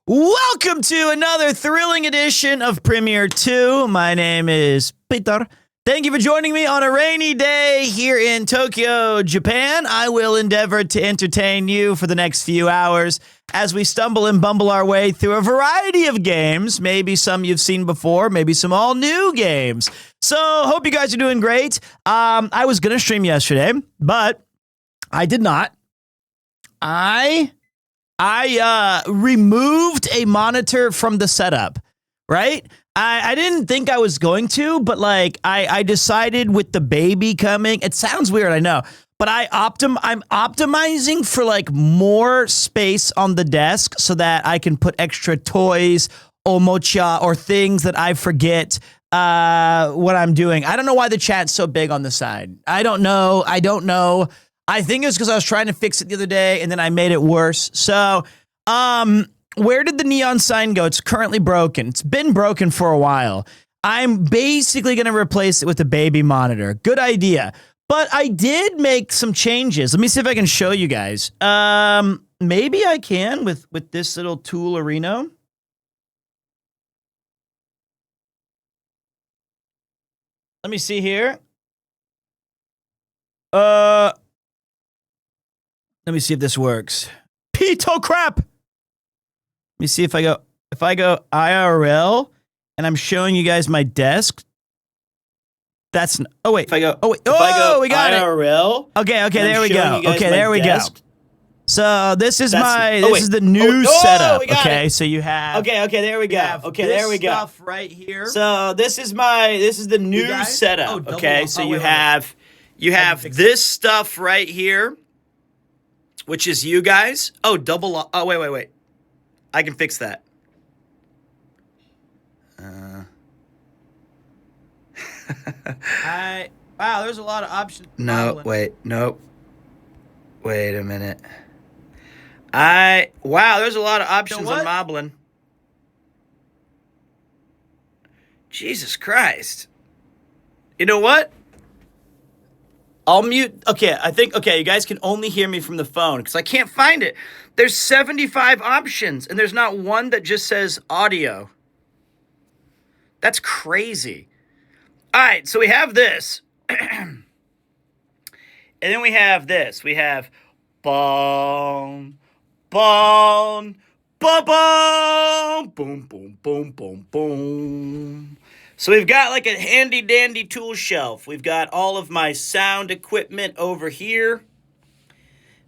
Welcome to another thrilling edition of PremierTwo. My name is Peter. Thank you for joining me on a rainy day here in Tokyo, Japan. I will endeavor to entertain you for the next few hours as we stumble and bumble our way through a variety of games, maybe some you've seen before, maybe some all new games. So, hope you guys are doing great. I was going to stream yesterday, but I did not. I removed a monitor from the setup, right? I didn't think I was going to, but like I decided with the baby coming, it sounds weird, I know, but I'm optimizing for like more space on the desk so that I can put extra toys, omocha, or things that I forget what I'm doing. I don't know why the chat's so big on the side. I don't know. I think it's because I was trying to fix it the other day and then I made it worse. So, where did the neon sign go? It's currently broken. It's been broken for a while. I'm basically going to replace it with a baby monitor. Good idea. But I did make some changes. Let me see if I can show you guys. Maybe I can with this little tool arena. Let me see here. Let me see if this works. Pito crap. Let me see if I go IRL and I'm showing you guys my desk. That's oh wait. If I go we got IRL. it. Okay, there we go. Okay, there we go. So this is this is the new setup. Okay, so you have Okay, there we go. Okay, there we go. Stuff right here. So this is the new setup. Okay, so you have this stuff right here, which is you guys. Oh, double. Oh, wait. I can fix that. Wow, there's a lot of options. Nope. Wait a minute. Wow, there's a lot of options on Moblin. Jesus Christ. You know what? I'll mute. Okay, you guys can only hear me from the phone because I can't find it. There's 75 options, and there's not one that just says audio. That's crazy. All right, so we have this. And then we have this. We have boom, boom, boom, boom, boom, boom, boom, boom, boom. So we've got like a handy-dandy tool shelf. We've got all of my sound equipment over here.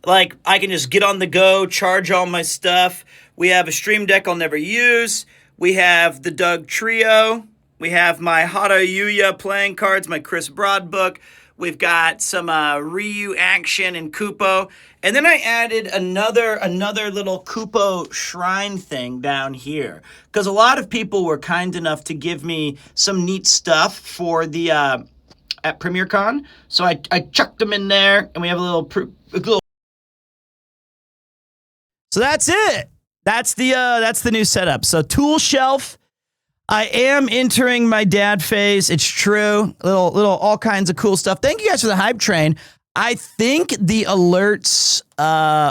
Like, I can just get on the go, charge all my stuff. We have a Stream Deck I'll never use. We have the Doug Trio. We have my Hara Yuya playing cards, my Chris Broad book. We've got some Ryu action and Kupo. And then I added another little Kupo shrine thing down here. Because a lot of people were kind enough to give me some neat stuff for the at PremierCon. So I chucked them in there, and we have a little. So that's it. That's the new setup. So tool shelf. I am entering my dad phase. It's true. Little all kinds of cool stuff. Thank you guys for the hype train. I think the alerts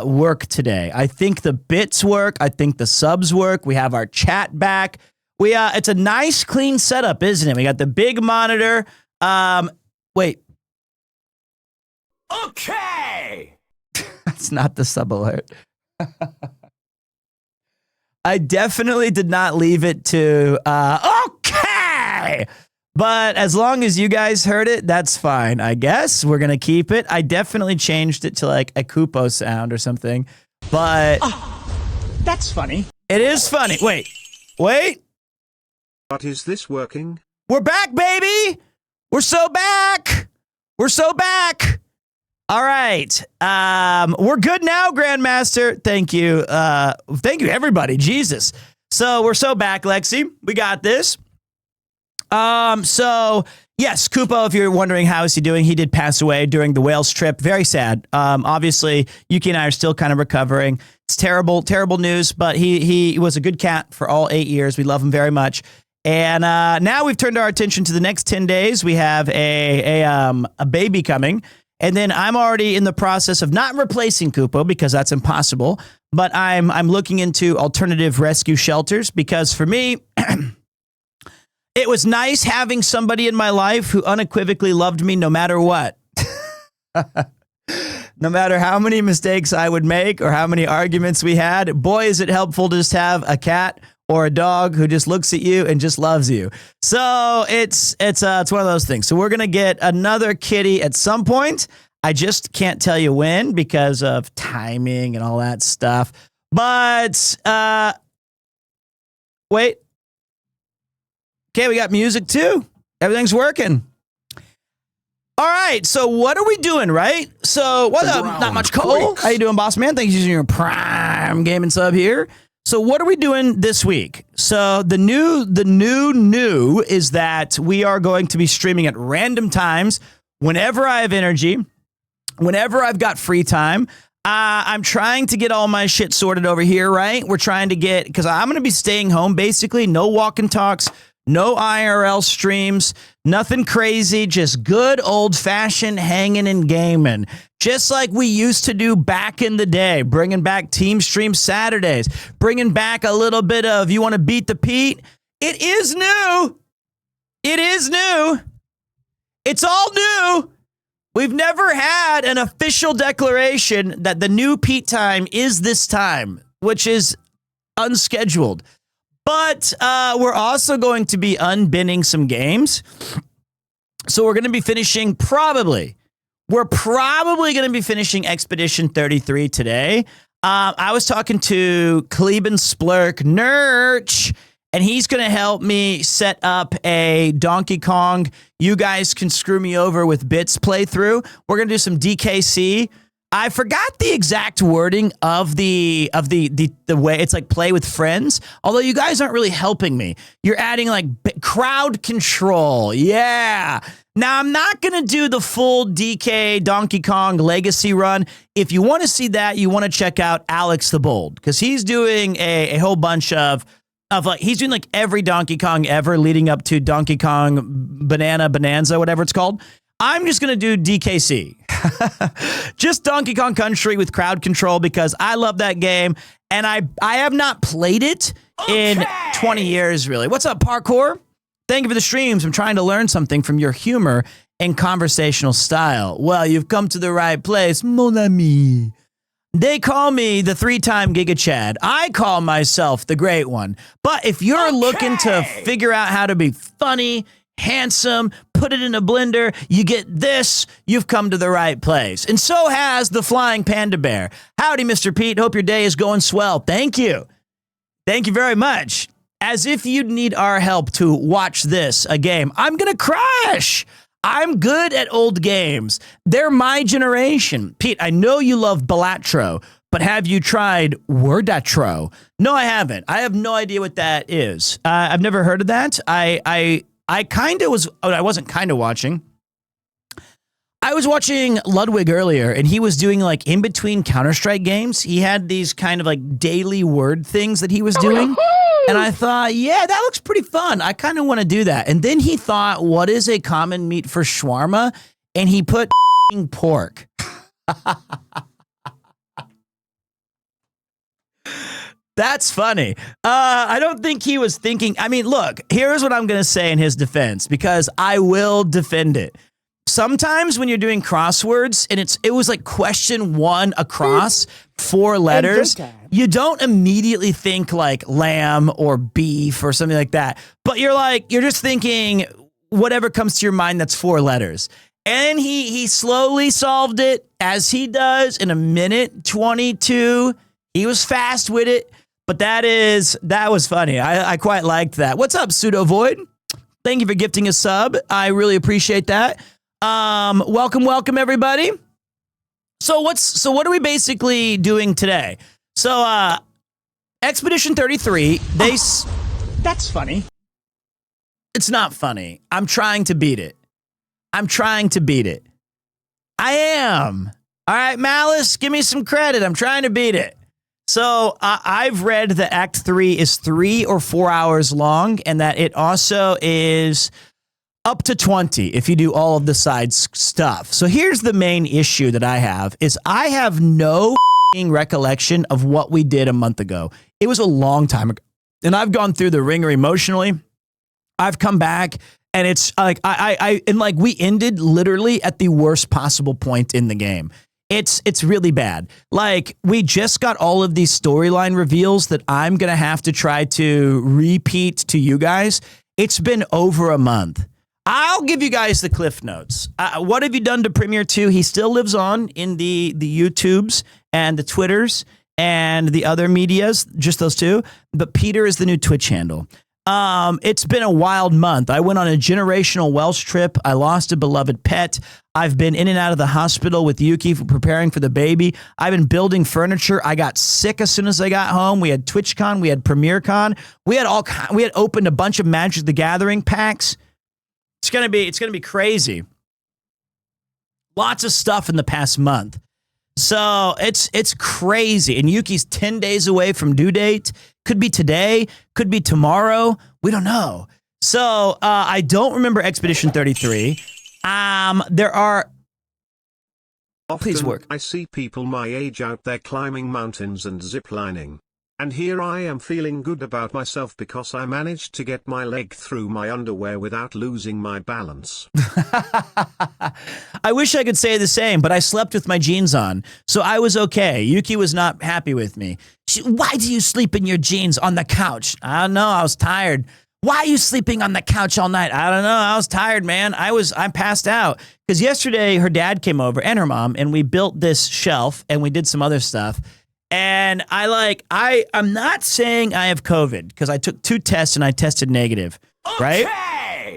work today. I think the bits work. I think the subs work. We have our chat back. It's a nice clean setup, isn't it? We got the big monitor. Wait. Okay. That's not the sub alert. I definitely did not leave it to, okay! But as long as you guys heard it, that's fine, I guess. We're going to keep it. I definitely changed it to like a Kupo sound or something, but... Oh, that's funny. It is funny. Wait. But is this working? We're back, baby! We're so back! All right. We're good now, Grandmaster. Thank you. Thank you, everybody. Jesus. So we're so back, Lexi. We got this. So yes, Kupo, if you're wondering how is he doing, he did pass away during the Wales trip. Very sad. Obviously, Yuki and I are still kind of recovering. It's terrible, terrible news, but he was a good cat for all 8 years. We love him very much. And now we've turned our attention to the next 10 days. We have a baby coming. And then I'm already in the process of not replacing Kupo because that's impossible, but I'm looking into alternative rescue shelters because for me, it was nice having somebody in my life who unequivocally loved me no matter what. No matter how many mistakes I would make or how many arguments we had, boy, is it helpful to just have a cat or a dog who just looks at you and just loves you. So it's one of those things. So we're going to get another kitty at some point. I just can't tell you when because of timing and all that stuff. But wait. Okay, we got music too. Everything's working. All right, so what are we doing, right? So what up? Not much, Cole. How you doing, boss man? Thanks for using your Prime Gaming sub here. So what are we doing this week? So the new is that we are going to be streaming at random times whenever I have energy, whenever I've got free time. I'm trying to get all my shit sorted over here, right? We're trying to get, because I'm going to be staying home, basically. No walk and talks, no IRL streams, nothing crazy, just good old-fashioned hanging and gaming. Just like we used to do back in the day, bringing back Team Stream Saturdays, bringing back a little bit of You Want to Beat the Pete? It is new. It is new. It's all new. We've never had an official declaration that the new Pete time is this time, which is unscheduled. But we're also going to be unbinning some games. So we're going to be finishing We're probably going to be finishing Expedition 33 today. I was talking to Kleben Splurk Nurch, and he's going to help me set up a Donkey Kong You Guys Can Screw Me Over with Bits playthrough. We're going to do some DKC. I forgot the exact wording of the way it's like play with friends. Although you guys aren't really helping me. You're adding like crowd control. Yeah. Now I'm not going to do the full DK Donkey Kong legacy run. If you want to see that, you want to check out Alex the Bold because he's doing a whole bunch of like he's doing like every Donkey Kong ever leading up to Donkey Kong Bonanza, whatever it's called. I'm just going to do DKC. Just Donkey Kong Country with crowd control because I love that game and I have not played it in 20 years really. What's up, Parkour? Thank you for the streams. I'm trying to learn something from your humor and conversational style. Well, you've come to the right place, mon ami. They call me the 3-time Giga Chad. I call myself the Great One. But if you're looking to figure out how to be funny, handsome, put it in a blender, you get this, you've come to the right place. And so has the Flying Panda Bear. Howdy, Mr. Pete. Hope your day is going swell. Thank you. Thank you very much. As if you'd need our help to watch this, a game. I'm going to crash. I'm good at old games. They're my generation. Pete, I know you love Balatro, but have you tried Wordatro? No, I haven't. I have no idea what that is. I've never heard of that. I kind of was, I wasn't kind of watching. I was watching Ludwig earlier, and he was doing like in between Counter-Strike games. He had these kind of like daily word things that he was doing. And I thought, yeah, that looks pretty fun. I kind of want to do that. And then he thought, what is a common meat for shawarma? And he put pork. That's funny. I don't think he was thinking. I mean, look, here's what I'm going to say in his defense, because I will defend it. Sometimes when you're doing crosswords and it was like question 1 across 4 letters, you don't immediately think like lamb or beef or something like that. But you're just thinking whatever comes to your mind that's 4 letters. And he slowly solved it, as he does, in a minute 22. He was fast with it. But that was funny. I quite liked that. What's up, Pseudo Void? Thank you for gifting a sub. I really appreciate that. Welcome everybody. So what are we basically doing today? So Expedition 33, That's funny. It's not funny. I'm trying to beat it. I am. All right, Malice, give me some credit. I'm trying to beat it. So I've read that Act 3 is 3 or 4 hours long, and that it also is up to 20 if you do all of the side stuff. So here's the main issue that I have is I have no recollection of what we did a month ago. It was a long time ago. And I've gone through the ringer emotionally. I've come back and it's like we ended literally at the worst possible point in the game. It's really bad. Like, we just got all of these storyline reveals that I'm going to have to try to repeat to you guys. It's been over a month. I'll give you guys the cliff notes. What have you done to PremierTwo? He still lives on in the YouTubes and the Twitters and the other medias, just those two. But Peter is the new Twitch handle. It's been a wild month. I went on a generational Welsh trip. I lost a beloved pet. I've been in and out of the hospital with Yuki for preparing for the baby. I've been building furniture. I got sick as soon as I got home. We had TwitchCon. We had PremierCon. We had opened a bunch of Magic the Gathering packs. It's gonna be crazy. Lots of stuff in the past month. So it's crazy. And Yuki's 10 days away from due date. Could be today, could be tomorrow. We don't know. So I don't remember Expedition 33. There are. Please Often, work. I see people my age out there climbing mountains and ziplining. And here I am feeling good about myself because I managed to get my leg through my underwear without losing my balance. I wish I could say the same, but I slept with my jeans on, so I was okay. Yuki was not happy with me. Why do you sleep in your jeans on the couch? I don't know. I was tired. Why are you sleeping on the couch all night? I don't know. I was tired, man. I passed out. Because yesterday her dad came over and her mom, and we built this shelf and we did some other stuff. And I'm not saying I have COVID because I took 2 tests and I tested negative, right?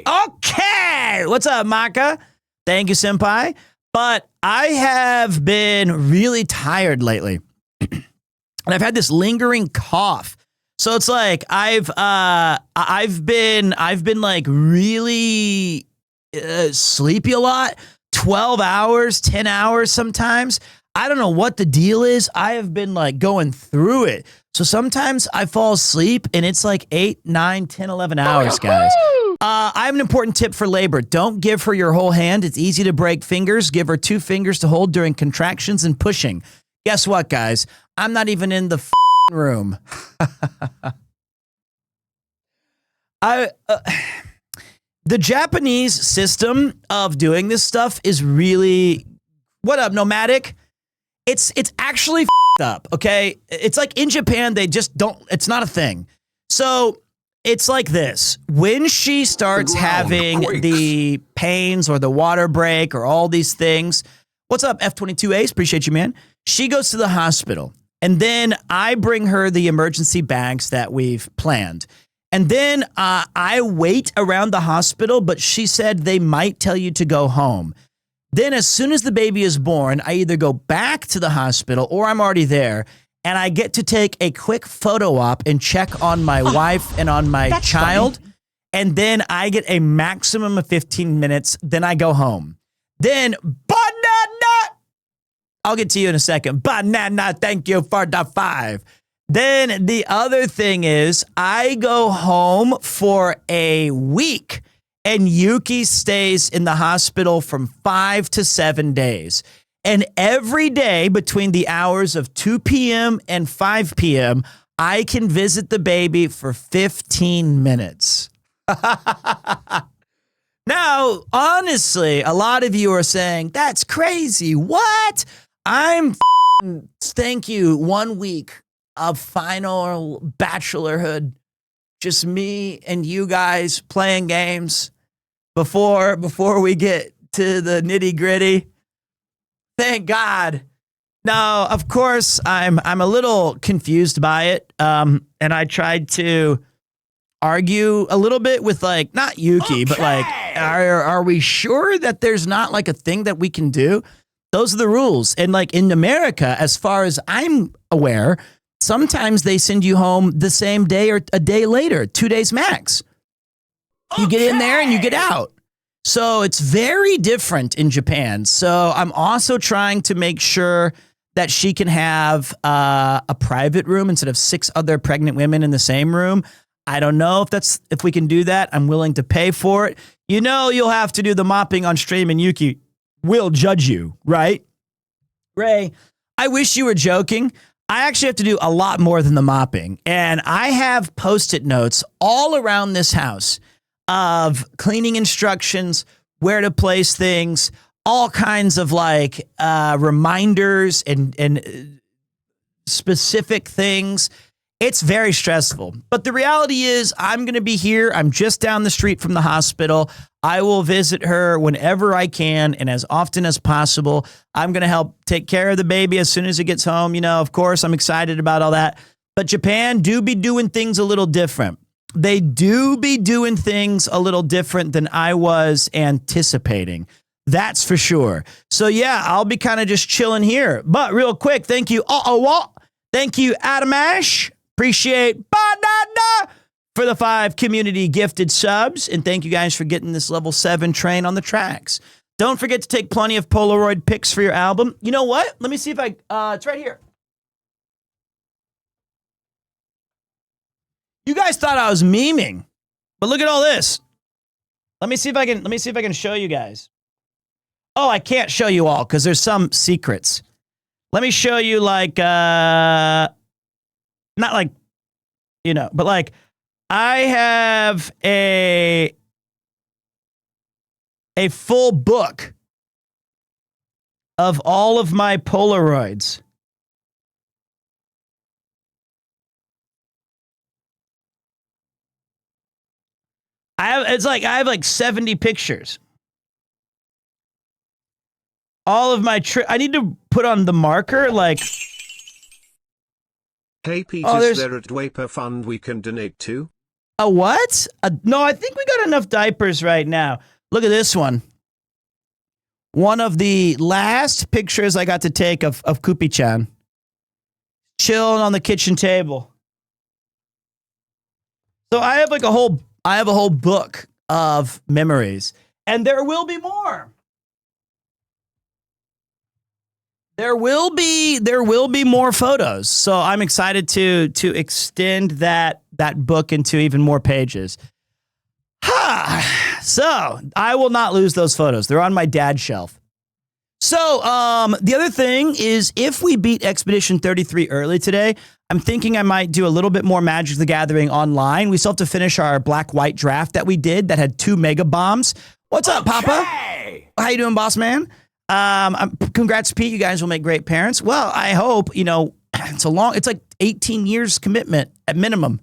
Okay. What's up, Maka? Thank you, senpai. But I have been really tired lately. And I've had this lingering cough. So it's like I've been like really sleepy a lot, 12 hours, 10 hours sometimes. I don't know what the deal is. I have been like going through it. So sometimes I fall asleep and it's like 8, 9, 10, 11 hours, guys. I have an important tip for labor. Don't give her your whole hand. It's easy to break fingers. Give her 2 fingers to hold during contractions and pushing. Guess what, guys? I'm not even in the room. The Japanese system of doing this stuff is really, what up, Nomadic? It's actually up, okay? It's like in Japan, they just don't, it's not a thing. So it's like this. When she starts having the pains or the water break or all these things, what's up, F22 Ace? Appreciate you, man. She goes to the hospital. And then I bring her the emergency bags that we've planned. And then I wait around the hospital, but she said they might tell you to go home. Then as soon as the baby is born, I either go back to the hospital or I'm already there, and I get to take a quick photo op and check on my wife and on my child. Funny. And then I get a maximum of 15 minutes. Then I go home. Then, banana! I'll get to you in a second. Banana, thank you for the 5. Then the other thing is I go home for a week. And Yuki stays in the hospital from 5 to 7 days. And every day between the hours of 2 p.m. and 5 p.m., I can visit the baby for 15 minutes. Now, honestly, a lot of you are saying, that's crazy. What? Thank you, 1 week of final bachelorhood. Just me and you guys playing games. Before we get to the nitty gritty, thank God. Now, of course, I'm a little confused by it, and I tried to argue a little bit with like not Yuki, but like, are we sure that there's not like a thing that we can do? Those are the rules, and like in America, as far as I'm aware, sometimes they send you home the same day or a day later, 2 days max. You get in there and you get out. So it's very different in Japan. So I'm also trying to make sure that she can have a private room instead of 6 other pregnant women in the same room. I don't know if we can do that. I'm willing to pay for it. You know, you'll have to do the mopping on stream and Yuki will judge you, right? Ray, I wish you were joking. I actually have to do a lot more than the mopping. And I have Post-it notes all around this house of cleaning instructions, where to place things, all kinds of like reminders and specific things. It's very stressful. But the reality is I'm going to be here. I'm just down the street from the hospital. I will visit her whenever I can and as often as possible. I'm going to help take care of the baby as soon as it gets home. You know, of course, I'm excited about all that. But Japan do be doing things a little different. They do be doing things a little different than I was anticipating. That's for sure. So yeah, I'll be kind of just chilling here. But real quick, thank you. Thank you, Adamash. Appreciate for the 5 community gifted subs. And thank you guys for getting this level 7 train on the tracks. Don't forget to take plenty of Polaroid pics for your album. You know what? Let me see if it's right here. You guys thought I was memeing, but look at all this. Let me see if I can show you guys. Oh, I can't show you all because there's some secrets. Let me show you like, not like, you know, but like I have a full book of all of my Polaroids. I have like 70 pictures. All of my I need to put on the marker like. Hey Pete, is there a diaper fund we can donate to? A what? No, I think we got enough diapers right now. Look at this one. One of the last pictures I got to take of Kupi-chan. Chilling on the kitchen table. So I have like a whole book of memories. And there will be more. There will be more photos. So I'm excited to extend that book into even more pages. So I will not lose those photos. They're on my dad's shelf. So the other thing is if we beat Expedition 33 early today, I'm thinking I might do a little bit more Magic the Gathering online. We still have to finish our black-white draft that we did that had 2 mega bombs. What's up, Papa? How you doing, boss man? Congrats, Pete. You guys will make great parents. Well, I hope, you know, it's like 18 years commitment at minimum.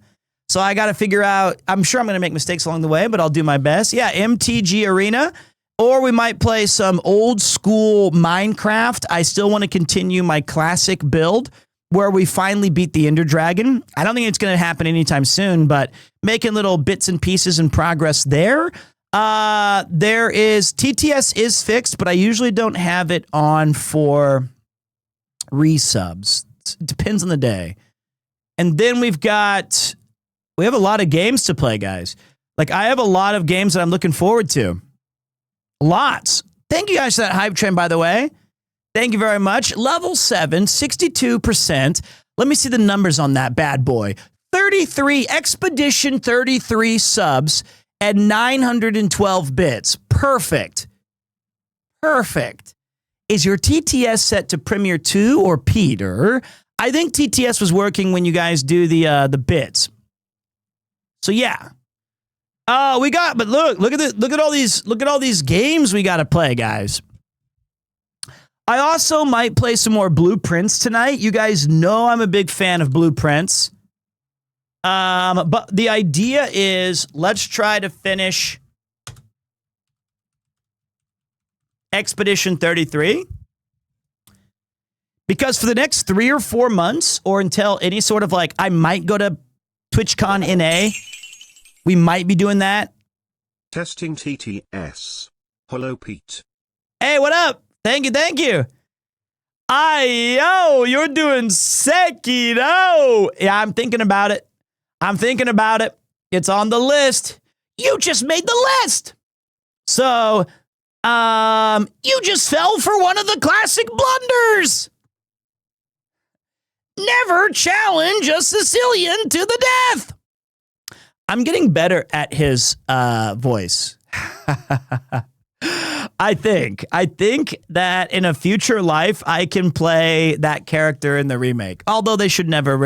So I got to figure out, I'm sure I'm going to make mistakes along the way, but I'll do my best. Yeah, MTG Arena, or we might play some old school Minecraft. I still want to continue my classic build where we finally beat the Ender Dragon. I don't think it's going to happen anytime soon, but making little bits and pieces and progress there. There is TTS is fixed, but I usually don't have it on for resubs. It depends on the day. And then we have a lot of games to play, guys. Like I have a lot of games that I'm looking forward to. Lots. Thank you guys for that hype train, by the way. Thank you very much. Level 7, 62%. Let me see the numbers on that bad boy. 33, Expedition 33 subs. At 912 bits. Perfect. Is your TTS set to PremierTwo or Peter? I think TTS was working when you guys do the bits. So yeah. But look at all these games we got to play, guys. I also might play some more Blueprints tonight. You guys know I'm a big fan of Blueprints. But the idea is let's try to finish Expedition 33 because for the next 3 or 4 months or until any sort of like, I might go to TwitchCon NA. We might be doing that. Testing TTS. Hello, Pete. Hey, what up? Thank you. You're doing Sekiro. Yeah, I'm thinking about it. It's on the list. You just made the list. So, you just fell for one of the classic blunders. Never challenge a Sicilian to the death. I'm getting better at his voice. I think that in a future life, I can play that character in the remake. Although they should never,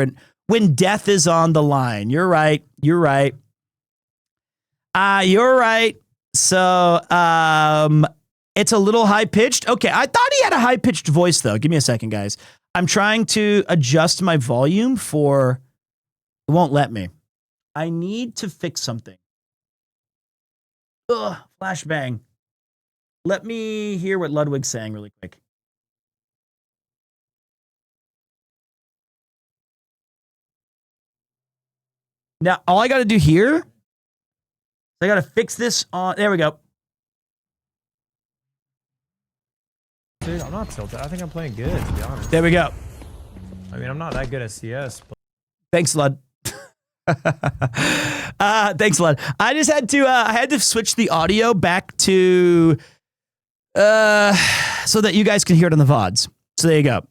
when death is on the line. You're right. You're right. You're right. So, it's a little high pitched. Okay. I thought he had a high pitched voice though. Give me a second, guys. I'm trying to adjust my volume for, it won't let me. I need to fix something. Ugh, flashbang. Let me hear what Ludwig's saying really quick. Now, all I got to do here, I got to fix this on, there we go. Dude, I'm not tilted. I think I'm playing good, to be honest. There we go. I mean, I'm not that good at CS, but... Thanks, Lud. Thanks, Lud. I just had to, I had to switch the audio back to, so that you guys can hear it on the VODs. So there you go.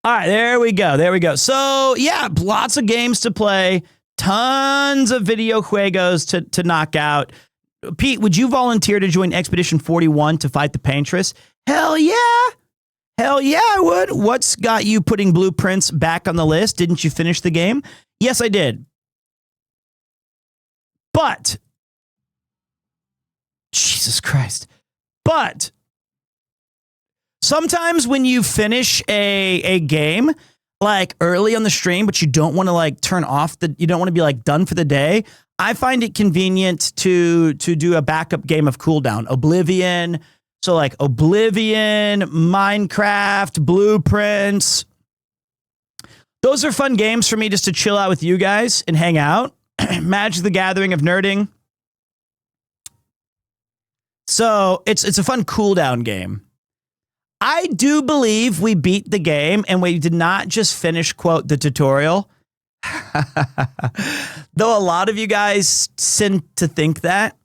All right, there we go. There we go. So yeah, lots of games to play, tons of video juegos to knock out. Pete, would you volunteer to join Expedition 41 to fight the Paintress? Hell yeah. Hell yeah, I would. What's got you putting Blueprints back on the list? Didn't you finish the game? Yes, I did. But, Jesus Christ. But, sometimes when you finish a game, like early on the stream, but you don't want to like turn off you don't want to be like done for the day, I find it convenient to do a backup game of cooldown. Oblivion, so like Oblivion, Minecraft, Blueprints. Those are fun games for me just to chill out with you guys and hang out. Magic the Gathering of nerding. So it's a fun cooldown game. I do believe we beat the game and we did not just finish, quote, the tutorial. Though a lot of you guys seem to think that.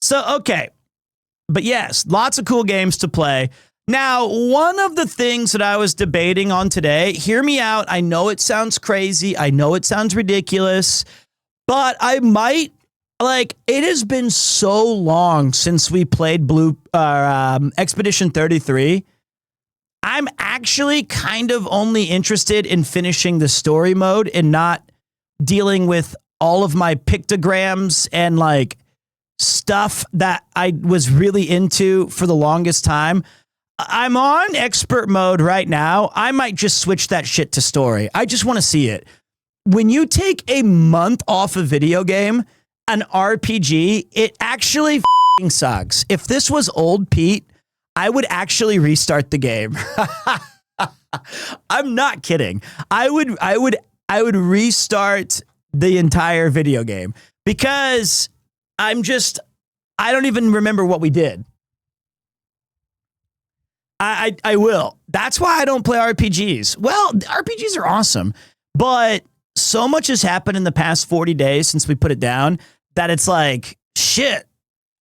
So, okay. But yes, lots of cool games to play. Now, one of the things that I was debating on today, hear me out. I know it sounds crazy. I know it sounds ridiculous, but I might, like, it has been so long since we played Expedition 33. I'm actually kind of only interested in finishing the story mode and not dealing with all of my pictograms and like stuff that I was really into for the longest time. I'm on expert mode right now. I might just switch that shit to story. I just want to see it. When you take a month off a video game, an RPG, it actually f***ing sucks. If this was old Pete, I would actually restart the game. I'm not kidding. I would restart the entire video game because I don't even remember what we did. I will. That's why I don't play RPGs. Well, RPGs are awesome, but so much has happened in the past 40 days since we put it down that it's like, shit.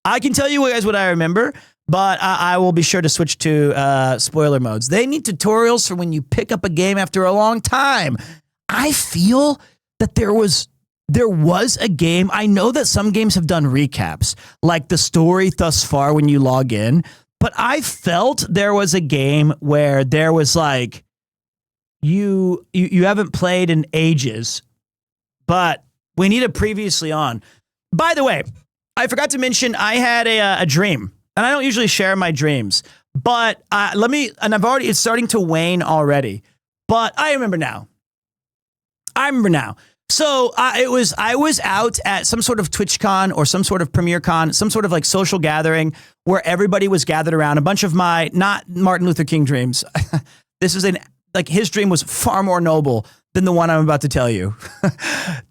I can tell you guys what I remember, but I will be sure to switch to spoiler modes. They need tutorials for when you pick up a game after a long time. I feel that there was a game. I know that some games have done recaps, like the story thus far when you log in, but I felt there was a game where there was like, you haven't played in ages, but we need a previously on. By the way, I forgot to mention I had a dream, and I don't usually share my dreams, but it's starting to wane already, but I remember now. So I was out at some sort of TwitchCon or some sort of PremierCon, some sort of like social gathering where everybody was gathered around. A bunch of my, not Martin Luther King dreams. This is his dream was far more noble than the one I'm about to tell you.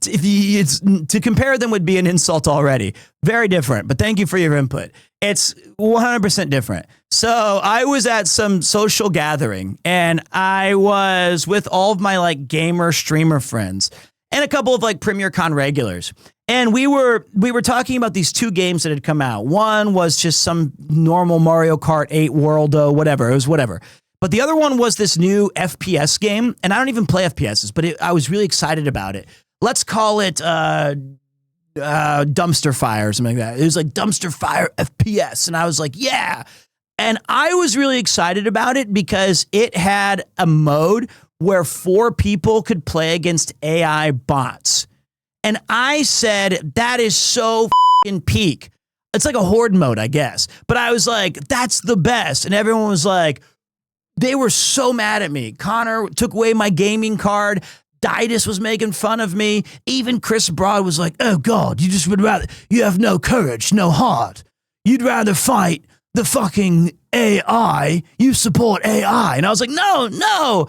To compare them would be an insult already. Very different, but thank you for your input. It's 100% different. So I was at some social gathering and I was with all of my like gamer streamer friends and a couple of like PremierCon regulars. And we were talking about these two games that had come out. One was just some normal Mario Kart 8 Worldo, whatever. It was whatever. But the other one was this new FPS game, and I don't even play FPSs, but I was really excited about it. let's call it dumpster fire or something like that. It was like dumpster fire FPS. And I was like, yeah. And I was really excited about it because it had a mode where 4 people could play against AI bots. And I said, that is so f***ing peak. It's like a horde mode, I guess. But I was like, that's the best. And everyone was like, they were so mad at me. Connor took away my gaming card. Didas was making fun of me. Even Chris Broad was like, oh God, you just would rather, you have no courage, no heart. You'd rather fight the fucking AI. You support AI. And I was like, no.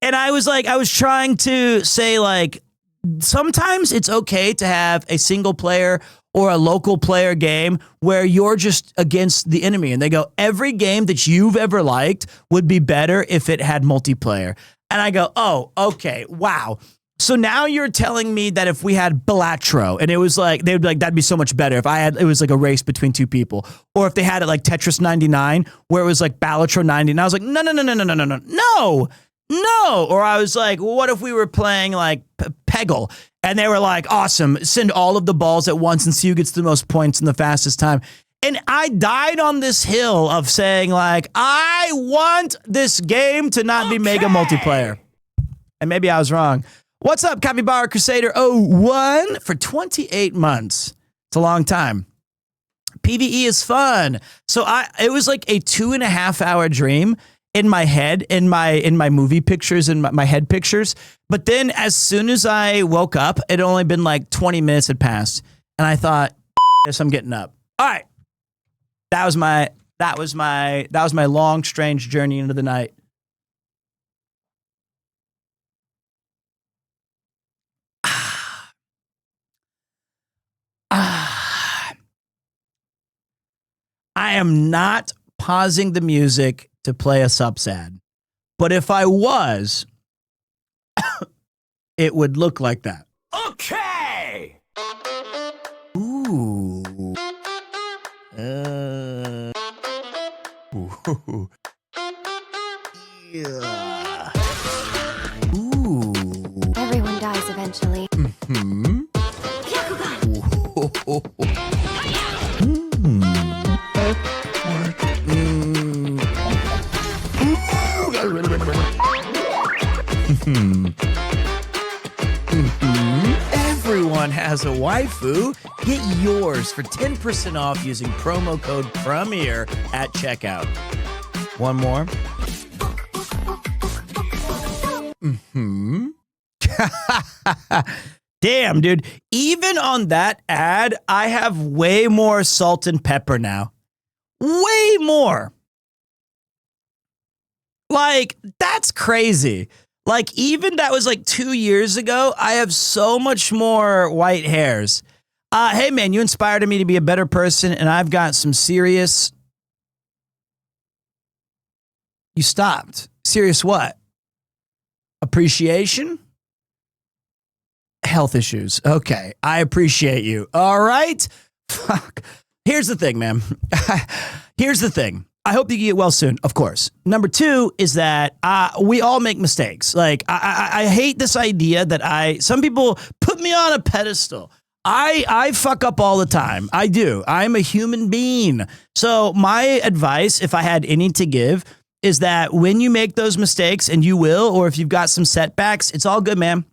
And I was like, I was trying to say like, sometimes it's okay to have a single player or a local player game where you're just against the enemy. And they go, every game that you've ever liked would be better if it had multiplayer. And I go, oh, okay, wow. So now you're telling me that if we had Balatro and it was like, they would be like, that'd be so much better if it was like a race between 2 people. Or if they had it like Tetris 99 where it was like Balatro 90. And I was like, no. Or I was like, well, what if we were playing like Peggle? And they were like, awesome, send all of the balls at once and see who gets the most points in the fastest time. And I died on this hill of saying like, I want this game to not be mega multiplayer. And maybe I was wrong. What's up, Capybara Crusader 01 for 28 months. It's a long time. PvE is fun. So it was like a 2.5 hour dream in my head, in my movie pictures, in my head pictures. But then as soon as I woke up, it had only been like 20 minutes had passed. And I thought, yes, I'm getting up. All right. That was my long, strange journey into the night. I am not pausing the music to play a subsad, but if I was, it would look like that. Okay! Ooh. Ooh. Yeah. Ooh. Everyone dies eventually. Hmm. Everyone has a waifu. Get yours for 10% off using promo code Premier at checkout. One more. Damn, dude. Even on that ad, I have way more salt and pepper now. Way more. Like, that's crazy. Like, even that was like 2 years ago, I have so much more white hairs. Hey, man, you inspired me to be a better person, and I've got some serious... You stopped. Serious what? Appreciation? Health issues. Okay, I appreciate you. All right? Fuck. Here's the thing, man. Here's the thing. I hope you get well soon, of course. Number 2 is that we all make mistakes. Like, I hate this idea that some people put me on a pedestal. I fuck up all the time. I do. I'm a human being. So my advice, if I had any to give, is that when you make those mistakes, and you will, or if you've got some setbacks, it's all good, man.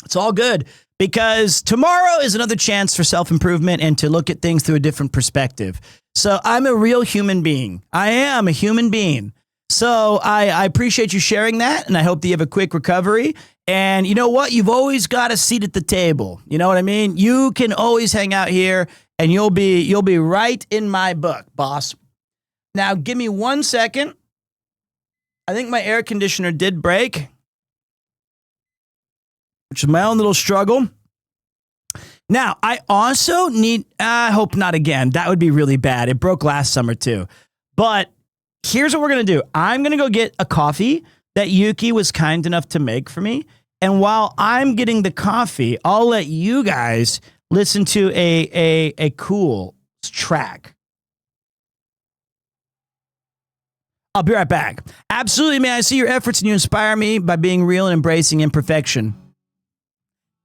It's all good. Because tomorrow is another chance for self-improvement and to look at things through a different perspective. So I'm a real human being. I am a human being. So I appreciate you sharing that, and I hope that you have a quick recovery. And you know what? You've always got a seat at the table. You know what I mean? You can always hang out here, and you'll be right in my book, boss. Now, give me 1 second. I think my air conditioner did break, which is my own little struggle. Now, I also need, I hope not again. That would be really bad. It broke last summer too. But here's what we're going to do. I'm going to go get a coffee that Yuki was kind enough to make for me. And while I'm getting the coffee, I'll let you guys listen to a cool track. I'll be right back. Absolutely, man. I see your efforts and you inspire me by being real and embracing imperfection.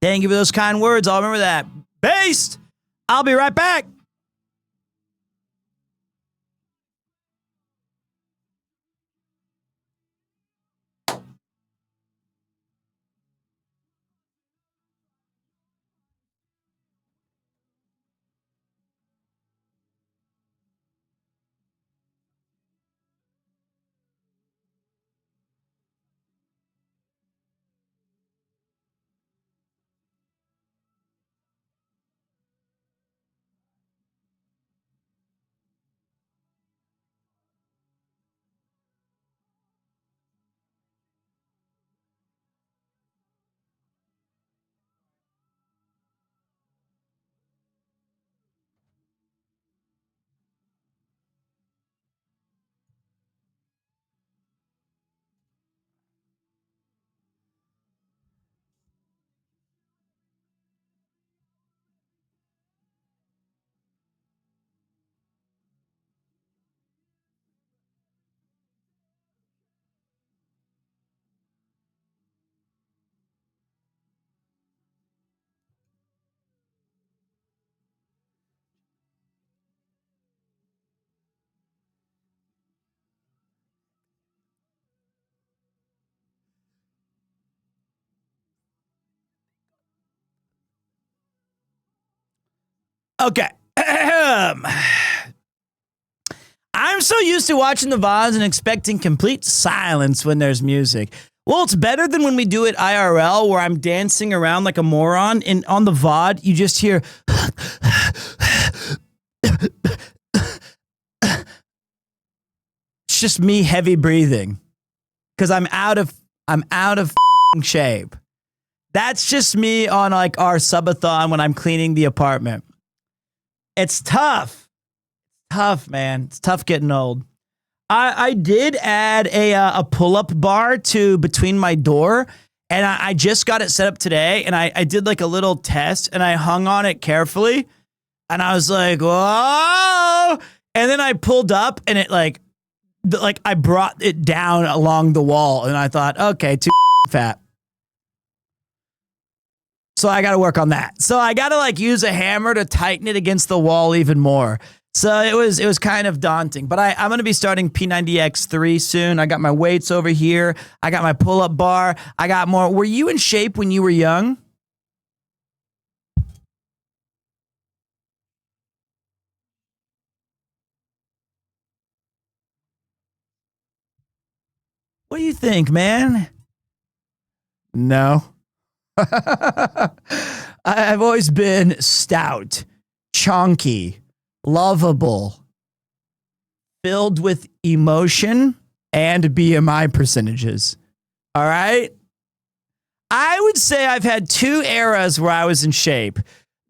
Thank you for those kind words. I'll remember that. Based. I'll be right back. Okay. I'm so used to watching the VODs and expecting complete silence when there's music. Well, it's better than when we do it IRL where I'm dancing around like a moron, and on the VOD, you just hear it's just me heavy breathing because I'm out of shape. That's just me on like our subathon when I'm cleaning the apartment. It's tough. Tough, man. It's tough getting old. I did add a pull-up bar to between my door, and I just got it set up today, and I did like a little test, and I hung on it carefully, and I was like, whoa! And then I pulled up, and it like I brought it down along the wall, and I thought, okay, too fat. So I got to work on that. So I got to like use a hammer to tighten it against the wall even more. So it was kind of daunting, but I'm going to be starting P90X3 soon. I got my weights over here. I got my pull-up bar. I got more. Were you in shape when you were young? What do you think, man? No. I've always been stout, chunky, lovable, filled with emotion and BMI percentages. All right? I would say I've had two eras where I was in shape.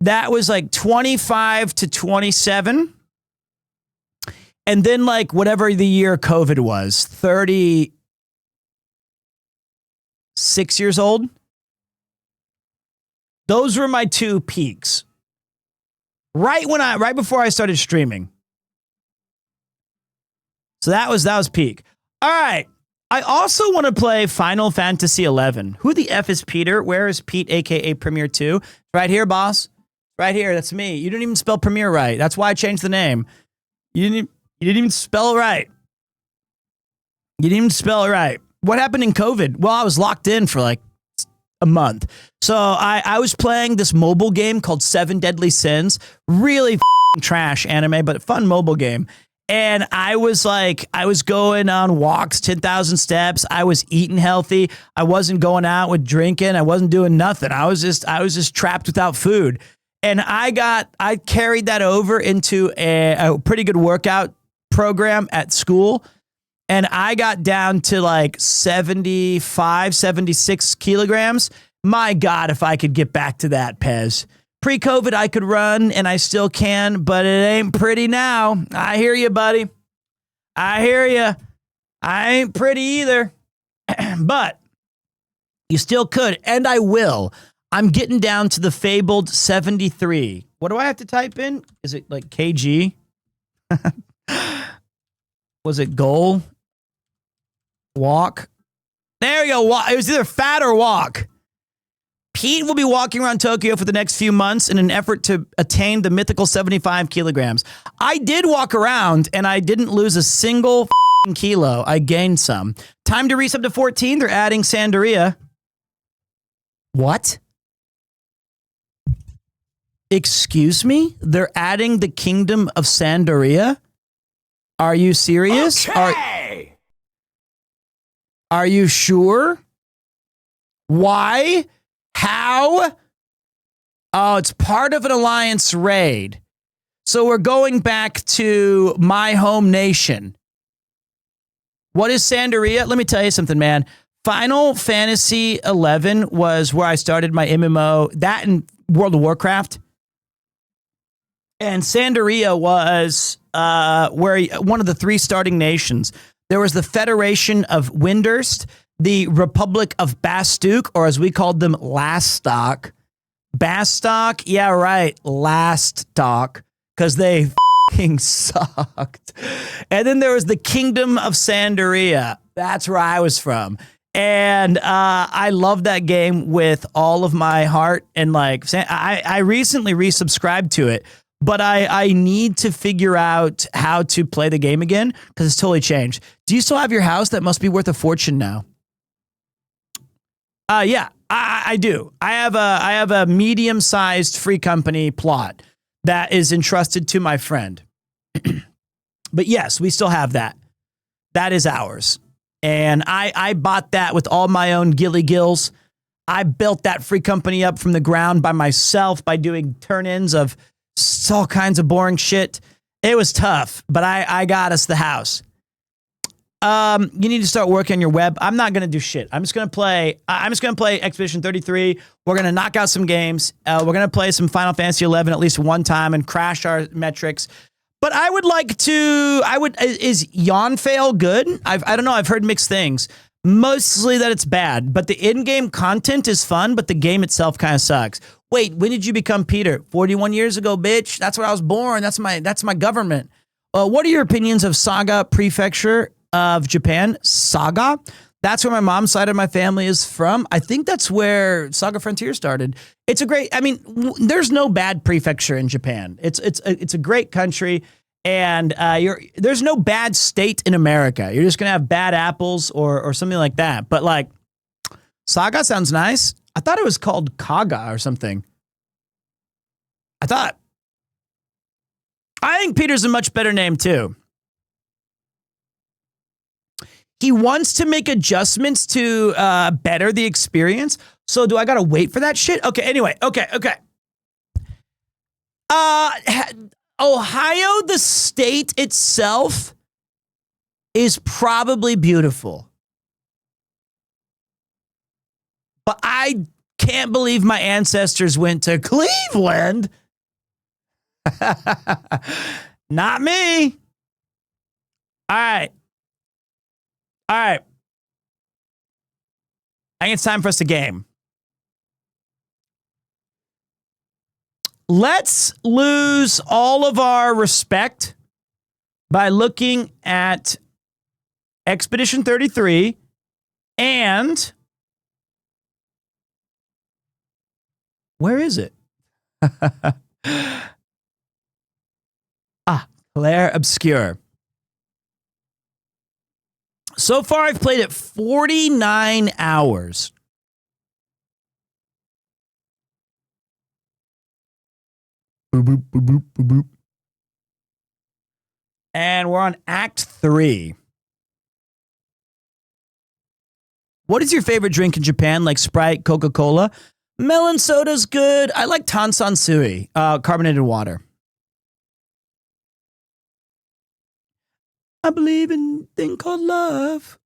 That was like 25 to 27. And then like whatever the year COVID was, 36 years old. Those were my two peaks. Right before I started streaming. So that was peak. All right. I also want to play Final Fantasy 11. Who the F is Peter? Where is Pete, aka PremierTwo? Right here, boss. Right here. That's me. You didn't even spell Premier right. That's why I changed the name. You didn't even spell it right. You didn't even spell it right. What happened in COVID? Well, I was locked in for like a month. So I was playing this mobile game called 7 Deadly Sins. Really trash anime, but fun mobile game. And I was going on walks, 10,000 steps. I was eating healthy. I wasn't going out with drinking. I wasn't doing nothing. I was just trapped without food. And I carried that over into a pretty good workout program at school. And I got down to like 75, 76 kilograms. My God, if I could get back to that, Pez. Pre-COVID, I could run, and I still can, but it ain't pretty now. I hear you, buddy. I hear you. I ain't pretty either. But you still could, and I will. I'm getting down to the fabled 73. What do I have to type in? Is it like kg? Was it goal? Walk? There you go. It was either fat or walk. Pete will be walking around Tokyo for the next few months in an effort to attain the mythical 75 kilograms. I did walk around and I didn't lose a single kilo. I gained some. Time to reach up to 14. They're adding Sandaria. What? Excuse me? They're adding the kingdom of Sandaria? Are you serious? Okay. Are you sure? Why? How? Oh, it's part of an alliance raid. So we're going back to my home nation. What is Sandaria? Let me tell you something, man. Final Fantasy 11 was where I started my MMO. That and World of Warcraft. And Sandaria was where one of the 3 starting nations. There was the Federation of Windurst, the Republic of Bastuk, or as we called them, Lastok. Bastok? Yeah, right. Lastok. Because they f***ing sucked. And then there was the Kingdom of Sandaria. That's where I was from. And I love that game with all of my heart. And like, I recently resubscribed to it. But I need to figure out how to play the game again because it's totally changed. Do you still have your house? That must be worth a fortune now. Yeah, I do. I have a medium-sized free company plot that is entrusted to my friend. But yes, we still have that. That is ours. And I bought that with all my own gilly gills. I built that free company up from the ground by myself by doing turn-ins of all kinds of boring shit. It was tough, but I got us the house. You need to start working on your web. I'm not gonna do shit. I'm just gonna play Expedition 33. We're gonna knock out some games. We're gonna play some Final Fantasy 11 at least one time and crash our metrics. But I would like to. Is Yawn Fail good? I don't know. I've heard mixed things. Mostly that it's bad, but the in-game content is fun, but the game itself kind of sucks. Wait, when did you become Peter? 41 years ago, bitch. That's when I was born. That's my government. What are your opinions of Saga Prefecture of Japan? Saga? That's where my mom's side of my family is from. I think that's where Saga Frontier started. It's a great, there's no bad prefecture in Japan. It's a great country. And there's no bad state in America. You're just going to have bad apples or something like that. But like, Saga sounds nice. I thought it was called Kaga or something. I think Peter's a much better name too. He wants to make adjustments to better the experience. So do I got to wait for that shit? Okay, anyway. Okay. Ohio, the state itself, is probably beautiful. But I can't believe my ancestors went to Cleveland. Not me. All right. I think it's time for us to game. Let's lose all of our respect by looking at Expedition 33 and where is it? Clair Obscur. So far, I've played it 49 hours. Boop, boop, boop, boop, boop, boop. And we're on Act 3. What is your favorite drink in Japan? Like Sprite, Coca-Cola? Melon soda's good. I like Tansansui, carbonated water. I believe in a thing called love.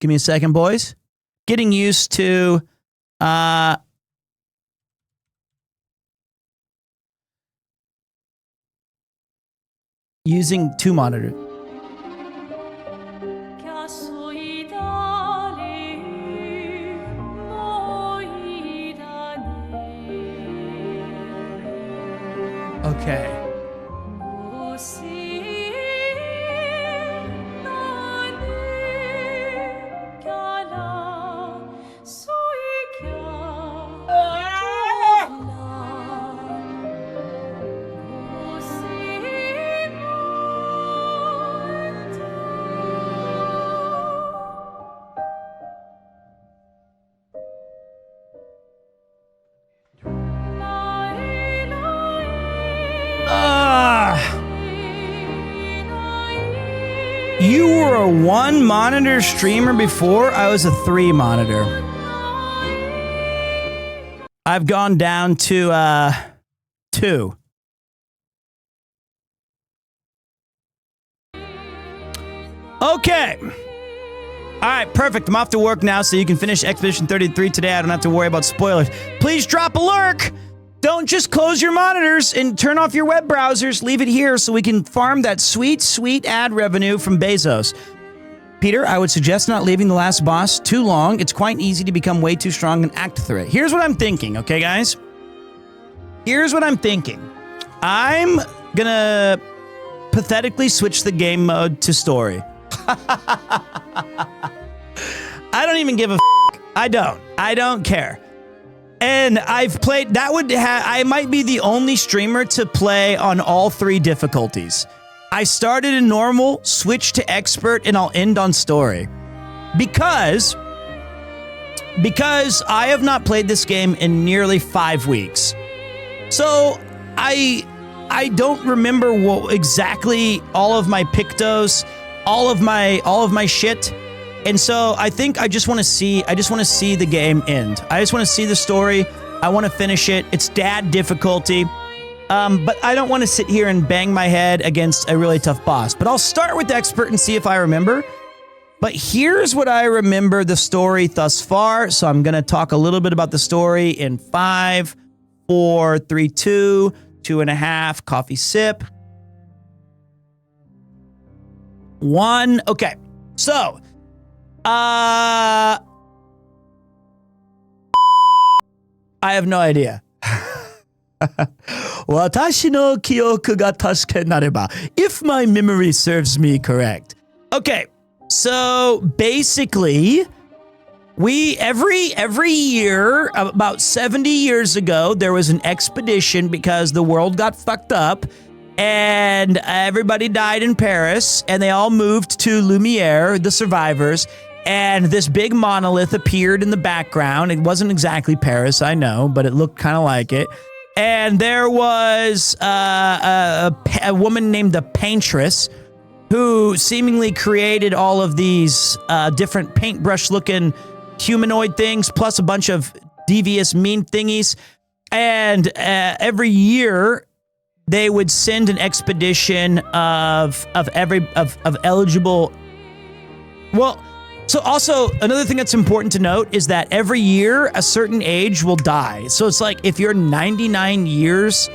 Give me a second, boys. Getting used to using 2 monitors. Okay. a 1 monitor streamer before. I was a 3 monitor. I've gone down to 2. Okay. All right, perfect. I'm off to work now, so you can finish Expedition 33 today. I don't have to worry about spoilers. Please drop a lurk. Don't just close your monitors and turn off your web browsers. Leave it here so we can farm that sweet, sweet ad revenue from Bezos. Peter, I would suggest not leaving the last boss too long. It's quite easy to become way too strong and act through it. Here's what I'm thinking, okay, guys? Here's what I'm thinking. I'm gonna pathetically switch the game mode to story. I don't even give a f***. I don't care. And I've played, that would have, I might be the only streamer to play on all 3 difficulties. I started in normal, switched to expert, and I'll end on story. Because I have not played this game in nearly 5 weeks. So I don't remember what exactly all of my pictos, all of my shit. And so I think I just want to see the game end. I just want to see the story. I want to finish it. It's dad difficulty. But I don't want to sit here and bang my head against a really tough boss. But I'll start with expert and see if I remember. But here's what I remember the story thus far. So I'm going to talk a little bit about the story in 5, 4, 3, 2, 2.5, coffee sip. 1. Okay. So, I have no idea. 私の記憶が確かなれば, if my memory serves me correct. Okay, so basically, every year, about 70 years ago, there was an expedition because the world got fucked up and everybody died in Paris and they all moved to Lumiere, the survivors, and this big monolith appeared in the background. It wasn't exactly Paris, I know, but it looked kind of like it. And there was a woman named the Paintress who seemingly created all of these different paintbrush-looking humanoid things, plus a bunch of devious mean thingies. And every year, they would send an expedition of eligible. Well, so also another thing that's important to note is that every year a certain age will die. So it's like if you're 99 years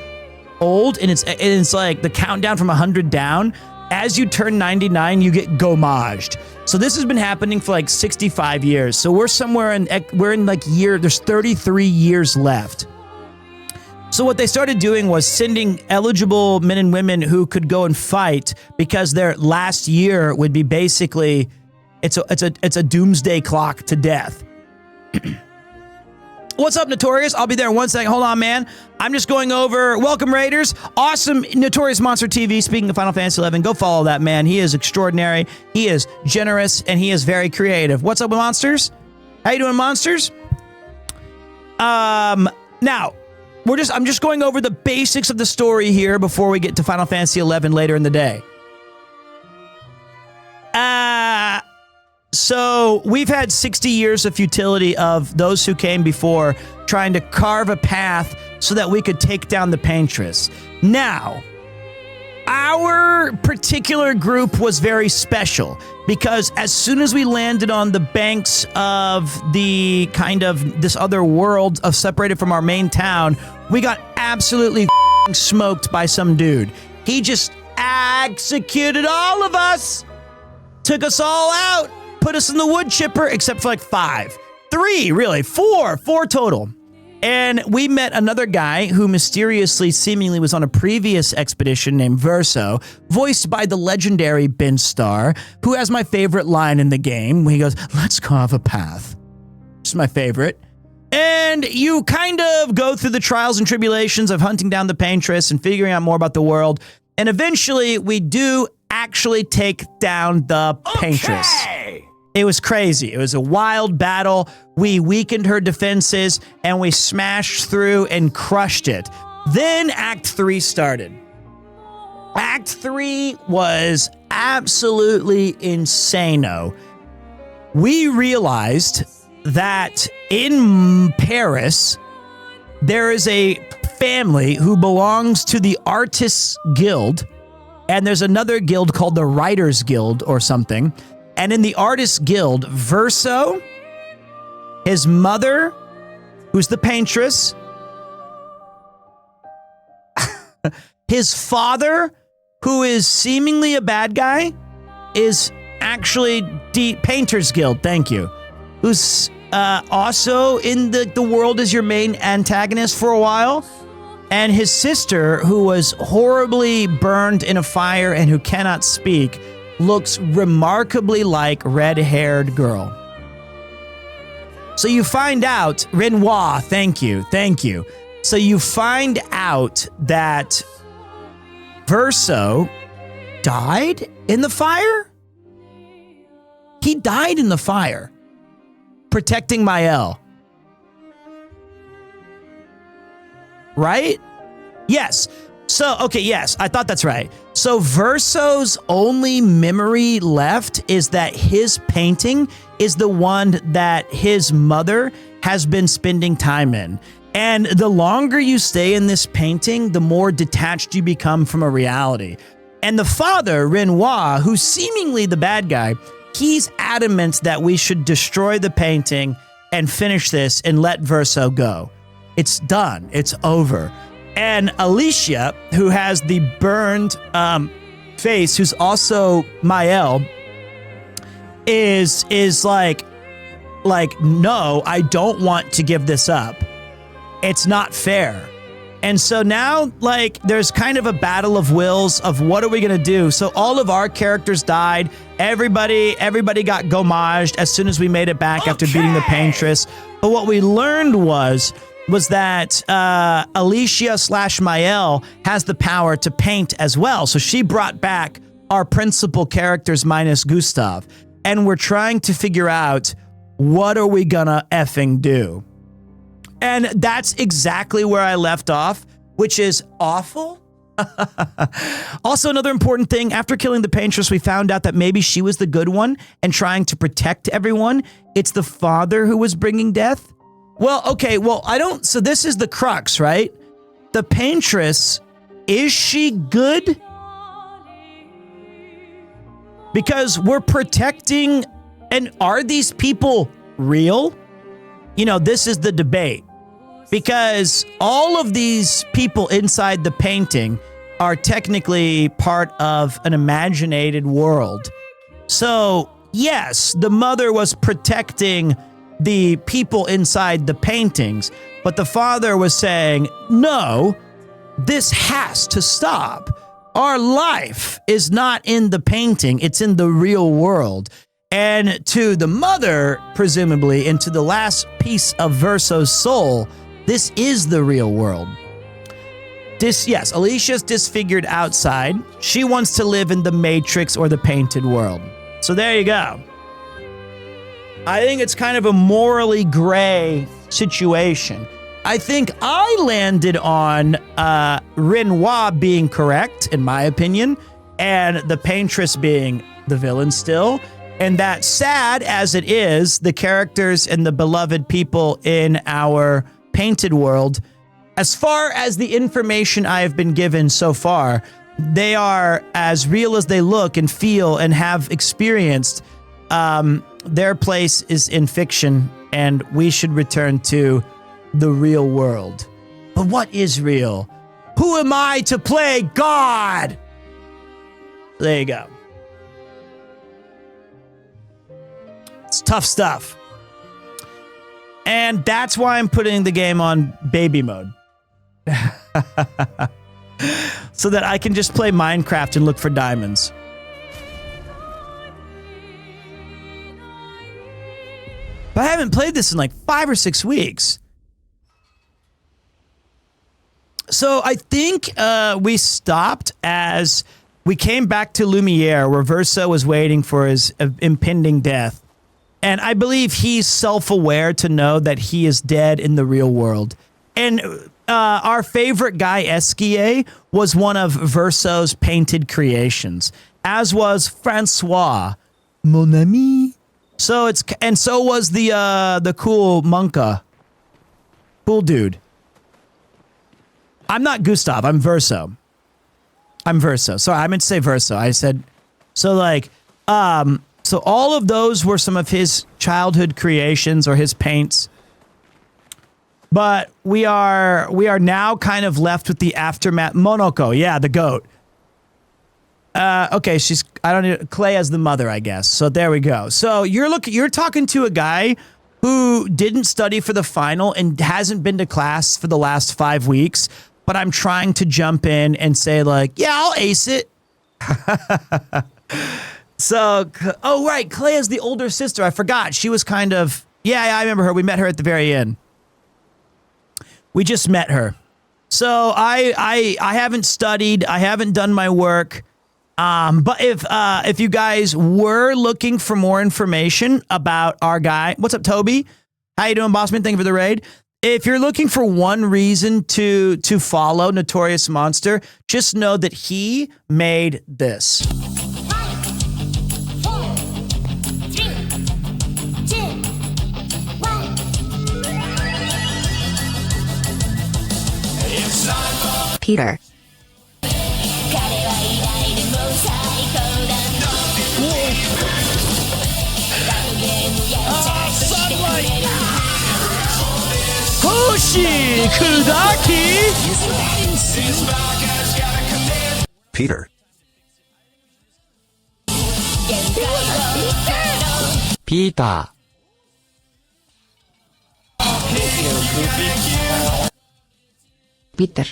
old and it's like the countdown from 100 down, as you turn 99, you get gommaged. So this has been happening for like 65 years. So we're in like there's 33 years left. So what they started doing was sending eligible men and women who could go and fight because their last year would be basically, it's a doomsday clock to death. What's up, Notorious? I'll be there in 1 second. Hold on, man. I'm just going over. Welcome, Raiders. Awesome Notorious Monster TV. Speaking of Final Fantasy 11, go follow that man. He is extraordinary. He is generous, and he is very creative. What's up with Monsters? How you doing, Monsters? Now, I'm just going over the basics of the story here before we get to Final Fantasy 11 later in the day. So we've had 60 years of futility of those who came before trying to carve a path so that we could take down the Paintress. Now, our particular group was very special because as soon as we landed on the banks of the kind of this other world separated from our main town, we got absolutely smoked by some dude. He just executed all of us, took us all out. Put us in the wood chipper, except for like 5. 3, really. 4 total. And we met another guy who mysteriously, seemingly was on a previous expedition named Verso, voiced by the legendary Ben Starr, who has my favorite line in the game when he goes, "Let's carve a path." It's my favorite. And you kind of go through the trials and tribulations of hunting down the Paintress and figuring out more about the world. And eventually, we do actually take down the Paintress. Okay. It was crazy. It was a wild battle. We weakened her defenses, and we smashed through and crushed it. Then Act 3 started. Act 3 was absolutely insano. We realized that in Paris, there is a family who belongs to the Artists Guild, and there's another guild called the Writers Guild or something. And in the Artists Guild, Verso, his mother, who's the paintress, his father, who is seemingly a bad guy, is actually Painters Guild, thank you, who's also in the world as your main antagonist for a while, and his sister, who was horribly burned in a fire and who cannot speak, looks remarkably like red-haired girl. So you find out, Renoir, thank you. So you find out that Verso died in the fire? He died in the fire, protecting Mael. Right? Yes. So, okay, yes, I thought that's right. So Verso's only memory left is that his painting is the one that his mother has been spending time in. And the longer you stay in this painting, the more detached you become from a reality. And the father, Renoir, who's seemingly the bad guy, he's adamant that we should destroy the painting and finish this and let Verso go. It's done. It's over. And Alicia, who has the burned face, who's also Mael, is like, no, I don't want to give this up. It's not fair. And so now, like, there's kind of a battle of wills of what are we going to do? So all of our characters died. Everybody got gommaged as soon as we made it back after beating the paintress. But what we learned was that Alicia/Mael has the power to paint as well. So she brought back our principal characters minus Gustav. And we're trying to figure out, what are we gonna effing do? And that's exactly where I left off, which is awful. Also, another important thing, after killing the paintress, we found out that maybe she was the good one and trying to protect everyone. It's the father who was bringing death. Well, okay, so this is the crux, right? The paintress, is she good? Because we're protecting, and are these people real? You know, this is the debate. Because all of these people inside the painting are technically part of an imaginated world. So, yes, the mother was protecting the people inside the paintings, but the father was saying, no, this has to stop. Our life is not in the painting, it's in the real world. And to the mother, presumably, and to the last piece of Verso's soul, this is the real world. Yes, Alicia's disfigured outside. She wants to live in the Matrix or the painted world. So there you go. I think it's kind of a morally gray situation. I think I landed on Renoir being correct, in my opinion, and the paintress being the villain still. And that, sad as it is, the characters and the beloved people in our painted world, as far as the information I have been given so far, they are as real as they look and feel and have experienced. Their place is in fiction, and we should return to the real world. But what is real? Who am I to play God? There you go. It's tough stuff. And that's why I'm putting the game on baby mode. So that I can just play Minecraft and look for diamonds. But I haven't played this in like 5 or 6 weeks. So I think we stopped as we came back to Lumiere, where Verso was waiting for his impending death. And I believe he's self-aware to know that he is dead in the real world. And our favorite guy, Esquier, was one of Verso's painted creations, as was Francois, mon ami. So was the cool Monka. Cool dude. I'm not Gustav, I'm Verso. Sorry, I meant to say Verso. I said, so all of those were some of his childhood creations or his paints. But we are now kind of left with the aftermath. Monoko, yeah, the goat. Okay, Clay as the mother, I guess. So there we go. So you're talking to a guy who didn't study for the final and hasn't been to class for the last 5 weeks, but I'm trying to jump in and say like, yeah, I'll ace it. So, oh right, Clay is the older sister. I forgot. She was kind of, yeah, I remember her. We met her at the very end. We just met her. So I haven't studied. I haven't done my work. But if you guys were looking for more information about our guy, what's up, Toby? How you doing, Bossman? Thank you for the raid. If you're looking for one reason to follow Notorious Monster, just know that he made this. 5, 4, 3, 2, 1. Peter. Hoshi Kudaki! Peter. Peter. Peter.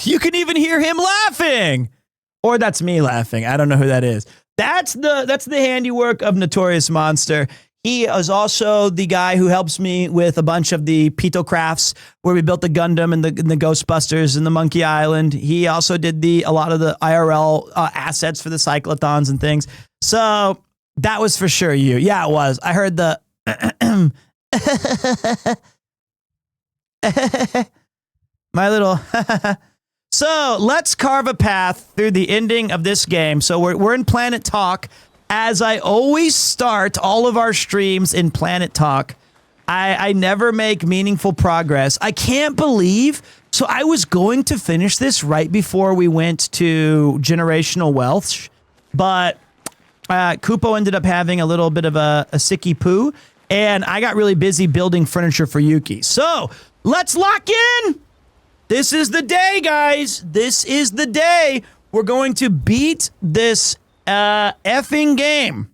You can even hear him laughing. Or that's me laughing. I don't know who that is. That's the handiwork of Notorious Monster. He is also the guy who helps me with a bunch of the Pito crafts where we built the Gundam and the Ghostbusters and the Monkey Island. He also did a lot of the IRL assets for the cyclothons and things. So that was for sure you. Yeah, it was. I heard the my little So let's carve a path through the ending of this game. So we're in Planet Talk. As I always start all of our streams in Planet Talk, I never make meaningful progress. I can't believe. So I was going to finish this right before we went to Generational Wealth, but Kupo ended up having a little bit of a sicky poo, and I got really busy building furniture for Yuki. So let's lock in. This is the day, guys. This is the day we're going to beat this effing game.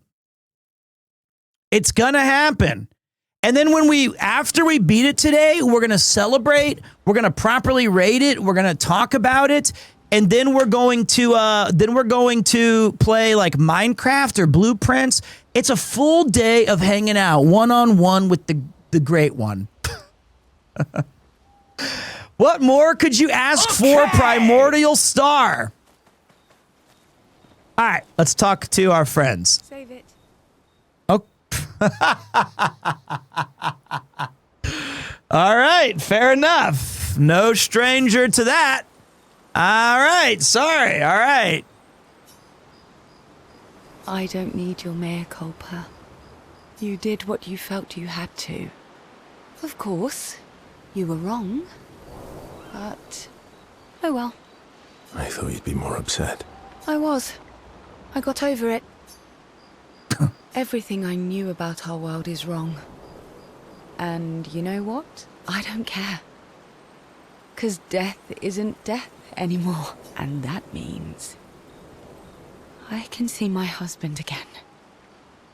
It's gonna happen. And then after we beat it today, we're gonna celebrate. We're gonna properly rate it. We're gonna talk about it, and then we're going to play like Minecraft or Blueprints. It's a full day of hanging out one-on-one with the great one. What more could you ask for, Primordial Star? All right, let's talk to our friends. Save it. Oh. All right, fair enough. No stranger to that. All right, sorry. All right. I don't need your mea culpa. You did what you felt you had to. Of course, you were wrong. But, oh well. I thought you'd be more upset. I was. I got over it. Everything I knew about our world is wrong. And you know what? I don't care. 'Cause death isn't death anymore. And that means I can see my husband again.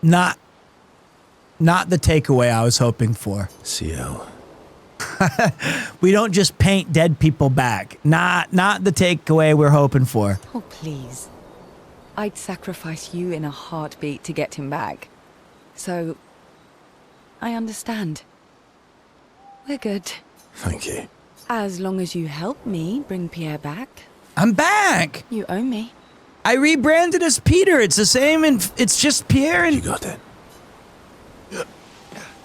Not the takeaway I was hoping for. CL. We don't just paint dead people back. Not the takeaway we're hoping for. Oh, please. I'd sacrifice you in a heartbeat to get him back. So, I understand. We're good. Thank you. As long as you help me bring Pierre back. I'm back. You owe me. I rebranded as Peter. It's the same, and it's just Pierre. And You got it.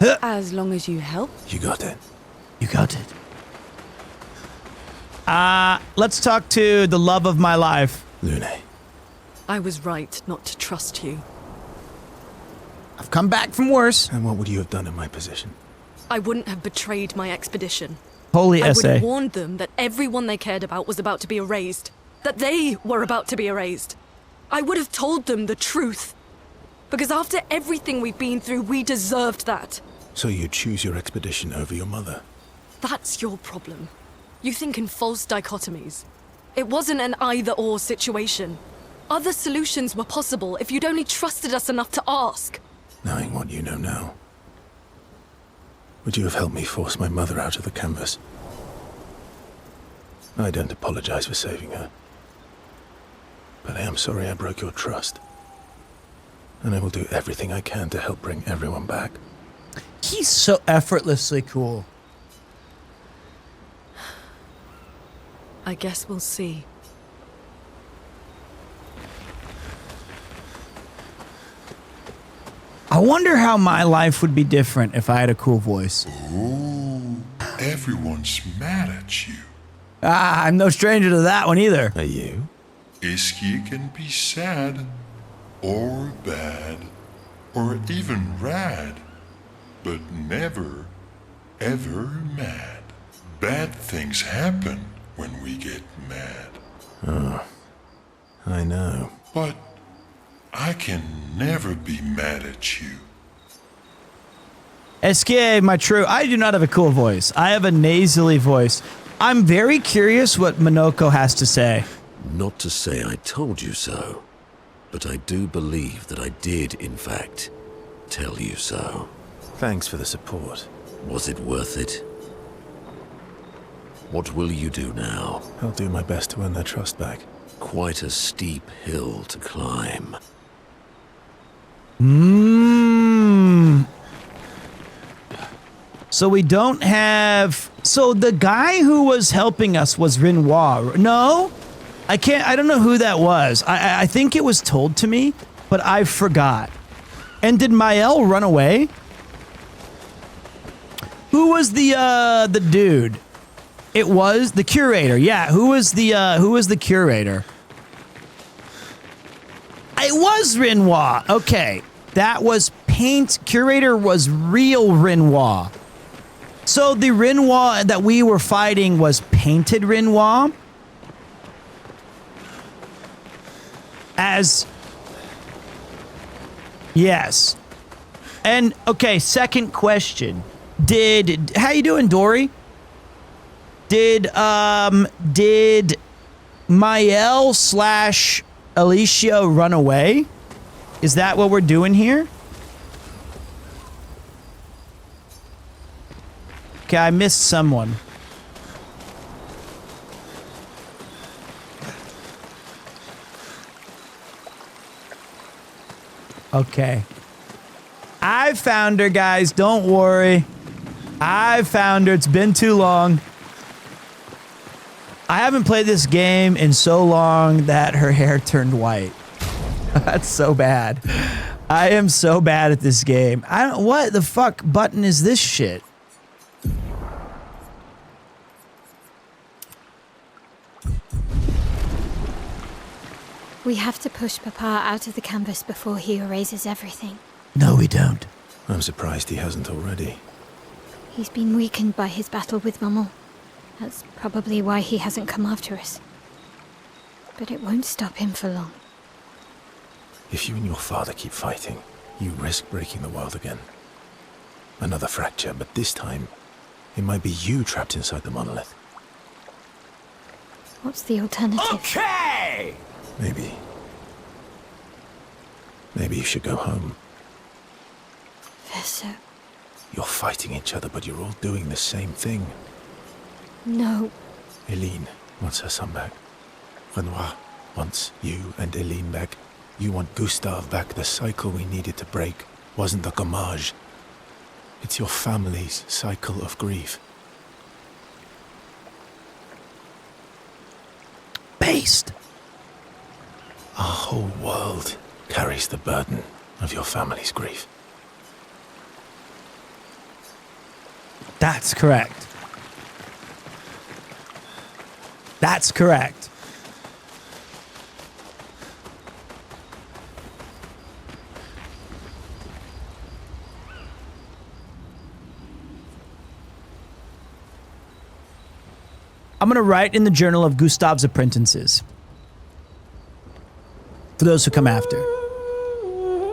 As long as you help. You got it. You got it. Let's talk to the love of my life. Lune. I was right not to trust you. I've come back from worse. And what would you have done in my position? I wouldn't have betrayed my expedition. Holy I would essay. have warned them that everyone they cared about was about to be erased. That they were about to be erased. I would have told them the truth. Because after everything we've been through, we deserved that. So you'd choose your expedition over your mother? That's your problem. You think in false dichotomies. It wasn't an either-or situation. Other solutions were possible if you'd only trusted us enough to ask. Knowing what you know now, would you have helped me force my mother out of the canvas? I don't apologize for saving her. But I am sorry I broke your trust. And I will do everything I can to help bring everyone back. He's so effortlessly cool. I guess we'll see. I wonder how my life would be different if I had a cool voice. Ooh, everyone's mad at you. I'm no stranger to that one either. Are you? Isky can be sad, or bad, or even rad, but never, ever mad. Bad things happen when we get mad. Oh, I know. But I can never be mad at you. SK, my true, I do not have a cool voice. I have a nasally voice. I'm very curious what Minoko has to say. Not to say I told you so, but I do believe that I did, in fact, tell you so. Thanks for the support. Was it worth it? What will you do now? I'll do my best to earn their trust back. Quite a steep hill to climb. So we don't have... So the guy who was helping us was Renoir. No? I don't know who that was. I think it was told to me, but I forgot. And did Mael run away? Who was the dude? It was the curator. Yeah, who was the curator? It was Renoir. Okay. That was paint. Curator was real Renoir. So the Renoir that we were fighting was painted Renoir. Yes. And okay, second question. How you doing, Dory? Did Mael / Alicia run away? Is that what we're doing here? Okay, I missed someone. Okay. I found her, guys. Don't worry. I found her. It's been too long. I haven't played this game in so long that her hair turned white. That's so bad. I am so bad at this game. What the fuck button is this shit? We have to push Papa out of the canvas before he erases everything. No, we don't. I'm surprised he hasn't already. He's been weakened by his battle with Maman. That's probably why he hasn't come after us. But it won't stop him for long. If you and your father keep fighting, you risk breaking the world again. Another fracture, but this time, it might be you trapped inside the monolith. What's the alternative? Okay! Maybe you should go home. Verso. You're fighting each other, but you're all doing the same thing. No. Eileen wants her son back. Renoir wants you and Eileen back. You want Gustave back. The cycle we needed to break wasn't the gommage. It's your family's cycle of grief. Based. Our whole world carries the burden of your family's grief. That's correct. That's correct. I'm going to write in the journal of Gustav's apprentices. For those who come after.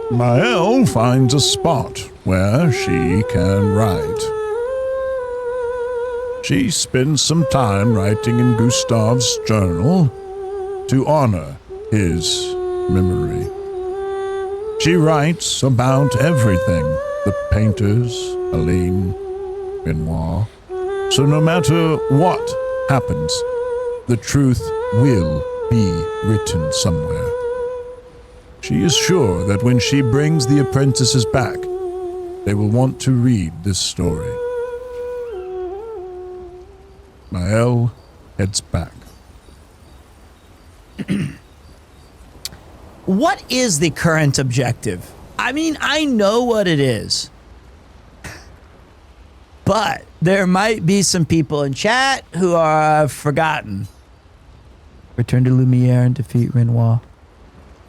Mael finds a spot where she can write. She spends some time writing in Gustav's journal to honor his memory. She writes about everything, the painters, Aline, Benoit. So no matter what happens, the truth will be written somewhere. She is sure that when she brings the apprentices back, they will want to read this story. Mael heads back. What is the current objective? I mean, I know what it is. But there might be some people in chat who are forgotten. Return to Lumiere and defeat Renoir.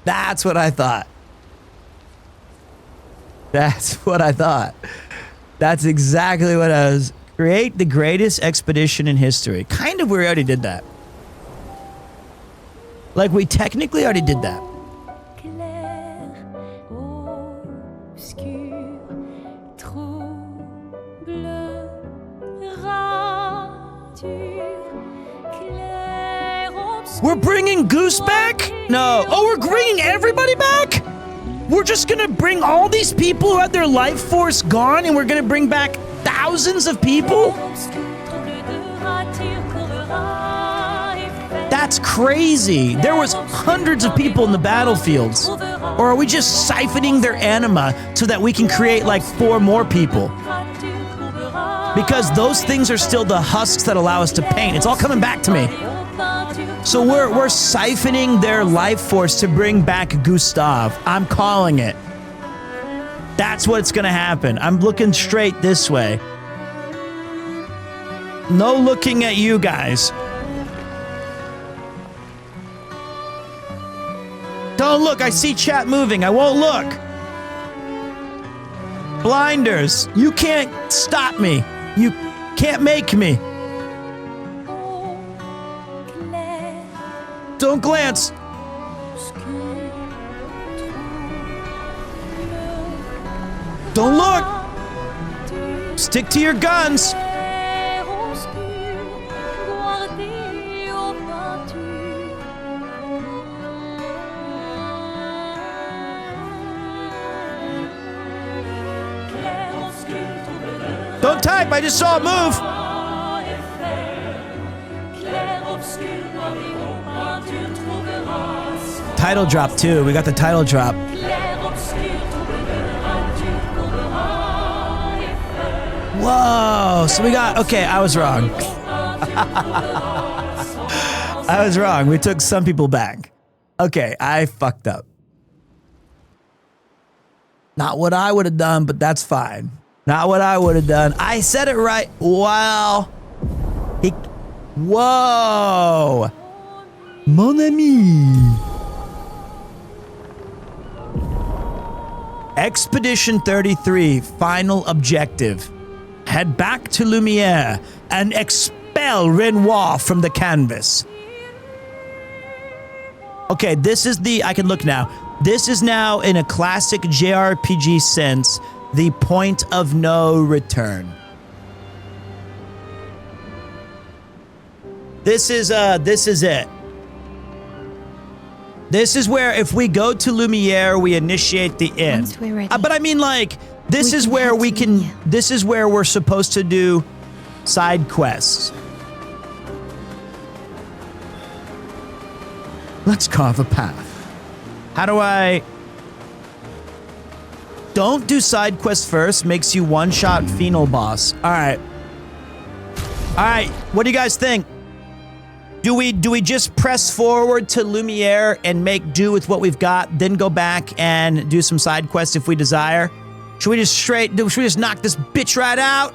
That's what I thought. That's what I thought. That's exactly what I was. Create the greatest expedition in history. Kind of, we already did that. Like, we technically already did that. Clair, obscur, trouble, rature, clair, obscur. We're bringing Goose back? No. Oh, we're bringing everybody back? We're just gonna bring all these people who had their life force gone and we're gonna bring back thousands of people? That's crazy. There was hundreds of people in the battlefields. Or are we just siphoning their anima so that we can create like 4 more people? Because those things are still the husks that allow us to paint. It's all coming back to me. So we're siphoning their life force to bring back Gustav. I'm calling it. That's what's gonna happen. I'm looking straight this way. No looking at you guys. Don't look, I see chat moving. I won't look. Blinders, you can't stop me. You can't make me. Don't glance. Don't look. Stick to your guns. Don't type, I just saw it move. Title drop too. We got the title drop. Whoa. So we got, okay, I was wrong. I was wrong. We took some people back. Okay, I fucked up. Not what I would have done, but that's fine. Not what I would have done. I said it right. Wow. Whoa. Mon ami. Expedition 33, final objective. Head back to Lumiere and expel Renoir from the canvas. Okay, this is the, I can look now. This is now, in a classic JRPG sense, the point of no return. This is it. This is where if we go to Lumiere, we initiate the end. Once we're ready, but I mean, like, this is where we can, this is where we're supposed to do side quests. Let's carve a path. How do I... Don't do side quests first. Makes you one-shot Phenol boss. All right. All right. What do you guys think? Do we just press forward to Lumiere and make do with what we've got, then go back and do some side quests if we desire? Should we just knock this bitch right out?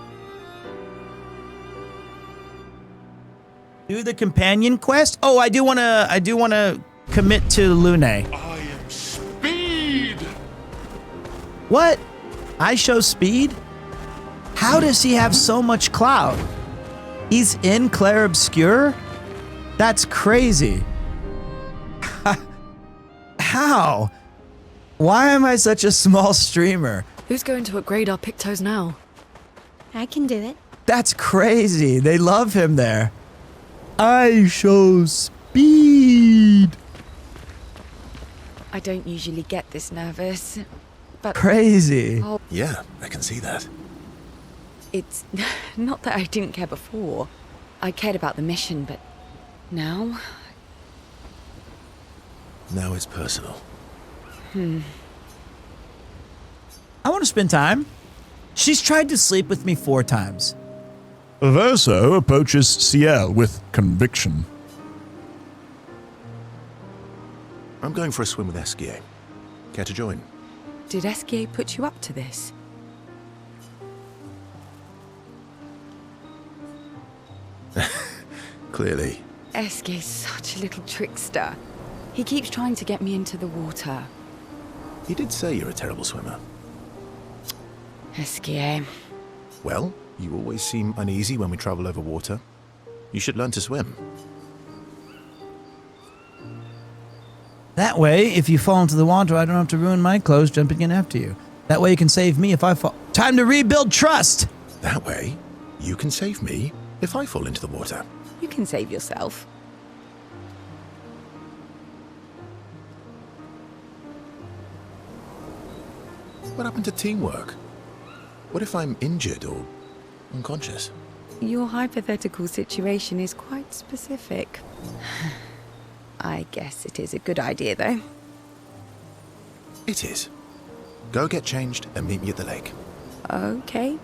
Do the companion quest? Oh, I do want to commit to Lune. I am speed. What? I show speed? How does he have so much clout? He's in Clair Obscur? That's crazy. How? Why am I such a small streamer? Who's going to upgrade our Pictos now? I can do it. That's crazy. They love him there. I show speed. I don't usually get this nervous, but... Crazy. Yeah, I can see that. It's not that I didn't care before. I cared about the mission, but now... Now it's personal. I want to spend time. She's tried to sleep with me 4 times. Verso approaches Ciel with conviction. I'm going for a swim with Esquier. Care to join? Did Esquier put you up to this? Clearly. Esquier's such a little trickster. He keeps trying to get me into the water. He did say you're a terrible swimmer. Esquier. Well, you always seem uneasy when we travel over water. You should learn to swim. That way, if you fall into the water, I don't have to ruin my clothes jumping in after you. That way you can save me if I fall. Time to rebuild trust! That way, you can save me if I fall into the water. You can save yourself. What happened to teamwork? What if I'm injured or unconscious? Your hypothetical situation is quite specific. I guess it is a good idea, though. It is. Go get changed and meet me at the lake. Okay.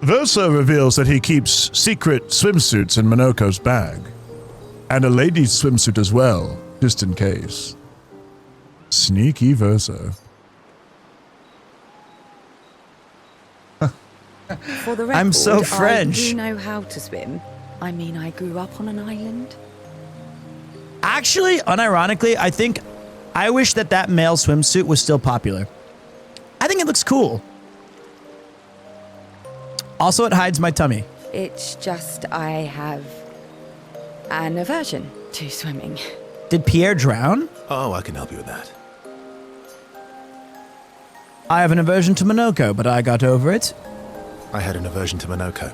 Verso reveals that he keeps secret swimsuits in Minoko's bag. And a lady's swimsuit as well, just in case. Sneaky Verso. For the record, I'm so French. I do know how to swim. I mean, I grew up on an island. Actually, unironically, I wish that male swimsuit was still popular. I think it looks cool. Also, it hides my tummy. It's just I have an aversion to swimming. Did Pierre drown? Oh, I can help you with that. I have an aversion to Minoko, but I got over it. I had an aversion to Minoko,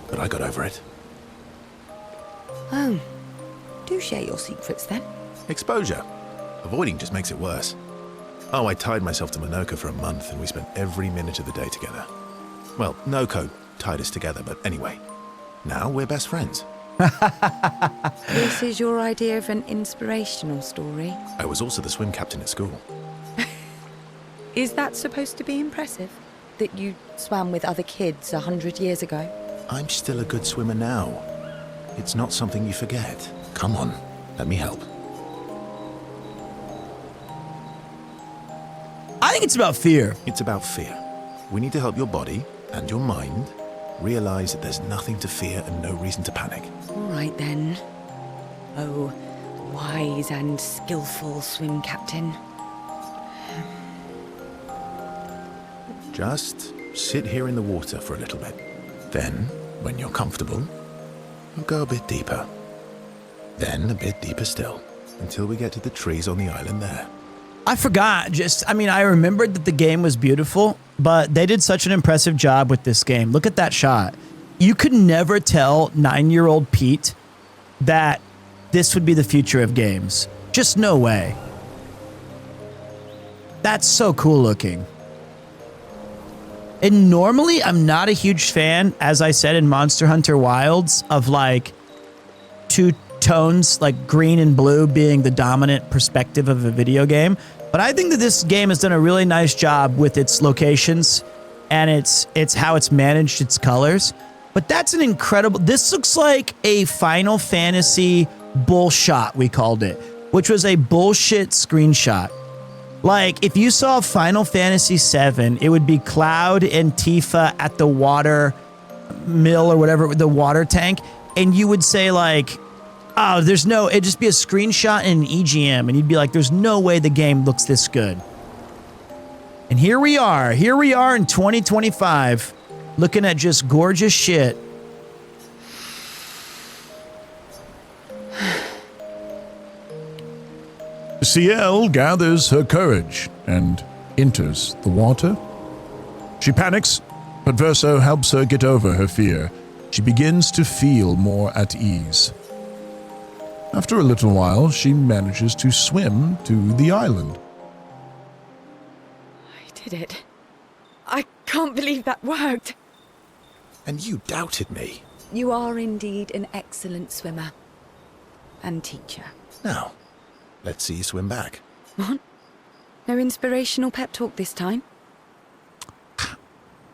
but I got over it. Oh. Do share your secrets, then. Exposure. Avoiding just makes it worse. Oh, I tied myself to Minoko for a month, and we spent every minute of the day together. Well, Noko tied us together, but anyway. Now we're best friends. This is your idea of an inspirational story? I was also the swim captain at school. Is that supposed to be impressive? That you swam with other kids 100 years ago? I'm still a good swimmer now. It's not something you forget. Come on, let me help. I think it's about fear. It's about fear. We need to help your body and your mind realize that there's nothing to fear and no reason to panic. All right, then. Oh, wise and skillful swim captain. Just sit here in the water for a little bit. Then, when you're comfortable, we'll go a bit deeper. Then a bit deeper still, until we get to the trees on the island there. I forgot. I remembered that the game was beautiful, but they did such an impressive job with this game. Look at that shot. You could never tell 9-year-old Pete that this would be the future of games. Just no way. That's so cool looking. And normally, I'm not a huge fan, as I said in Monster Hunter Wilds, of like 2 tones, like green and blue being the dominant perspective of a video game. But I think that this game has done a really nice job with its locations and it's how it's managed its colors. But that's an incredible... This looks like a Final Fantasy bullshot, we called it, which was a bullshit screenshot. Like, if you saw Final Fantasy VII, it would be Cloud and Tifa at the water mill or whatever, the water tank, and you would say like, oh, it'd just be a screenshot and an EGM, and you'd be like, there's no way the game looks this good. And here we are in 2025, looking at just gorgeous shit. Ciel gathers her courage and enters the water. She panics, but Verso helps her get over her fear. She begins to feel more at ease. After a little while, she manages to swim to the island. I did it. I can't believe that worked. And you doubted me. You are indeed an excellent swimmer. And teacher. Now, let's see you swim back. What? No inspirational pep talk this time?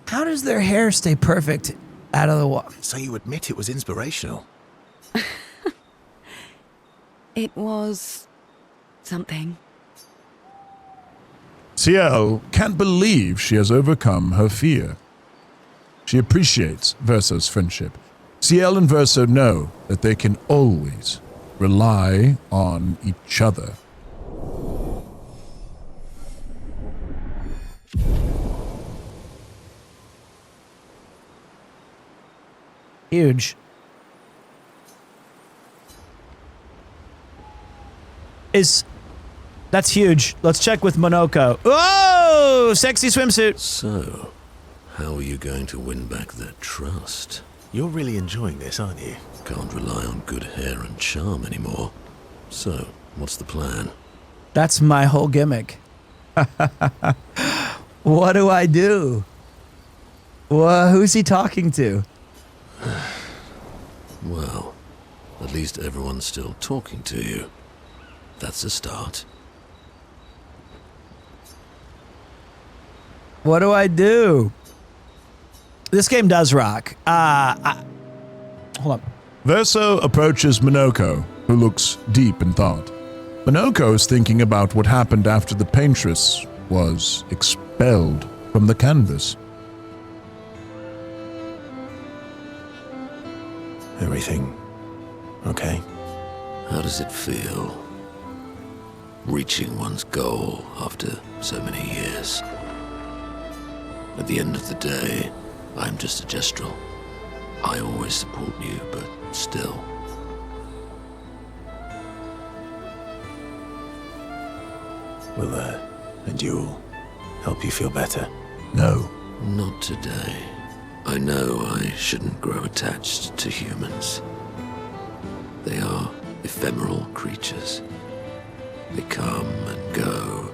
How does their hair stay perfect out of the water? So you admit it was inspirational? It was... something. Ciel can't believe she has overcome her fear. She appreciates Verso's friendship. Ciel and Verso know that they can always rely on each other. Huge. That's huge. Let's check with Monoko. Whoa! Sexy swimsuit. So, how are you going to win back their trust? You're really enjoying this, aren't you? Can't rely on good hair and charm anymore. So, what's the plan? That's my whole gimmick. What do I do? Who's he talking to? Well, at least everyone's still talking to you. That's a start. What do I do? This game does rock. Hold up. Verso approaches Monoko, who looks deep in thought. Monoko is thinking about what happened after the paintress was expelled from the canvas. Everything okay? How does it feel? Reaching one's goal after so many years. At the end of the day, I'm just a gestural. I always support you, but still. Will a duel help you feel better? No. Not today. I know I shouldn't grow attached to humans. They are ephemeral creatures. They come and go.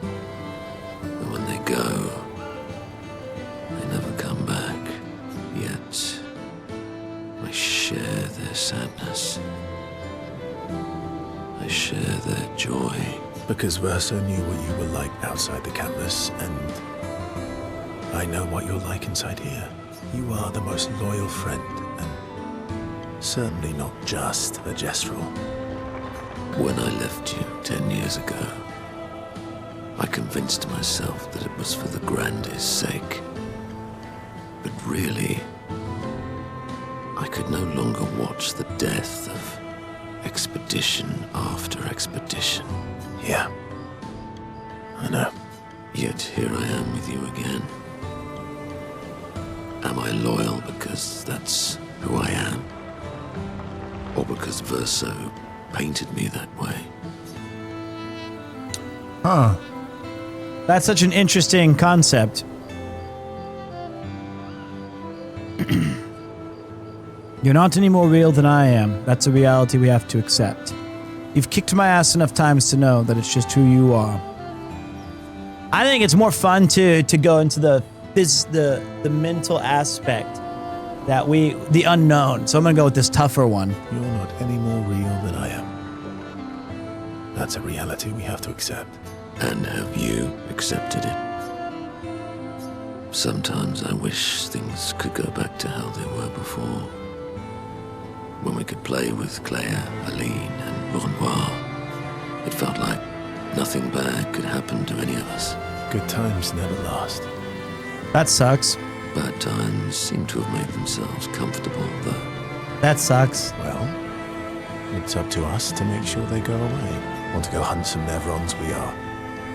And when they go, they never come back. Yet, I share their sadness. I share their joy. Because Verso knew what you were like outside the canvas, and I know what you're like inside here. You are the most loyal friend, and certainly not just a gestural. When I left you 10 years ago, I convinced myself that it was for the grandest sake. But really, I could no longer watch the death of expedition after expedition. Yeah, I know. Yet here I am with you again. Am I loyal because that's who I am? Or because Verso painted me that way? Huh. That's such an interesting concept. You're not any more real than I am. That's a reality we have to accept. You've kicked my ass enough times to know that it's just who you are. I think it's more fun to go into the mental aspect that the unknown. So I'm gonna go with this tougher one. You're not any more real than I am. That's a reality we have to accept. And have you accepted it? Sometimes I wish things could go back to how they were before. When we could play with Clair, Aline, and Renoir. It felt like Nothing bad could happen to any of us. Good times never last. That sucks. Bad times seem to have made themselves comfortable, though. That sucks. Well, it's up to us to make sure they go away. Want to go hunt some Nevrons? We are.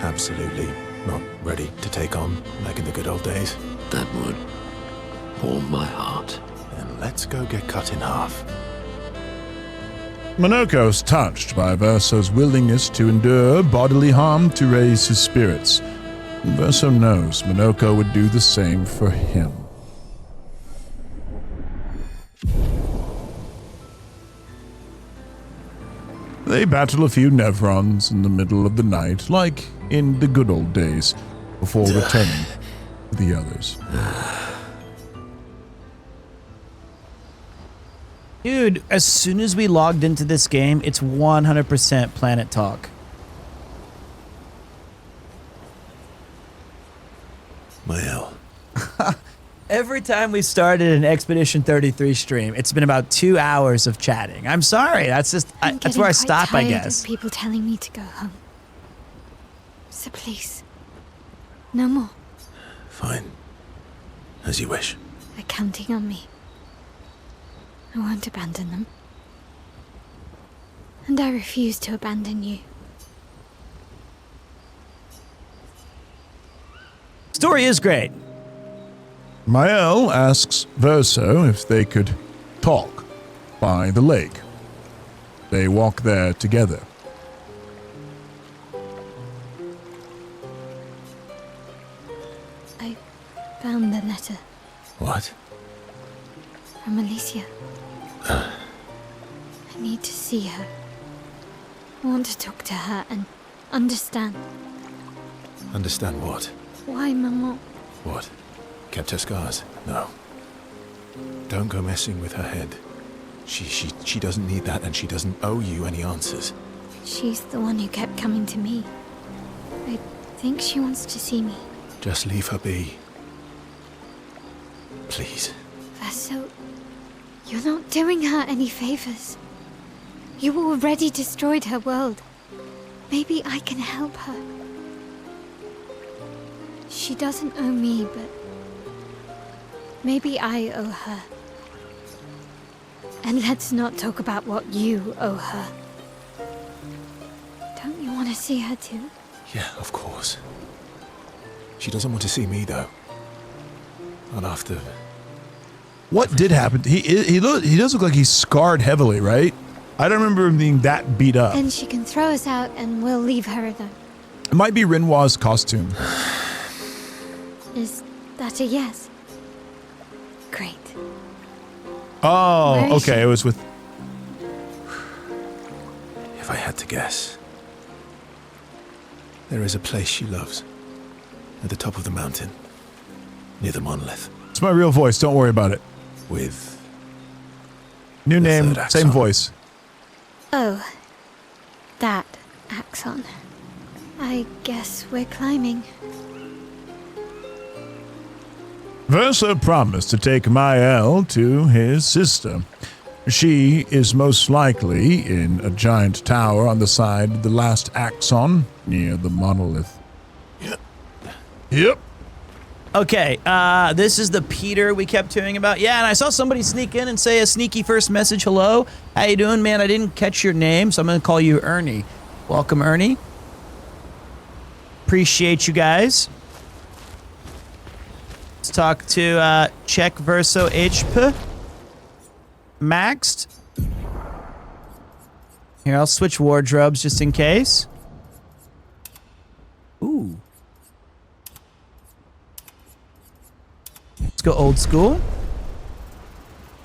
Absolutely not ready to take on like in the good old days. That would warm my heart. Then let's go get cut in half. Minoko's touched by Verso's willingness to endure bodily harm to raise his spirits. Verso knows Minoko would do the same for him. They battle a few Nevrons in the middle of the night, like in the good old days, before returning to the others. Dude, as soon as we logged into this game, it's 100% Planet Talk. Mael. Every time we started an Expedition 33 stream, it's been about 2 hours of chatting. I'm sorry, that's just that's where I stop, I guess. Of people telling me to go home. So please, no more. Fine. As you wish. They're counting on me. I won't abandon them. And I refuse to abandon you. Story is great. Mael asks Verso if they could talk by the lake. They walk there together. I found the letter What? from Alicia. I need to see her. I want to talk to her and understand. Understand what? Why, Maman? What? Kept her scars? No. Don't go messing with her head. She doesn't need that, and she doesn't owe you any answers. She's the one who kept coming to me. I think she wants to see me. Just leave her be. Please. Verso, you're not doing her any favors. You already destroyed her world. Maybe I can help her. She doesn't owe me, but maybe I owe her. And let's not talk about what you owe her. Don't you want to see her too? Yeah, of course. She doesn't want to see me, though. Not after... What did happen? He does look like he's scarred heavily, right? I don't remember him being that beat up. Then she can throw us out and we'll leave her alone. It might be Renoir's costume. Is that a yes? Great. Oh, okay. It was with... If I had to guess... There is a place she loves. At the top of the mountain. Near the monolith. It's my real voice. Don't worry about it. With... New name, third same axon. voice. Oh, that axon. I guess we're climbing. Verso promised to take Mael to his sister. She is most likely in a giant tower on the side of the last axon near the monolith. Yep. Okay, this is the Peter we kept hearing about. Yeah, and I saw somebody sneak in and say a sneaky first message. Hello, how you doing, man? I didn't catch your name, so I'm going to call you Ernie. Welcome, Ernie. Appreciate you guys. Let's talk to Check Verso HP. Maxed. Here, I'll switch wardrobes just in case. Ooh. Let's go old school.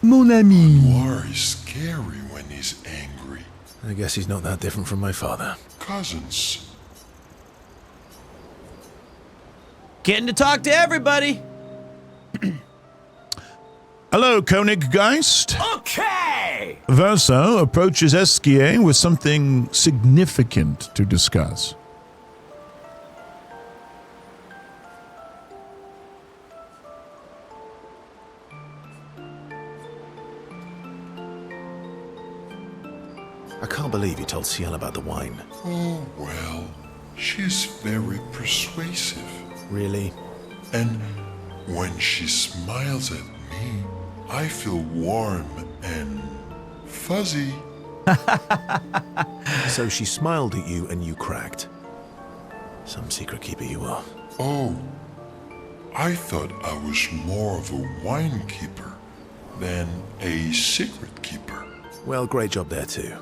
Mon ami. Noir is scary when he's angry. I guess he's not that different from my father. Cousins. Getting to talk to everybody. Hello, Koniggeist. Okay. Verso approaches Esquier with something significant to discuss. I can't believe you told Ciel about the wine. Oh, well. She's very persuasive. Really? And when she smiles at me, I feel warm and fuzzy. So she smiled at you and you cracked. Some secret keeper you are. Oh, I thought I was more of a wine keeper than a secret keeper. Well, great job there too.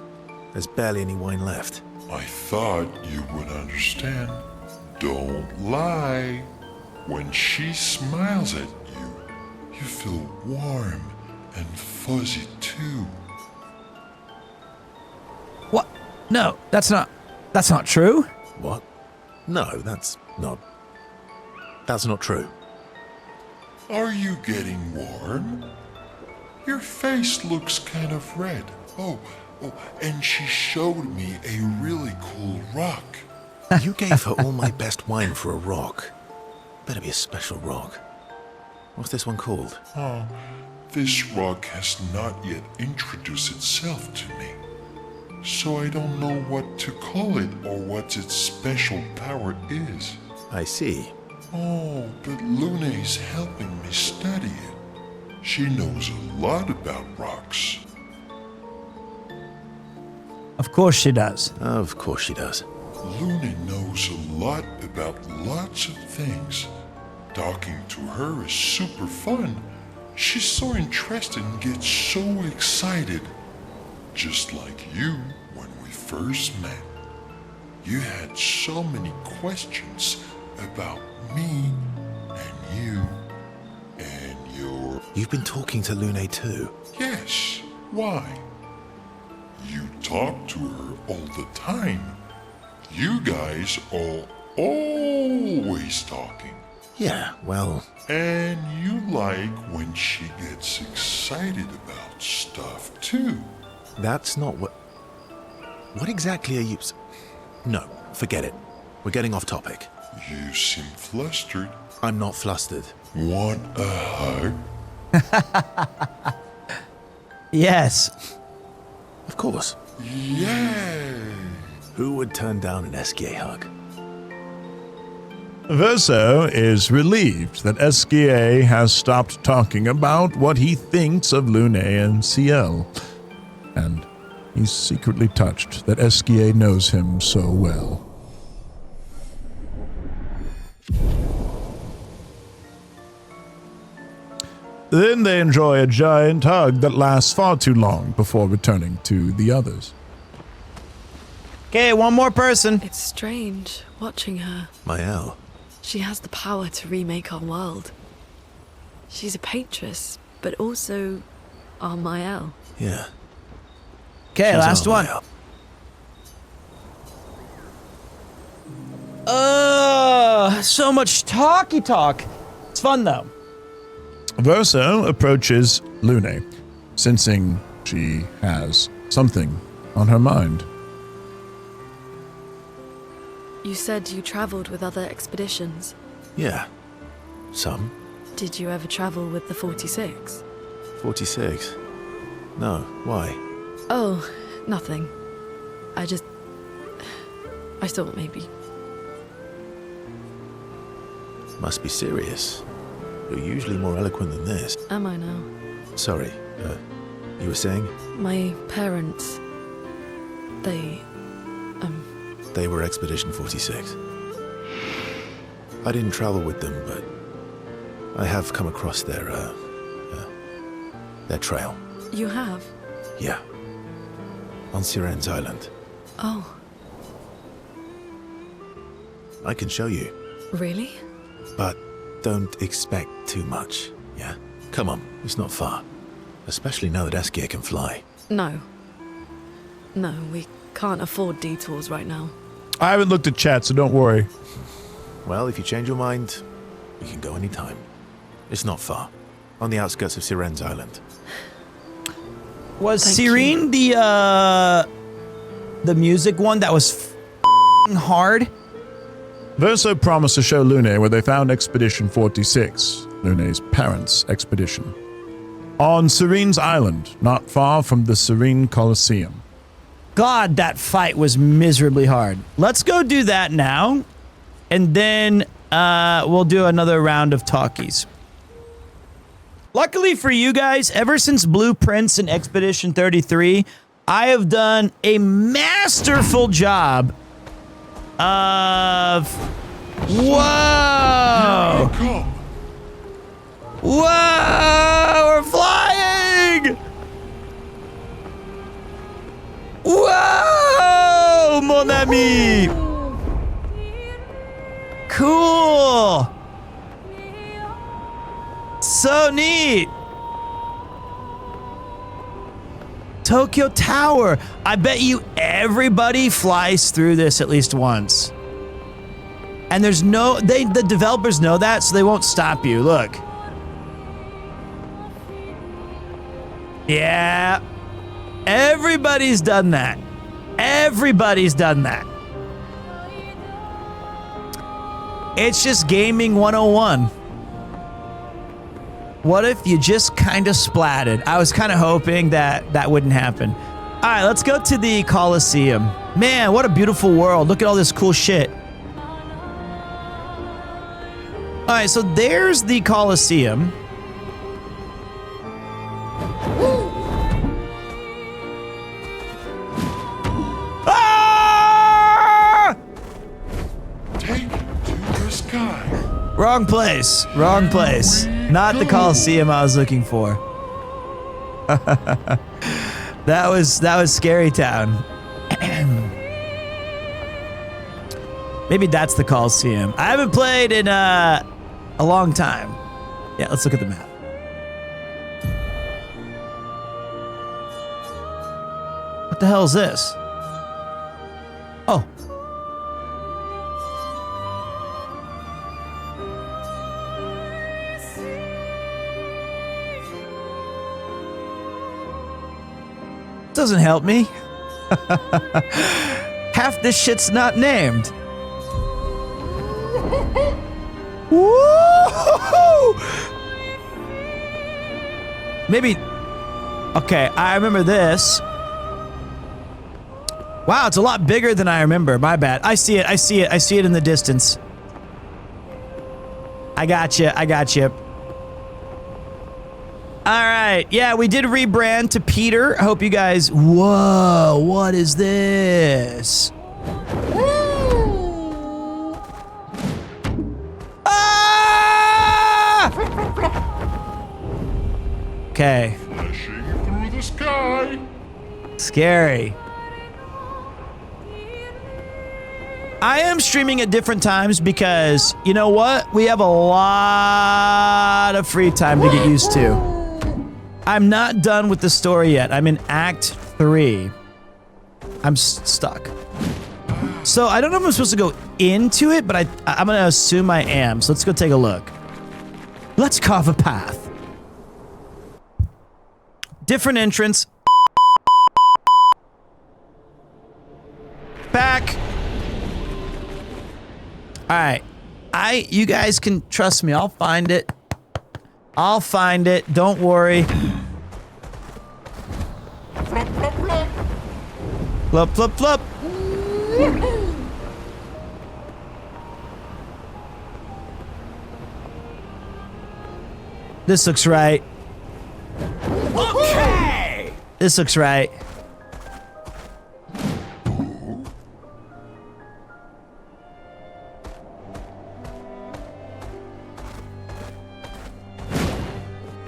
There's barely any wine left. I thought you would understand. Don't lie. When she smiles at you, you feel warm and fuzzy too. What? No, that's not true. What? No, that's not true. Are you getting warm? Your face looks kind of red. Oh, and she showed me a really cool rock. You gave her all my best wine for a rock. Better be a special rock. What's this one called? Oh, this rock has not yet introduced itself to me. So I don't know what to call it or what its special power is. I see. Oh, but Luna's helping me study it. She knows a lot about rocks. Of course she does. Of course she does. Luna knows a lot about lots of things. Talking to her is super fun. She's so interested and gets so excited. Just like you when we first met. You had so many questions about me and you and your... You've been talking to Lune too? Yes. Why? You talk to her all the time. You guys are always talking. Yeah, well... And you like when she gets excited about stuff too. That's not what... What exactly are you... No, forget it. We're getting off topic. You seem flustered. I'm not flustered. Want a hug? Yes. Of course. Yay! Who would turn down an SKA hug? Verso is relieved that SKA has stopped talking about what he thinks of Lune and CL. And he's secretly touched that SKA knows him so well. Then they enjoy a giant hug that lasts far too long before returning to the others. Okay, one more person. It's strange watching her. Mael. She has the power to remake our world. She's a patroness, but also our Mael. Yeah. Okay, last one. So much talky talk. It's fun though. Verso approaches Lune, sensing she has something on her mind. You said you traveled with other expeditions. Yeah. Some. Did you ever travel with the 46? 46? No, why? Oh, nothing. I thought maybe. Must be serious. You're usually more eloquent than this. Am I now? Sorry, you were saying? My parents, they were Expedition 46. I didn't travel with them, but I have come across their trail. You have? Yeah. On Siren's Island. Oh. I can show you. Really? But don't expect too much, yeah? Come on, it's not far. Especially now that Eskia can fly. No. No, we can't afford detours right now. I haven't looked at chat, so don't worry. Well, if you change your mind, you can go anytime. It's not far. On the outskirts of Siren's Island. Was Sirene the music one that was hard? Verso promised to show Lune where they found Expedition 46, Lune's parents' expedition. On Sirene's Island, not far from the Sirene Colosseum. God, that fight was miserably hard. Let's go do that now. And then we'll do another round of talkies. Luckily for you guys, ever since Blueprints and Expedition 33, I have done a masterful job of... Whoa! Whoa! We're flying! Whoa! Mon ami! Cool! So neat! Tokyo Tower. I bet you everybody flies through this at least once. And there's no... the developers know that, so they won't stop you. Look. Yeah. Everybody's done that. Everybody's done that. It's just gaming 101. What if you just kind of splatted? I was kind of hoping that that wouldn't happen. All right, let's go to the Colosseum. Man, what a beautiful world. Look at all this cool shit. All right, so there's the Colosseum. Ah! Take it to the sky. Wrong place. Wrong place. Not the Colosseum I was looking for. That was Scary Town. Maybe that's the Colosseum. I haven't played in a long time. Yeah, let's look at the map. What the hell is this? Oh. Doesn't help me. Half this shit's not named. Woo! Maybe. Okay, I remember this. Wow, it's a lot bigger than I remember. My bad. I see it. I see it. I see it in the distance. I got you. I got you. All right. Yeah, we did rebrand to Peter. I hope you guys... Whoa, what is this? Ah! Okay. Flashing through the sky. Scary. I am streaming at different times because, you know what? We have a lot of free time to get used to. I'm not done with the story yet. I'm in Act 3. I'm stuck. So I don't know if I'm supposed to go into it, but I'm going to assume I am. So let's go take a look. Let's carve a path. Different entrance. Back. All right. You guys can trust me. I'll find it. I'll find it. Don't worry. Flop, flop, flop. This looks right. Okay. This looks right.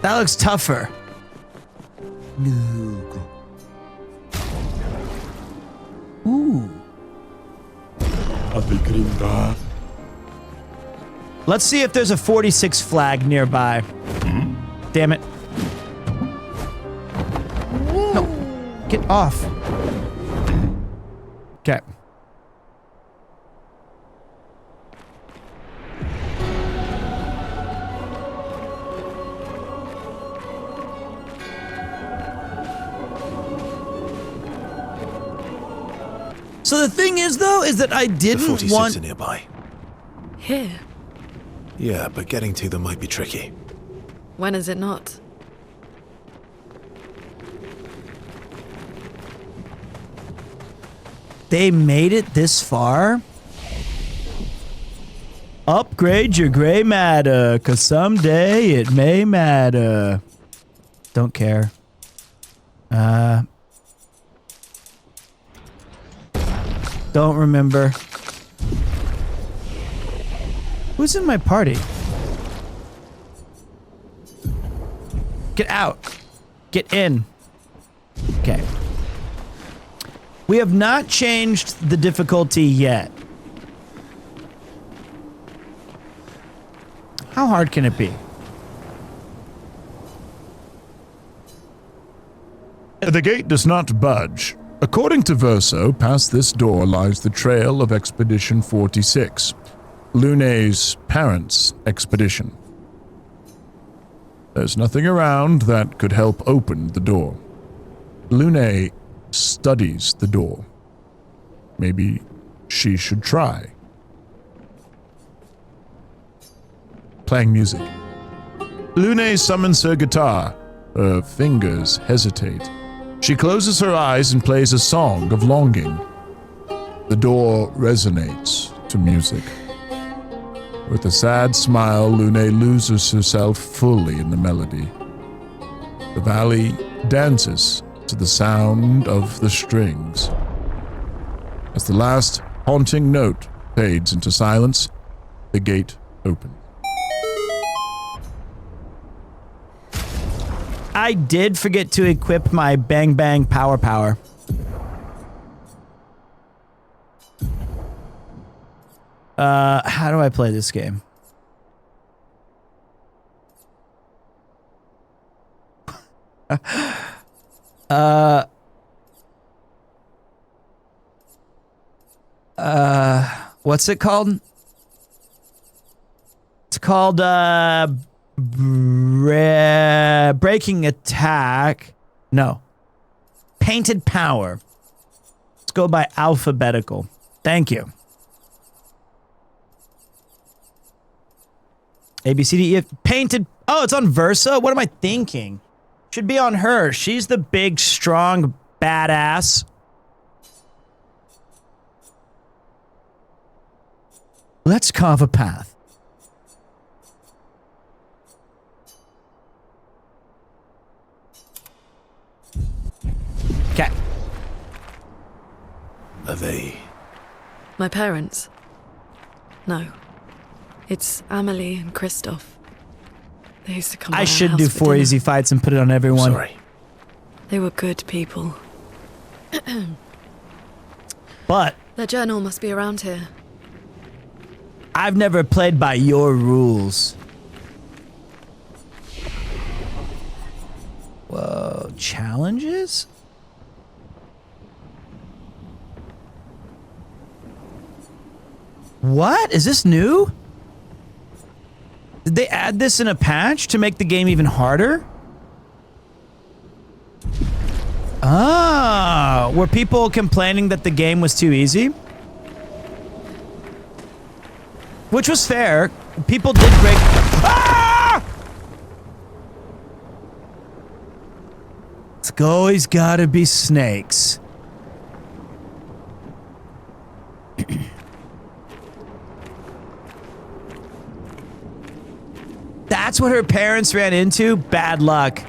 That looks tougher. Ooh. Let's see if there's a 46 flag nearby. Damn it. No. Get off. Okay. So the thing is, though, is that I didn't the 46 want... are nearby. Here? Yeah, but getting to them might be tricky. When is it not? They made it this far? Upgrade your gray matter, cause someday it may matter. Don't care. Don't remember. Who's in my party? Get out. Get in. Okay. We have not changed the difficulty yet. How hard can it be? The gate does not budge. According to Verso, past this door lies the trail of Expedition 46, Lune's parents' expedition. There's nothing around that could help open the door. Lune studies the door. Maybe she should try. Playing music. Lune summons her guitar. Her fingers hesitate. She closes her eyes and plays a song of longing. The door resonates to music. With a sad smile, Lune loses herself fully in the melody. The valley dances to the sound of the strings. As the last haunting note fades into silence, the gate opens. I did forget to equip my Bang Bang Power. How do I play this game? What's it called? It's called, Breaking Attack. No. Painted Power. Let's go by alphabetical. Thank you. A, B, C, D, E, F. Painted. Oh, it's on Versa? What am I thinking? Should be on her. She's the big, strong, badass. Let's carve a path. Okay. Are they? My parents? No. It's Amelie and Christoph. They used to come by I our should house do for 4 dinner. easy fights and put it on everyone. Sorry. They were good people. But Their journal must be around here. I've never played by your rules. Whoa, challenges? What? Is this new? Did they add this in a patch to make the game even harder? Ah, were people complaining that the game was too easy? Which was fair. People did break. Ah! It's always gotta be snakes. That's what her parents ran into? Bad luck.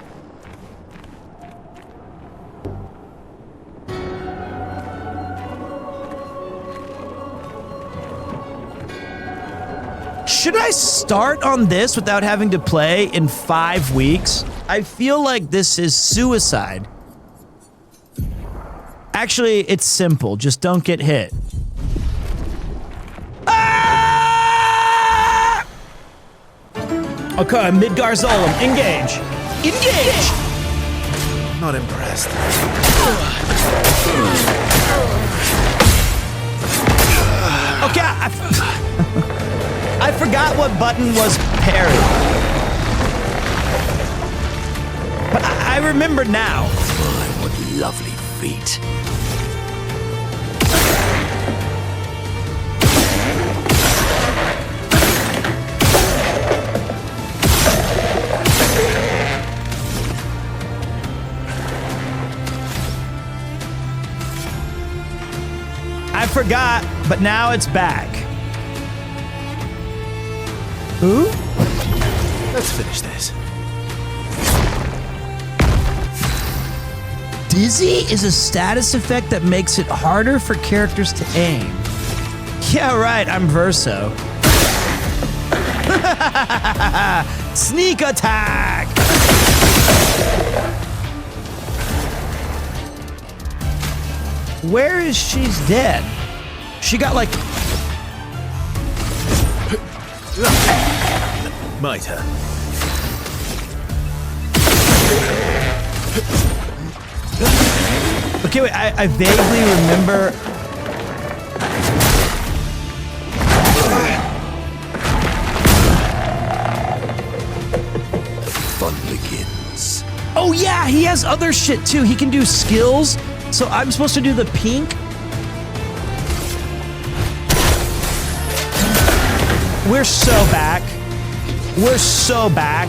Should I start on this without having to play in 5 weeks? I feel like this is suicide. Actually, it's simple. Just don't get hit. Ah! Okay, Midgar Zolom, engage. Engage! Not impressed. Okay, I forgot what button was parry. But I remember now. My, what lovely feet. I forgot, but now it's back. Who? Let's finish this. Dizzy is a status effect that makes it harder for characters to aim. Yeah, right, I'm Verso. Sneak attack! Where is she's dead? She got like... Might her. Okay, wait, I vaguely remember... Fun begins. Oh yeah, he has other shit too. He can do skills. So I'm supposed to do the pink. We're so back. We're so back.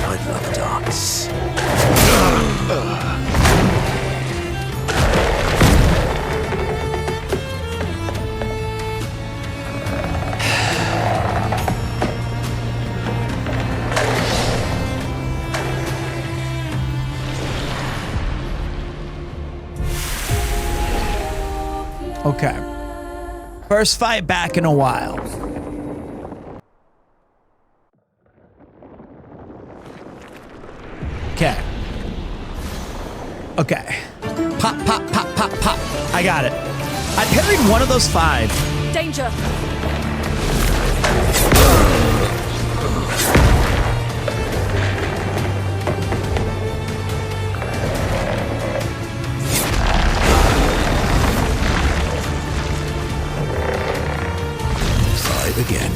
I love darts. Okay. First fight back in a while. Okay. Okay. Pop, pop, pop, pop, pop. I got it. I parried one of those 5. Danger! Again.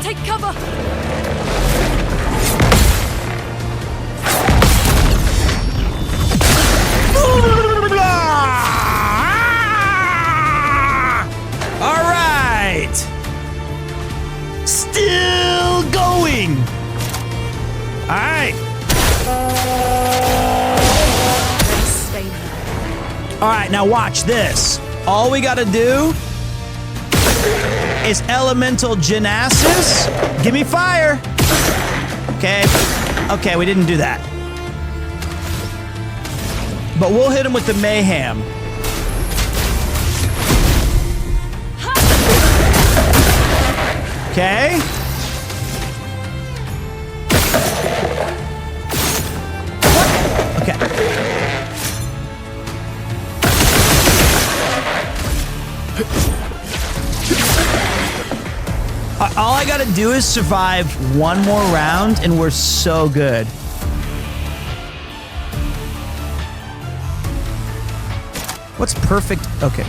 Take cover! All right. Still going. All right. All right, now watch this. All we got to do is elemental genesis. Give me fire. Okay. Okay, we didn't do that. But we'll hit him with the mayhem. Okay. Okay. All I gotta do is survive one more round, and we're so good. What's perfect? Okay.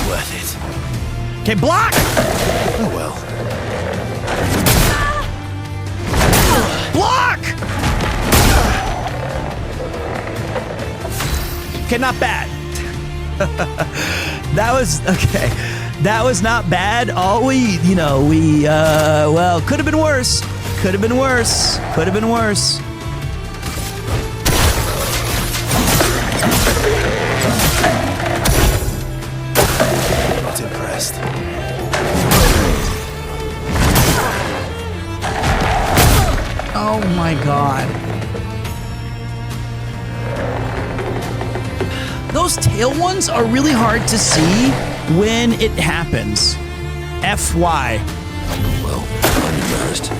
Worth it. Okay, block! Oh well. Block! Okay, not bad. That was, okay. That was not bad. All we, well, could have been worse. Could have been worse. Could have been worse. Not impressed. Oh my god. Those tail ones are really hard to see when it happens. FY. Well, I'm embarrassed.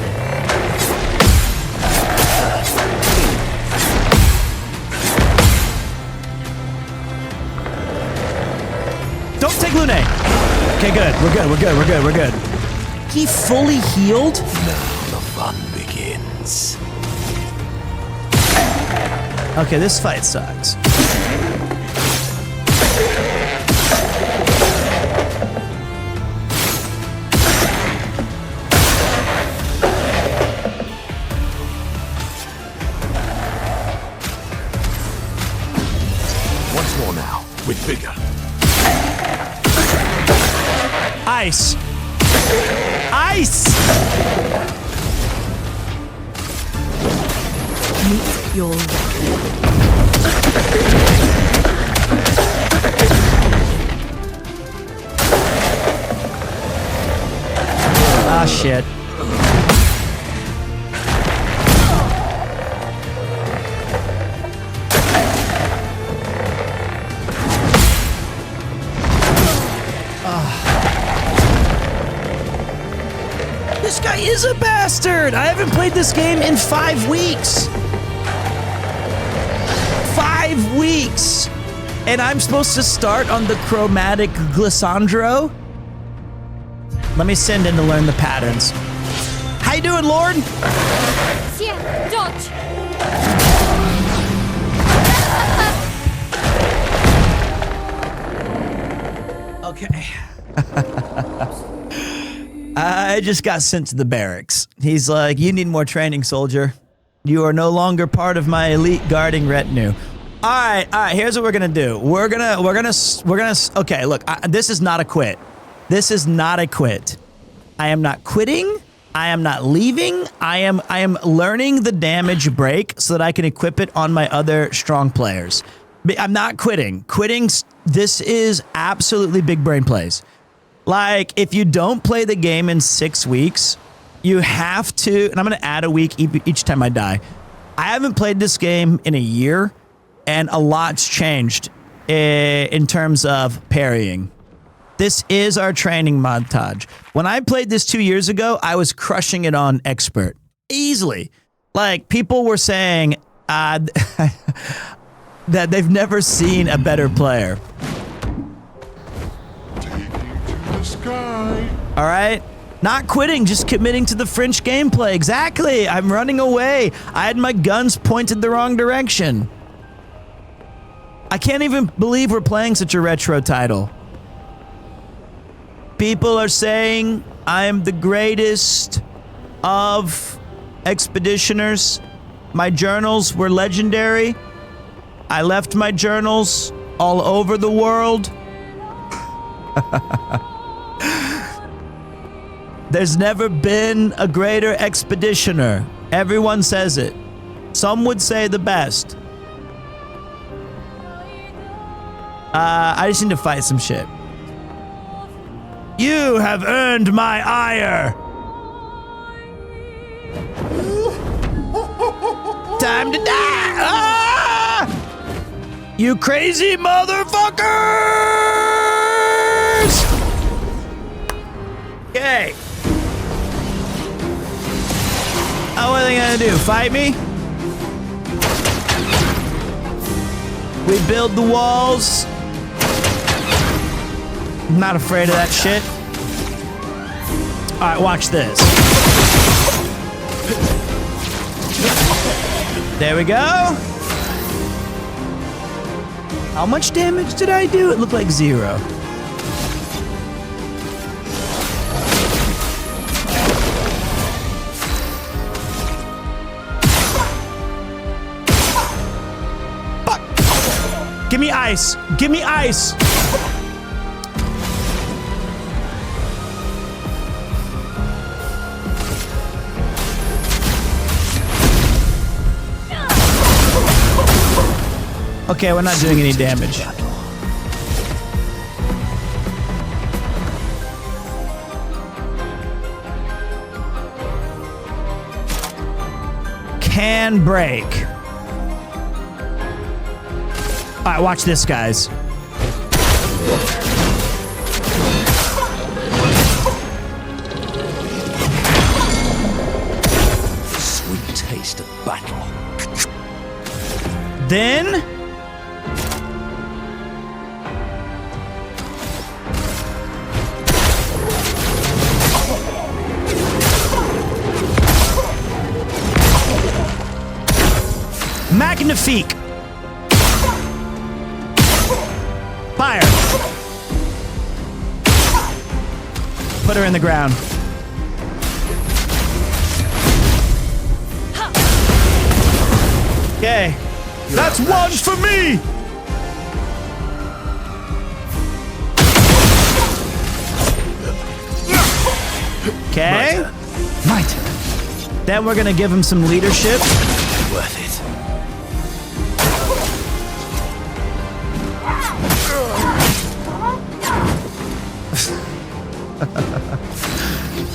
Don't take Lune. Okay, good. We're good. He fully healed? Now the fun begins. Okay, this fight sucks. Once more now, with vigor. Ice. Ice! Meet your Ah, shit. This guy is a bastard! I haven't played this game in 5 weeks. 5 weeks! And I'm supposed to start on the chromatic glissandro? Let me send in to learn the patterns. How you doing, Lord? Yeah, dodge. Okay. I just got sent to the barracks. He's like, you need more training, soldier. You are no longer part of my elite guarding retinue. All right, here's what we're gonna do. We're gonna, okay, look, this is not a quit. This is not a quit. I am not quitting. I am not leaving. I am learning the damage break so that I can equip it on my other strong players. I'm not quitting. Quitting, this is absolutely big brain plays. Like, if you don't play the game in 6 weeks, you have to, and I'm going to add a week each time I die. I haven't played this game in a year, and a lot's changed in terms of parrying. This is our training montage. When I played this 2 years ago, I was crushing it on expert. Easily. Like, people were saying that they've never seen a better player. Sky. All right? Not quitting, just committing to the French gameplay. Exactly. I'm running away. I had my guns pointed the wrong direction. I can't even believe we're playing such a retro title. People are saying I am the greatest of expeditioners. My journals were legendary. I left my journals all over the world. There's never been a greater expeditioner. Everyone says it. Some would say the best. I just need to fight some shit. You have earned my ire. Time to die. Ah! You crazy motherfuckers! Okay. Oh, what are they gonna do? Fight me? We build the walls. I'm not afraid of that shit. All right, watch this. There we go. How much damage did I do? It looked like 0. Give me ice. Give me ice. Okay, we're not doing any damage. Can break. All right, watch this, guys. Sweet taste of battle. Then into Feek. Fire. Put her in the ground. Okay. That's one for me! Okay. Right. Then we're gonna give him some leadership. Worth it.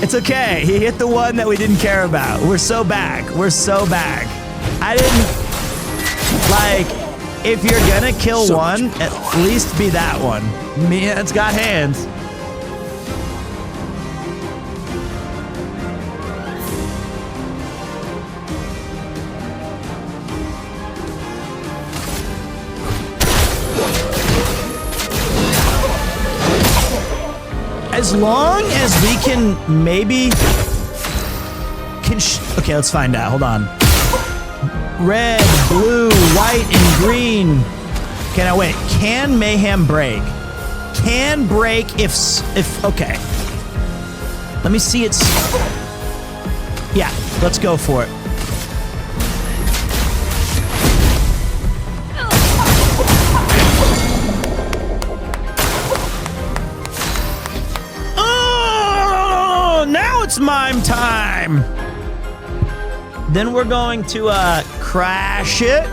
It's okay. He hit the one that we didn't care about. We're so back. We're so back. I didn't... Like, if you're gonna kill one, at least be that one. It's got hands. As long as we can maybe... Okay, let's find out. Hold on. Red, blue, white, and green. Okay, now wait. Can Mayhem break? Can break if... Okay. Let me see its... Yeah, let's go for it. Now it's mime time. Then we're going to crash it.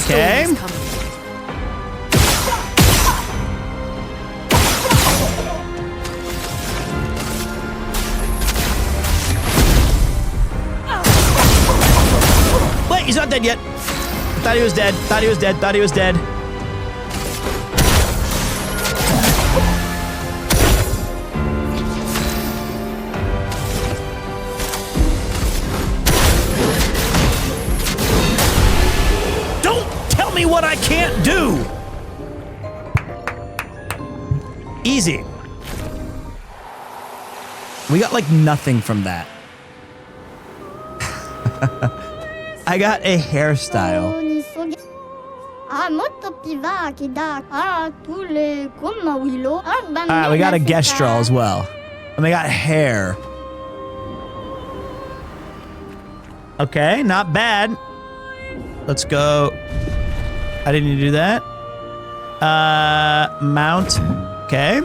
Okay. Wait, he's not dead yet. Thought he was dead. Thought he was dead. Thought he was dead. What I can't do. Easy. We got like nothing from that. I got a hairstyle. Alright, we got a gestural as well. And we got hair. Okay, not bad. Let's go. I didn't need to do that. Mount. Okay.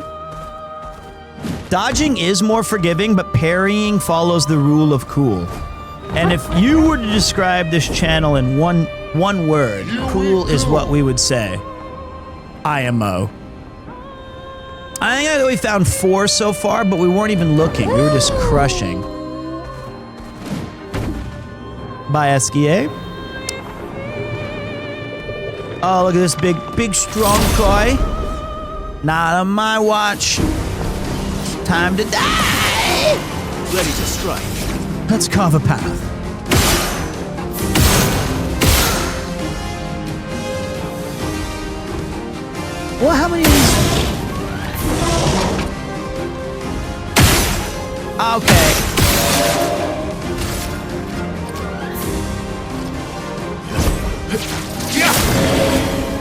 Dodging is more forgiving, but parrying follows the rule of cool. And if you were to describe this channel in one word, cool is what we would say. IMO. I think that we found 4 so far, but we weren't even looking. We were just crushing. By Esquier. Oh, look at this big, strong toy. Not on my watch. Time to die. Ready to strike. Let's carve a path. Well, how many of these? Okay.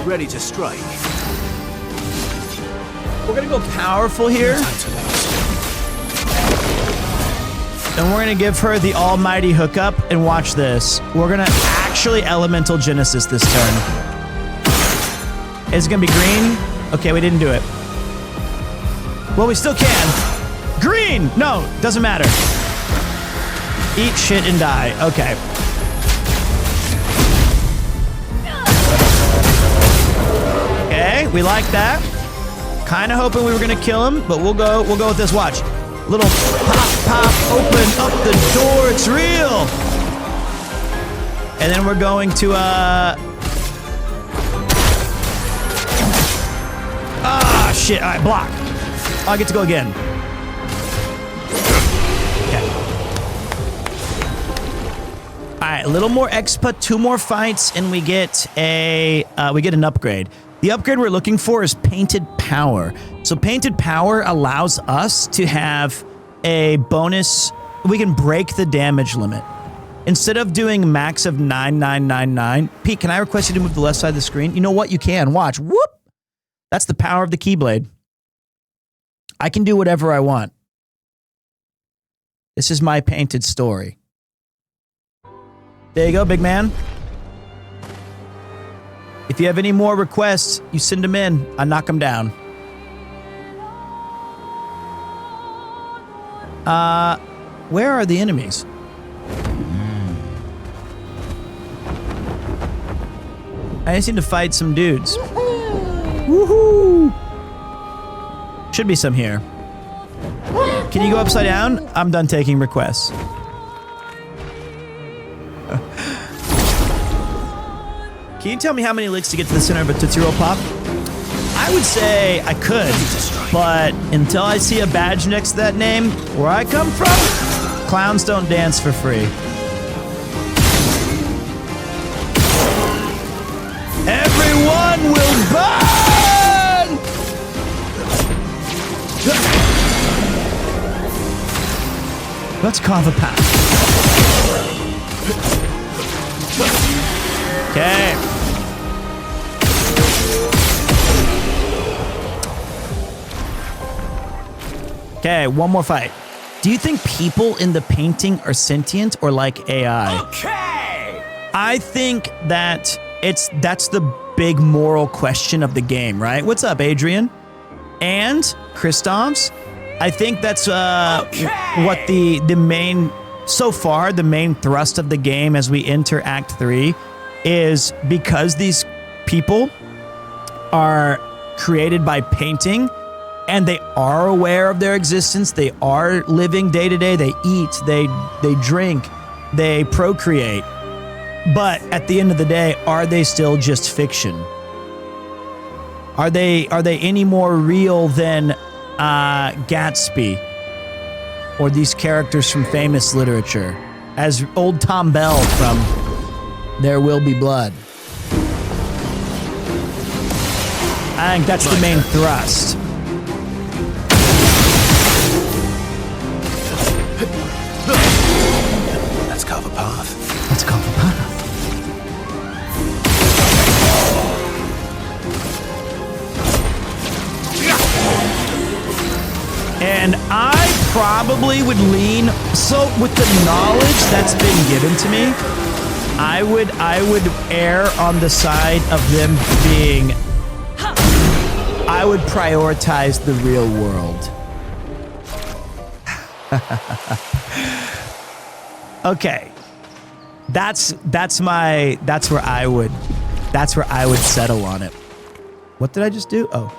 Ready to strike. We're gonna go powerful here. And we're gonna give her the almighty hookup and watch this. We're gonna actually elemental Genesis this turn. Is it gonna be green? Okay, we didn't do it. Well, we still can. Green! No, doesn't matter. Eat shit and die. Okay. Okay, we like that. Kind of hoping we were gonna kill him, but we'll go with this. Watch. Little pop, open up the door. It's real. And then we're going to ah, shit. All right, block. Oh, I get to go again. Okay. All right, a little more expa, 2 more fights, and we get an upgrade. The upgrade we're looking for is Painted Power. So Painted Power allows us to have a bonus we can break the damage limit. Instead of doing max of 9999, Pete, can I request you to move to the left side of the screen? You know what? You can. Watch. Whoop! That's the power of the Keyblade. I can do whatever I want. This is my painted story. There you go, big man. If you have any more requests, you send them in. I knock them down. Where are the enemies? I just need to fight some dudes. Woohoo! Should be some here. Can you go upside down? I'm done taking requests. Can you tell me how many licks to get to the center of a Tootsie Roll Pop? I would say I could, but until I see a badge next to that name, where I come from, clowns don't dance for free. Everyone will burn! Let's carve a path. Okay. Okay, one more fight. Do you think people in the painting are sentient or like AI? Okay! I think that that's the big moral question of the game, right? What's up, Adrian? And Christophs? I think that's what the main, so far, the main thrust of the game as we enter Act 3 is because these people are created by painting and they are aware of their existence. They are living day to day. They eat, they drink, they procreate. But at the end of the day, are they still just fiction? Are they any more real than Gatsby or these characters from famous literature? As old Tom Bell from There Will Be Blood. I think that's the main thrust. Let's carve a path. Let's carve a path. And I probably would lean, so with the knowledge that's been given to me, I would err on the side of them being, I would prioritize the real world. Okay. That's where I would settle on it. What did I just do? Oh.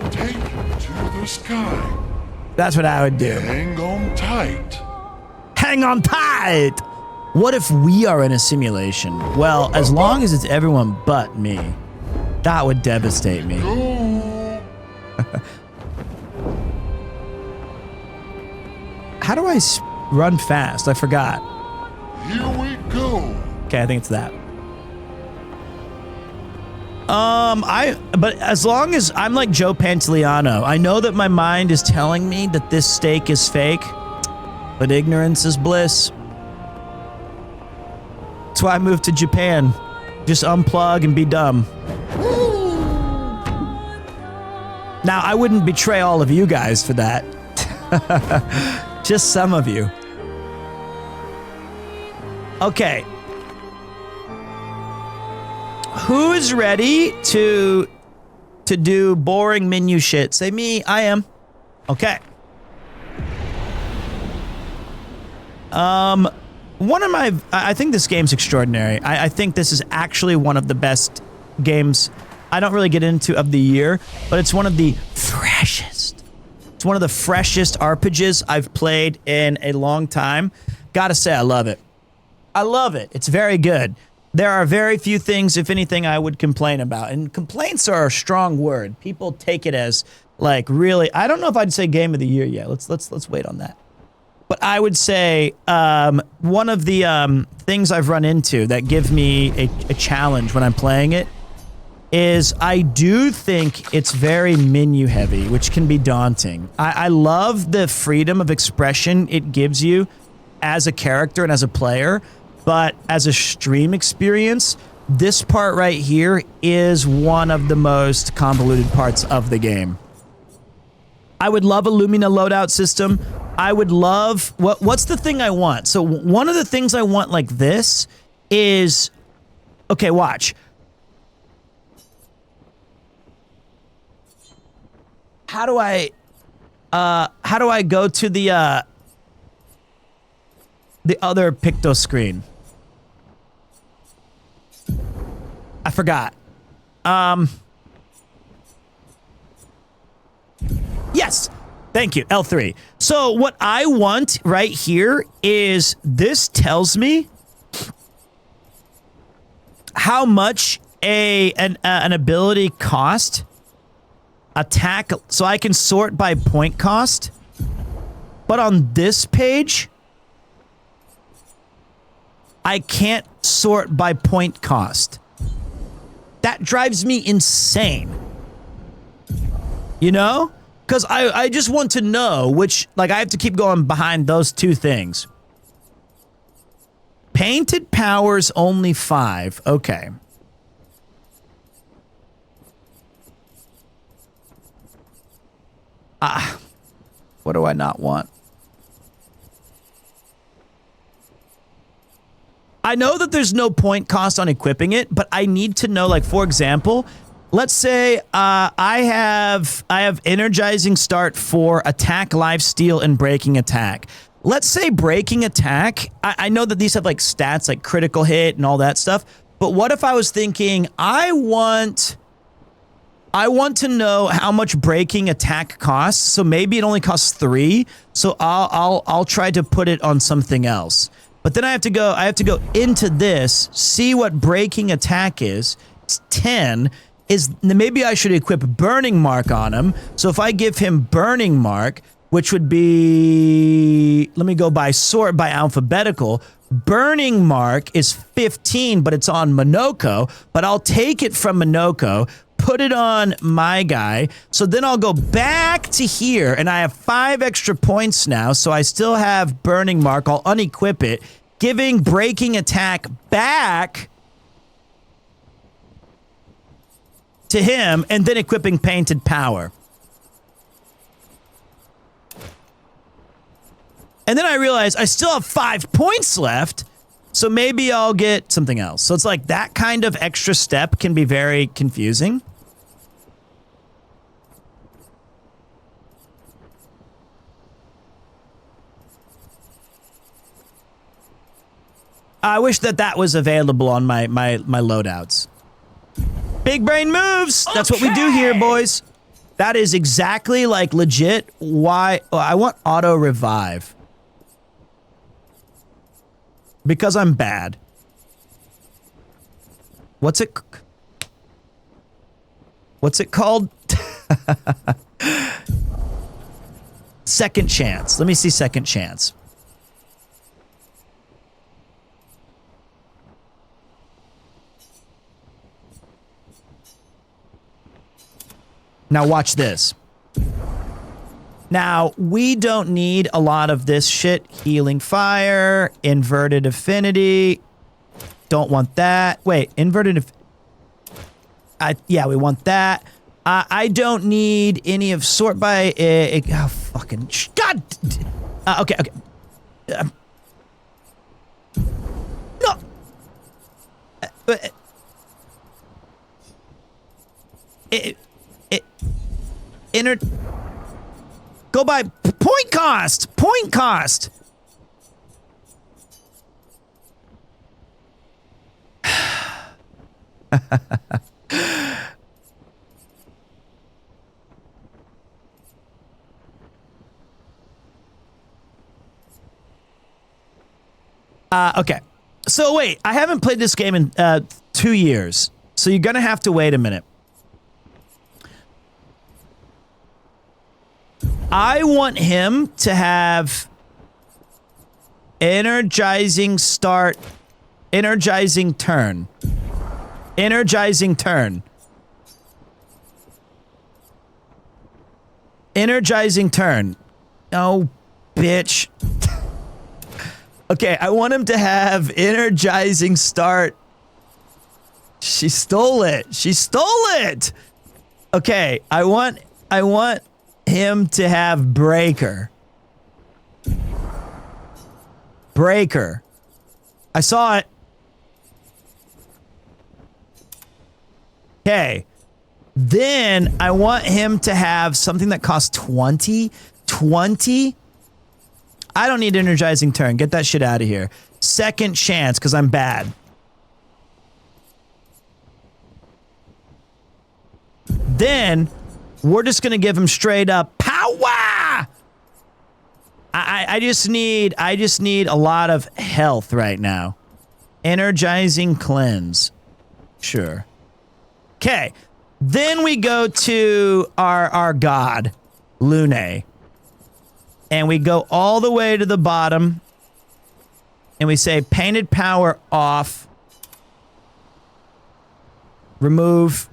Take it to the sky. That's what I would do. Hang on tight. Hang on tight! What if we are in a simulation? Well, as long as it's everyone but me. That would devastate me. How do I run fast? I forgot. Here we go. Okay, I think it's that. But as long as I'm like Joe Pantoliano, I know that my mind is telling me that this steak is fake, but ignorance is bliss. That's why I moved to Japan. Just unplug and be dumb. Now, I wouldn't betray all of you guys for that. Just some of you. Okay. Who is ready to do boring menu shit? Say me, I am. Okay. I think this game's extraordinary. I think this is actually one of the best games I don't really get into of the year, but it's one of the freshest. It's one of the freshest RPGs I've played in a long time. Gotta say, I love it. I love it. It's very good. There are very few things, if anything, I would complain about. And complaints are a strong word. People take it as like really, I don't know if I'd say game of the year yet. Let's wait on that. But I would say one of the things I've run into that give me a challenge when I'm playing it is I do think it's very menu heavy, which can be daunting. I love the freedom of expression it gives you as a character and as a player, but as a stream experience, this part right here is one of the most convoluted parts of the game. I would love a Lumina loadout system. I would love... What's the thing I want? So one of the things I want like this is... Okay, watch. How do I go to the other Picto screen? I forgot. Yes. Thank you. L3. So what I want right here is this tells me how much an ability cost. Attack, so I can sort by point cost. But on this page, I can't sort by point cost. That drives me insane. You know? Because I just want to know which, like, I have to keep going behind those two things. Painted powers only 5. Okay. What do I not want? I know that there's no point cost on equipping it, but I need to know, like, for example, let's say I have energizing start for attack, lifesteal, and breaking attack. Let's say breaking attack, I know that these have like stats like critical hit and all that stuff, but what if I was thinking I want to know how much breaking attack costs, so maybe it only costs 3, so I'll try to put it on something else. But then I have to go into this, see what breaking attack is. It's 10. Maybe I should equip Burning Mark on him. So if I give him Burning Mark, which would be, let me go by sort by alphabetical. Burning Mark is 15, but it's on Minoko, but I'll take it from Minoko, put it on my guy. So then I'll go back to here and I have 5 extra points now. So I still have Burning Mark. I'll unequip it, giving breaking attack back to him and then equipping painted power. And then I realize I still have 5 points left. So maybe I'll get something else. So it's like that kind of extra step can be very confusing. I wish that was available on my loadouts. Big brain moves. That's what we do here, boys. That is exactly like legit why I want auto revive. Because I'm bad. What's it called? Second chance. Let me see second chance. Now watch this. Now, we don't need a lot of this shit. Healing fire, inverted affinity. Don't want that. Wait, inverted yeah, we want that. I don't need any of sort by... oh, fucking... God! Okay. No! Go by point cost! Point cost! Okay. So wait, I haven't played this game in 2 years. So you're gonna have to wait a minute. I want him to have energizing start, energizing turn. Energizing turn. Energizing turn. Oh, bitch. Okay, I want him to have energizing start. She stole it. She stole it. Okay, I want him to have breaker. Breaker. I saw it. Okay. Then I want him to have something that costs 20. 20? I don't need energizing turn. Get that shit out of here. Second chance, because I'm bad. Then we're just gonna give him straight up power. I just need a lot of health right now. Energizing cleanse. Sure. Okay. Then we go to our god, Lune. And we go all the way to the bottom. And we say painted power off. Remove.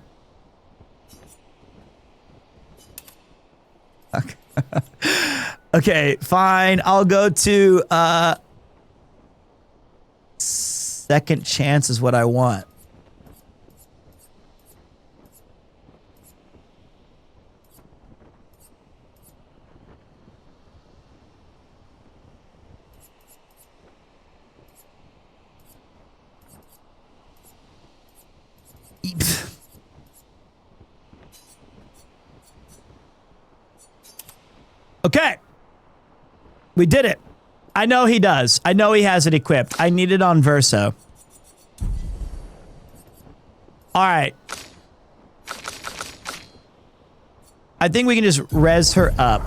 Okay. Okay, fine. I'll go to second chance is what I want. Okay. We did it. I know he does. I know he has it equipped. I need it on Verso. All right. I think we can just res her up.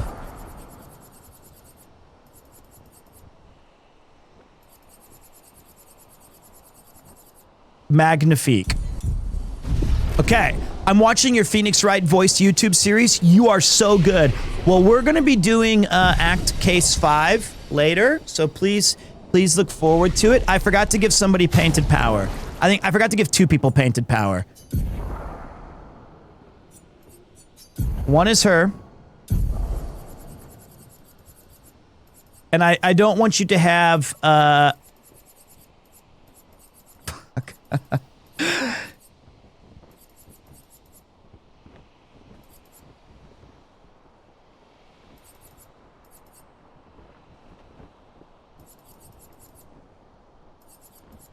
Magnifique. Okay. I'm watching your Phoenix Wright voiced YouTube series. You are so good. Well, we're going to be doing Act Case 5 later, so please look forward to it. I forgot to give somebody painted power. I think I forgot to give 2 people painted power. One is her. And I don't want you to have fuck.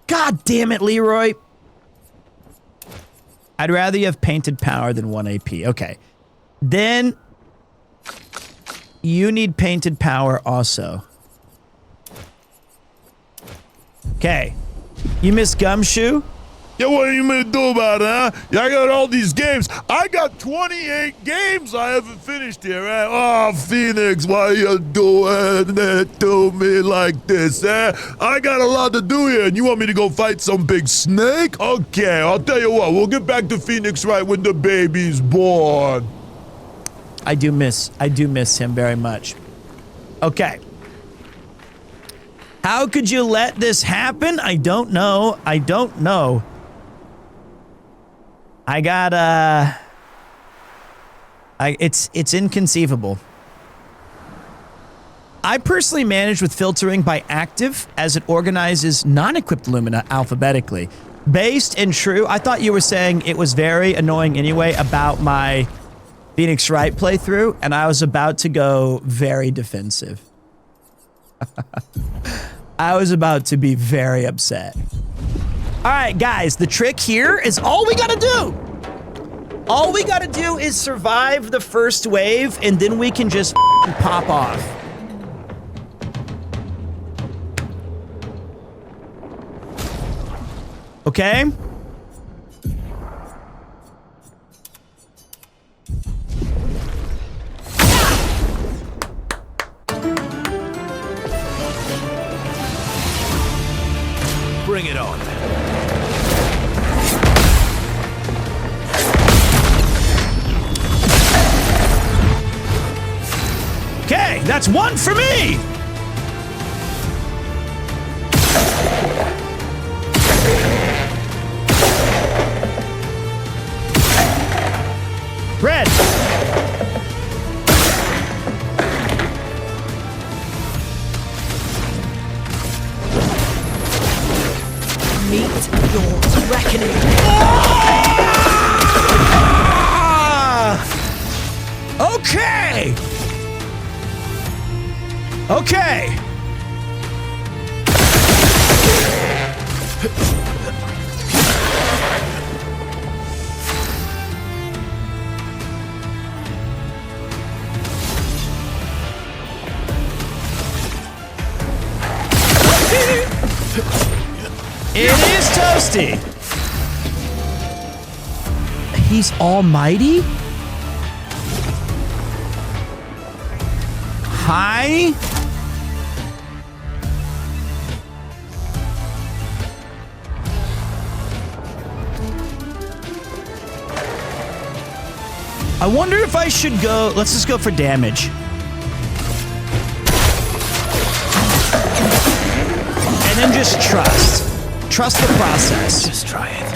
God damn it, Leroy. I'd rather you have painted power than 1 AP. Okay. Then you need painted power also. Okay. You miss Gumshoe? Yeah, what are you gonna do about it, huh? Yeah, I got all these games. I got 28 games I haven't finished here, eh? Oh, Phoenix, why you doing it to me like this, eh? I got a lot to do here, and you want me to go fight some big snake? Okay, I'll tell you what, we'll get back to Phoenix right when the baby's born. I do miss him very much. Okay. How could you let this happen? I don't know. I don't know. I got it's inconceivable. I personally manage with filtering by active as it organizes non-equipped Lumina alphabetically. Based and true, I thought you were saying it was very annoying anyway about my Phoenix Wright playthrough, and I was about to go very defensive. I was about to be very upset. All right, guys, the trick here is all we gotta do. All we gotta do is survive the first wave, and then we can just pop off. Okay? Bring it on. Okay, that's 1 for me! Red! Your reckoning. Okay. Okay. It is Toasty. He's almighty? Hi? I wonder if I should go. Let's just go for damage. And then just trust. Trust the process. Just try it.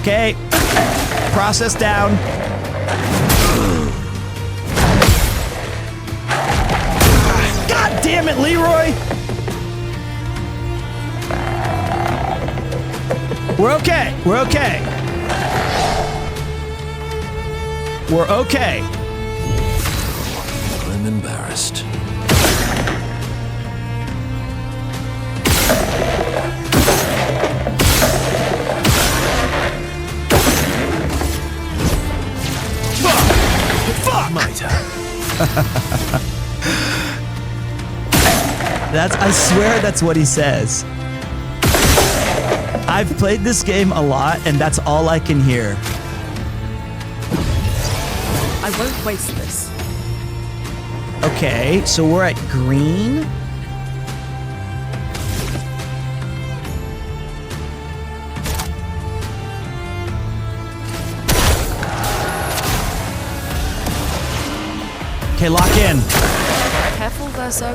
Okay. Process down. God damn it, Leroy! We're okay. We're okay. We're okay. I'm embarrassed. Fuck! My turn. I swear that's what he says. I've played this game a lot, and that's all I can hear. I won't waste this. Okay, so we're at green. Okay, lock in. Careful, Verso.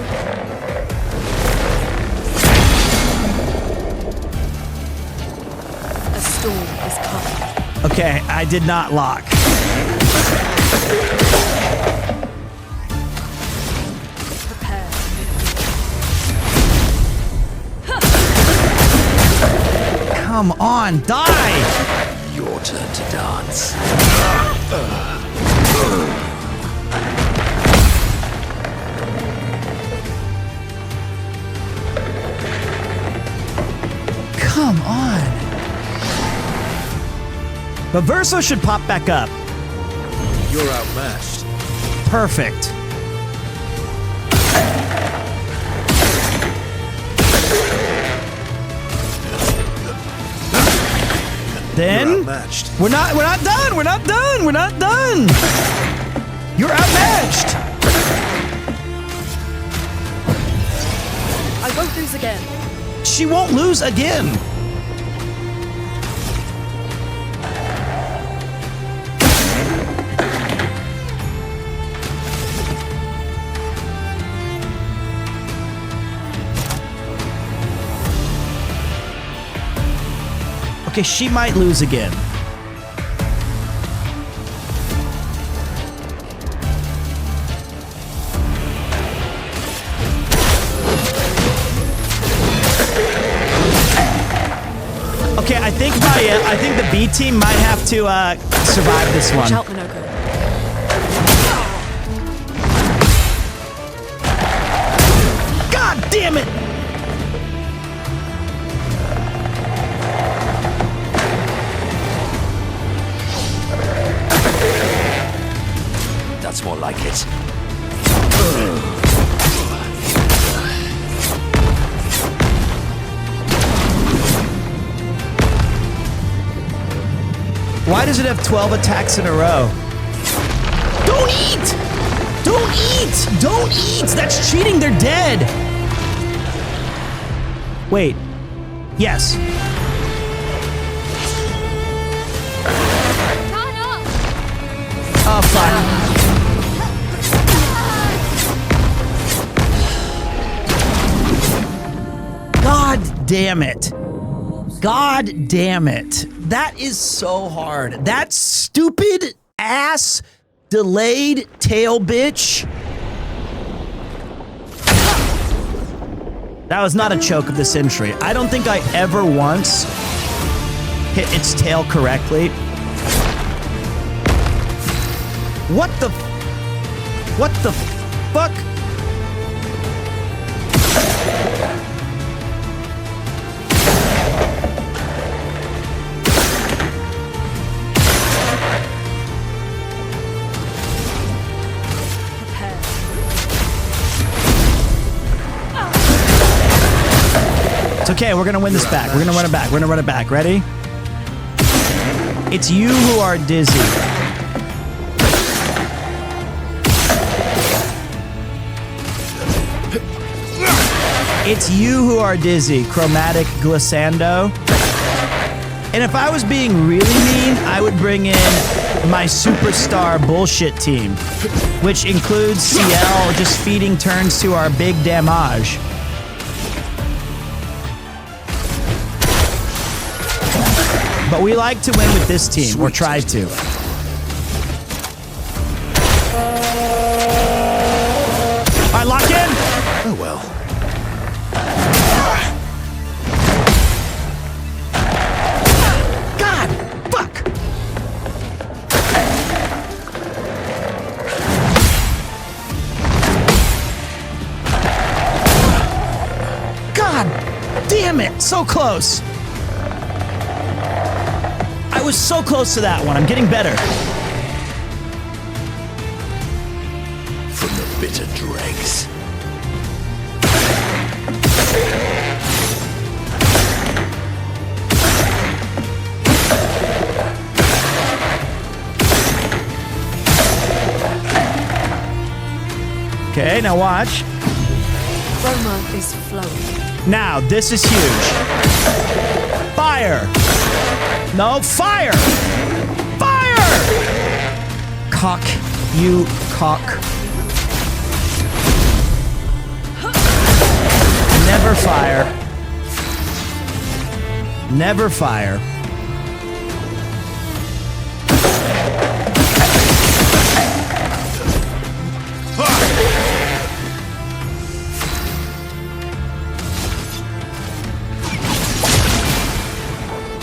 A storm is coming. Okay, I did not lock. Prepare. Come on, die! Your turn to dance. Come on. But Verso should pop back up. You're outmatched. Perfect. Then You're outmatched. we're not done. We're not done. We're not done. You're outmatched. I won't lose again. She won't lose again. Okay, she might lose again. Okay, I think the B team might have to survive this one. Watch out, Minoko. God damn it! That's more like it. Why does it have 12 attacks in a row? Don't eat! Don't eat! Don't eat! That's cheating, they're dead! Wait. Yes. Oh, fuck. God damn it. God damn it. That is so hard. That stupid ass delayed tail bitch That was not a choke of the century. I don't think I ever once hit its tail correctly. What the fuck? It's okay, we're gonna win this back. We're gonna run it back. We're gonna run it back. Ready? It's you who are dizzy. It's you who are dizzy, chromatic glissando. And if I was being really mean, I would bring in my superstar bullshit team, which includes CL just feeding turns to our big damage. But we like to win with this team, or try to. All right, lock in. Oh well. God, fuck. God damn it, so close. I was so close to that one. I'm getting better. From the bitter dregs. Okay, now watch. Roma is flowing. Now, this is huge. Fire! No, fire! Fire! Cock, you cock. Never fire. Never fire.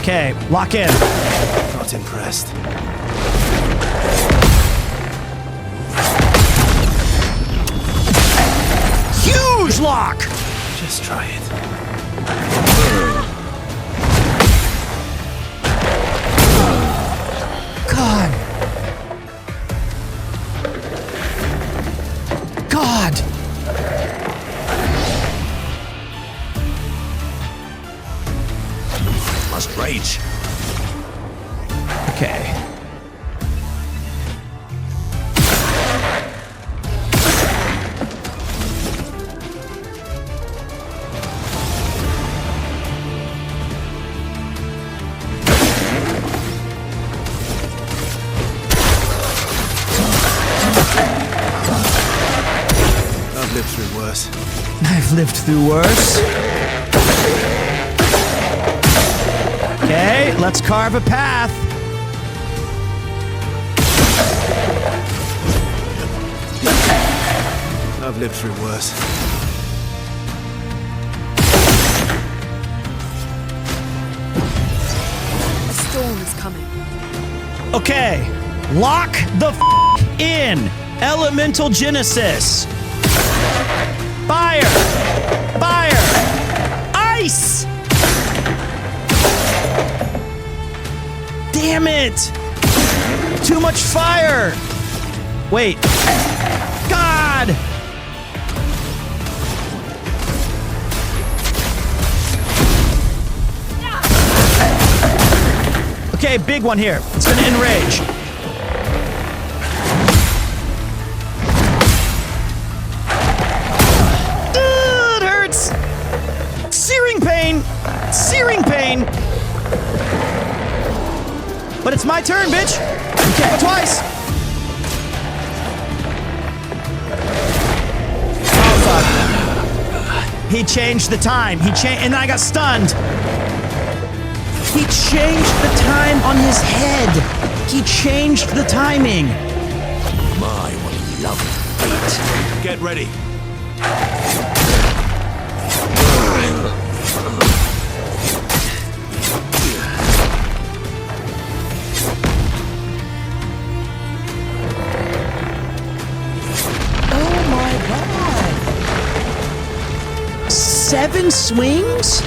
Okay, lock in. Not impressed. Huge lock! Just try it. God. God. Must rage. Okay. I've lived through worse. I've lived through worse. Okay, let's carve a path. I've lived through worse. A storm is coming. Okay, lock the in. Elemental Genesis. Fire. Fire. Ice. Damn it! Too much fire! Wait. God! Okay, big one here. It's gonna enrage. It hurts! Searing pain! Searing pain! But it's my turn, bitch! You can't go twice! Oh, fuck. He changed the time. And I got stunned. He changed the time on his head. He changed the timing. My, what a lovely beat. Get ready. 7 swings?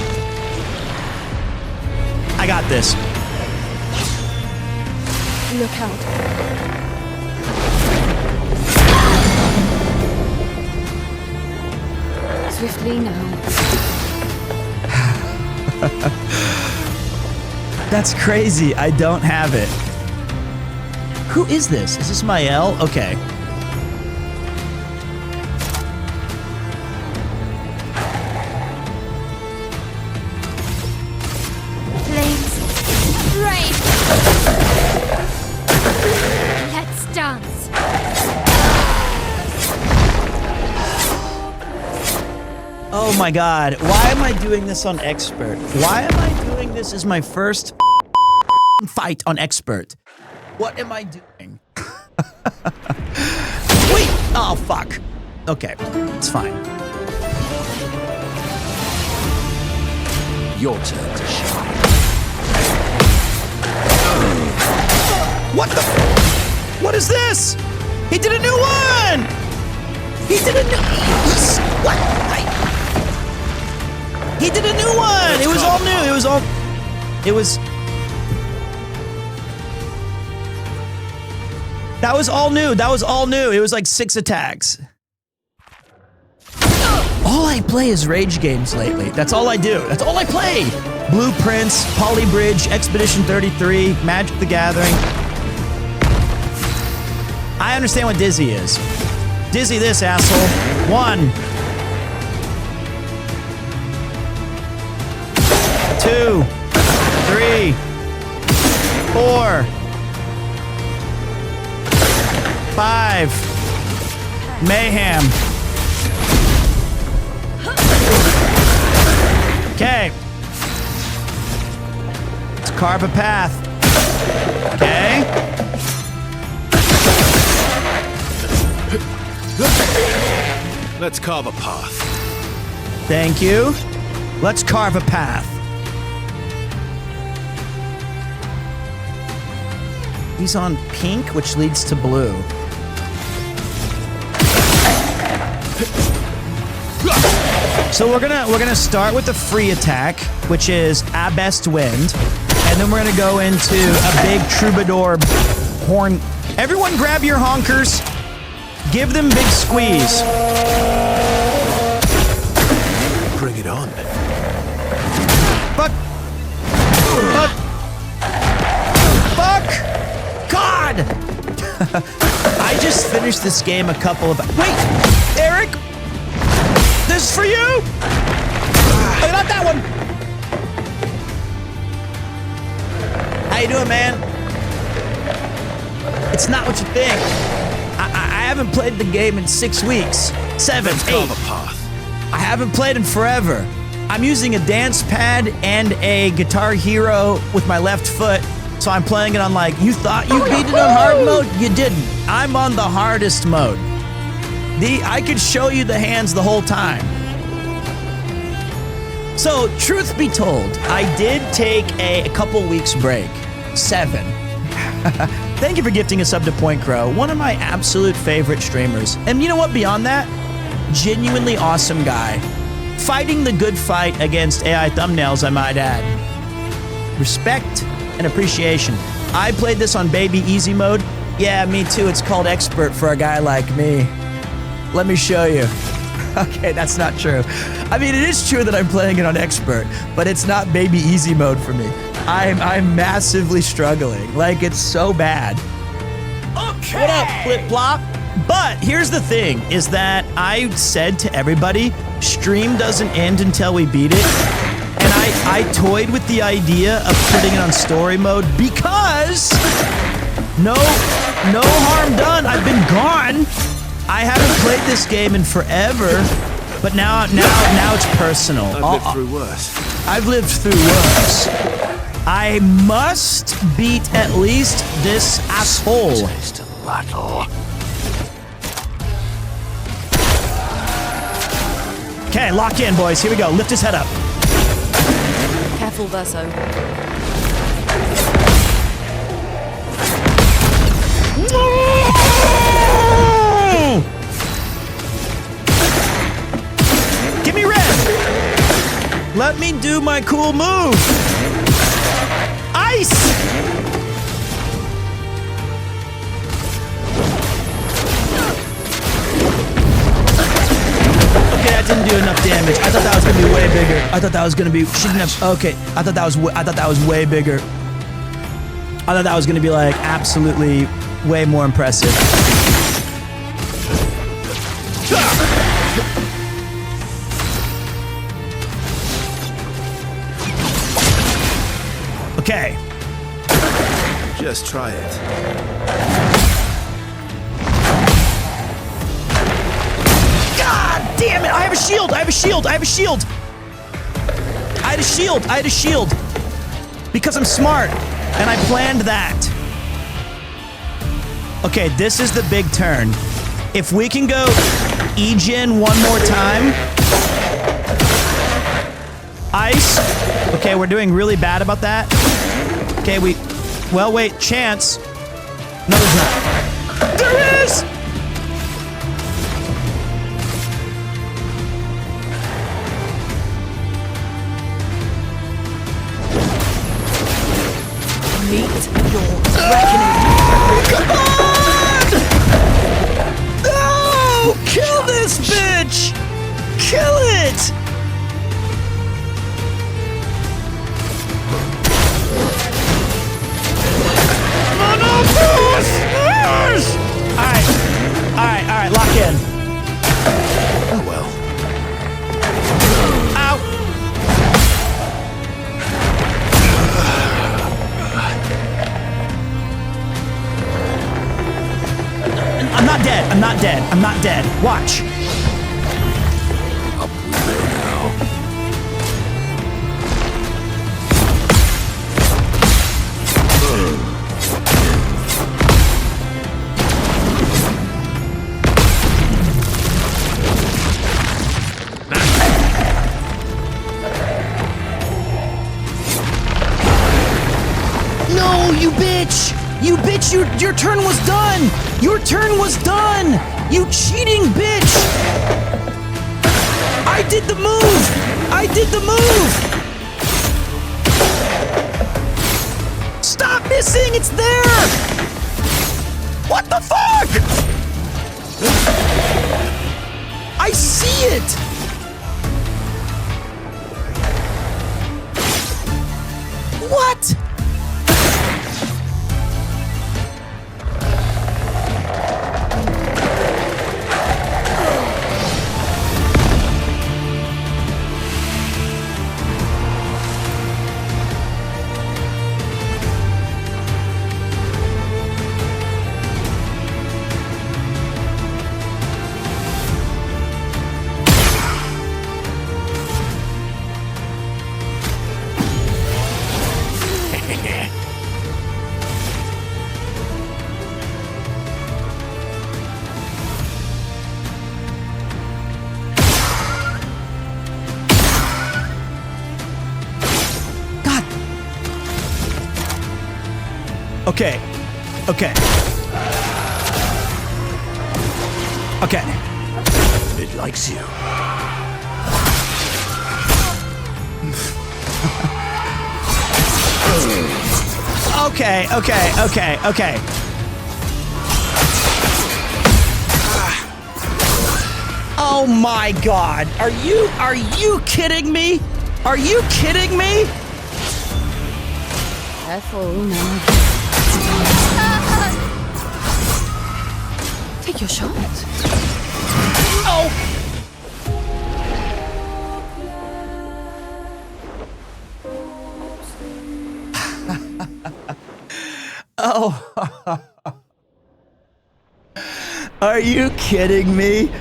I got this. Look out. Swiftly now. That's crazy. I don't have it. Who is this? Is this Mael? Okay. Flames, rain. Let's dance. Oh my god. Why am I doing this on Expert? Why am I doing this as my first fight on Expert? What am I doing? Wait! Oh, fuck. Okay, it's fine. Your turn to shine. What the? What is this? He did a new one! He did a new... What? He did a new one! It was all new. It was all... It was... That was all new. That was all new. It was like 6 attacks. All I play is rage games lately. That's all I do. That's all I play. Blueprints, Polybridge, Expedition 33, Magic the Gathering. I understand what Dizzy is. Dizzy this, asshole. 1. 2. 3. 4. 5. Mayhem. Okay. Let's carve a path. Okay. Let's carve a path. Thank you. Let's carve a path. He's on pink, which leads to blue. So we're gonna start with the free attack, which is Abest Wind, and then we're gonna go into a big troubadour horn. Everyone grab your honkers. Give them big squeeze. Bring it on. Fuck. Fuck. Fuck. God. I just finished this game a couple of... Wait, Eric. This is for you! Oh, not that one! How you doing, man? It's not what you think. I haven't played the game in 6 weeks. 7, 8. I haven't played in forever. I'm using a dance pad and a Guitar Hero with my left foot, so I'm playing it on like, you thought you beat it on hard mode? You didn't. I'm on the hardest mode. I could show you the hands the whole time. So, truth be told, I did take a couple weeks break. 7. Thank you for gifting us up to Point Crow, one of my absolute favorite streamers. And you know what, beyond that? Genuinely awesome guy. Fighting the good fight against AI thumbnails, I might add. Respect and appreciation. I played this on baby easy mode. Yeah, me too, it's called Expert for a guy like me. Let me show you. Okay, that's not true. I mean, it is true that I'm playing it on Expert, but it's not baby easy mode for me. I'm massively struggling. Like, it's so bad. Okay. What up, Flip Flop? But here's the thing, is that I said to everybody, stream doesn't end until we beat it. And I toyed with the idea of putting it on story mode because no harm done. I've been gone. I haven't played this game in forever, but now it's personal. I've lived through worse. I've lived through worse. I must beat at least this asshole. Taste of battle. Okay, lock in, boys. Here we go. Lift his head up. Careful, Verso. Give me red! do my cool move. Ice. Okay, that didn't do enough damage. I thought that was gonna be way bigger. I thought that was gonna be. Shouldn't have. Okay, I thought that was way bigger. I thought that was gonna be like absolutely way more impressive. Okay. Just try it. God damn it! I have a shield! I have a shield! I have a shield! I had a shield! I had a shield! Because I'm smart, and I planned that. Okay, this is the big turn. If we can go E-Gen one more time. Ice. Okay, we're doing really bad about that. Okay, well, wait, chance. No, there's not. There is! Meet your reckoning. Come on! No! Kill this bitch! Kill it! Alright, lock in. Oh well. Ow! I'm not dead. I'm not dead. I'm not dead. Watch. Up we go now. No, you bitch! You bitch, your turn was done! Your turn was done! You cheating bitch! I did the move! I did the move! Stop missing! It's there! What the fuck? I see it! What? Okay. Okay. Okay. It likes you. Okay, okay, okay, okay. Oh my god. Are you kidding me? Are you kidding me? Careful now. Take your shot. Oh! Oh. Are you kidding me?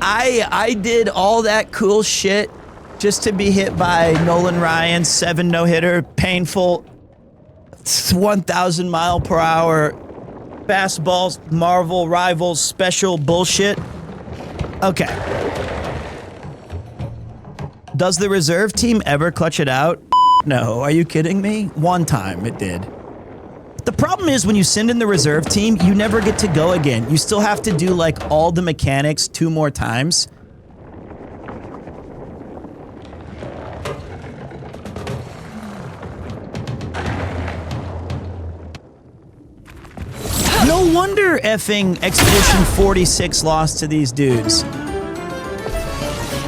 I did all that cool shit just to be hit by Nolan Ryan's 7 no-hitter, painful 1,000 mile per hour fastballs, Marvel Rivals special bullshit. Okay. Does the reserve team ever clutch it out? No, are you kidding me? One time it did. The problem is when you send in the reserve team, you never get to go again. You still have to do like all the mechanics 2 more times. No wonder effing Expedition 46 lost to these dudes.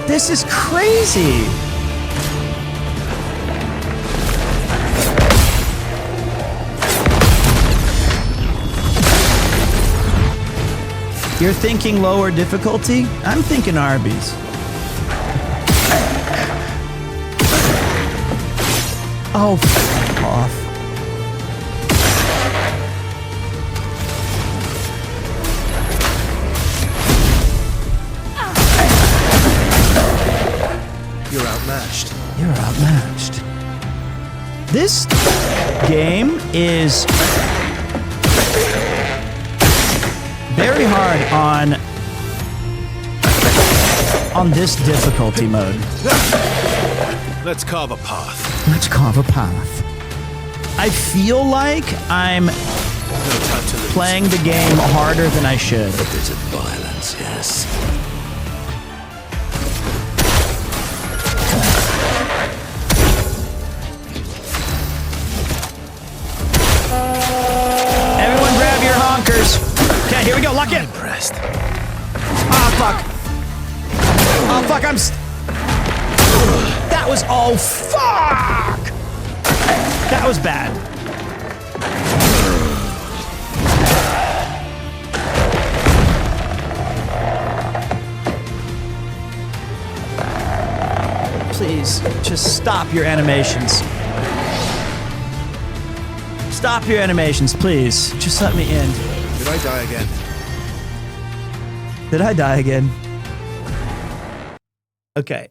This is crazy. You're thinking lower difficulty? I'm thinking Arby's. Oh, f off. You're outmatched. You're outmatched. This game is very hard on this difficulty mode. Let's carve a path. Let's carve a path. I feel like I'm playing the game harder than I should. A bit of violence, yes. Everyone grab your honkers. Okay, here we go. Lock in. Impressed. Ah, fuck. Oh, fuck. That was... Oh, fuck. That was bad. Please, just stop your animations. Stop your animations, please. Just let me in. Did I die again? Did I die again? Okay.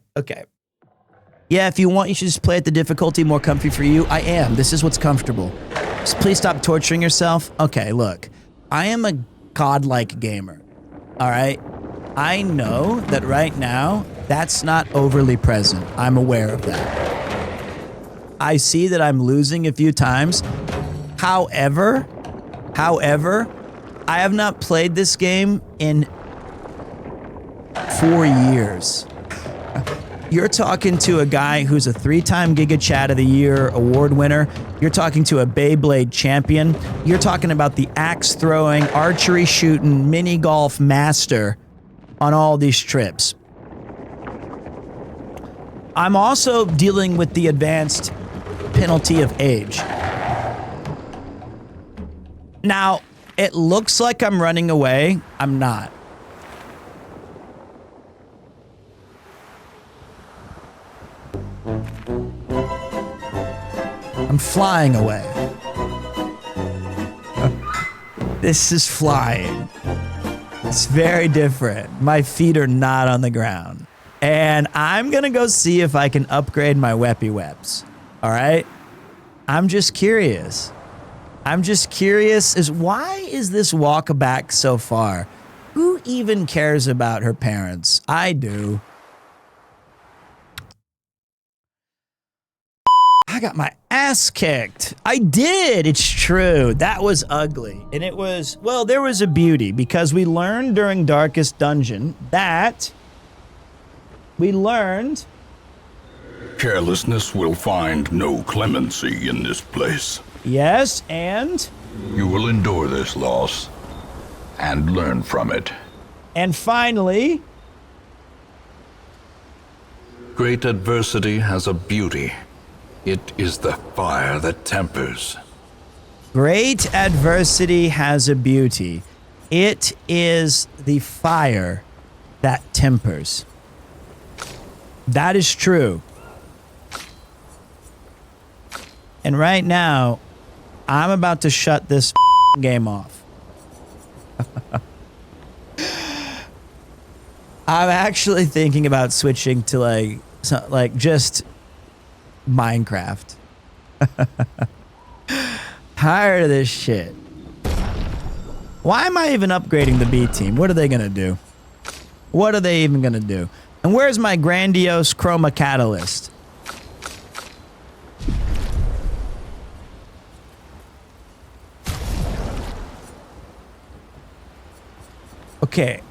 Yeah, if you want, you should just play at the difficulty more comfy for you. I am. This is what's comfortable. Just please stop torturing yourself. Okay, look. I am a godlike gamer. All right? I know that right now, that's not overly present. I'm aware of that. I see that I'm losing a few times. However, I have not played this game in 4 years. You're talking to a guy who's a 3-time Giga Chat of the Year award winner. You're talking to a Beyblade champion. You're talking about the axe throwing, archery shooting, mini golf master on all these trips. I'm also dealing with the advanced penalty of age. Now, it looks like I'm running away. I'm not. I'm flying away. This is flying. It's very different. My feet are not on the ground. And I'm gonna go see if I can upgrade my weppy weps. All right? I'm just curious. Why is this walk back so far? Who even cares about her parents? I do. I got my ass kicked. I did. It's true. That was ugly. And it was, well, there was a beauty because we learned during Darkest Dungeon that carelessness will find no clemency in this place. Yes, and? You will endure this loss and learn from it. And finally, great adversity has a beauty. It is the fire that tempers. Great adversity has a beauty. It is the fire that tempers. That is true. And right now, I'm about to shut this game off. I'm actually thinking about switching to like just Minecraft. Tired of this shit. Why am I even upgrading the B team? What are they gonna do? What are they even gonna do? And where's my grandiose chroma catalyst? Okay.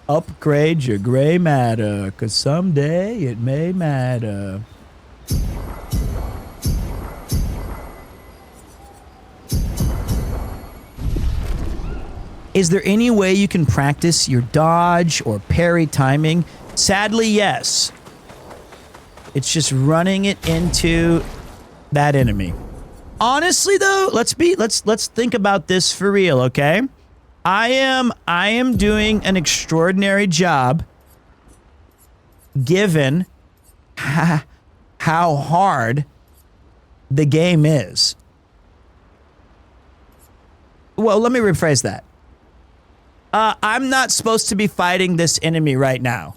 Upgrade your gray matter, 'cause someday it may matter. Is there any way you can practice your dodge or parry timing? Sadly, yes. It's just running it into that enemy. Honestly, though, let's think about this for real, okay? I am doing an extraordinary job given how hard the game is. Well, let me rephrase that. I'm not supposed to be fighting this enemy right now.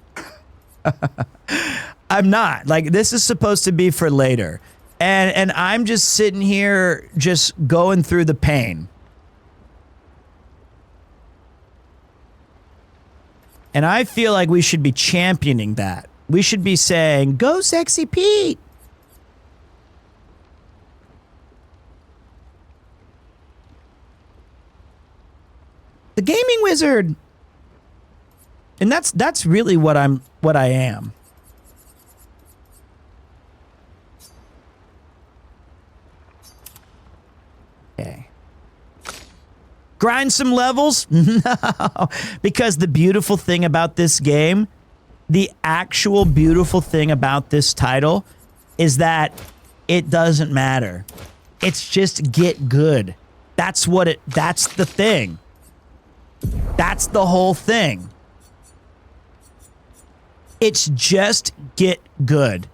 I'm not. Like, this is supposed to be for later. And I'm just sitting here just going through the pain. And I feel like we should be championing that. We should be saying, go Sexy Pete. The gaming wizard. And that's really what I am. Okay. Grind some levels? No. Because the beautiful thing about this game, the actual beautiful thing about this title is that it doesn't matter. It's just get good. That's the thing. That's the whole thing. It's just get good.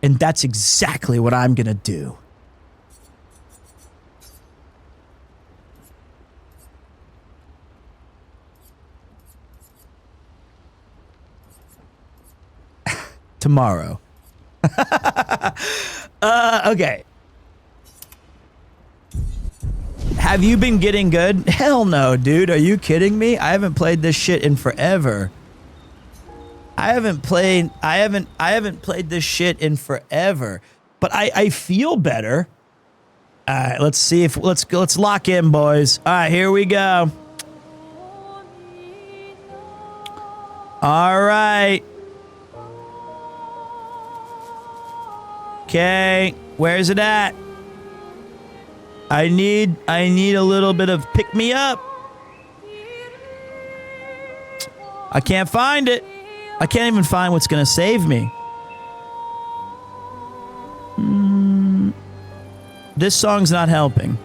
And that's exactly what I'm gonna do. Tomorrow. Okay. Have you been getting good? Hell no, dude. Are you kidding me? I haven't played this shit in forever. I haven't played this shit in forever. But I feel better. All right, let's see if let's lock in, boys. All right, here we go. All right. Okay, where's it at? I need a little bit of pick me up. I can't find it. I can't even find what's gonna save me. This song's not helping.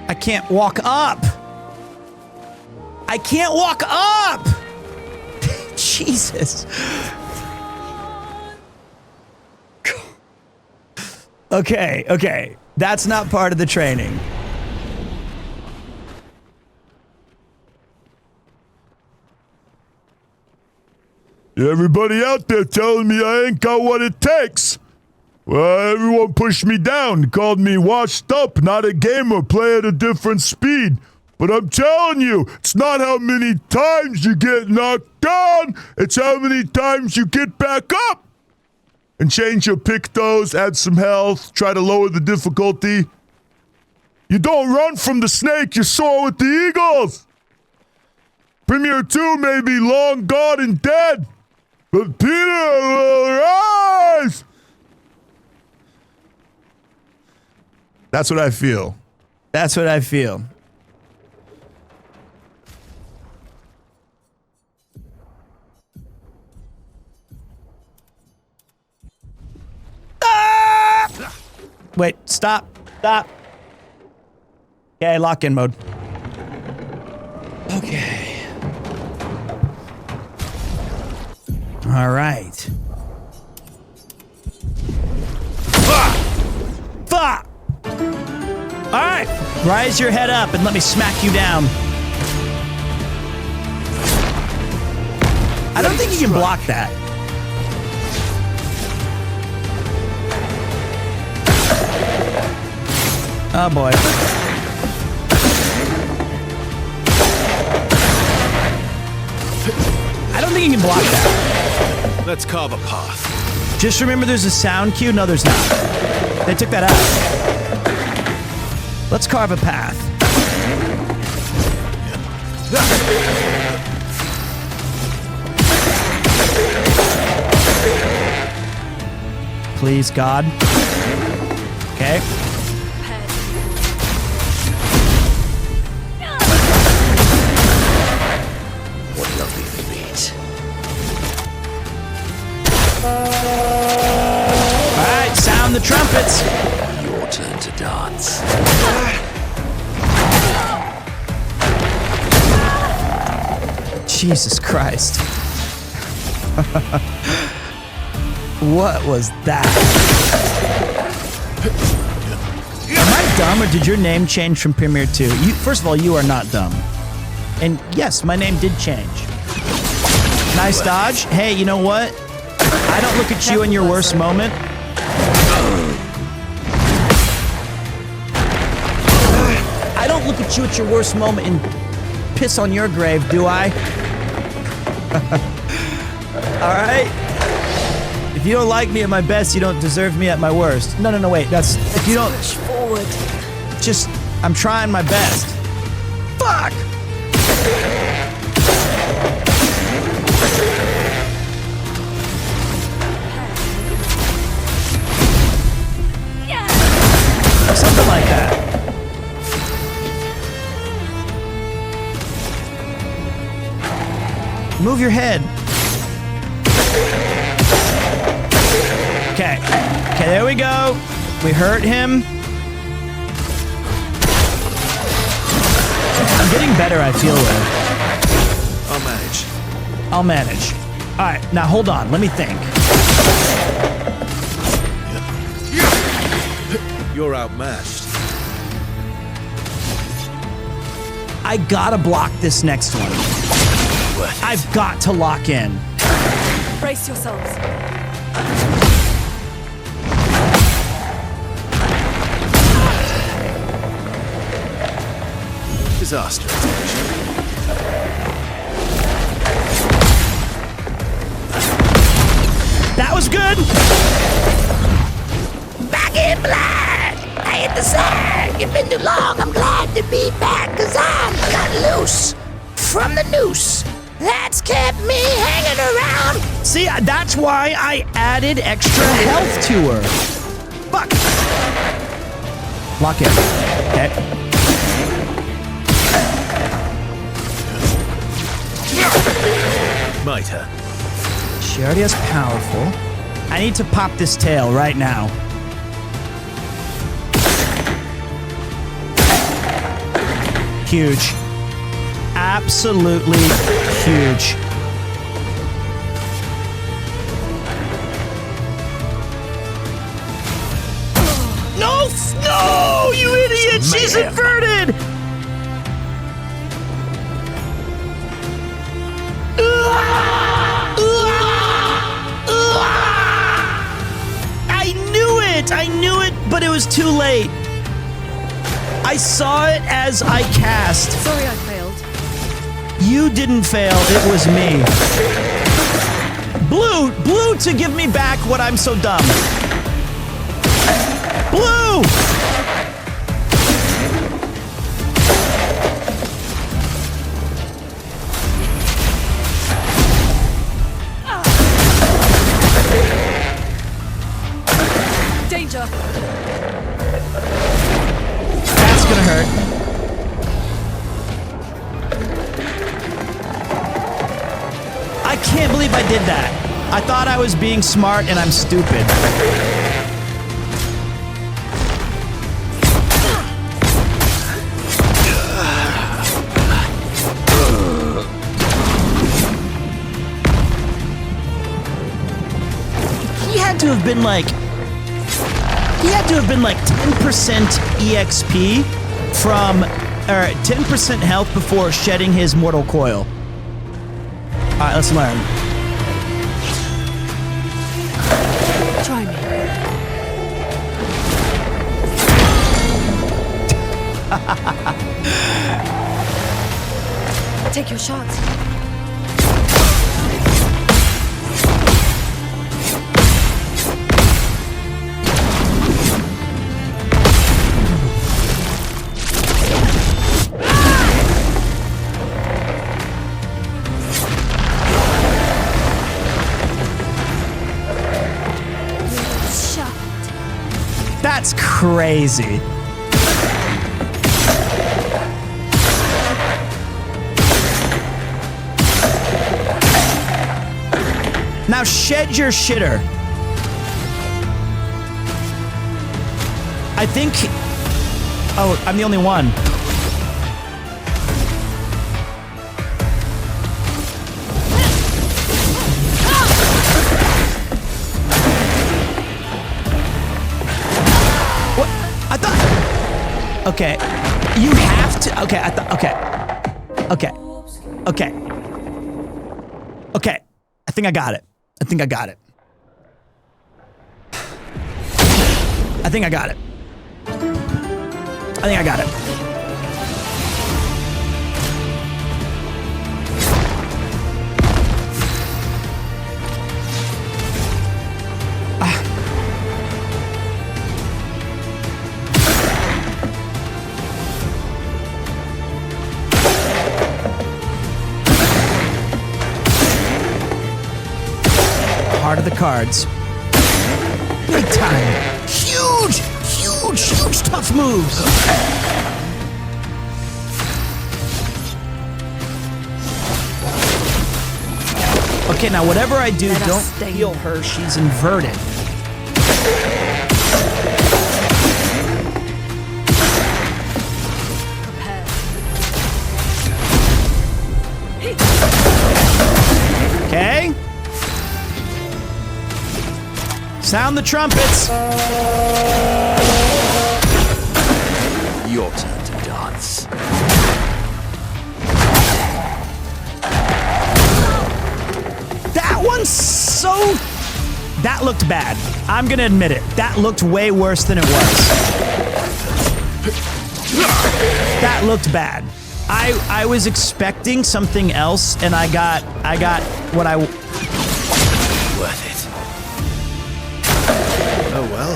I can't walk up. I can't walk up. Jesus. Okay. That's not part of the training. Everybody out there telling me I ain't got what it takes. Well, everyone pushed me down, called me washed up, not a gamer, play at a different speed. But I'm telling you, it's not how many times you get knocked down, it's how many times you get back up. And change your pictos, add some health, try to lower the difficulty. You don't run from the snake, you soar with the eagles. PremierTwo may be long gone and dead, but Peter will rise! That's what I feel. That's what I feel. Ah! Wait, stop. Okay, lock-in mode. Okay. All right. Fuck! All right, rise your head up and let me smack you down. I don't think you can block that. Oh boy. I don't don't think you can block that. Let's carve a path. Just remember there's a sound cue. No, there's not. They took that out. Let's carve a path. Please, God. Okay. What lovely feet. All right, sound the trumpets. Your turn to dance. Jesus Christ. What was that? Am I dumb, or did your name change from PremierTwo? First of all, you are not dumb. And yes, my name did change. Nice dodge. Hey, you know what? I don't look at you in your worst moment. I don't look at you at your worst moment and piss on your grave, do I? All right? If you don't like me at my best, you don't deserve me at my worst. No, wait. That's... If you don't... Push forward. Just... I'm trying my best. Fuck! Something like that. Move your head. Okay. Okay, there we go. We hurt him. I'm getting better, I feel it. I'll manage. I'll manage. All right, now hold on. Let me think. You're outmatched. I gotta block this next one. I've got to lock in. Brace yourselves. Disaster. That was good. Back in black. I hit the side. It's been too long. I'm glad to be back, 'cause I got loose from the noose that's kept me hanging around. See, that's why I added extra health to her. Fuck. Lock in. Okay. Miter. She already has powerful. I need to pop this tail right now. Huge. Absolutely huge. No! No! You idiot! She's inverted! I knew it, but it was too late. I saw it as I cast. Sorry I failed. You didn't fail, it was me. Blue to give me back what I'm so dumb. Blue! Danger. That's gonna hurt. I can't believe I did that. I thought I was being smart and I'm stupid. He had to have been like 10% EXP from, or 10% health before shedding his mortal coil. All right, let's learn. Try me. Take your shots. crazy. Now shed your shitter. I think... Oh, I'm the only one. What? I thought... Okay. You have to... Okay, I thought... Okay. Okay. Okay. Okay. I think I got it. I think I got it. I think I got it. I think I got it. Heart of the cards. Big time. Huge, huge, huge tough moves. Okay, now whatever I do, don't heal her. She's inverted. Okay. Sound the trumpets. Your turn to dance. That one's so... That looked bad. I'm gonna admit it. That looked way worse than it was. That looked bad. I was expecting something else, and I got what I... Worth it. Oh well.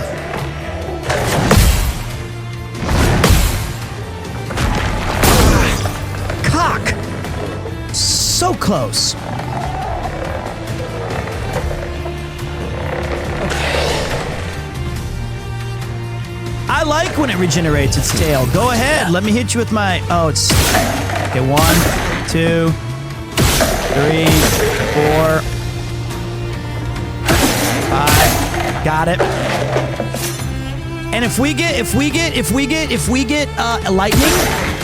Cock! So close. I like when it regenerates its tail. Go ahead, let me hit you with my... Oh, it's... Okay, 1, 2, 3, 4, 5. Got it. And if we get lightning,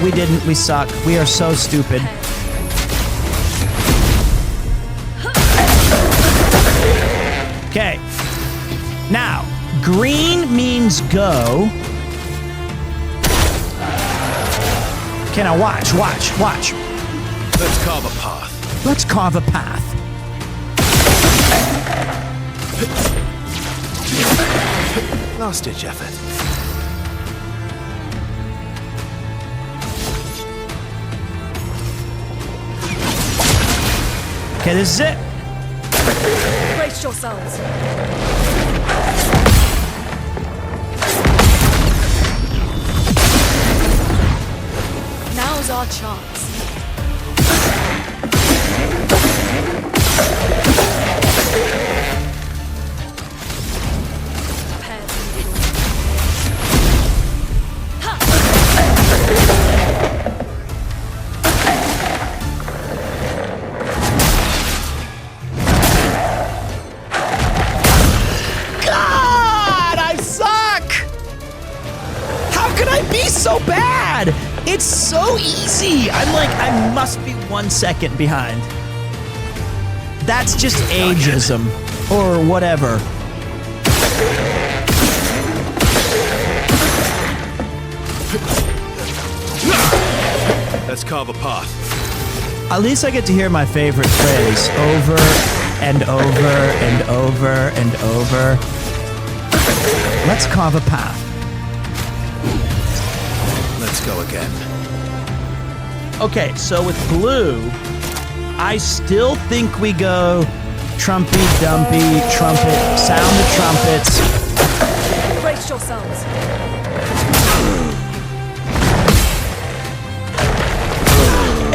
we didn't. We suck. We are so stupid. Okay. Now, green means go. Okay, now watch. Let's carve a path. Let's carve a path. Last ditch effort. Okay, this is it. Brace yourselves. Now's our chance. So bad. It's so easy. I'm like, I must be 1 second behind. That's just ageism or whatever. Let's carve a path. At least I get to hear my favorite phrase over and over and over and over. Let's carve a path. Let's go again. Okay, so with blue, I still think we go trumpy, dumpy, trumpet, sound the trumpets. Brace yourselves.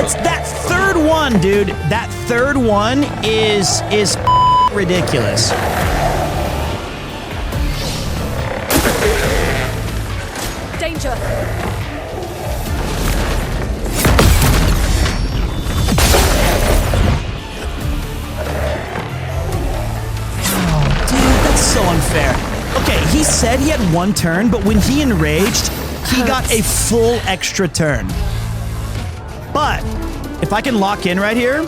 It's that third one, dude. That third one is ridiculous. danger! So unfair. Okay, he said he had 1 turn, but when he enraged, he got a full extra turn. But if I can lock in right here.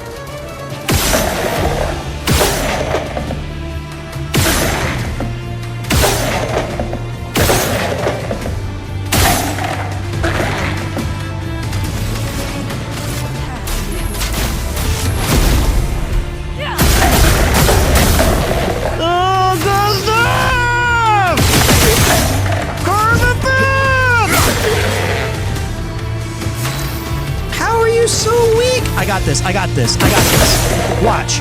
So weak. I got this. I got this. I got this. Watch.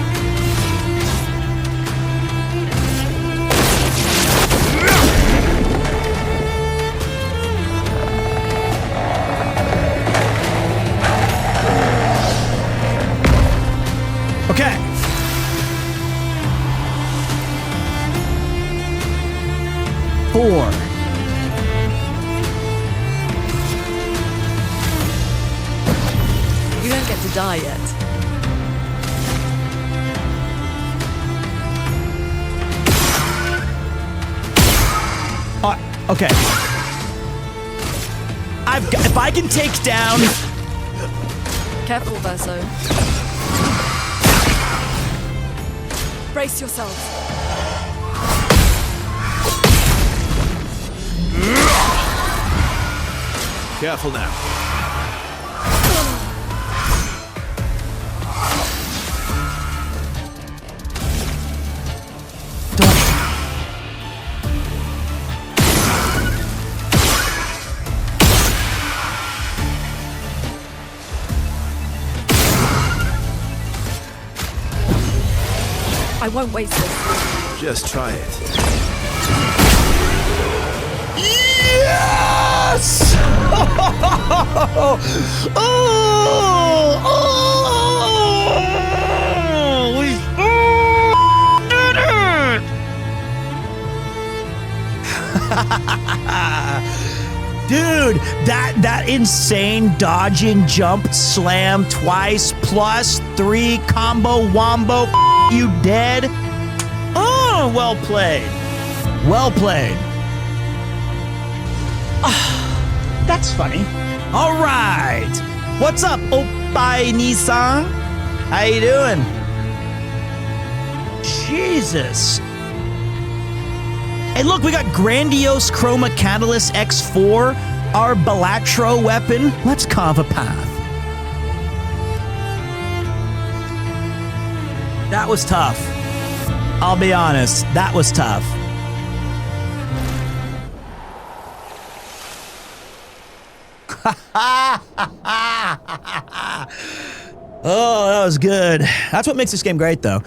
Okay. Four. You don't get to die yet. Okay. If I can take down. Careful, Verso. Brace yourself. Careful now. I won't waste it. Just try it. Yes! We did it! Dude, that insane dodge and jump slam twice plus 3 combo wombo. You dead? Oh, well played. Well played. That's funny. All right. What's up, Opai Nissan? How you doing? Jesus. Hey, look, we got Grandiose Chroma Catalyst X4, our Balatro weapon. Let's carve a path. That was tough. I'll be honest, that was tough. Oh, that was good. That's what makes this game great, though,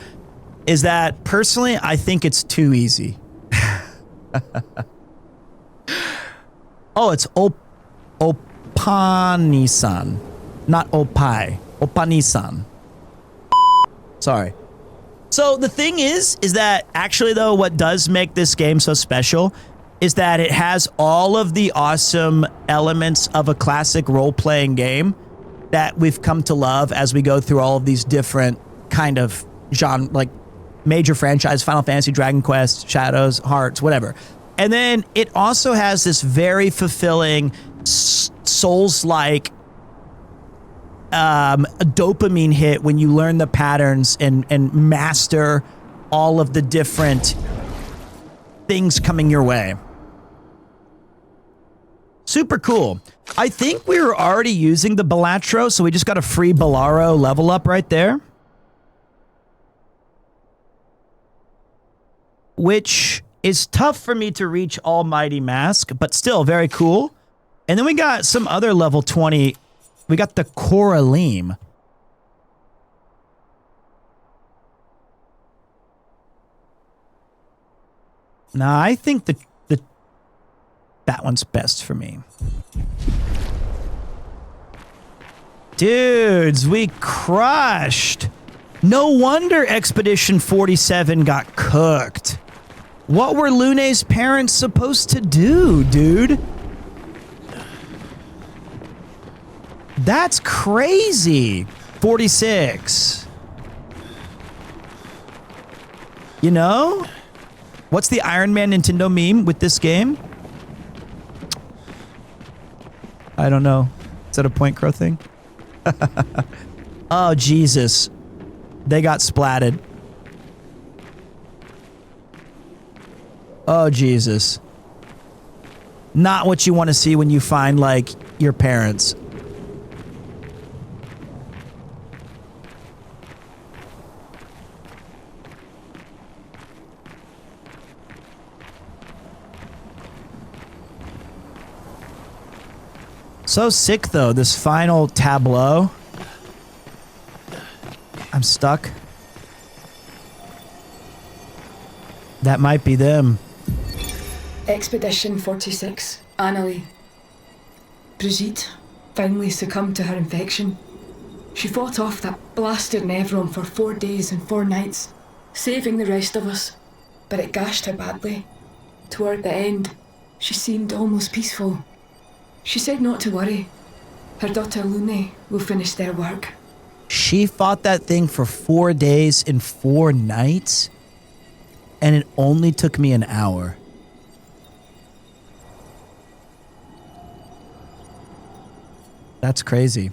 is that personally, I think it's too easy. Oh, it's Opani-san, not Opai. Opani-san. Sorry. So the thing is that actually, though, what does make this game so special is that it has all of the awesome elements of a classic role-playing game that we've come to love as we go through all of these different kind of genre, like major franchise, Final Fantasy, Dragon Quest, Shadows, Hearts, whatever. And then it also has this very fulfilling Souls-like a dopamine hit when you learn the patterns and master all of the different things coming your way. Super cool. I think we were already using the Balatro, so we just got a free Balaro level up right there. Which is tough for me to reach Almighty Mask, but still very cool. And then we got some other level 20. We got the Coraline. Nah, I think that one's best for me. Dudes, we crushed. No wonder Expedition 47 got cooked. What were Lune's parents supposed to do, dude? That's crazy. 46. You know? What's the Iron Man Nintendo meme with this game? I don't know. Is that a Point Crow thing? Oh, Jesus. They got splatted. Oh, Jesus. Not what you want to see when you find, like, your parents. So sick, though, this final tableau. I'm stuck. That might be them. Expedition 46, Annalie. Brigitte finally succumbed to her infection. She fought off that blasted Nevron for 4 days and 4 nights, saving the rest of us, but it gashed her badly. Toward the end, she seemed almost peaceful. She said not to worry. Her daughter Lune will finish their work. She fought that thing for 4 days and 4 nights, and it only took me an hour. That's crazy.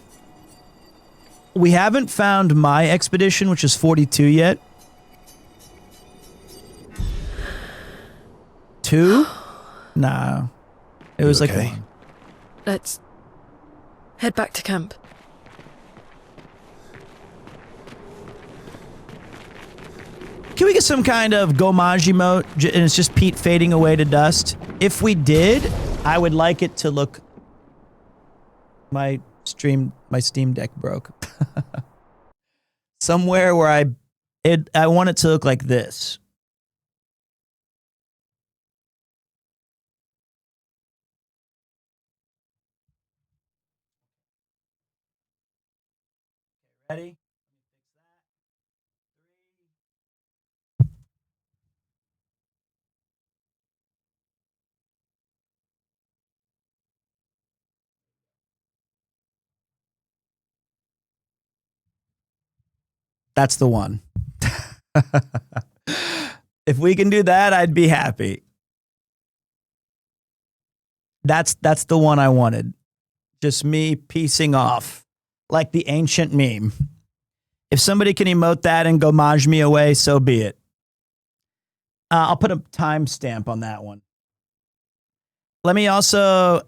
We haven't found my expedition, which is 42 yet. 2? Nah. It was like okay? Let's head back to camp. Can we get some kind of Gomage emote? And it's just Pete fading away to dust. If we did, I would like it to look... My Steam Deck broke. Somewhere where I want it to look like this. Ready? That's the one. If we can do that, I'd be happy. That's the one I wanted. Just me piecing off like the ancient meme. If somebody can emote that and Gomage me away, so be it. I'll put a timestamp on that one. Let me also,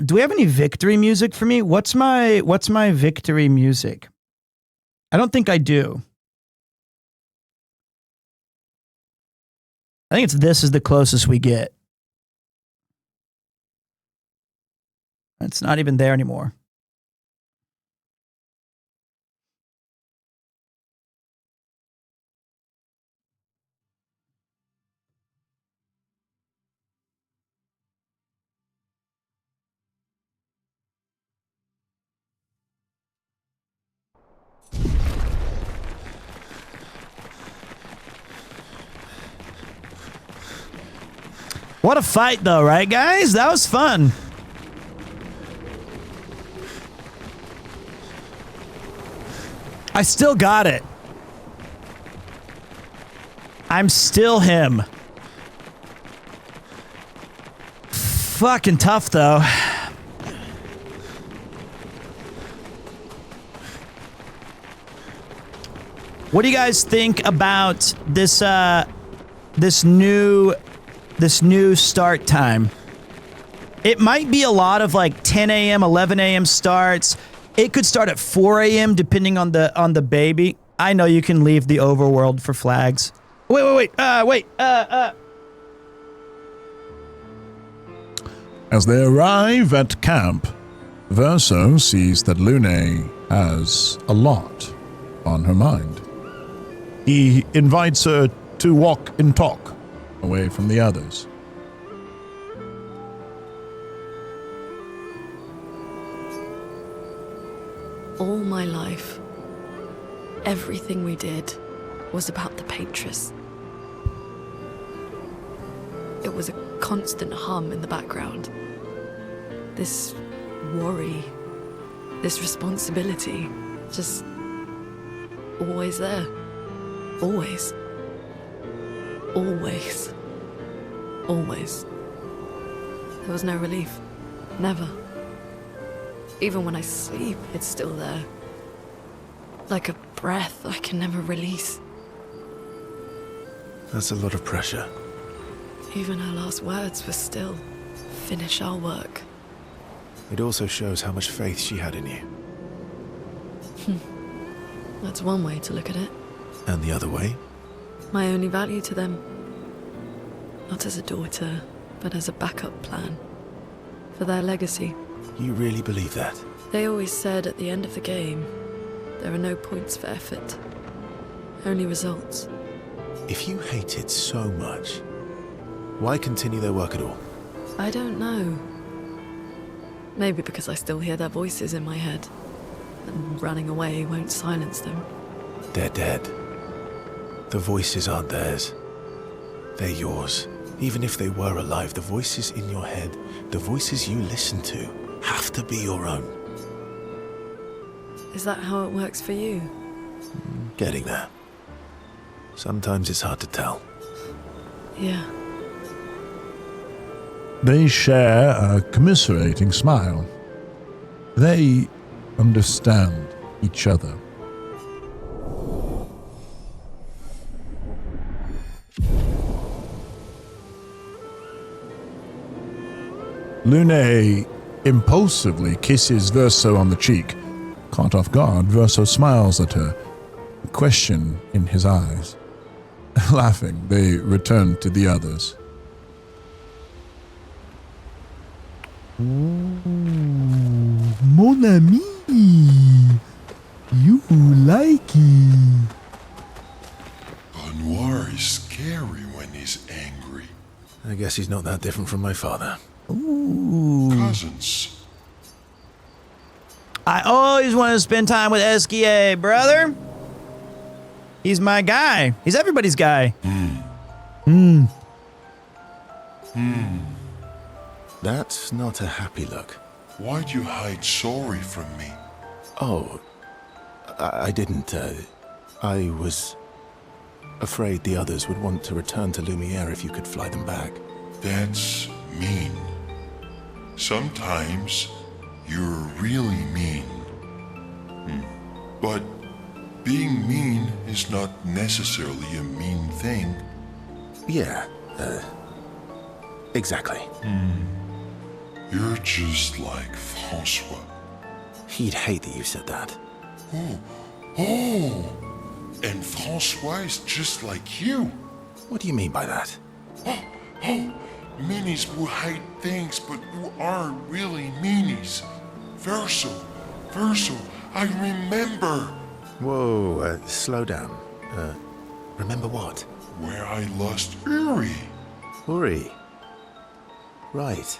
do we have any victory music for me? What's my victory music? I don't think I do. I think this is the closest we get. It's not even there anymore. What a fight, though, right, guys? That was fun. I still got it. I'm still him. Fucking tough, though. What do you guys think about this new start time? It might be a lot of like 10 a.m., 11 a.m. starts. It could start at 4 a.m. depending on the baby. I know you can leave the overworld for flags. Wait. As they arrive at camp, Verso sees that Lune has a lot on her mind. He invites her to walk and talk away from the others. All my life, everything we did was about the Paintress. It was a constant hum in the background. This worry, This responsibility, just always there. Always. Always. Always. There was no relief. Never. Even when I sleep, it's still there. Like a breath I can never release. That's a lot of pressure. Even her last words were still, finish our work. It also shows how much faith she had in you. That's one way to look at it. And the other way? My only value to them. Not as a daughter, but as a backup plan. For their legacy. You really believe that? They always said at the end of the game, there are no points for effort. Only results. If you hate it so much, why continue their work at all? I don't know. Maybe because I still hear their voices in my head. And running away won't silence them. They're dead. The voices aren't theirs. They're yours. Even if they were alive, the voices in your head, the voices you listen to, have to be your own. Is that how it works for you? Getting there. Sometimes it's hard to tell. Yeah. They share a commiserating smile. They understand each other. Lune impulsively kisses Verso on the cheek. Caught off guard, Verso smiles at her, a question in his eyes. Laughing, they return to the others. Mon ami, you like it. Noir is scary when he's angry. I guess he's not that different from my father. Ooh. Cousins. I always want to spend time with SKA, brother. He's my guy. He's everybody's guy. That's not a happy look. Why'd you hide sorry from me? Oh, I didn't. I was afraid the others would want to return to Lumiere if you could fly them back. That's mean. Sometimes you're really mean. But being mean is not necessarily a mean thing. Yeah, exactly. You're just like François. He'd hate that you said that. Oh! And François is just like you. What do you mean by that? Meanies who hide things but who aren't really meanies. Verso, I remember. Whoa, slow down. Remember what? Where I lost Uri. Uri. Right.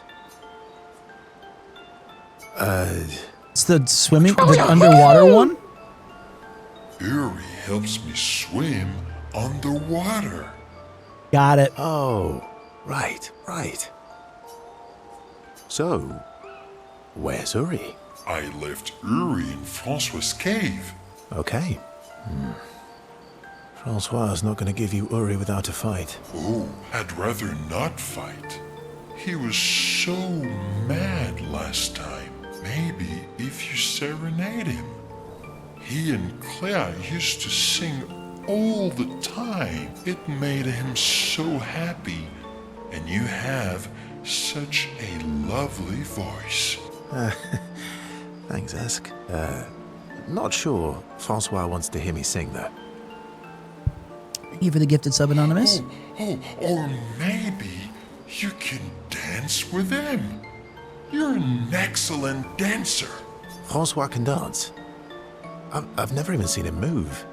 It's the swimming, the underwater one? Uri helps me swim underwater. Got it. Oh, right. So, where's Uri? I left Uri in Francois' cave. Okay. Francois is not going to give you Uri without a fight. Oh, I'd rather not fight. He was so mad last time. Maybe if you serenade him. He and Clair used to sing all the time. It made him so happy. And you have such a lovely voice. Thanks, Ask. Not sure Francois wants to hear me sing, though. Thank you for the gifted sub, Anonymous. Or maybe you can dance with him. You're an excellent dancer. Francois can dance. I've never even seen him move.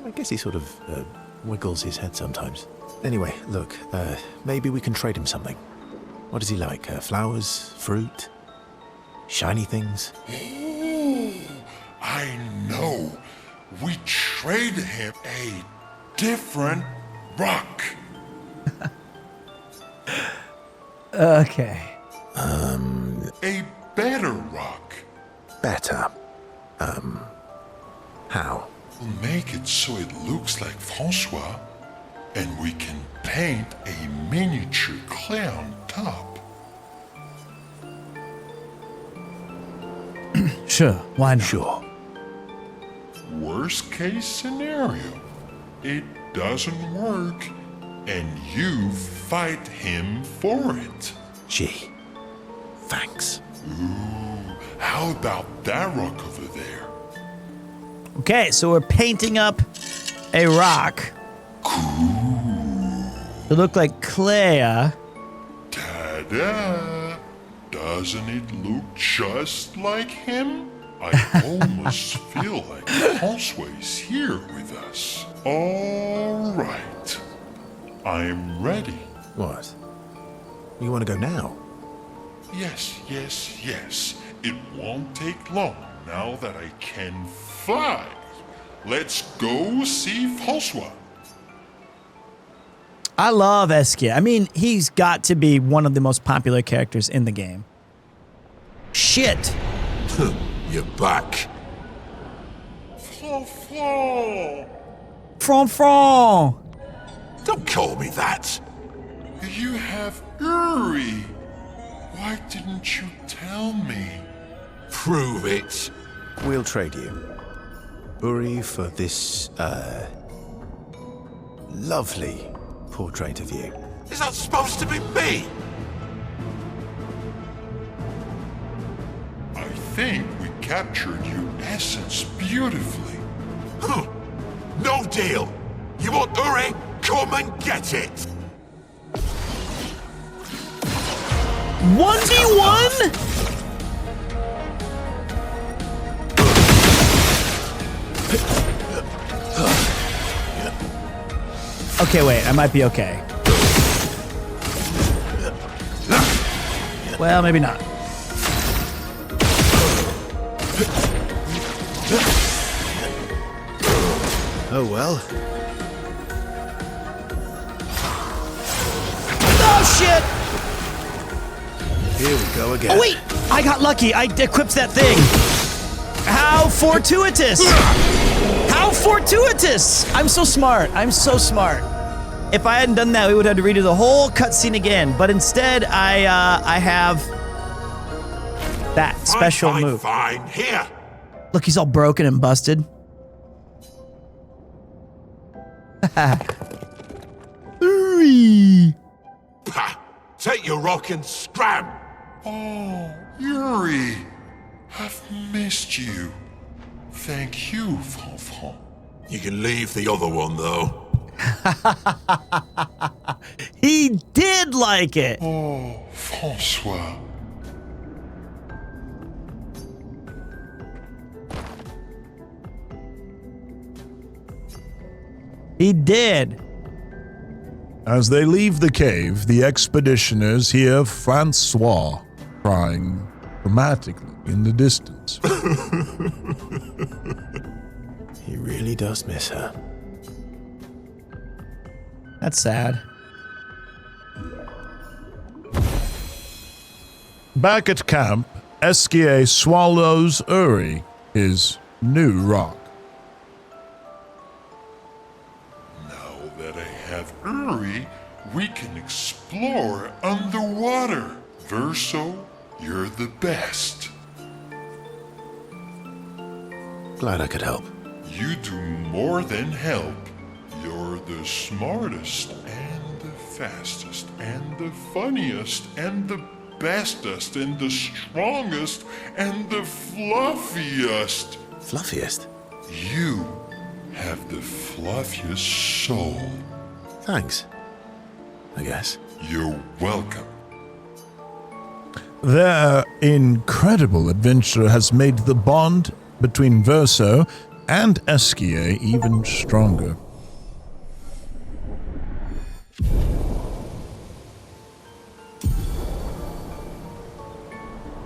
I guess he sort of wiggles his head sometimes. Anyway, look, maybe we can trade him something. What does he like? Flowers? Fruit? Shiny things? Oh, I know. We trade him a different rock. Okay. A better rock. better. How? We'll make it so it looks like Francois, and we can paint a miniature Clair on top. Sure, why not? Sure. Worst case scenario, it doesn't work, and you fight him for it. Gee, thanks. Ooh, how about that rock over there? Okay, so we're painting up a rock. Cool. To look like Clair. Ta-da! Doesn't it look just like him? I almost feel like Francois is here with us. All right. I'm ready. What? You want to go now? Yes, yes, yes. It won't take long now that I can fly. Let's go see Francois. I love Eskia. I mean, he's got to be one of the most popular characters in the game. Shit. You're back. Fran. Don't call me that. You have Uri. Why didn't you tell me? Prove it. We'll trade you. Uri for this, lovely portrait of you. Is that supposed to be me? I think we captured your essence beautifully. No deal. You want Uri? Come and get it. 1v1? Okay, wait, I might be okay. Well, maybe not. Oh well. Oh shit! Here we go again. Oh wait! I got lucky. I equipped that thing. How fortuitous! How fortuitous! I'm so smart. I'm so smart. If I hadn't done that, we would have to redo the whole cutscene again. But instead, I have that special move. Fine. Here. Look, he's all broken and busted. Uri. Take your rock and scram. Oh, Yuri. I've missed you. Thank you, Franfran. You can leave the other one, though. He did like it. Oh, Francois. He did. As they leave the cave, the expeditioners hear Francois crying dramatically in the distance. He really does miss her. That's sad. Back at camp, Esquier swallows Uri, his new rock. Now that I have Uri, we can explore underwater. Verso, you're the best. Glad I could help. You do more than help. You're the smartest and the fastest and the funniest and the bestest and the strongest and the fluffiest. Fluffiest? You have the fluffiest soul. Thanks. I guess. You're welcome. Their incredible adventure has made the bond between Verso and Esquier even stronger.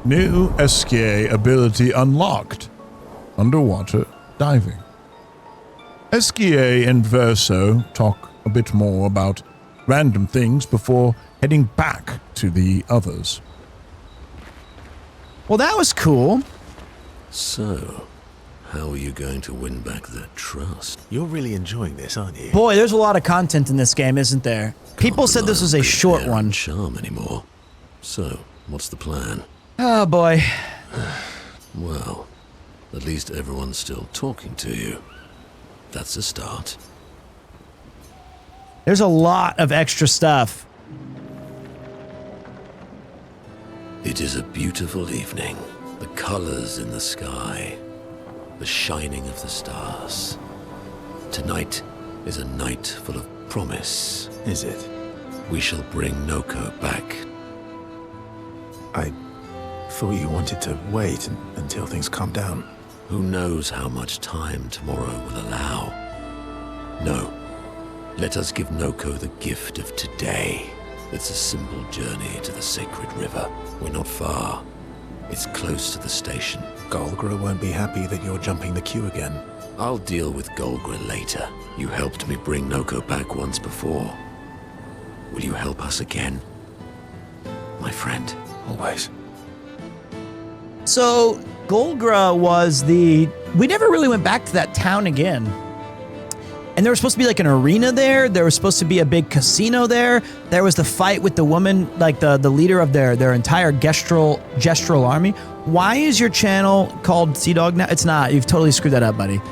New Esquier ability unlocked. Underwater diving. Esquier and Verso talk a bit more about random things before heading back to the others. Well, that was cool. So, how are you going to win back their trust? You're really enjoying this, aren't you? Boy, there's a lot of content in this game, isn't there? People said this was a short one. Charm anymore. So, what's the plan? Oh boy. Well, at least everyone's still talking to you. That's a start. There's a lot of extra stuff. It is a beautiful evening. The colors in the sky. The shining of the stars. Tonight is a night full of promise. Is it? We shall bring Noko back. I thought you wanted to wait until things calm down. Who knows how much time tomorrow will allow? No. Let us give Noko the gift of today. It's a simple journey to the sacred river. We're not far. It's close to the station. Golgra won't be happy that you're jumping the queue again. I'll deal with Golgra later. You helped me bring Noko back once before. Will you help us again? My friend. Always. So, Golgra was the... We never really went back to that town again. And there was supposed to be like an arena there. There was supposed to be a big casino there. There was the fight with the woman, like the leader of their entire gestural army. Why is your channel called Sea Dog now? It's not. You've totally screwed that up, buddy.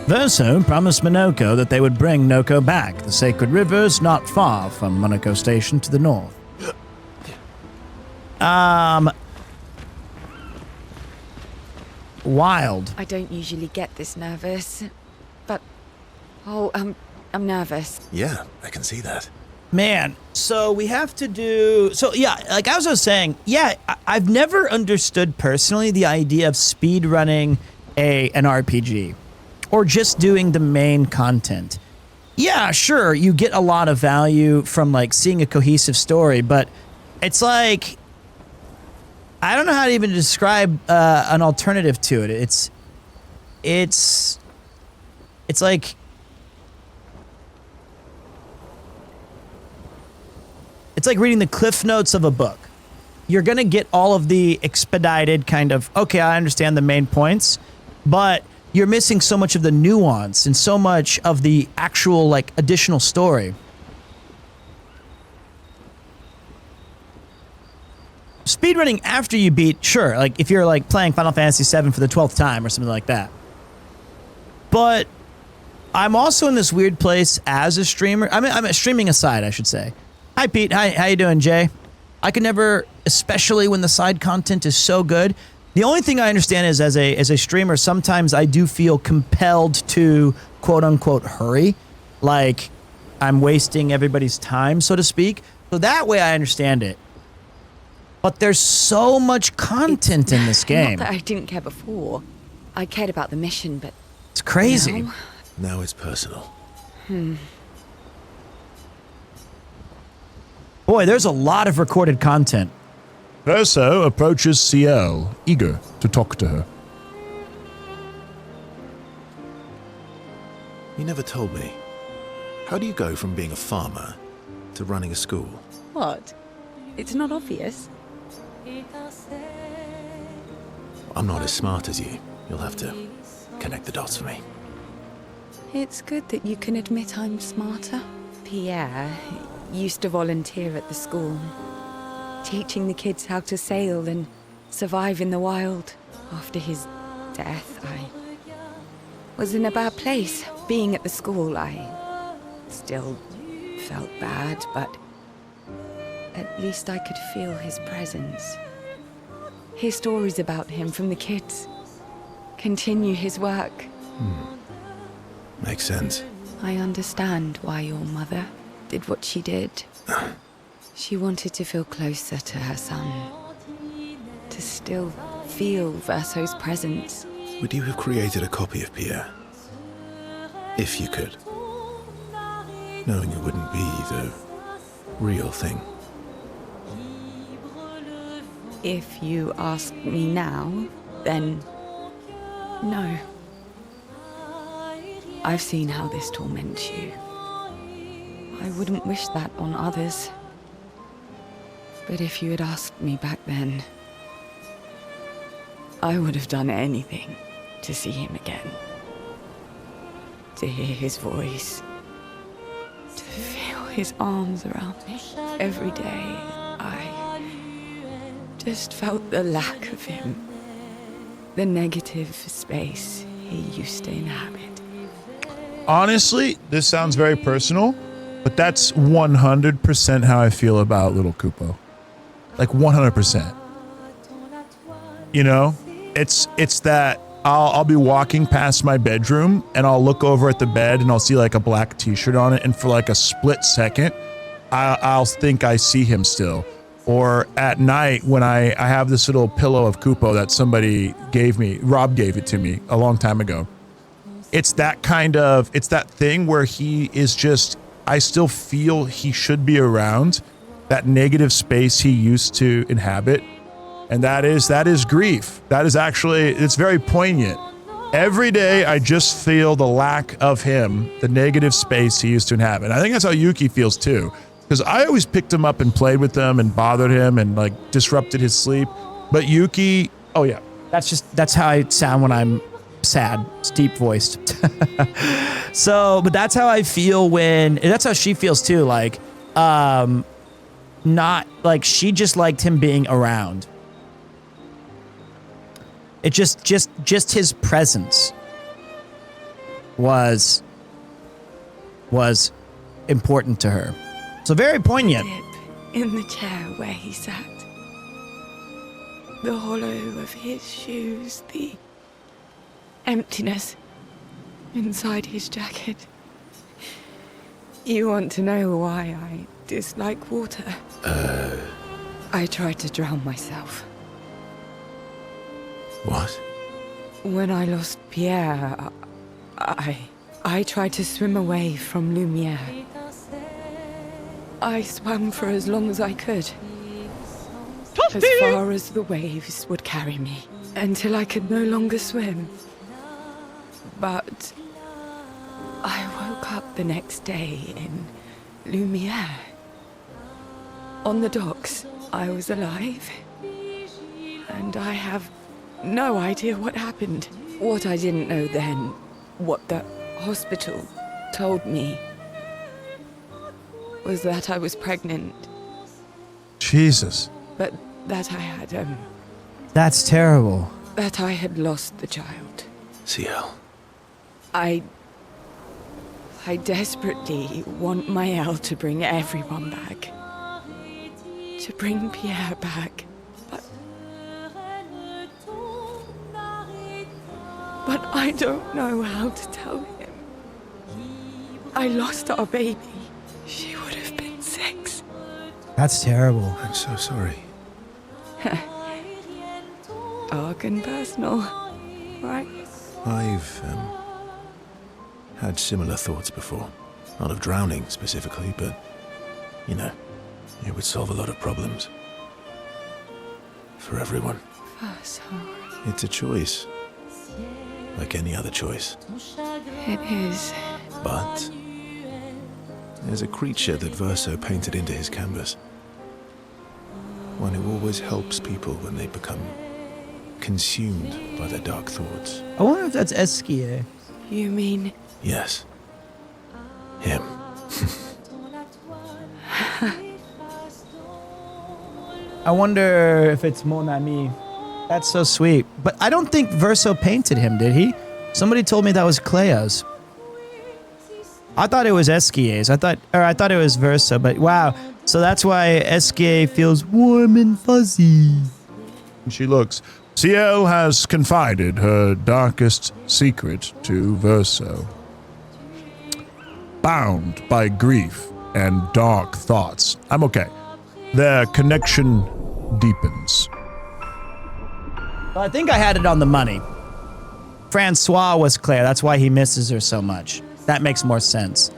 Verso promised Monoko that they would bring Noko back. The sacred river is not far from Monoko Station to the north. Wild. I don't usually get this nervous, but I'm nervous. Yeah, I can see that. Man, so we have to do... So, yeah, like as I was saying, yeah, I've never understood personally the idea of speedrunning an RPG or just doing the main content. Yeah, sure, you get a lot of value from, like, seeing a cohesive story, but it's like... I don't know how to even describe an alternative to it. It's like... It's like reading the cliff notes of a book. You're going to get all of the expedited kind of, okay, I understand the main points, but you're missing so much of the nuance and so much of the actual, like, additional story. Speedrunning after you beat, sure, like if you're like playing Final Fantasy VII for the 12th time or something like that. But I'm also in this weird place as a streamer. I'm streaming aside, I should say. Hi, Pete. Hi, how you doing, Jay? I can never, especially when the side content is so good. The only thing I understand is as a streamer, sometimes I do feel compelled to quote unquote hurry, like I'm wasting everybody's time, so to speak. So that way I understand it. But there's so much content in this game. Not that I didn't care before. I cared about the mission, but... It's crazy. Now it's personal. Boy, there's a lot of recorded content. Verso approaches CL, eager to talk to her. You never told me. How do you go from being a farmer to running a school? What? It's not obvious. I'm not as smart as you. You'll have to connect the dots for me. It's good that you can admit I'm smarter. Pierre used to volunteer at the school, teaching the kids how to sail and survive in the wild. After his death, I was in a bad place. Being at the school, I still felt bad, but at least I could feel his presence. Hear stories about him from the kids. Continue his work. Makes sense. I understand why your mother did what she did. She wanted to feel closer to her son. To still feel Verso's presence. Would you have created a copy of Pierre? If you could. Knowing it wouldn't be the real thing. If you ask me now, then no. I've seen how this torments you. I wouldn't wish that on others. But if you had asked me back then, I would have done anything to see him again. To hear his voice. To feel his arms around me. Every day, I just felt the lack of him. The negative space he used to inhabit. Honestly, this sounds very personal, but that's 100% how I feel about little Kupo. Like 100%. You know, it's that I'll be walking past my bedroom and I'll look over at the bed and I'll see like a black t-shirt on it, and for like a split second, I'll think I see him still. Or at night when I have this little pillow of Kupo that somebody gave me, Rob gave it to me a long time ago. It's that thing where he is just, I still feel he should be around, that negative space he used to inhabit. And that is grief. That is actually, it's very poignant. Every day I just feel the lack of him, the negative space he used to inhabit. I think that's how Yuki feels too. Because I always picked him up and played with him and bothered him and like disrupted his sleep. But Yuki, oh yeah. That's how I sound when I'm sad. It's deep voiced. So, but that's how I feel that's how she feels too. Like, not like she just liked him being around. It just his presence was important to her. So very poignant. In the chair where he sat. The hollow of his shoes, the emptiness inside his jacket. You want to know why I dislike water? I tried to drown myself. What? When I lost Pierre, I tried to swim away from Lumiere. I swam for as long as I could. As far as the waves would carry me, until I could no longer swim. But I woke up the next day in Lumiere. On the docks, I was alive. And I have no idea what happened. What I didn't know then, what the hospital told me, was that I was pregnant. Jesus. But that I had, That's terrible. that I had lost the child. CL. I desperately want Maëlle to bring everyone back. To bring Pierre back. But I don't know how to tell him. I lost our baby. She would have been 6. That's terrible. I'm so sorry. Dark and personal, right? I've had similar thoughts before. Not of drowning specifically, but, you know, it would solve a lot of problems. For everyone. So It's a choice. Like any other choice. it is. But there's a creature that Verso painted into his canvas. One who always helps people when they become consumed by their dark thoughts. I wonder if that's Esquier. You mean? Yes. Him. I wonder if it's Mon Ami. That's so sweet. But I don't think Verso painted him, did he? Somebody told me that was Clair's. I thought it was Esquier's. I thought it was Verso, but wow. So that's why Esquier feels warm and fuzzy. She looks. CL has confided her darkest secret to Verso. Bound by grief and dark thoughts. I'm okay. Their connection deepens. Well, I think I had it on the money. Francois was Claire. That's why he misses her so much. That makes more sense.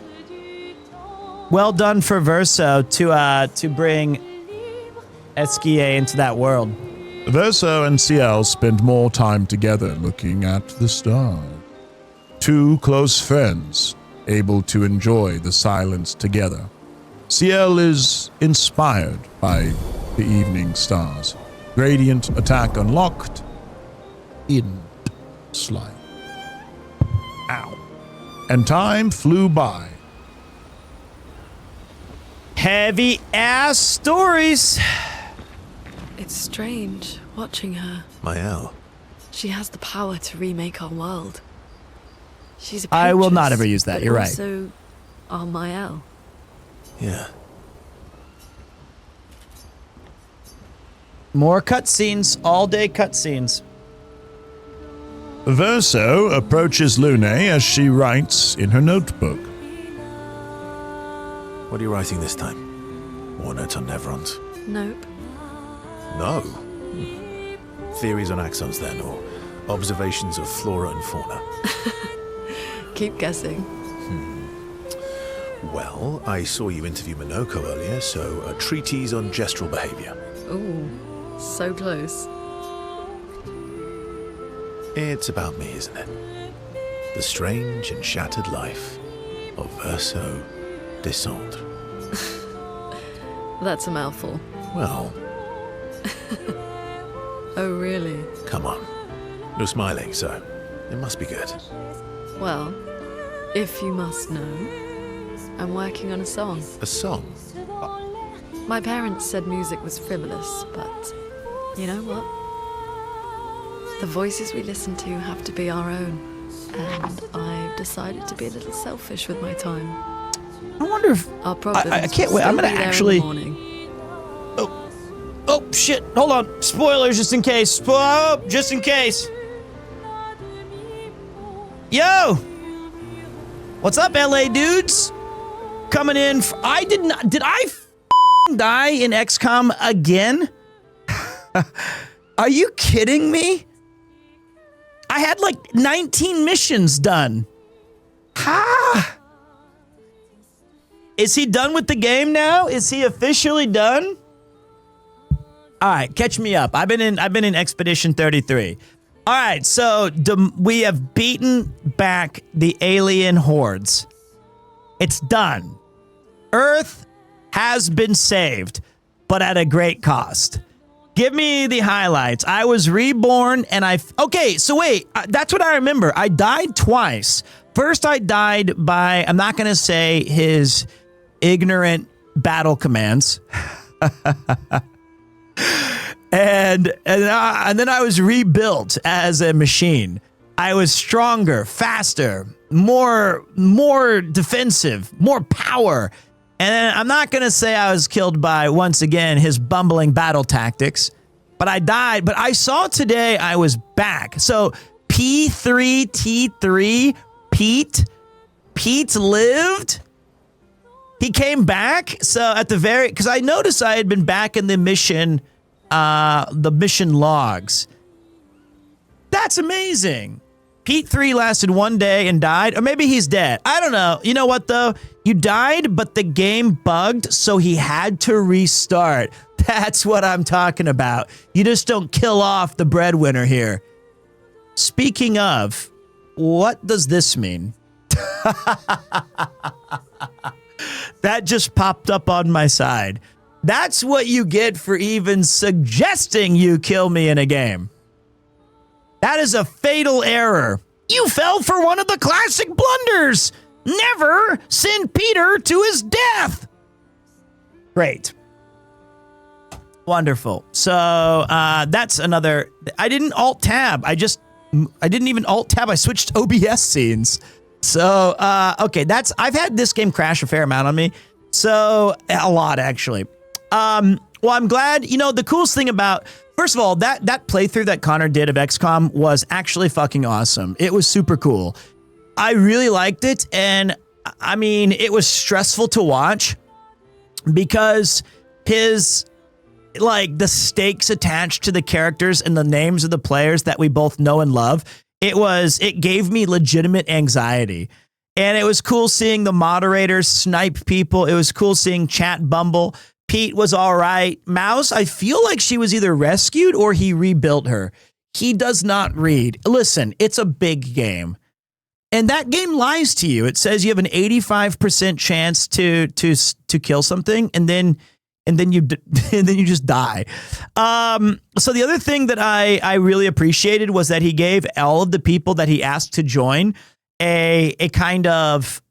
Well done for Verso to bring Esquier into that world. Verso and CL spend more time together looking at the stars. Two close friends, able to enjoy the silence together. CL is inspired by the evening stars. Gradient attack unlocked. end slide. Ow. And time flew by. Heavy ass stories. It's strange watching her. Mael. She has the power to remake our world. She's a I will princess, not ever use that. but You're right. also our Mael. Yeah. More cutscenes, all day cutscenes. Verso approaches Lune as she writes in her notebook. What are you writing this time? More notes on Nevrons? Nope. No. Theories on axons then, or observations of flora and fauna? Keep guessing. Well, I saw you interview Minoko earlier, so a treatise on gestural behavior. Ooh, so close. It's about me, isn't it? The strange and shattered life of Verso Descendre. That's a mouthful. Well, Oh, really? come on. You're smiling, so it must be good. Well, if you must know, I'm working on a song. A song? My parents said music was frivolous, but you know what? The voices we listen to have to be our own, and I've decided to be a little selfish with my time. I wonder if our problems I can't wait. I'm gonna actually. Oh shit! Hold on. Spoilers, just in case. Just in case. Yo, what's up, LA dudes? Coming in. I did not. Did I die in XCOM again? Are you kidding me? I had like 19 missions done. Ha! Is he done with the game now? Is he officially done? All right, catch me up. I've been in Expedition 33. All right, so we have beaten back the alien hordes. It's done. Earth has been saved, but at a great cost. Give me the highlights. I was reborn and okay, so wait, that's what I remember. I died twice. First, I died by, I'm not going to say his ignorant battle commands. and then I was rebuilt as a machine. I was stronger, faster, more defensive, more power. And then I'm not going to say I was killed by, once again, his bumbling battle tactics, but I died. But I saw today I was back. So P3T3, Pete lived. He came back. So at the because I noticed I had been back in the mission logs. That's amazing. Pete 3 lasted 1 day and died, or maybe he's dead. I don't know. You know what, though? You died, but the game bugged, so he had to restart. That's what I'm talking about. You just don't kill off the breadwinner here. Speaking of, what does this mean? That just popped up on my side. That's what you get for even suggesting you kill me in a game. That is a fatal error. You fell for one of the classic blunders. Never send Peter to his death. Great. Wonderful. So that's another. I didn't alt tab. I didn't even alt tab. I switched OBS scenes. So okay, I've had this game crash a fair amount on me. So a lot actually. Well, I'm glad. You know, the coolest thing about, first of all, that playthrough that Connor did of XCOM was actually fucking awesome. It was super cool. I really liked it, and I mean, it was stressful to watch because the stakes attached to the characters and the names of the players that we both know and love, it gave me legitimate anxiety. And it was cool seeing the moderators snipe people. It was cool seeing chat bumble. Pete was all right. Mouse, I feel like she was either rescued or he rebuilt her. He does not read. Listen, it's a big game. And that game lies to you. It says you have an 85% chance to kill something, and then and then you and then you just die. So the other thing that I really appreciated was that he gave all of the people that he asked to join a kind of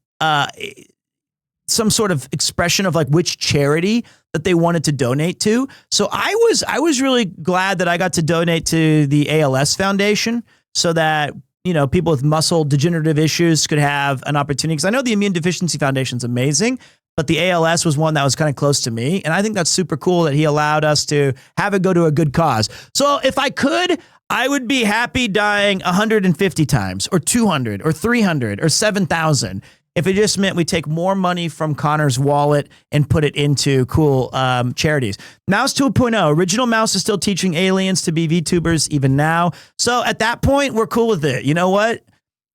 some sort of expression of like which charity that they wanted to donate to. So I was really glad that I got to donate to the ALS Foundation so that, you know, people with muscle degenerative issues could have an opportunity. Because I know the Immune Deficiency Foundation is amazing, but the ALS was one that was kind of close to me. And I think that's super cool that he allowed us to have it go to a good cause. So if I could, I would be happy dying 150 times or 200 or 300 or 7,000 if it just meant we take more money from Connor's wallet and put it into cool charities. Mouse 2.0, original Mouse is still teaching aliens to be VTubers even now. So at that point, we're cool with it. You know what?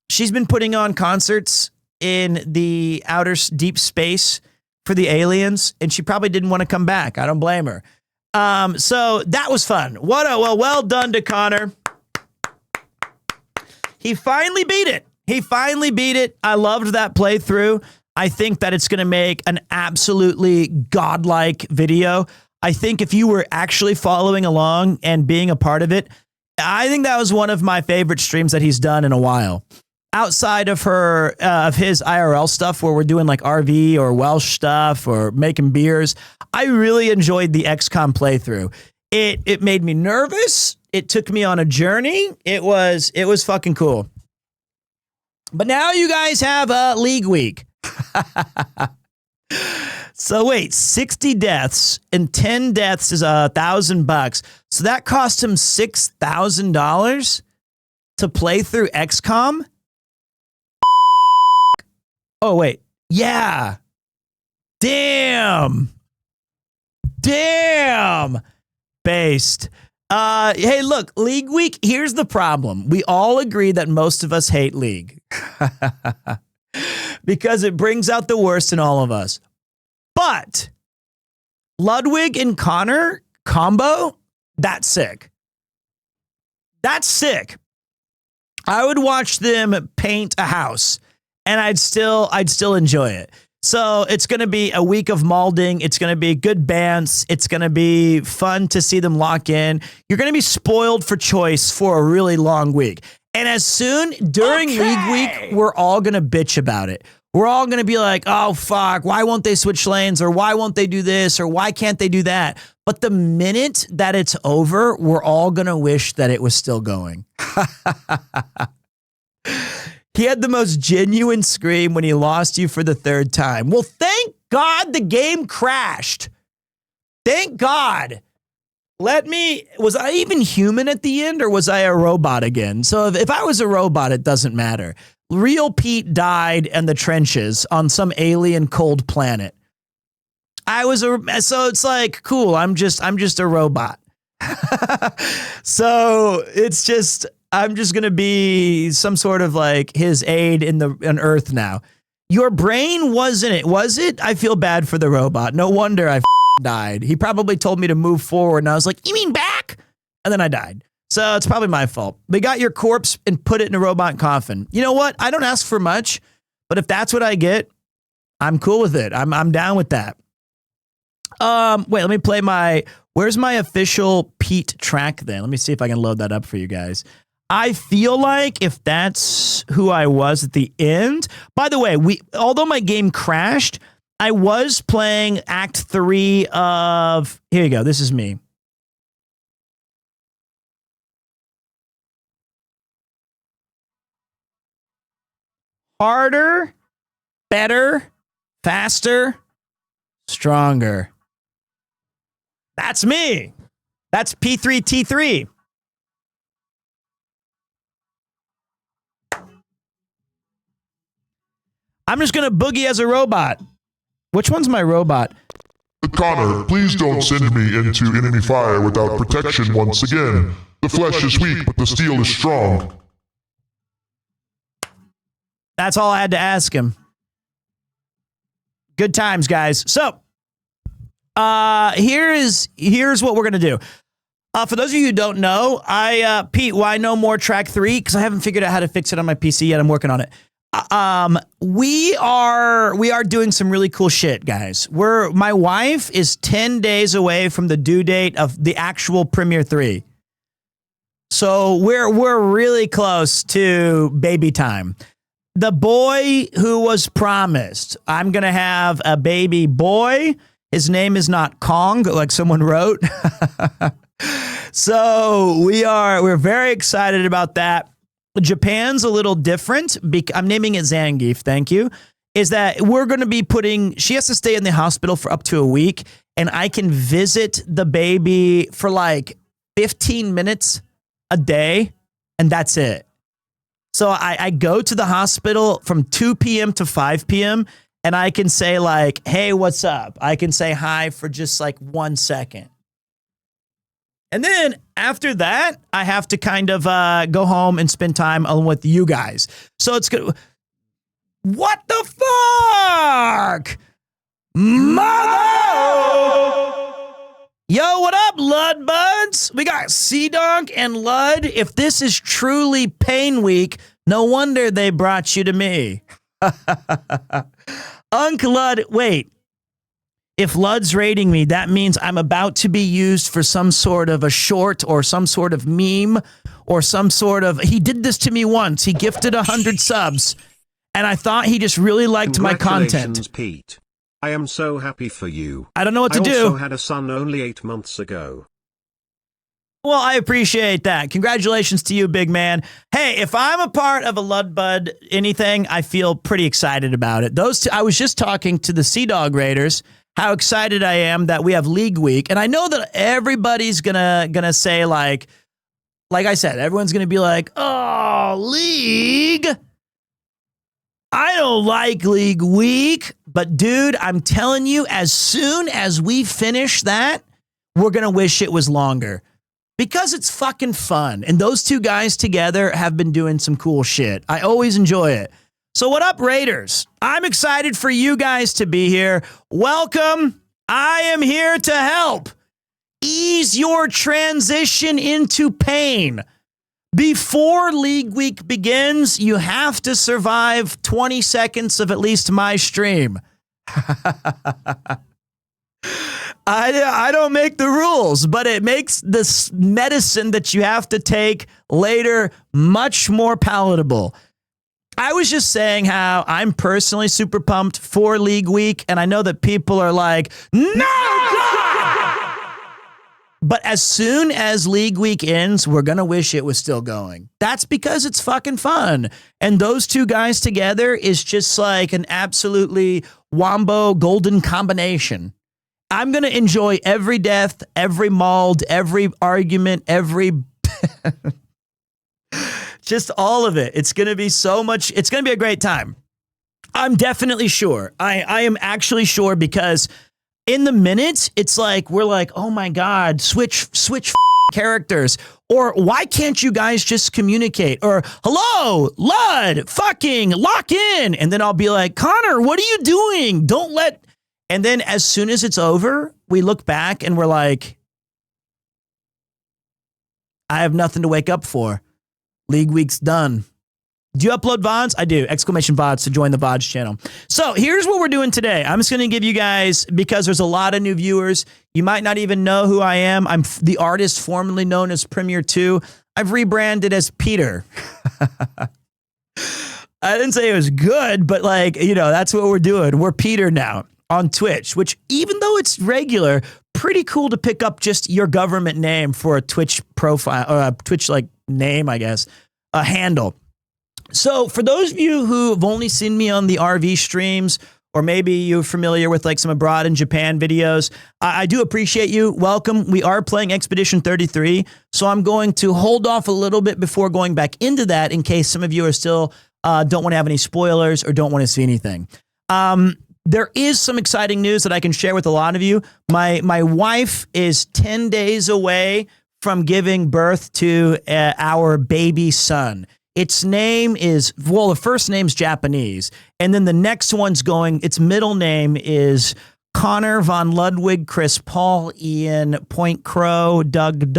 She's been putting on concerts in the outer deep space for the aliens, and she probably didn't want to come back. I don't blame her. So that was fun. Well done to Connor. He finally beat it. I loved that playthrough. I think that it's going to make an absolutely godlike video. I think if you were actually following along and being a part of it, I think that was one of my favorite streams that he's done in a while. Outside of his IRL stuff where we're doing like RV or Welsh stuff or making beers, I really enjoyed the XCOM playthrough. It made me nervous. It took me on a journey. It was fucking cool. But now you guys have a League Week. So wait, 60 deaths and 10 deaths is $1,000. So that cost him $6,000 to play through XCOM. Oh wait, yeah. Damn. Based. Hey, look, League Week, here's the problem. We all agree that most of us hate League because it brings out the worst in all of us. But Ludwig and Connor combo, that's sick. I would watch them paint a house and I'd still enjoy it. So it's going to be a week of malding. It's going to be good bands. It's going to be fun to see them lock in. You're going to be spoiled for choice for a really long week. And as soon during League Week, we're all going to bitch about it. We're all going to be like, oh, fuck, why won't they switch lanes? Or why won't they do this? Or why can't they do that? But the minute that it's over, we're all going to wish that it was still going. He had the most genuine scream when he lost you for the third time. Well, thank God the game crashed. Thank God. Was I even human at the end or was I a robot again? So if I was a robot, it doesn't matter. Real Pete died in the trenches on some alien cold planet. So it's like, cool, I'm just a robot. So it's just, I'm just going to be some sort of like his aide on Earth now. Your brain wasn't it, was it? I feel bad for the robot. No wonder I died. He probably told me to move forward and I was like, you mean back? And then I died. So it's probably my fault. They got your corpse and put it in a robot coffin. You know what? I don't ask for much, but if that's what I get, I'm cool with it. I'm down with that. Wait, let me play where's my official Pete track then? Let me see if I can load that up for you guys. I feel like if that's who I was at the end. By the way, although my game crashed, I was playing Act 3 of, here you go, this is me. Harder, better, faster, stronger. That's me. That's P3T3. I'm just going to boogie as a robot. Which one's my robot? Connor, please don't send me into enemy fire without protection once again. The flesh is weak, but the steel is strong. That's all I had to ask him. Good times, guys. So, here's what we're going to do. For those of you who don't know, Pete, why no more track 3? Because I haven't figured out how to fix it on my PC yet. I'm working on it. we are doing some really cool shit, guys. My wife is 10 days away from the due date of the actual Premiere 3. So we're really close to baby time. The boy who was promised, I'm going to have a baby boy. His name is not Kong, like someone wrote. So we're very excited about that. Japan's a little different. I'm naming it Zangief. Thank you. Is that we're going to be she has to stay in the hospital for up to a week, and I can visit the baby for like 15 minutes a day, and that's it. So I go to the hospital from 2 p.m. to 5 p.m., and I can say like, hey, what's up? I can say hi for just like 1 second. And then after that, I have to kind of go home and spend time with you guys. So it's good. What the fuck? Mother! Yo, what up, Lud Buds? We got Sea-Donk and Lud. If this is truly Pain Week, no wonder they brought you to me. Unc Lud, wait. If Lud's rating me, that means I'm about to be used for some sort of a short or some sort of meme or some sort of... He did this to me once. He gifted 100 subs, and I thought he just really liked my content. Congratulations, Pete. I am so happy for you. I don't know what to do. I also had a son only 8 months ago. Well, I appreciate that. Congratulations to you, big man. Hey, if I'm a part of a Ludbud anything, I feel pretty excited about it. I was just talking to the Sea Dog Raiders, how excited I am that we have League Week. And I know that everybody's gonna say like I said, everyone's gonna be like, oh, League. I don't like League Week. But dude, I'm telling you, as soon as we finish that, we're gonna wish it was longer. Because it's fucking fun. And those two guys together have been doing some cool shit. I always enjoy it. So what up, Raiders? I'm excited for you guys to be here. Welcome. I am here to help ease your transition into pain. Before League Week begins, you have to survive 20 seconds of at least my stream. I don't make the rules, but it makes this medicine that you have to take later much more palatable. I was just saying how I'm personally super pumped for League Week, and I know that people are like, no! But as soon as League Week ends, we're going to wish it was still going. That's because it's fucking fun. And those two guys together is just like an absolutely wombo golden combination. I'm going to enjoy every death, every mauled, every argument, every... just all of it. It's going to be so much. It's going to be a great time. I'm definitely sure. I am actually sure because in the minutes, it's like, we're like, oh my God, switch characters. Or why can't you guys just communicate? Or hello, Lud, fucking lock in. And then I'll be like, Connor, what are you doing? Don't let... And then as soon as it's over, we look back and we're like, I have nothing to wake up for. League Week's done. Do you upload VODs? I do. Exclamation VODs to join the VODs channel. So here's what we're doing today. I'm just going to give you guys, because there's a lot of new viewers. You might not even know who I am. I'm the artist formerly known as PremierTwo. I've rebranded as Peter. I didn't say it was good, but like, that's what we're doing. We're Peter now on Twitch, which even though it's regular, pretty cool to pick up just your government name for a Twitch profile or a Twitch like name, I guess, a handle. So for those of you who have only seen me on the RV streams, or maybe you're familiar with like some abroad in Japan videos, I do appreciate you. Welcome. We are playing Expedition 33. So I'm going to hold off a little bit before going back into that in case some of you are still don't want to have any spoilers or don't want to see anything. There is some exciting news that I can share with a lot of you. My wife is 10 days away from giving birth to our baby son. Its name is, well, the first name's Japanese, and then the next one's its middle name is Connor von Ludwig, Chris Paul, Ian, Point Crow, Doug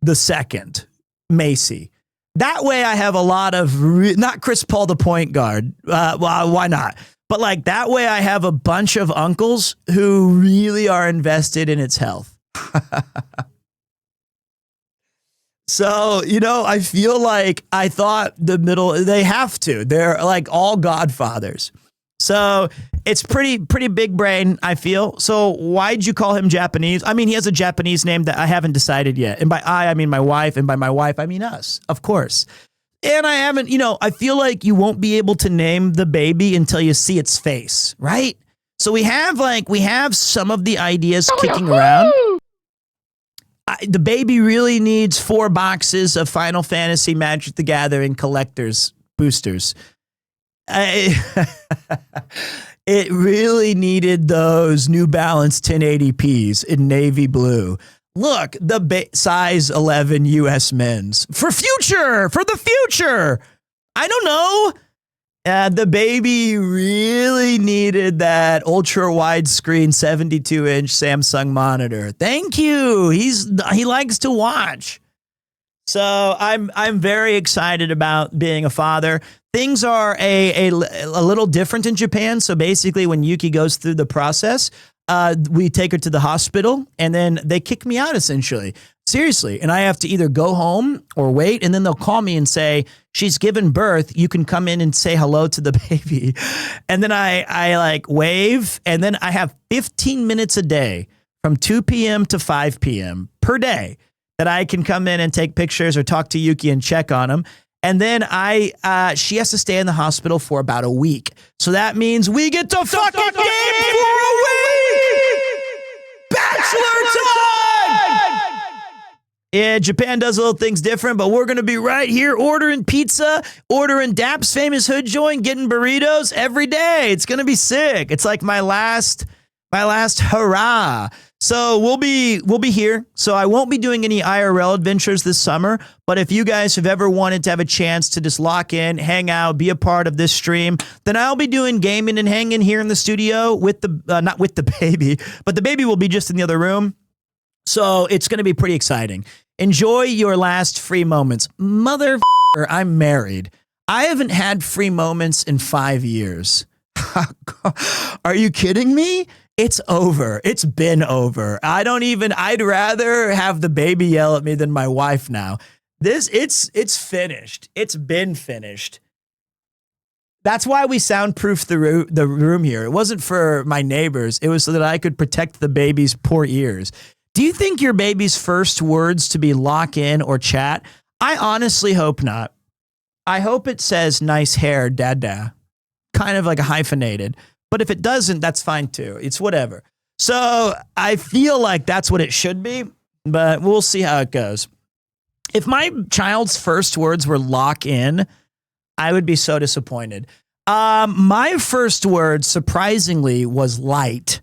the second, Macy. That way I have a lot of, not Chris Paul, the point guard. Well, why not? But like that way I have a bunch of uncles who really are invested in its health. So, I feel like I thought they have to. They're like all godfathers. So it's pretty big brain, I feel. So why'd you call him Japanese? I mean, he has a Japanese name that I haven't decided yet. And by I mean my wife. And by my wife, I mean us, of course. And I haven't, I feel like you won't be able to name the baby until you see its face, right? So we have some of the ideas kicking around. The baby really needs 4 boxes of Final Fantasy Magic the Gathering collectors boosters. It really needed those New Balance 1080p's in navy blue. Look, the size 11 US men's for the future. I don't know. The baby really needed that ultra widescreen 72-inch Samsung monitor. Thank you. He likes to watch. So I'm very excited about being a father. Things are a little different in Japan. So basically, when Yuki goes through the process, we take her to the hospital, and then they kick me out, essentially. Seriously. And I have to either go home or wait, and then they'll call me and say, she's given birth. You can come in and say hello to the baby. And then I like wave, and then I have 15 minutes a day from 2 p.m. to 5 p.m. per day that I can come in and take pictures or talk to Yuki and check on him. And then she has to stay in the hospital for about a week. So that means we get to fucking game for a week! Bachelor time! Yeah, Japan does little things different, but we're going to be right here ordering pizza, ordering Dap's famous hood joint, getting burritos every day. It's going to be sick. It's like my last hurrah. So we'll be here. So I won't be doing any IRL adventures this summer, but if you guys have ever wanted to have a chance to just lock in, hang out, be a part of this stream, then I'll be doing gaming and hanging here in the studio with not with the baby, but the baby will be just in the other room. So it's going to be pretty exciting. Enjoy your last free moments. Mother, I'm married. I haven't had free moments in 5 years. Are you kidding me? It's over. It's been over. I'd rather have the baby yell at me than my wife now. It's finished. It's been finished. That's why we soundproof the room here. It wasn't for my neighbors. It was so that I could protect the baby's poor ears. Do you think your baby's first words to be lock in or chat? I honestly hope not. I hope it says nice hair, dada. Kind of like a hyphenated. But if it doesn't, that's fine too. It's whatever. So I feel like that's what it should be, but we'll see how it goes. If my child's first words were lock in, I would be so disappointed. My first word, surprisingly, was light.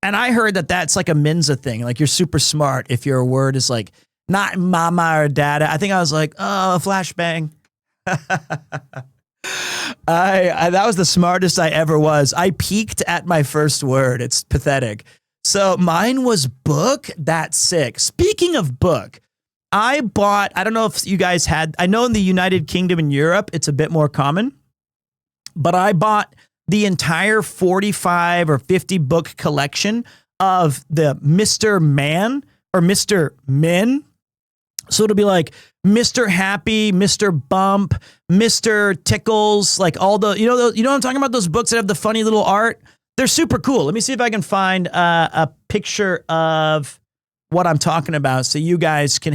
And I heard that that's like a Mensa thing. Like you're super smart if your word is like not mama or dada. I think I was like, oh, flashbang. That was the smartest I ever was. I peaked at my first word. It's pathetic. So mine was book. That's sick. Speaking of book, I don't know if you guys I know in the United Kingdom and Europe, it's a bit more common, but I bought the entire 45 or 50 book collection of the Mr. Man or Mr. Men. So it'll be like Mr. Happy, Mr. Bump, Mr. Tickles, like all the, you know what I'm talking about? Those books that have the funny little art. They're super cool. Let me see if I can find a picture of what I'm talking about so you guys can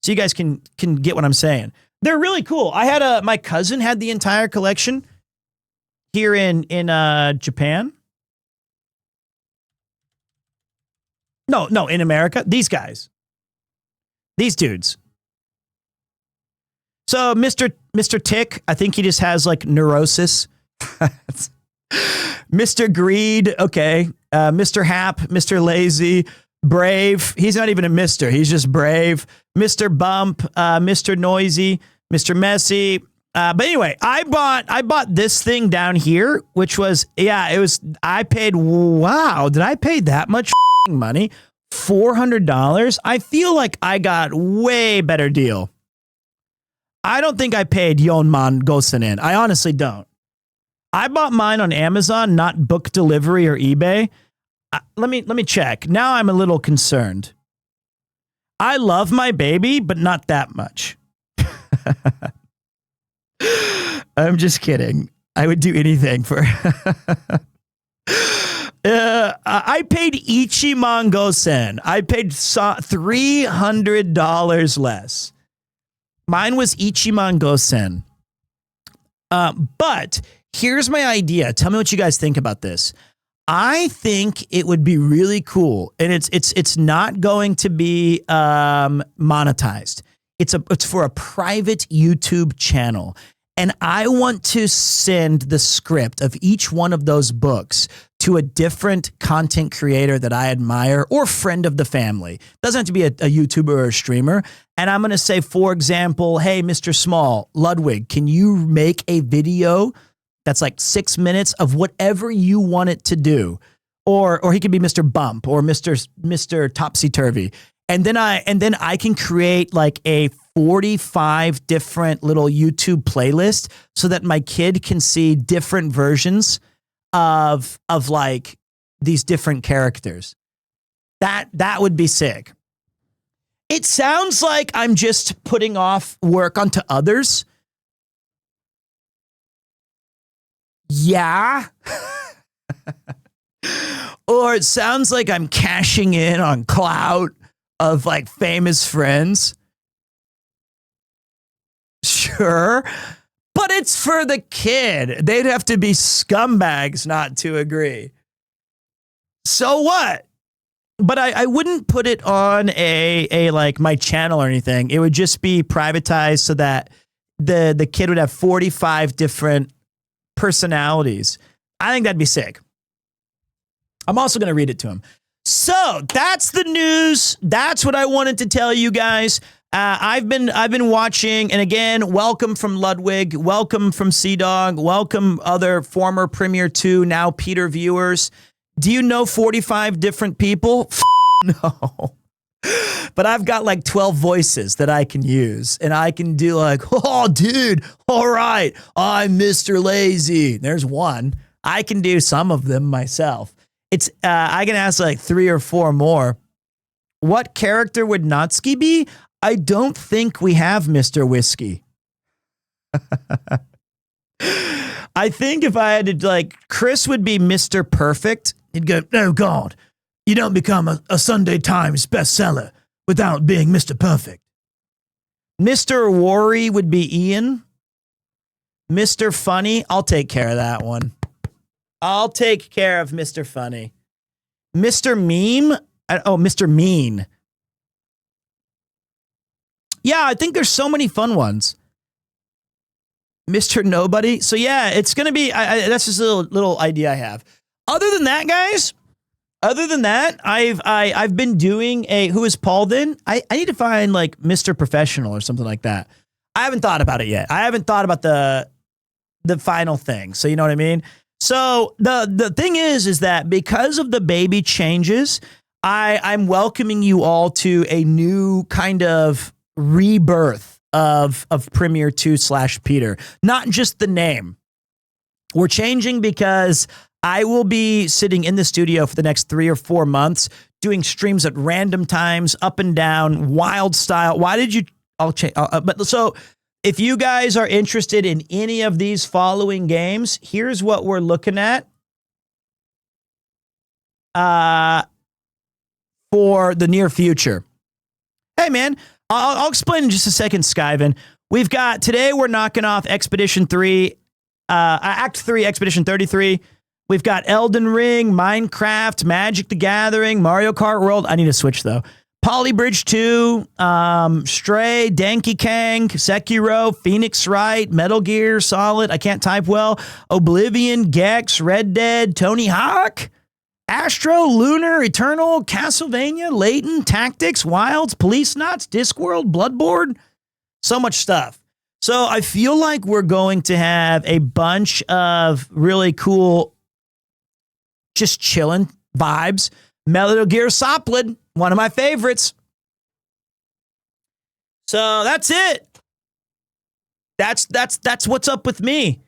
get what I'm saying. They're really cool. My cousin had the entire collection here in Japan. No, in America. These guys. These dudes. So Mr. Tick, I think he just has like neurosis. Mr. Greed, okay. Mr. Hap, Mr. Lazy, Brave. He's not even a Mr. He's just Brave. Mr. Bump, Mr. Noisy, Mr. Messy. But anyway, I bought this thing down here, which was, did I pay that much money? $400? I feel like I got way better deal I don't think I paid Yonman Gosen in. I honestly don't. I bought mine on Amazon, not book delivery or eBay. Let me check. Now I'm a little concerned. I love my baby, but not that much. I'm just kidding. I would do anything for. I paid Ichiman Gosen. I paid $300 less. Mine was Ichiman Gosen. But here's my idea. Tell me what you guys think about this. I think it would be really cool, and it's not going to be monetized. It's for a private YouTube channel. And I want to send the script of each one of those books to a different content creator that I admire or friend of the family. Doesn't have to be a YouTuber or a streamer. And I'm going to say, for example, hey, Mr. Small, Ludwig, can you make a video that's like 6 minutes of whatever you want it to do? Or he could be Mr. Bump or Mr. Topsy Turvy. And then I can create like a 45 different little YouTube playlist so that my kid can see different versions of like these different characters. That would be sick. It sounds like I'm just putting off work onto others. Yeah. Or it sounds like I'm cashing in on clout of like famous friends. Sure. But it's for the kid. They'd have to be scumbags not to agree. So what? But I wouldn't put it on a like my channel or anything. It would just be privatized so that the kid would have 45 different personalities. I think that'd be sick. I'm also going to read it to him. So that's the news. That's what I wanted to tell you guys. I've been watching, and again, welcome from Ludwig, welcome from Sea Dog, welcome other former PremierTwo, now Peter viewers. Do you know 45 different people? No. But I've got like 12 voices that I can use, and I can do like, oh, dude, all right, I'm Mr. Lazy. There's one. I can do some of them myself. It's I can ask like 3 or 4 more. What character would Natsuki be? I don't think we have Mr. Whiskey. I think if I had to, like, Chris would be Mr. Perfect. He'd go, oh, God, you don't become a Sunday Times bestseller without being Mr. Perfect. Mr. Worry would be Ian. Mr. Funny, I'll take care of that one. I'll take care of Mr. Funny. Mr. Meme? Mr. Mean. Yeah, I think there's so many fun ones. Mr. Nobody. So yeah, it's going to be, that's just a little idea I have. Other than that, guys, I've been doing who is Paul then? I need to find like Mr. Professional or something like that. I haven't thought about it yet. I haven't thought about the final thing. So you know what I mean? So the thing is that because of the baby changes, I'm welcoming you all to a new kind of rebirth of PremierTwo / Peter. Not just the name. We're changing because I will be sitting in the studio for the next 3 or 4 months doing streams at random times, up and down, wild style. Why did you? I'll change. But so if you guys are interested in any of these following games, here's what we're looking at for the near future. Hey, man, I'll explain in just a second, Skyven. We've got, today we're knocking off Expedition 3, Act 3, Expedition 33. We've got Elden Ring, Minecraft, Magic the Gathering, Mario Kart World. I need to switch, though. Polybridge 2, Stray, Donkey Kong, Sekiro, Phoenix Wright, Metal Gear Solid, I can't type well, Oblivion, Gex, Red Dead, Tony Hawk, Astro, Lunar, Eternal, Castlevania, Layton, Tactics, Wilds, Police Knots, Discworld, Bloodborne. So much stuff. So I feel like we're going to have a bunch of really cool, just chilling vibes. Metal Gear Solid, one of my favorites. So that's it. That's what's up with me.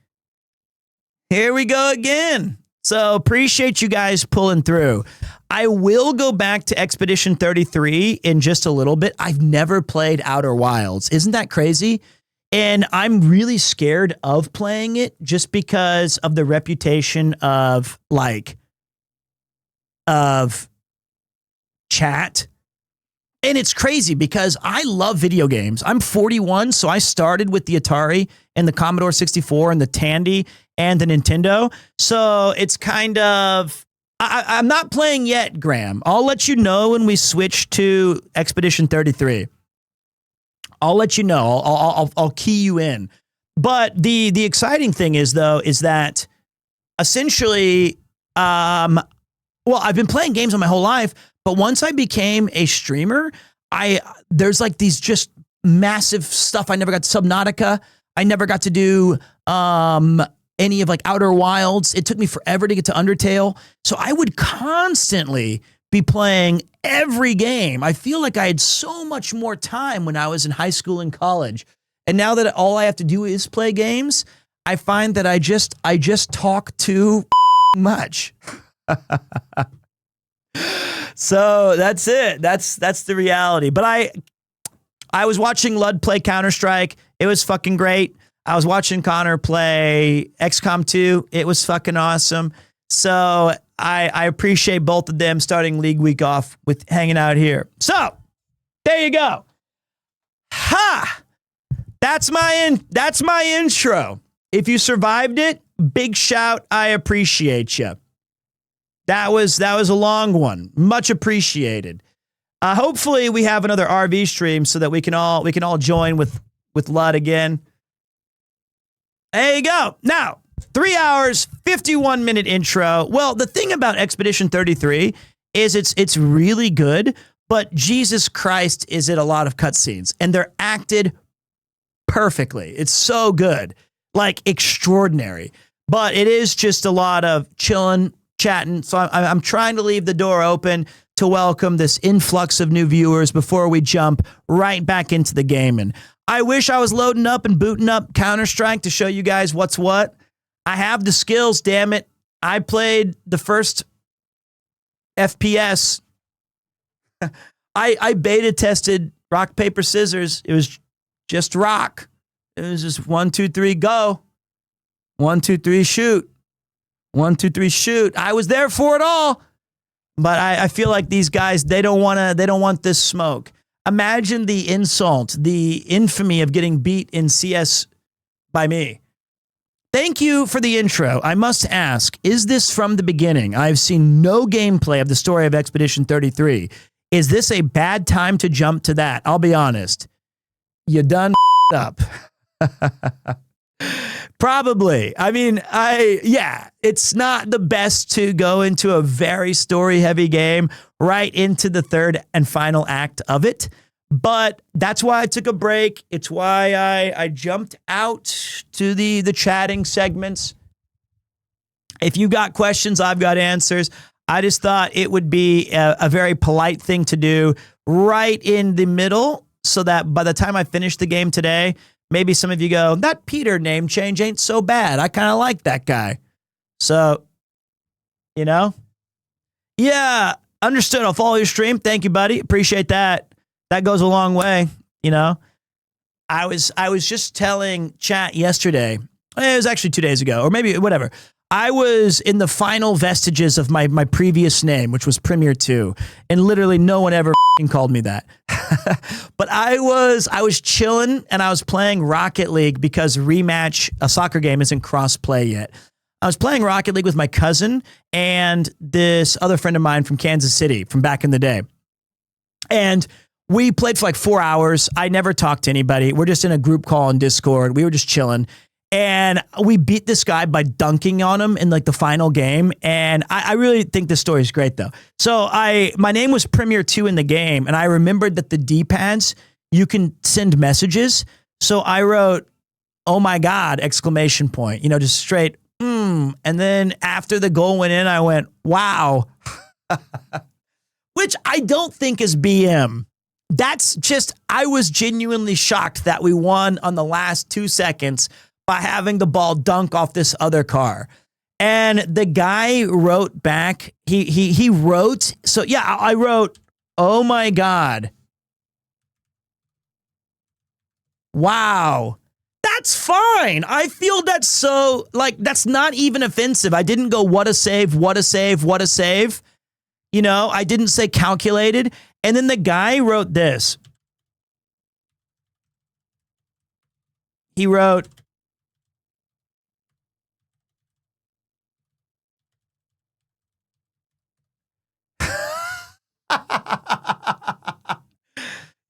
Here we go again. So appreciate you guys pulling through. I will go back to Expedition 33 in just a little bit. I've never played Outer Wilds. Isn't that crazy? And I'm really scared of playing it just because of the reputation of chat. And it's crazy because I love video games. I'm 41, so I started with the Atari and the Commodore 64 and the Tandy and the Nintendo. So it's kind of, I'm not playing yet, Graham. I'll let you know when we switch to Expedition 33. I'll let you know. I'll key you in. But the exciting thing is that essentially, well, I've been playing games my whole life, but once I became a streamer, there's like these just massive stuff. I never got to Subnautica. I never got to do any of like Outer Wilds. It took me forever to get to Undertale. So I would constantly be playing every game. I feel like I had so much more time when I was in high school and college. And now that all I have to do is play games, I find that I just talk too much. So that's it. That's the reality. But I was watching Lud play Counter-Strike. It was fucking great. I was watching Connor play XCOM 2. It was fucking awesome. So I appreciate both of them starting League Week off with hanging out here. So there you go. Ha! That's my intro. If you survived it, big shout. I appreciate you. That was a long one. Much appreciated. Hopefully we have another RV stream so that we can all join with Lud again. There you go. Now, 3 hours, 51-minute intro. Well, the thing about Expedition 33 is it's really good, but Jesus Christ, is it a lot of cutscenes, and they're acted perfectly. It's so good, like extraordinary. But it is just a lot of chilling, chatting. So I'm trying to leave the door open to welcome this influx of new viewers before we jump right back into the gaming. I wish I was loading up and booting up Counter-Strike to show you guys what's what. I have the skills, damn it. I played the first FPS. I beta tested rock, paper, scissors. It was just rock. It was just 1, 2, 3, go. 1, 2, 3, shoot. 1, 2, 3, shoot. I was there for it all. But I feel like these guys, they don't want this smoke. Imagine the insult, the infamy of getting beat in CS by me. Thank you for the intro. I must ask, is this from the beginning? I've seen no gameplay of the story of Expedition 33. Is this a bad time to jump to that? I'll be honest. You done up. Probably. I mean, it's not the best to go into a very story-heavy game right into the third and final act of it. But that's why I took a break. It's why I jumped out to the chatting segments. If you got questions, I've got answers. I just thought it would be a very polite thing to do right in the middle so that by the time I finish the game today, maybe some of you go, that Peter name change ain't so bad. I kind of like that guy. So, yeah, understood. I'll follow your stream. Thank you, buddy. Appreciate that. That goes a long way. I was just telling chat yesterday. It was actually 2 days ago, or maybe whatever. I was in the final vestiges of my previous name, which was PremierTwo, and literally no one ever called me that. But I was chilling and I was playing Rocket League because Rematch, a soccer game, isn't cross-play yet. I was playing Rocket League with my cousin and this other friend of mine from Kansas City from back in the day. And we played for like 4 hours. I never talked to anybody. We're just in a group call on Discord. We were just chilling. And we beat this guy by dunking on him in like the final game. And I really think this story is great though. So my name was PremierTwo in the game. And I remembered that the D-pads, you can send messages. So I wrote, oh my God, exclamation point, just straight, And then after the goal went in, I went, wow, which I don't think is BM. that's just, I was genuinely shocked that we won on the last 2 seconds by having the ball dunk off this other car. And the guy wrote back, he wrote, so yeah, I wrote, oh my God. Wow. That's fine. I feel that's so, like, that's not even offensive. I didn't go, what a save, what a save, what a save. You know, I didn't say calculated. And then the guy wrote this. He wrote,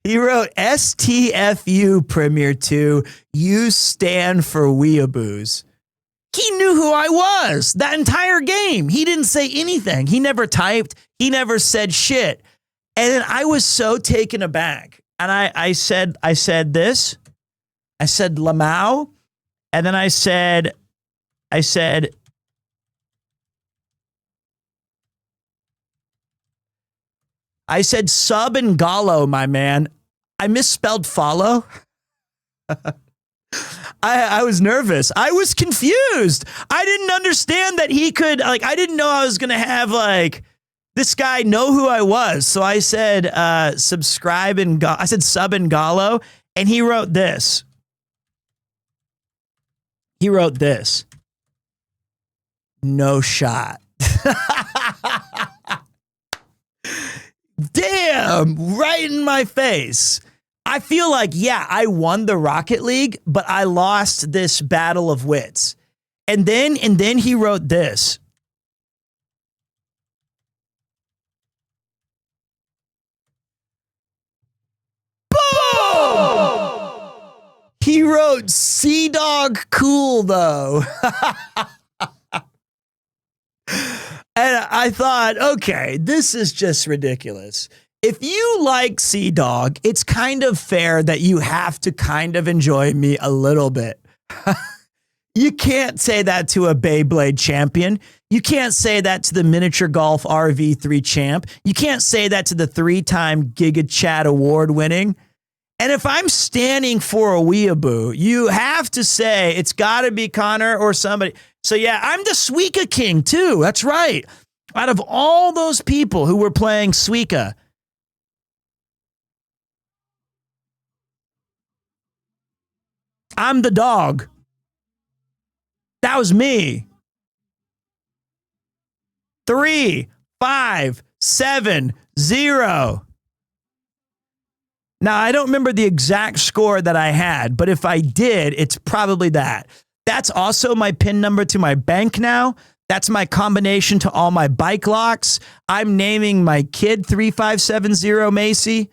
he wrote, STFU PremierTwo, you stand for weeaboos. He knew who I was that entire game. He didn't say anything. He never typed. He never said shit. And then I was so taken aback. And I said this. I said Lamau. And then I said sub and gallo, my man. I misspelled follow. I was nervous. I was confused. I didn't understand that he could, like, I didn't know I was going to have, like, this guy know who I was. So I said, subscribe and I said sub and gallo. And he wrote this. He wrote this. No shot. Damn, right in my face. I feel like, yeah, I won the Rocket League, but I lost this battle of wits. And then he wrote this. Boom! He wrote Sea Dog cool though. And I thought, okay, this is just ridiculous. If you like Sea Dog, it's kind of fair that you have to kind of enjoy me a little bit. You can't say that to a Beyblade champion. You can't say that to the miniature golf RV3 champ. You can't say that to the 3-time Giga Chat award winning. And if I'm standing for a weeaboo, you have to say it's got to be Connor or somebody. So yeah, I'm the Suica king too. That's right. Out of all those people who were playing Suica, I'm the dog. That was me. 3, 5, 7, 0. Now, I don't remember the exact score that I had, but if I did, it's probably that. That's also my PIN number to my bank now. That's my combination to all my bike locks. I'm naming my kid 3570 Macy.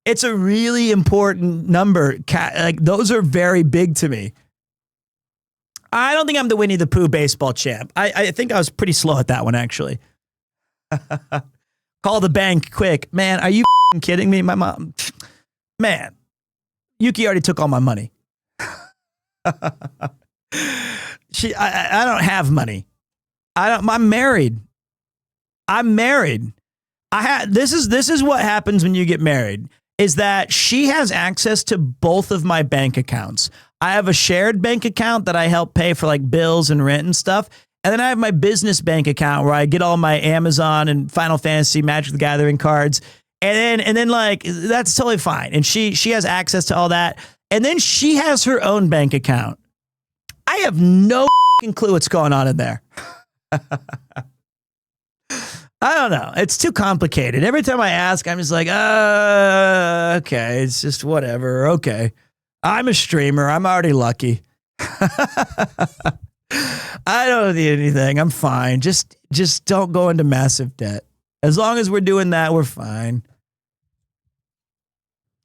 It's a really important number. Like, those are very big to me. I don't think I'm the Winnie the Pooh baseball champ. I think I was pretty slow at that one, actually. Call the bank quick. Man, are you kidding me? My mom... Man, Yuki already took all my money. I don't have money. I'm married. This is what happens when you get married, is that she has access to both of my bank accounts. I have a shared bank account that I help pay for like bills and rent and stuff. And then I have my business bank account where I get all my Amazon and Final Fantasy Magic the Gathering cards. And then like, that's totally fine. And she has access to all that. And then she has her own bank account. I have no clue what's going on in there. I don't know. It's too complicated. Every time I ask, I'm just like, okay, it's just whatever. Okay. I'm a streamer. I'm already lucky. I don't need anything. I'm fine. Just don't go into massive debt. As long as we're doing that, we're fine.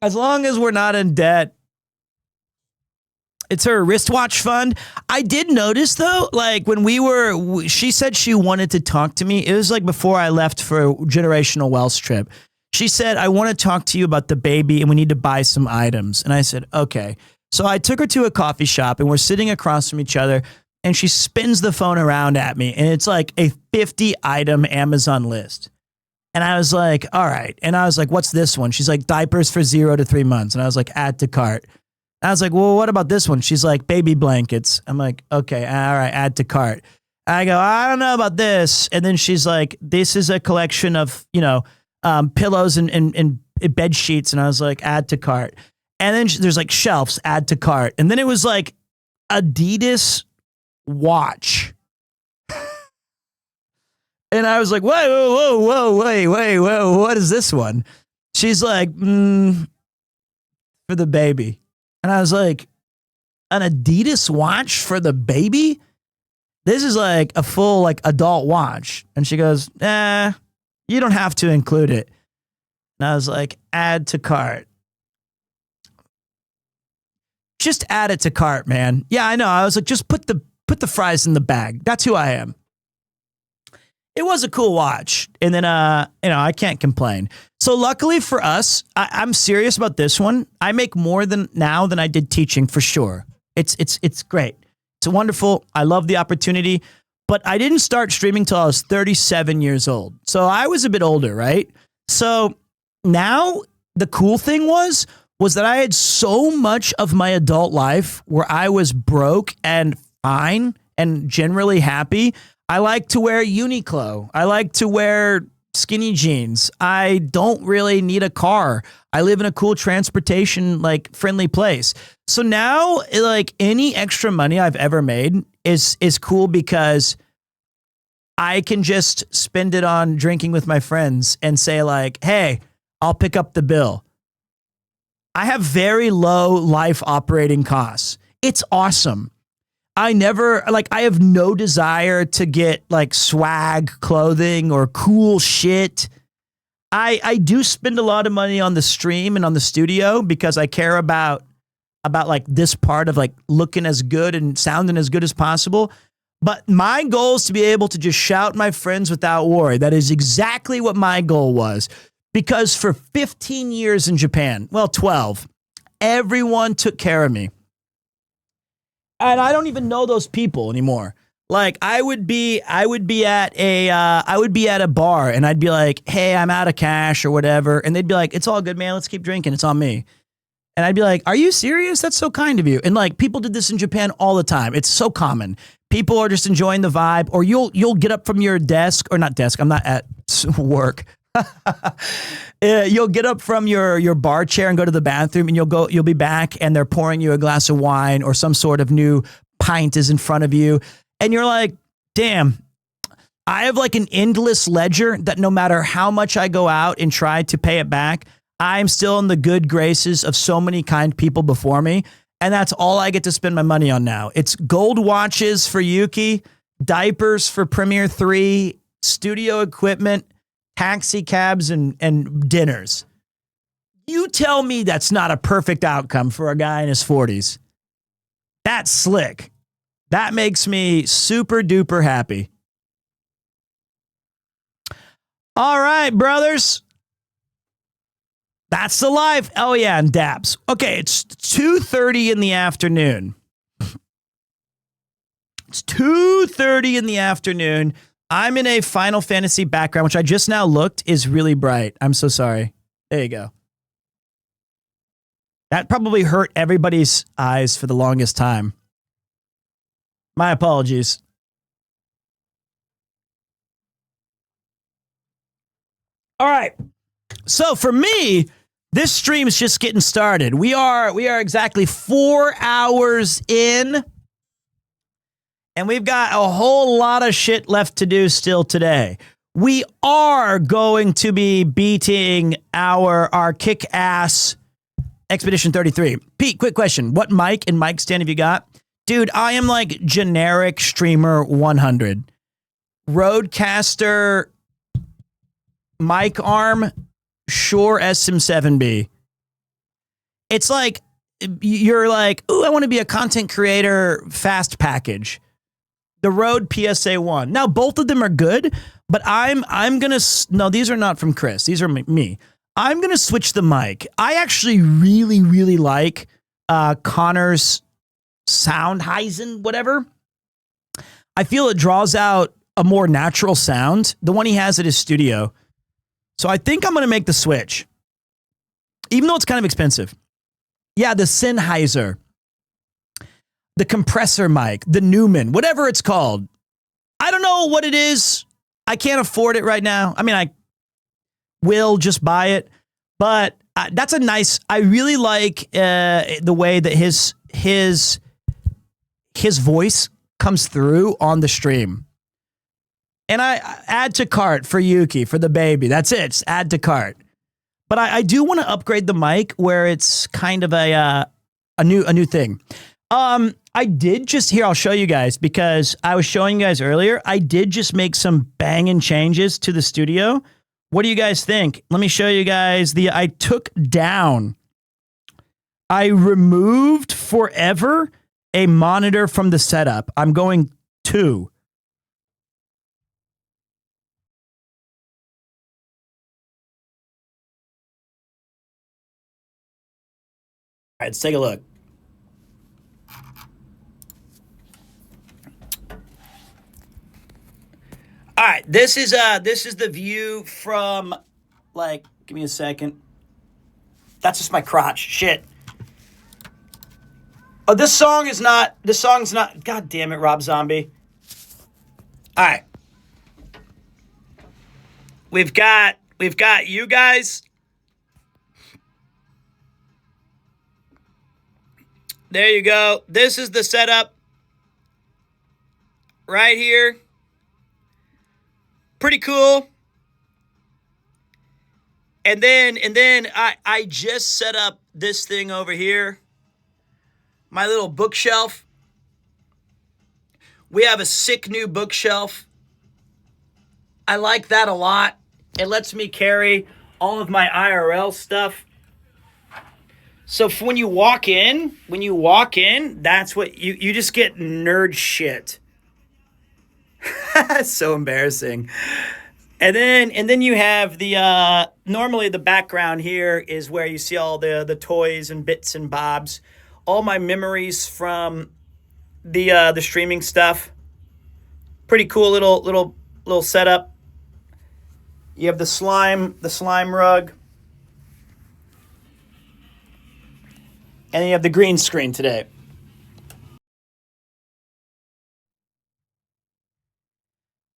As long as we're not in debt. It's her wristwatch fund. I did notice though, like when she said she wanted to talk to me. It was like before I left for a generational wealth trip. She said, I want to talk to you about the baby and we need to buy some items. And I said, okay. So I took her to a coffee shop and we're sitting across from each other and she spins the phone around at me and it's like a 50 item Amazon list. And I was like, all right. And I was like, what's this one? She's like, diapers for 0 to 3 months. And I was like, add to cart. And I was like, well, what about this one? She's like, baby blankets. I'm like, okay, all right, add to cart. I go, I don't know about this. And then she's like, this is a collection of, pillows and bed sheets. And I was like, add to cart. And then there's like shelves, add to cart. And then it was like Adidas watch. And I was like, whoa, wait, what is this one? She's like, for the baby. And I was like, an Adidas watch for the baby? This is like a full like adult watch. And she goes, you don't have to include it. And I was like, add to cart. Just add it to cart, man. Yeah, I know. I was like, just put the fries in the bag. That's who I am. It was a cool watch. And then, I can't complain. So luckily for us, I'm serious about this one. I make more than I did teaching for sure. It's great. It's wonderful. I love the opportunity, but I didn't start streaming till I was 37 years old. So I was a bit older, right? So now the cool thing was that I had so much of my adult life where I was broke and fine and generally happy. I like to wear Uniqlo. I like to wear skinny jeans. I don't really need a car. I live in a cool transportation, like friendly place. So now like any extra money I've ever made is cool because I can just spend it on drinking with my friends and say like, hey, I'll pick up the bill. I have very low life operating costs. It's awesome. I have no desire to get like swag clothing or cool shit. I do spend a lot of money on the stream and on the studio because I care about like this part of like looking as good and sounding as good as possible. But my goal is to be able to just shout my friends without worry. That is exactly what my goal was. Because for 15 years in Japan, 12, everyone took care of me. And I don't even know those people anymore. Like I would be at a bar and I'd be like, hey, I'm out of cash or whatever. And they'd be like, it's all good, man. Let's keep drinking. It's on me. And I'd be like, are you serious? That's so kind of you. And like people did this in Japan all the time. It's so common. People are just enjoying the vibe, or you'll get up from your desk, or not desk. I'm not at work. You'll get up from your bar chair and go to the bathroom, and you'll be back and they're pouring you a glass of wine or some sort of new pint is in front of you. And you're like, damn, I have like an endless ledger that no matter how much I go out and try to pay it back, I'm still in the good graces of so many kind people before me. And that's all I get to spend my money on now. It's gold watches for Yuki, diapers for PremierTwo, studio equipment, taxi cabs, and dinners. You tell me that's not a perfect outcome for a guy in his 40s. That's slick. That makes me super duper happy. All right, brothers. That's the life. Oh, yeah, and dabs. Okay, it's 2:30 in the afternoon. It's 2:30 in the afternoon. I'm in a Final Fantasy background, which I just now looked is really bright. I'm so sorry. There you go. That probably hurt everybody's eyes for the longest time. My apologies. All right. So for me, this stream is just getting started. We are exactly 4 hours in, and we've got a whole lot of shit left to do still today. We are going to be beating our kick-ass Expedition 33. Pete, quick question. What mic and mic stand have you got? Dude, I am like generic streamer 100. Rodecaster mic arm, Shure SM7B. It's like, you're like, ooh, I want to be a content creator fast package. The Rode PSA-1. Now, both of them are good, but I'm going to, no, these are not from Chris. These are me. I'm going to switch the mic. I actually really, really like Connor's Soundheisen, whatever. I feel it draws out a more natural sound. The one he has at his studio. So I think I'm going to make the switch, even though it's kind of expensive. Yeah, the Sennheiser, the compressor mic, the Newman, whatever it's called. I don't know what it is. I can't afford it right now. I mean, I will just buy it, but that's a nice. I really like the way that his voice comes through on the stream. And I add to cart for Yuki, for the baby. That's it. Just add to cart. But I do want to upgrade the mic where it's kind of a new thing. I did just here. I'll show you guys because I was showing you guys earlier. I did just make some banging changes to the studio. What do you guys think? Let me show you guys I took down. I removed forever a monitor from the setup. I'm going to. All right, let's take a look. All right, this is the view from, like, give me a second. That's just my crotch. Shit. Oh, this song's not, God damn it, Rob Zombie. All right. We've got you guys. There you go. This is the setup right here. Pretty cool. And then I just set up this thing over here. My little bookshelf. We have a sick new bookshelf. I like that a lot. It lets me carry all of my IRL stuff. So when you walk in, that's what you just get nerd shit. So embarrassing. And then you have the normally the background here is where you see all the toys and bits and bobs. All my memories from the streaming stuff. Pretty cool little setup. You have the slime rug. And then you have the green screen today.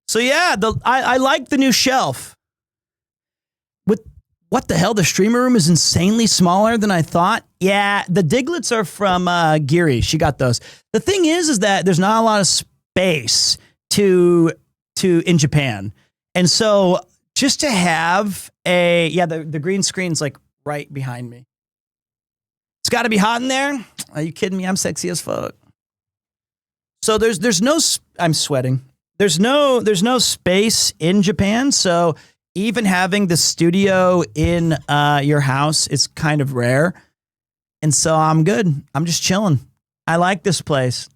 So yeah, I like the new shelf. What the hell? The streamer room is insanely smaller than I thought. Yeah, the Diglets are from Geary. She got those. The thing is that there's not a lot of space to in Japan, and so just to have the green screen's like right behind me. It's got to be hot in there. Are you kidding me? I'm sexy as fuck. So there's no. I'm sweating. There's no space in Japan, so even having the studio in your house is kind of rare. And so I'm good. I'm just chilling. I like this place.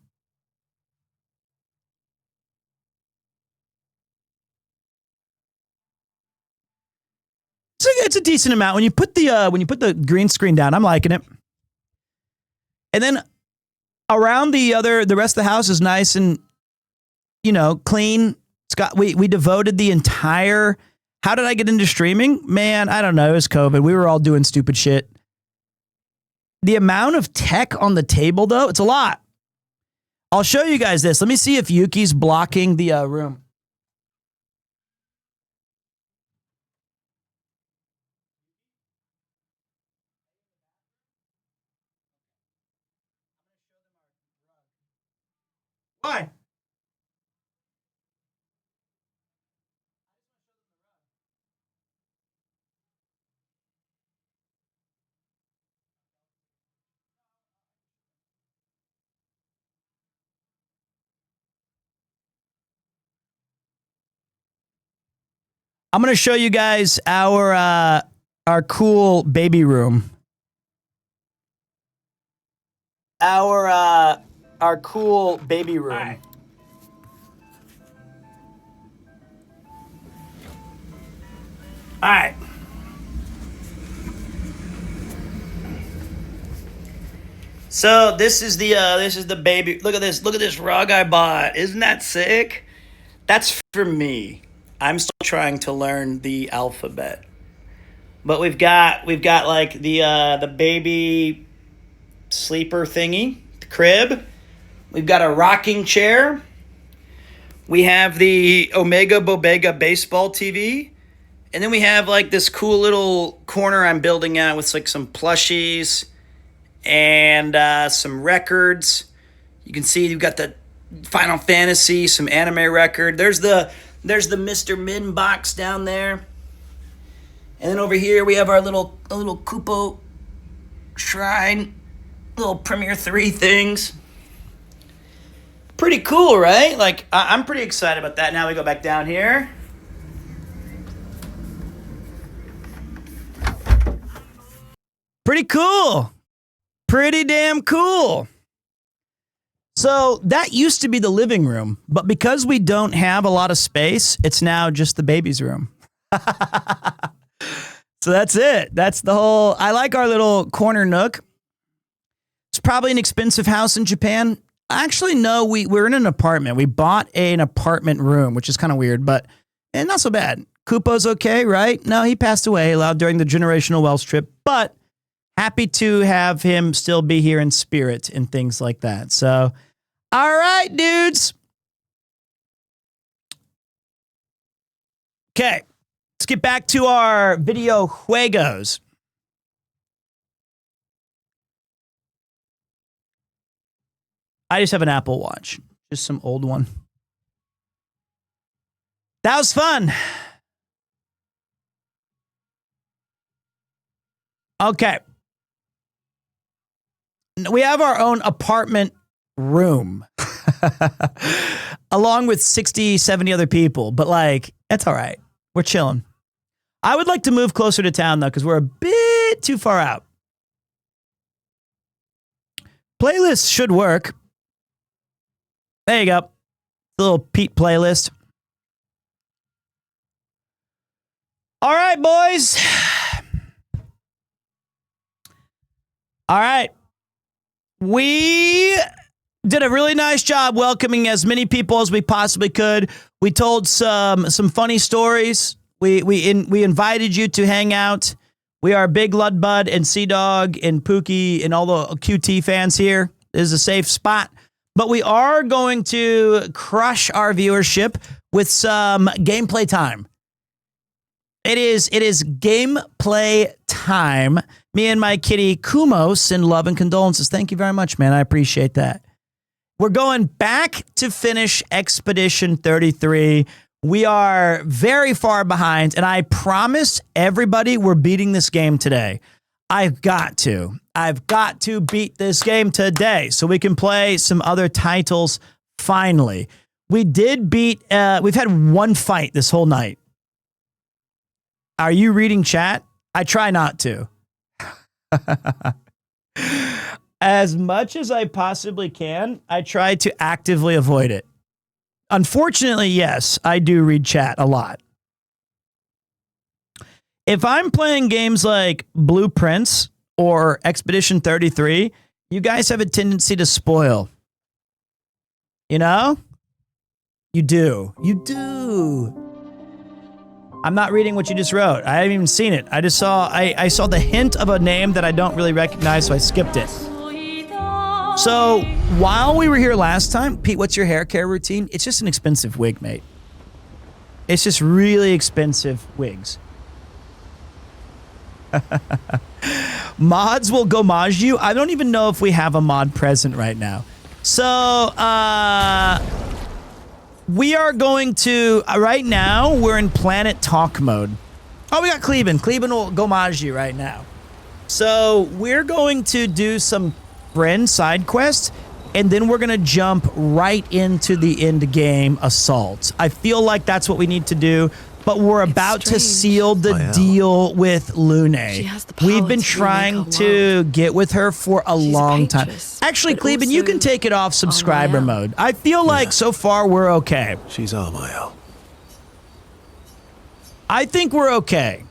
So it's a decent amount. When you put the green screen down, I'm liking it. And then around the rest of the house is nice and clean. It's got we devoted the entire. How did I get into streaming? Man, I don't know. It was COVID. We were all doing stupid shit. The amount of tech on the table, though, it's a lot. I'll show you guys this. Let me see if Yuki's blocking the room. Why? I'm going to show you guys our cool baby room. Our cool baby room. Right. All right. So this is the baby. Look at this. Look at this rug I bought. Isn't that sick? That's for me. I'm still trying to learn the alphabet. But we've got like the baby sleeper thingy, the crib. We've got a rocking chair. We have the Omega Bobega baseball TV. And then we have like this cool little corner I'm building out with like some plushies and some records. You can see you've got the Final Fantasy, some anime record. There's the Mr. Min box down there. And then over here we have our little Kupo shrine, little PremierTwo things. Pretty cool, right? Like I'm pretty excited about that. Now we go back down here. Pretty cool. Pretty damn cool. So that used to be the living room, but because we don't have a lot of space, it's now just the baby's room. So that's it. That's the whole, I like our little corner nook. It's probably an expensive house in Japan. Actually, no, we're in an apartment. We bought an apartment room, which is kind of weird, but not so bad. Kupo's okay, right? No, he passed away during the generational wealth trip, but happy to have him still be here in spirit and things like that. So, all right, dudes. Okay, let's get back to our video juegos. I just have an Apple Watch, just some old one. That was fun. Okay. We have our own apartment room along with 60, 70 other people, but like, that's all right. We're chilling. I would like to move closer to town though, because we're a bit too far out. Playlist should work. There you go. A little Pete playlist. All right, boys. All right. We did a really nice job welcoming as many people as we possibly could. We told some funny stories. We invited you to hang out. We are Big Ludbud and Sea Dog and Pookie and all the QT fans here. This is a safe spot. But we are going to crush our viewership with some gameplay time. It is gameplay time. Me and my kitty Kumos send love and condolences. Thank you very much, man. I appreciate that. We're going back to finish Expedition 33. We are very far behind, and I promise everybody we're beating this game today. I've got to beat this game today so we can play some other titles finally. We did beat, we've had one fight this whole night. Are you reading chat? I try not to. As much as I possibly can, I try to actively avoid it. Unfortunately, yes, I do read chat a lot. If I'm playing games like Blueprints or Expedition 33, you guys have a tendency to spoil. You know? You do. You do. I'm not reading what you just wrote. I haven't even seen it. I just saw I saw the hint of a name that I don't really recognize, so I skipped it. So while we were here last time, Pete, what's your hair care routine? It's just an expensive wig, mate. It's just really expensive wigs. Mods will gomage you. I don't even know if we have a mod present right now. So, we are going to, right now, we're in Planet Talk mode. Oh, we got Cleveland. Cleveland will gomage you right now. So, we're going to do some friend side quests, and then we're going to jump right into the end game assault. I feel like that's what we need to do, but we're about to seal the deal with Lune. We've been trying to get with her for a long time. Actually, Cleveland, you can take it off subscriber mode. I feel like so far we're okay. She's Armael. I think we're okay.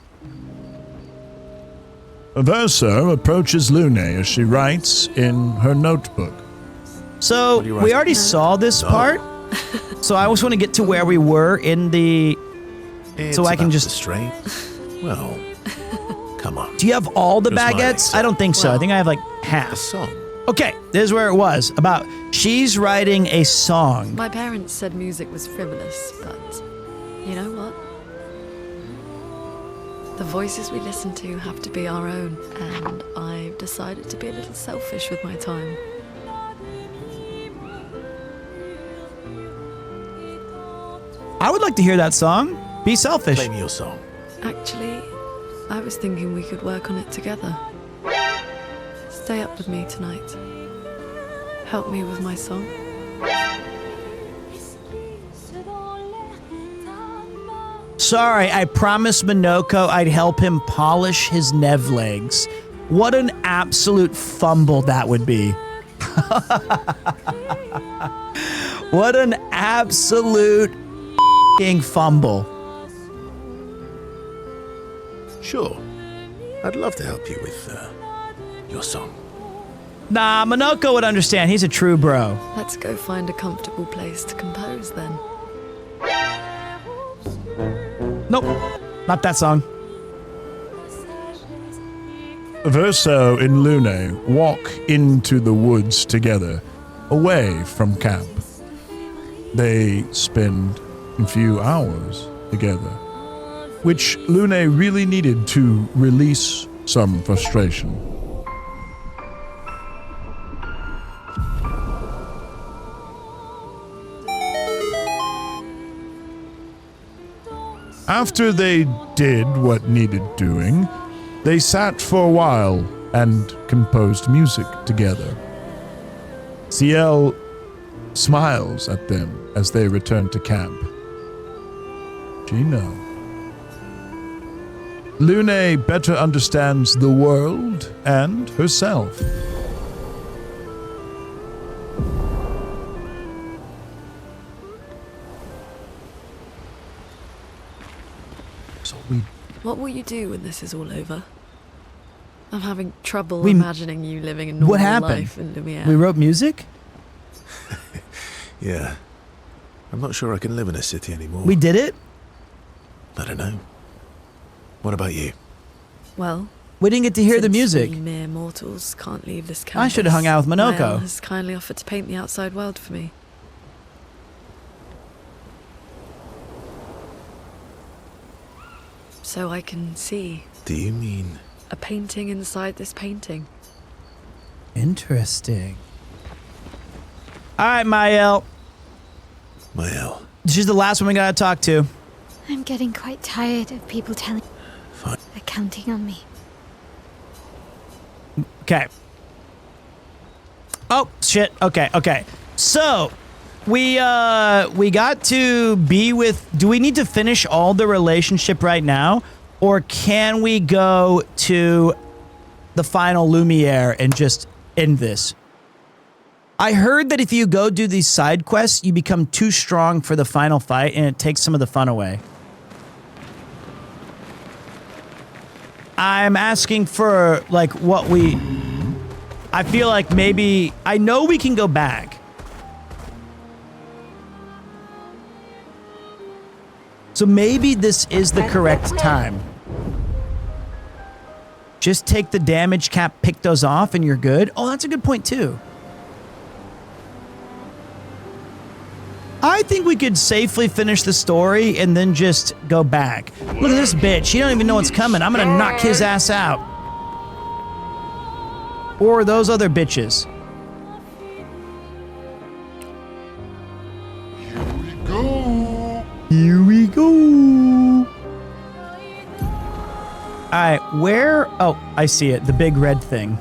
Verso approaches Lune as she writes in her notebook. So we already saw this part, so I just want to get to where we were in the... It's so I can just... Straight. Well, Come on. Do you have all the You're smiling, baguettes? so- I don't think so. I think I have like half. A song. Okay, this is where it was. About she's writing a song. My parents said music was frivolous, but you know what? The voices we listen to have to be our own, and I've decided to be a little selfish with my time. I would like to hear that song. Be selfish. Play me your song. Actually, I was thinking we could work on it together. Stay up with me tonight. Help me with my song. Sorry, I promised Minoko I'd help him polish his Nev legs. What an absolute fumble that would be. What an absolute f***ing fumble. Sure. I'd love to help you with your song. Nah, Minoko would understand. He's a true bro. Let's go find a comfortable place to compose then. Nope, not that song. Verso and Lune walk into the woods together, away from camp. They spend a few hours together, which Lune really needed to release some frustration. After they did what needed doing, they sat for a while and composed music together. Ciel smiles at them as they return to camp. Gino. Lune better understands the world and herself. What will you do when this is all over? I'm having trouble We- imagining you living a normal What happened? life in Lumiere. We wrote music? Yeah. I'm not sure I can live in a city anymore. We did it? I don't know. What about you? Well, we didn't get to hear the since music. we mere mortals can't leave this campus. I should have hung out with Minoko. Mael has kindly offered to paint the outside world for me. So I can see Do you mean... a painting inside this painting. Interesting. All right, Mael. Mael. She's the last one we gotta talk to. I'm getting quite tired of people telling. Fine. They're counting on me. Okay. Oh, shit. Okay. So, we got to be with... Do we need to finish all the relationship right now? Or can we go to the final Lumiere and just end this? I heard that if you go do these side quests, you become too strong for the final fight and it takes some of the fun away. I'm asking for, like, what we... I feel like maybe... I know we can go back. So maybe this is the correct time. Just take the damage cap, pick those off, and you're good. Oh, that's a good point, too. I think we could safely finish the story and then just go back. Look at this bitch. He don't even know what's coming. I'm gonna knock his ass out. Or those other bitches. Here we go. Alright, where... Oh, I see it. The big red thing.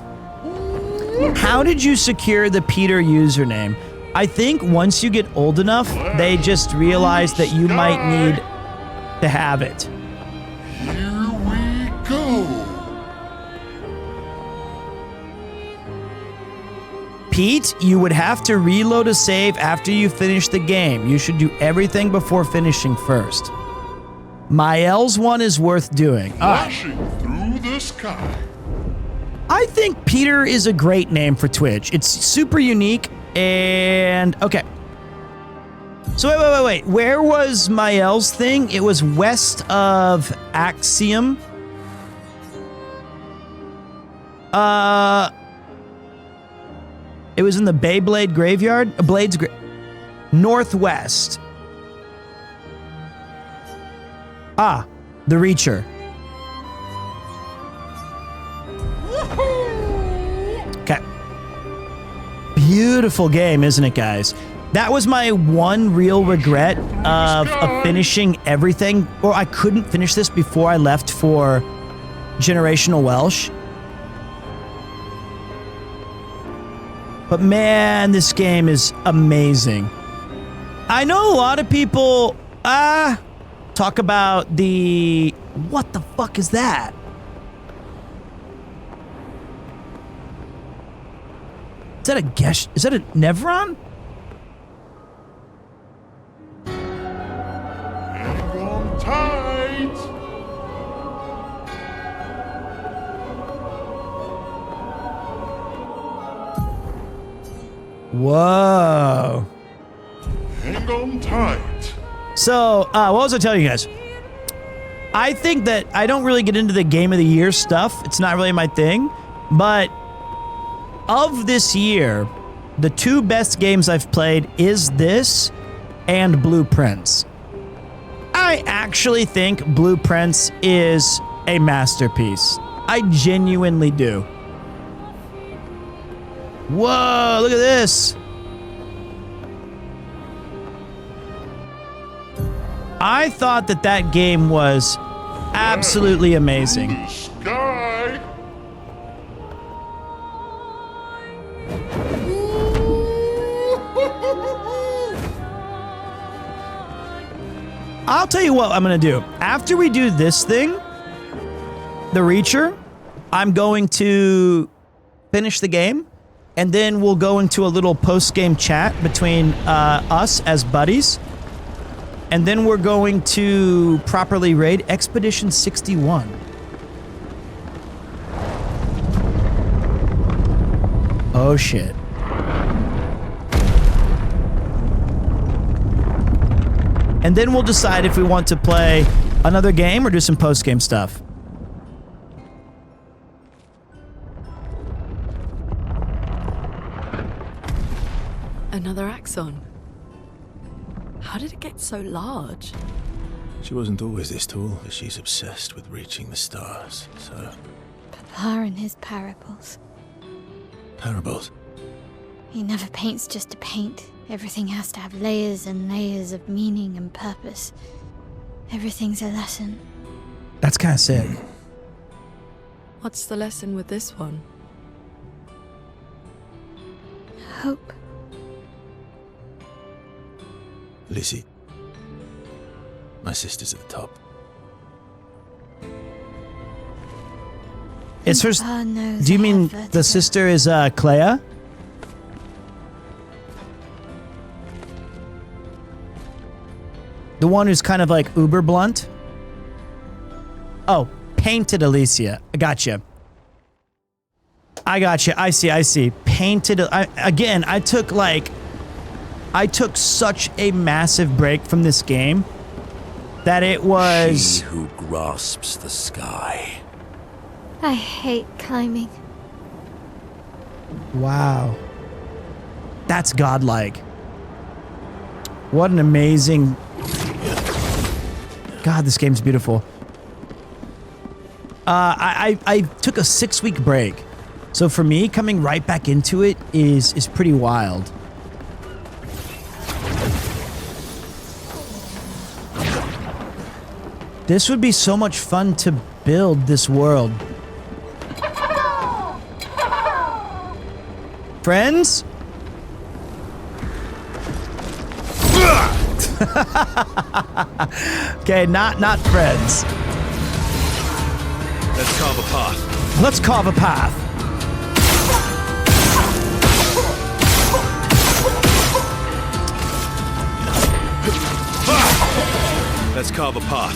How did you secure the Peter username? I think once you get old enough, they just realize that you might need to have it. Here we go. Pete, you would have to reload a save after you finish the game. You should do everything before finishing first. Mael's one is worth doing. Flashing through the sky. I think Peter is a great name for Twitch. It's super unique and... Okay. So wait. Where was Mael's thing? It was west of Axiom. It was in the Beyblade graveyard. Northwest. Ah, the Reacher. Okay. Beautiful game, isn't it, guys? That was my one real regret of finishing everything. Or I couldn't finish this before I left for Generational Welsh. But man, this game is amazing. I know a lot of people talk about the... What the fuck is that? Is that a Gesh? Is that a Nevron? Hang on tight. Whoa. Hang on tight. So, what was I telling you guys? I think that I don't really get into the Game of the Year stuff. It's not really my thing. But of this year, the two best games I've played is this and Blueprints. I actually think Blueprints is a masterpiece. I genuinely do. Whoa, look at this. I thought that that game was absolutely amazing. Sky. I'll tell you what I'm going to do. After we do this thing, the Reacher, I'm going to finish the game, and then we'll go into a little post-game chat between us as buddies. And then we're going to properly raid Expedition 61. Oh, shit. And then we'll decide if we want to play another game or do some post-game stuff. Another axon. How did it get so large? She wasn't always this tall, but she's obsessed with reaching the stars, so... Papa and his parables. Parables? He never paints just to paint. Everything has to have layers and layers of meaning and purpose. Everything's a lesson. That's kind of sick. What's the lesson with this one? Hope. Lizzie. My sister's at the top. It's her... Papa knows Do you I mean have vertigo. the sister is Clair? The one who's kind of like uber blunt? Oh, Painted Alicia. I gotcha. I gotcha. I see. Painted... I took such a massive break from this game that it was... She who grasps the sky. I hate climbing. Wow. That's godlike. What an amazing... God, this game's beautiful. I took a 6-week break. So for me, coming right back into it is pretty wild. This would be so much fun to build this world. Friends? Okay, not friends. Let's carve a path. Let's carve a path. Let's carve a path.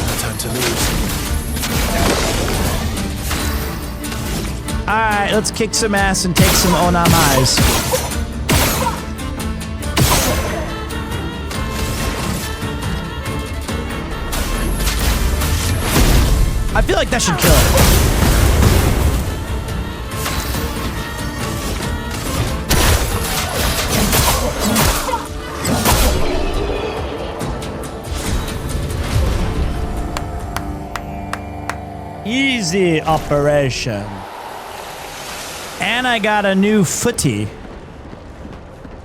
No time to lose. Alright, let's kick some ass and take some onamais. I feel like that should kill it. Easy operation. And I got a new footy.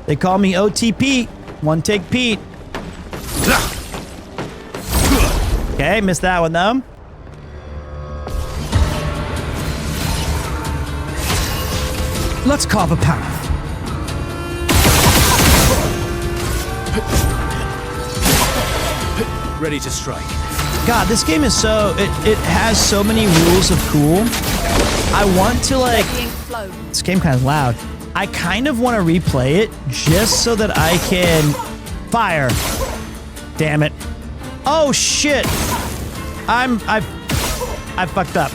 They call me OTP. One take Pete. Okay, missed that one though. Let's carve a path. Ready to strike. God, this game is so... It has so many rules of cool. I want to, like... This game kind of loud. I kind of want to replay it just so that I can... Fire. Damn it. Oh, shit. I fucked up.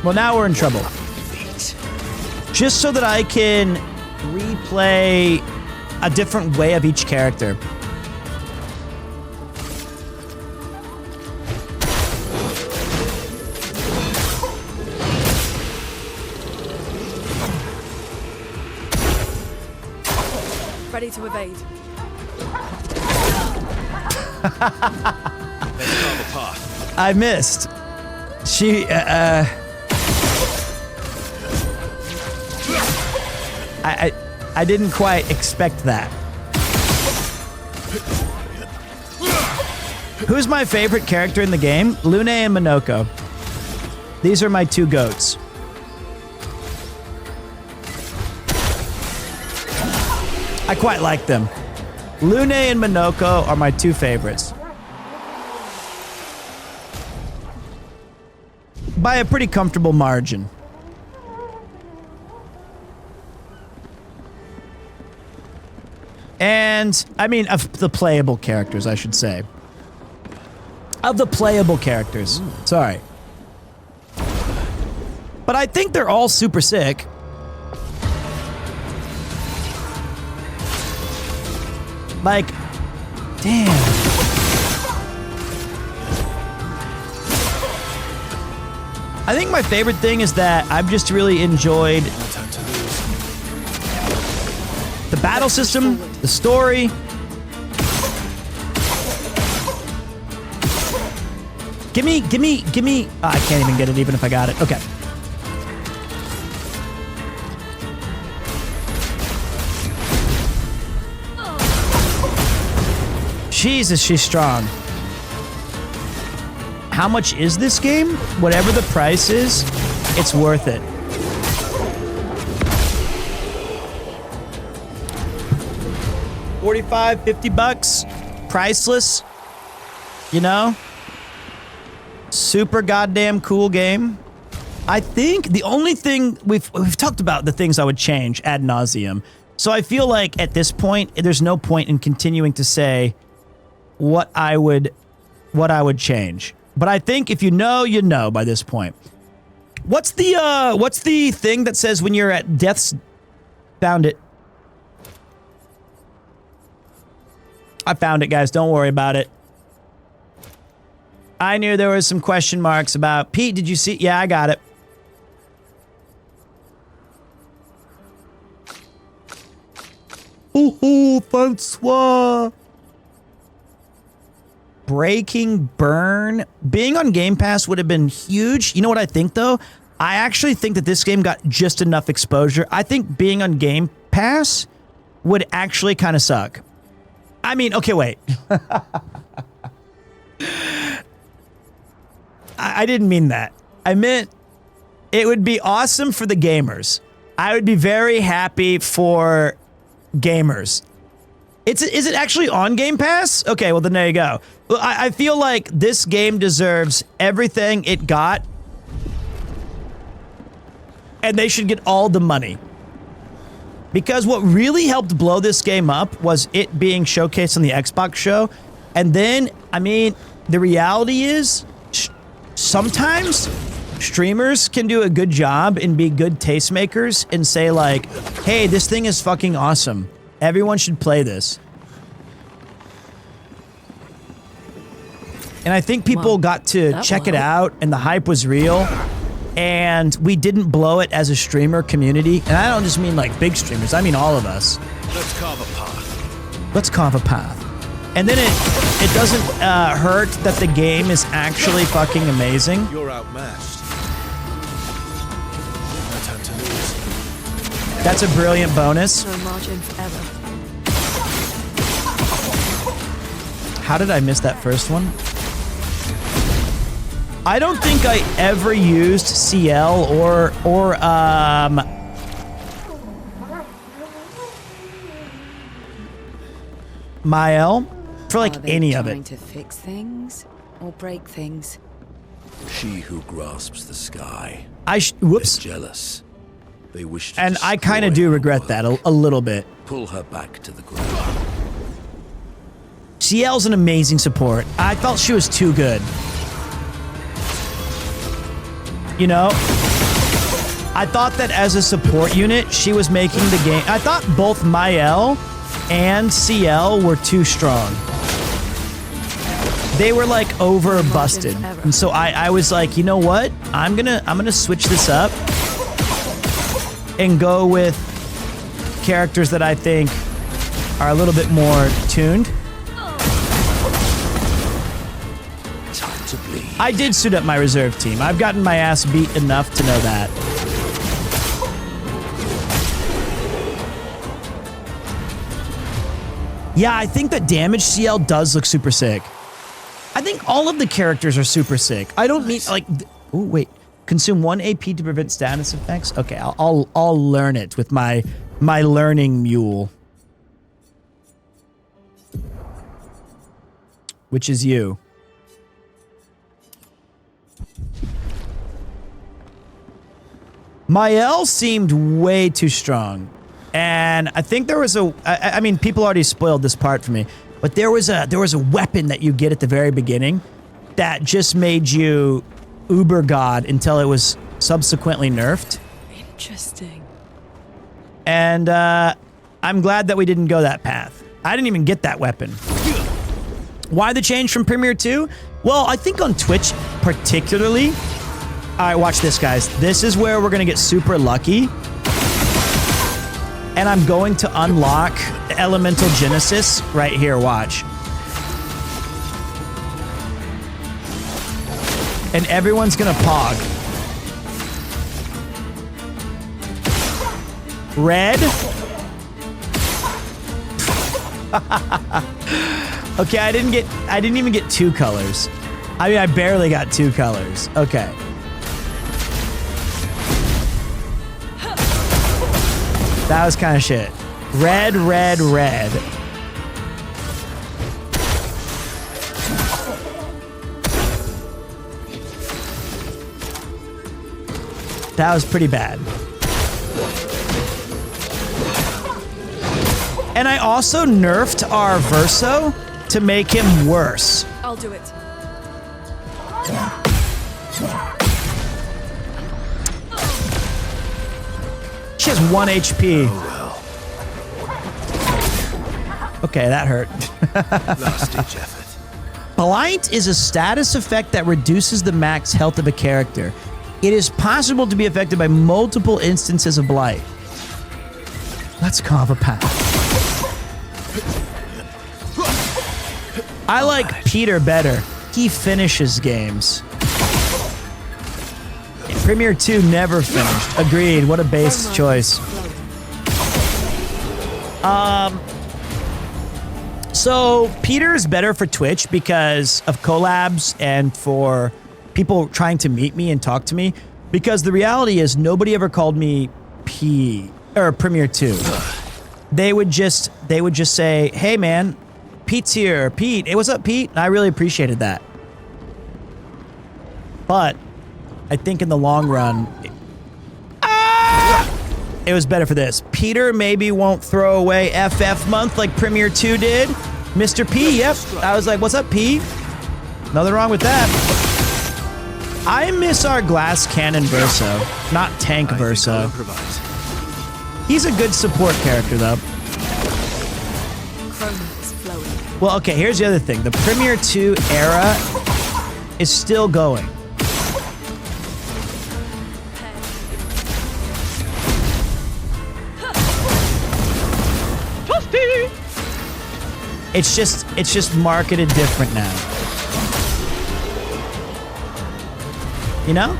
Well, now we're in trouble. Just so that I can replay a different way of each character. Ready to evade. Let's carve a path. I missed. She, I didn't quite expect that. Who's my favorite character in the game? Lune and Minoko. These are my two goats. I quite like them. Lune and Minoko are my two favorites. By a pretty comfortable margin. And, I mean, of the playable characters, I should say. Of the playable characters. Sorry. But I think they're all super sick. Like, damn. I think my favorite thing is that I've just really enjoyed the battle system, the story. Give me. Oh, I can't even get it even if I got it. Okay. Jesus, she's strong. How much is this game? Whatever the price is, it's worth it. $45, $50, priceless. You know? Super goddamn cool game. I think the only thing we've talked about the things I would change ad nauseum. So I feel like at this point, there's no point in continuing to say what I would change. But I think if you know by this point. What's the thing that says when you're at death's... Found it. I found it, guys. Don't worry about it. I knew there was some question marks about... Pete, did you see... Yeah, I got it. Oh, Francois. Breaking Burn. Being on Game Pass would have been huge. You know what I think, though? I actually think that this game got just enough exposure. I think being on Game Pass would actually kind of suck. I mean, okay, wait. I didn't mean that. I meant it would be awesome for the gamers. I would be very happy for gamers. Is it actually on Game Pass? Okay, well then there you go. Well, I feel like this game deserves everything it got. And they should get all the money. Because what really helped blow this game up was it being showcased on the Xbox show. And then, I mean, the reality is, sometimes streamers can do a good job and be good tastemakers and say like, hey, this thing is fucking awesome. Everyone should play this. And I think people got to check it out, and the hype was real. And we didn't blow it as a streamer community. And I don't just mean like big streamers, I mean all of us. Let's carve a path. Let's carve a path. And then it doesn't hurt that the game is actually fucking amazing. You're outmatched. No time to lose. That's a brilliant bonus. No margin for error. How did I miss that first one? I don't think I ever used CL or Mael for like any of Trying it. to fix things or break things. She who grasps the sky. Whoops. Is jealous. They wish to And I kind of do regret that a little bit. pull her back to the ground. CL's an amazing support. I felt she was too good. You know? I thought that as a support unit, she was making the game. I thought both Mael and CL were too strong. They were like over busted. And so I was like, you know what? I'm gonna switch this up and go with characters that I think are a little bit more tuned. Time to bleed. I did suit up my reserve team. I've gotten my ass beat enough to know that. Yeah, I think that damage CL does look super sick. I think all of the characters are super sick. I don't need like. Oh wait, consume 1 AP to prevent status effects. Okay, I'll learn it with my learning mule, which is you. Mael seemed way too strong. And I think there was I mean, people already spoiled this part for me, but there was a weapon that you get at the very beginning that just made you uber god until it was subsequently nerfed. Interesting. And I'm glad that we didn't go that path. I didn't even get that weapon. Why the change from PremierTwo? Well, I think on Twitch particularly. All right, watch this, guys. This is where we're gonna get super lucky. And I'm going to unlock Elemental Genesis right here, watch. And everyone's gonna pog. Red. Okay, I didn't even get 2 colors. I mean, I barely got 2 colors. Okay. That was kind of shit. Red, red, red. That was pretty bad. And I also nerfed our Verso to make him worse. I'll do it. She has 1 HP. Okay, that hurt. Last-ditch effort. Blight is a status effect that reduces the max health of a character. It is possible to be affected by multiple instances of Blight. Let's carve a path. I like Peter better. He finishes games. PremierTwo never finished. Agreed. What a base choice. So Peter is better for Twitch because of collabs and for people trying to meet me and talk to me. Because the reality is nobody ever called me PremierTwo. They would just say, "Hey man, Pete's here. Pete, hey, what's up, Pete?" And I really appreciated that. But I think in the long run, it was better for this. Peter maybe won't throw away FF month like PremierTwo did. Mr. P, yep. I was like, what's up, P? Nothing wrong with that. I miss our glass cannon Verso, not tank Verso. He's a good support character, though. Chroma is flowing. Well, okay, here's the other thing. The PremierTwo era is still going. It's just marketed different now. You know?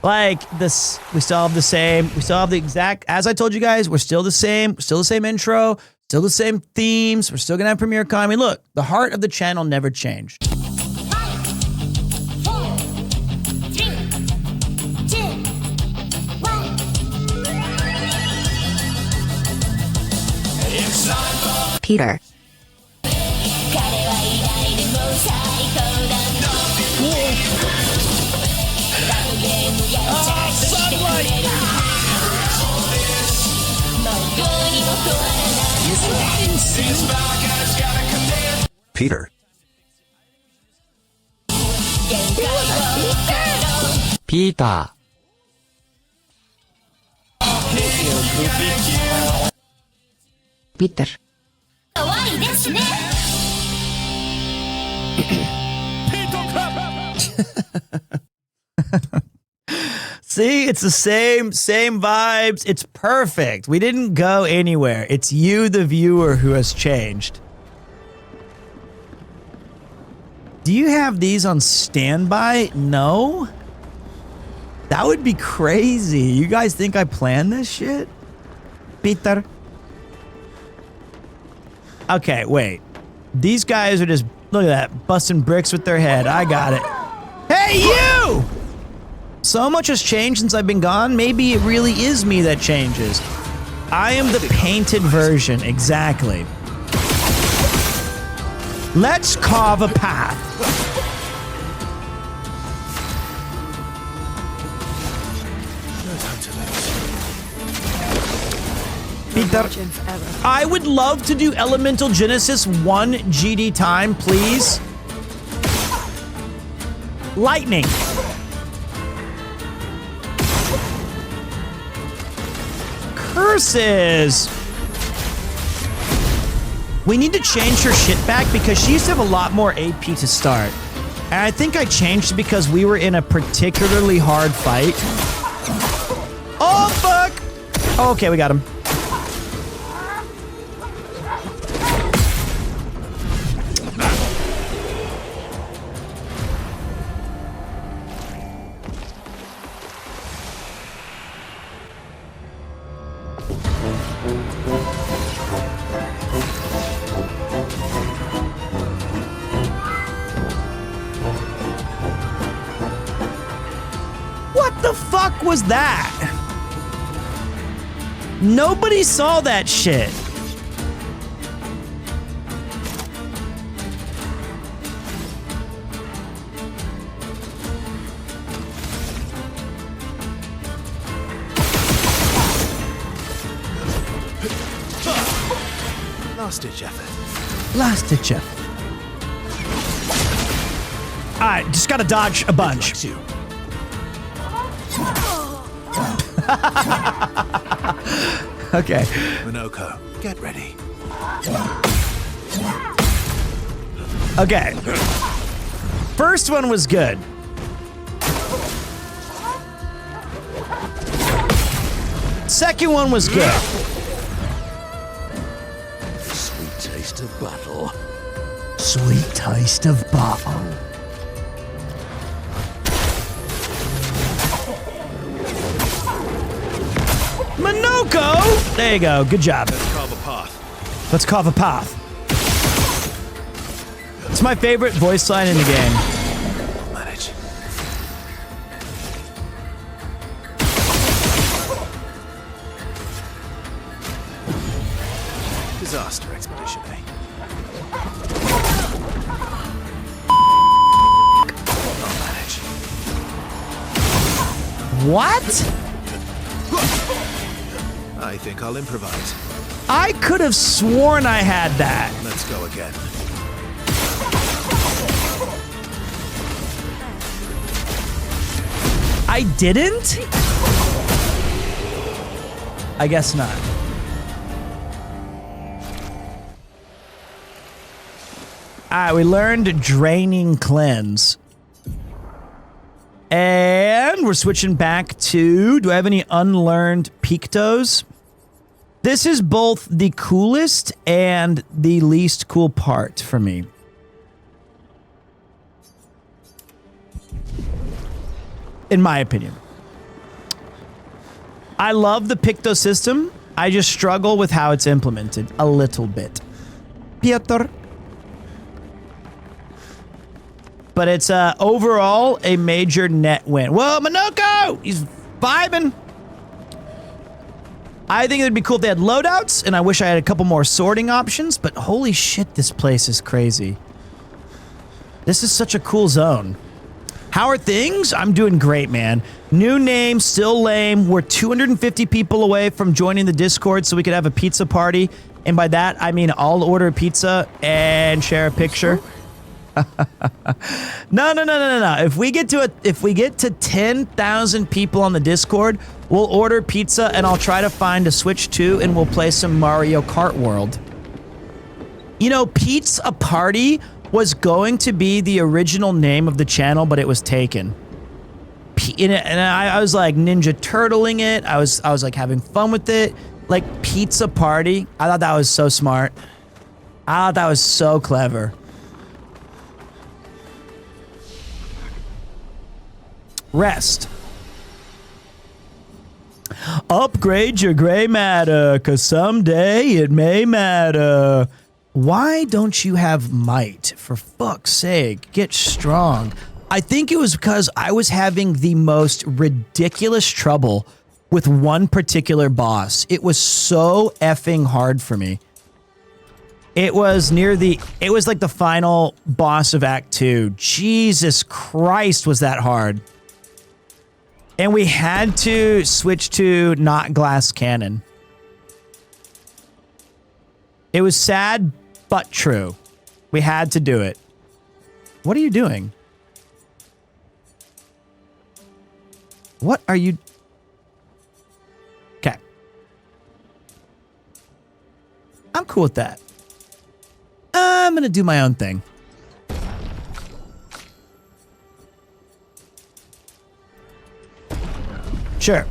Like this, we still have the same, we still have the exact, as I told you guys, we're still the same intro, still the same themes, we're still gonna have Premiere Con. I mean, look, the heart of the channel never changed. 5, 4, 3, 2, 1. Peter. Peter. Peter. Peter. See, it's the same vibes. It's perfect. We didn't go anywhere. It's you, the viewer, who has changed. Do you have these on standby? No? That would be crazy. You guys think I planned this shit? Peter. Okay, wait. These guys are just, look at that, busting bricks with their head. I got it. Hey, you! So much has changed since I've been gone. Maybe it really is me that changes. I am the painted version, exactly. Let's carve a path. Peter, I would love to do Elemental Genesis 1 GD time, please. Lightning. Curses. We need to change her shit back because she used to have a lot more AP to start. And I think I changed it because we were in a particularly hard fight. Oh, fuck. Okay, we got him. What the fuck was that? Nobody saw that shit. Last ditch effort. Last ditch effort. Alright, just gotta dodge a bunch. Okay. Minoko, get ready. Okay. First one was good. Second one was good. Sweet taste of battle. Sweet taste of battle. Minoko! There you go. Good job. Let's carve a path. Let's carve a path. It's my favorite voice line in the game. I'll manage. Disaster expedition, eh? I'll manage. What? I think I'll improvise. I could have sworn I had that. Let's go again. I didn't? I guess not. right, we learned Draining Cleanse. And we're switching back to, do I have any unlearned Pictos? This is both the coolest and the least cool part for me. In my opinion. I love the Picto system. I just struggle with how it's implemented a little bit. Piotr. But it's overall a major net win. Whoa, Minoko! He's vibing. I think it'd be cool if they had loadouts, and I wish I had a couple more sorting options, but holy shit, this place is crazy. This is such a cool zone. How are things? I'm doing great, man. New name, still lame. We're 250 people away from joining the Discord so we could have a pizza party. And by that, I mean I'll order a pizza and share a picture. No. If we get to 10,000 people on the Discord, we'll order pizza and I'll try to find a Switch 2 and we'll play some Mario Kart World. You know, Pizza Party was going to be the original name of the channel, but it was taken. And I was like Ninja Turtling it. I was like having fun with it. Like Pizza Party. I thought that was so smart. I thought that was so clever. Rest. Upgrade your gray matter, cause someday it may matter. Why don't you have might? For fuck's sake, get strong. I think it was because I was having the most ridiculous trouble with one particular boss. It was so effing hard for me. It was like the final boss of Act 2. Jesus Christ, was that hard. And we had to switch to not glass cannon. It was sad, but true. We had to do it. What are you doing? What are you... Okay. I'm cool with that. I'm gonna do my own thing. Sure.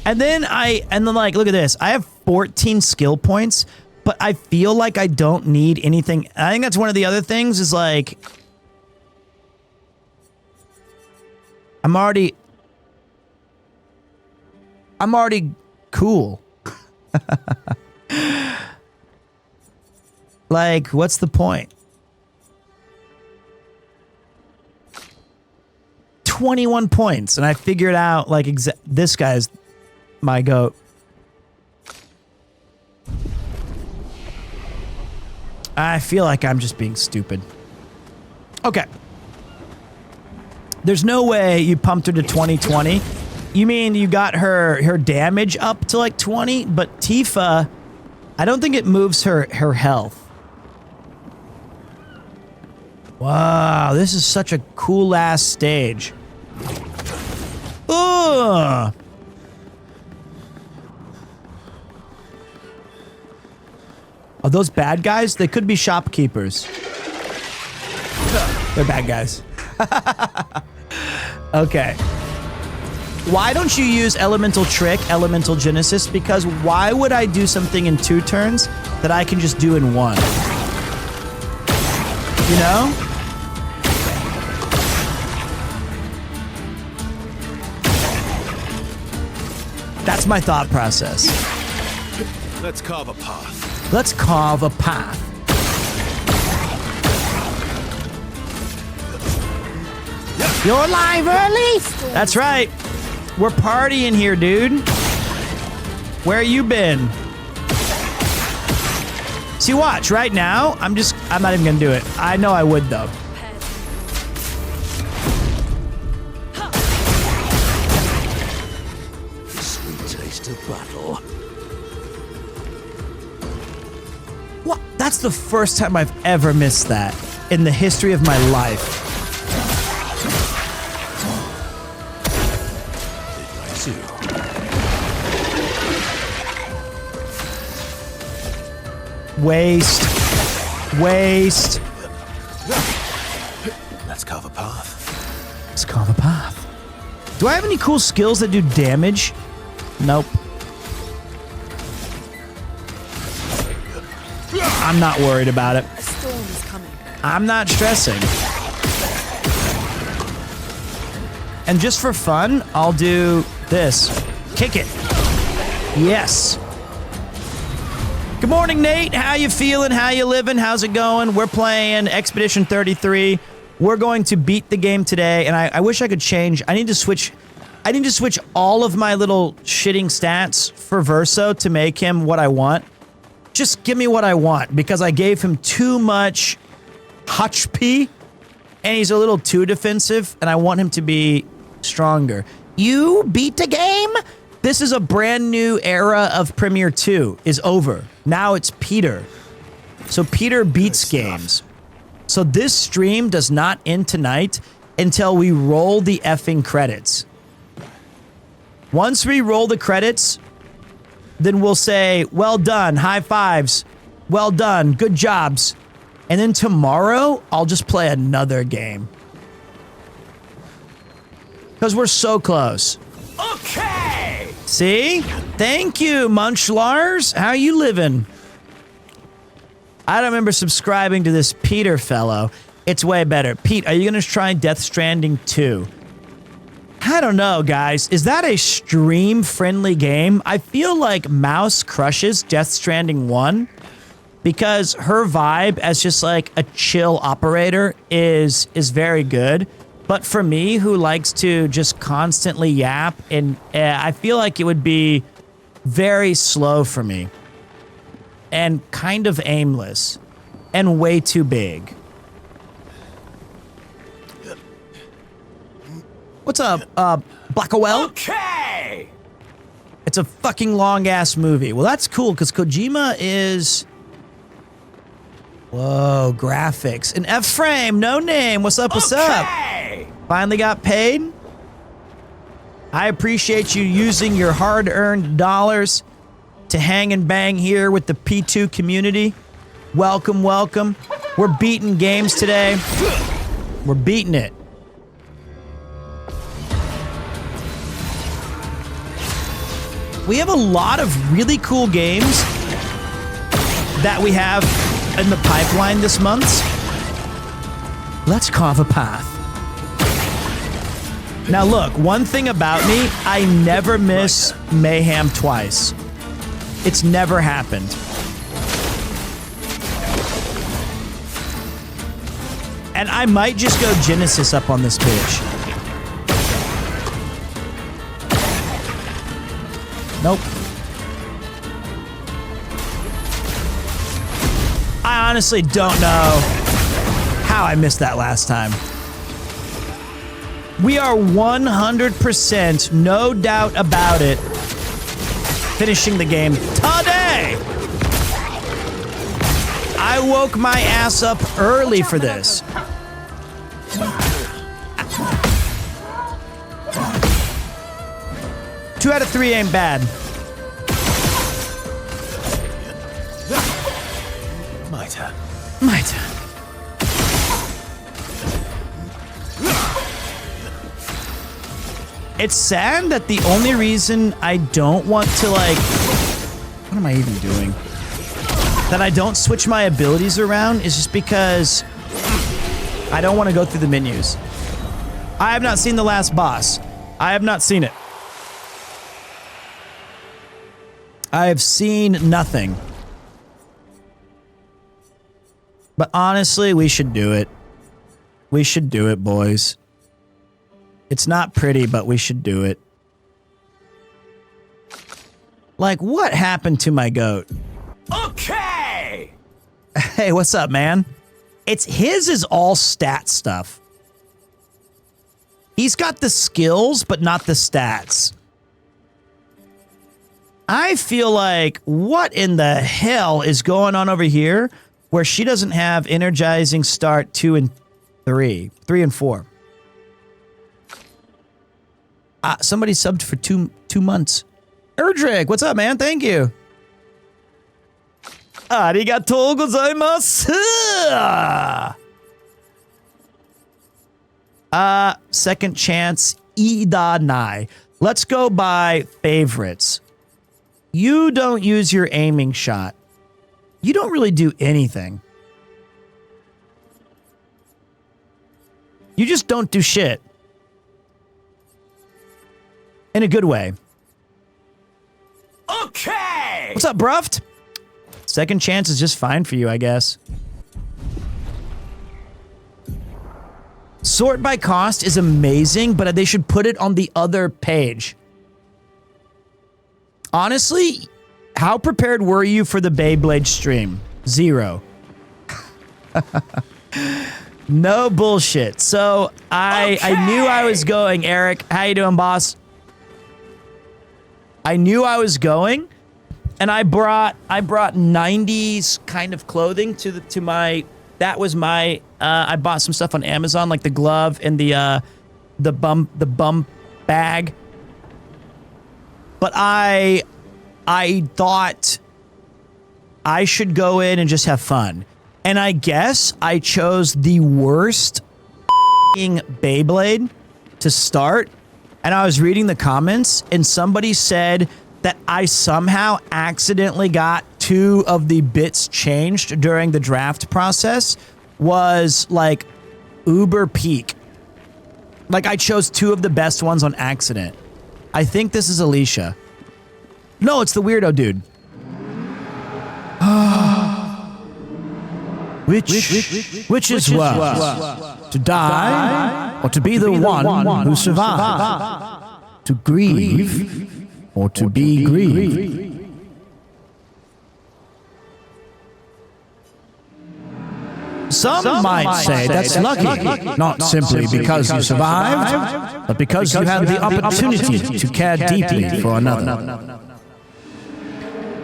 And then like, look at this. I have 14 skill points, but I feel like I don't need anything. I think that's one of the other things is like, I'm already cool. Like, what's the point? 21 points, and I figured out, like, this guy's my goat. I feel like I'm just being stupid. Okay. There's no way you pumped her to 2020. You mean you got her damage up to, like, 20? But Tifa, I don't think it moves her health. Wow, this is such a cool-ass stage. Ugh. Are those bad guys? They could be shopkeepers. They're bad guys. Okay. Why don't you use Elemental Trick, Elemental Genesis? Because why would I do something in 2 turns that I can just do in 1? You know? That's my thought process. Let's carve a path. Let's carve a path. You're live early? That's right. We're partying here, dude. Where you been? See, watch, right now, I'm not even gonna do it. I know I would, though. Battle. What? That's the first time I've ever missed that in the history of my life. Waste. Let's carve a path. Do I have any cool skills that do damage? Nope. I'm not worried about it. A storm is coming. I'm not stressing. And just for fun, I'll do this. Kick it. Yes. Good morning, Nate. How you feeling? How you living? How's it going? We're playing Expedition 33. We're going to beat the game today, and I wish I could change. I need to switch all of my little shitting stats for Verso to make him what I want. Just give me what I want, because I gave him too much HP, and he's a little too defensive, and I want him to be stronger. You beat the game? This is a brand new era of PremierTwo is over. Now it's Peter. So Peter beats games. So this stream does not end tonight until we roll the effing credits. Once we roll the credits, then we'll say, well done, high fives, well done, good jobs. And then tomorrow, I'll just play another game. Because we're so close. Okay! See? Thank you, Munchlars. How you living? I don't remember subscribing to this Peter fellow. It's way better. Pete, are you going to try Death Stranding 2? I don't know, guys. Is that a stream-friendly game? I feel like Mouse crushes Death Stranding 1 because her vibe as just like a chill operator is very good. But for me, who likes to just constantly yap, and I feel like it would be very slow for me. And kind of aimless. And way too big. What's up, Blackowell? Okay! It's a fucking long-ass movie. Well, that's cool, because Kojima is... Whoa, graphics. An F-frame, no name. What's up, what's up? Finally got paid? I appreciate you using your hard-earned dollars to hang and bang here with the P2 community. Welcome, welcome. We're beating games today. We're beating it. We have a lot of really cool games that we have in the pipeline this month. Let's carve a path. Now look, one thing about me, I never miss Mayhem twice. It's never happened. And I might just go Genesis up on this bitch. Nope. I honestly don't know how I missed that last time. We are 100%, no doubt about it, finishing the game today. I woke my ass up early for this. Two out of three ain't bad. My turn. My turn. It's sad that the only reason I don't want to, like... What am I even doing? That I don't switch my abilities around is just because I don't want to go through the menus. I have not seen the last boss. I have not seen it. I have seen nothing. But honestly, we should do it. We should do it, boys. It's not pretty, but we should do it. Like, what happened to my goat? Okay! Hey, what's up, man? His is all stat stuff. He's got the skills, but not the stats. I feel like, what in the hell is going on over here where she doesn't have energizing start 2 and 3? 3 and 4. Somebody subbed for two months. Erdrick, what's up, man? Thank you. Arigatou gozaimasu. Second chance, Ida Nai. Let's go by favorites. You don't use your aiming shot. You don't really do anything. You just don't do shit. In a good way. Okay! What's up, Bruft? Second chance is just fine for you, I guess. Sort by cost is amazing, but they should put it on the other page. Honestly, how prepared were you for the Beyblade stream? 0. No bullshit. So I knew I was going. Eric, how you doing, boss? I knew I was going, and I brought 90s kind of clothing to my. That was my. I bought some stuff on Amazon, like the glove and the bum bag. But I thought I should go in and just have fun. And I guess I chose the worst Beyblade to start. And I was reading the comments, and somebody said that I somehow accidentally got 2 of the bits changed during the draft process was like uber peak. Like I chose 2 of the best ones on accident. I think this is Alicia. No, it's the weirdo dude. Which is worse? To die or to be the one who survives? To grieve or to be grieved? Some might say that's lucky, not simply because you survived, but because you had the opportunity to care deeply for another.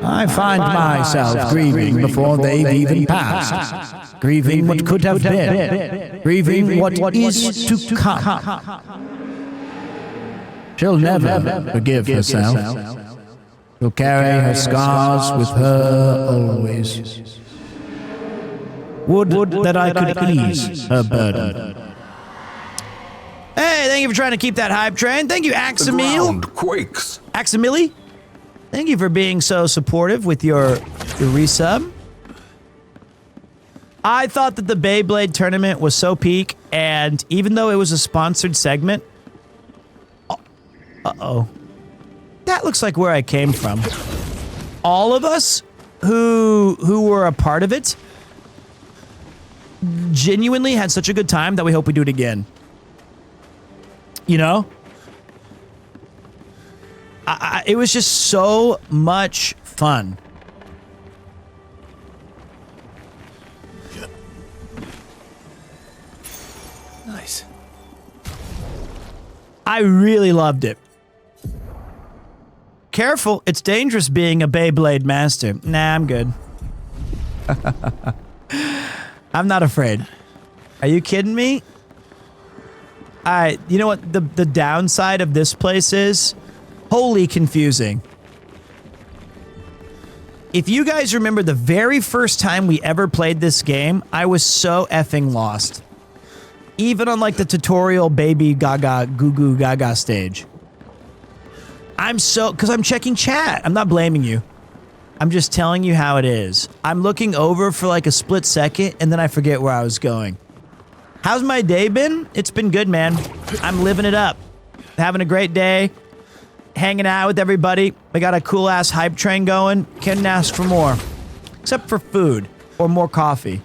I find myself grieving before they've even passed, grieving what could have been, grieving what is to come. She'll never forgive herself. She'll carry her scars with her always. Would that I could ease her burden. Hey, thank you for trying to keep that hype train. Thank you, Axamil. Quakes. Axamili? Thank you for being so supportive with your resub. I thought that the Beyblade tournament was so peak, and even though it was a sponsored segment... Uh-oh. That looks like where I came from. All of us who were a part of it genuinely had such a good time that we hope we do it again. You know? It was just so much fun. Nice. I really loved it. Careful, it's dangerous being a Beyblade master. Nah, I'm good. I'm not afraid. Are you kidding me? You know what the downside of this place is? Wholly confusing. If you guys remember the very first time we ever played this game, I was so effing lost. Even on like the tutorial baby gaga goo goo gaga stage. Because I'm checking chat. I'm not blaming you. I'm just telling you how it is. I'm looking over for like a split second and then I forget where I was going. How's my day been? It's been good, man. I'm living it up. Having a great day. Hanging out with everybody. We got a cool ass hype train going. Couldn't ask for more. Except for food or more coffee.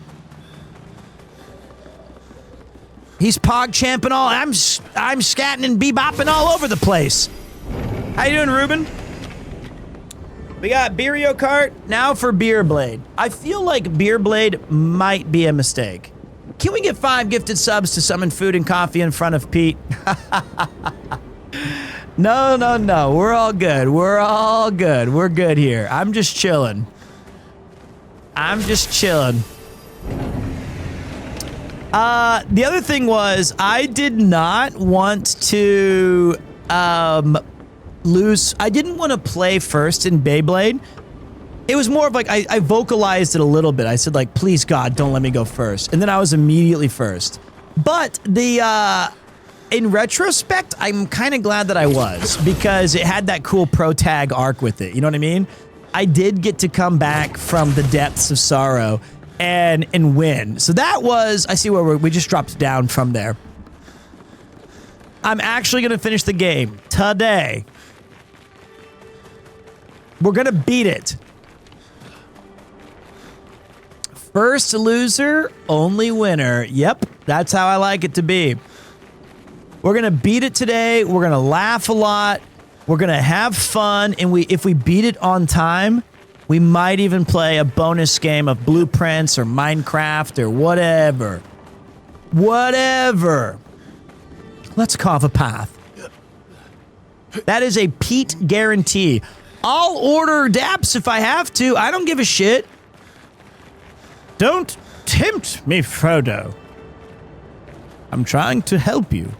He's pog champing all. I'm scatting and bebopping all over the place. How you doing, Ruben? We got Beerio Kart now for Beer Blade. I feel like Beer Blade might be a mistake. Can we get 5 gifted subs to summon food and coffee in front of Pete? No. We're all good. We're all good. We're good here. I'm just chilling. The other thing was I did not want to lose. I didn't want to play first in Beyblade. It was more of like I vocalized it a little bit. I said like, please God, don't let me go first. And then I was immediately first. But the in retrospect, I'm kind of glad that I was, because it had that cool pro tag arc with it. You know what I mean? I did get to come back from the depths of sorrow and win. So that was, I see where we just dropped down from there. I'm actually going to finish the game today. We're going to beat it. First loser, only winner. Yep, that's how I like it to be. We're going to beat it today. We're going to laugh a lot. We're going to have fun. And if we beat it on time, we might even play a bonus game of Blueprints or Minecraft or whatever. Whatever. Let's carve a path. That is a Pete guarantee. I'll order daps if I have to. I don't give a shit. Don't tempt me, Frodo. I'm trying to help you.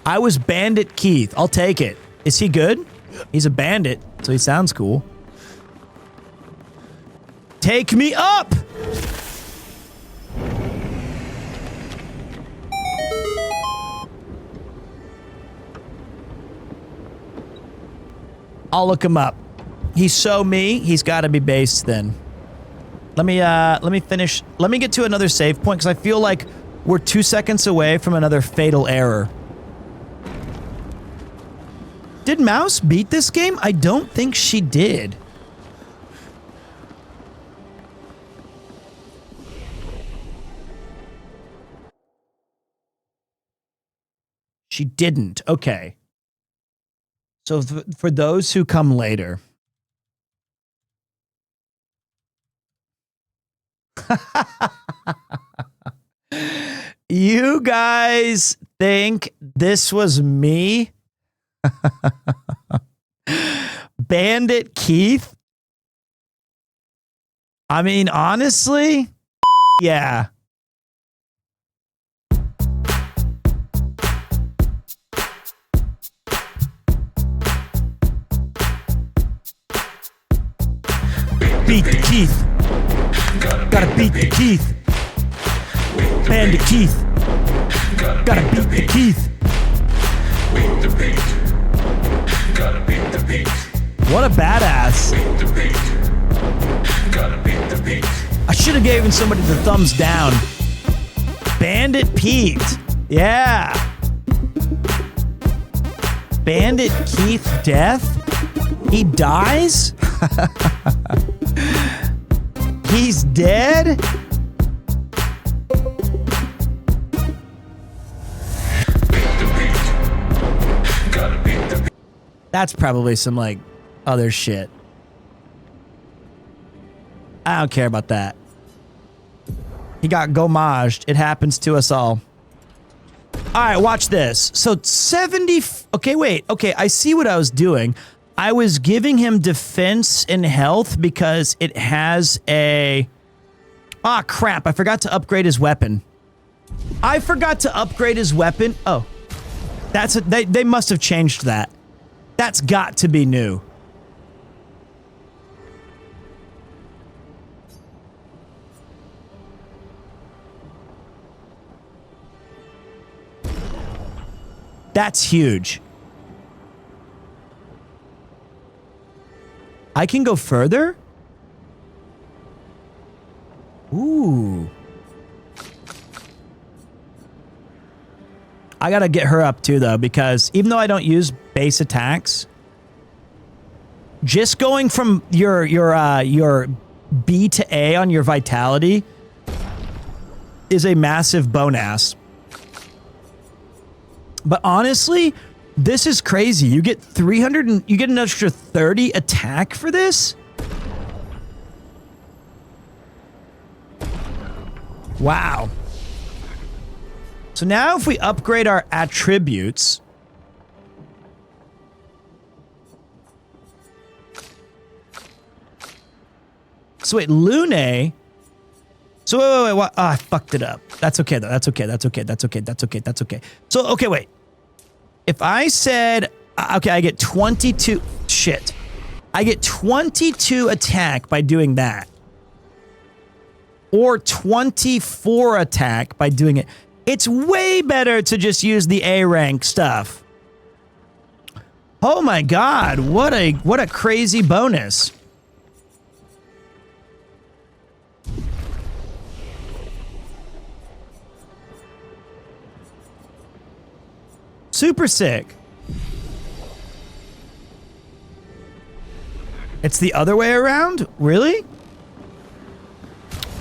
I was Bandit Keith. I'll take it. Is he good? He's a bandit, so he sounds cool. Take me up! I'll look him up. He's so me, he's got to be based then. Let me finish. Let me get to another save point, because I feel like we're 2 seconds away from another fatal error. Did Mouse beat this game? I don't think she did. She didn't. Okay. So for those who come later. You guys think this was me? Bandit Keith? I mean, honestly, yeah. Beat the Keith. Gotta beat the Keith. Bandit Keith. Gotta beat the Keith. What a badass. I should have given somebody the thumbs down. Bandit Pete. Yeah. Bandit Keith death? He dies? He's dead? That's probably some, like, other shit. I don't care about that. He got gomaged. It happens to us all. All right, watch this. So 70... Okay, wait. Okay, I see what I was doing. I was giving him defense and health because it has a... Ah, crap. I forgot to upgrade his weapon. I forgot to upgrade his weapon. Oh. That's they must have changed that. That's got to be new. That's huge. I can go further? Ooh. I gotta get her up too, though, because even though I don't use base attacks, just going from your B to A on your vitality is a massive bonus. But honestly, this is crazy. You get 300 and you get an extra 30 attack for this? Wow. So now if we upgrade our attributes, so wait, Lune. So wait, what? Oh, I fucked it up. That's okay though. That's okay. That's okay. That's okay. That's okay. That's okay. So okay, wait. If I said, okay, I get 22. Shit. I get 22 attack by doing that. Or 24 attack by doing it. It's way better to just use the A rank stuff. Oh my god, what a crazy bonus. Super sick. It's the other way around? Really?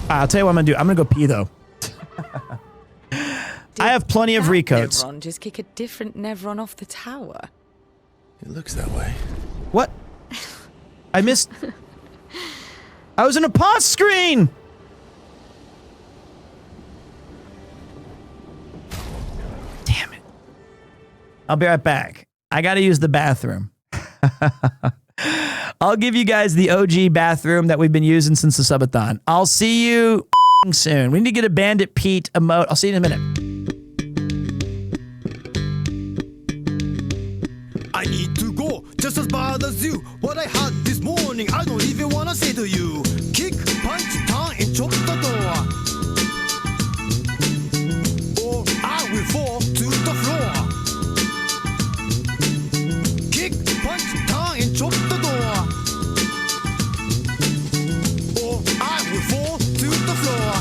I'll tell you what I'm gonna do. I'm gonna go pee though. I have plenty of recoats. Nevron just kick a different Nevron off the tower. It looks that way. What? I missed. I was in a pause screen. Damn it. I'll be right back. I gotta use the bathroom. I'll give you guys the OG bathroom that we've been using since the subathon. I'll see you soon. We need to get a Bandit Pete emote. I'll see you in a minute. I need to go, just as bad as you. What I had this morning, I don't even wanna say to you. Kick, punch, turn, and chop the door. Or I will fall to the floor. Kick, punch, turn, and chop the door. Or I will fall to the floor.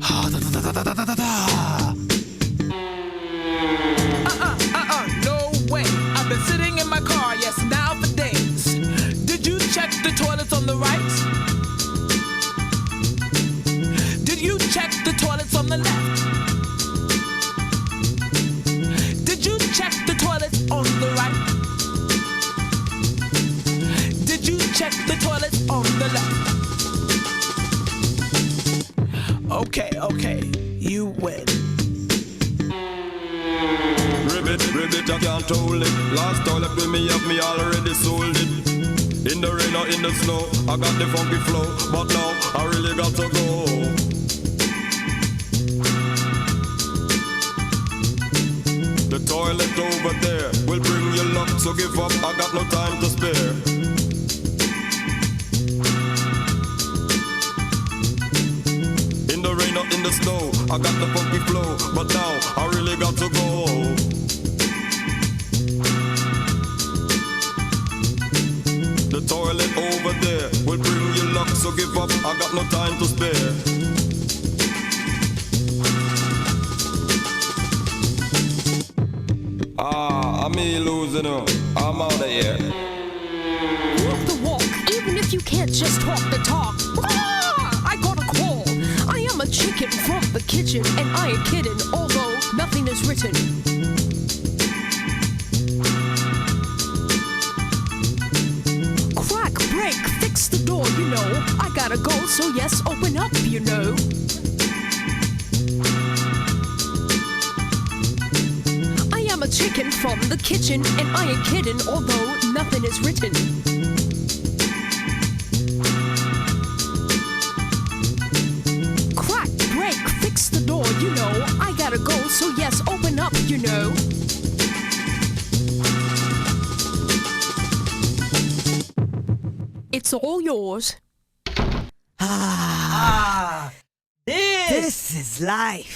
Ah, da da da da da da da da. No way. I've been sitting in my car, yes, now for days. Did you check the toilets on the right? Did you check the toilets on the left? Did you check the toilets on the right? Did you check the toilets on the left? Okay, you win. Ribbit, I can't hold it. Last toilet with me have me already sold it. In the rain or in the snow, I got the funky flow, but now I really got to go. The toilet over there will bring you luck, so give up, I got no time to spare. In the rain or in the snow, I got the funky flow, but now I really got to go. The toilet over there will bring you luck, so give up, I got no time to spare. I'm me losing her, I'm out of here. Walk the walk, even if you can't just talk the talk. I got a call. I am a chicken from the kitchen, and I ain't kidding, although nothing is written. Crack, break, fix the door, you know. I gotta go, so yes, open up, you know. I am a chicken from the kitchen, and I ain't kidding, although nothing is written. Crack, break, fix the door, you know. I gotta go, so yes, open up, you know. It's all yours. This is life.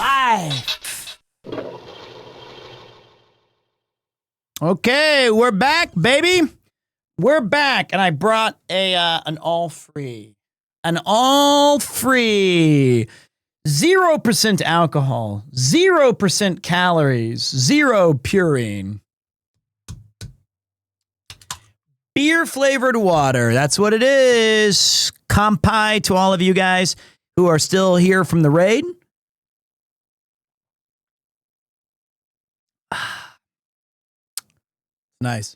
Okay, we're back, baby. We're back, and I brought an all-free. 0% alcohol, 0% calories, 0 purine. Beer-flavored water, that's what it is. Kampai to all of you guys who are still here from the raid. Nice.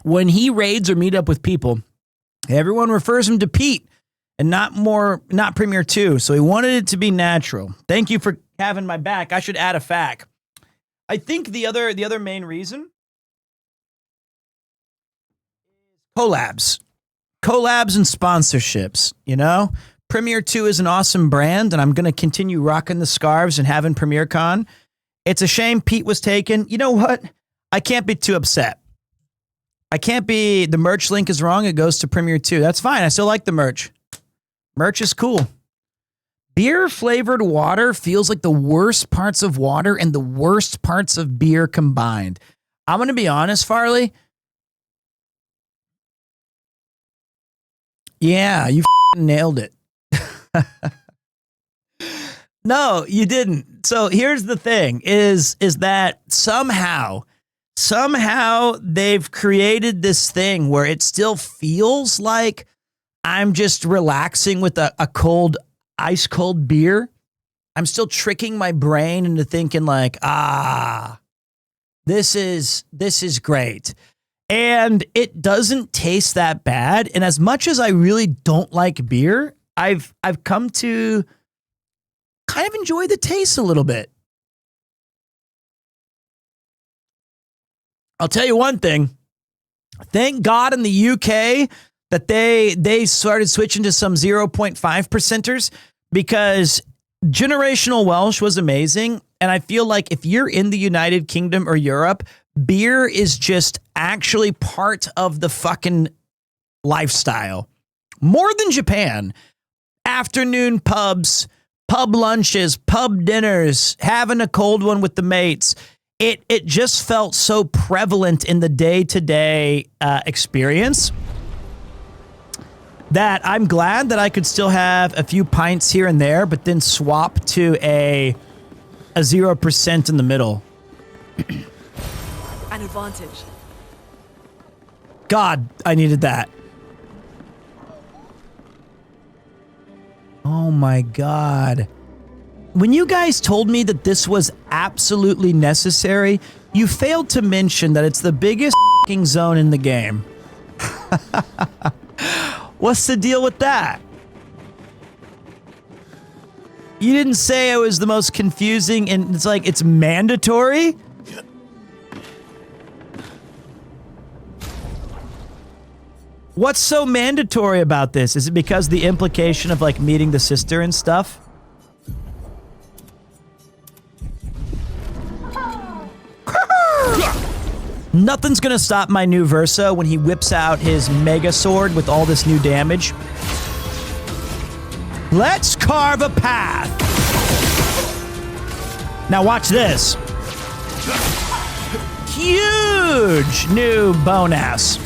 When he raids or meet up with people, everyone refers him to Pete and not PremierTwo. So he wanted it to be natural. Thank you for having my back. I should add a fact. I think the other main reason is collabs and sponsorships. You know, PremierTwo is an awesome brand, and I'm going to continue rocking the scarves and having PremierCon. It's a shame Pete was taken. You know what? I can't be too upset. The merch link is wrong. It goes to PremierTwo. That's fine. I still like the merch. Merch is cool. Beer flavored water feels like the worst parts of water and the worst parts of beer combined. I'm going to be honest, Farley. Yeah, you nailed it. No, you didn't. So here's the thing is that somehow they've created this thing where it still feels like I'm just relaxing with a cold, ice cold beer. I'm still tricking my brain into thinking like, this is great. And it doesn't taste that bad. And as much as I really don't like beer, I've come to kind of enjoy the taste a little bit. I'll tell you one thing. Thank God in the UK that they started switching to some 0.5 percenters, because Generational Welsh was amazing. And I feel like if you're in the United Kingdom or Europe, beer is just actually part of the fucking lifestyle. More than Japan. Afternoon pubs, pub lunches, pub dinners, having a cold one with the mates. It just felt so prevalent in the day-to-day experience that I'm glad that I could still have a few pints here and there, but then swap to a 0% in the middle. An advantage. God, I needed that. Oh my God. When you guys told me that this was absolutely necessary, you failed to mention that it's the biggest f***ing zone in the game. What's the deal with that? You didn't say it was the most confusing, and it's like it's mandatory? What's so mandatory about this? Is it because the implication of like meeting the sister and stuff? Nothing's gonna stop my new Verso when he whips out his mega sword with all this new damage. Let's carve a path. Now watch this. Huge new bonus.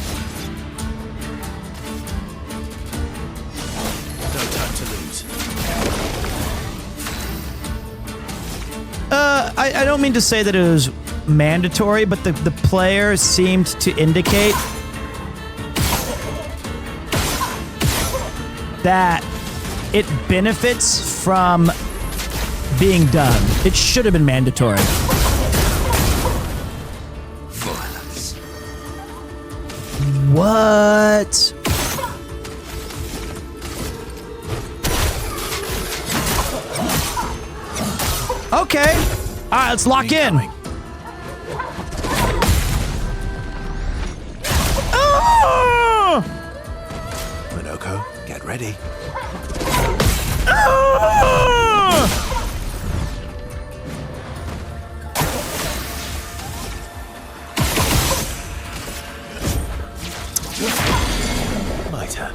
No time to lose. I don't mean to say that it was mandatory, but the player seemed to indicate that it benefits from being done. It should have been mandatory. Violence. What? Okay. All right, let's lock in. Oh! Monoko, get ready. Oh! My turn.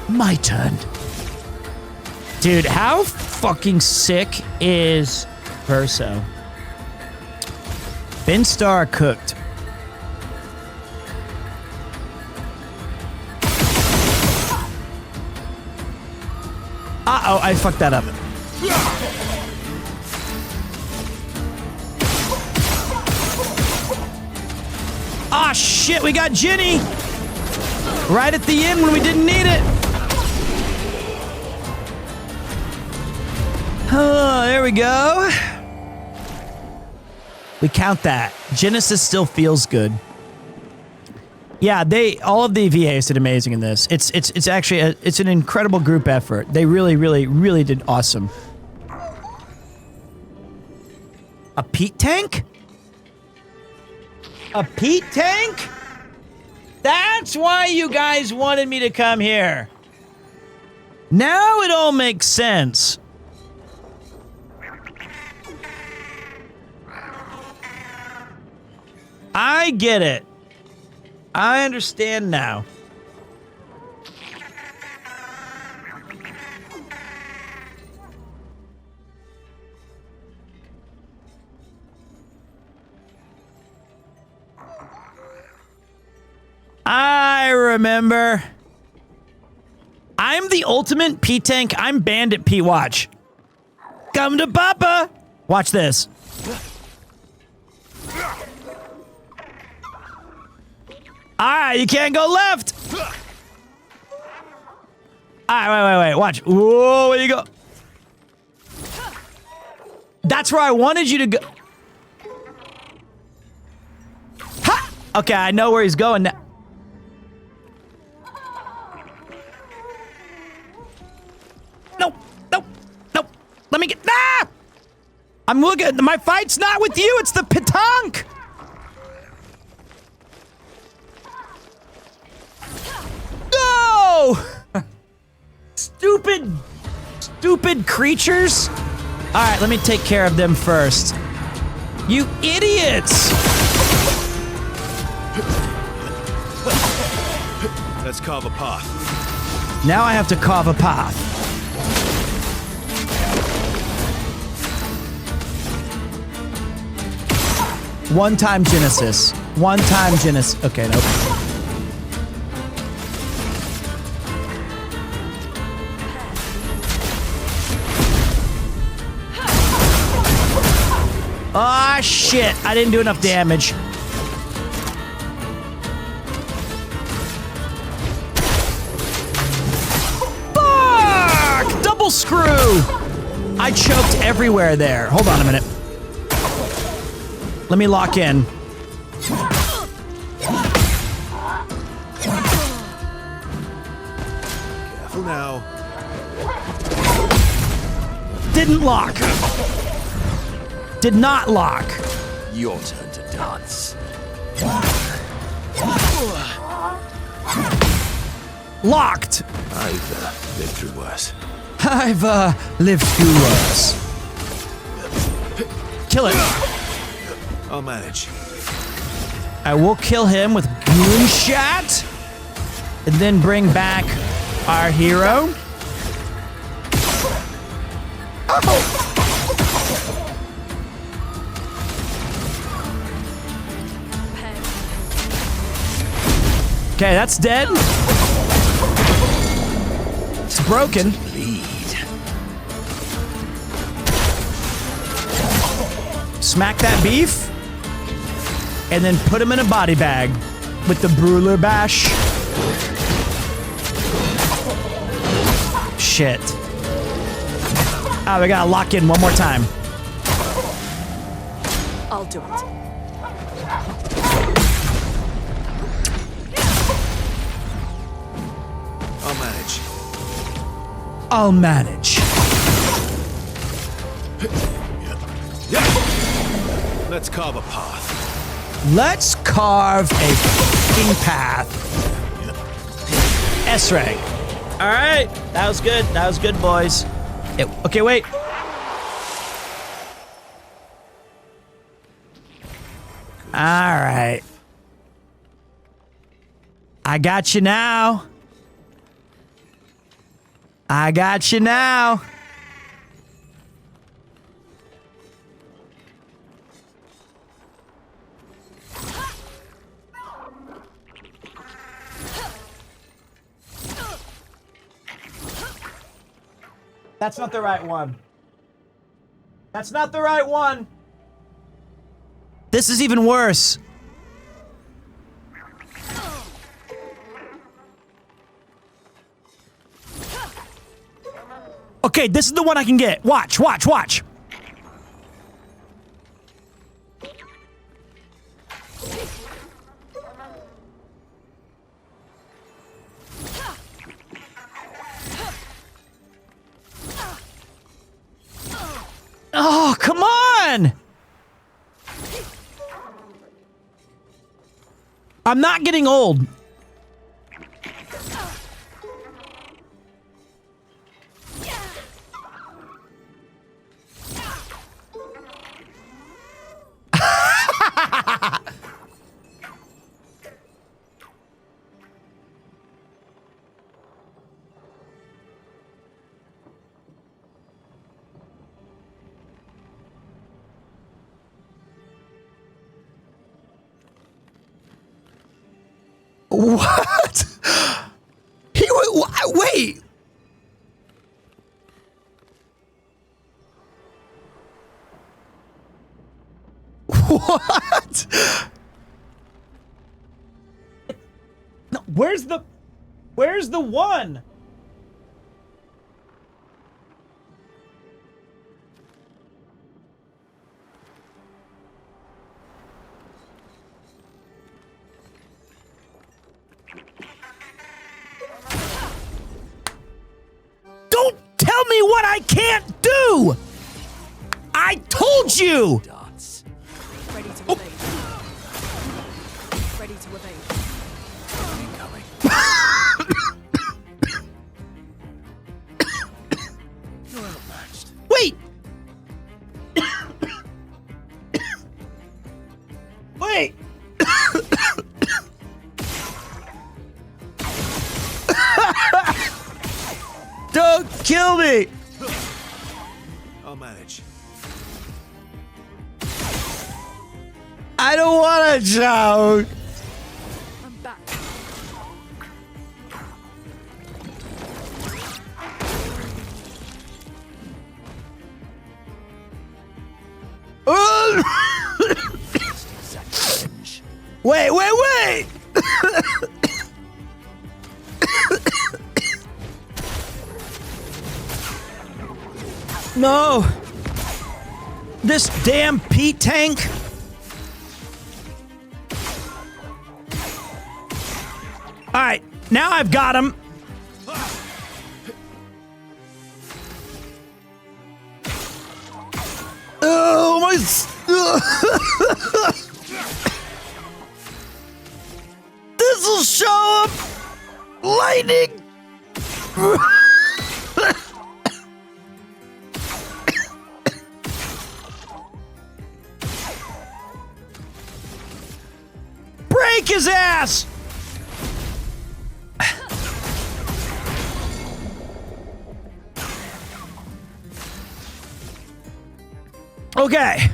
My turn. Dude, how fucking sick is Verso? Binstar cooked. Uh-oh, I fucked that up. Ah, shit, we got Ginny! Right at the end when we didn't need it. Oh, there we go. We count that. Genesis still feels good. Yeah, all of the VAs did amazing in this. It's actually it's an incredible group effort. They really did awesome. A peat tank? A peat tank? That's why you guys wanted me to come here. Now it all makes sense. I get it. I understand now. remember. I'm the ultimate P-Tank. I'm Bandit P. Watch. Come to Papa. Watch this. Alright, you can't go left. Alright, wait. Watch. Whoa, where you go? That's where I wanted you to go. Ha! Okay, I know where he's going now. Nope. Let me get. Ah! I'm looking. My fight's not with you. It's the petanque. No! Stupid creatures. All right, let me take care of them first. You idiots! Let's carve a path. Now I have to carve a path. One-time Genesis. One-time Genesis. Okay, nope. Ah, shit. I didn't do enough damage. Fuck! Double screw! I choked everywhere there. Hold on a minute. Let me lock in. Careful now. Didn't lock. Did not lock. Your turn to dance. Locked. I've lived through worse. I've lived through worse. Kill it. I'll manage. I will kill him with Goonshot, and then bring back our hero. Okay, that's dead. It's broken. Smack that beef, and then put him in a body bag with the Brûleur Bash. Shit. Oh, we gotta lock in one more time. I'll do it. I'll manage. I'll manage. Let's carve a path. Let's carve a fucking path. S-Rank. All right. That was good. That was good, boys. Okay, wait. All right. I got you now. I got you now. That's not the right one. That's not the right one. This is even worse. Okay, this is the one I can get. Watch, watch, watch. Oh, come on! I'm not getting old. What? No, where's the one? Don't tell me what I can't do! I told you! Ready to evade. Ready to evade. You're outmatched. Wait! Wait! Don't kill me! I'll manage. I don't want to choke! I'm back. Wait! No! This damn Pete tank! Alright, now I've got him. Oh, my... This'll show up! Lightning! Break his ass! Okay.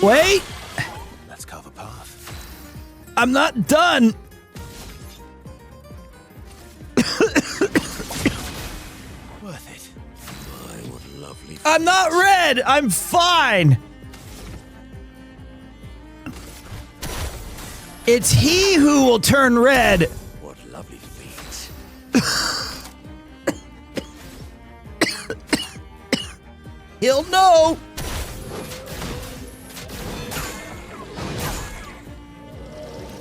Wait. Let's carve a path. I'm not done. Worth it. My, what lovely. I'm not red. I'm fine. It's he who will turn red. What lovely feet. He'll know.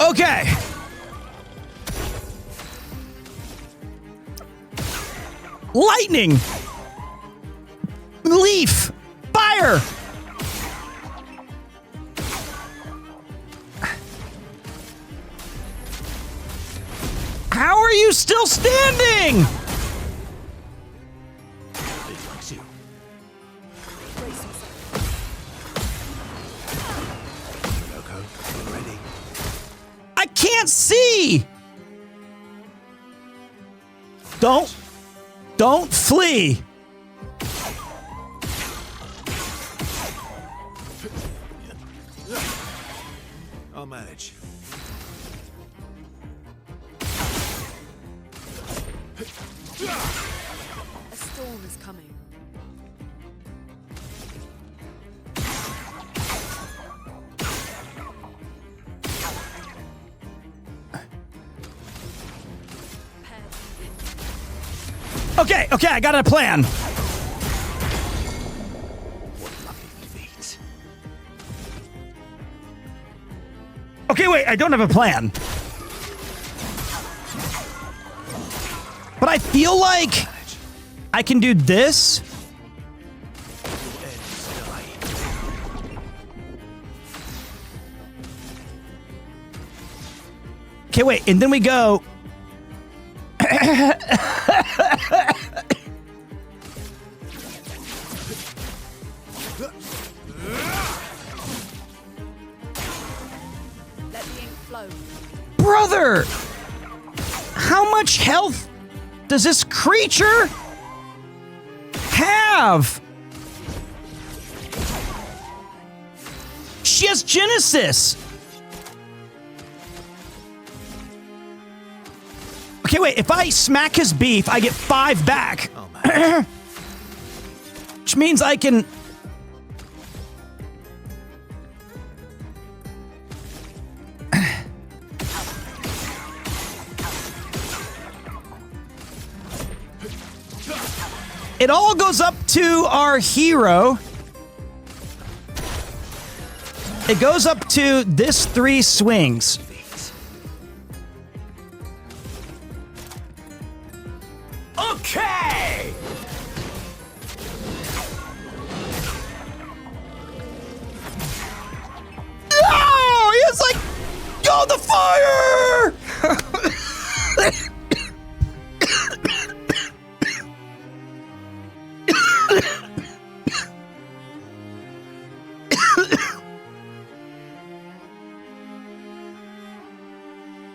Okay. Lightning. Leaf. Fire. How are you still standing? I can't see! Don't flee! I'll manage. A storm is coming. Okay, I got a plan. Okay, wait, I don't have a plan. But I feel like I can do this. Okay, wait, and then we go. Let the ink flow. Brother! How much health does this creature have? She has Genesis. Okay, wait, if I smack his beef, I get 5 back. Which means I can... It all goes up to our hero. It goes up to this 3 swings. Okay! Oh, it's like, go the fire!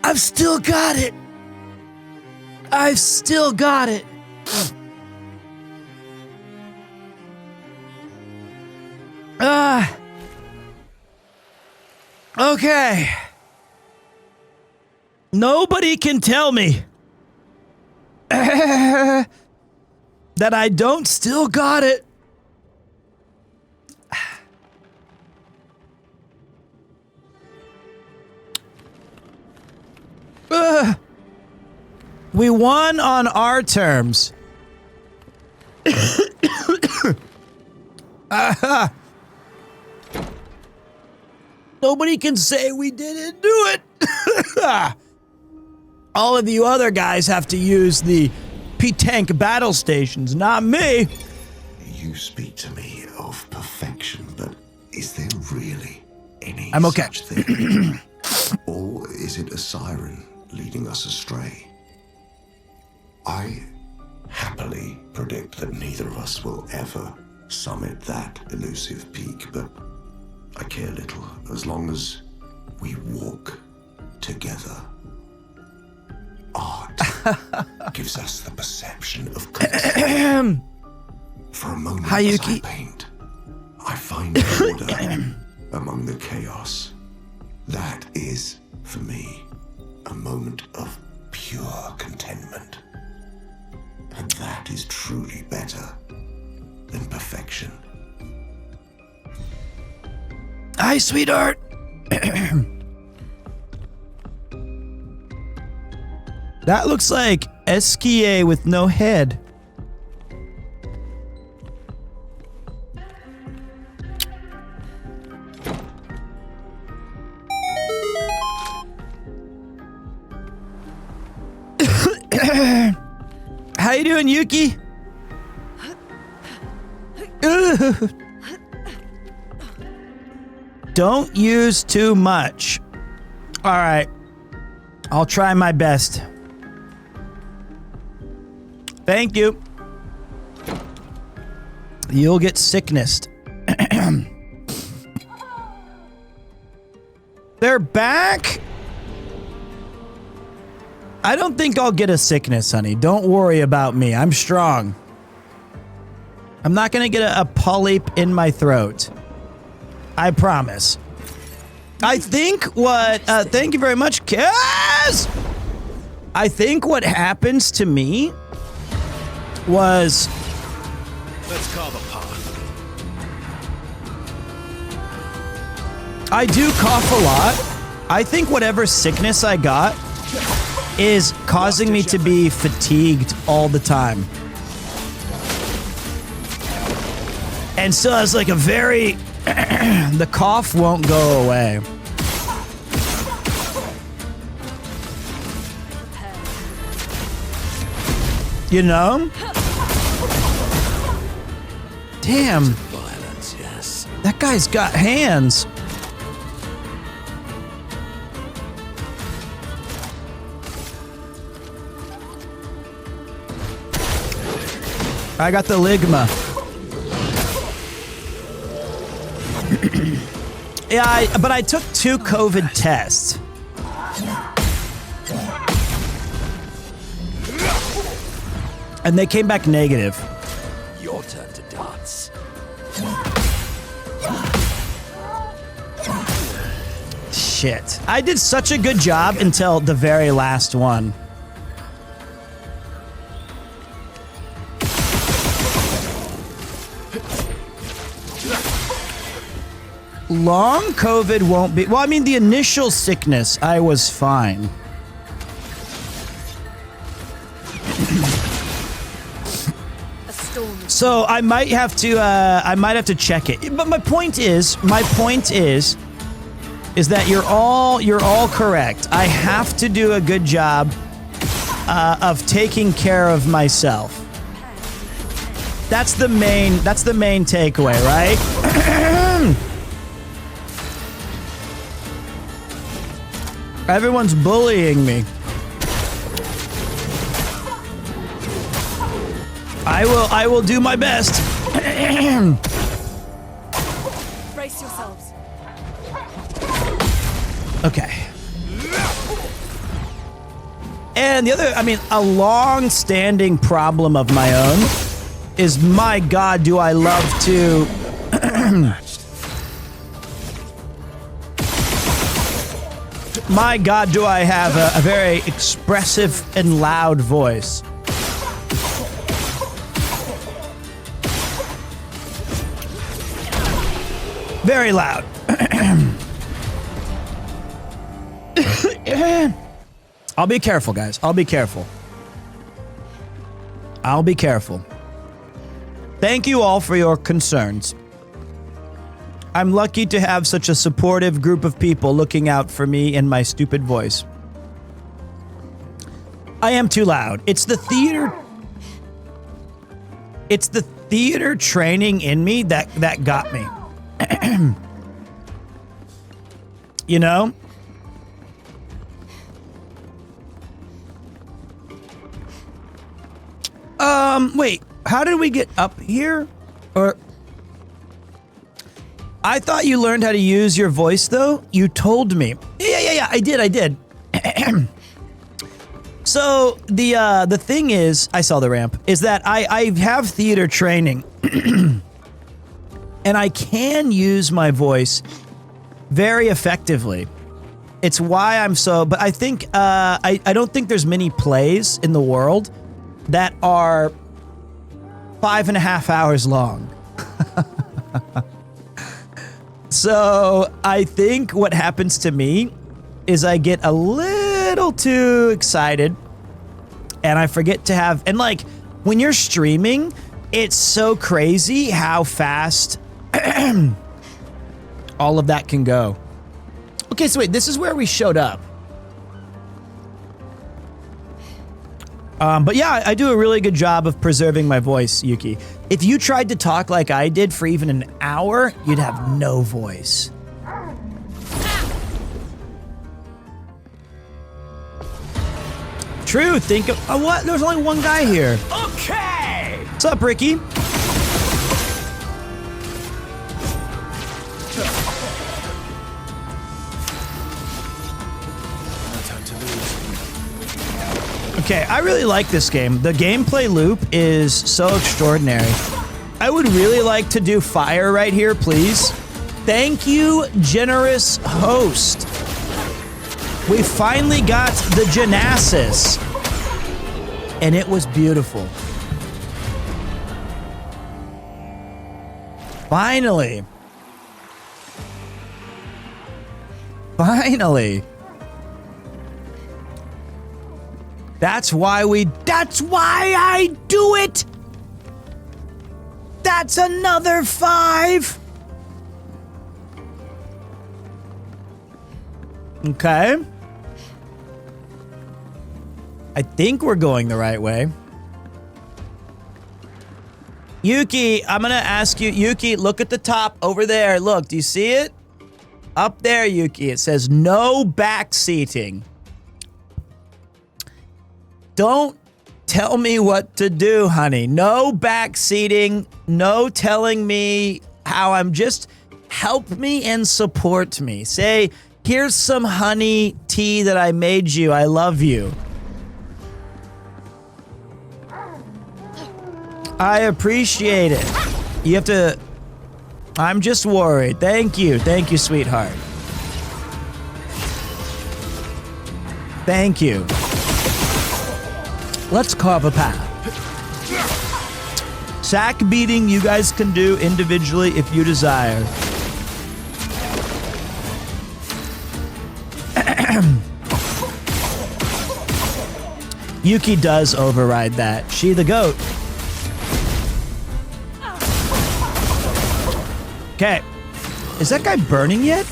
I've still got it. I've still got it. Okay. Nobody can tell me that I don't still got it. We won on our terms. Nobody can say we didn't do it. All of you other guys have to use the P-Tank battle stations, not me. You speak to me of perfection, but is there really any I'm okay. such thing? Or is it a siren leading us astray? I happily predict that neither of us will ever summit that elusive peak, but I care little as long as we walk together. Art gives us the perception of completion. For a moment as I paint, I find order among the chaos. That is, for me, a moment of pure contentment. And that is truly better than perfection. Hi, sweetheart. That looks like Esquier with no head. How you doing, Yuki? Don't use too much. All right. I'll try my best. Thank you. You'll get sickness. They're back? I don't think I'll get a sickness, honey. Don't worry about me. I'm strong. I'm not gonna get a polyp in my throat. I promise. I think what... thank you very much, Cass! I think what happens to me was... Let's carve a path. I do cough a lot. I think whatever sickness I got is causing me to be fatigued all the time. And so it's like a very... the cough won't go away. You know? Damn. Violence, yes. That guy's got hands. I got the ligma. Yeah, but I took 2 COVID tests. And they came back negative. Your turn to dance. Shit. I did such a good job until the very last one. Long COVID won't be... Well, I mean, the initial sickness, I was fine. So I might have to check it. But my point is that you're all correct. I have to do a good job of taking care of myself. That's the main takeaway, right? Everyone's bullying me. I will do my best. Brace yourselves. Okay. And the other, I mean, a long-standing problem of my own is, my God, do I love to... My God, do I have a very expressive and loud voice. Very loud. I'll be careful, guys. I'll be careful. I'll be careful. Thank you all for your concerns. I'm lucky to have such a supportive group of people looking out for me and my stupid voice. I am too loud. It's the theater... It's the theater training in me that got me. You know? Wait, how did we get up here? Or... I thought you learned how to use your voice, though. You told me. Yeah, I did. So, the thing is, I saw the ramp, is that I have theater training. And I can use my voice very effectively. It's why I'm so... But I think, I don't think there's many plays in the world that are 5.5 hours long. So I think what happens to me is I get a little too excited and I forget to have... And like, when you're streaming, it's so crazy how fast all of that can go. Okay, so wait, this is where we showed up. But yeah, I do a really good job of preserving my voice, Yuki. If you tried to talk like I did for even an hour, you'd have no voice. True, think of... Oh, what? There's only one guy here. Okay! What's up, Ricky? Okay, I really like this game. The gameplay loop is so extraordinary. I would really like to do fire right here, please. Thank you, generous host. We finally got the Genesis. And it was beautiful. Finally. Finally. That's why I do it. That's another 5. Okay. I think we're going the right way. Yuki, I'm gonna ask you, Yuki, look at the top over there. Look, do you see it? Up there, Yuki, it says no back seating. Don't tell me what to do, honey. No back seating, no telling me how I'm just... Help me and support me. Say, here's some honey tea that I made you. I love you. I appreciate it. You have to... I'm just worried. Thank you. Thank you, sweetheart. Thank you. Let's carve a path. Sack beating you guys can do individually if you desire. Yuki does override that. She the goat. Okay. Is that guy burning yet?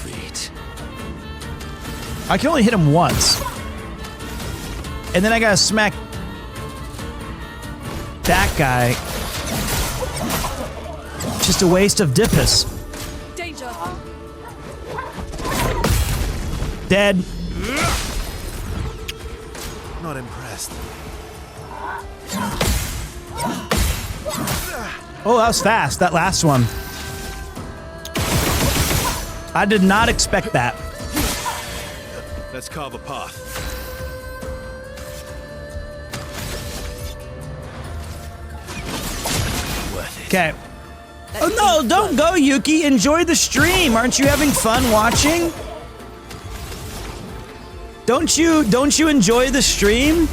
I can only hit him once. And then I gotta smack that guy. Just a waste of Dippus. Danger. Dead. Not impressed. Oh, that was fast. That last one. I did not expect that. Let's carve a path. Okay. Oh no, don't go, Yuki. Enjoy the stream. Aren't you having fun watching? Don't you enjoy the stream?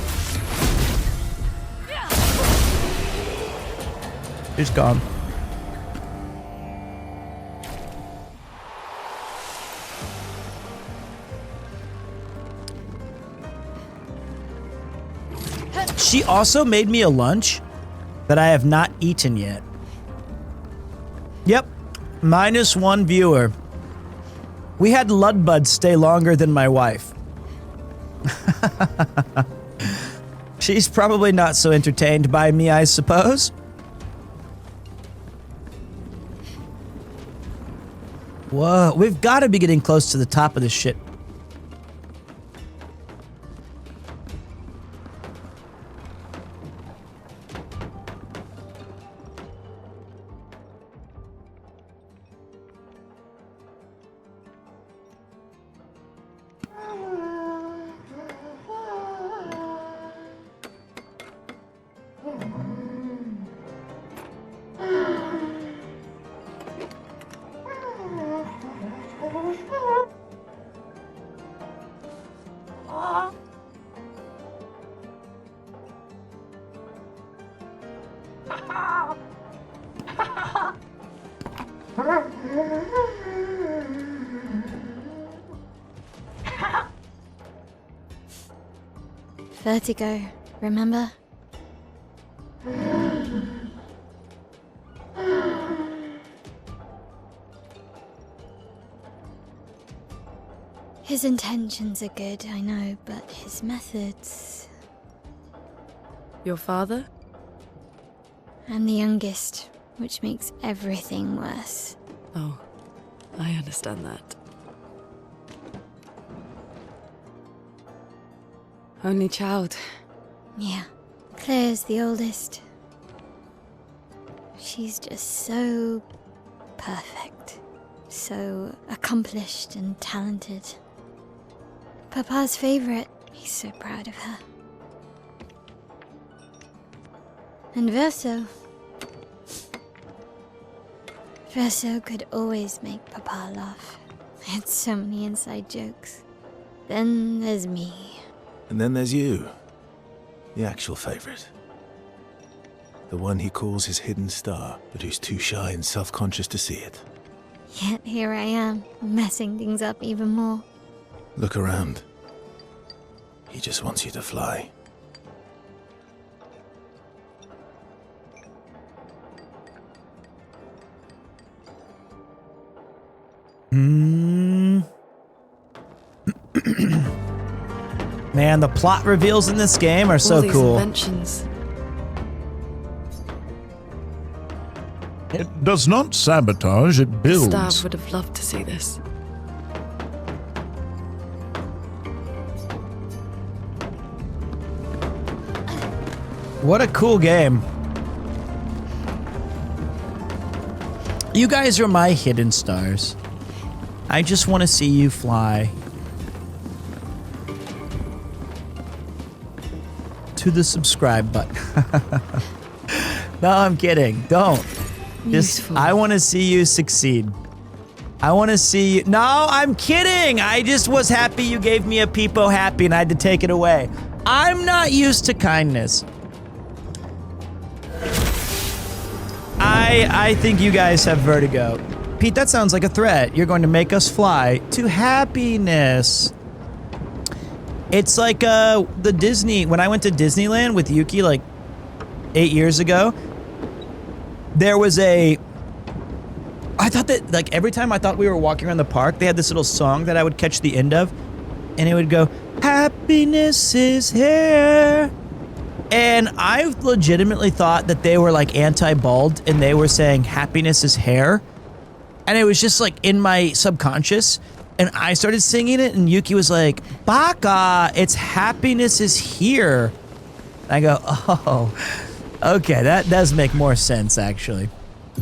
He's gone. She also made me a lunch that I have not eaten yet. Yep, -1 viewer. We had Ludbud stay longer than my wife. She's probably not so entertained by me, I suppose. Whoa, we've got to be getting close to the top of this shit. Vertigo, remember? His intentions are good, I know, but his methods... Your father? I'm the youngest, which makes everything worse. Oh, I understand that. Only child. Yeah, Claire's the oldest. She's just so perfect, so accomplished and talented. Papa's favorite. He's so proud of her. And Verso. Verso could always make Papa laugh. I had so many inside jokes. Then there's me. And then there's you. The actual favorite. The one he calls his hidden star, but who's too shy and self-conscious to see it. Yet here I am, messing things up even more. Look around. He just wants you to fly. Man, the plot reveals in this game are All so these cool. Inventions. It does not sabotage, it builds. Gustav would have loved to see this. What a cool game. You guys are my hidden stars. I just want to see you fly. To the subscribe button. No, I'm kidding. Don't. Just, I want to see you succeed. I want to see you. No, I'm kidding. I just was happy you gave me a peepo happy and I had to take it away. I'm not used to kindness. I think you guys have vertigo. Pete, that sounds like a threat. You're going to make us fly to happiness. It's like the Disney, when I went to Disneyland with Yuki like 8 years ago, there was I thought that like every time I thought we were walking around the park, they had this little song that I would catch the end of, and it would go, "Happiness is here." And I legitimately thought that they were like anti-bald and they were saying happiness is hair. And it was just like in my subconscious. And I started singing it and Yuki was like, "Baka, it's happiness is here." And I go, "Oh, okay, that does make more sense actually."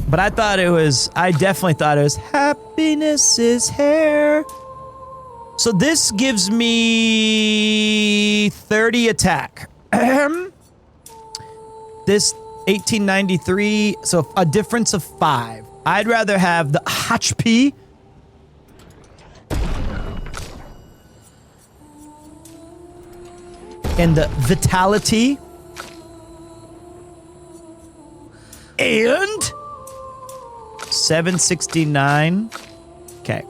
But I definitely thought it was happiness is here. So this gives me 30 attack. This 1893, so a difference of 5. I'd rather have the HP and the vitality and 769. Okay.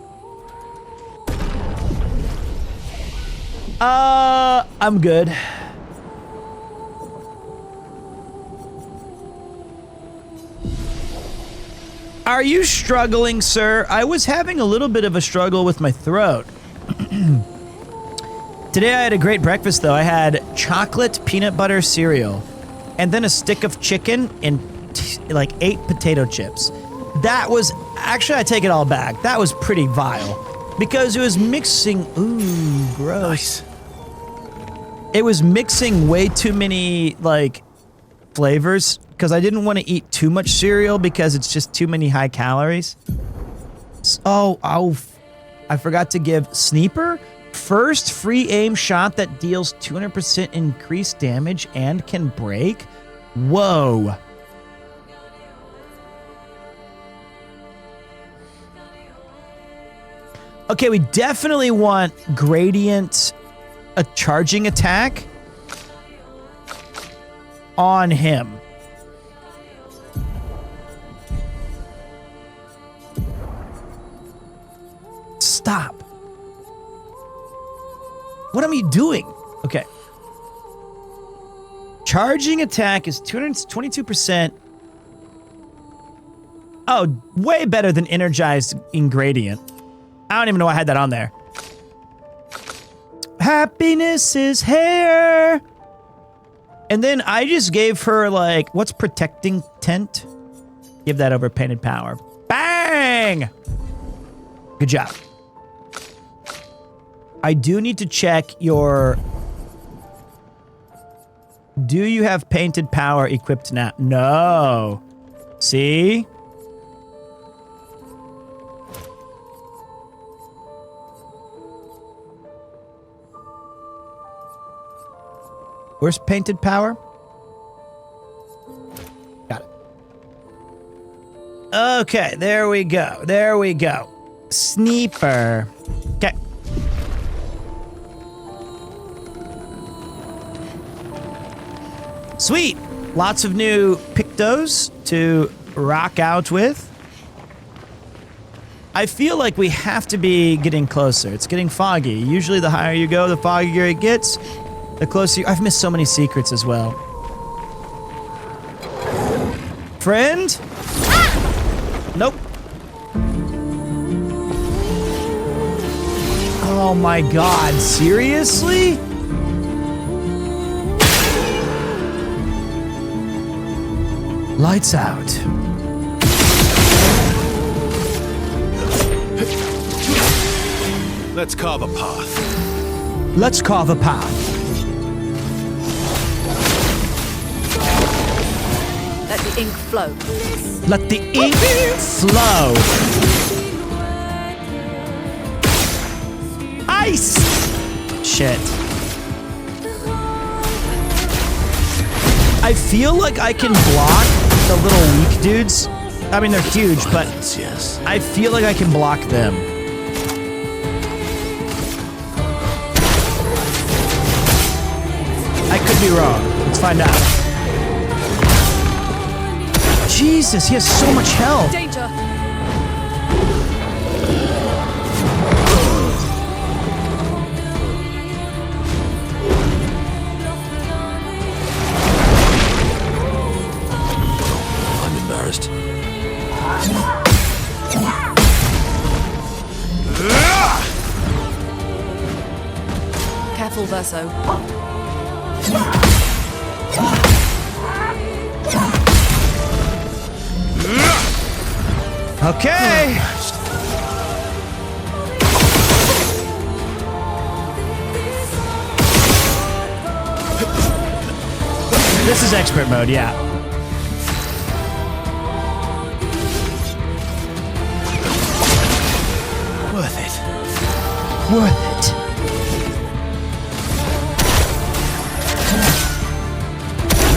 I'm good. Are you struggling, sir? I was having a little bit of a struggle with my throat. Today I had a great breakfast though. I had chocolate peanut butter cereal and then a stick of chicken and like 8 potato chips. That was, actually I take it all back. That was pretty vile because it was mixing, ooh, gross. Nice. It was mixing way too many like flavors because I didn't want to eat too much cereal because it's just too many high calories. Oh, I forgot to give Sniper first free aim shot that deals 200% increased damage and can break. Whoa. Okay, we definitely want gradient, a charging attack on him. Stop. What am I doing? Okay. Charging attack is 222%. Oh, way better than energized ingredient. I don't even know I had that on there. Happiness is here. And then I just gave her like, what's protecting tent? Give that over painted power. Bang! Good job. I do need to check your... Do you have painted power equipped now? No. See? Where's painted power? Got it. Okay, there we go. There we go. Sniper. Okay. Sweet. Lots of new pictos to rock out with. I feel like we have to be getting closer. It's getting foggy. Usually the higher you go, the foggier it gets. The closer you... I've missed so many secrets as well. Friend? Ah! Nope. Oh my god, seriously? Lights out. Let's carve a path. Let's carve a path. Let the ink flow. Let the ink flow. Ice! Shit. I feel like I can block the little weak dudes. I mean, they're huge, but yes. I feel like I can block them. I could be wrong. Let's find out. Jesus, he has so much health. Danger. Full verso. Okay. This is expert mode, yeah. Worth it. Worth it.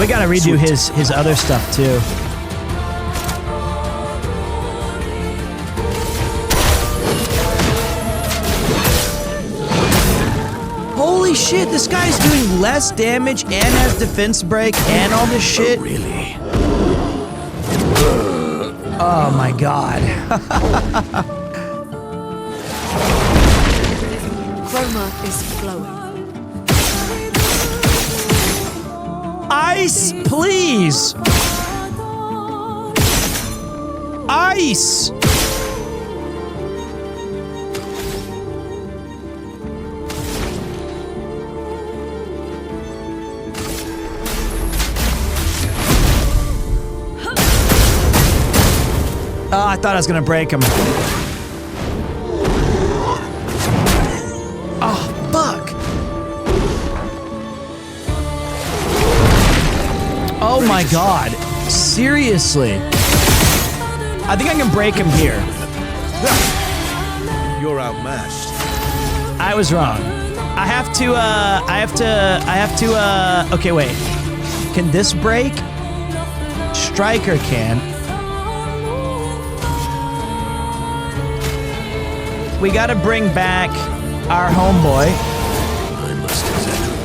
We gotta redo his other stuff too. Holy shit, this guy's doing less damage and has defense break and all this shit. Really? Oh my god. Chroma is flowing. Ice, please. Ice. Oh, I thought I was gonna break him. Oh, fuck. Oh my god. Seriously. I think I can break him here. You're outmatched. I was wrong. I have to, okay, wait. Can this break? Striker can. We gotta bring back our homeboy.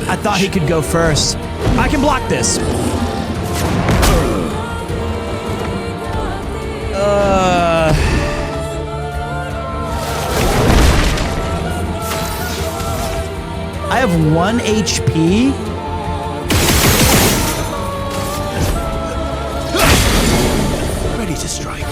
I thought he could go first. I can block this. I have 1 HP. Ready to strike.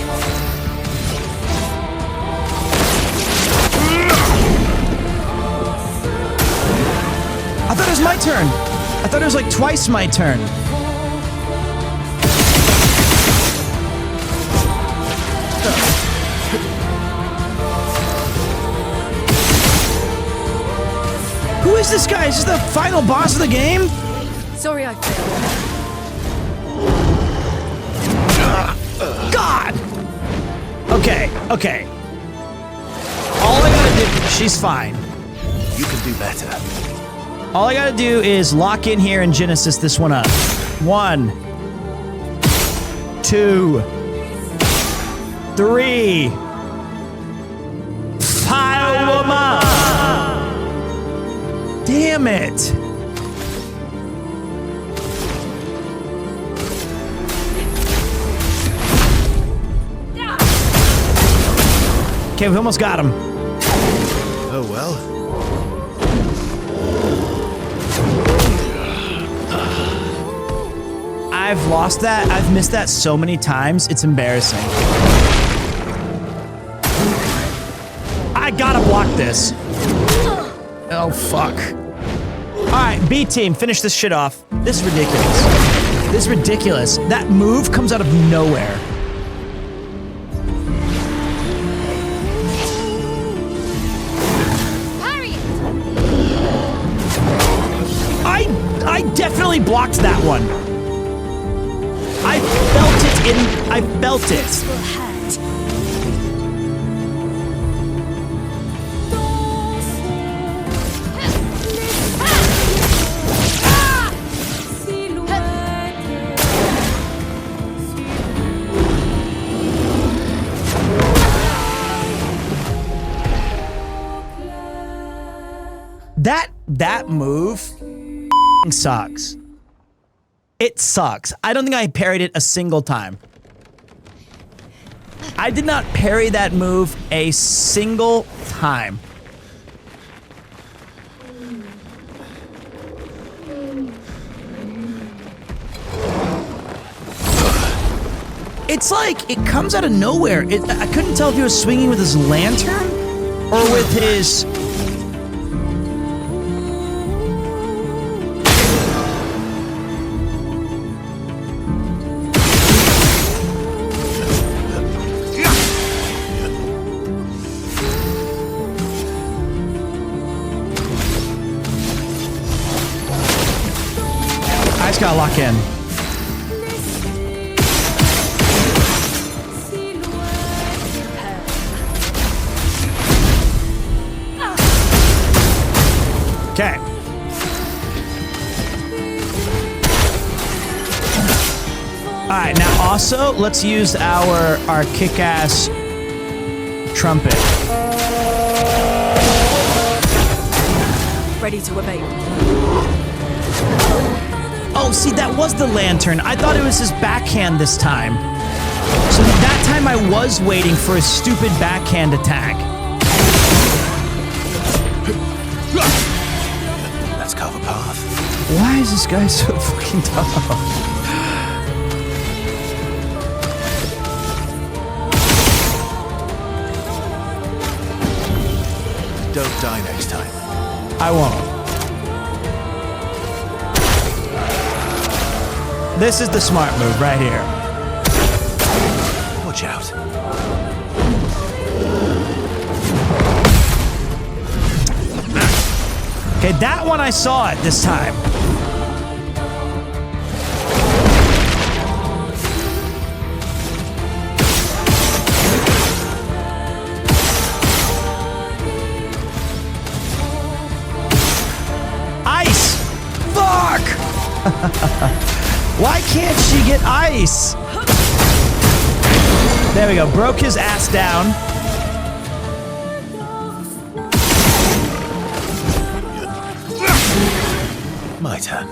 I thought it was my turn. I thought it was like twice my turn. Who is this guy? Is this the final boss of the game? Sorry I failed. God! Okay, okay. All I gotta do, she's fine. You can do better. All I gotta do is lock in here and Genesis this one up. 1, 2, 3. Firewoman! Damn it! Okay, we almost got him. Oh well. I've lost that. I've missed that so many times. It's embarrassing. I gotta block this. Oh, fuck. All right, B team, finish this shit off. This is ridiculous. This is ridiculous. That move comes out of nowhere. I definitely blocked that one. I felt it in. I felt it. That move sucks. It sucks. I don't think I parried it a single time. I did not parry that move a single time. It's like it comes out of nowhere. I couldn't tell if he was swinging with his lantern or with his... gotta lock in. Okay. Alright, now also, let's use our kick-ass trumpet. Ready to evade. Oh, see, that was the lantern. I thought it was his backhand this time. So that time I was waiting for a stupid backhand attack. Let's carve a path. Why is this guy so fucking tough? Don't die next time. I won't. This is the smart move right here. Watch out. Okay, that one I saw it this time. Ice! Fuck! Why can't she get ice? There we go. Broke his ass down. My turn.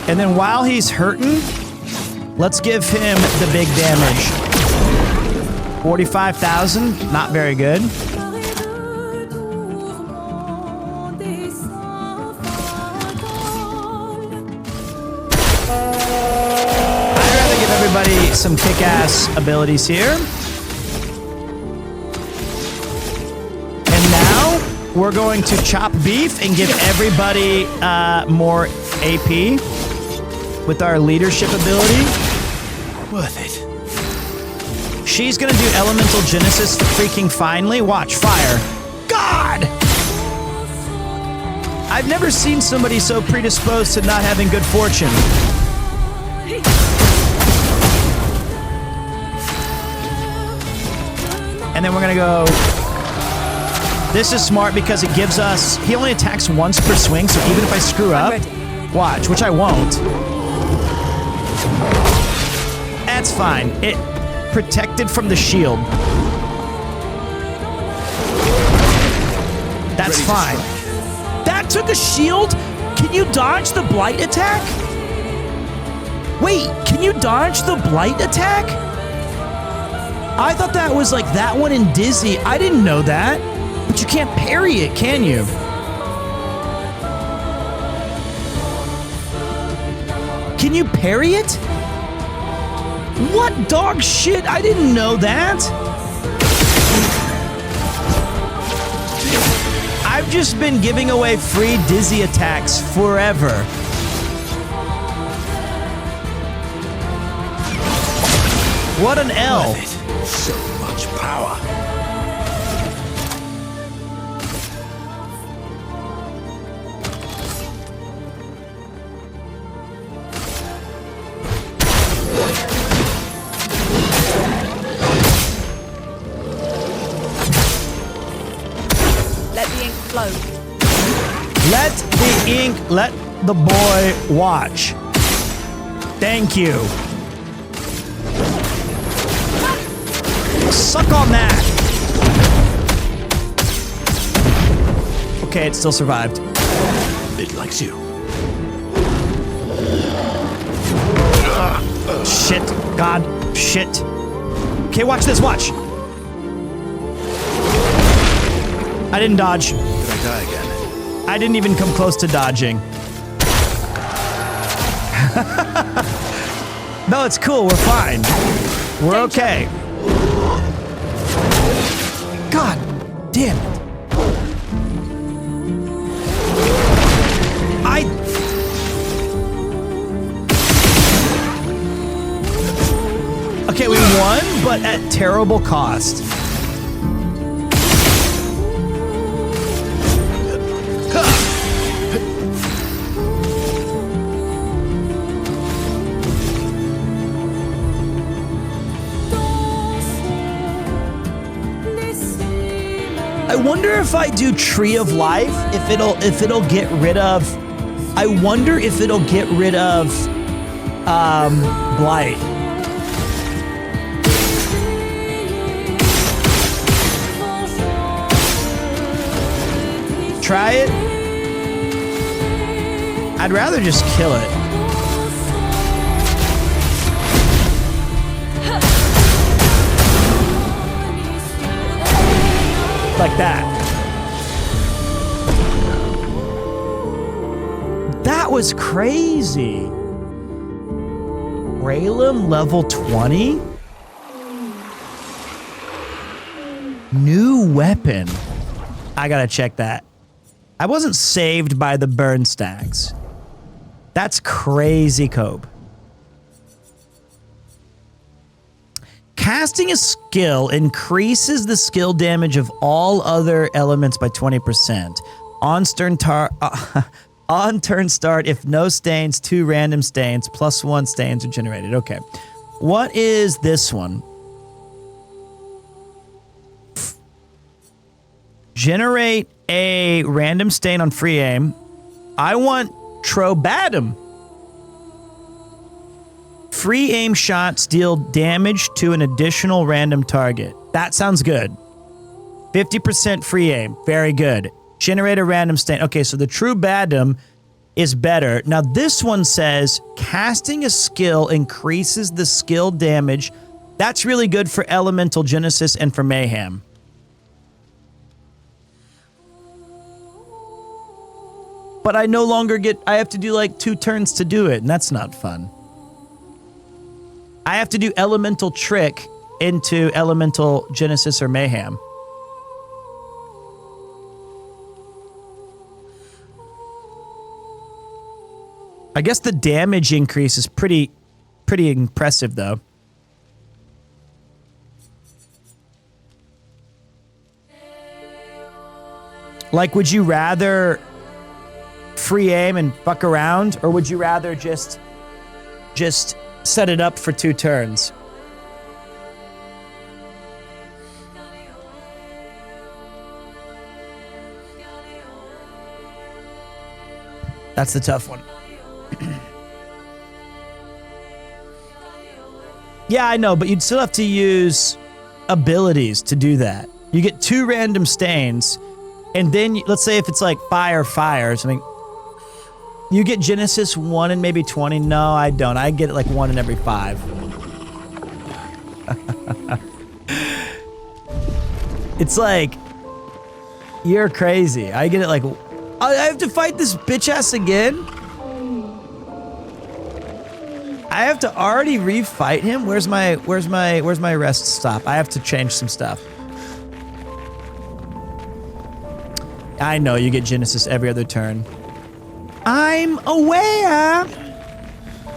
And then while he's hurting, let's give him the big damage. 45,000, not very good. I'd rather give everybody some kick-ass abilities here. And now, we're going to chop beef and give everybody more AP with our leadership ability. Worth it. She's gonna do Elemental Genesis freaking finally. Watch, fire. God! I've never seen somebody so predisposed to not having good fortune. And then we're gonna go... This is smart because it gives us... He only attacks once per swing, so even if I screw up... Watch, which I won't. That's fine. It protected from the shield. That's fine. That took a shield? Can you dodge the blight attack? Wait, can you dodge the blight attack? I thought that was like that one in Dizzy. I didn't know that. But you can't parry it, can you? Can you parry it? What dog shit? I didn't know that. I've just been giving away free Dizzy attacks forever. What an L. So much power. Let the ink flow. Let the ink, let the boy watch. Thank you. Suck on that. Okay, it still survived. It likes you. Shit. God. Shit. Okay, watch this. Watch. I didn't dodge. Did I die again? I didn't even come close to dodging. No, it's cool. We're fine. We're okay. God damn it. Okay, we won, but at terrible cost. I wonder if I do Tree of Life, if it'll get rid of. I wonder if it'll get rid of Blight. Try it. I'd rather just kill it. Like that. That was crazy. Raylan level 20? New weapon. I gotta check that. I wasn't saved by the burn stacks. That's crazy, Cope. Casting a skill increases the skill damage of all other elements by 20%. On turn start, if no stains, 2 random stains, +1 stains are generated. Okay. What is this one? Generate a random stain on free aim. I want Trobatum. Free aim shots deal damage to an additional random target. That sounds good. 50% free aim. Very good. Generate a random stain. Okay, so the Trobatum is better. Now this one says casting a skill increases the skill damage. That's really good for Elemental Genesis and for Mayhem. But I no longer I have to do like 2 turns to do it, and that's not fun. I have to do Elemental Trick into Elemental Genesis or Mayhem. I guess the damage increase is pretty impressive, though. Like, would you rather free aim and fuck around, or would you rather just set it up for 2 turns? That's the tough one. Yeah, I know, but you'd still have to use abilities to do that. You get 2 random stains, and then let's say if it's like fire or something, you get Genesis 1 in maybe 20. No, I don't. I get it like 1 in every 5. It's like, you're crazy. I get it like, I have to fight this bitch ass again? I have to already refight him? Where's my rest stop? I have to change some stuff. I know you get Genesis every other turn. I'm aware.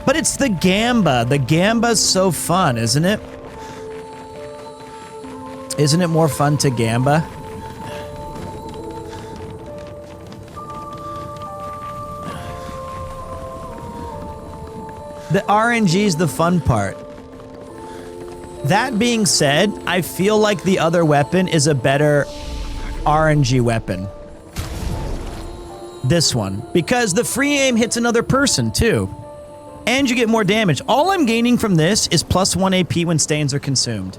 But it's the Gamba. The Gamba's so fun, isn't it? Isn't it more fun to Gamba? The RNG's the fun part. That being said, I feel like the other weapon is a better RNG weapon. This one. Because the free aim hits another person, too. And you get more damage. All I'm gaining from this is +1 AP when stains are consumed.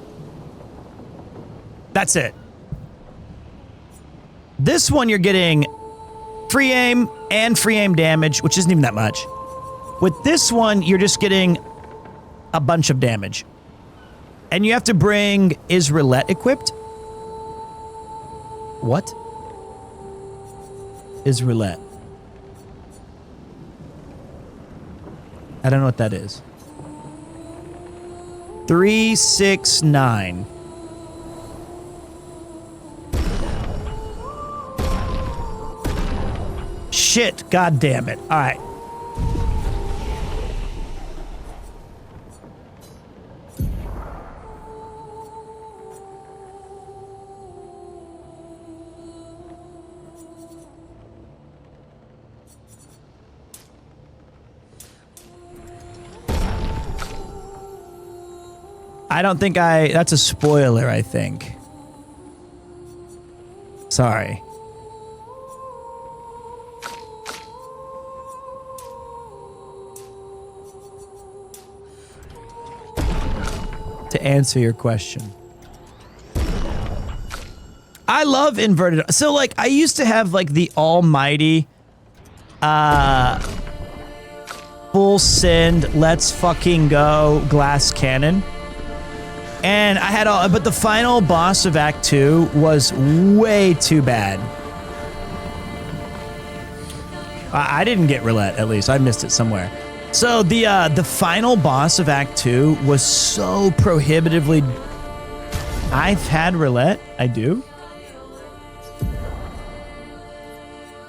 That's it. This one you're getting free aim and free aim damage, which isn't even that much. With this one, you're just getting a bunch of damage. And you have to bring Israelite equipped? What? Israelite. I don't know what that is. 369. Shit, god damn it. All right. I don't think that's a spoiler, I think. Sorry. To answer your question. I love inverted. So like I used to have like the almighty full send, let's fucking go glass cannon. And I had all, but the final boss of Act 2 was way too bad. I didn't get roulette, at least. I missed it somewhere. So the final boss of Act 2 was so prohibitively... I've had roulette. I do.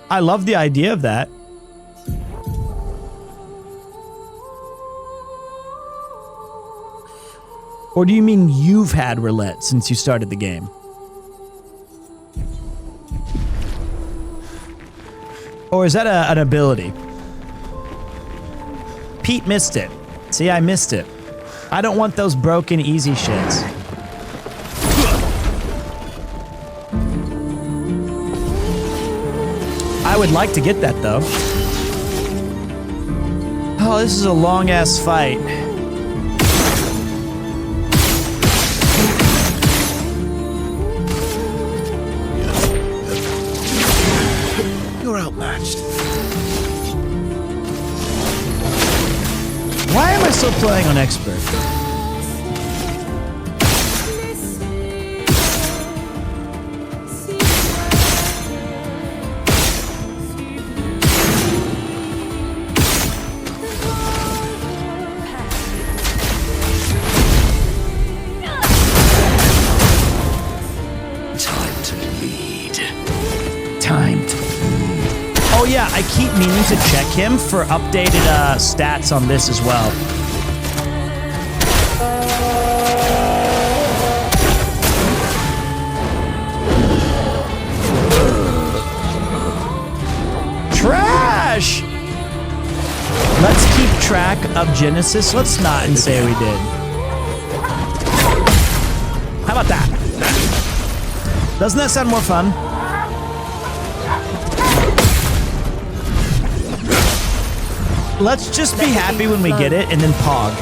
I love the idea of that. Or do you mean you've had roulette since you started the game? Or is that an ability? Pete missed it. See, I missed it. I don't want those broken easy shits. I would like to get that though. Oh, this is a long ass fight. You're outmatched. Why am I still playing on expert? Time to lead. Time to lead. Oh yeah, I keep meaning to check him for updated stats on this as well. Trash! Let's keep track of Genesis. Let's not and say we did. How about that? Doesn't that sound more fun? Let's just be happy when we get it and then pog.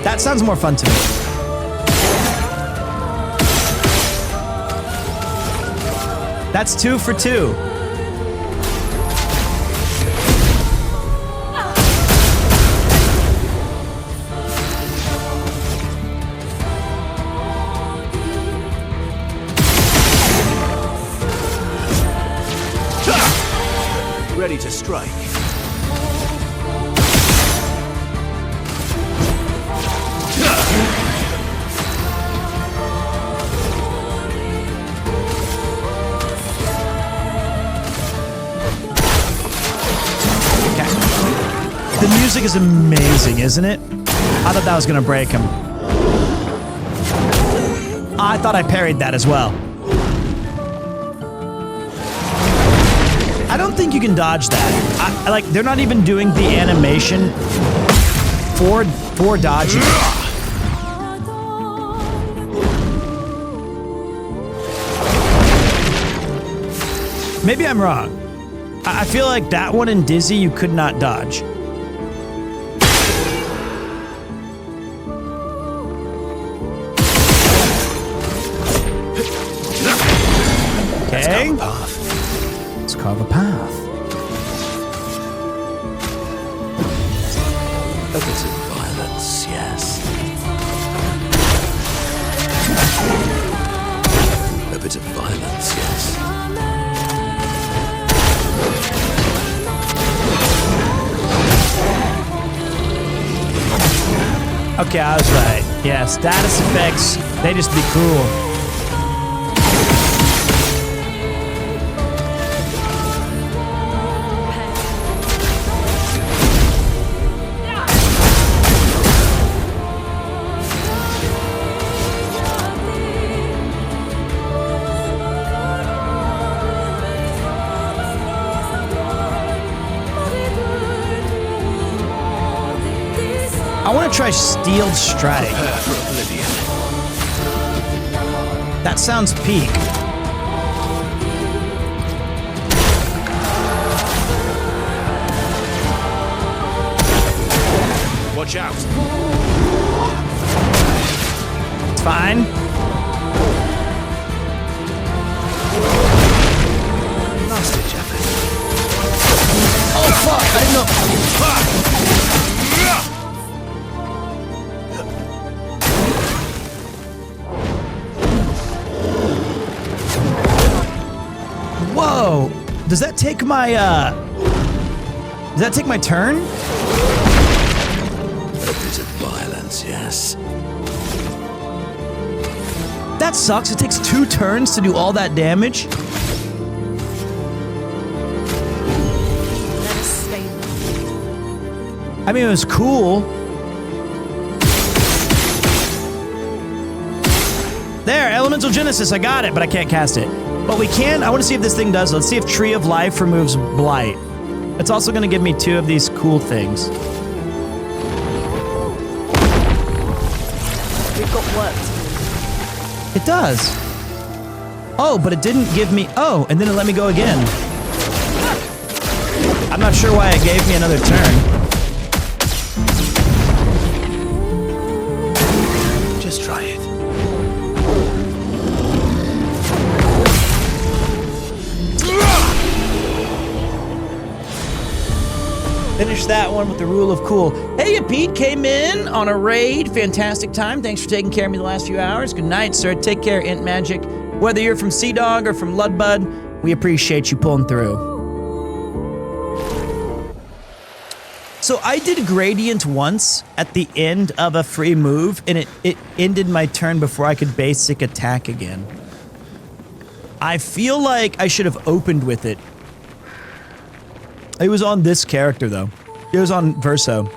That sounds more fun to me. That's 2 for 2. Ready to strike. The music is amazing, isn't it? I thought that was gonna break him. I thought I parried that as well. I don't think you can dodge that. Like, they're not even doing the animation for dodging. Maybe I'm wrong. I feel like that one in Dizzy you could not dodge. Okay. Let's carve a path. A bit of violence, yes. A bit of violence, yes. Okay, I was right. Yeah, status effects, they just be cool. I want to try Steel Strike. That sounds peak. Watch out. It's fine. Nasty jacket. Oh fuck! I didn't know. Whoa! Does that take my Does that take my turn? A bit of violence, yes. That sucks. It takes 2 turns to do all that damage. Let us stay. I mean, it was cool. There, Elemental Genesis. I got it, but I can't cast it. But we can. I want to see if this thing does. Let's see if Tree of Life removes Blight. It's also going to give me 2 of these cool things. We've got work to do. It does. Oh, but it didn't give me... Oh, and then it let me go again. I'm not sure why it gave me another turn. Just try it. Finish that one with the rule of cool. Hey, Pete came in on a raid. Fantastic time. Thanks for taking care of me the last few hours. Good night, sir. Take care, Int Magic. Whether you're from Sea Dog or from Ludbud, we appreciate you pulling through. So I did Gradient once at the end of a free move, and it ended my turn before I could basic attack again. I feel like I should have opened with it. It was on this character, though. It was on Verso.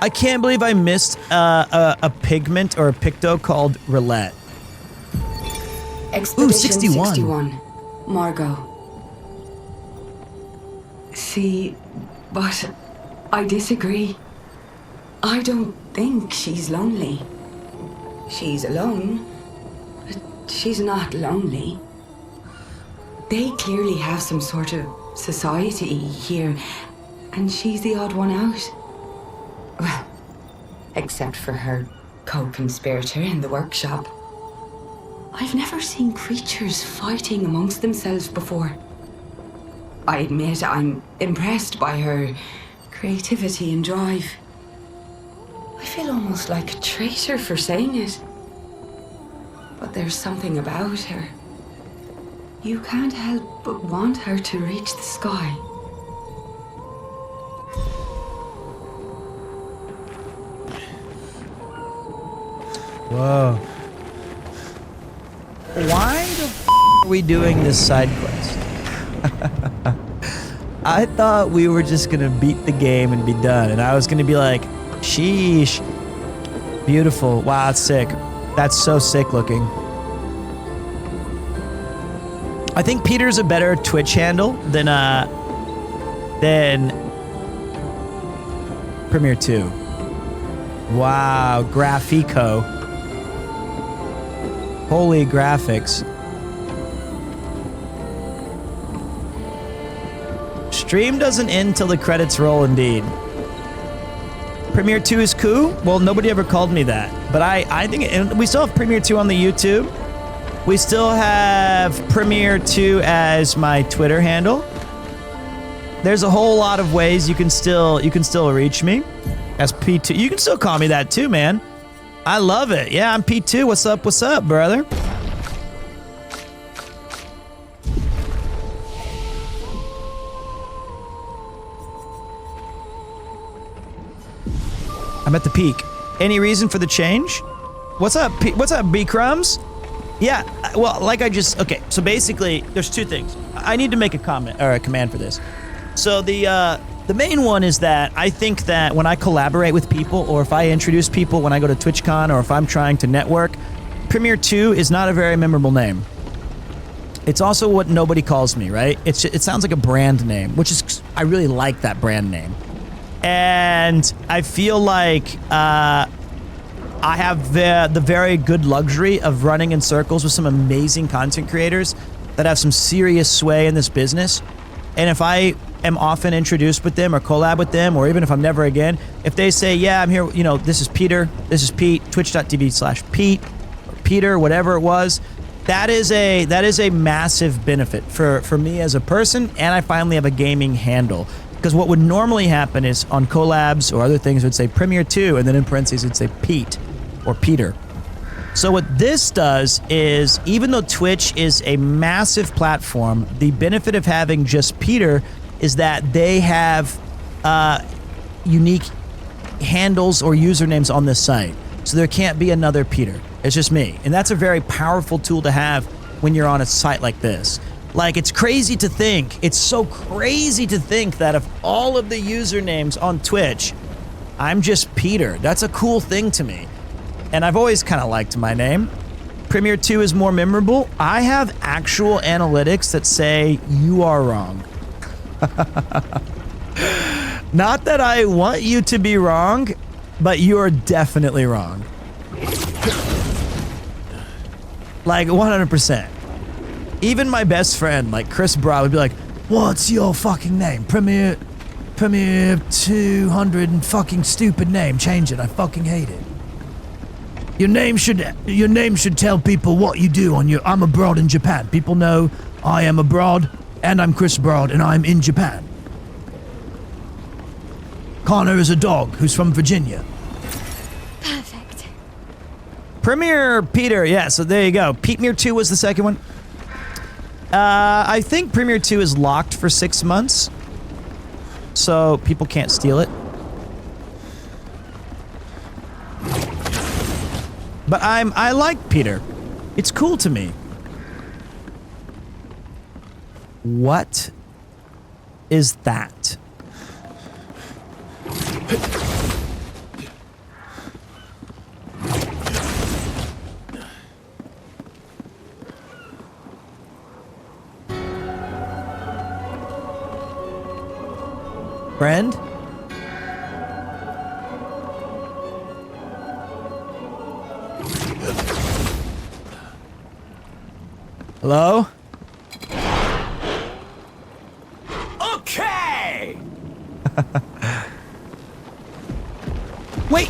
I can't believe I missed a pigment or a picto called Roulette. Expedition Ooh, 61. 61. Margot. See, but I disagree. I don't think she's lonely. She's alone, but she's not lonely. They clearly have some sort of society here, and she's the odd one out. Well, except for her co-conspirator in the workshop. I've never seen creatures fighting amongst themselves before. I admit I'm impressed by her creativity and drive. I feel almost like a traitor for saying it. But there's something about her. You can't help but want her to reach the sky. Whoa. Why the f are we doing this side quest? I thought we were just gonna beat the game and be done, and I was gonna be like, sheesh. Beautiful. Wow, that's sick. That's so sick looking. I think Peter's a better Twitch handle than PremierTwo. Wow, Graphico. Holy graphics. Stream doesn't end till the credits roll, indeed. PremierTwo is cool? Well, nobody ever called me that. But I think we still have PremierTwo on the YouTube. We still have PremierTwo as my Twitter handle. There's a whole lot of ways you can still reach me as P2. You can still call me that too, man. I love it. Yeah, I'm P2. What's up, brother? I'm at the peak. Any reason for the change? What's up, B Crumbs? Yeah, well, like I just... Okay, so basically, there's 2 things. I need to make a comment, or a command for this. So the main one is that I think that when I collaborate with people, or if I introduce people when I go to TwitchCon, or if I'm trying to network, PremierTwo is not a very memorable name. It's also what nobody calls me, right? It sounds like a brand name, which is... I really like that brand name. And I feel like... I have the very good luxury of running in circles with some amazing content creators that have some serious sway in this business. And if I am often introduced with them or collab with them, or even if I'm never again, if they say, yeah, I'm here, you know, this is Peter, this is Pete, twitch.tv/Pete, or Peter, whatever it was, that is a massive benefit for me as a person, and I finally have a gaming handle. Because what would normally happen is on collabs or other things, it would say PremierTwo, and then in parentheses it would say Pete or Peter. So what this does is, even though Twitch is a massive platform, the benefit of having just Peter is that they have unique handles or usernames on this site. So there can't be another Peter. It's just me. And that's a very powerful tool to have when you're on a site like this. Like, it's crazy to think, it's so crazy to think that of all of the usernames on Twitch, I'm just Peter. That's a cool thing to me. And I've always kind of liked my name. PremierTwo is more memorable. I have actual analytics that say you are wrong. Not that I want you to be wrong, but you're definitely wrong. Like 100%. Even my best friend, like Chris Broad, would be like, "What's your fucking name? Premier 200 and fucking stupid name. Change it. I fucking hate it. Your name should tell people what you do on your. I'm abroad in Japan. People know I am abroad, and I'm Chris Broad, and I'm in Japan. Connor is a dog who's from Virginia." Perfect. Premier Peter, yeah. So there you go. PremierTwo was the second one. I think PremierTwo is locked for 6 months, so people can't steal it. But I like Peter. It's cool to me. What is that? Friend? Hello? Okay! Wait!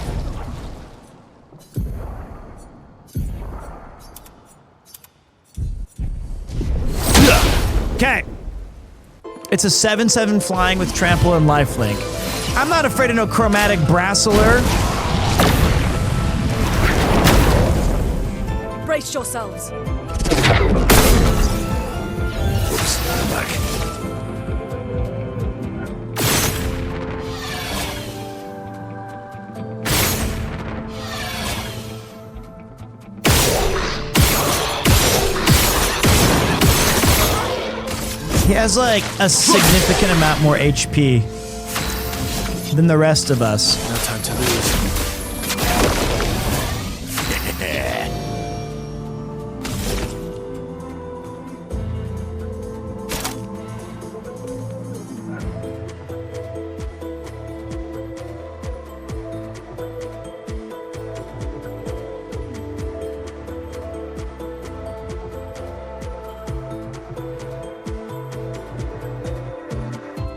Okay. It's a 7/7 flying with trample and lifelink. I'm not afraid of no chromatic brassler. Brace yourselves. Oops, I'm back. He has like a significant amount more HP than the rest of us. No time to lose.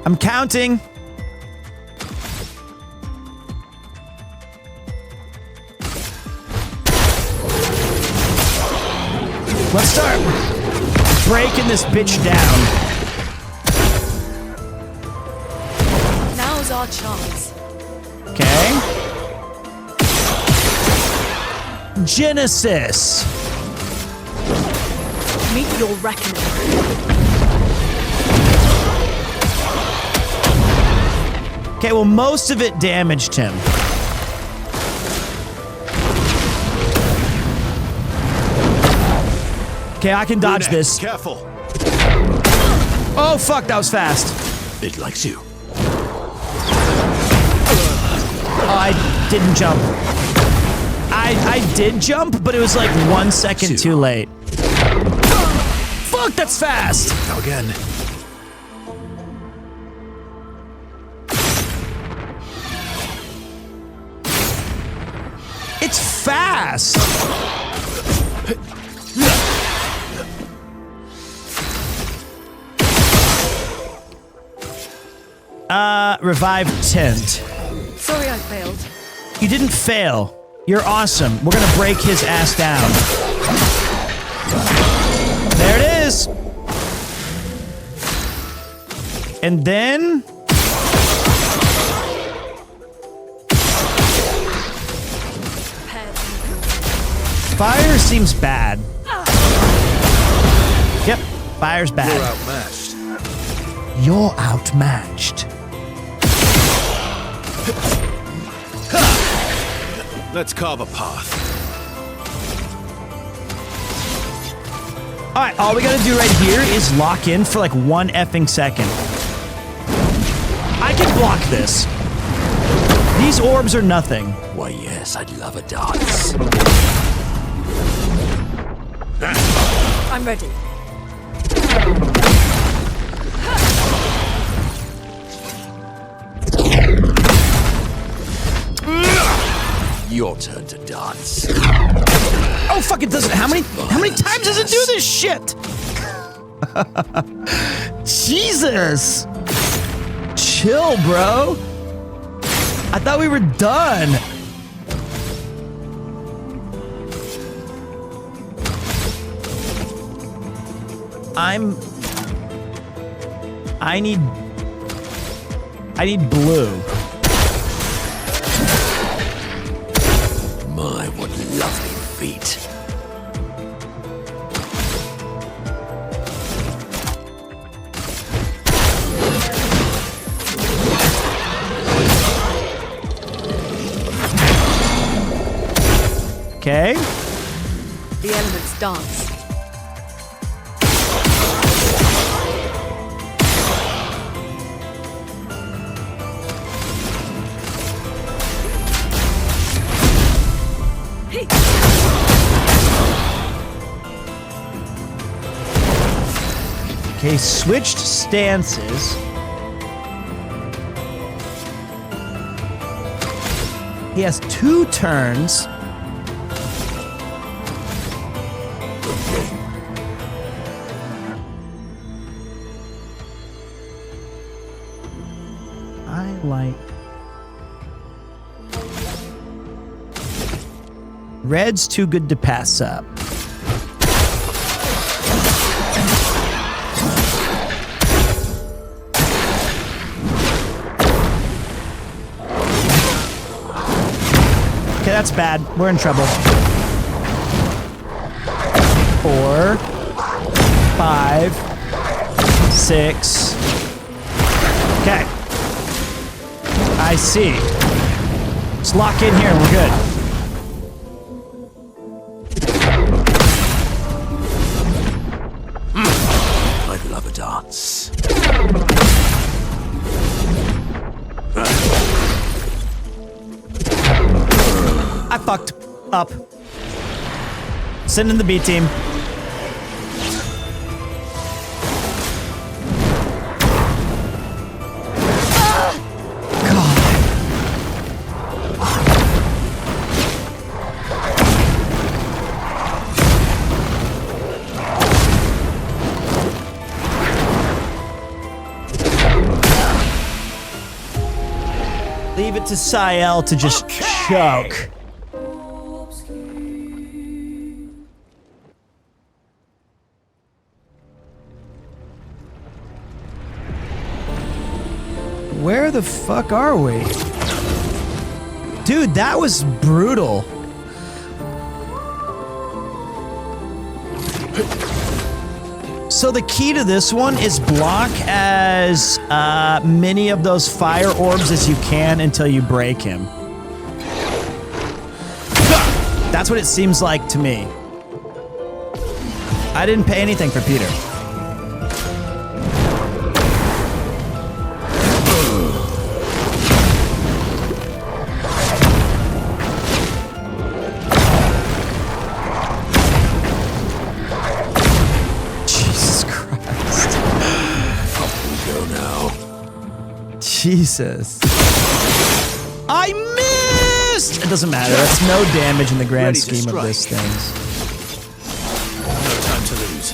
I'm counting. Let's start breaking this bitch down. Now's our chance. Okay. Genesis. Meet your reckoning. Okay, well, most of it damaged him. Okay, I can dodge this. Careful. Oh, fuck, that was fast. It likes you. Oh, I didn't jump. I did jump, but it was like 1 second too late. Fuck, that's fast. Now again. It's fast. Revive tent. Sorry I failed. You didn't fail. You're awesome. We're gonna break his ass down. There it is. And then... Fire seems bad. Yep, fire's bad. You're outmatched. You're outmatched. Let's carve a path. Alright, all we gotta do right here is lock in for like 1 effing second. I can block this. These orbs are nothing. Why, yes, I'd love a dance. I'm ready. Your turn to dance. Oh fuck! It doesn't. How many times does it do this shit? Jesus! Chill, bro. I thought we were done. I need blue. My, what lovely feet. Okay. The elements dance. Okay, switched stances. He has 2 turns. I like... Red's too good to pass up. Okay, that's bad. We're in trouble. 4, 5, 6. Okay. I see. Let's lock in here and we're good. I'd love a dance. I fucked up. Send in the B team. Leave it to Sael to just choke. Where the fuck are we? Dude, that was brutal. So the key to this one is block as many of those fire orbs as you can until you break him. That's what it seems like to me. I didn't pay anything for Peter. Jesus. I missed! It doesn't matter. That's no damage in the grand scheme of this thing. No time to lose.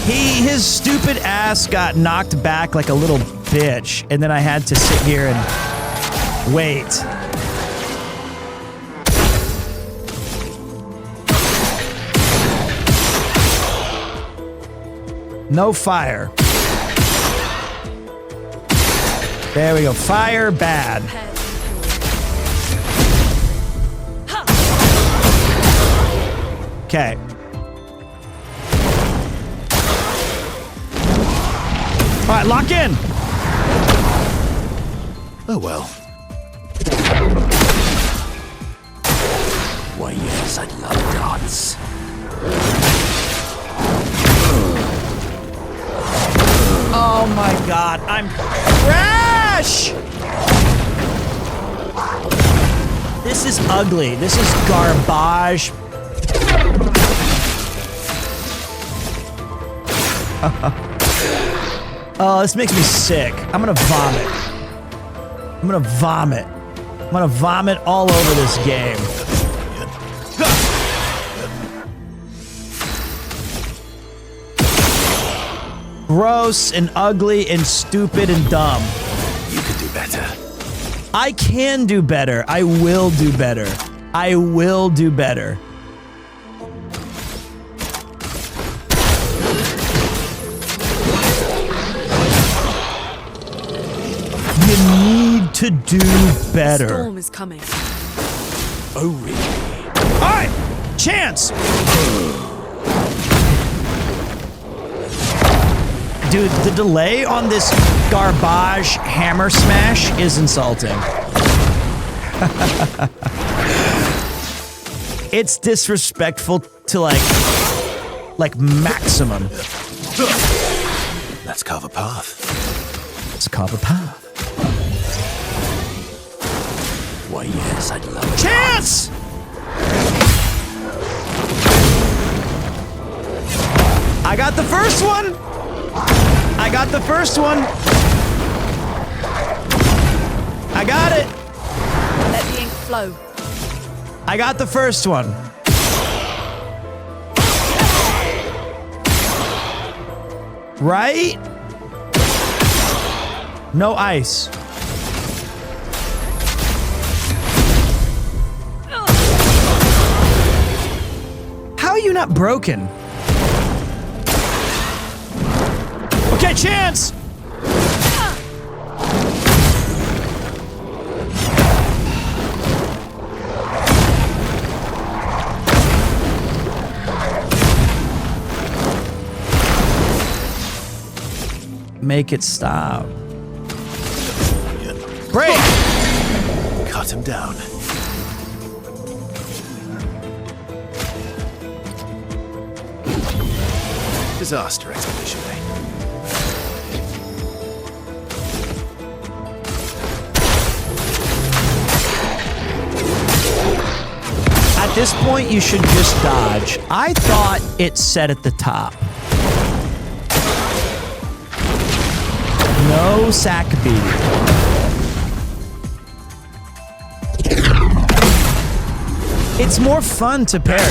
His stupid ass got knocked back like a little bitch, and then I had to sit here and wait. No fire. There we go. Fire bad. Okay. All right, lock in. Oh well. Why yes, I love dance. Oh my god, I'm trash! This is ugly. This is garbage. Oh, this makes me sick. I'm gonna vomit. I'm gonna vomit. I'm gonna vomit all over this game. Gross and ugly and stupid and dumb. You can do better. I can do better. I will do better. I will do better. You need to do better. The storm is coming. Oh, really? All right, chance. Dude, the delay on this garbage hammer smash is insulting. It's disrespectful to like maximum. Let's carve a path. Let's carve a path. Why yes, I'd love it. Chance! I got the first one! I got the first one! I got it! Let the ink flow. I got the first one. Right? No ice. How are you not broken? Okay, chance! Make it stop. Break! Cut him down. Disaster expedition, eh? At this point, you should just dodge. I thought it said at the top. No sack beat. It's more fun to parry.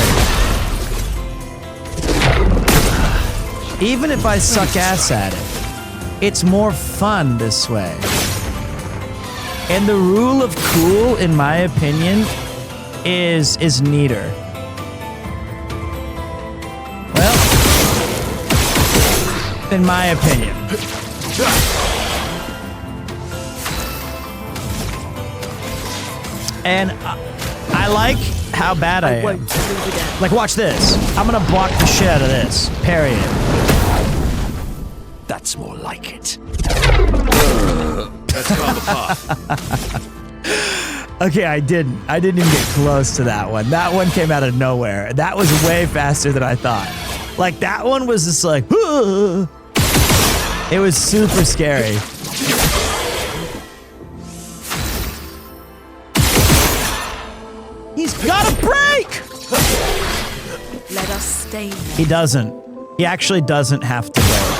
Even if I suck ass at it, it's more fun this way. And the rule of cool, in my opinion, is neater. Well, in my opinion. And I like how bad I am. Like, watch this. I'm gonna block the shit out of this. Parry it. That's more like it. Let's carve a path. Okay, I didn't even get close to that one. That one came out of nowhere. That was way faster than I thought. Like, that one was just like, it was super scary. He's got a break! Let us stay there. He doesn't. He actually doesn't have to break.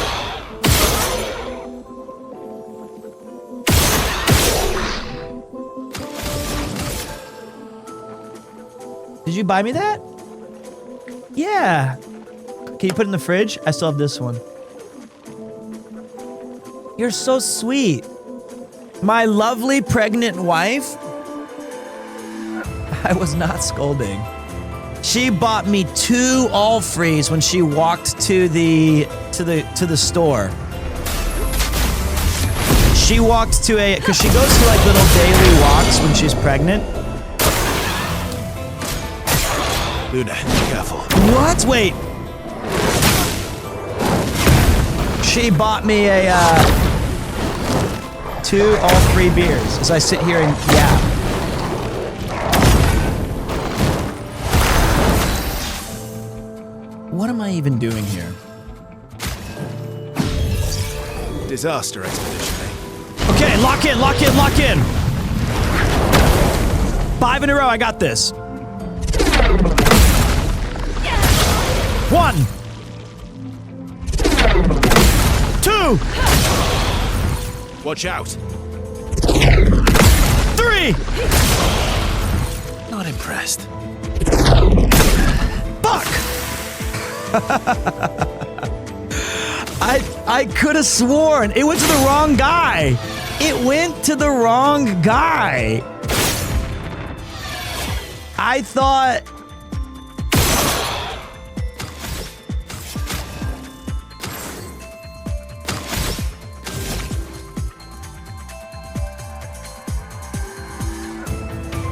Did you buy me that? Yeah. Can you put it in the fridge? I still have this one. You're so sweet. My lovely pregnant wife. I was not scolding. She bought me 2 all-frees when she walked to the store. She walked to because she goes to like little daily walks when she's pregnant. Luna, careful. What? Wait. She bought me a 2 all-free beers as I sit here and yap. What am I even doing here? Disaster expedition, eh? Okay, lock in, lock in, lock in. 5 in a row, I got this. 1. 2. Watch out. 3. Not impressed. Fuck! I could have sworn it went to the wrong guy. It went to the wrong guy. I thought...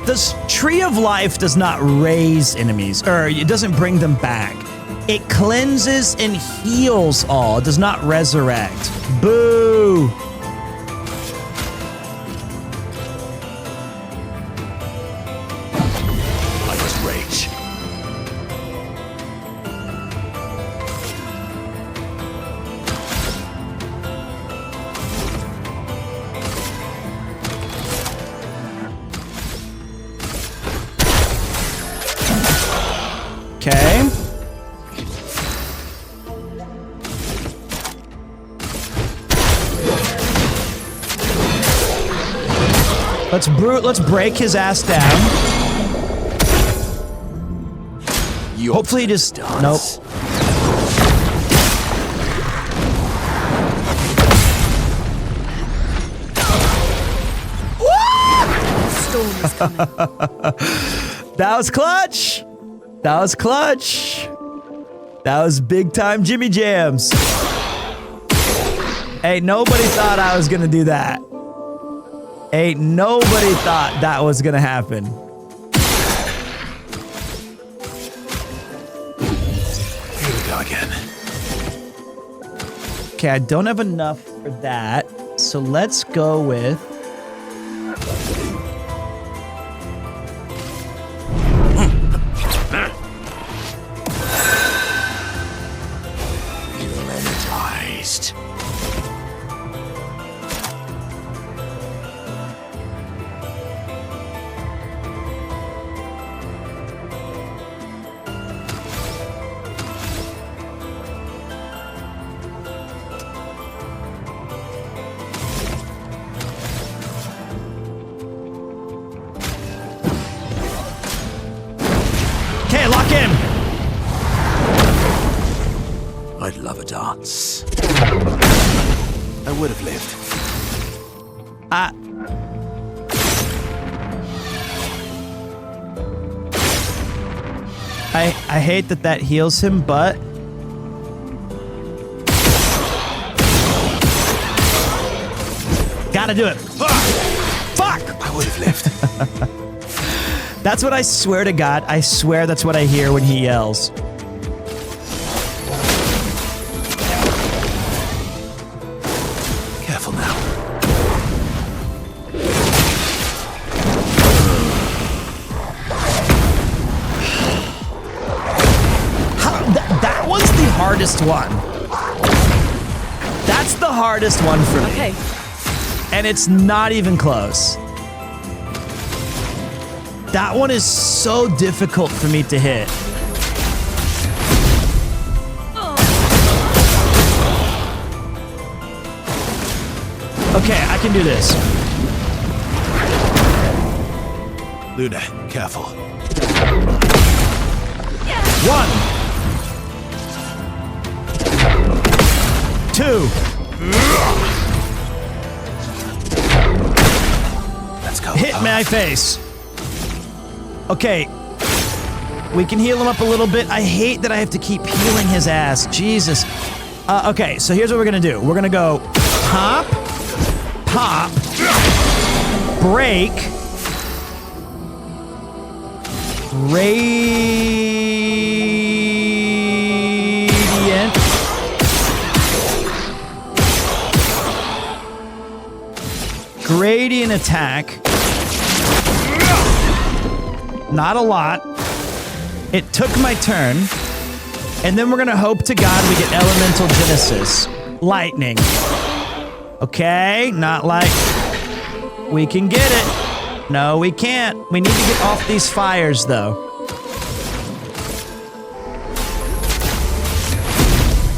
This Tree of Life does not raise enemies, or it doesn't bring them back. It cleanses and heals all. It does not resurrect. Boo! I must rage. Okay. Let's break his ass down. Hopefully he just nope. Storm is coming. That was clutch. That was clutch. That was big time Jimmy Jams. Ain't nobody thought I was gonna do that. Ain't nobody thought that was gonna happen. Here we go again. Okay, I don't have enough for that. So let's go with... Feel energized. Okay, lock in. I'd love a dance. I would have lived. I hate that heals him, but... Gotta do it. Fuck! I would have lived. That's what I swear to God. I swear that's what I hear when he yells. Careful now. That one's the hardest one. That's the hardest one for me. Okay. And it's not even close. That one is so difficult for me to hit. Okay, I can do this. Luna, careful. 1. my face. Okay. We can heal him up a little bit. I hate that I have to keep healing his ass. Jesus. Okay, so here's what we're gonna do. We're gonna go pop, pop, break, radiant, gradient attack. Not a lot. It took my turn. And then we're gonna hope to God we get Elemental Genesis. Lightning. Okay, not like... We can get it. No, we can't. We need to get off these fires, though.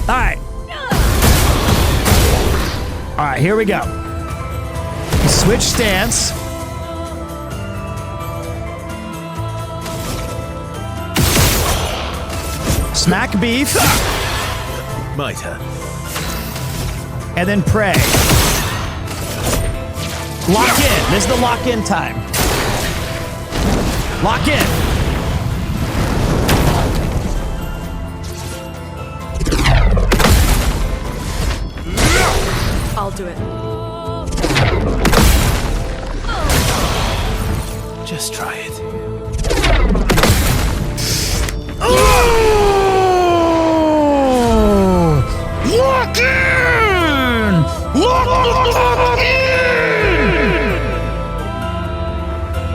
Alright. Alright, here we go. Switch stance. Smack beef. Might have. And then pray. Lock in. This is the lock in time. Lock in. I'll do it. Just try it. Lock in! Lock in!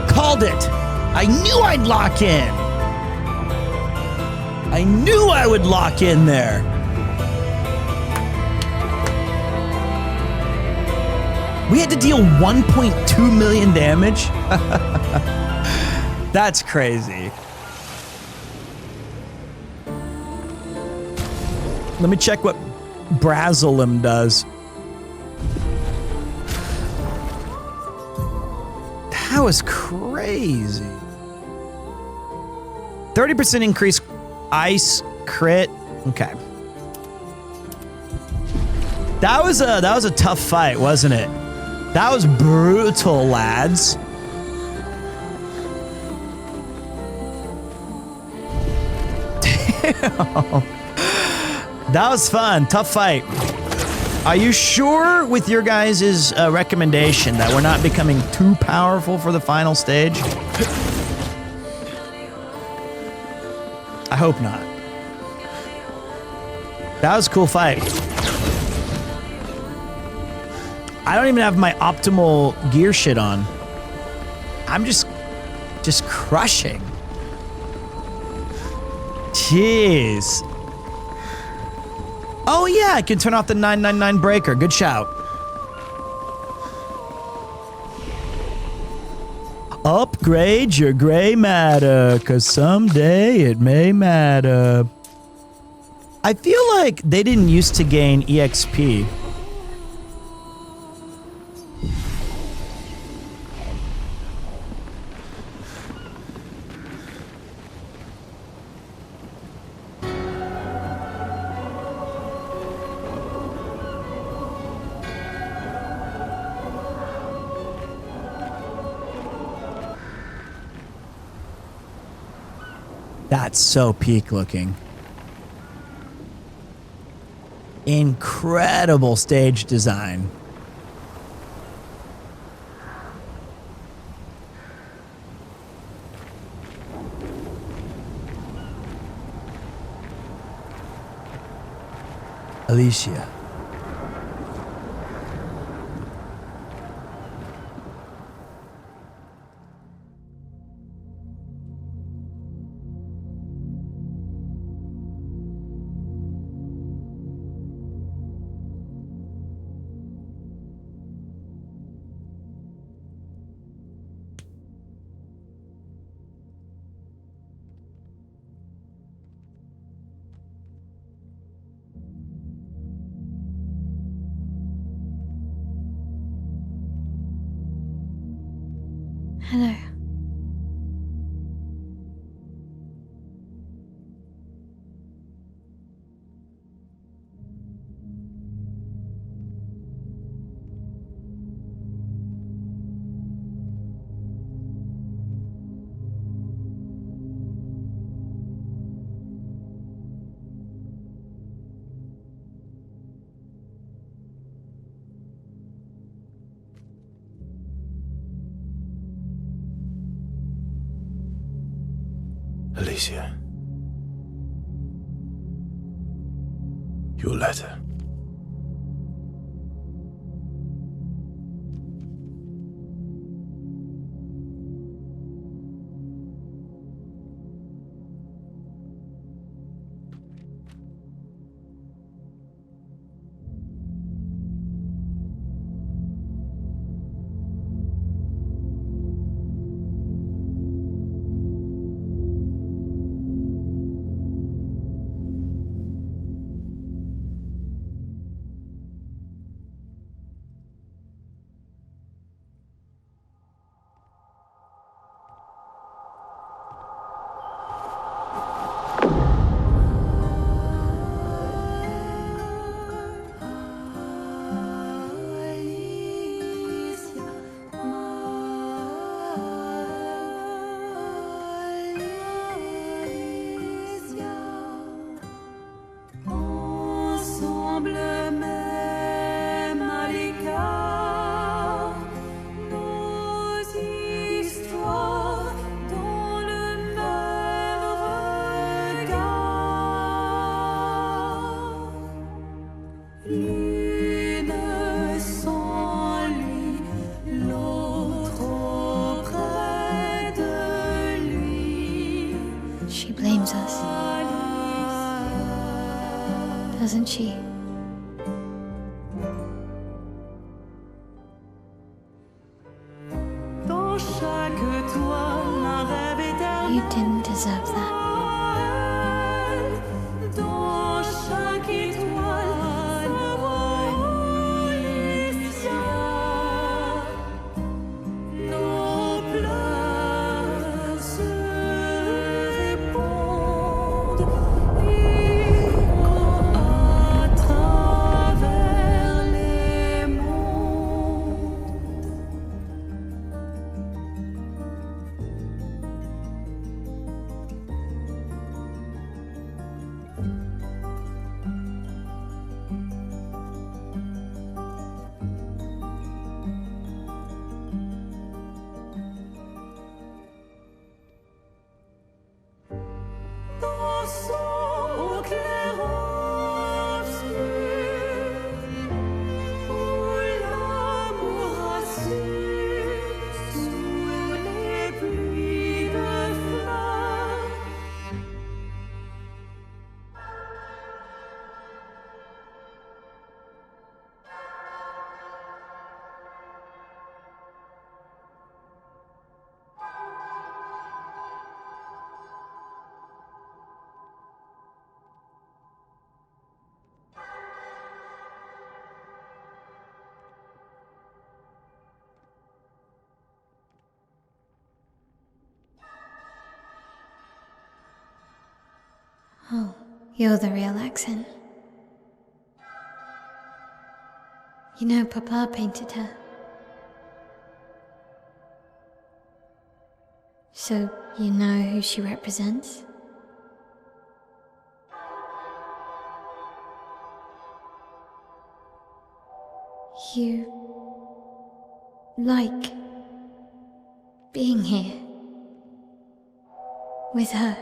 Called it. I knew I'd lock in. I knew I would lock in there. We had to deal 1.2 million damage? That's crazy. Let me check what Brazilim does. That was crazy. 30% increase ice crit. Okay. That was a tough fight, wasn't it? That was brutal, lads. Damn. That was fun. Tough fight. Are you sure with your guys' recommendation that we're not becoming too powerful for the final stage? I hope not. That was a cool fight. I don't even have my optimal gear shit on. I'm just crushing. Jeez. Oh yeah, I can turn off the 999 breaker. Good shout. Upgrade your gray matter, cause someday it may matter. I feel like they didn't used to gain EXP. That's so peak looking. Incredible stage design. Alicia. Hello. Alicia. Your letter. She blames us, doesn't she? You didn't deserve that. Oh, you're the real accent. You know, Papa painted her. So, you know who she represents? You like being here with her.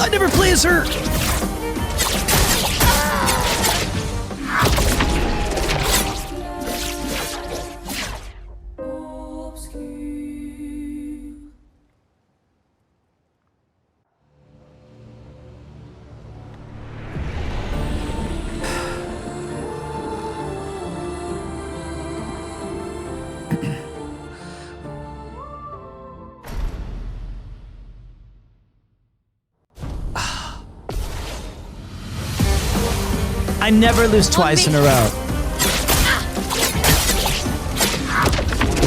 I never play as her! I never lose twice in a row.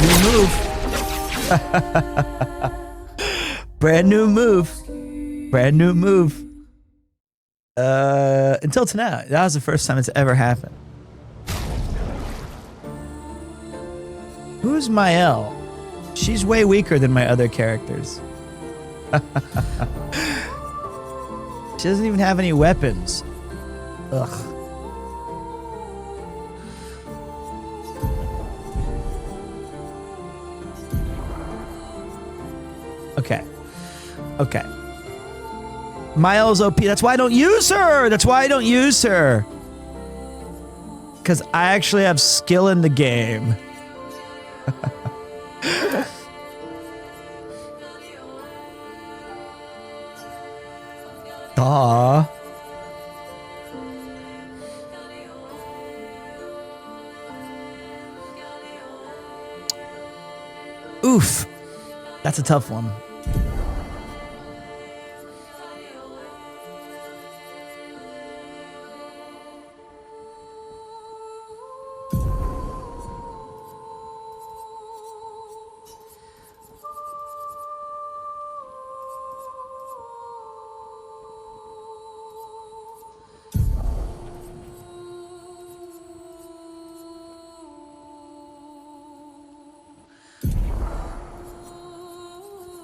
New move. Brand new move. Brand new move. Until tonight. That was the first time it's ever happened. Who's Mael? She's way weaker than my other characters. She doesn't even have any weapons. Ugh. Okay. Okay. Mael's OP. That's why I don't use her. That's why I don't use her. Because I actually have skill in the game. Aw. Oof. That's a tough one.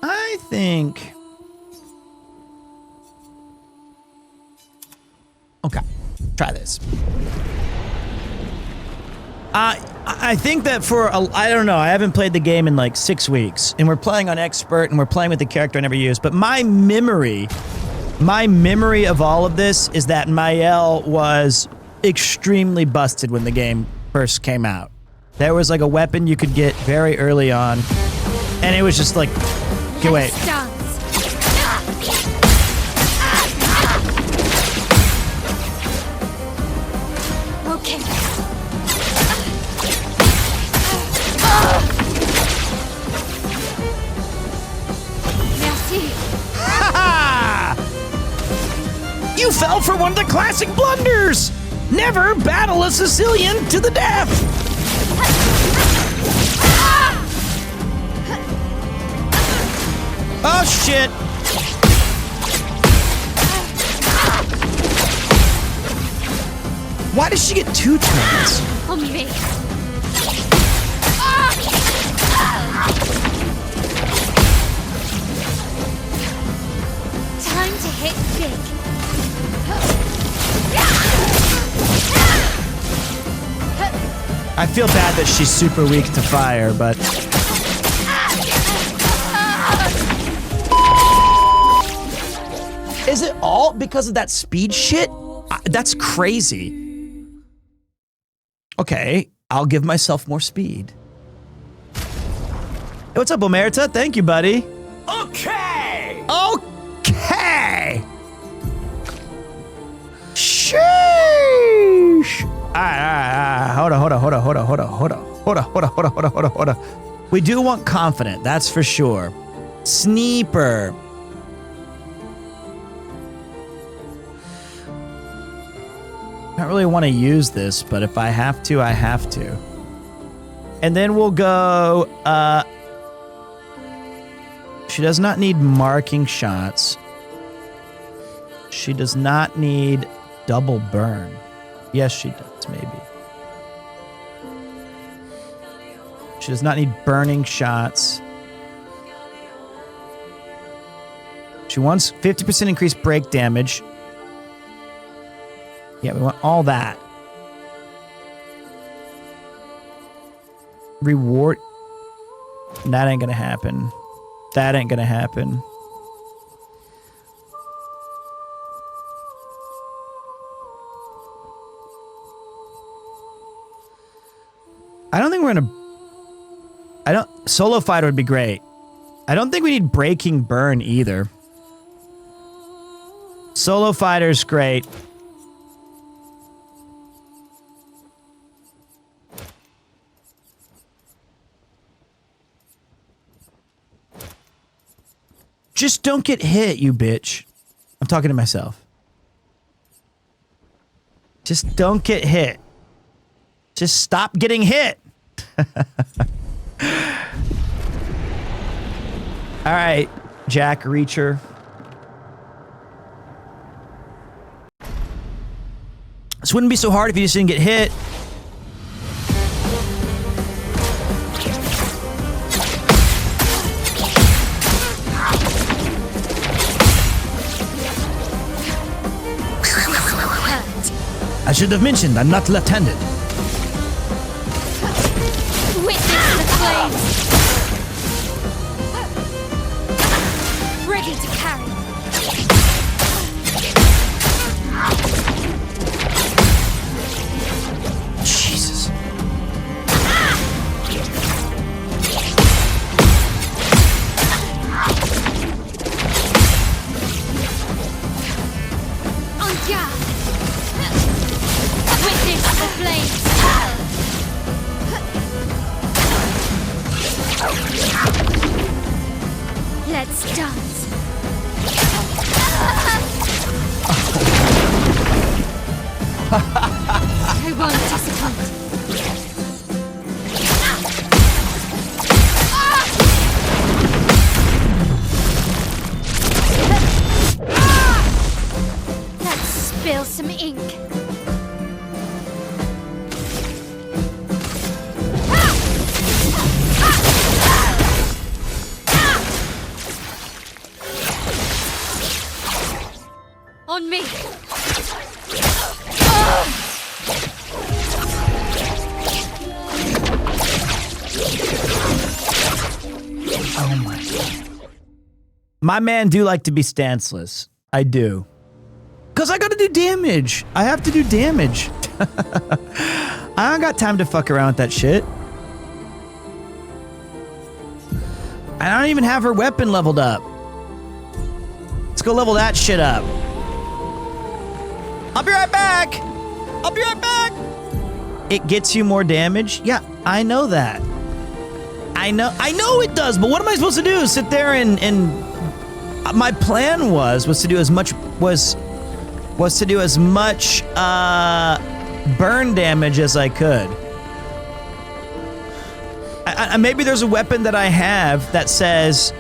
I think... Okay, try this. I think that I don't know, I haven't played the game in like 6 weeks, and we're playing on expert, and we're playing with the character I never used, but my memory of all of this is that Mael was extremely busted when the game first came out. There was like a weapon you could get very early on, and it was just like, okay, wait. Okay. Merci. You fell for one of the classic blunders! Never battle a Sicilian to the death! Oh shit! Why does she get 2 turns? On me. Time to hit big. I feel bad that she's super weak to fire, but... Is it all because of that speed shit? That's crazy. Okay, I'll give myself more speed. Hey, what's up, Omerta? Thank you, buddy. Okay! Okay! Sheesh! Alright. Hold on. We do want confident, that's for sure. Sniper. I don't really want to use this, but if I have to, I have to. And then we'll go, she does not need marking shots. She does not need double burn. Yes, she does, maybe. She does not need burning shots. She wants 50% increased break damage. Yeah, we want all that. Reward. That ain't gonna happen. That ain't gonna happen. I don't think we're gonna... Solo fighter would be great. I don't think we need breaking burn either. Solo fighter's great. Just don't get hit, you bitch. I'm talking to myself. Just don't get hit. Just stop getting hit. All right. Jack Reacher. This wouldn't be so hard if you just didn't get hit. I should have mentioned I'm not left-handed. Witness the flames! Ready to carry. Jesus. On guard! Witness the flames! Let's dance. I won't disappoint. Let's spill some ink. On me. Oh my. My man do like to be stanceless. I do. Cause I gotta do damage. I have to do damage. I don't got time to fuck around with that shit. I don't even have her weapon leveled up. Let's go level that shit up. I'll be right back. I'll be right back. It gets you more damage? Yeah, I know that. I know it does, but what am I supposed to do? Sit there and my plan was to do as much burn damage as I could. Maybe there's a weapon that I have that says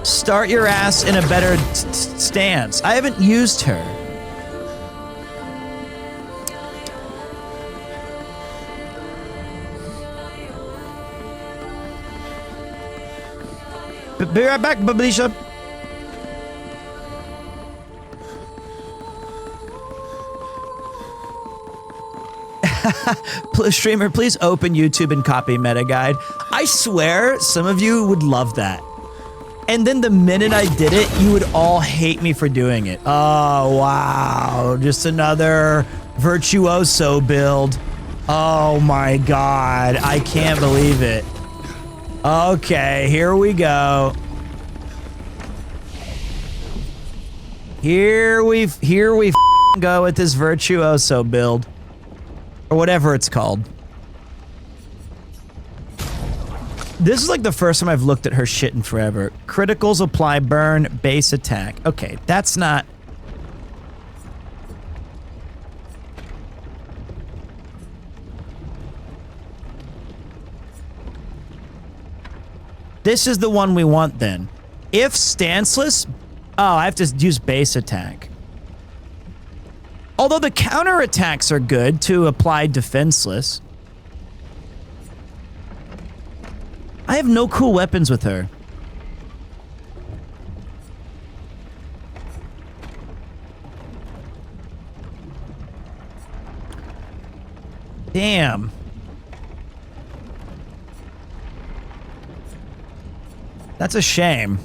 start your ass in a better stance. I haven't used her. Be right back, Bablisha. Streamer, please open YouTube and copy meta guide. I swear some of you would love that. And then the minute I did it, you would all hate me for doing it. Oh, wow. Just another virtuoso build. Oh my God. I can't believe it. Okay, here we go. Here we go with this virtuoso build. Or whatever it's called. This is like the first time I've looked at her shit in forever. Criticals apply burn, base attack. Okay, that's not... This is the one we want then. If stanceless... Oh, I have to use base attack. Although the counterattacks are good to apply defenseless. I have no cool weapons with her. Damn. That's a shame.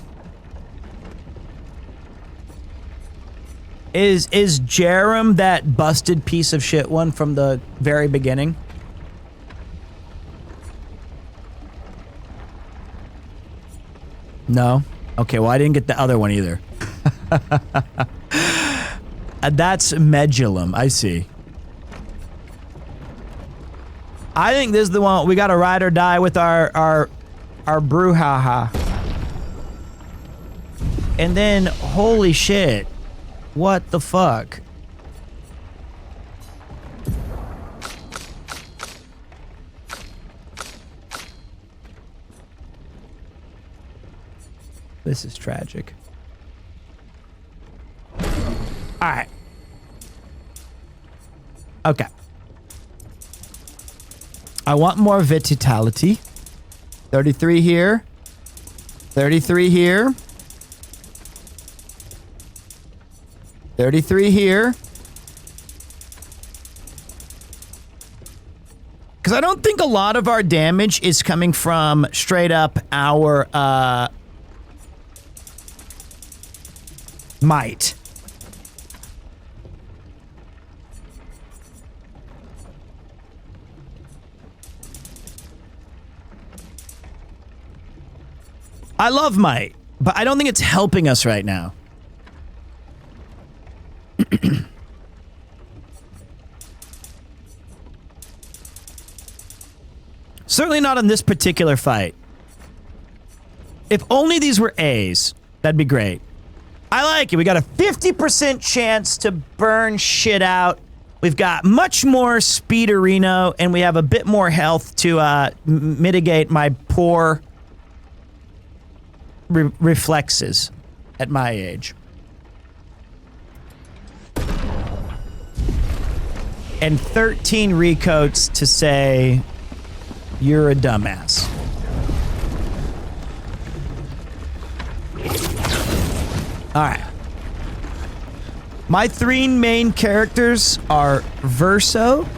Is Jerem that busted piece of shit one from the very beginning? No? Okay, well I didn't get the other one either. That's Medulum, I see. I think this is the one we gotta ride or die with our brouhaha. And then, holy shit. What the fuck? This is tragic. All right. Okay. I want more vitality. 33 here. 33 here. 33 here. Because I don't think a lot of our damage is coming from straight up our might. I love might, but I don't think it's helping us right now. Certainly not in this particular fight. If only these were A's, that'd be great. I like it. We got a 50% chance to burn shit out. We've got much more speederino, and we have a bit more health to mitigate my poor reflexes at my age. And 13 recoats to say you're a dumbass. All right. My three main characters are Verso,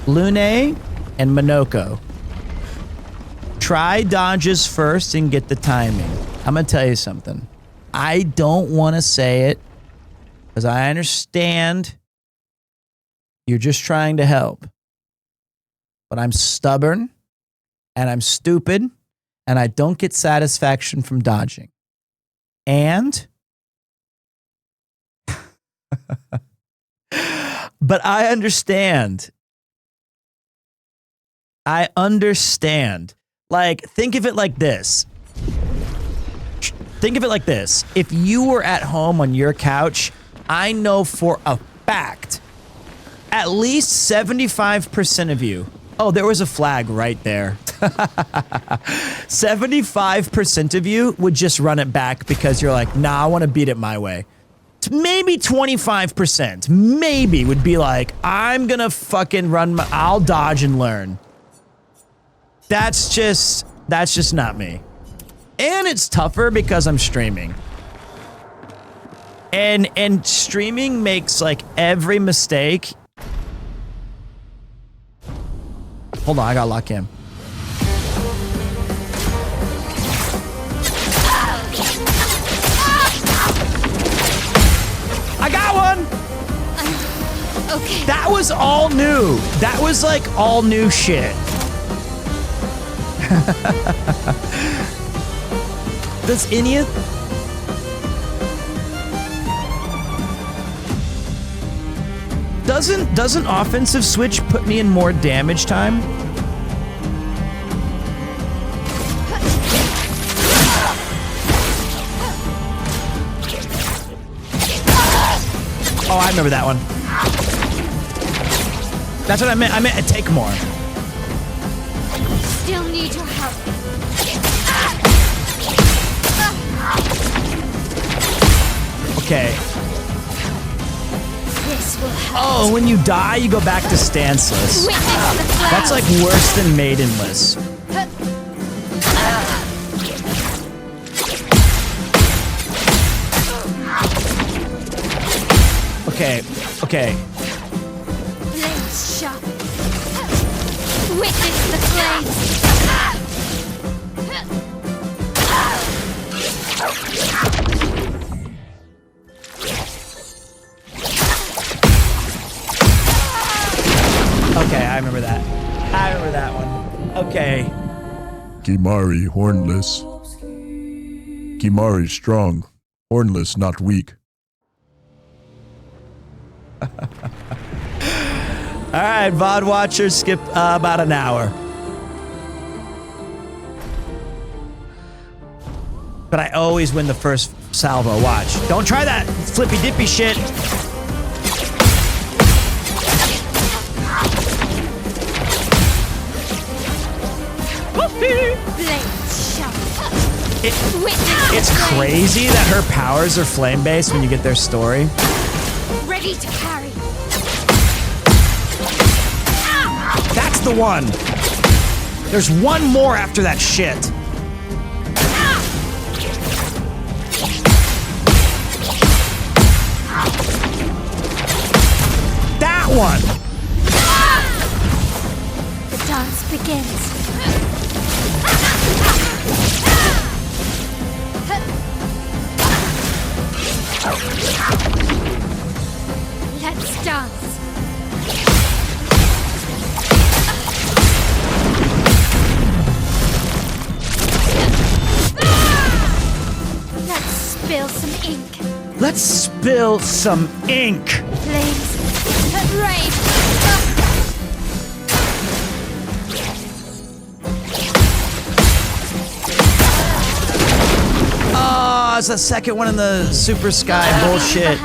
Lune, and Minoko. Try dodges first and get the timing. I'm going to tell you something. I don't want to say it because I understand you're just trying to help. But I'm stubborn and I'm stupid and I don't get satisfaction from dodging. And but I understand. I understand. Like, think of it like this. Think of it like this. If you were at home on your couch, I know for a fact, at least 75% of you. Oh, there was a flag right there. 75% of you would just run it back because you're like, nah, I want to beat it my way. Maybe 25%, maybe would be like, I'm gonna fucking I'll dodge and learn. That's just not me. And it's tougher because I'm streaming. And streaming makes like every mistake. Hold on, I gotta lock in. I got one! Okay. That was all new. That was like all new shit. Does any of... Doesn't offensive switch put me in more damage time? Oh, I remember that one. That's what I meant. I meant to take more. Still need your help. Okay. This will help. Oh, when you die, you go back to stanceless. That's like worse than maidenless. Okay, okay. Flames sharp. Witness the flames. Okay, I remember that. I remember that one. Okay. Kimari, hornless. Kimari, strong. Hornless, not weak. All right, VOD watchers, skip about an hour. But I always win the first salvo. Watch. Don't try that flippy dippy shit. It's crazy that her powers are flame-based when you get their story. Ready to carry. That's the one. There's one more after that shit. That one. The dance begins. Let's dance. Let's spill some ink. Let's spill some ink. Flames. Rain. Oh, it's the second one in the Super Sky bullshit.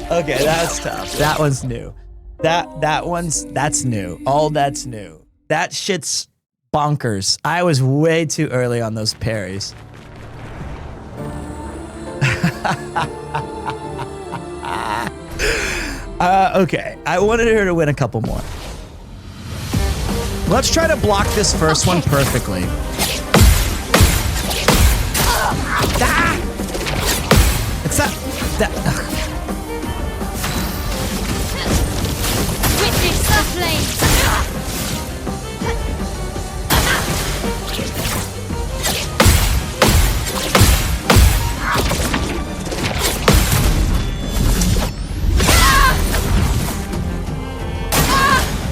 Okay, that's tough. That one's new. That's new. All that's new. That shit's bonkers. I was way too early on those parries. Okay, I wanted her to win a couple more. Let's try to block this first one perfectly. Ah! It's that. Witness the flames.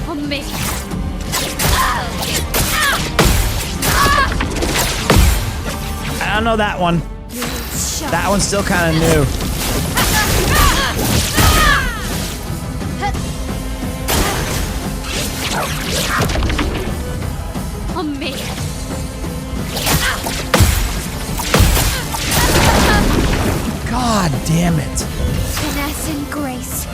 On me. I don't know that one. That one's still kind of new. On me. God damn it. Finesse and grace.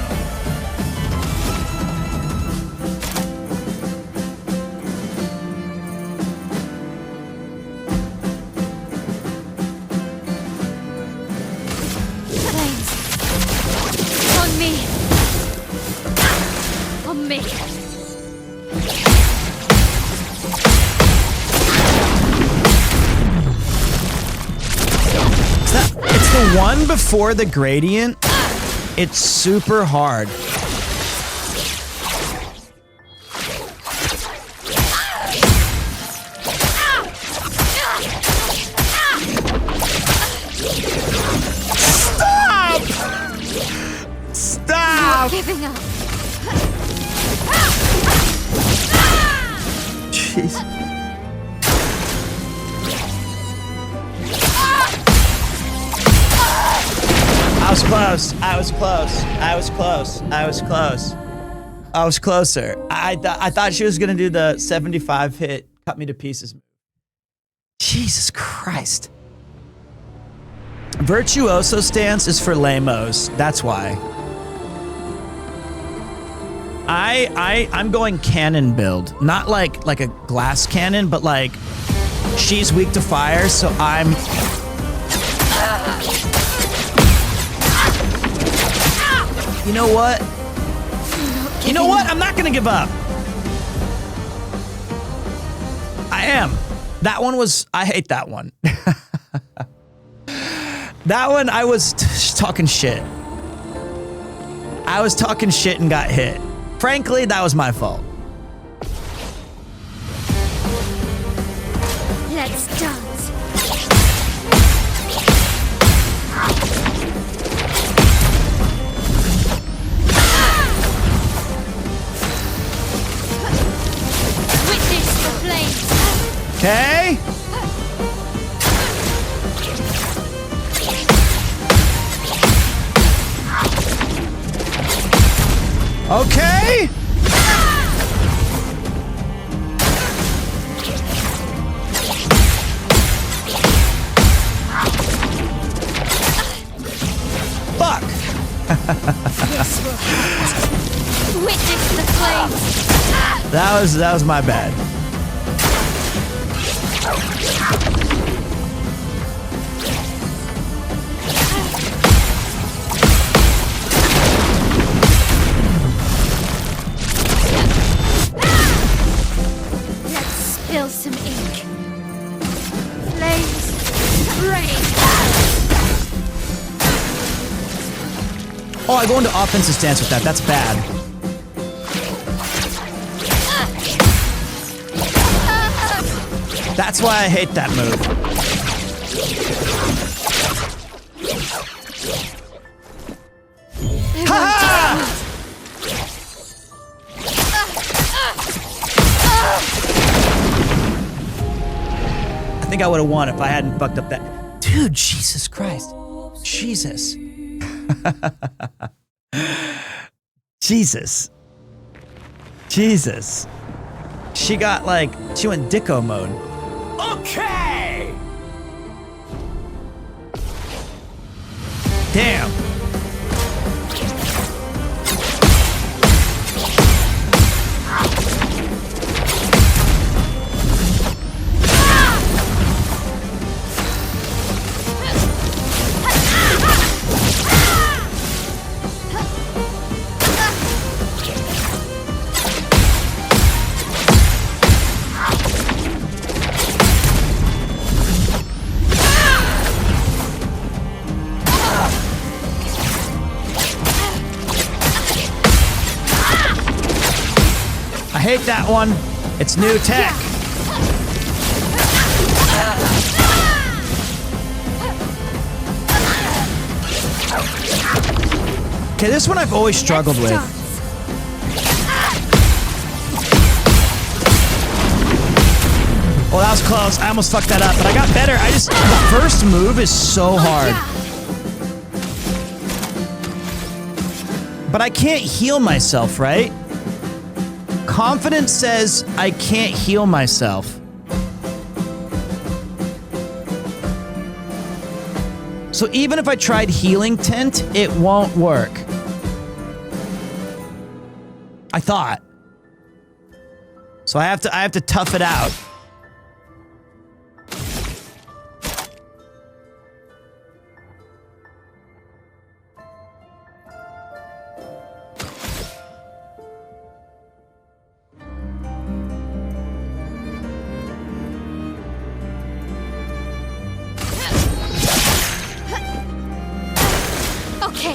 Flames. On me. On me. It's the one before the gradient. It's super hard. Stop! Stop! Giving up. Jeez. I was close. I was close. I was close. I was close. I was closer. I thought she was gonna do the 75 hit, cut me to pieces. Jesus Christ. Virtuoso stance is for lamos. That's why. I'm going cannon build. Not like a glass cannon, but like she's weak to fire, so I'm You know what? You know what? I'm not gonna give up. I am. That one was, I hate that one. That one, I was talking shit. I was talking shit and got hit. Frankly, that was my fault. Let's dance. Witness the flames. Okay. Okay. This will hurt. Witness the flames. That was my bad. Let's spill some ink. Flames, rain. Oh, I go into offensive stance with that. That's bad. That's why I hate that move. Ha! I think I would have won if I hadn't fucked up that. Dude, Jesus Christ. Jesus. Jesus. Jesus. She got like, she went Dicko mode. Okay! Damn. I hate that one. It's new tech. Okay, this one I've always struggled with. Well, that was close. I almost fucked that up, but I got better. The first move is so hard. But I can't heal myself, right? Confidence says I can't heal myself. So even if I tried healing tint, it won't work. I thought. So I have to tough it out. Okay.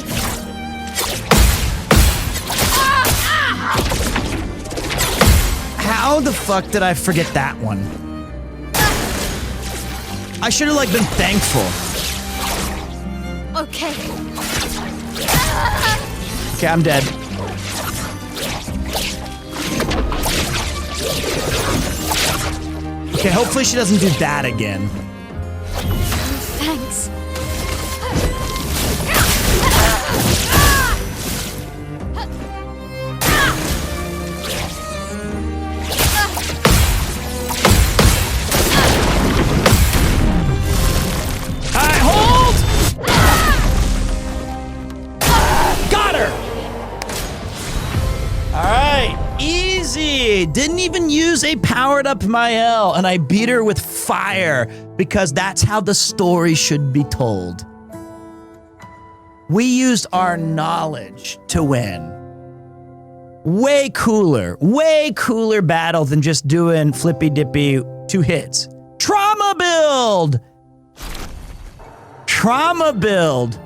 How the fuck did I forget that one? I should have like been thankful. Okay. Okay, I'm dead. Okay, hopefully she doesn't do that again. Thanks. Alright, hold! Got her! Alright, easy! Didn't even use a powered up Mael, and I beat her with fire, because that's how the story should be told. We used our knowledge to win. Way cooler battle than just doing flippy dippy 2 hits. Trauma build! Trauma build.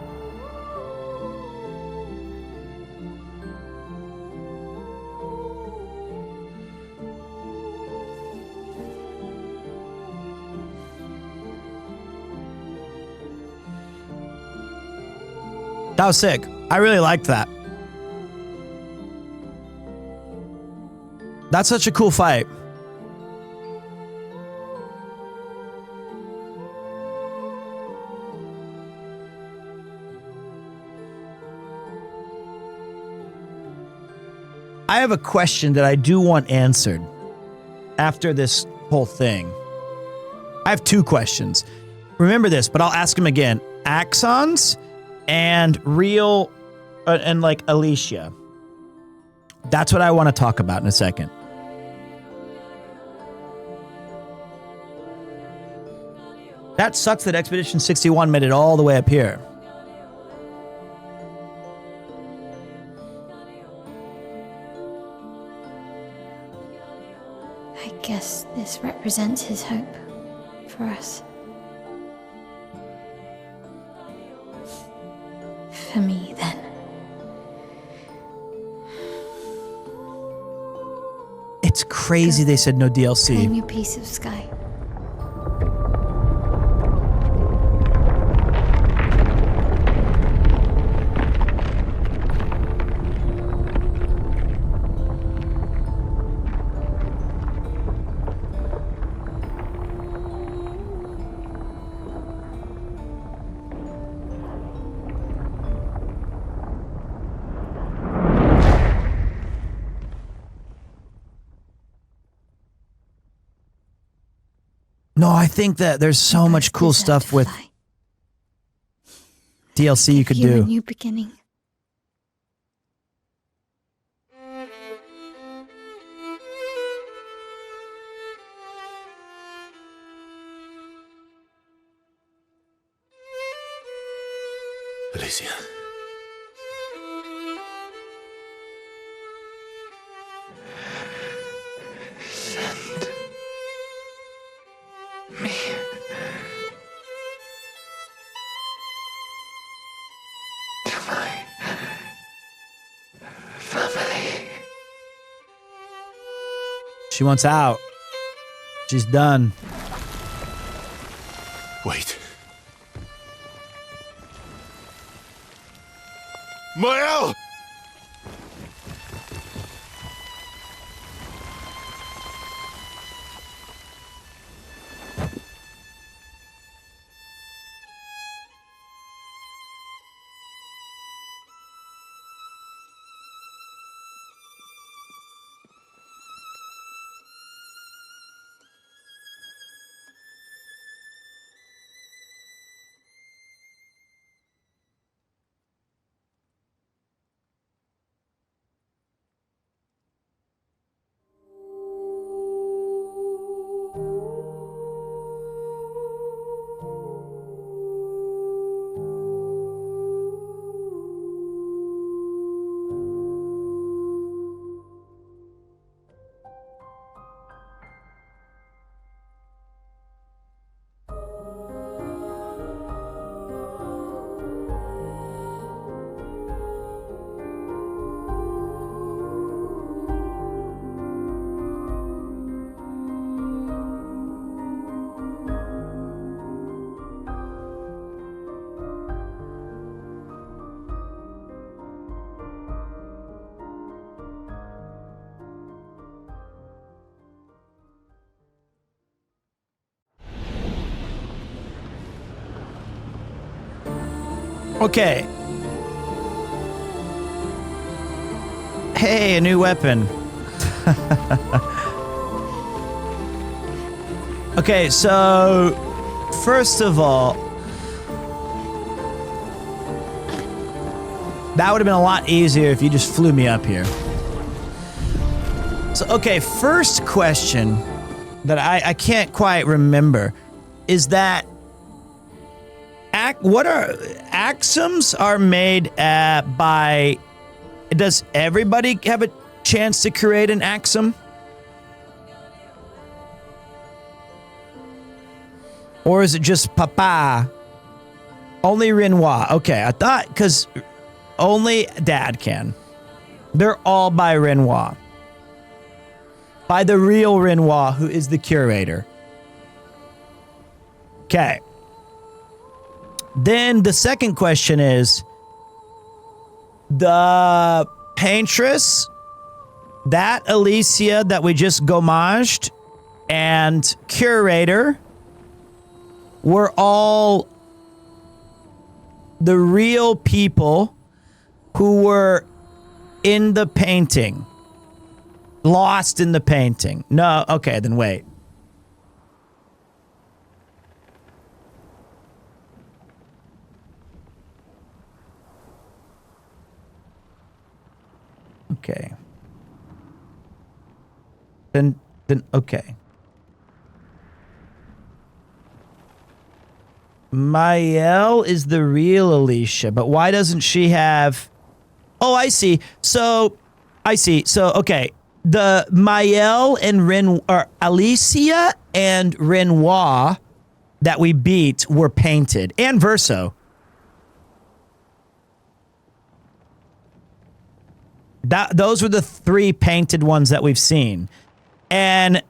That was sick. I really liked that. That's such a cool fight. I have a question that I do want answered after this whole thing. I have 2 questions. Remember this, but I'll ask them again. Axons and real and like Alicia. That's what I want to talk about in a second. That sucks that Expedition 61 made it all the way up here. I guess this represents his hope for us. For me, then. It's crazy they said no DLC. Claim your piece of sky. No, I think that there's so much cool stuff with DLC you could Give you a do. new beginning. Alicia. Send me to my family. She wants out. She's done. Wait. Mael! Okay. Hey, a new weapon. Okay, so first of all, that would have been a lot easier if you just flew me up here. So, okay, first question that I can't quite remember is that what are axioms are made by? Does everybody have a chance to create an axiom? Or is it just papa? Only Renoir. Okay, I thought because only dad can. They're all by Renoir. By the real Renoir, who is the curator. Okay. Then the second question is, the paintress, that Alicia that we just gomaged, and curator were all the real people who were in the painting. Lost in the painting. No, okay, then wait. Okay. Then okay. Mael is the real Alicia, but why doesn't she have... Oh, I see. So, okay. The Mael and Alicia and Renoir that we beat were painted. And Verso. Those were the 3 painted ones that we've seen. And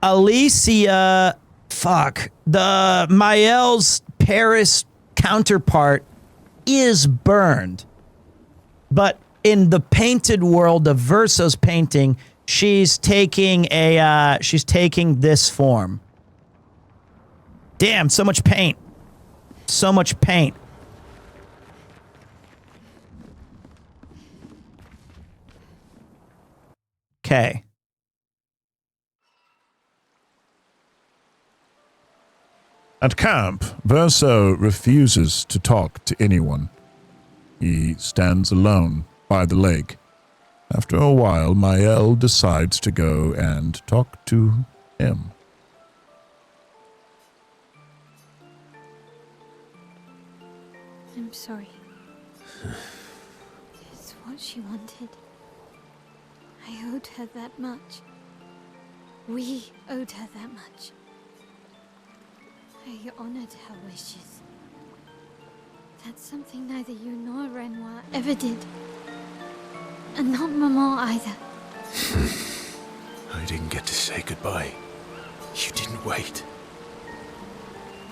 Alicia... Fuck. The Mael's Paris counterpart is burned. But in the painted world of Verso's painting, she's taking this form. Damn, so much paint. So much paint. Okay. At camp, Verso refuses to talk to anyone. He stands alone by the lake. After a while, Mael decides to go and talk to him. I'm sorry. It's what she wanted. I owed her that much. We owed her that much. I honored her wishes. That's something neither you nor Renoir ever did. And not Maman either. I didn't get to say goodbye. You didn't wait.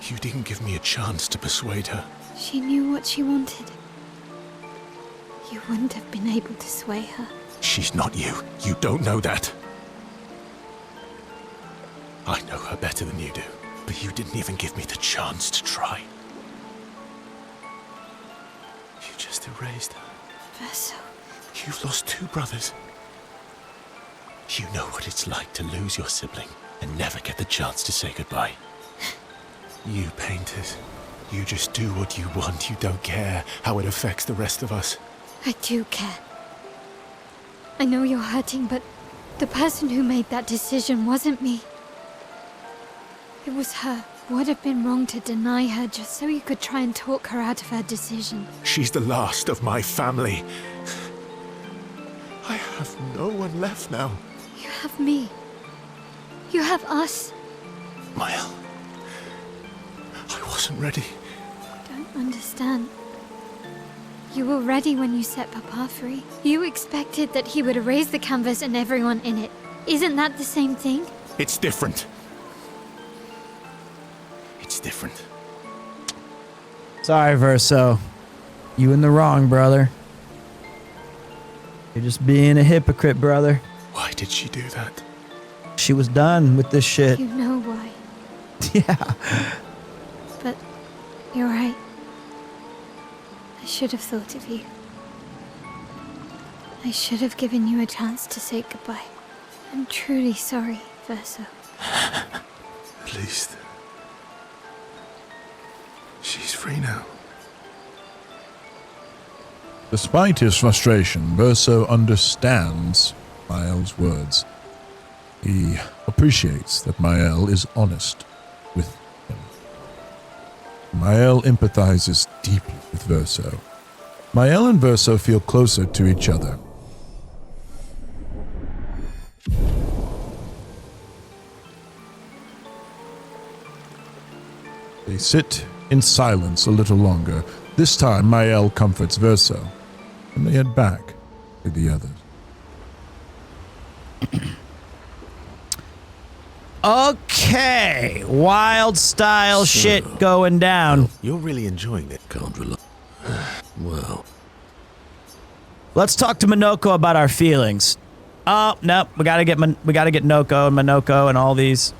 You didn't give me a chance to persuade her. She knew what she wanted. You wouldn't have been able to sway her. She's not you. You don't know that. I know her better than you do, but you didn't even give me the chance to try. You just erased her. Verso. You've lost 2 brothers. You know what it's like to lose your sibling and never get the chance to say goodbye. You painters, you just do what you want. You don't care how it affects the rest of us. I do care. I know you're hurting, but the person who made that decision wasn't me. It was her. Would have been wrong to deny her just so you could try and talk her out of her decision. She's the last of my family. I have no one left now. You have me. You have us. Mael, I wasn't ready. Don't understand. You were ready when you set Papa free. You expected that he would erase the canvas and everyone in it. Isn't that the same thing? It's different. It's different. Sorry, Verso. You in the wrong, brother. You're just being a hypocrite, brother. Why did she do that? She was done with this shit. You know why. Yeah. But you're right. I should have thought of you. I should have given you a chance to say goodbye. I'm truly sorry, Verso. Please. She's free now. Despite his frustration, Verso understands Mael's words. He appreciates that Mael is honest with him. Mael empathizes deeply with Verso. Mael and Verso feel closer to each other. They sit in silence a little longer. This time, Mael comforts Verso, and they head back to the others. Okay, wild style shit going down. You're really enjoying it. Can't rely. Well. Let's talk to Minoko about our feelings. Oh, no, we gotta get Noko and Minoko and all these.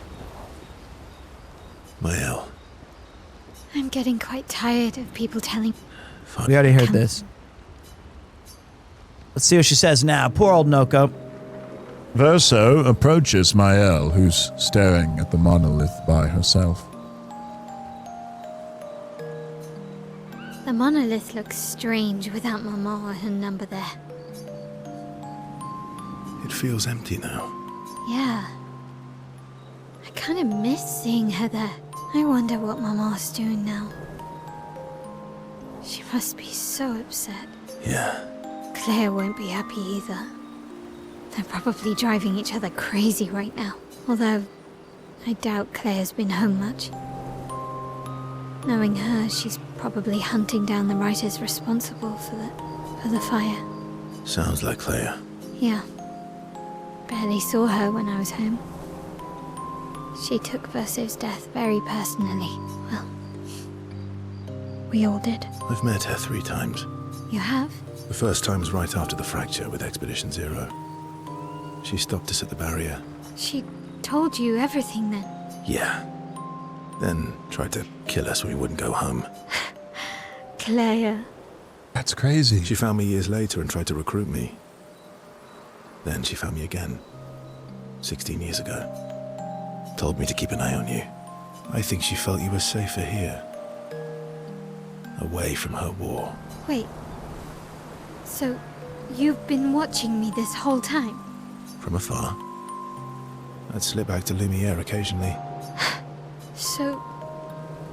Mael. I'm getting quite tired of people telling... We already heard this. Let's see what she says now. Poor old Noko. Verso approaches Mael, who's staring at the monolith by herself. The monolith looks strange without Mama or her number there. It feels empty now. Yeah. I kind of miss seeing her there. I wonder what Mama's doing now. She must be so upset. Yeah. Claire won't be happy either. They're probably driving each other crazy right now. Although, I doubt Claire's been home much. Knowing her, she's probably hunting down the writers responsible for the fire. Sounds like Claire. Yeah. Barely saw her when I was home. She took Verso's death very personally. Well, we all did. I've met her 3 times. You have? The first time was right after the fracture with Expedition Zero. She stopped us at the barrier. She told you everything then? Yeah. Then tried to kill us so we wouldn't go home. Claire. That's crazy. She found me years later and tried to recruit me. Then she found me again. 16 years ago. Told me to keep an eye on you. I think she felt you were safer here. Away from her war. Wait. So, you've been watching me this whole time? From afar. I'd slip back to Lumiere occasionally. So,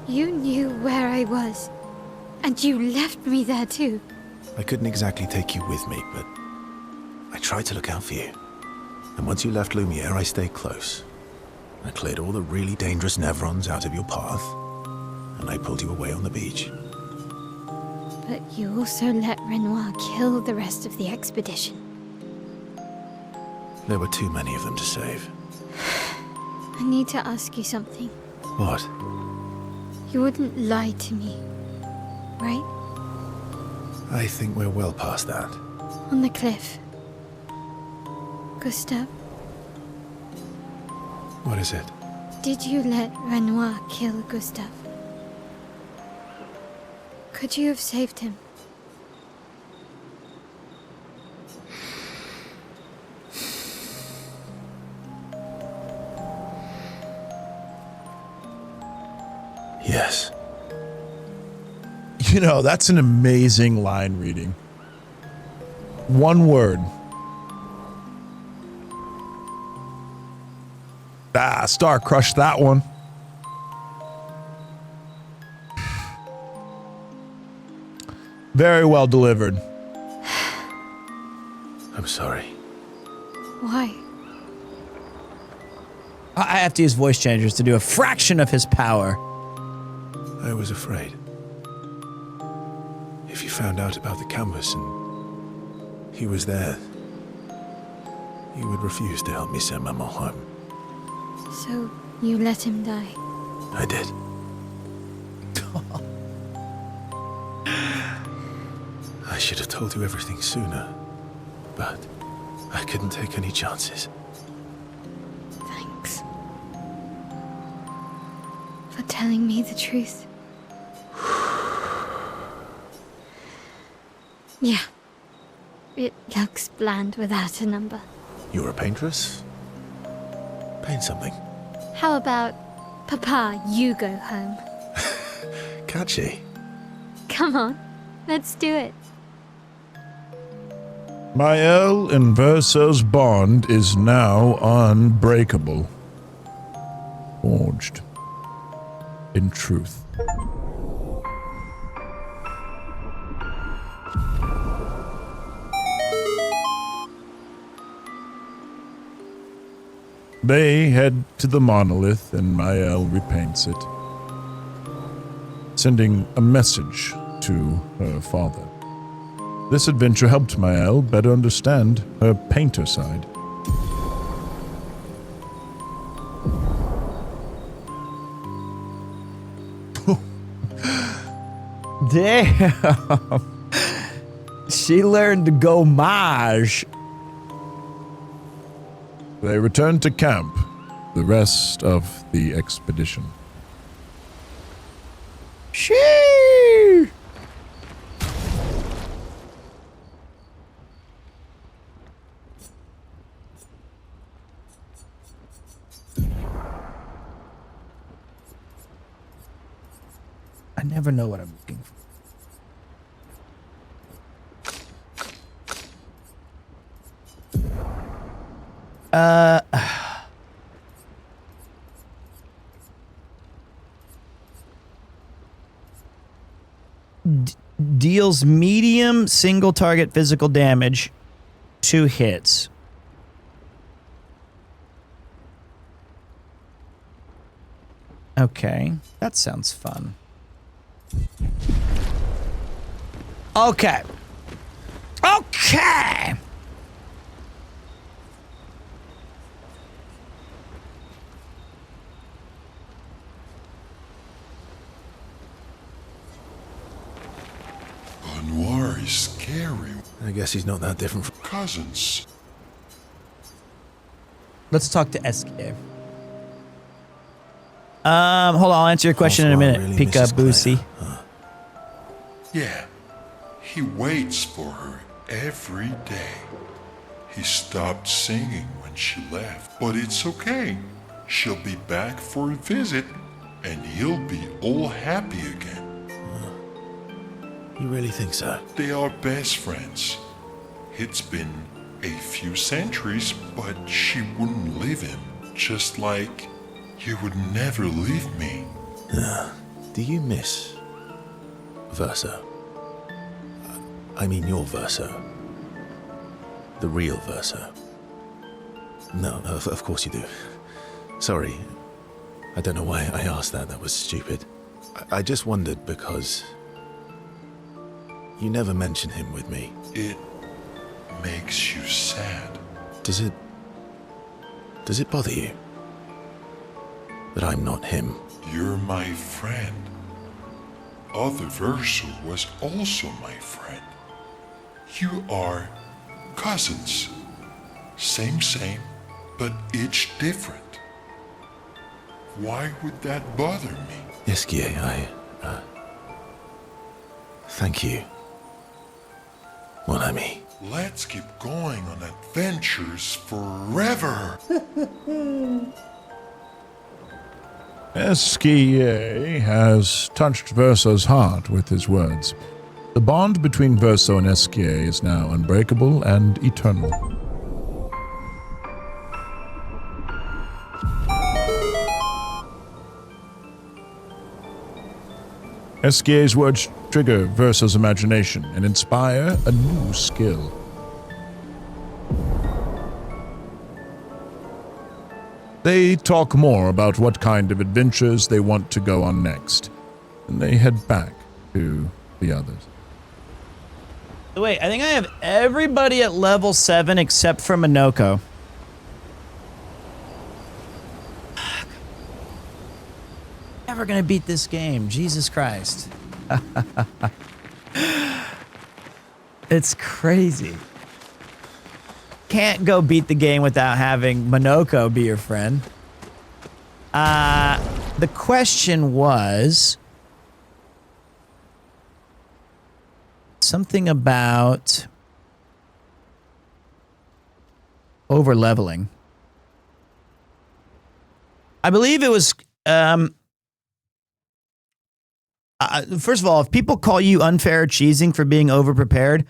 you knew where I was, and you left me there too? I couldn't exactly take you with me, but I tried to look out for you. And once you left Lumiere, I stayed close. I cleared all the really dangerous Nevrons out of your path, and I pulled you away on the beach. But you also let Renoir kill the rest of the expedition. There were too many of them to save. I need to ask you something. What? You wouldn't lie to me, right? I think we're well past that. On the cliff. Gustav, What is it? did you let Renoir kill Gustav? Could you have saved him? Yes. You know, that's an amazing line reading. One word. Ah, Star crushed that one. Very well delivered. I'm sorry. Why? I have to use voice changers to do a fraction of his power. I was afraid. If you found out about the canvas and he was there, you would refuse to help me send Maman home. So, you let him die? I did. I should have told you everything sooner, but I couldn't take any chances. Thanks. For telling me the truth. Yeah. It looks bland without a number. You're a paintress? Paint something. How about, Papa, you go home? Catchy. Come on, let's do it. Mael and Verso's bond is now unbreakable. Forged in truth. They head to the monolith and Mael repaints it, sending a message to her father. This adventure helped Mael better understand her painter side. Damn. She learned to go mage. They return to camp, the rest of the expedition. Shee! I never know what I'm looking for. Deals medium single target physical damage, 2 hits. Okay, that sounds fun. Okay. Okay. Noir is scary. I guess he's not that different from cousins. Let's talk to SK. Hold on, I'll answer your question in a minute. Really Pika misses Clair, Boosie. huh? Yeah, he waits for her every day. He stopped singing when she left, but it's okay. She'll be back for a visit, and he'll be all happy again. You really think so? They are best friends. It's been a few centuries, but she wouldn't leave him. Just like you would never leave me. Do you miss Verso? I mean your Verso. The real Verso. No, of course you do. Sorry. I don't know why I asked that. That was stupid. I just wondered because you never mention him with me. It makes you sad. Does it bother you that I'm not him? You're my friend. Other Verso was also my friend. You are cousins. Same, but each different. Why would that bother me? Esquier, thank you. Mon ami. Let's keep going on adventures forever. Esquier has touched Verso's heart with his words. The bond between Verso and Esquier is now unbreakable and eternal. Esquier's words trigger Verso's imagination and inspire a new skill. They talk more about what kind of adventures they want to go on next, and they head back to the others. Wait, I think I have everybody at level 7 except for Minoko. Never gonna beat this game. Jesus Christ. It's crazy. Can't go beat the game without having Minoko be your friend. The question was something about over leveling. I believe it was first of all, if people call you unfair or cheesing for being over-prepared,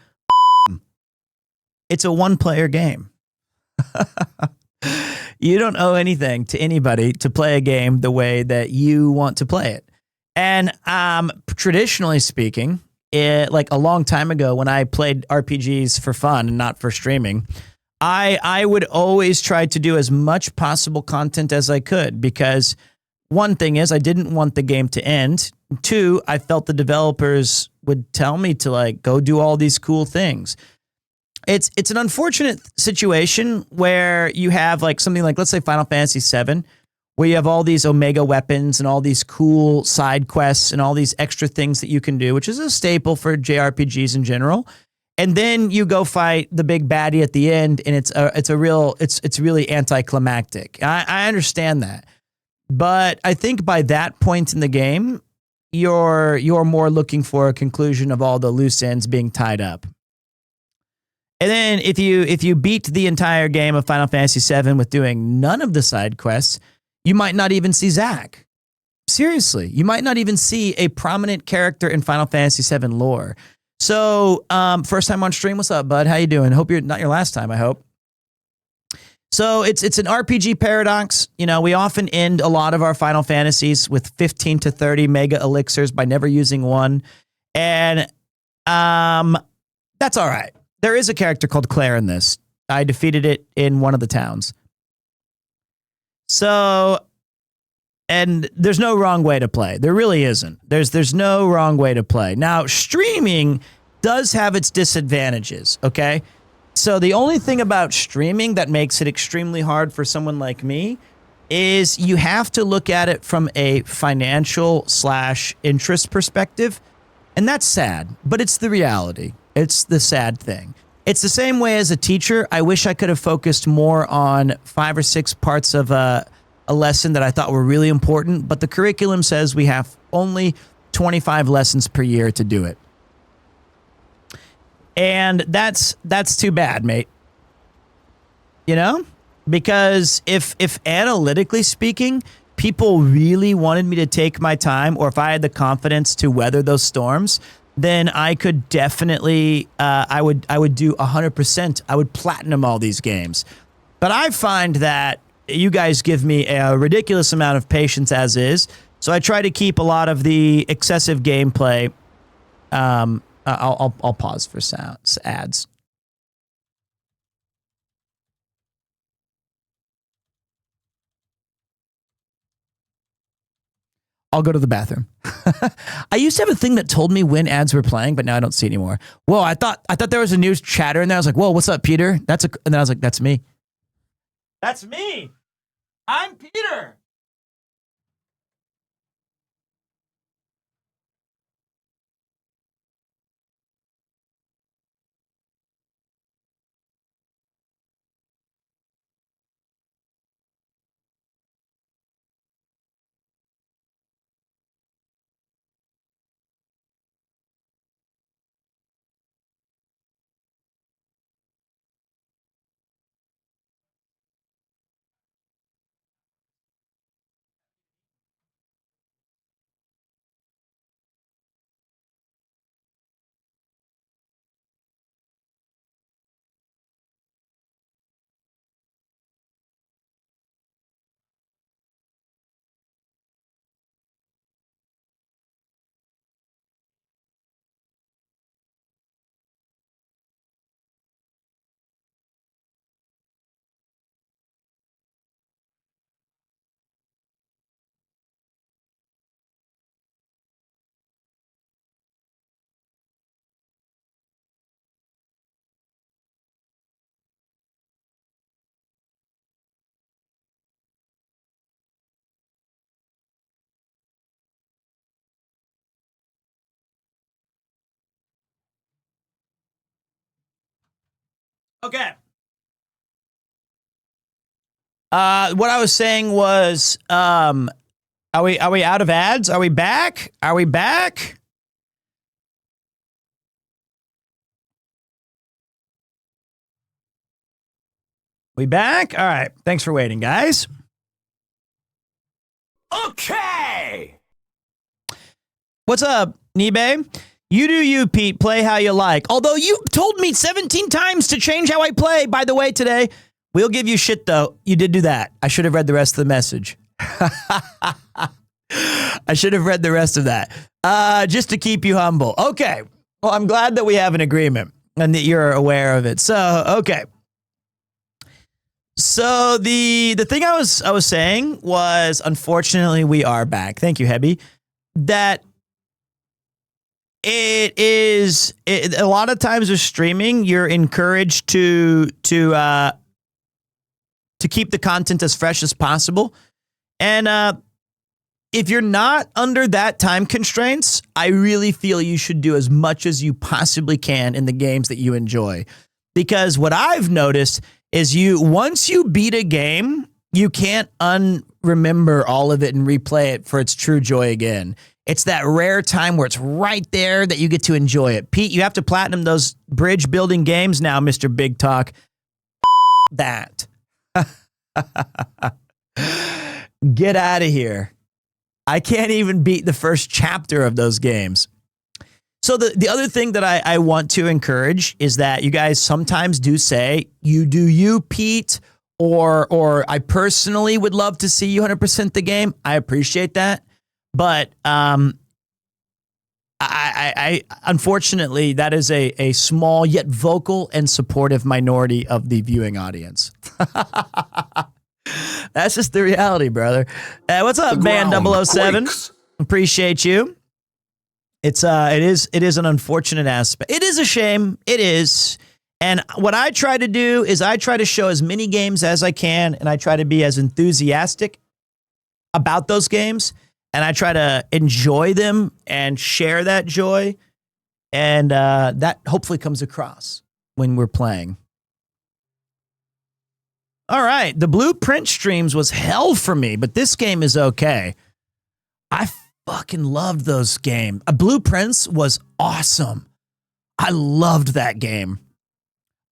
it's a one-player game. You don't owe anything to anybody to play a game the way that you want to play it. And traditionally speaking, like a long time ago when I played RPGs for fun and not for streaming, I would always try to do as much possible content as I could because one thing is I didn't want the game to end. 2, I felt the developers would tell me to like go do all these cool things. It's an unfortunate situation where you have like something like, let's say Final Fantasy VII, where you have all these Omega weapons and all these cool side quests and all these extra things that you can do, which is a staple for JRPGs in general. And then you go fight the big baddie at the end, and it's really anticlimactic. I understand that. But I think by that point in the game, you're more looking for a conclusion of all the loose ends being tied up. And then if you beat the entire game of Final Fantasy VII with doing none of the side quests, you might not even see Zack. Seriously, you might not even see a prominent character in Final Fantasy VII lore. So, first time on stream, what's up, bud? How you doing? Hope you're not your last time, I hope. So it's an RPG paradox. You know, we often end a lot of our Final Fantasies with 15 to 30 mega elixirs by never using one. And that's all right. There is a character called Clair in this. I defeated it in one of the towns. So, and there's no wrong way to play. There really isn't. There's no wrong way to play. Now, streaming does have its disadvantages, okay? So the only thing about streaming that makes it extremely hard for someone like me is you have to look at it from a financial / interest perspective. And that's sad, but it's the reality. It's the sad thing. It's the same way as a teacher. I wish I could have focused more on 5 or 6 parts of a lesson that I thought were really important, but the curriculum says we have only 25 lessons per year to do it. And that's too bad, mate. You know? Because if analytically speaking, people really wanted me to take my time, or if I had the confidence to weather those storms, then I could definitely, I would do 100%. I would platinum all these games. But I find that you guys give me a ridiculous amount of patience as is, so I try to keep a lot of the excessive gameplay. I'll pause for sounds ads. I'll go to the bathroom. I used to have a thing that told me when ads were playing, but now I don't see it anymore. Whoa, I thought there was a news chatter in there. I was like, whoa, what's up, Peter? And then I was like, that's me. That's me. I'm Peter. Okay. What I was saying was, are we out of ads? Are we back? Are we back? We back? All right. Thanks for waiting, guys. Okay. What's up, Nibe? You do you, Pete. Play how you like. Although you told me 17 times to change how I play, by the way, today. We'll give you shit, though. You did do that. I should have read the rest of the message. I should have read the rest of that. Just to keep you humble. Okay. Well, I'm glad that we have an agreement and that you're aware of it. So, okay. So the thing I was saying was, unfortunately, we are back. Thank you, Hebby. That a lot of times with streaming, you're encouraged to keep the content as fresh as possible. And if you're not under that time constraints, I really feel you should do as much as you possibly can in the games that you enjoy. Because what I've noticed is once you beat a game, you can't unremember all of it and replay it for its true joy again. It's that rare time where it's right there that you get to enjoy it. Pete, you have to platinum those bridge building games now, Mr. Big Talk. That. Get out of here. I can't even beat the first chapter of those games. So the other thing that I want to encourage is that you guys sometimes do say, you do you, Pete, or I personally would love to see you 100% the game. I appreciate that. But I unfortunately, that is a small yet vocal and supportive minority of the viewing audience. That's just the reality, brother. What's up, man? 007. Appreciate you. It is an unfortunate aspect. It is a shame. It is. And what I try to do is I try to show as many games as I can, and I try to be as enthusiastic about those games, and I try to enjoy them and share that joy, and that hopefully comes across when we're playing. All right, the Blueprint streams was hell for me, but this game is okay. I fucking loved those games. Blueprints was awesome. I loved that game.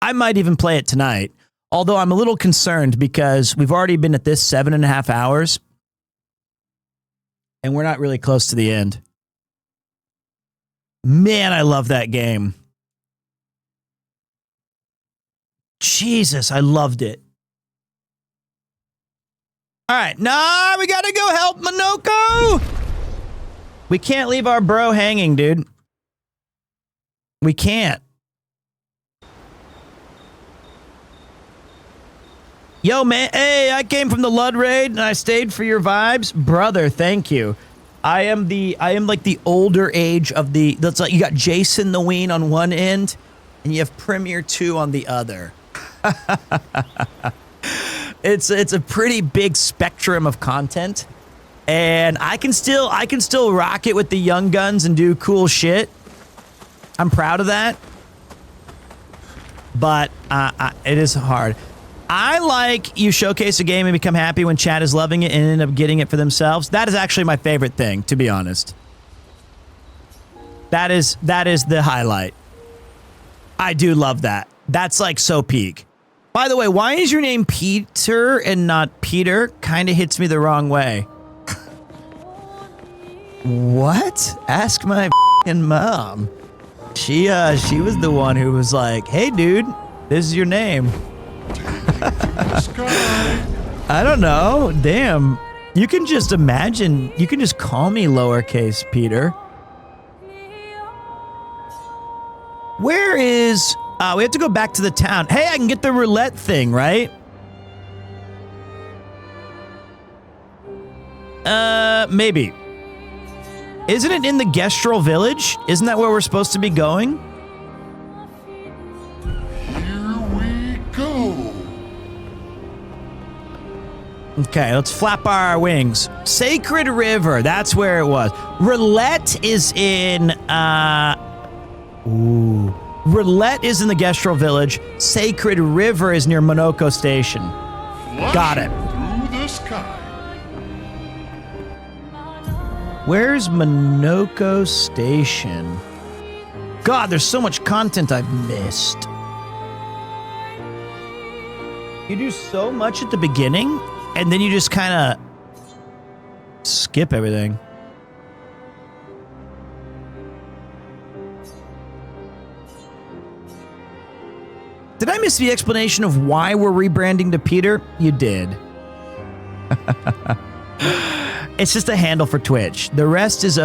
I might even play it tonight, although I'm a little concerned because we've already been at this 7.5 hours, and we're not really close to the end. Man, I love that game. Jesus, I loved it. All right, nah, we gotta go help Minoko. We can't leave our bro hanging, dude. We can't. Yo, man, hey, I came from the Lud raid and I stayed for your vibes. Brother, thank you. I am like the older age of the, that's like, you got Jason the Ween on one end and you have PremierTwo on the other. It's a pretty big spectrum of content. And I can still rock it with the young guns and do cool shit. I'm proud of that. But it is hard. I like you showcase a game and become happy when chat is loving it and end up getting it for themselves. That is actually my favorite thing, to be honest. That is the highlight. I do love that. That's like so peak. By the way, why is your name Peter and not Peter? Kind of hits me the wrong way. What? Ask my f***ing mom. She was the one who was like, "Hey, dude, this is your name." I don't know. Damn. You can just imagine. You can just call me lowercase Peter. Where is... we have to go back to the town. Hey, I can get the roulette thing, right? Maybe. Isn't it in the Gestrel village? Isn't that where we're supposed to be going? Here we go. Okay, let's flap our wings. Sacred River, that's where it was. Roulette is in, Roulette is in the Gestrel village. Sacred River is near Minoko Station. Got it. Through the sky. Where's Minoko Station? God, there's so much content I've missed. You do so much at the beginning, and then you just kind of skip everything. Did I miss the explanation of why we're rebranding to Peter? You did. It's just a handle for Twitch. The rest is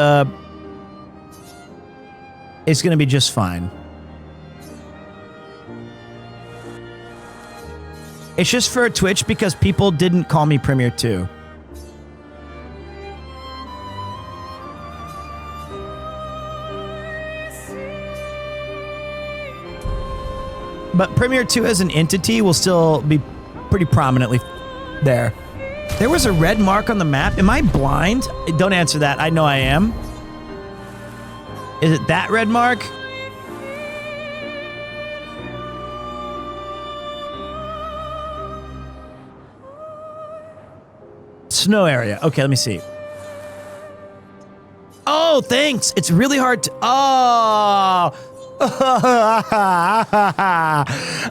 it's gonna be just fine. It's just for Twitch because people didn't call me PremierTwo. But PremierTwo as an entity will still be pretty prominently there. There was a red mark on the map. Am I blind? Don't answer that. I know I am. Is it that red mark? Snow area. Okay, let me see. Oh, thanks. It's really hard to... Oh!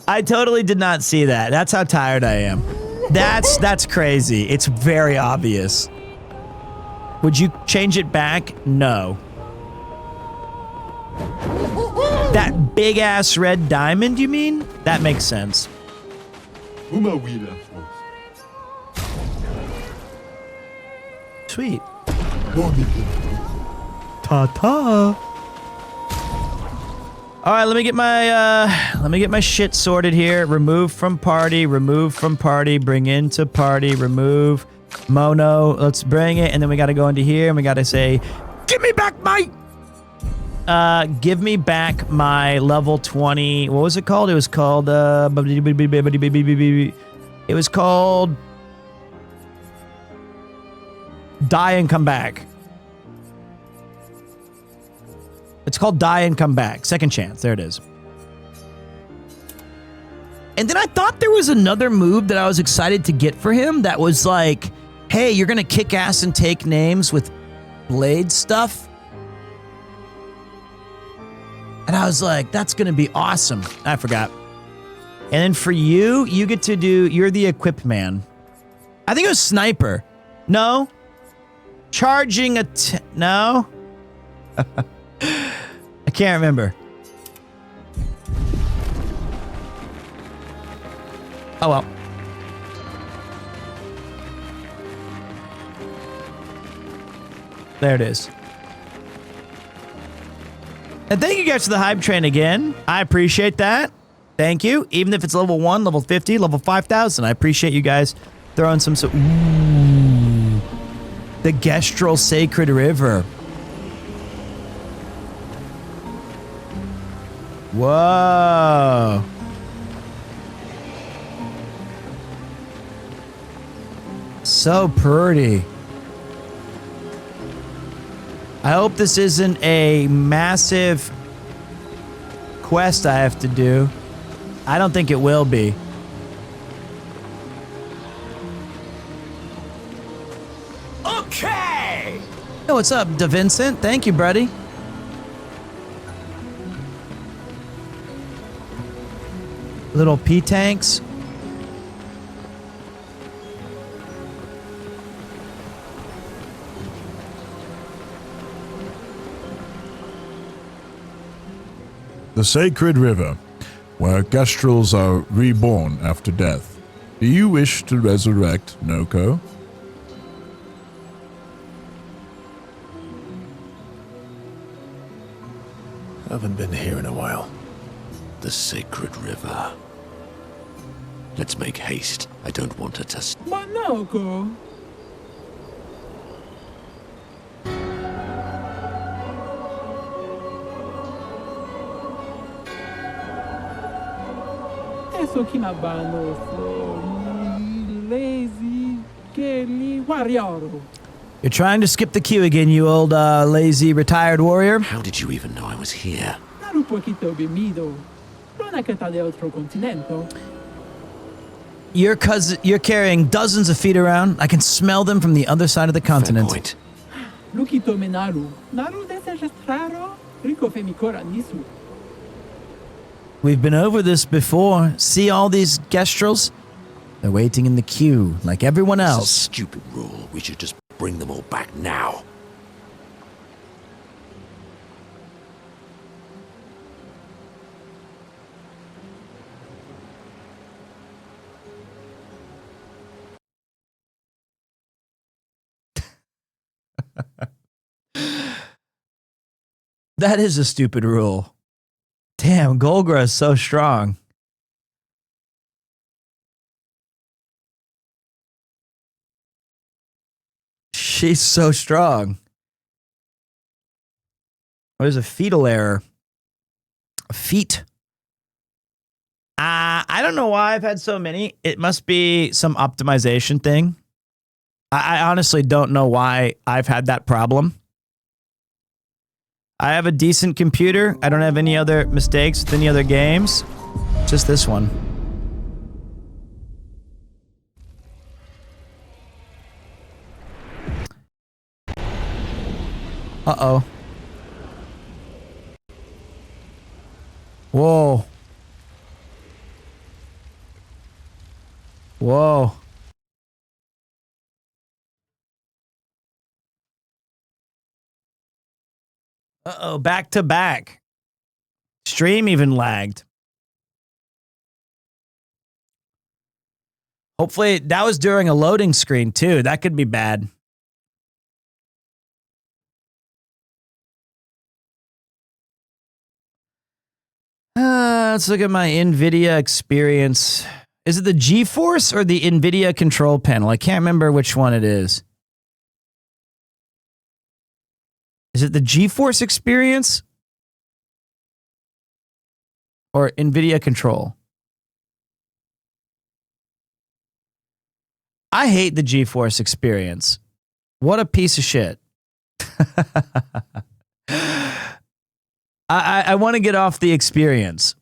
I totally did not see that. That's how tired I am. That's crazy. It's very obvious. Would you change it back? No. That big ass red diamond, you mean? That makes sense. Sweet. Ta-ta. All right, let me get my shit sorted here. Remove from party, bring into party, remove mono. Let's bring it, and then we got to go into here, and we got to say, "Give me back my level 20." What was it called? It was called Die and Come Back. It's called Die and Come Back. Second chance. There it is. And then I thought there was another move that I was excited to get for him that was like, hey, you're going to kick ass and take names with blade stuff. And I was like, that's going to be awesome. I forgot. And then for you, you get to do, you're the equip man. I think it was sniper. No. Charging no. I can't remember. Oh well. There it is. And thank you guys for the hype train again. I appreciate that. Thank you. Even if it's level 1, level 50, level 5,000. I appreciate you guys throwing some... Ooh. The Gestral Sacred River. Whoa. So pretty. I hope this isn't a massive quest I have to do. I don't think it will be. Okay. Hey, what's up, DaVincent? Thank you, buddy. Little P-tanks. The Sacred River, where Gestrels are reborn after death. Do you wish to resurrect Noko? Haven't been here in a while. The Sacred River. Let's make haste. I don't want her to... Manoko. Eso kinabano so lazy Kelly warrior. You're trying to skip the queue again, you old lazy retired warrior. How did you even know I was here? Un poquito bimido. Non è che sta de otro continente. You're carrying dozens of feet around. I can smell them from the other side of the continent. Fair point. Lukito menaru. Naru desestraro. Rico femicora nisu. We've been over this before. See all these Gestrels? They're waiting in the queue, like everyone else. This is a stupid rule. We should just bring them all back now. That is a stupid rule. Damn, Golgra is so strong. She's so strong. There's a fetal error. A feet. I don't know why I've had so many. It must be some optimization thing. I honestly don't know why I've had that problem. I have a decent computer. I don't have any other mistakes with any other games. Just this one. Uh-oh. Whoa. Whoa. Uh-oh, back to back. Stream even lagged. Hopefully that was during a loading screen too. That could be bad. Let's look at my NVIDIA experience. Is it the GeForce or the NVIDIA control panel? I can't remember which one it is. Is it the GeForce experience or NVIDIA control? I hate the GeForce experience. What a piece of shit. I want to get off the experience.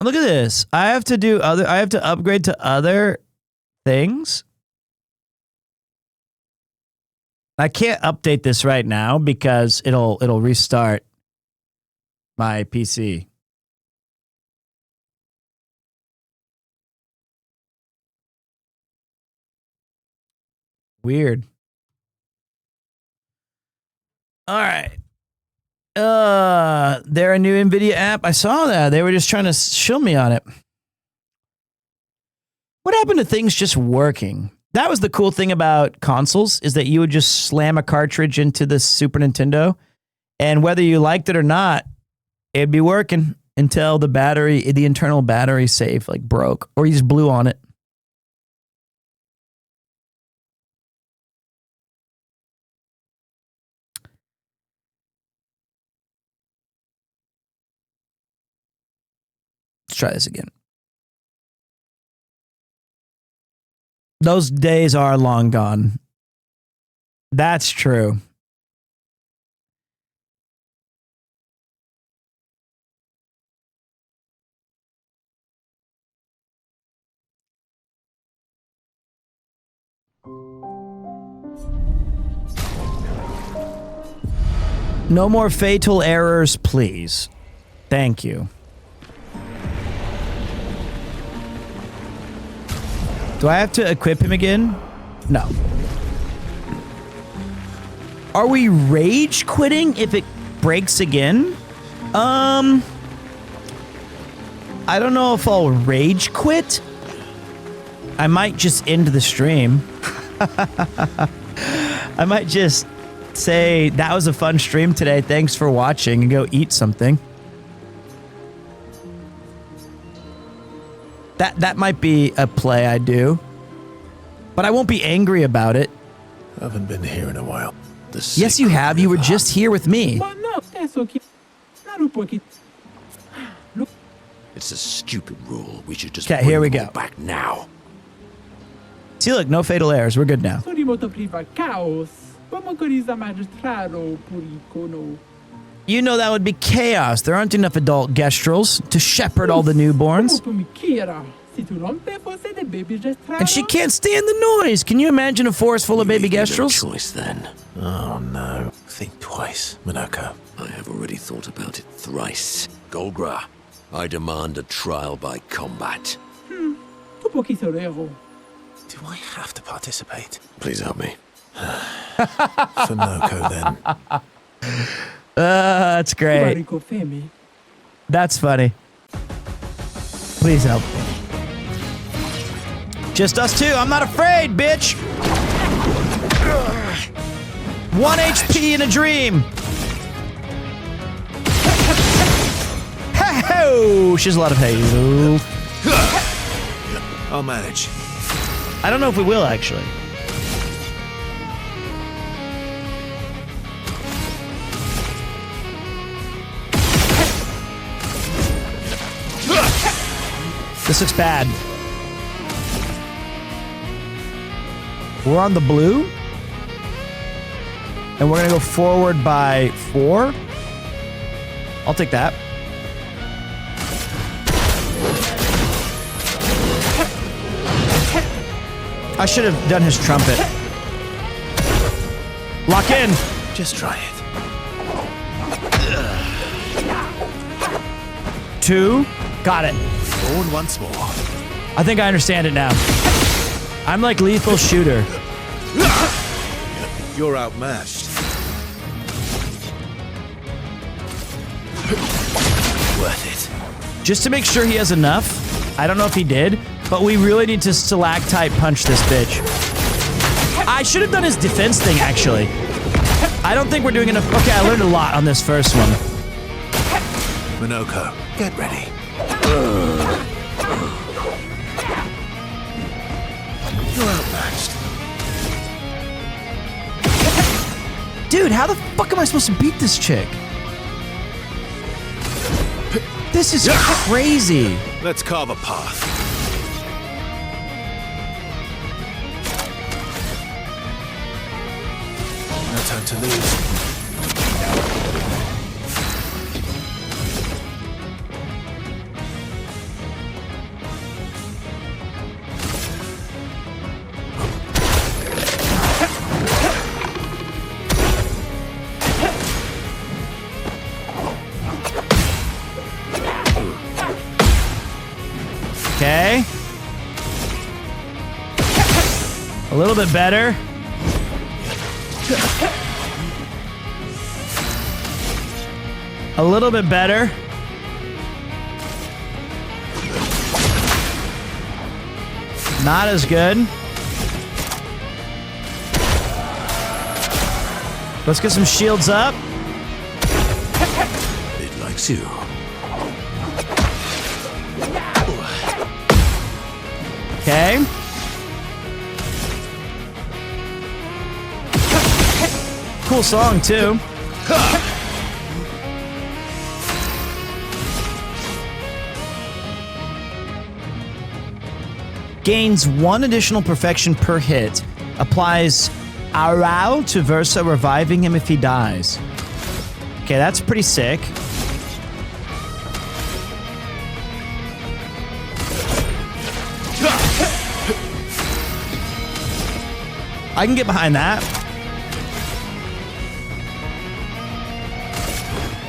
Look at this. I have to upgrade to other things. I can't update this right now because it'll restart my PC. Weird. All right. They're a new NVIDIA app. I saw that. They were just trying to shill me on it. What happened to things just working? That was the cool thing about consoles, is that you would just slam a cartridge into the Super Nintendo, and whether you liked it or not, it'd be working until the internal battery save like broke, or you just blew on it. Let's try this again. Those days are long gone. That's true. No more fatal errors, please. Thank you. Do I have to equip him again? No. Are we rage quitting if it breaks again? I don't know if I'll rage quit. I might just end the stream. I might just say, that was a fun stream today. Thanks for watching, and go eat something. That might be a play I do. But I won't be angry about it. I haven't been here in a while. Yes, you have. You were just here with me. It's a stupid rule. We should just Okay, here we go. Back now. See, look, no fatal errors. We're good now. You know that would be chaos. There aren't enough adult gestrels to shepherd all the newborns. And she can't stand the noise. Can you imagine a forest full of baby gestrels? No choice then. Oh no. Think twice, Minako. I have already thought about it thrice. Golgra, I demand a trial by combat. Do I have to participate? Please help me. For Noko, then. That's great. That's funny. Please help. Just us two. I'm not afraid, bitch. 1 HP in a dream. Hey-ho! She's a lot of hey-ho. I'll manage. I don't know if we will, actually. This looks bad. We're on the blue. And we're going to go forward by 4. I'll take that. I should have done his trumpet. Lock in. Just try it. 2. Got it. Forward once more. I think I understand it now. I'm like lethal shooter. You're outmatched. Worth it. Just to make sure he has enough, I don't know if he did, but we really need to stalactite punch this bitch. I should have done his defense thing, actually. I don't think we're doing enough. Okay, I learned a lot on this first one. Minoko, get ready. You're outmatched. Dude, how the fuck am I supposed to beat this chick? This is crazy. Let's carve a path. No time to lose. Okay. A little bit better. A little bit better. Not as good. Let's get some shields up. It likes you. Okay. Cool song, too. Gains 1 additional perfection per hit. Applies Arau to Versa, reviving him if he dies. Okay, that's pretty sick. I can get behind that.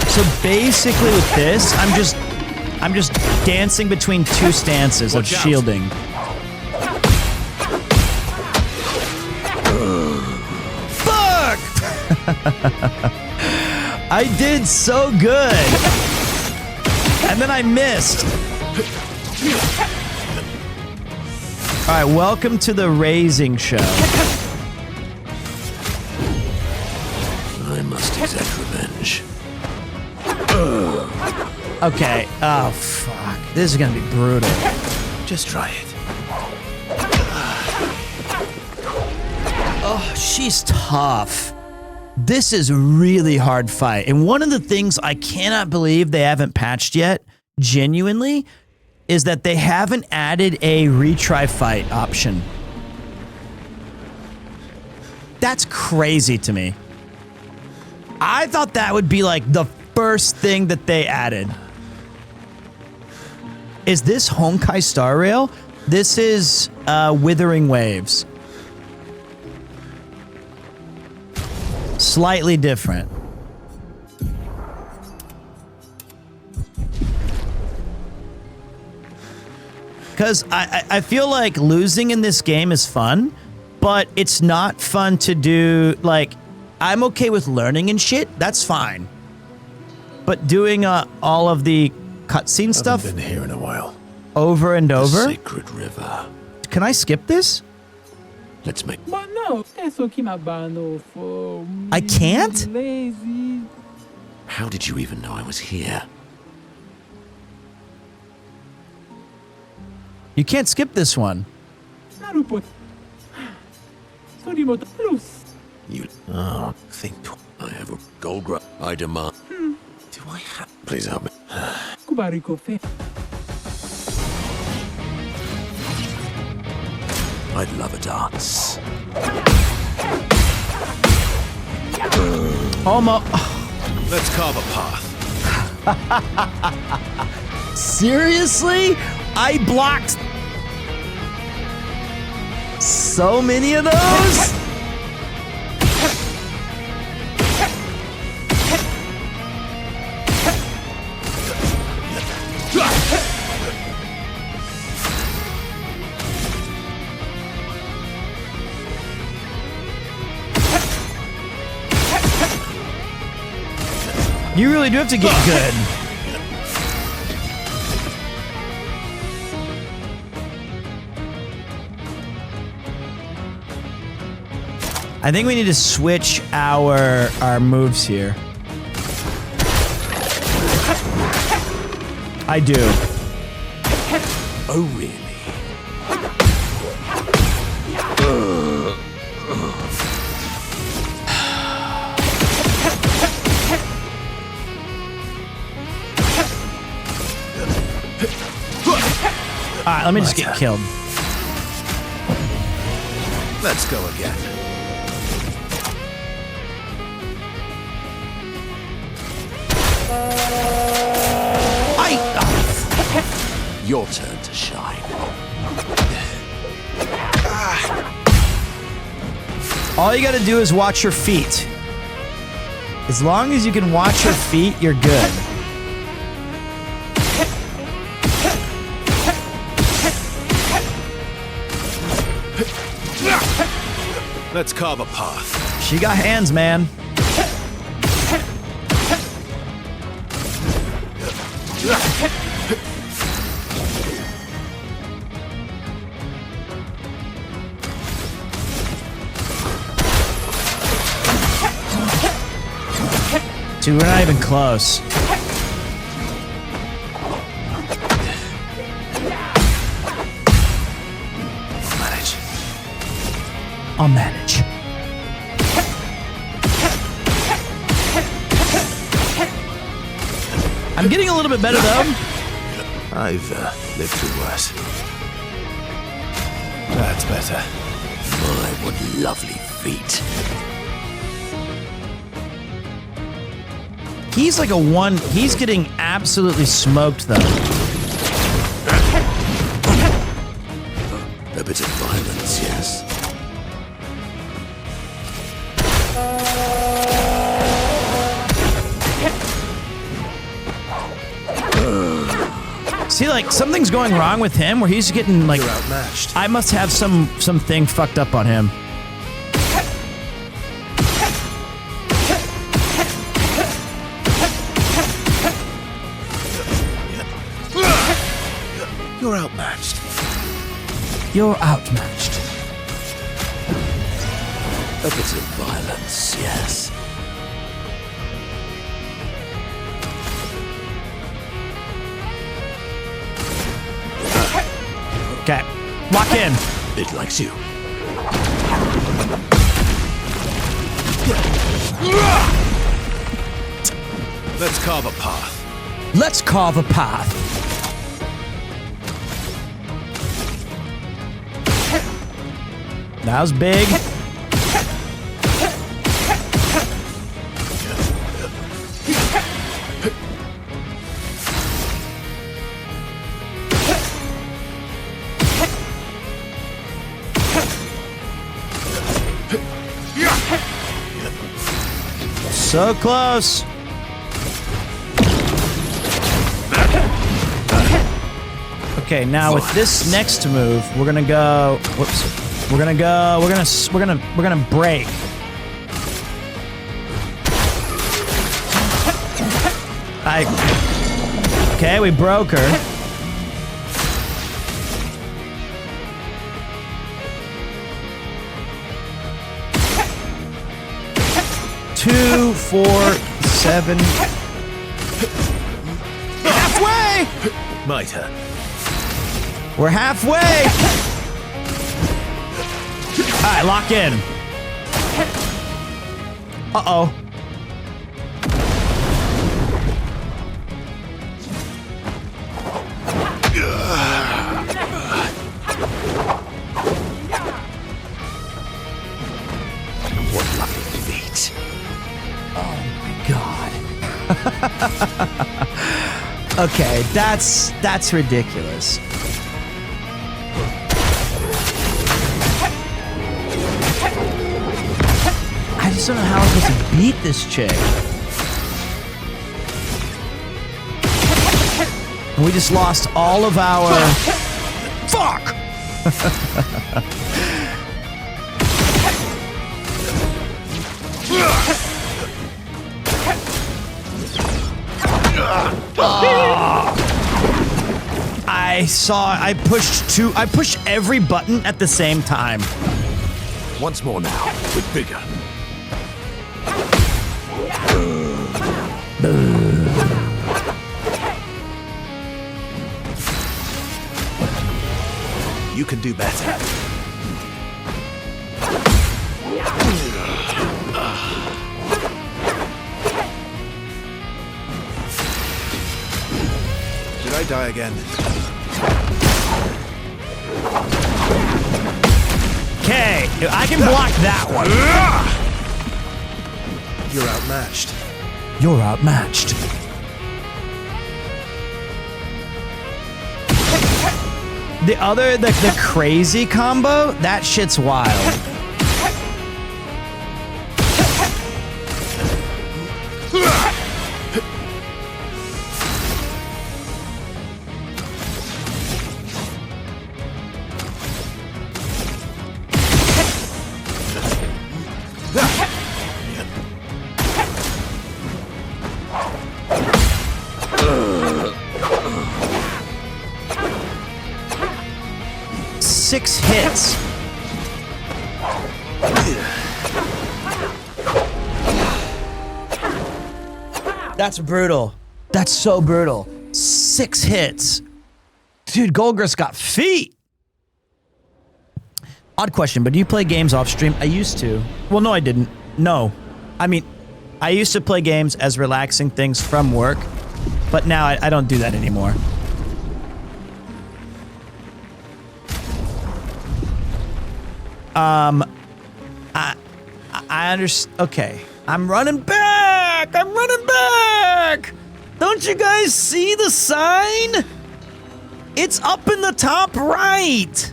So basically with this, I'm just dancing between 2 stances of shielding. Fuck! I did so good. And then I missed. All right, welcome to the raising show. I must exact revenge. Okay. Oh, fuck. This is gonna be brutal. Just try it. Oh, she's tough. This is a really hard fight. And one of the things I cannot believe they haven't patched yet, genuinely, is that they haven't added a retry fight option. That's crazy to me. I thought that would be like the first thing that they added. Is this Honkai Star Rail? This is Withering Waves. Slightly different. Because I feel like losing in this game is fun, but it's not fun to do, like, I'm okay with learning and shit, that's fine. But doing all of the cutscene stuff Been here in a while. over and over. Sacred river. Can I skip this? Let's make. But no, that's what came out by no for. I can't? Lazy. How did you even know I was here? You can't skip this one. You. Oh, think. I have a gold rush. I demand. Do I have. Please help me. I'd love a dance. Almost. Let's carve a path. Seriously? I blocked so many of those? You really do have to get good. I think we need to switch our moves here. I do. Oh, really? Alright, let me just get killed. Let's go again. Your turn to shine. All you gotta do is watch your feet. As long as you can watch your feet, you're good. Let's carve a path. She got hands, man. Dude, we're not even close. I'll manage. I'm getting a little bit better though. I've lived through worse. That's better. My, what lovely feet. He's like a one. He's getting absolutely smoked though. A bit of violence, yes. See, like something's going wrong with him, where he's getting like. You're outmatched. I must have something fucked up on him. You're outmatched. You're outmatched. A bit of violence, yes. Okay, lock in. It likes you. Let's carve a path. Let's carve a path. That was big. So close. Okay, now with this next move, we're gonna go. Whoops. We're gonna go. We're gonna break. Okay, we broke her. Two, 4, 7. Halfway! My turn. We're halfway! Alright, lock in. Uh-oh. What lovely feet. Oh my god. Okay, that's ridiculous. I just don't know how I'm supposed to beat this chick. And we just lost all of our... Fuck! I pushed every button at the same time. Once more now, with vigor. You can do better. Did I die again? Okay, I can block that one. You're outmatched. You're outmatched. The crazy combo, that shit's wild. Six hits. That's brutal. That's so brutal. 6 hits. Dude, Golgrus got feet. Odd question, but do you play games off stream? I used to. Well, no, I didn't. No. I mean, I used to play games as relaxing things from work, but now I don't do that anymore. I understand. Okay. I'm running back. I'm running back. Don't you guys see the sign? It's up in the top right.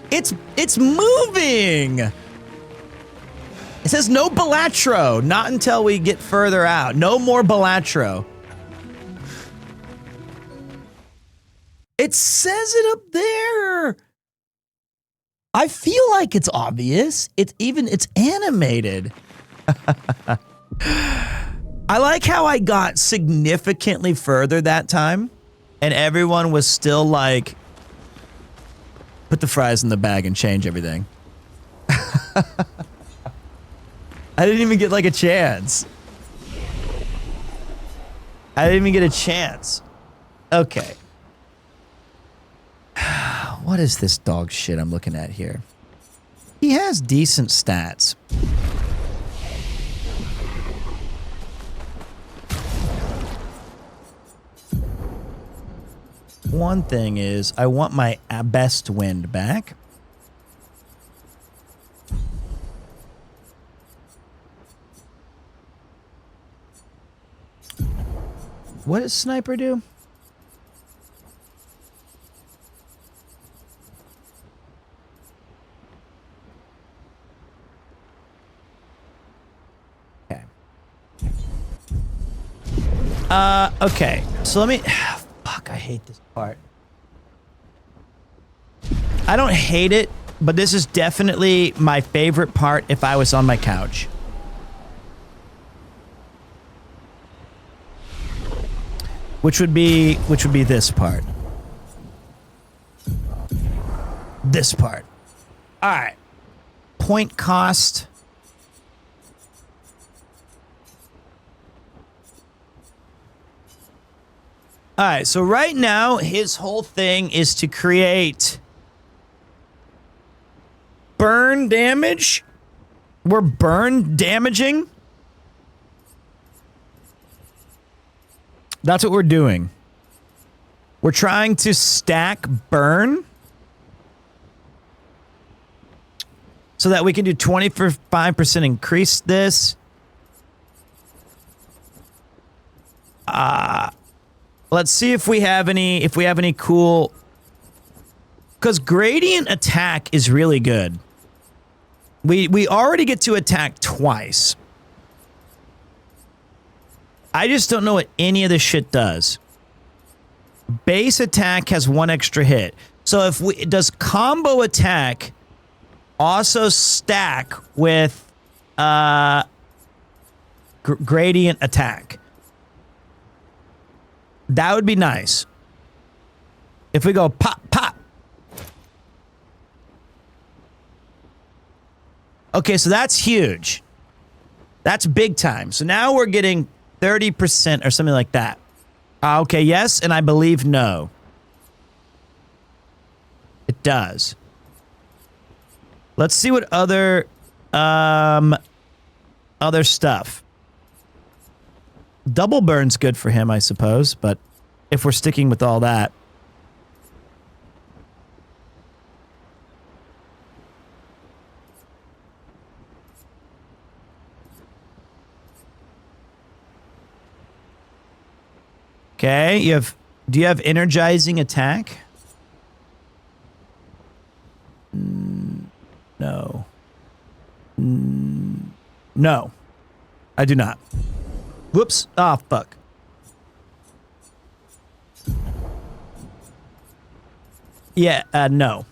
It's moving. It says no Balatro. Not until we get further out. No more Balatro. It says it up there. I feel like it's obvious. It's animated. I like how I got significantly further that time, and everyone was still like, put the fries in the bag and change everything. I didn't even get like a chance. I didn't even get a chance. Okay. What is this dog shit I'm looking at here? He has decent stats. One thing is, I want my best wind back. What does Sniper do? Okay, so let me, fuck, I hate this part. I don't hate it, but this is definitely my favorite part if I was on my couch. Which would be this part. This part. All right. Point cost. All right, so right now, his whole thing is to create burn damage. We're burn damaging. That's what we're doing. We're trying to stack burn so that we can do 25% increase this. Let's see if we have any cool, because gradient attack is really good. We already get to attack twice. I just don't know what any of this shit does. Base attack has 1 extra hit. So if does combo attack also stack with gradient attack? That would be nice. If we go pop, pop. Okay, so that's huge. That's big time. So now we're getting 30% or something like that. Okay, yes, and I believe no. It does. Let's see what other stuff. Double burn's good for him, I suppose, but if we're sticking with all that. Okay, do you have energizing attack? No. No. I do not. Whoops. Ah, fuck. Yeah, no.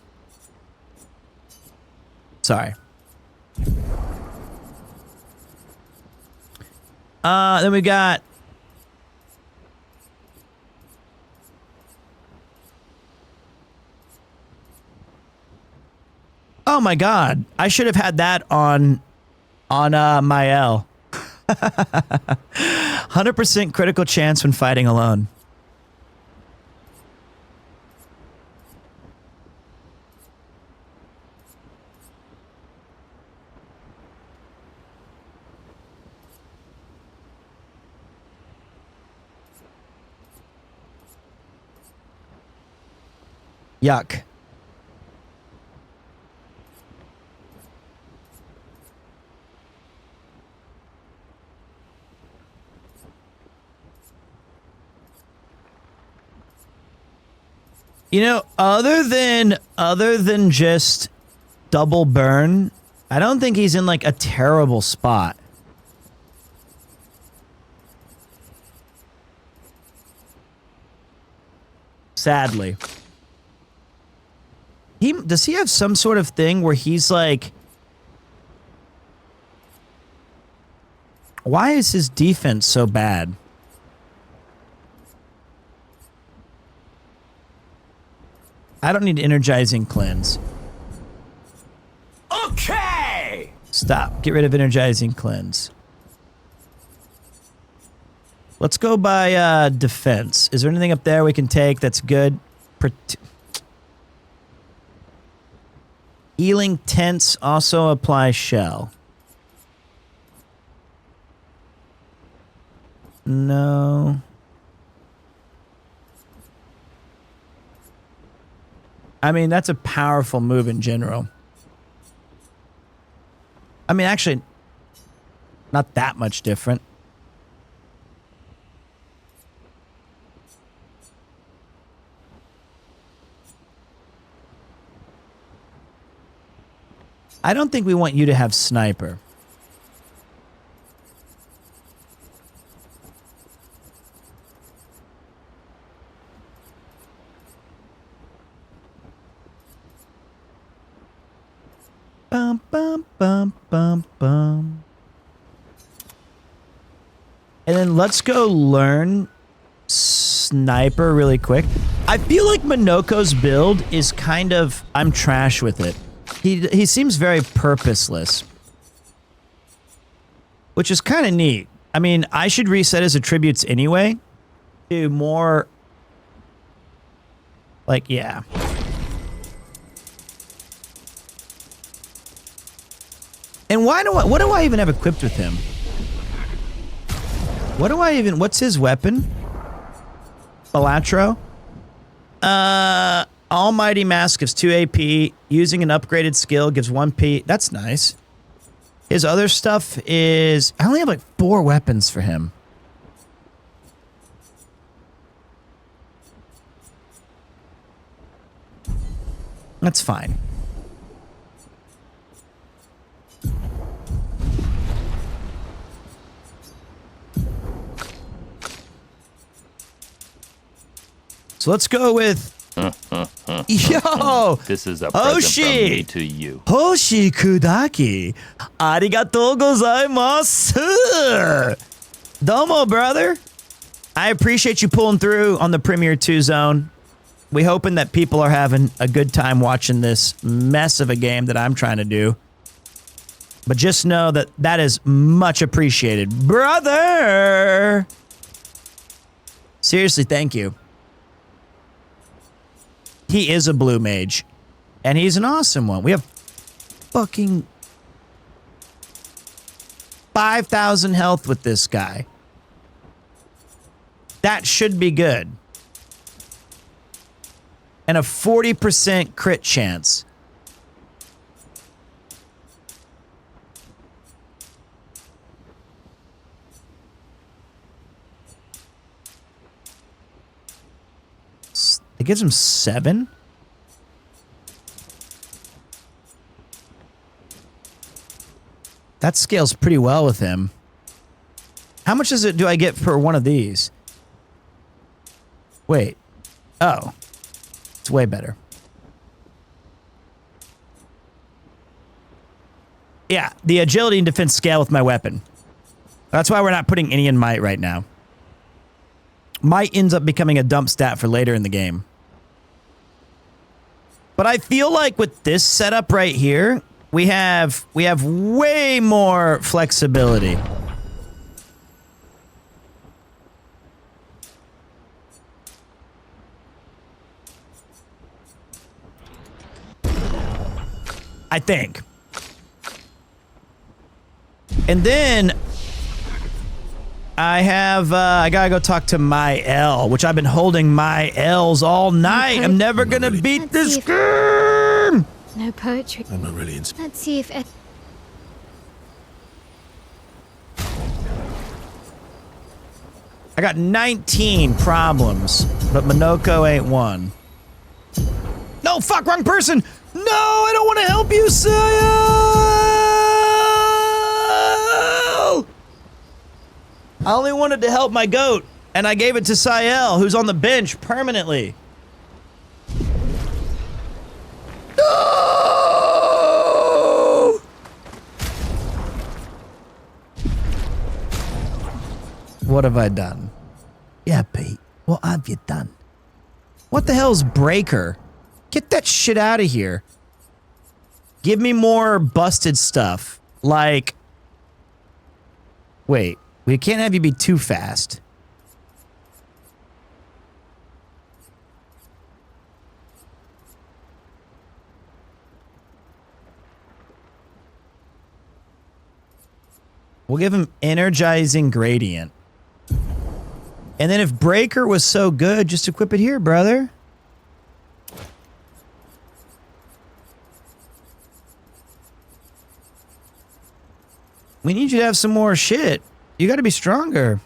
Sorry. Then we got... Oh my god. I should have had that on my L. 100% critical chance when fighting alone. Yuck. You know, other than just double burn, I don't think he's in like a terrible spot. Sadly. Does he have some sort of thing where he's like... Why is his defense so bad? I don't need energizing cleanse. Okay! Stop. Get rid of energizing cleanse. Let's go by defense. Is there anything up there we can take that's good? Healing tense also applies shell. No. I mean, that's a powerful move in general. I mean, actually, not that much different. I don't think we want you to have sniper. Bum, bum, bum, bum, bum. And then let's go learn sniper really quick. I feel like Minoko's build is kind of... I'm trash with it. He seems very purposeless. Which is kind of neat. I mean, I should reset his attributes anyway. Do more... Like, yeah. And what do I even have equipped with him? What's his weapon? Balatro? Almighty Mask gives 2 AP. Using an upgraded skill gives 1 P. That's nice. His other stuff is... I only have like 4 weapons for him. That's fine. So let's go with... Yo! This is a present from me to you. Hoshi Kudaki. Arigatou gozaimasu. Domo, brother. I appreciate you pulling through on the PremierTwo zone. We hoping that people are having a good time watching this mess of a game that I'm trying to do. But just know that that is much appreciated. Brother! Seriously, thank you. He is a blue mage. And he's an awesome one. We have fucking 5,000 health with this guy. That should be good. And a 40% crit chance. It gives him 7? That scales pretty well with him. How much do I get for one of these? Wait. Oh. It's way better. Yeah, the agility and defense scale with my weapon. That's why we're not putting any in might right now. Might ends up becoming a dump stat for later in the game. But I feel like with this setup right here, we have way more flexibility. I think. And then I gotta go talk to my L, which I've been holding my L's all night. I'm never gonna beat this game. No poetry. I'm not really Let's see if it. I got 19 problems, but Minoko ain't one. No, fuck, wrong person. No, I don't want to help you, Sael. I only wanted to help my goat, and I gave it to Sael, who's on the bench permanently. No! What have I done? Yeah, Pete. What have you done? What the hell's Breaker? Get that shit out of here. Give me more busted stuff. Like... Wait. We can't have you be too fast. We'll give him Energizing Gradient. And then if Breaker was so good, just equip it here, brother. We need you to have some more shit. You gotta be stronger.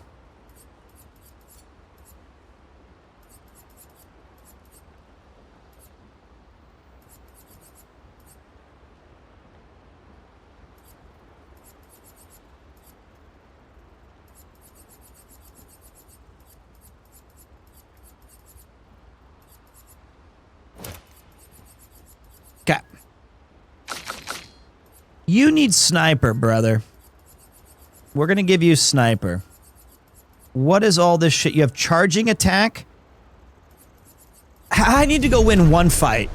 Okay. You need sniper, brother. We're going to give you sniper. What is all this shit? You have charging attack? I need to go win one fight.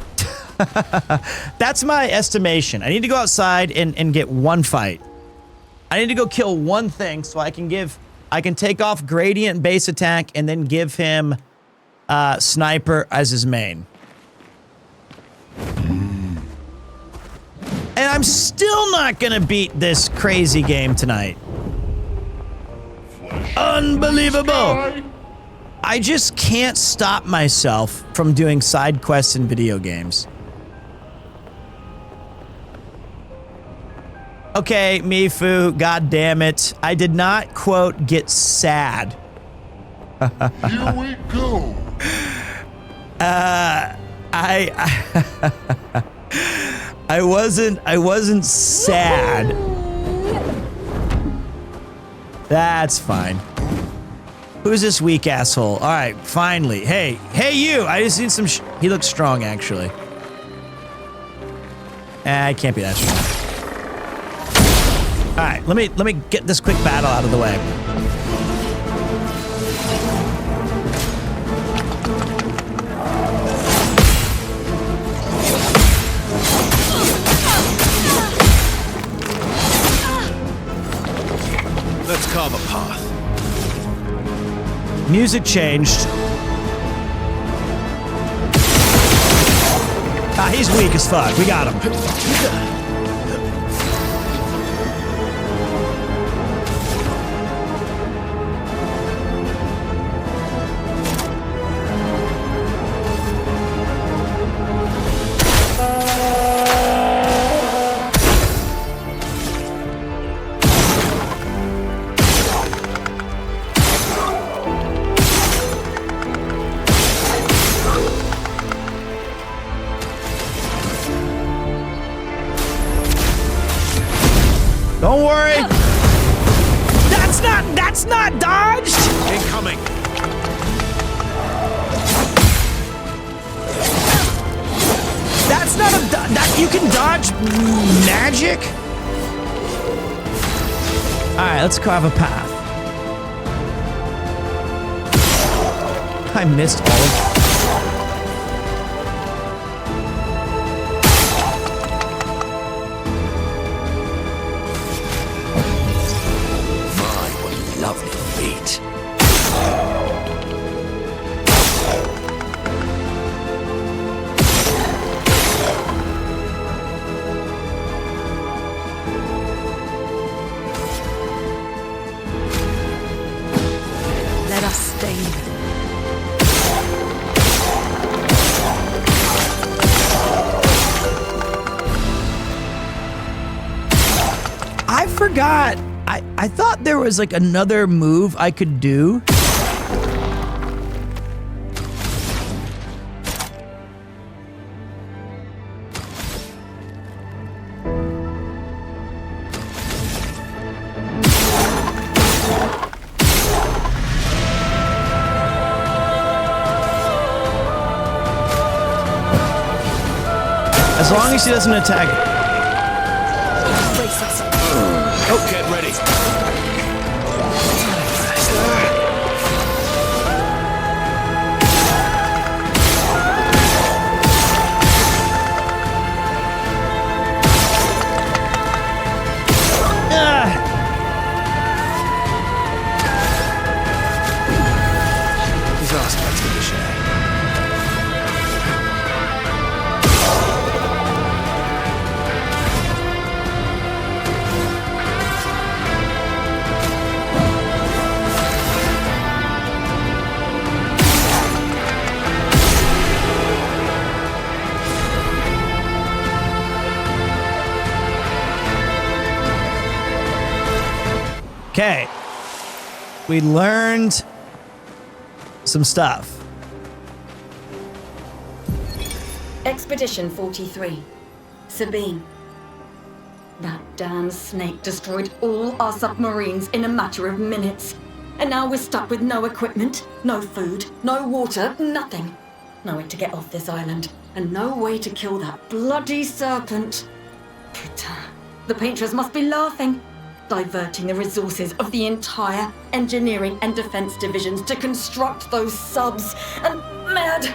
That's my estimation. I need to go outside and get one fight. I need to go kill one thing so I can take off gradient base attack and then give him sniper as his main. And I'm still not going to beat this crazy game tonight. Unbelievable! I just can't stop myself from doing side quests in video games. Okay, Mifu, god damn it. I did not, quote, get sad. Here we go. I wasn't sad. That's fine. Who's this weak asshole? All right, finally. Hey you! I just need some. He looks strong, actually. I can't be that strong. All right, let me get this quick battle out of the way. Music changed. Ah, he's weak as fuck. We got him. Don't worry. That's not dodged. Incoming. That's not a that you can dodge magic. All right, let's carve a path. I missed all of. Lovely feet. Let us stain them. I forgot. I thought there was like another move I could do. As long as she doesn't attack it. Oh, get ready. Disaster expedition. Okay. We learned some stuff. Expedition 43. Sabine. That damn snake destroyed all our submarines in a matter of minutes. And now we're stuck with no equipment, no food, no water, nothing. No way to get off this island, and no way to kill that bloody serpent. Putain. The painters must be laughing. Diverting the resources of the entire engineering and defense divisions to construct those subs. And mad,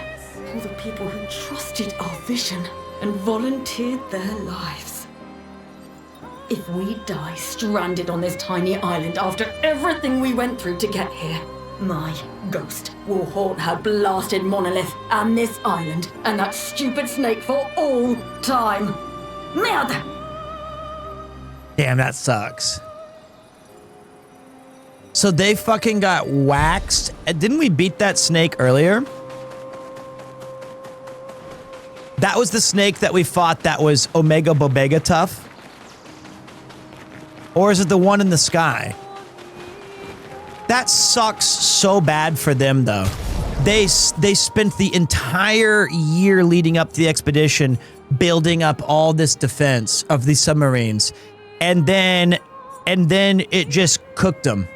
all the people who trusted our vision and volunteered their lives. If we die stranded on this tiny island after everything we went through to get here, my ghost will haunt her blasted monolith and this island and that stupid snake for all time. Merde! Damn, that sucks. So they fucking got waxed. Didn't we beat that snake earlier? That was the snake that we fought that was Omega Bobega tough? Or is it the one in the sky? That sucks so bad for them though. They spent the entire year leading up to the expedition building up all this defense of these submarines. And then it just cooked them.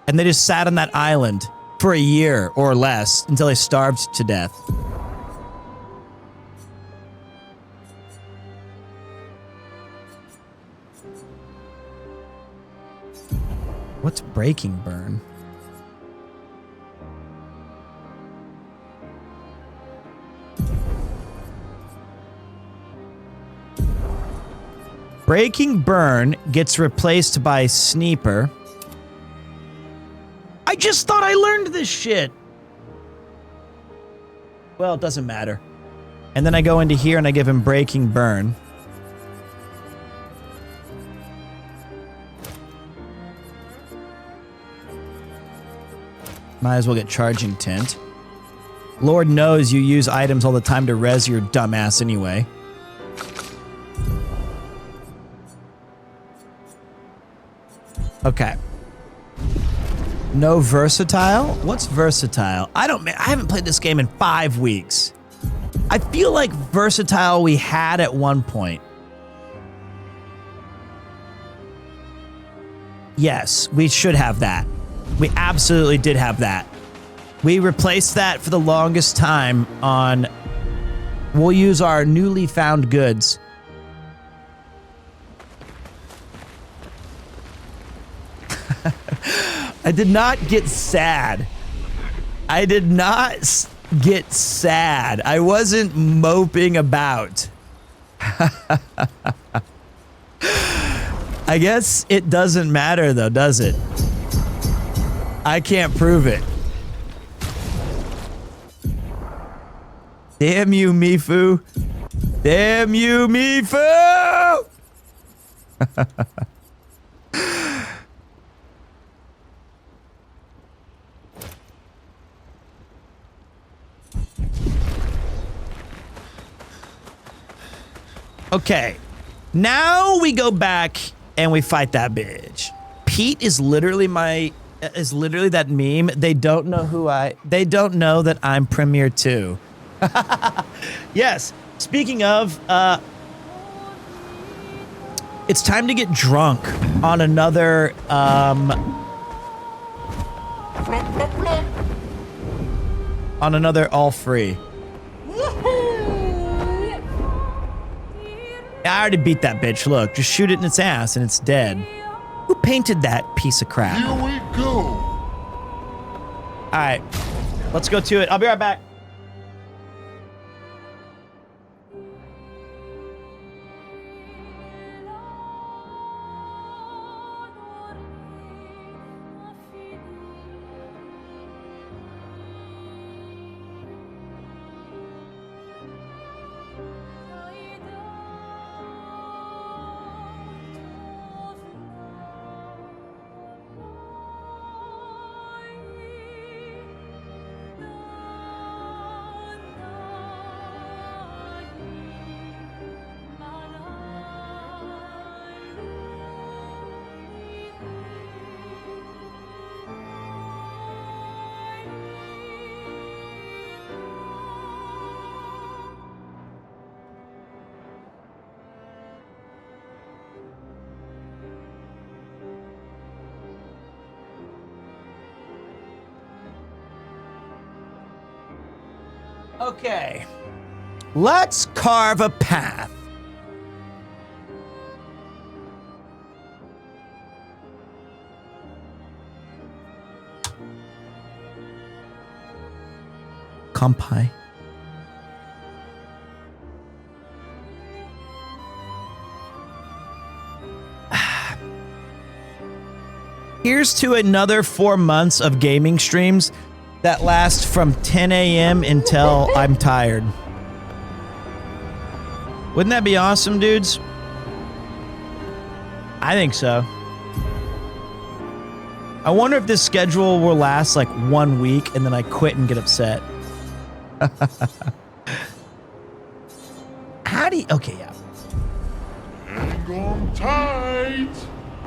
And they just sat on that island for a year or less until they starved to death. What's breaking burn? Breaking burn gets replaced by sniper. I just thought I learned this shit. Well, it doesn't matter. And then I go into here and I give him Breaking Burn. Might as well get Charging Tint. Lord knows you use items all the time to res your dumbass anyway. Okay. No versatile? What's versatile? I haven't played this game in 5 weeks. I feel like versatile we had at one point. Yes, we should have that. We absolutely did have that. We replaced that for the longest time on... We'll use our newly found goods. I did not get sad. I did not get sad. I wasn't moping about. I guess it doesn't matter though, does it? I can't prove it. Damn you, Mifu. Damn you, Mifu! Okay, now we go back and we fight that bitch. Pete is literally that meme. They don't know they don't know that I'm PremierTwo. Yes, speaking of, it's time to get drunk on another, all free. I already beat that bitch. Look, just shoot it in its ass and it's dead. Who painted that piece of crap? Here we go. All right, let's go to it. I'll be right back. Okay, let's carve a path. Kampai. Here's to another 4 months of gaming streams that last from 10 a.m. until I'm tired. Wouldn't that be awesome, dudes? I think so. I wonder if this schedule will last like 1 week and then I quit and get upset. How do you... Okay, yeah. Hang on tight.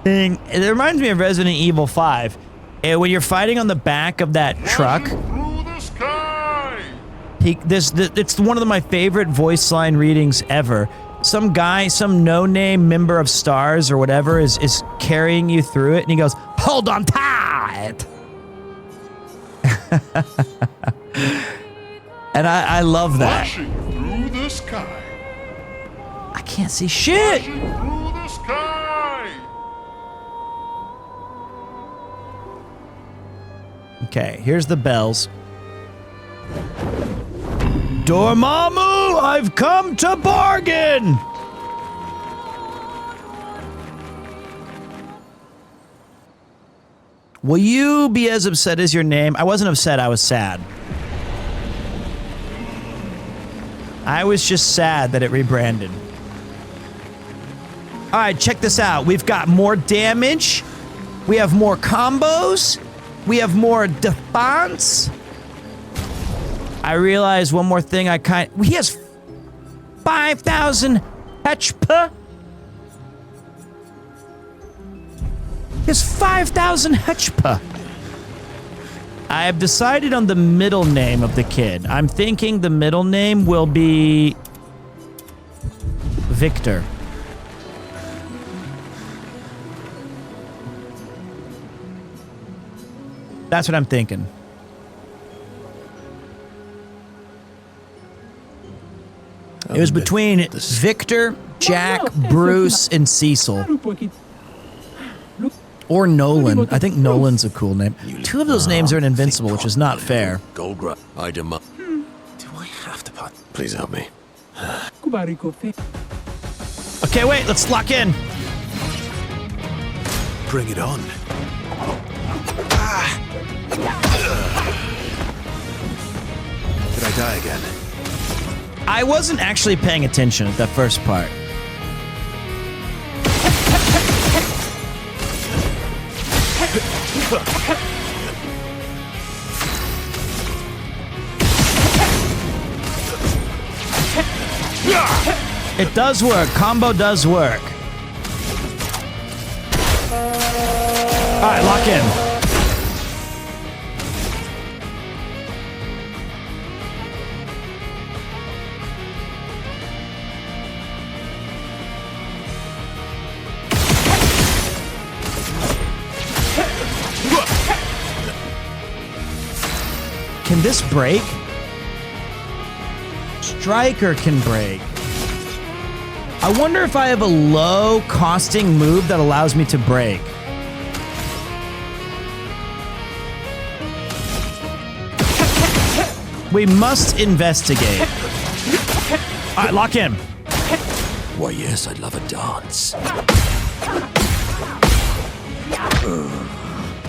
It reminds me of Resident Evil 5. When you're fighting on the back of that truck, it's one of my favorite voice line readings ever. Some guy, some no-name member of Stars or whatever is carrying you through it, and he goes, "Hold on tight." And I love that. Flashing through the sky. I can't see shit. Flashing through the sky. Okay, here's the bells. Dormammu, I've come to bargain! Will you be as upset as your name? I wasn't upset, I was sad. I was just sad that it rebranded. All right, check this out. We've got more damage. We have more combos. We have more defense. I realized one more thing he has 5,000 HP. He has 5,000 HP. I have decided on the middle name of the kid. I'm thinking the middle name will be Victor. That's what I'm thinking. It was between Victor, Jack, Bruce, and Cecil. Or Nolan. I think Nolan's a cool name. Two of those names are in Invincible, which is not fair. Goldgra, I demand. Do I have to part? Please help me. Okay, wait, let's lock in. Bring it on. Did I die again? I wasn't actually paying attention at that first part. It does work. Combo does work. All right, lock in. Can this break? Striker can break. I wonder if I have a low costing move that allows me to break. We must investigate. All right, lock in. Why, yes, I'd love a dance.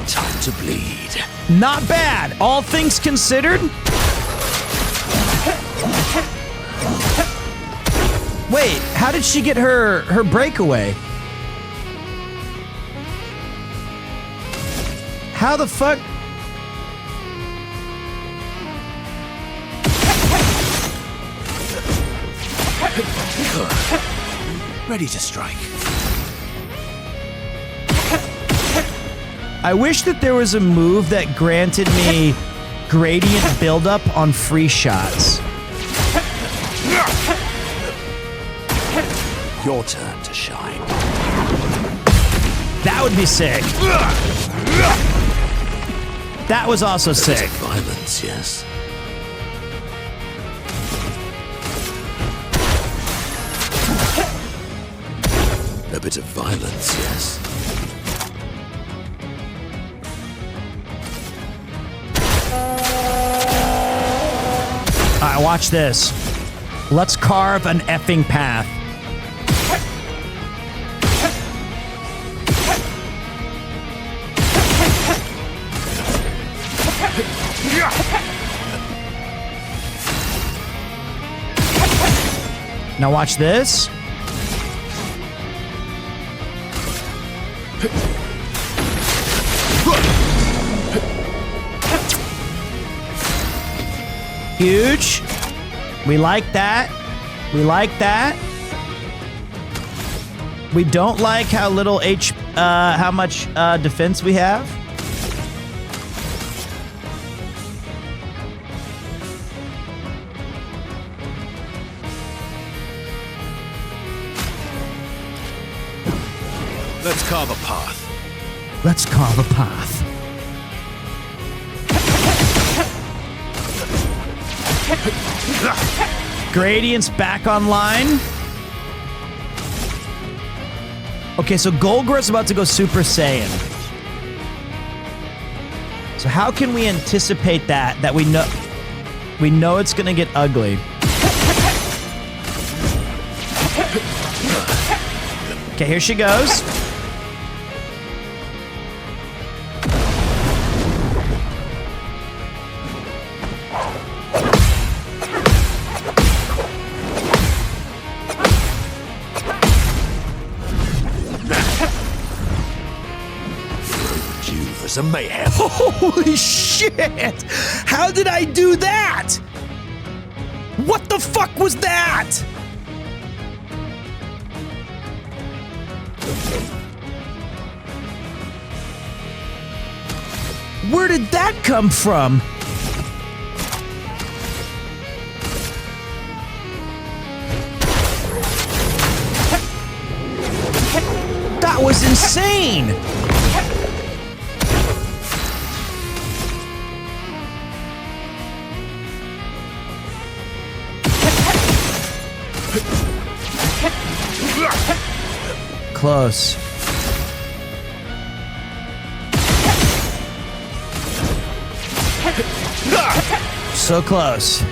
Time to bleed. Not bad, all things considered. Wait, how did she get her breakaway? How the fuck? Ready to strike. I wish that there was a move that granted me gradient buildup on free shots. Your turn to shine. That would be sick. That was also sick. Violence, yes. A bit of violence, yes. All right, watch this. Let's carve an effing path. Now watch this. Huge. We like that. We like that. We don't like how little how much defense we have. Let's carve a path. Let's carve a path. Gradient's back online. Okay, so Golgra's about to go Super Saiyan. So how can we anticipate that we know it's gonna get ugly? Okay, here she goes. some mayhem. Holy shit! How did I do that? What the fuck was that? Where did that come from? That was insane! Close. So close.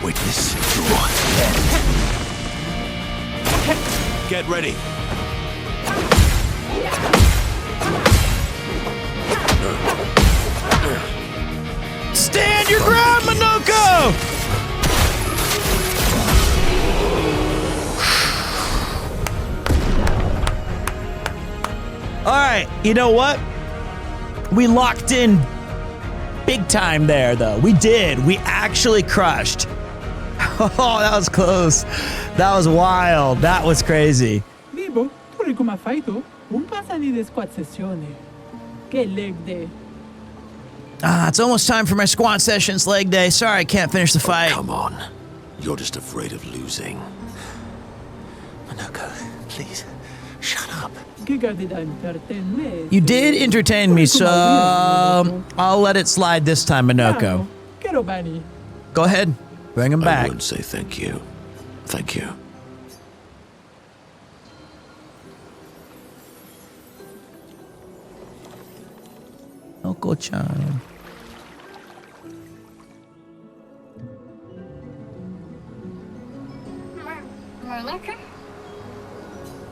Witness your end. Get ready. Stand your ground, Minoko! All right, you know what? We locked in big time there, though. We did. We actually crushed. Oh, that was close. That was wild. That was crazy. Bibo, tu come feito? Passano di 4 sessioni. Che leg day. It's almost time for my squad sessions leg day. Sorry, I can't finish the fight. Come on. You're just afraid of losing. Minoko, please, shut up. You did entertain me, so I'll let it slide this time, Minoko. Go ahead. Bring him back. I won't say thank you. Thank you. Minoko-chan.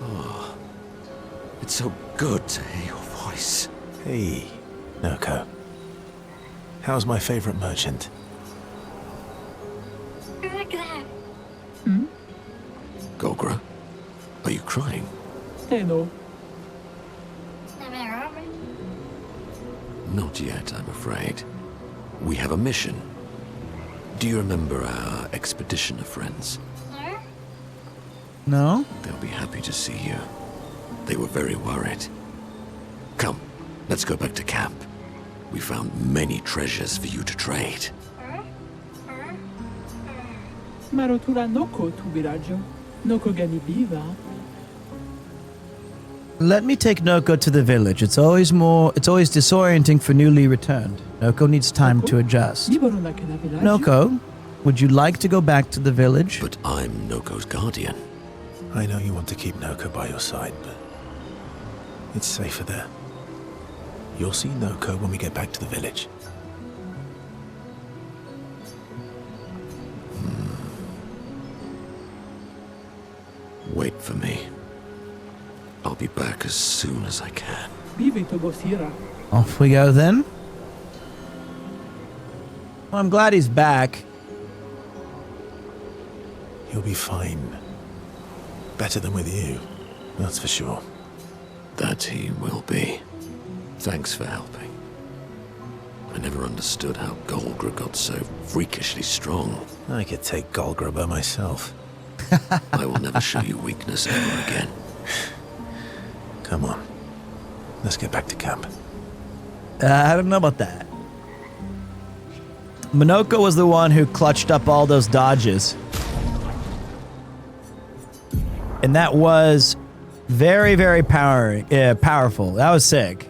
Oh, it's so good to hear your voice. Hey, Noko. How's my favorite merchant? Gogra, are you crying? No. Not yet, I'm afraid. We have a mission. Do you remember our expeditioner friends? No? They'll be happy to see you. They were very worried. Come, let's go back to camp. We found many treasures for you to trade. Marotura Noko tu viraggio. Noko gani biva. Let me take Noko to the village. It's always disorienting for newly returned. Noko needs time to adjust. Noko, would you like to go back to the village? But I'm Noko's guardian. I know you want to keep Noko by your side, but it's safer there. You'll see Noko when we get back to the village. Wait for me. I'll be back as soon as I can. Off we go then. Well, I'm glad he's back. He'll be fine. Better than with you, that's for sure. That he will be. Thanks for helping. I never understood how Golgra got so freakishly strong. I could take Golgra by myself. I will never show you weakness ever again. Come on. Let's get back to camp. I don't know about that. Minoko was the one who clutched up all those dodges. And that was very, very powerful. That was sick.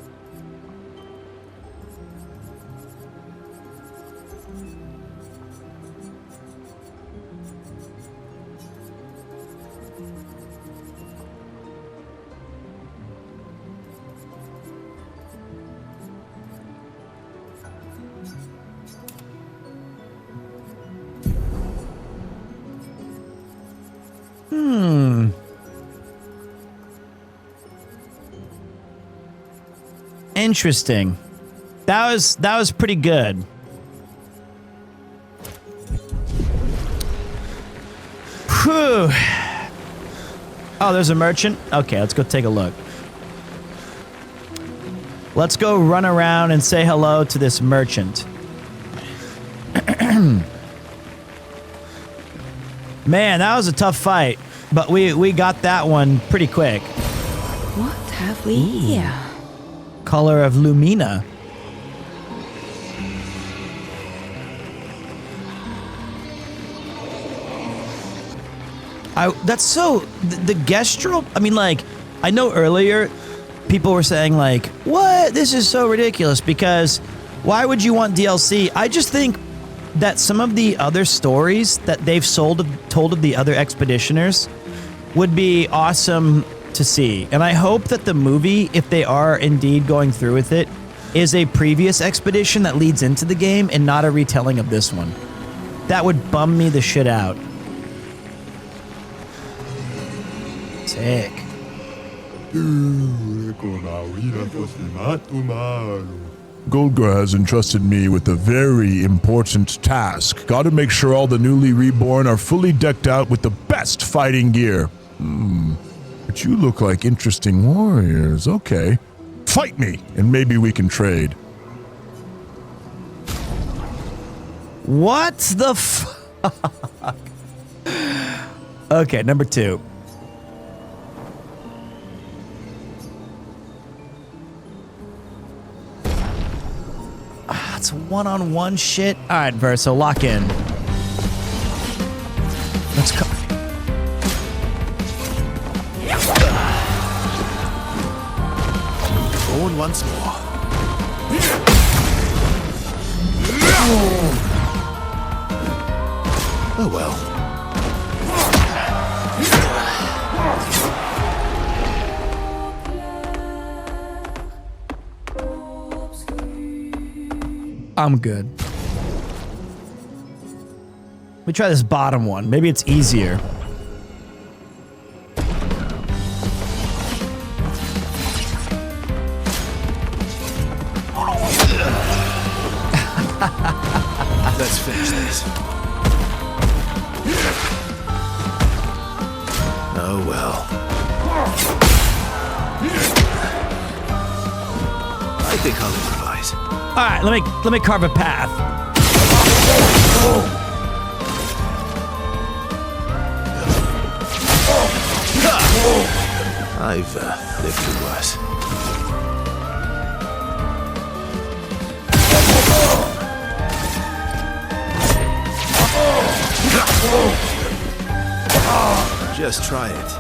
Interesting. That was pretty good. Whew. Oh, there's a merchant? Okay, let's go take a look. Let's go run around and say hello to this merchant. Man, that was a tough fight, but we got that one pretty quick. What have we here? Color of Lumina. That's so the Gestral. I mean, like, I know earlier people were saying like, "What? This is so ridiculous." Because why would you want DLC? I just think that some of the other stories that they've told of the other expeditioners would be awesome to see. And I hope that the movie, if they are indeed going through with it, is a previous expedition that leads into the game and not a retelling of this one. That would bum me the shit out. Sick. Golgra has entrusted me with a very important task. Gotta make sure all the newly reborn are fully decked out with the best fighting gear. But you look like interesting warriors. Okay. Fight me, and maybe we can trade. What the fuck? Okay, number 2. It's one-on-one shit. All right, Verso, lock in. Let's go. Born once more. Oh well. I'm good. Let me try this bottom one. Maybe it's easier. Let's finish this. Oh well. I think I'll improvise. All right, let me carve a path. I've lived through worse. Just try it.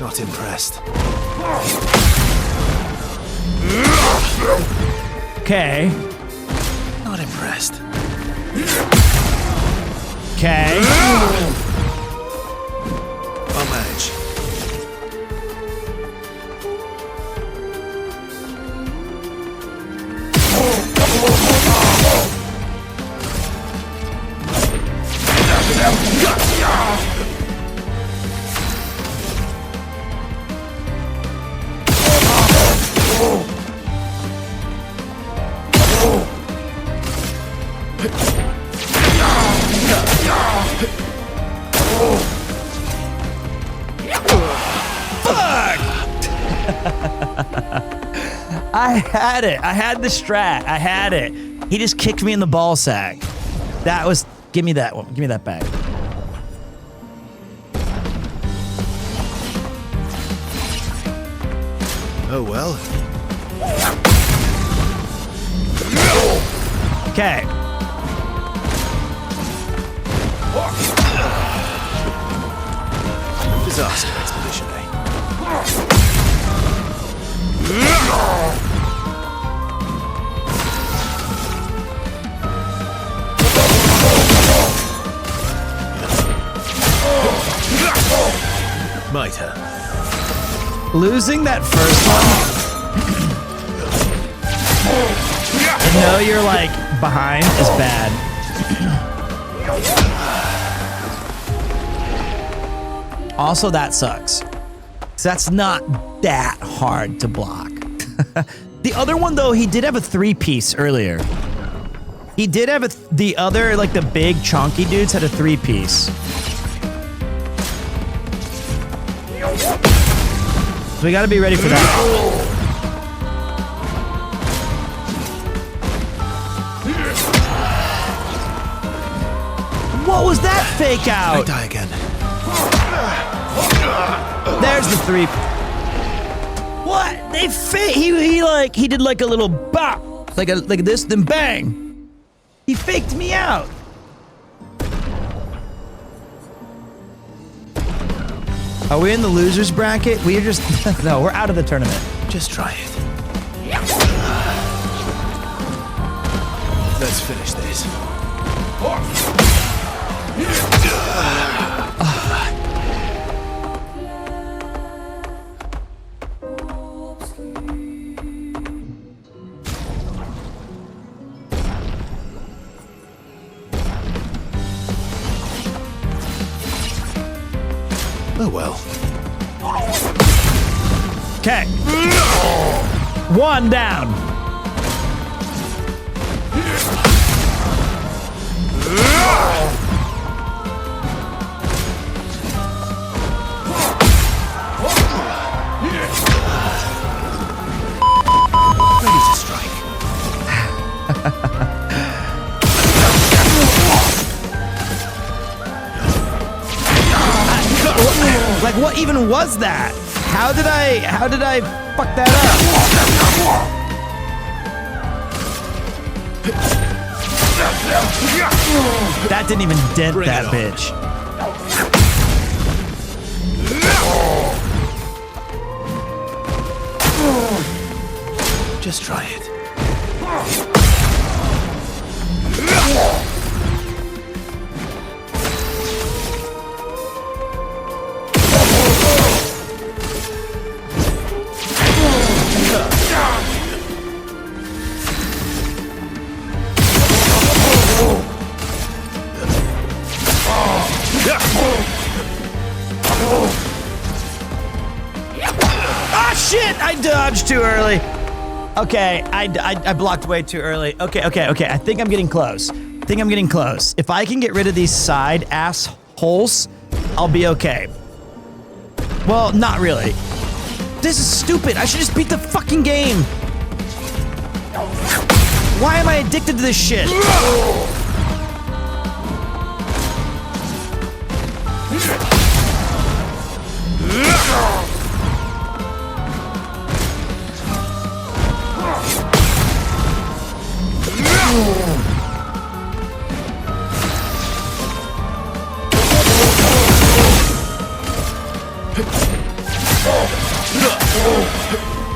Not impressed. Okay. Not impressed. Okay. I'll manage. I had it. I had the strat. I had it. He just kicked me in the ball sack. That was... Give me that one. Give me that back. Oh well. Okay. Disaster expedition, eh? Might have. Losing that first one. And know you're like behind is bad. Also, that sucks. 'Cause that's not that hard to block. The other one though, he did have a 3-piece earlier. He did have the other, like the big chonky dudes had a 3-piece. So we gotta be ready for that. What was that fake out? I die again. There's the 3. What? They he did like a little bop, like this, then bang. He faked me out. Are we in the losers bracket? We're just no, we're out of the tournament. Just try it. Let's finish this. Oh well. Okay. 1 down. Ready to strike. Like, what even was that? How did I fuck that up? That didn't even dent Bring that it on. bitch. Just try it. Ah, shit! I dodged too early. Okay, I blocked way too early. Okay. I think I'm getting close. If I can get rid of these side assholes, I'll be okay. Well, not really. This is stupid. I should just beat the fucking game. Why am I addicted to this shit?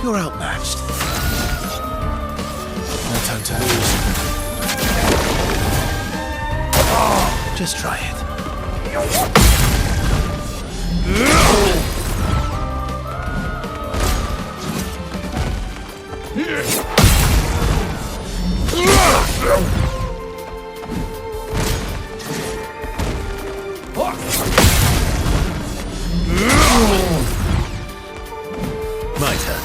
You're outmatched. No time to lose. Just try it. My turn.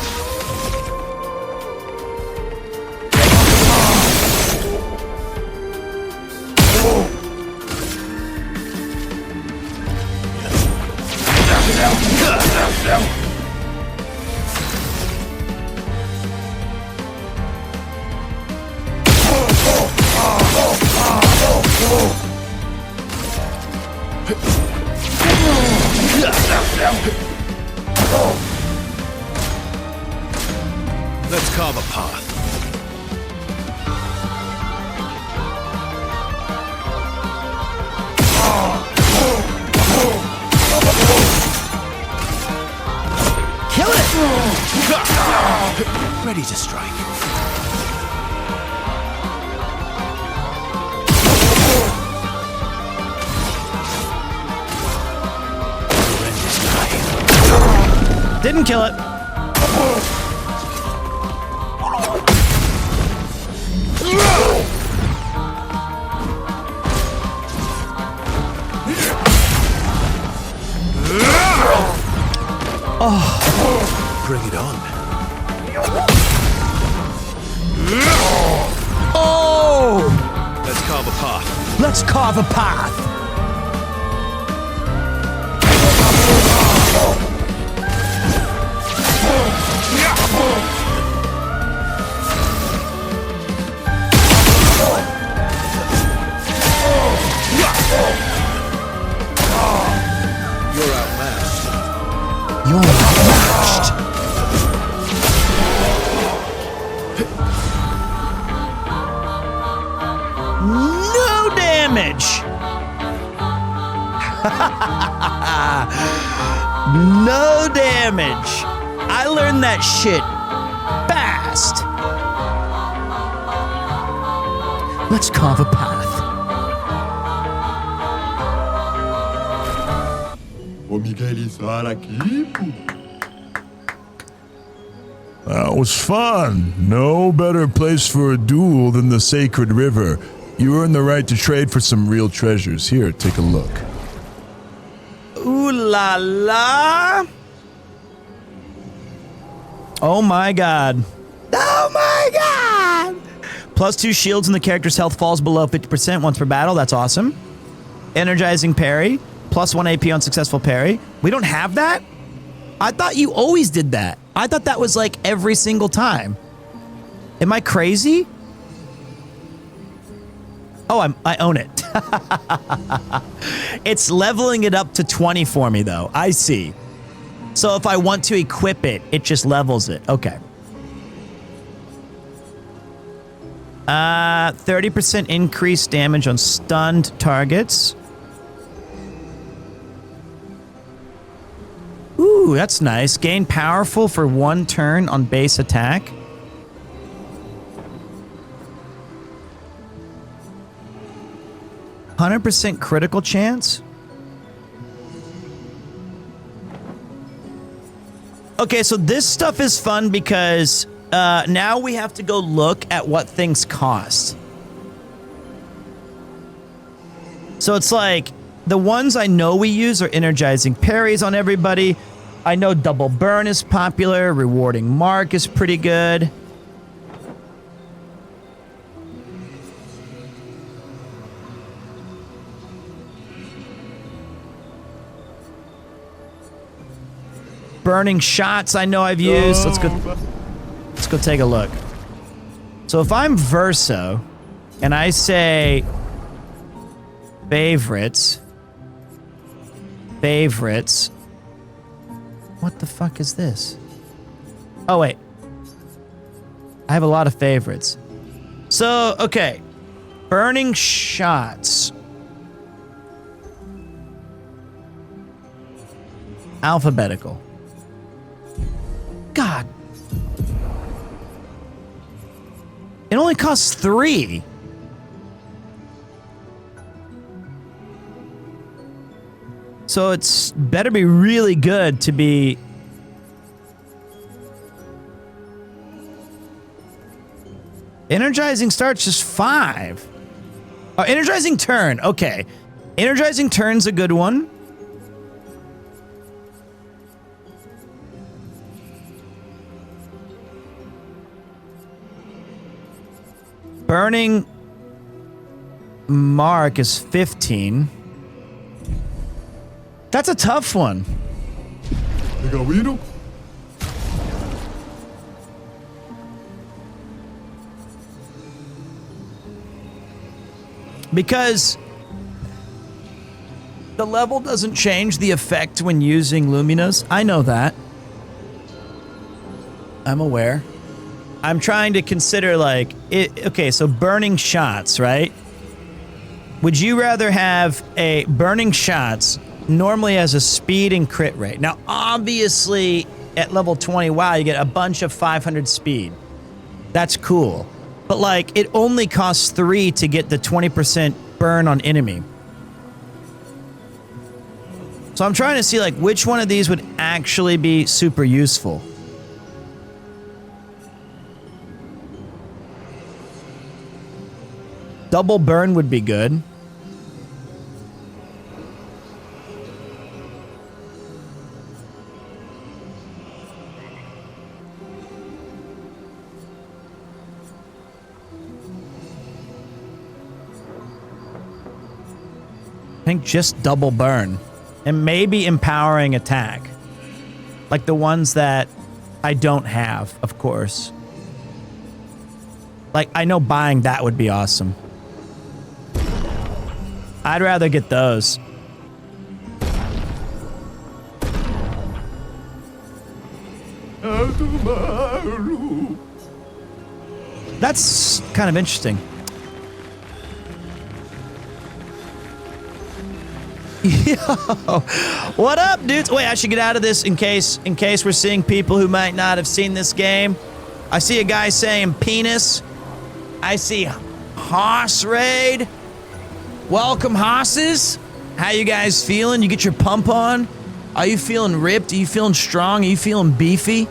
Let's carve a path. ready to strike. Didn't kill it. Oh, bring it on. Oh! Let's carve a path. Let's carve a path. You're outmatched. You're outmatched. No damage. No damage. I learned that shit fast. Let's carve a path. That was fun. No better place for a duel than the Sacred River. You earned the right to trade for some real treasures. Here, take a look. Ooh la la. Oh my god. Oh my god. +2 shields and the character's health falls below 50% once per battle. That's awesome. Energizing parry. +1 AP on successful parry. We don't have that? I thought you always did that. I thought that was like every single time. Am I crazy? Oh, I own it. It's leveling it up to 20 for me, though. I see. So if I want to equip it, it just levels it. Okay. 30% increased damage on stunned targets. Ooh, that's nice. Gain powerful for 1 turn on base attack. %100% critical chance. Okay, so this stuff is fun because now we have to go look at what things cost. So it's like the ones I know we use are energizing parries on everybody. I know double burn is popular. Rewarding mark is pretty good. Burning shots I know I've used. Let's go take a look. So if I'm Verso and I say favorites. What the fuck is this? Oh, wait. I have a lot of favorites. So, okay. Burning shots. Alphabetical. God. It only costs 3. So it's better be really good to be... Energizing starts just 5. Oh, energizing turn. Okay. Energizing turn's a good one. Burning mark is 15. That's a tough one. Because the level doesn't change the effect when using Luminas. I know that. I'm aware. I'm trying to consider, like, okay, so burning shots, right? Would you rather have a burning shots normally has a speed and crit rate? Now, obviously, at level 20, wow, you get a bunch of 500 speed. That's cool. But like, it only costs 3 to get the 20% burn on enemy. So I'm trying to see like which one of these would actually be super useful. Double burn would be good. I think just double burn and maybe empowering attack. Like the ones that I don't have, of course. Like, I know buying that would be awesome. I'd rather get those. That's kind of interesting. Yo, what up, dudes? Wait, I should get out of this in case we're seeing people who might not have seen this game. I see a guy saying penis. I see Hoss Raid. Welcome, Hosses. How you guys feeling? You get your pump on? Are you feeling ripped? Are you feeling strong? Are you feeling beefy?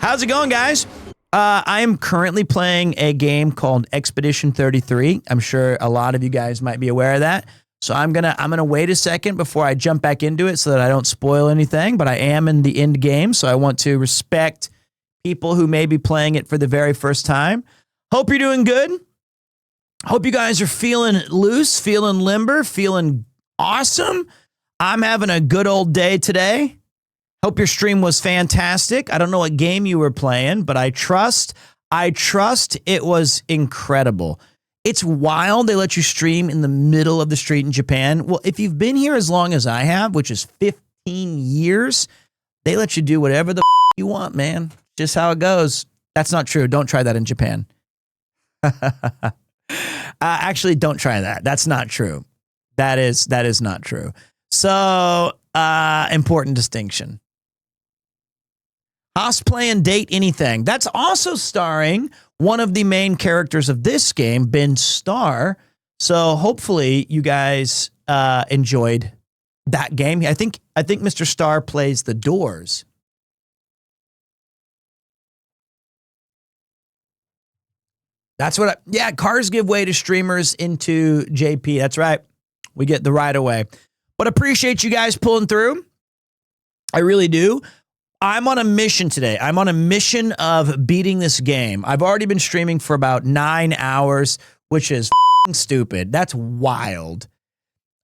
How's it going, guys? I am currently playing a game called Expedition 33. I'm sure a lot of you guys might be aware of that. So I'm gonna wait a second before I jump back into it so that I don't spoil anything, but I am in the end game, so I want to respect people who may be playing it for the very first time. Hope you're doing good. Hope you guys are feeling loose, feeling limber, feeling awesome. I'm having a good old day today. Hope your stream was fantastic. I don't know what game you were playing, but I trust it was incredible. It's wild they let you stream in the middle of the street in Japan. Well, if you've been here as long as I have, which is 15 years, they let you do whatever the you want, man. Just how it goes. That's not true. Don't try that in Japan. Actually, don't try that. That's not true. That is not true. So, important distinction. Haas playing Date Anything. That's also starring one of the main characters of this game, Ben Starr. So hopefully you guys enjoyed that game. I think Mr. Starr plays the Doors. That's what cars give way to streamers into JP. That's right. We get the right of way. But appreciate you guys pulling through. I really do. I'm on a mission today. I'm on a mission of beating this game. I've already been streaming for about 9 hours, which is stupid. That's wild.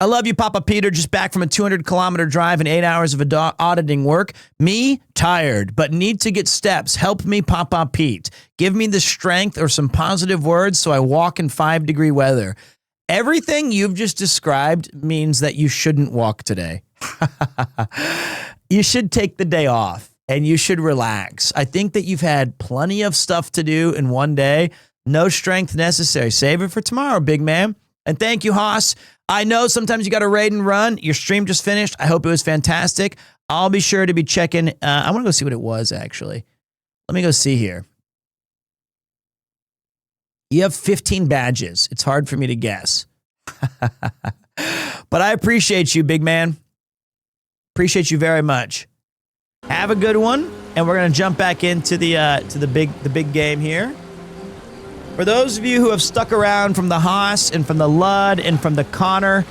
I love you, Papa Peter. Just back from a 200-kilometer drive and 8 hours of auditing work. Me, tired, but need to get steps. Help me, Papa Pete. Give me the strength or some positive words so I walk in 5-degree weather. Everything you've just described means that you shouldn't walk today. You should take the day off and you should relax. I think that you've had plenty of stuff to do in one day. No strength necessary. Save it for tomorrow, big man. And thank you, Haas. I know sometimes you got to raid and run. Your stream just finished. I hope it was fantastic. I'll be sure to be checking. I want to go see what it was, actually. Let me go see here. You have 15 badges. It's hard for me to guess. But I appreciate you, big man. Appreciate you very much. Have a good one, and we're gonna jump back into the big game here. For those of you who have stuck around from the Haas and from the Lud and from the Connor,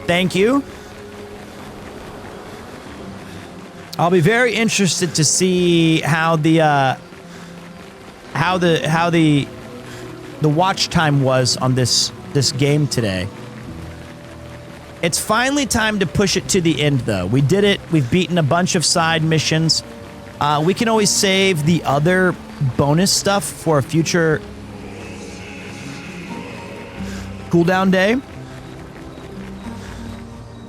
thank you. I'll be very interested to see how the watch time was on this game today. It's finally time to push it to the end, though. We did it. We've beaten a bunch of side missions. We can always save the other bonus stuff for a future cooldown day.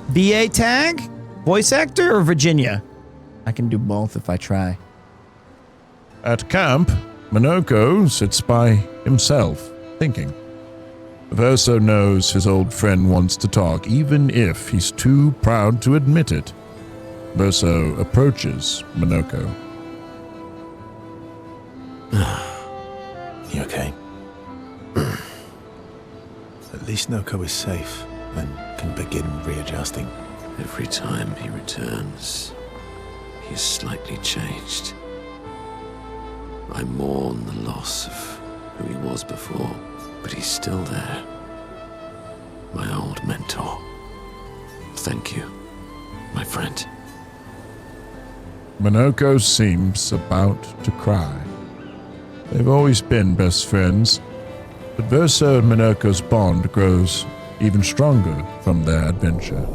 VA tag? Voice actor or Virginia? I can do both if I try. At camp, Minoko sits by himself, thinking. Verso knows his old friend wants to talk, even if he's too proud to admit it. Verso approaches Minoko. You okay? At least Noko is safe and can begin readjusting. Every time he returns, he is slightly changed. I mourn the loss of who he was before, but he's still there. My old mentor. Thank you, my friend. Minoko seems about to cry. They've always been best friends, but Verso and Minoko's bond grows even stronger from their adventure.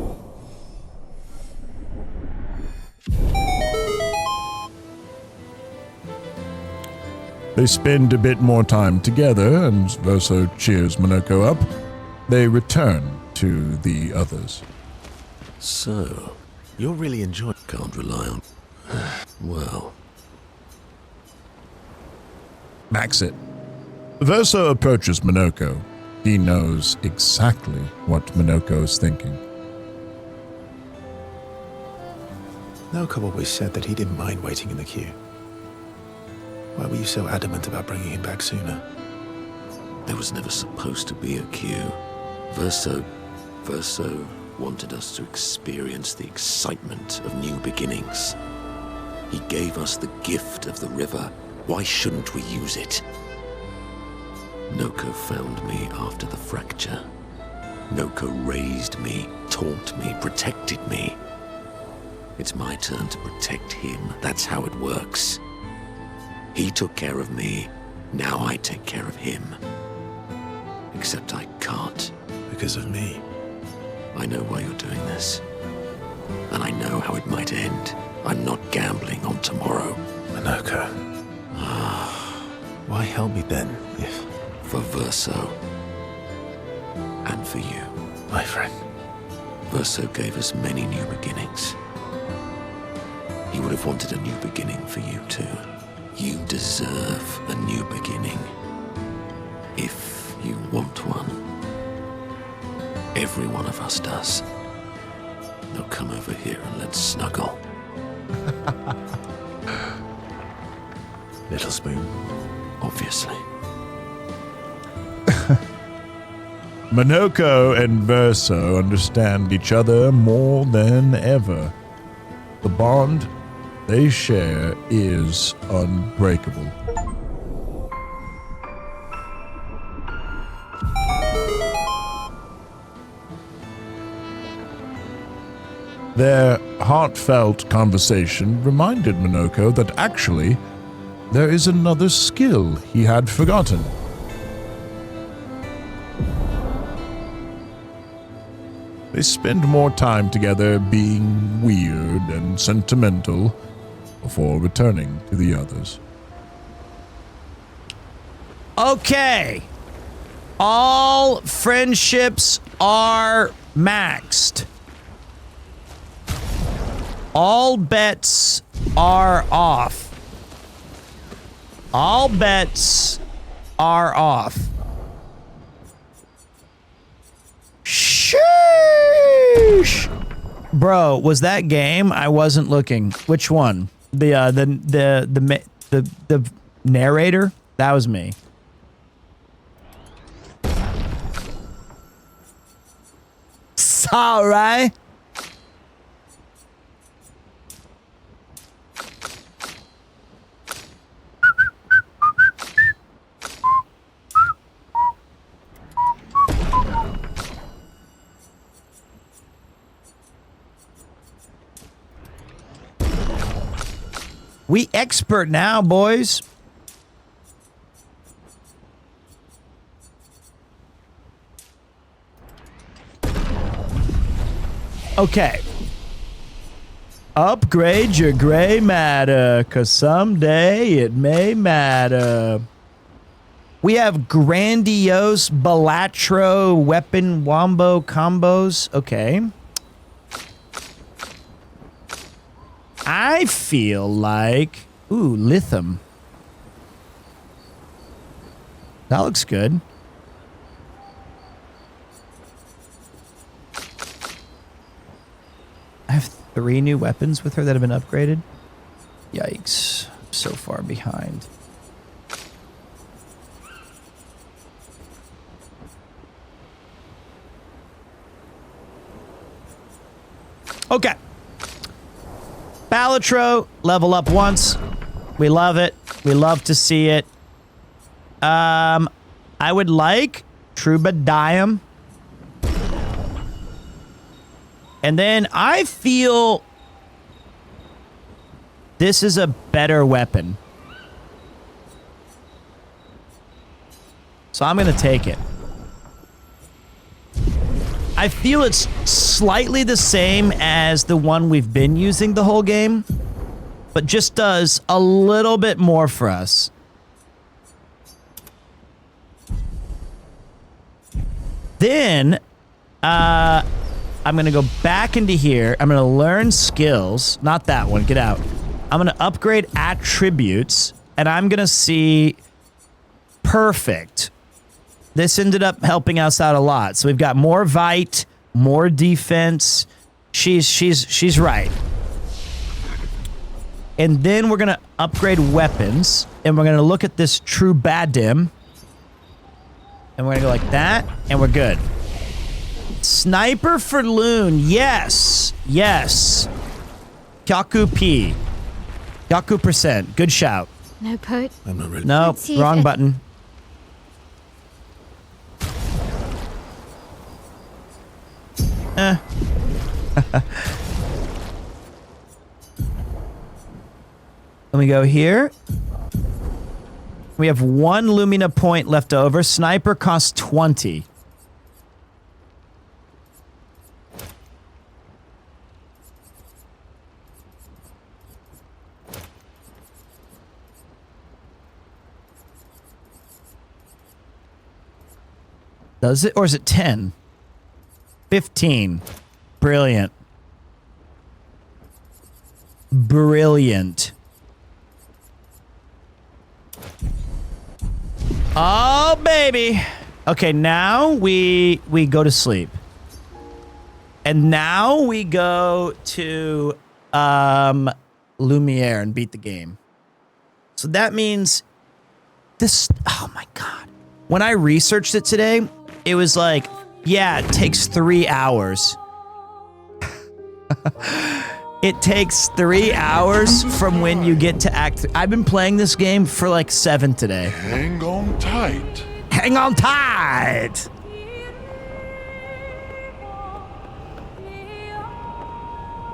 They spend a bit more time together, and Verso cheers Minoko up. They return to the others. So, you're really enjoying... Can't rely on... well... Max it. Verso approaches Minoko. He knows exactly what Minoko is thinking. Noko always said that he didn't mind waiting in the queue. Why were you so adamant about bringing him back sooner? There was never supposed to be a queue. Verso wanted us to experience the excitement of new beginnings. He gave us the gift of the river. Why shouldn't we use it? Noko found me after the fracture. Noko raised me, taught me, protected me. It's my turn to protect him. That's how it works. He took care of me. Now I take care of him. Except I can't. Because of me. I know why you're doing this. And I know how it might end. I'm not gambling on tomorrow. Minoko. Why help me then, if... For Verso. And for you. My friend. Verso gave us many new beginnings. He would have wanted a new beginning for you too. You deserve a new beginning. If you want one. Every one of us does. Now come over here and let's snuggle. Little spoon. Obviously. Minoko and Verso understand each other more than ever. The bond they share is unbreakable. Their heartfelt conversation reminded Minoko that actually there is another skill he had forgotten. They spend more time together being weird and sentimental before returning to the others. Okay. All friendships are maxed. All bets are off. All bets are off. Sheesh. Bro, was that game? I wasn't looking. Which one? The narrator? That was me. Sorry. We expert now, boys. Okay. Upgrade your gray matter, 'cause someday it may matter. We have grandiose Balatro weapon wombo combos. Okay. I feel like... Ooh, lithium. That looks good. 3 new weapons with her that have been upgraded. Yikes. So far behind. Okay. Balatro, level up once. We love it. We love to see it. I would like Troubadour. And then I feel this is a better weapon. So I'm going to take it. I feel it's slightly the same as the one we've been using the whole game, but just does a little bit more for us. Then, I'm going to go back into here. I'm going to learn skills. Not that one. Get out. I'm going to upgrade attributes, and I'm going to see perfect. This ended up helping us out a lot. So we've got more Vite, more defense. She's right. And then we're going to upgrade weapons, and we're going to look at this Troubadour. And we're going to go like that, and we're good. Sniper for Loon. Yes. Yes. Kyaku P. Kyaku percent. Good shout. No put. I'm not ready. Nope. Wrong button. Let me go here. We have 1 Lumina point left over. Sniper costs 20. Does it? Or is it 10? 15. Brilliant. Brilliant. Oh, baby. Okay, now we go to sleep. And now we go to Lumiere and beat the game. So that means this... Oh, my God. When I researched it today, it was like, yeah, it takes 3 hours. It takes 3 hours from when you get to Act 3. I've been playing this game for like 7 today. Hang on tight. Hang on tight.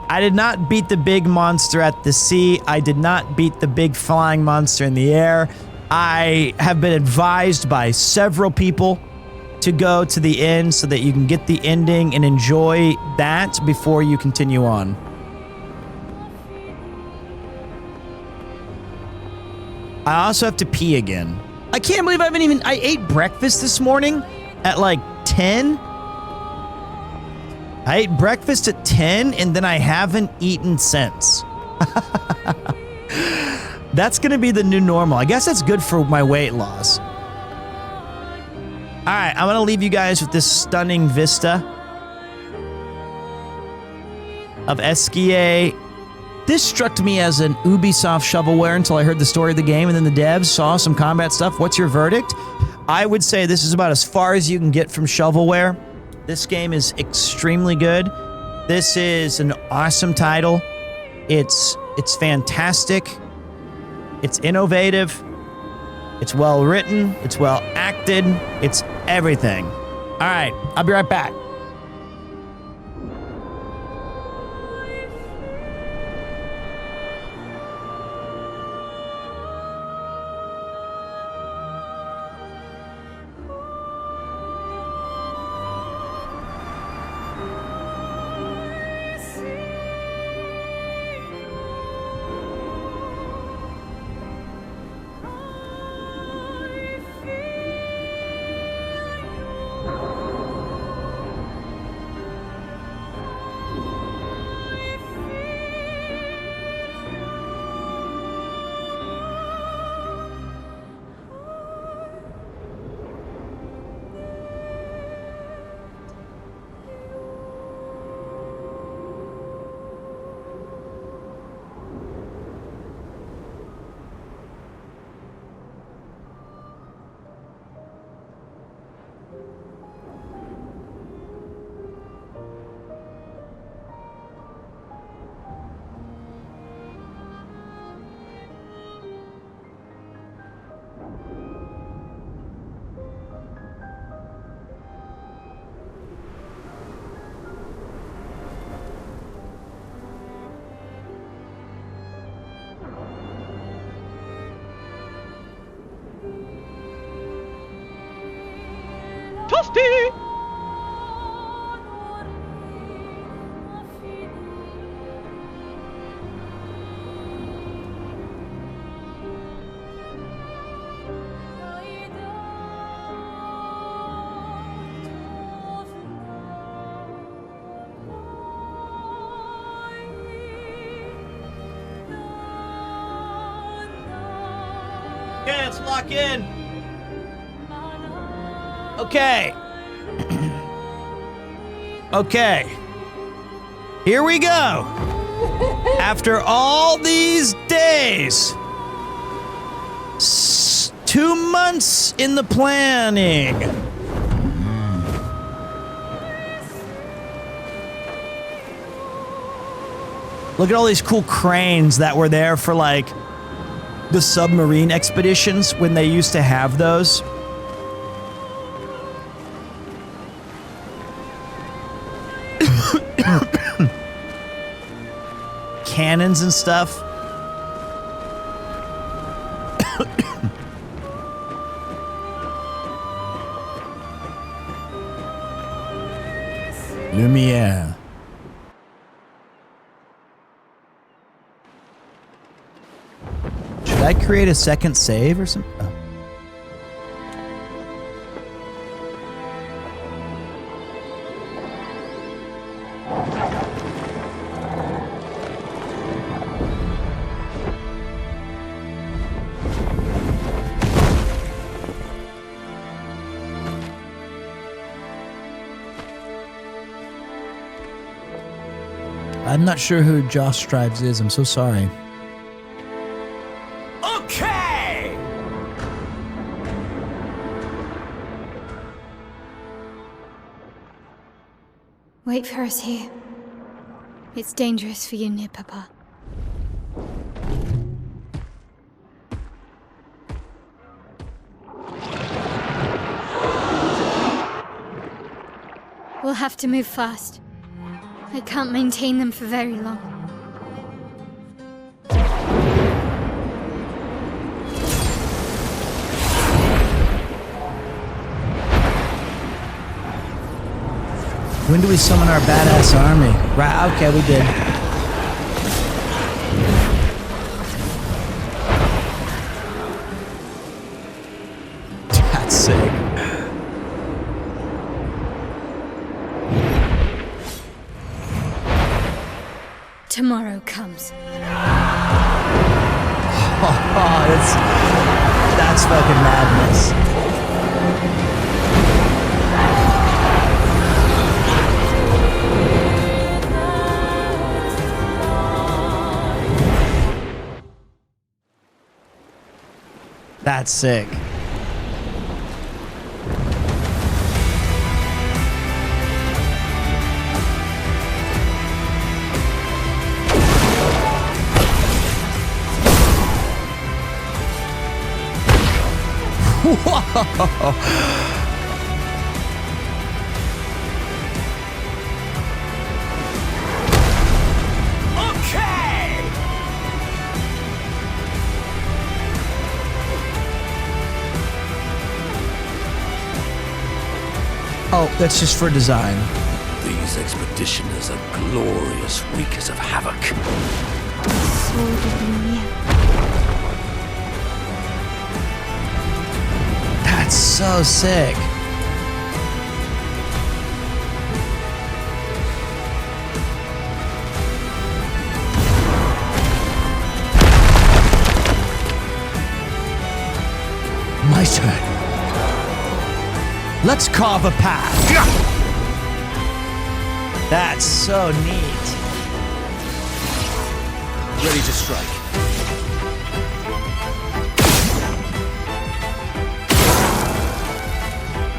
I did not beat the big monster at the sea. I did not beat the big flying monster in the air. I have been advised by several people to go to the end so that you can get the ending and enjoy that before you continue on. I also have to pee again. I can't believe I ate breakfast this morning at like 10. I ate breakfast at 10 and then I haven't eaten since. That's gonna be the new normal. I guess that's good for my weight loss. All right, I'm gonna leave you guys with this stunning vista of Esquier. This struck me as an Ubisoft shovelware until I heard the story of the game, and then the devs saw some combat stuff. What's your verdict? I would say this is about as far as you can get from shovelware. This game is extremely good. This is an awesome title. It's fantastic. It's innovative. It's well written. It's well acted. It's everything. All right, I'll be right back. toasty. Okay, let's lock in. Okay. Okay. Here we go. After all these days, 2 months in the planning. Look at all these cool cranes that were there for like the submarine expeditions when they used to have those. Cannons and stuff. Lumiere. Should I create a second save or something? Oh. I'm not sure who Josh Strives is. I'm so sorry. Okay! Wait for us here. It's dangerous for you near Papa. We'll have to move fast. I can't maintain them for very long. When do we summon our badass army? Right, okay, we did. That's sick. Tomorrow comes. Oh, that's fucking madness. That's sick. Whoa. Oh, that's just for design. These expeditioners are glorious wreakers of havoc. That's so sick. My turn. Let's carve a path. That's so neat. Ready to strike.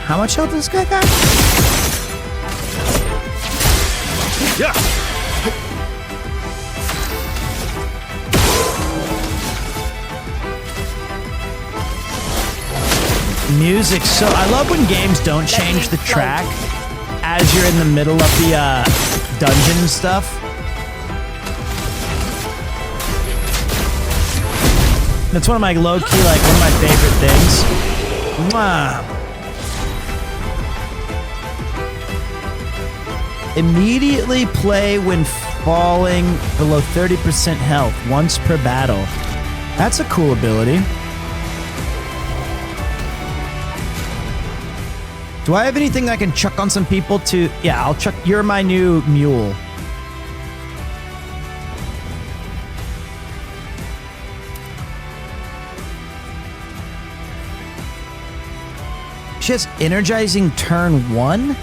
How much health does this guy got? Yeah. Music, so I love when games don't change the track as you're in the middle of the dungeon and stuff. That's one of my low-key, like, one of my favorite things. Mwah. Immediately play when falling below 30% health once per battle. That's a cool ability. Do I have anything I can chuck on some people to... Yeah, I'll chuck... You're my new mule. She has energizing turn 1?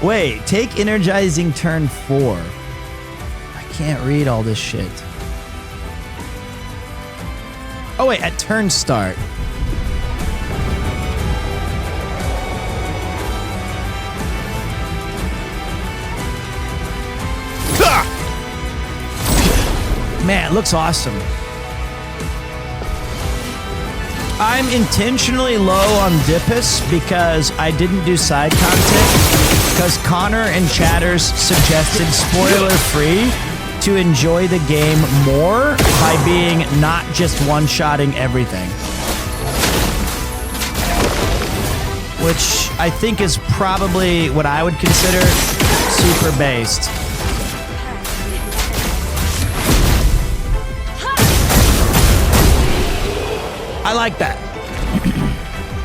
Wait, take energizing turn 4. I can't read all this shit. Oh wait, at turn start. Man, it looks awesome. I'm intentionally low on Dippus because I didn't do side content because Connor and Chatters suggested spoiler-free to enjoy the game more by being not just one-shotting everything. Which I think is probably what I would consider super based. I like that.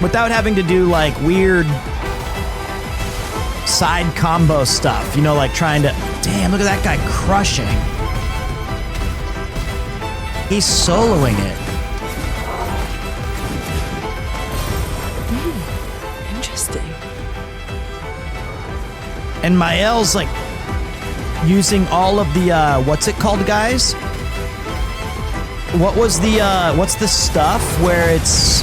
Without having to do like weird side combo stuff, you know, like trying to... Damn, look at that guy crushing. He's soloing it. Interesting. And Mael's like using all of the, what's it called, guys? What was the, what's the stuff where it's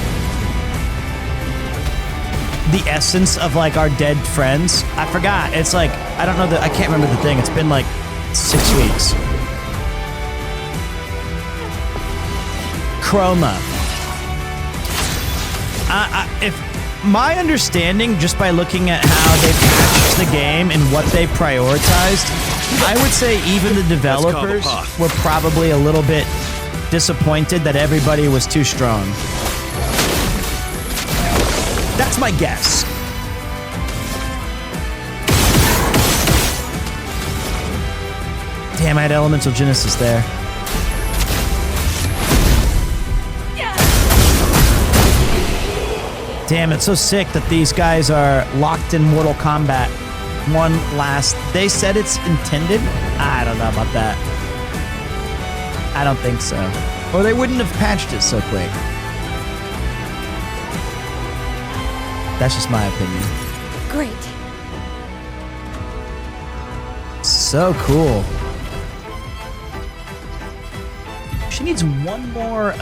the essence of like our dead friends? I forgot. It's like, I don't know I can't remember the thing. It's been like 6 weeks. Chroma. If my understanding, just by looking at how they patched the game and what they prioritized, I would say even the developers were probably a little bit disappointed that everybody was too strong. That's my guess. Damn, I had Elemental Genesis there. Damn, it's so sick that these guys are locked in Mortal Kombat. One last... They said it's intended? I don't know about that. I don't think so. Or they wouldn't have patched it so quick. That's just my opinion. Great. So cool. She needs one more,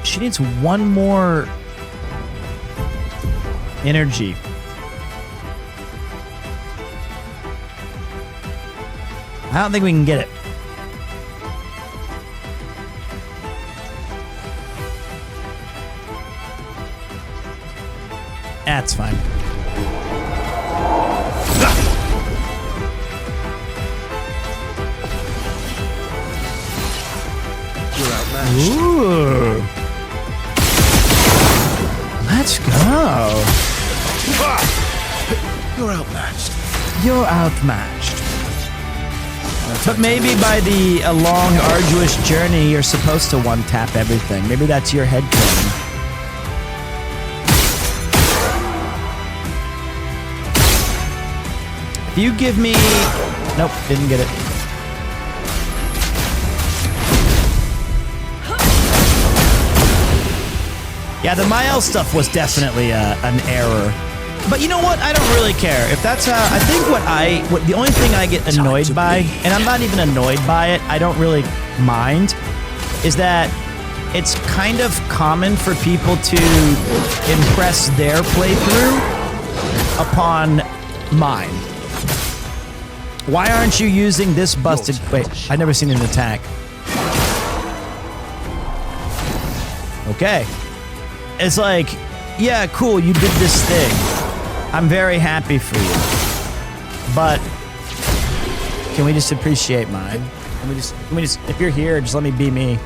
she needs one more energy. I don't think we can get it. That's fine. You're outmatched. Ooh. Let's go. You're outmatched. You're outmatched. But maybe by the long, arduous journey, you're supposed to one-tap everything. Maybe that's your headcanon. If you give me... Nope, didn't get it. Yeah, the Mael stuff was definitely an error. But you know what? I don't really care. If that's how... I think what the only thing I get annoyed by, and I'm not even annoyed by it, I don't really mind, is that it's kind of common for people to impress their playthrough upon mine. Why aren't you using this busted... Wait, I've never seen an attack. Okay. It's like, yeah, cool, you did this thing. I'm very happy for you. But can we just appreciate mine? Can we just, if you're here, just let me be me.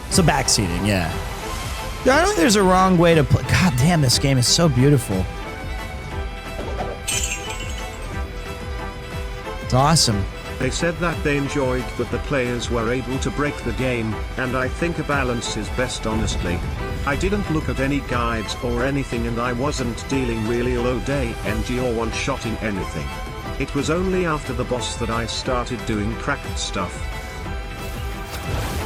So backseating, yeah. I don't think there's a wrong way to play. God damn, this game is so beautiful. It's awesome. They said that they enjoyed that the players were able to break the game, and I think a balance is best honestly. I didn't look at any guides or anything, and I wasn't dealing really low day NG or one-shotting anything. It was only after the boss that I started doing cracked stuff.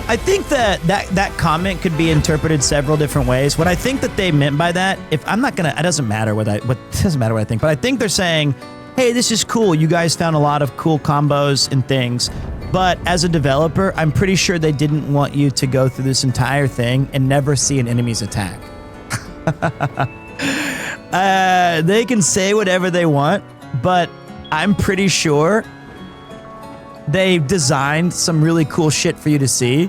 I think that comment could be interpreted several different ways. What I think that they meant by that, if I'm not gonna, it doesn't matter what I think, but I think they're saying, hey, this is cool. You guys found a lot of cool combos and things, but as a developer, I'm pretty sure they didn't want you to go through this entire thing and never see an enemy's attack. They can say whatever they want, but I'm pretty sure they designed some really cool shit for you to see.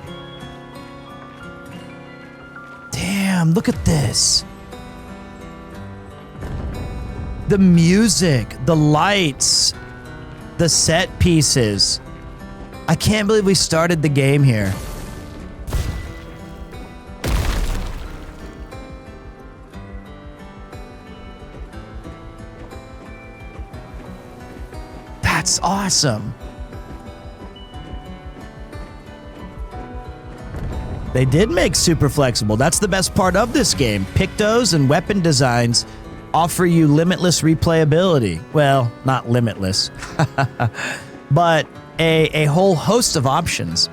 Damn, look at this. The music, the lights, the set pieces. I can't believe we started the game here. That's awesome. They did make super flexible. That's the best part of this game. Pictos and weapon designs offer you limitless replayability. Well, not limitless, but a whole host of options.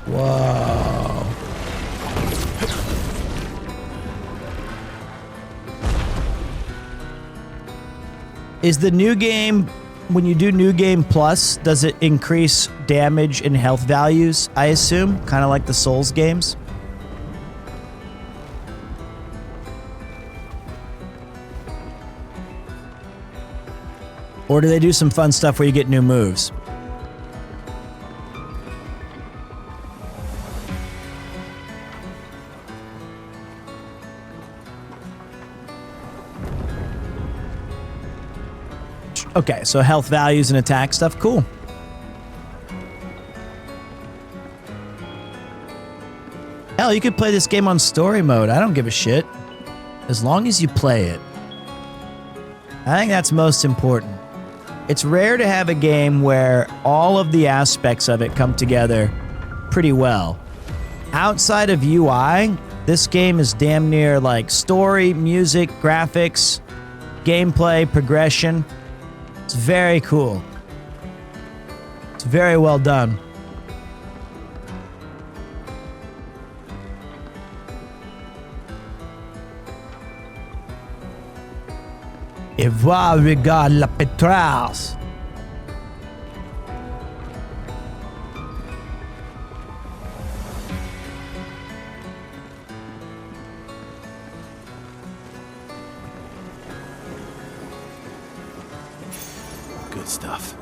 Whoa. Is the new game, when you do New Game Plus, does it increase damage and health values, I assume? Kind of like the Souls games? Or do they do some fun stuff where you get new moves? Okay, so health values and attack stuff, cool. Hell, you could play this game on story mode. I don't give a shit. As long as you play it. I think that's most important. It's rare to have a game where all of the aspects of it come together pretty well. Outside of UI, this game is damn near like story, music, graphics, gameplay, progression. It's very cool. It's very well done. Et voilà, regarde la pétrasse. Good stuff.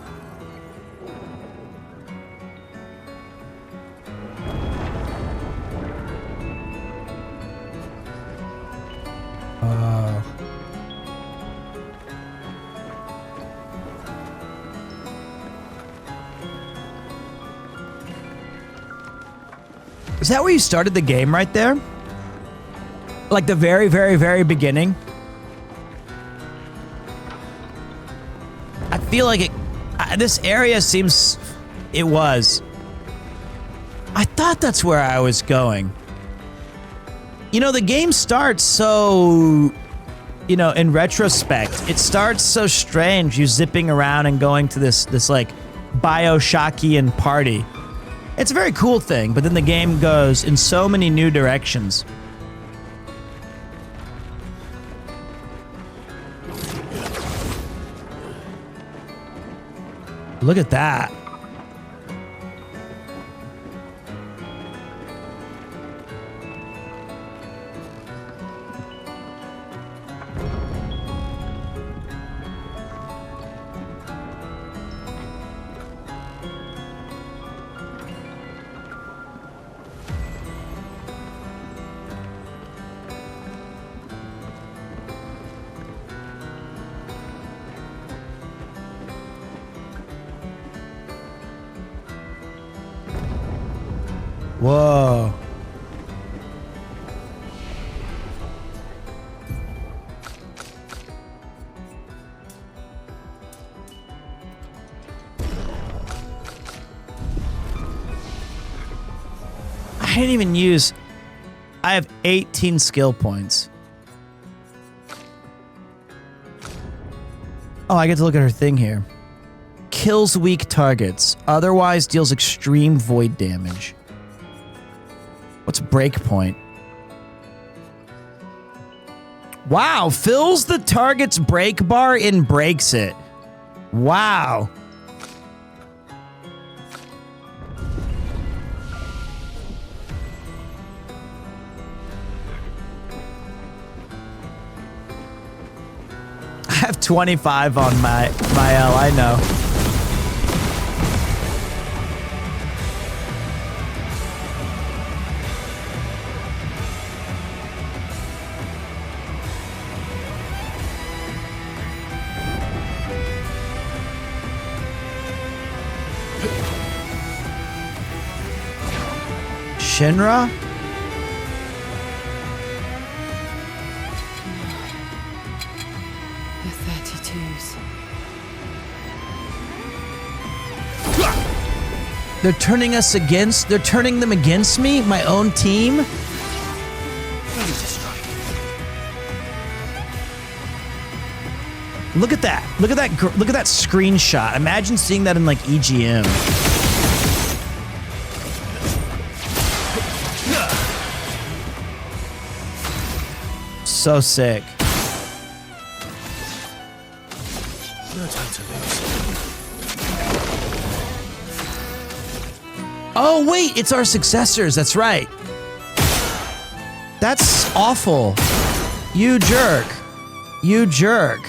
Is that where you started the game right there? Like the very, very, very beginning? I feel like this area seems... It was. I thought that's where I was going. You know, the game starts so... You know, in retrospect, it starts so strange. You zipping around and going to this like, Bioshockian party. It's a very cool thing, but then the game goes in so many new directions. Look at that. Whoa. I didn't even use... I have 18 skill points. Oh, I get to look at her thing here. Kills weak targets. Otherwise deals extreme void damage. What's breakpoint? Wow, fills the target's break bar and breaks it. Wow. I have 25 on my L, I know. Shinra? The 32s. They're turning them against me? My own team? Look at that. Look at that screenshot. Imagine seeing that in like EGM. So sick. No time to lose. Oh, wait, it's our successors. That's right. That's awful. You jerk. You jerk.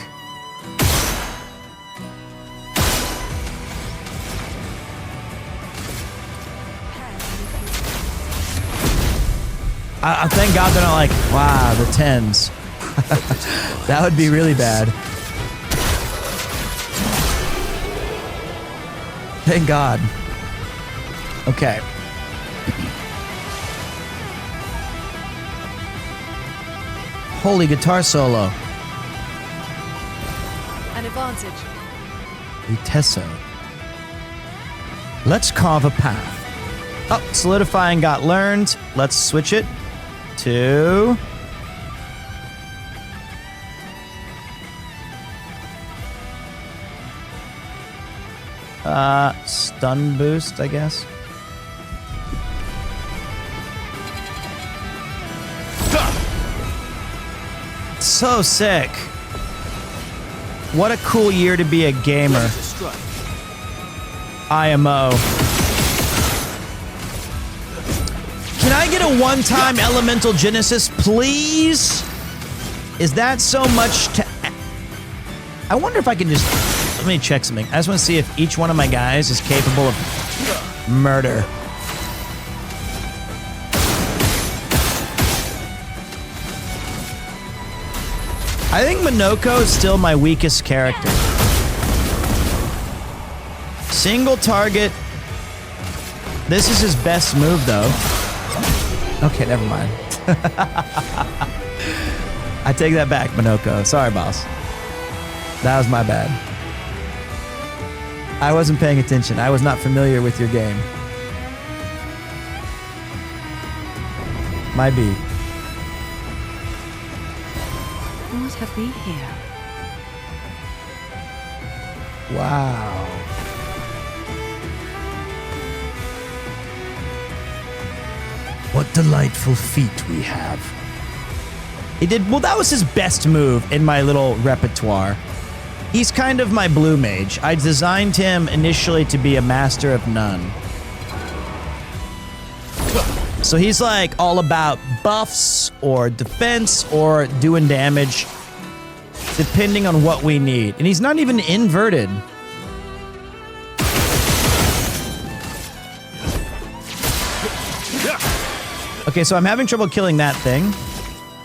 I thank God they're not like, wow, the 10s. That would be really bad. Thank God. Okay. Holy guitar solo. An advantage. Utesso. Let's carve a path. Oh, solidifying got learned. Let's switch it to... stun boost, I guess. So sick. What a cool year to be a gamer. IMO. Can I get a one-time elemental genesis, please? Is that so much to... I wonder if I can just... Let me check something. I just want to see if each one of my guys is capable of murder. I think Minoko is still my weakest character. Single target. This is his best move, though. Okay, never mind. I take that back, Minoko. Sorry, boss. That was my bad. I wasn't paying attention. I was not familiar with your game. My B. What have we here? Wow. What delightful feet we have. He did, well, that was his best move in my little repertoire. He's kind of my blue mage. I designed him initially to be a master of none. So he's like all about buffs or defense or doing damage, depending on what we need. And he's not even inverted. Okay, so I'm having trouble killing that thing.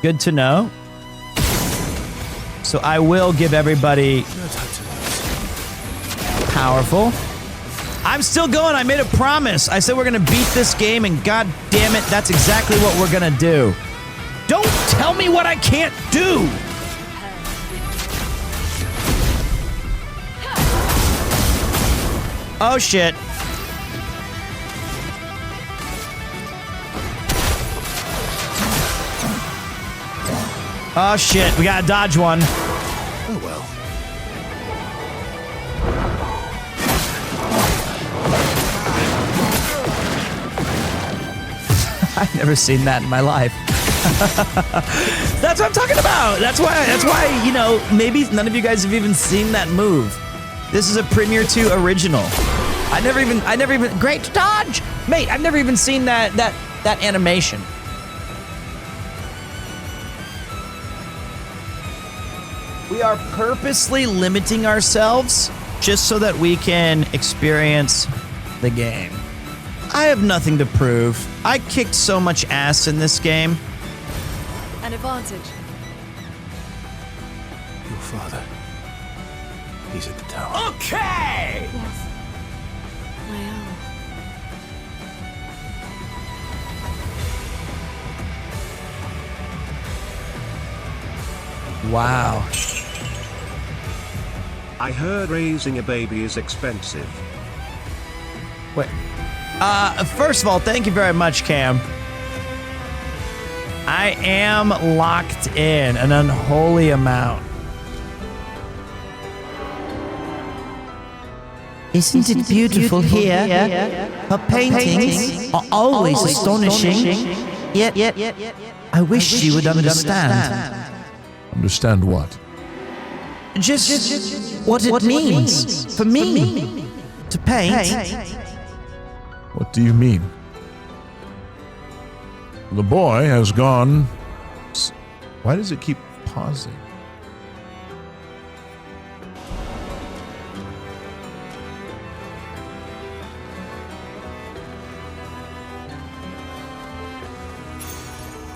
Good to know. So I will give everybody powerful. I'm still going. I made a promise. I said we're going to beat this game, and god damn it, that's exactly what we're going to do. Don't tell me what I can't do. Oh, shit. Oh, shit. We gotta dodge one. Oh, well. I've never seen that in my life. That's what I'm talking about. That's why, you know, maybe none of you guys have even seen that move. This is a PremierTwo original. I never even, great dodge! Mate, I've never even seen that animation. We are purposely limiting ourselves just so that we can experience the game. I have nothing to prove. I kicked so much ass in this game. An advantage. Your father. He's at the tower. Okay! Yes. I am. Wow. I heard raising a baby is expensive. Wait. First of all, thank you very much, Cam. I am locked in an unholy amount. Isn't it beautiful here? Her paintings are always astonishing. Yet, I wish she would understand. Understand what? Just what it means for me to paint. What do you mean? The boy has gone. Why does it keep pausing?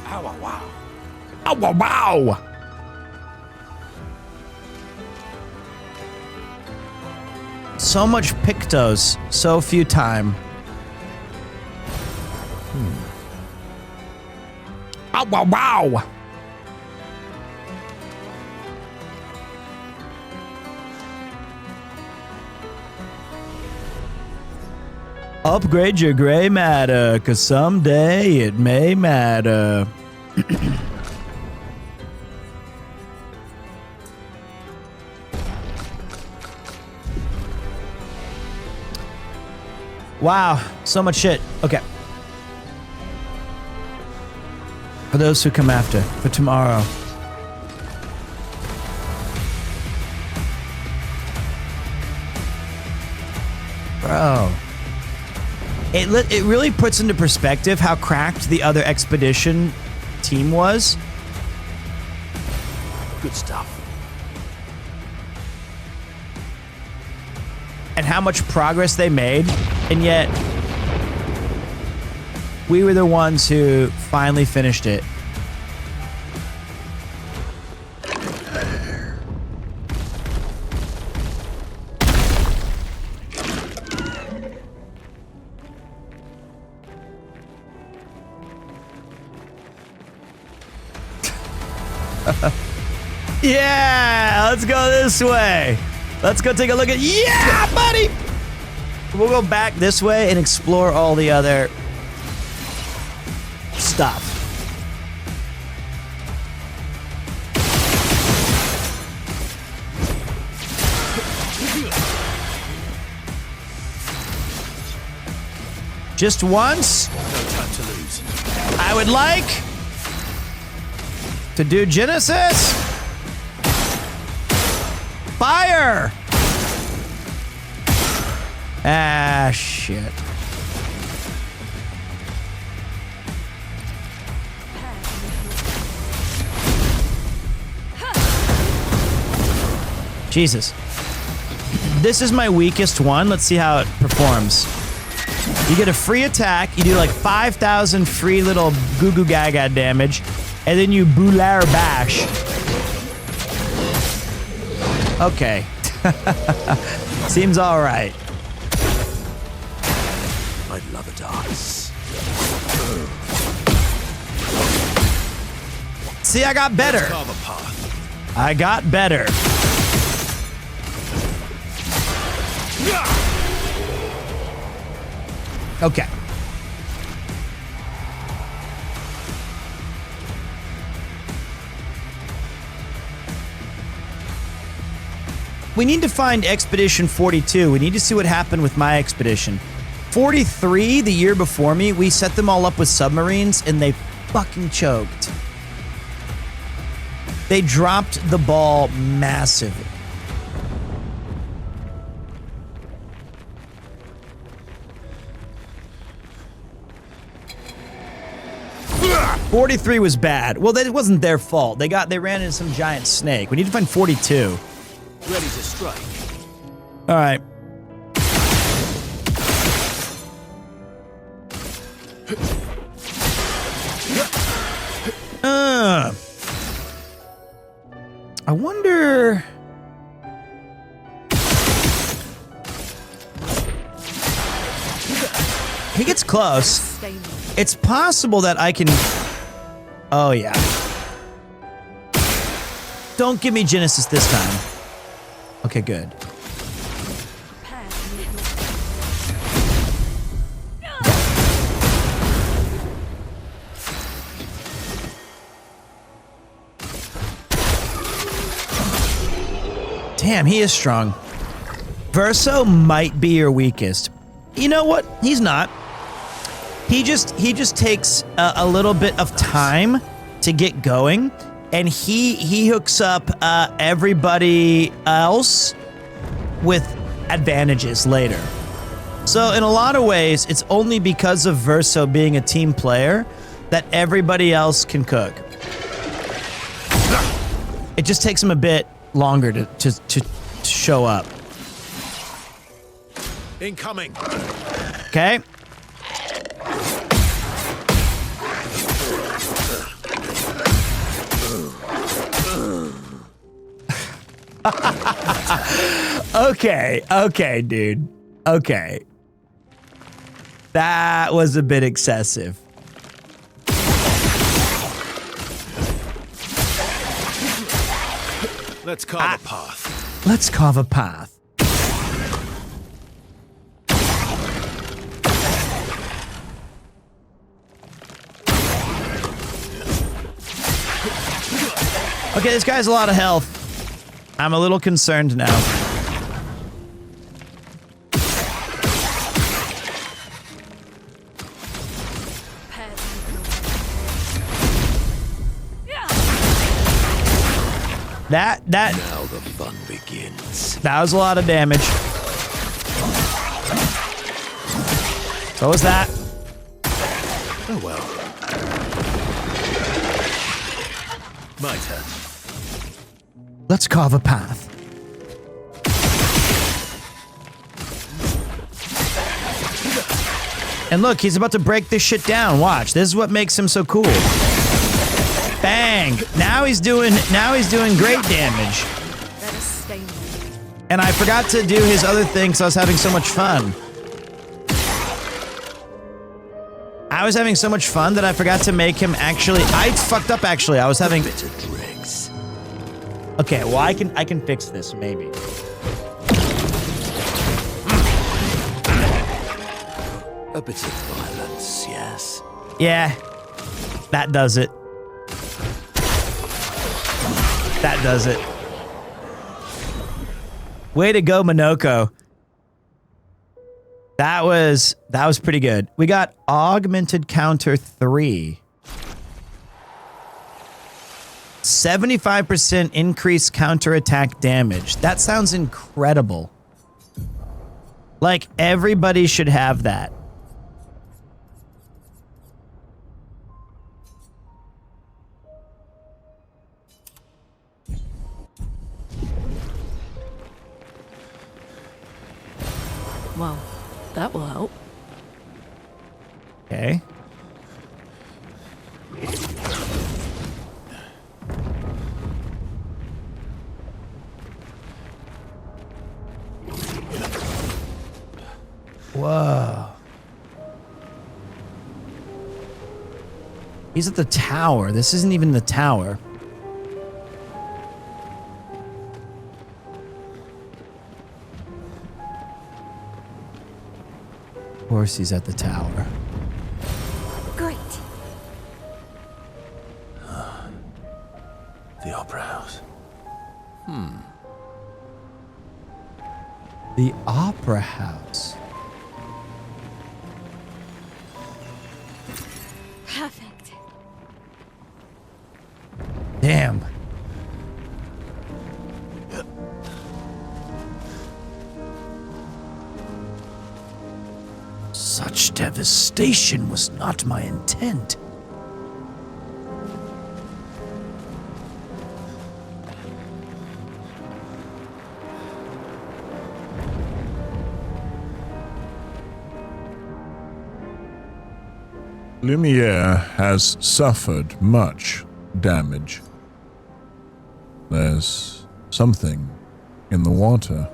Ow, wow, wow. Ow, wow, wow! So much pictos, so few time. Ow, wow, wow! Upgrade your gray matter, cause someday it may matter. Wow, so much shit. Okay. For those who come after, for tomorrow. Bro. It really puts into perspective how cracked the other expedition team was. Good stuff. And how much progress they made, and yet we were the ones who finally finished it. Yeah, let's go this way. Let's go take a look at, yeah, buddy. We'll go back this way and explore all the other stuff. Just once, No time to lose. I would like to do Genesis. Fire! Ah, shit. Jesus. This is my weakest one. Let's see how it performs. You get a free attack. You do like 5,000 free little goo goo gaga damage. And then you Boular Bash. Okay. Seems all right. I'd love a dance. See, I got better. Let's carve a path. I got better. Okay. We need to find Expedition 42. We need to see what happened with my expedition. 43, the year before me, we set them all up with submarines and they fucking choked. They dropped the ball massively. '43 was bad. Well, that wasn't their fault. They ran into some giant snake. We need to find 42. Ready to strike. All right. I wonder. He gets close. It's possible that I can. Oh, yeah. Don't give me Genesis this time. Okay, good. Damn, he is strong. Verso might be your weakest. You know what? He's not. He just takes a little bit of time to get going, and he hooks up everybody else with advantages later. So in a lot of ways, it's only because of Verso being a team player that everybody else can cook. It just takes him a bit longer to show up. Incoming. Okay. Okay, dude. Okay. That was a bit excessive. Let's carve a path. Let's carve a path. Okay, this guy's a lot of health. I'm a little concerned now. That Now the fun begins. That was a lot of damage. So was that. Oh well. My turn. Let's carve a path. And look, he's about to break this shit down. Watch. This is what makes him so cool. Bang! Now he's doing great damage. And I forgot to do his other thing because I was having so much fun. I was having so much fun that I forgot to make him actually. I fucked up actually. I was having. Bitter dregs. Okay, well I can fix this maybe. A bit of violence, yes. Yeah, that does it. That does it. Way to go, Minoko. That was pretty good. We got augmented counter 3. 75% increased counterattack damage. That sounds incredible. Like everybody should have that. Well, that will help. Okay. Whoa. He's at the tower. This isn't even the tower. Of course he's at the tower. Great. The Opera House. The Opera House. Perfect. Damn. Such devastation was not my intent. Lumiere has suffered much damage. There's something in the water.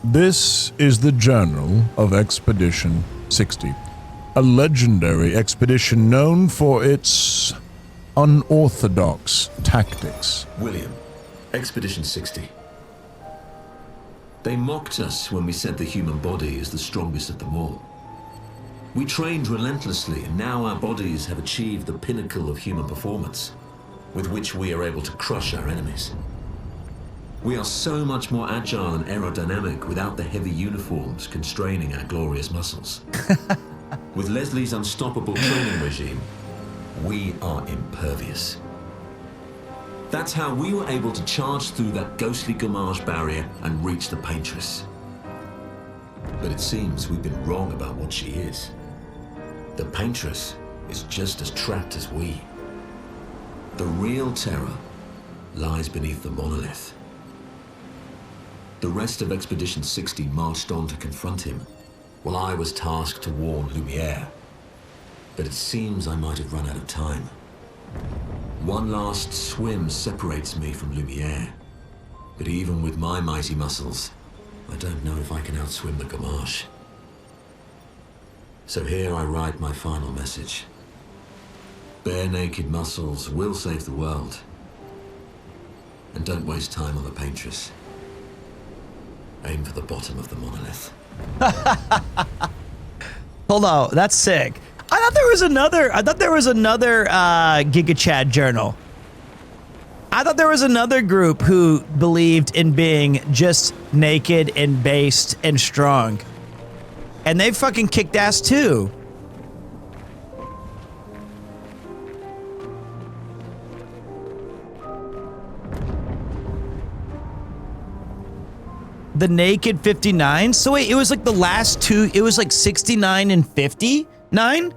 This is the Journal of Expedition 60, a legendary expedition known for its unorthodox tactics. William, Expedition 60. They mocked us when we said the human body is the strongest of them all. We trained relentlessly, and now our bodies have achieved the pinnacle of human performance, with which we are able to crush our enemies. We are so much more agile and aerodynamic without the heavy uniforms constraining our glorious muscles. With Leslie's unstoppable training regime, we are impervious. That's how we were able to charge through that ghostly Gamage barrier and reach the Paintress. But it seems we've been wrong about what she is. The Paintress is just as trapped as we. The real terror lies beneath the monolith. The rest of Expedition 60 marched on to confront him, while I was tasked to warn Lumiere. But it seems I might have run out of time. One last swim separates me from Lumiere, but even with my mighty muscles, I don't know if I can outswim the Gamage. So here I write my final message. Bare naked muscles will save the world. And don't waste time on the Paintress. Aim for the bottom of the monolith. Hold on, that's sick. I thought there was another Giga Chad journal. I thought there was another group who believed in being just naked and based and strong. And they fucking kicked ass too. The Naked 59? So wait, it was like the last two, it was like 69 and 59?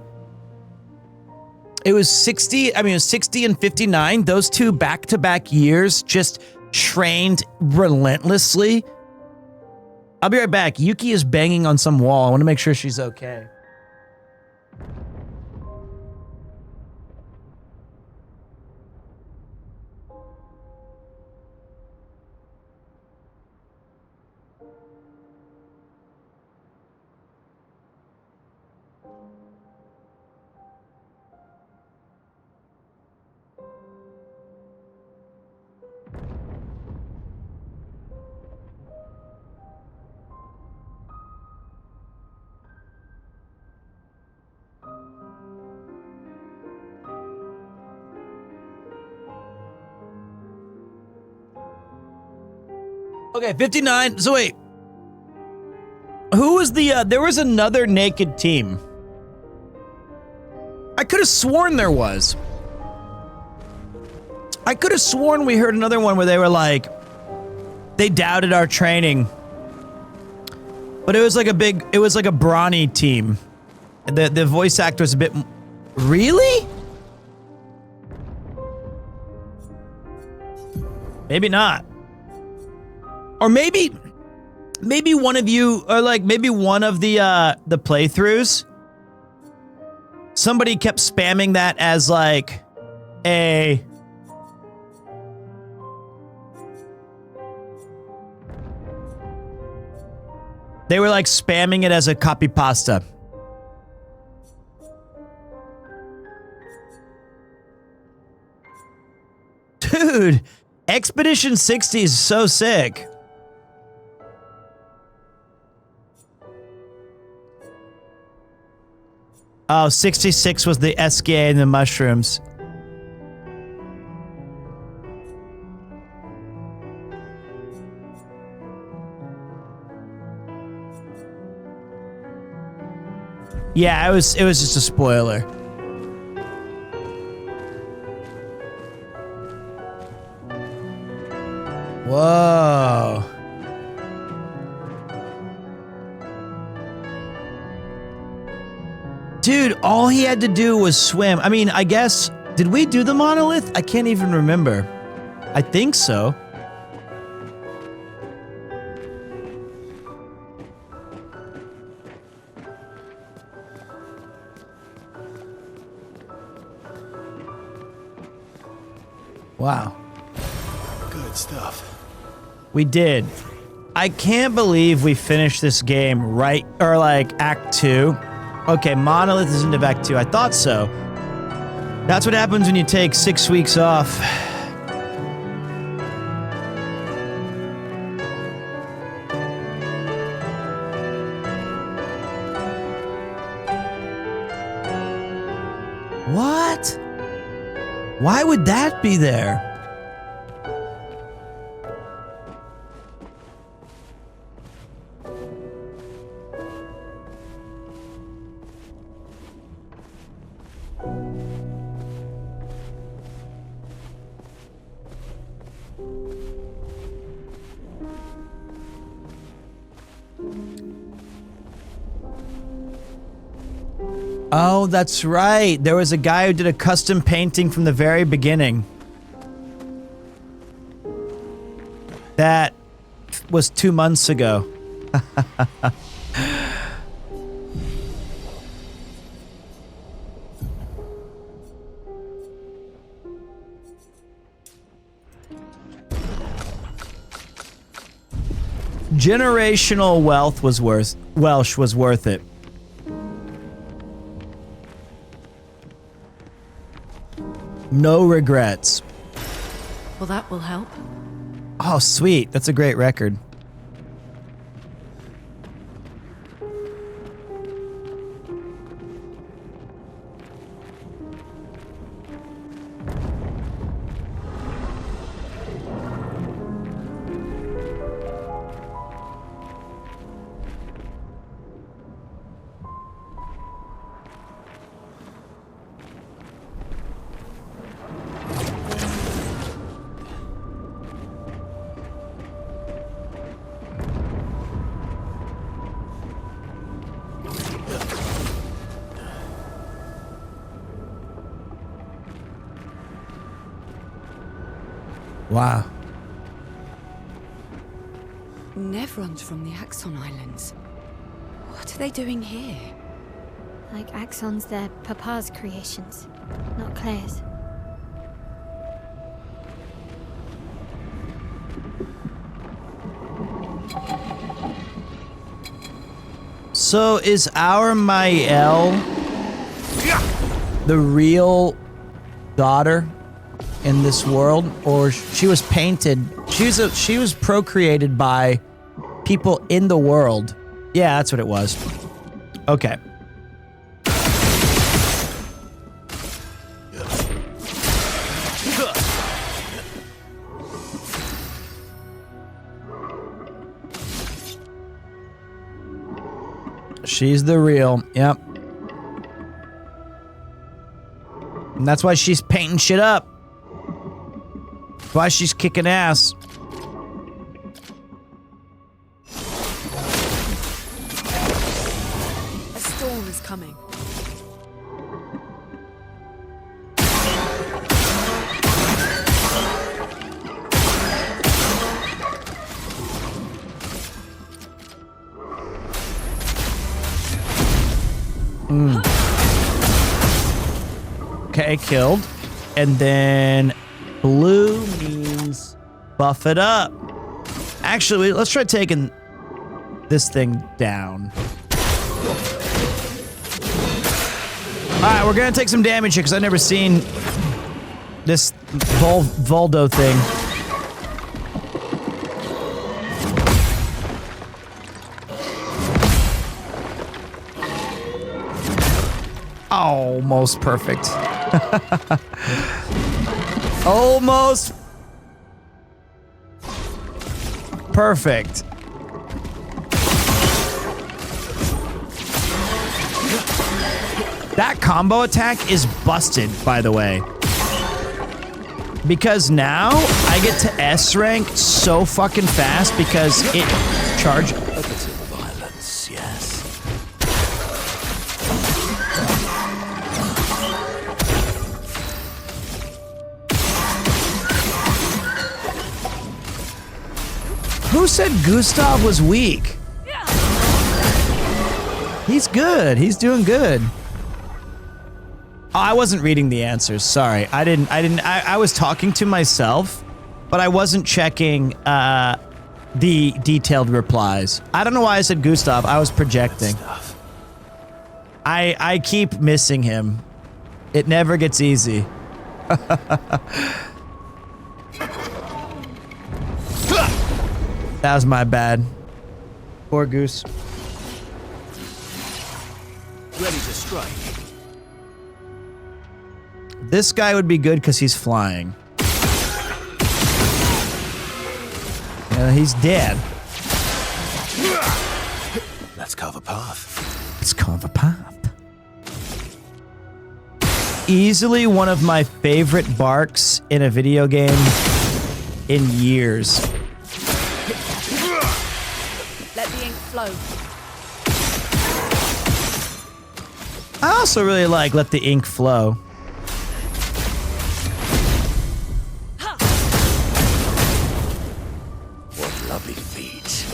It was 60 and 59. Those two back-to-back years just trained relentlessly. I'll be right back. Yuki is banging on some wall. I want to make sure she's okay. Okay, 59. So wait. Who was the, there was another naked team. I could have sworn there was. I could have sworn we heard another one where they were like, they doubted our training. But it was like a brawny team. The voice actor was a bit, really? Maybe not. Or maybe one of you, or like maybe one of the playthroughs, somebody kept spamming that as like a They were like spamming it as a copy pasta. Dude, Expedition 60 is so sick. Oh, 66 was the SKA and the mushrooms. Yeah, it was just a spoiler. Whoa. Dude, all he had to do was swim. I mean, I guess, did we do the monolith? I can't even remember. I think so. Wow. Good stuff. We did. I can't believe we finished this game right, or like Act 2. Okay, Monolith is into Act 2. I thought so. That's what happens when you take 6 weeks off. What? Why would that be there? Oh, that's right. There was a guy who did a custom painting from the very beginning. That was 2 months ago. Generational wealth was Welsh was worth it. No regrets. Well, that will help. Oh, sweet. That's a great record. Wow. Nevrons from the Axon Islands. What are they doing here? Like Axon's their Papa's creations, not Claire's. So is our Mael the real daughter in this world, or she was painted? She was procreated by people in the world. Yeah, that's what it was. Okay. She's the real. Yep. And that's why she's painting shit up. That's why she's kicking ass. A storm is coming. Okay, killed. And then blue means buff it up. Actually, let's try taking... this thing down. All right, we're gonna take some damage here because I've never seen this Voldo thing. Almost perfect. Almost perfect. That combo attack is busted, by the way. Because now I get to S rank so fucking fast because it charges. A bit of violence, yes. Who said Gustav was weak? He's good. He's doing good. Oh, I wasn't reading the answers. Sorry. I was talking to myself, but I wasn't checking the detailed replies. I don't know why I said Gustav. I was projecting. I keep missing him. It never gets easy. That was my bad. Poor Goose. Ready to strike. This guy would be good because he's flying. He's dead. Let's carve a path. Let's carve a path. Easily one of my favorite barks in a video game in years. Let the ink flow. I also really like Let the Ink Flow. What lovely feet.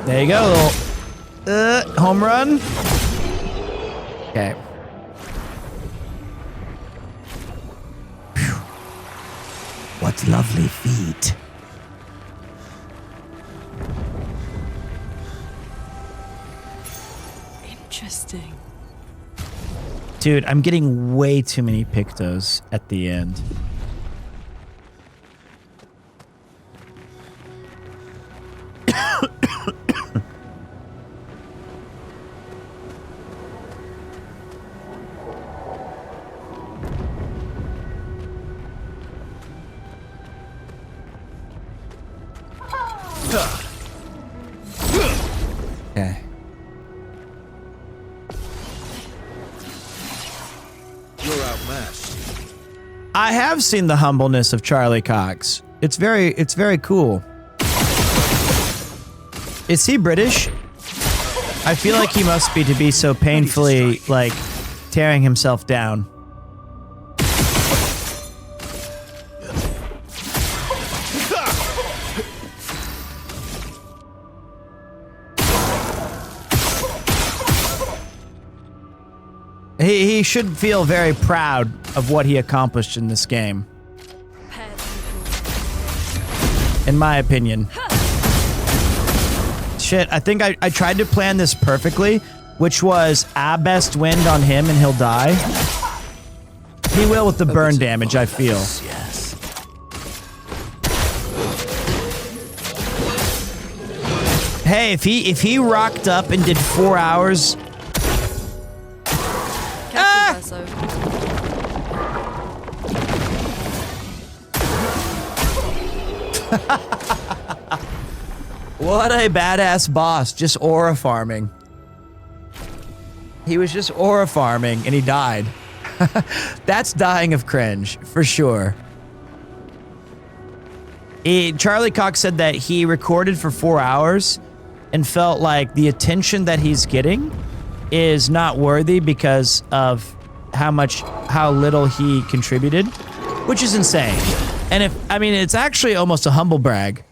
There you go, little home run. Okay. What lovely feet. Interesting. Dude, I'm getting way too many pictos at the end. Okay. You're outmatched. I have seen the humbleness of Charlie Cox. It's very cool. Is he British? I feel like he must be to be so painfully, like, tearing himself down. He should feel very proud of what he accomplished in this game. In my opinion. Shit, I think I tried to plan this perfectly, which was a best wind on him and he'll die. He will with the burn damage, I feel. Yes. Hey, if he rocked up and did 4 hours. What a badass boss, just aura farming. He was just aura farming and he died. That's dying of cringe, for sure. Charlie Cox said that he recorded for 4 hours and felt like the attention that he's getting is not worthy because of how little he contributed, which is insane. And it's actually almost a humble brag.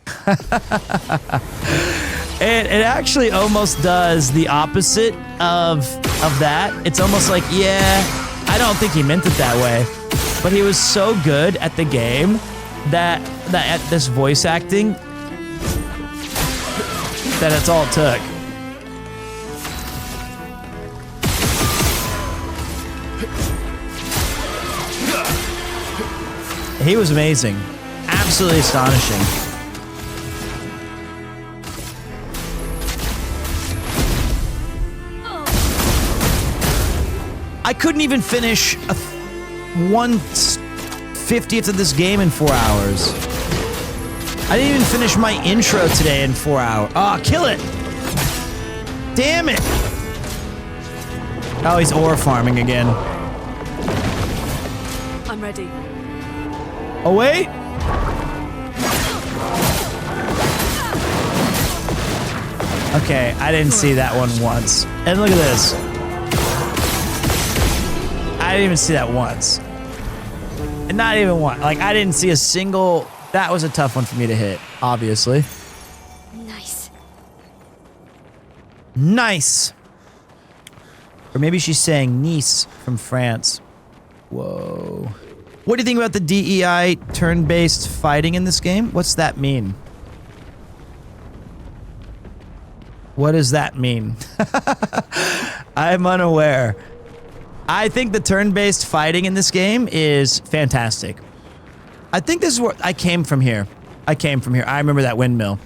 It actually almost does the opposite of that. It's almost like, yeah, I don't think he meant it that way, but he was so good at the game that at this voice acting that it's all it took. He was amazing. Absolutely astonishing. I couldn't even finish a 1/50th of this game in 4 hours. I didn't even finish my intro today in 4 hours. Oh, kill it! Damn it! Oh, he's ore farming again. I'm ready. Oh, wait! Okay, I didn't see that one once. And look at this. I didn't even see that once. And not even one. Like, I didn't see a single... That was a tough one for me to hit, obviously. Nice. Nice. Or maybe she's saying Nice from France. Whoa. What do you think about the DEI turn-based fighting in this game? What's that mean? What does that mean? I'm unaware. I think the turn-based fighting in this game is fantastic. I think this is where I came from here. I remember that windmill.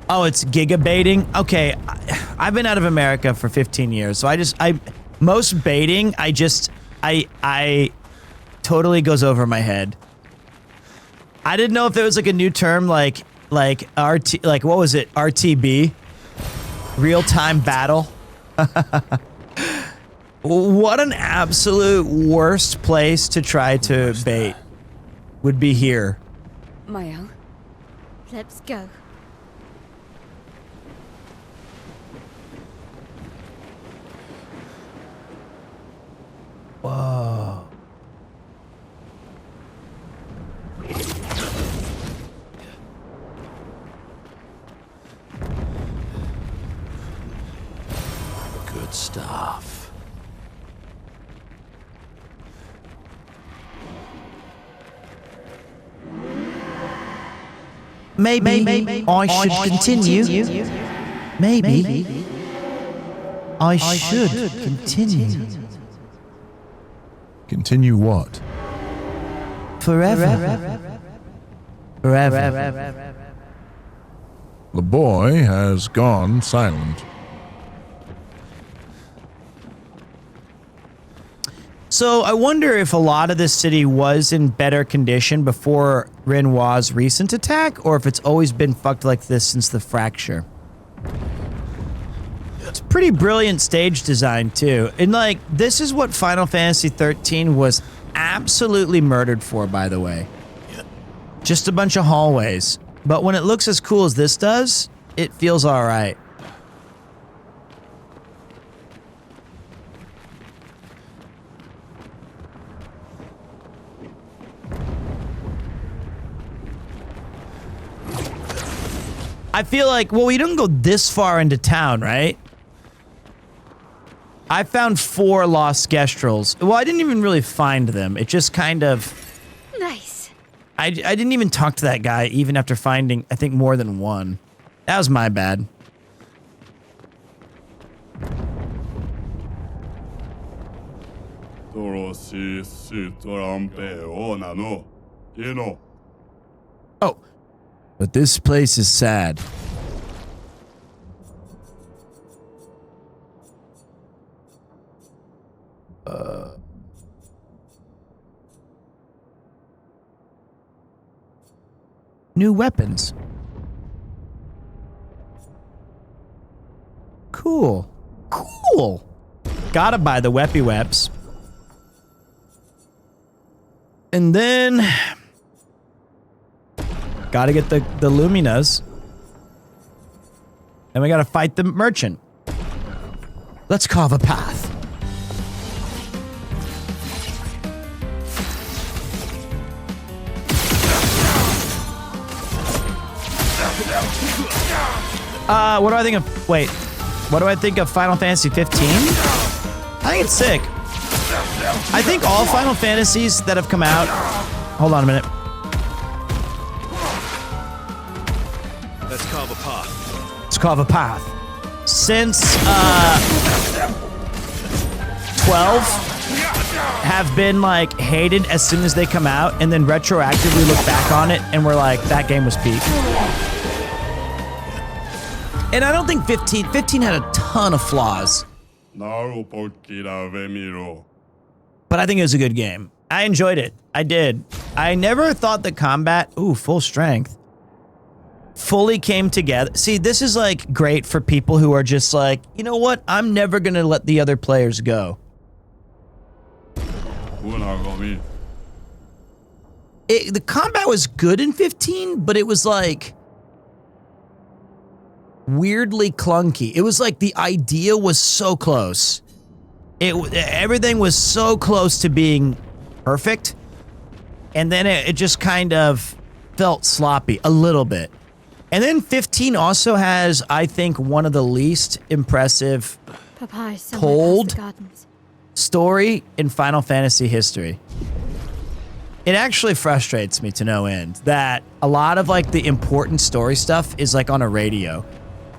Oh, it's gigabaiting? Okay, I've been out of America for 15 years, so most baiting, I totally goes over my head. I didn't know if there was like a new term like RT, like what was it? RTB? Real-time battle? What an absolute worst place to try to bait would be here. Mael, Let's go. Whoa. Good stuff. Maybe I should continue. Maybe I should continue. Continue what? Forever. The boy has gone silent. So I wonder if a lot of this city was in better condition before Renoir's recent attack, or if it's always been fucked like this since the fracture. It's pretty brilliant stage design too. And like, this is what Final Fantasy 13 was absolutely murdered for, by the way. Just a bunch of hallways. But when it looks as cool as this does, it feels all right. I feel like, well, we didn't go this far into town, right? I found 4 lost Gestrels. Well, I didn't even really find them. It just kind of... Nice. I didn't even talk to that guy even after finding, I think, more than one. That was my bad. Oh. But this place is sad. New weapons. Cool. Cool. Gotta buy the Weppy Weps. And then... gotta get the Luminas. And we gotta fight the merchant. Let's carve a path. What do I think of? Wait. What do I think of Final Fantasy 15? I think it's sick. I think all Final Fantasies that have come out... Hold on a minute. Let's carve a path. Let's carve a path. Since 12 have been like hated as soon as they come out, and then retroactively look back on it and we're like, that game was peak. And I don't think 15 had a ton of flaws. But I think it was a good game. I enjoyed it. I did. I never thought the combat, full strength, fully came together. See, this is like great for people who are just like, you know what? I'm never going to let the other players go. The combat was good in 15, but it was like weirdly clunky. It was like the idea was so close. Everything was so close to being perfect, and then it just kind of felt sloppy a little bit. And then 15 also has, I think, one of the least impressive told story in Final Fantasy history. It actually frustrates me to no end that a lot of like the important story stuff is like on a radio.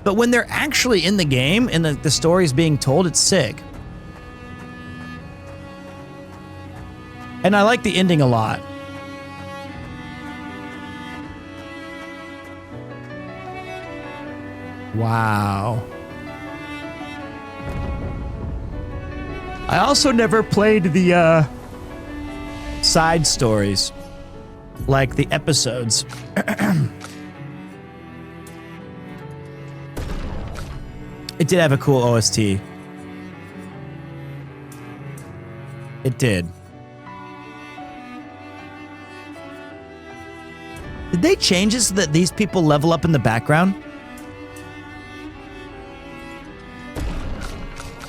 But when they're actually in the game and the story's being told, it's sick. And I like the ending a lot. Wow. I also never played the side stories, like the episodes. It did have a cool OST. It did. Did they change it so that these people level up in the background?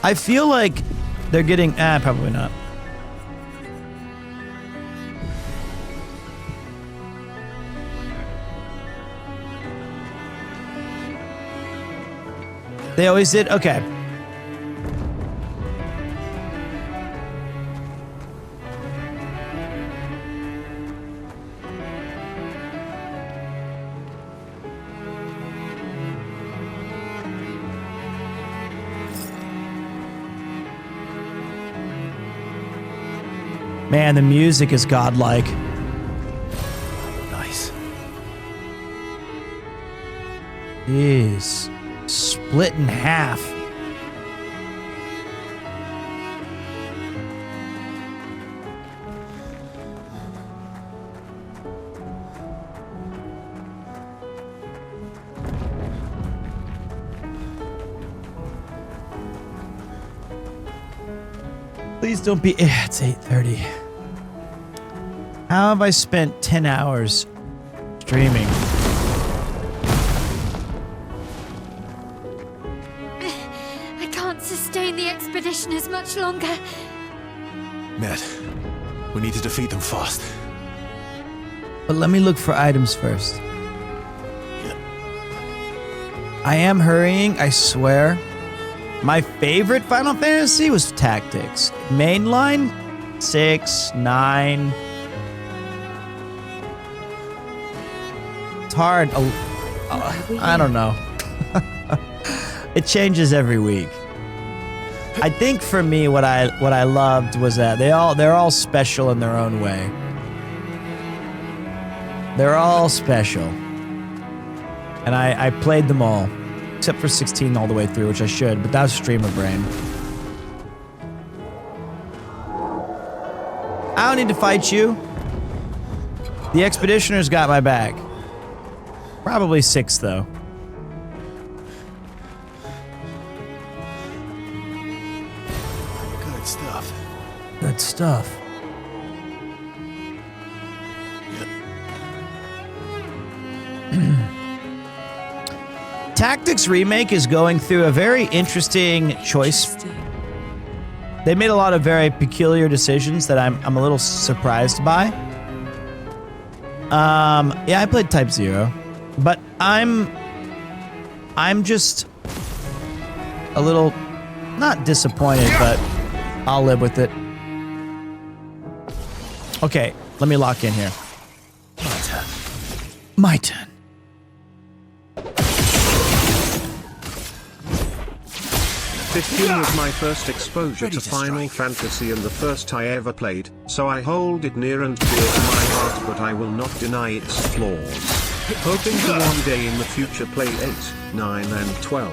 I feel like they're getting... probably not. They always did? Okay. Man, the music is godlike. Nice. Jeez. Split in half. Please don't be... It's 8:30. How have I spent 10 hours streaming? I can't sustain the expedition as much longer. Ned, we need to defeat them fast. But let me look for items first. I am hurrying, I swear. My favorite Final Fantasy was Tactics. Mainline, 6, 9. It's hard. I don't know. It changes every week. I think for me, what I loved was that they're all special in their own way. They're all special, and I played them all, except for 16 all the way through, which I should, but that was streamer brain. I don't need to fight you. The Expeditioner's got my back. Probably 6 though. Good stuff. Good stuff. Tactics Remake is going through a very interesting choice. They made a lot of very peculiar decisions that I'm a little surprised by. Yeah, I played Type 0, but I'm just a little, not disappointed, but I'll live with it. Okay, let me lock in here. My turn. My turn. 15 was my first exposure to Final Fantasy and the first I ever played, so I hold it near and dear to my heart, but I will not deny its flaws. Hoping to one day in the future play 8, 9 and 12.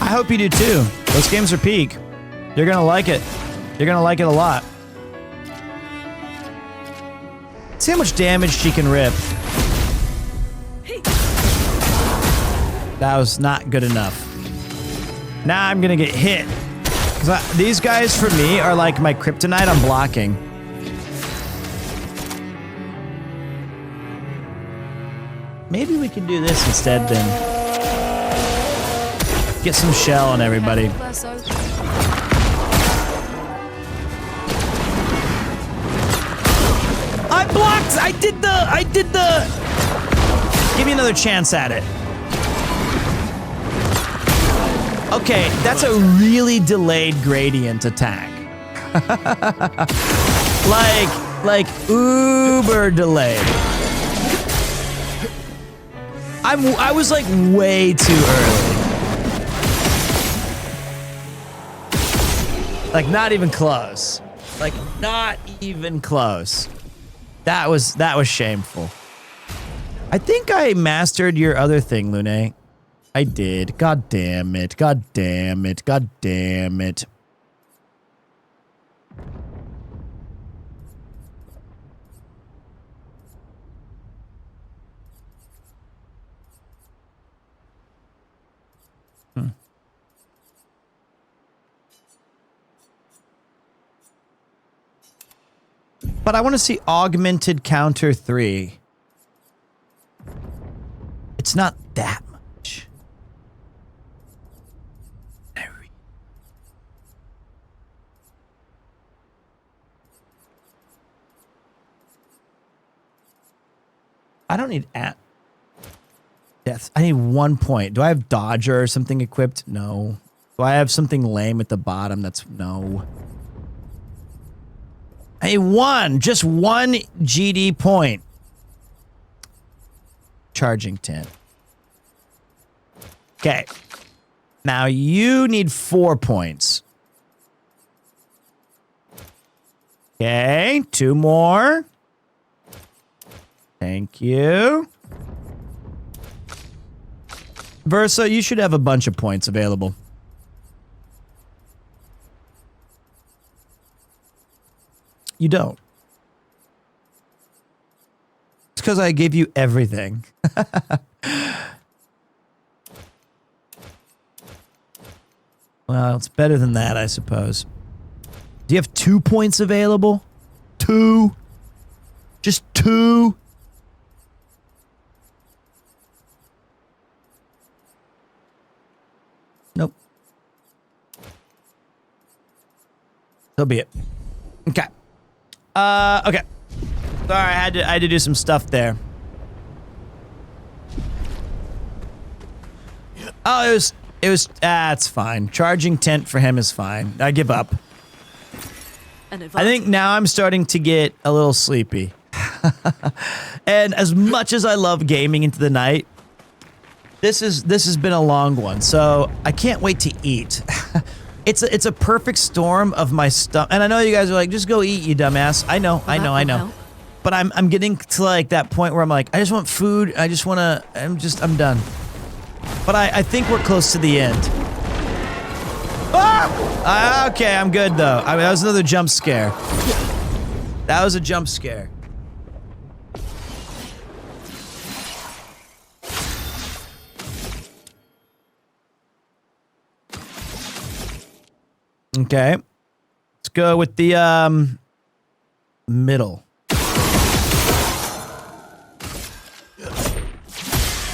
I hope you do too. Those games are peak. You're gonna like it. You're gonna like it a lot. See how much damage she can rip. That was not good enough. Now I'm gonna get hit. 'Cause these guys, for me, are like my kryptonite on blocking. Maybe we can do this instead then. Get some shell on everybody. I blocked! I did the... Give me another chance at it. Okay, that's a really delayed gradient attack. like uber delayed. I was like way too early. Like not even close. Like not even close. That was shameful. I think I mastered your other thing, Lune. I did. God damn it. God damn it. God damn it. But I want to see augmented counter 3. It's not that much. I don't need death. I need 1 point. Do I have Dodger or something equipped? No. Do I have something lame at the bottom? That's no. I need one. Just one GD point. Charging 10. Okay. Now you need 4 points. Okay. 2 more. Thank you. Versa, you should have a bunch of points available. You don't. It's because I gave you everything. Well, it's better than that, I suppose. Do you have 2 points available? 2? Just 2? Nope. So be it. Okay. Okay. Sorry, I had to do some stuff there. Oh, it was it's fine. Charging tent for him is fine. I give up. I think now I'm starting to get a little sleepy. And as much as I love gaming into the night, this has been a long one, so I can't wait to eat. It's a perfect storm of my stuff. And I know you guys are like, just go eat, you dumbass. I know. But I'm getting to like that point where I'm like, I just want food. I just want to, I'm done. But I think we're close to the end. Ah! Okay, I'm good though. I mean, that was another jump scare. That was a jump scare. Okay. Let's go with the middle.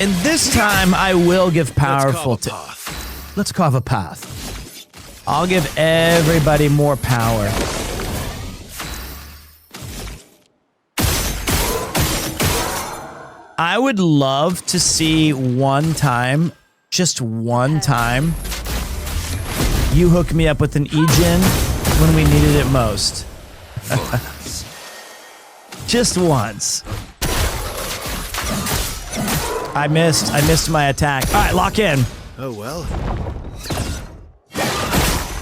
And this time I will give powerful to. Let's carve a path. I'll give everybody more power. I would love to see one time, just one time, You hooked me up with an E-Gen when we needed it most. Just once. I missed my attack. All right, lock in. Oh well.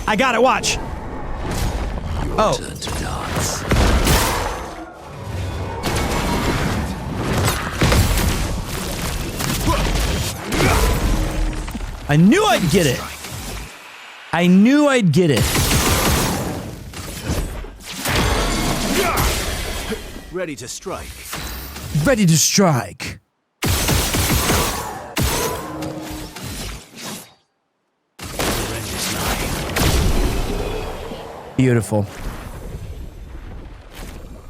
I got it, watch. Oh. Turn to dance. I knew I'd get it. I knew I'd get it. Ready to strike. Ready to strike. Beautiful.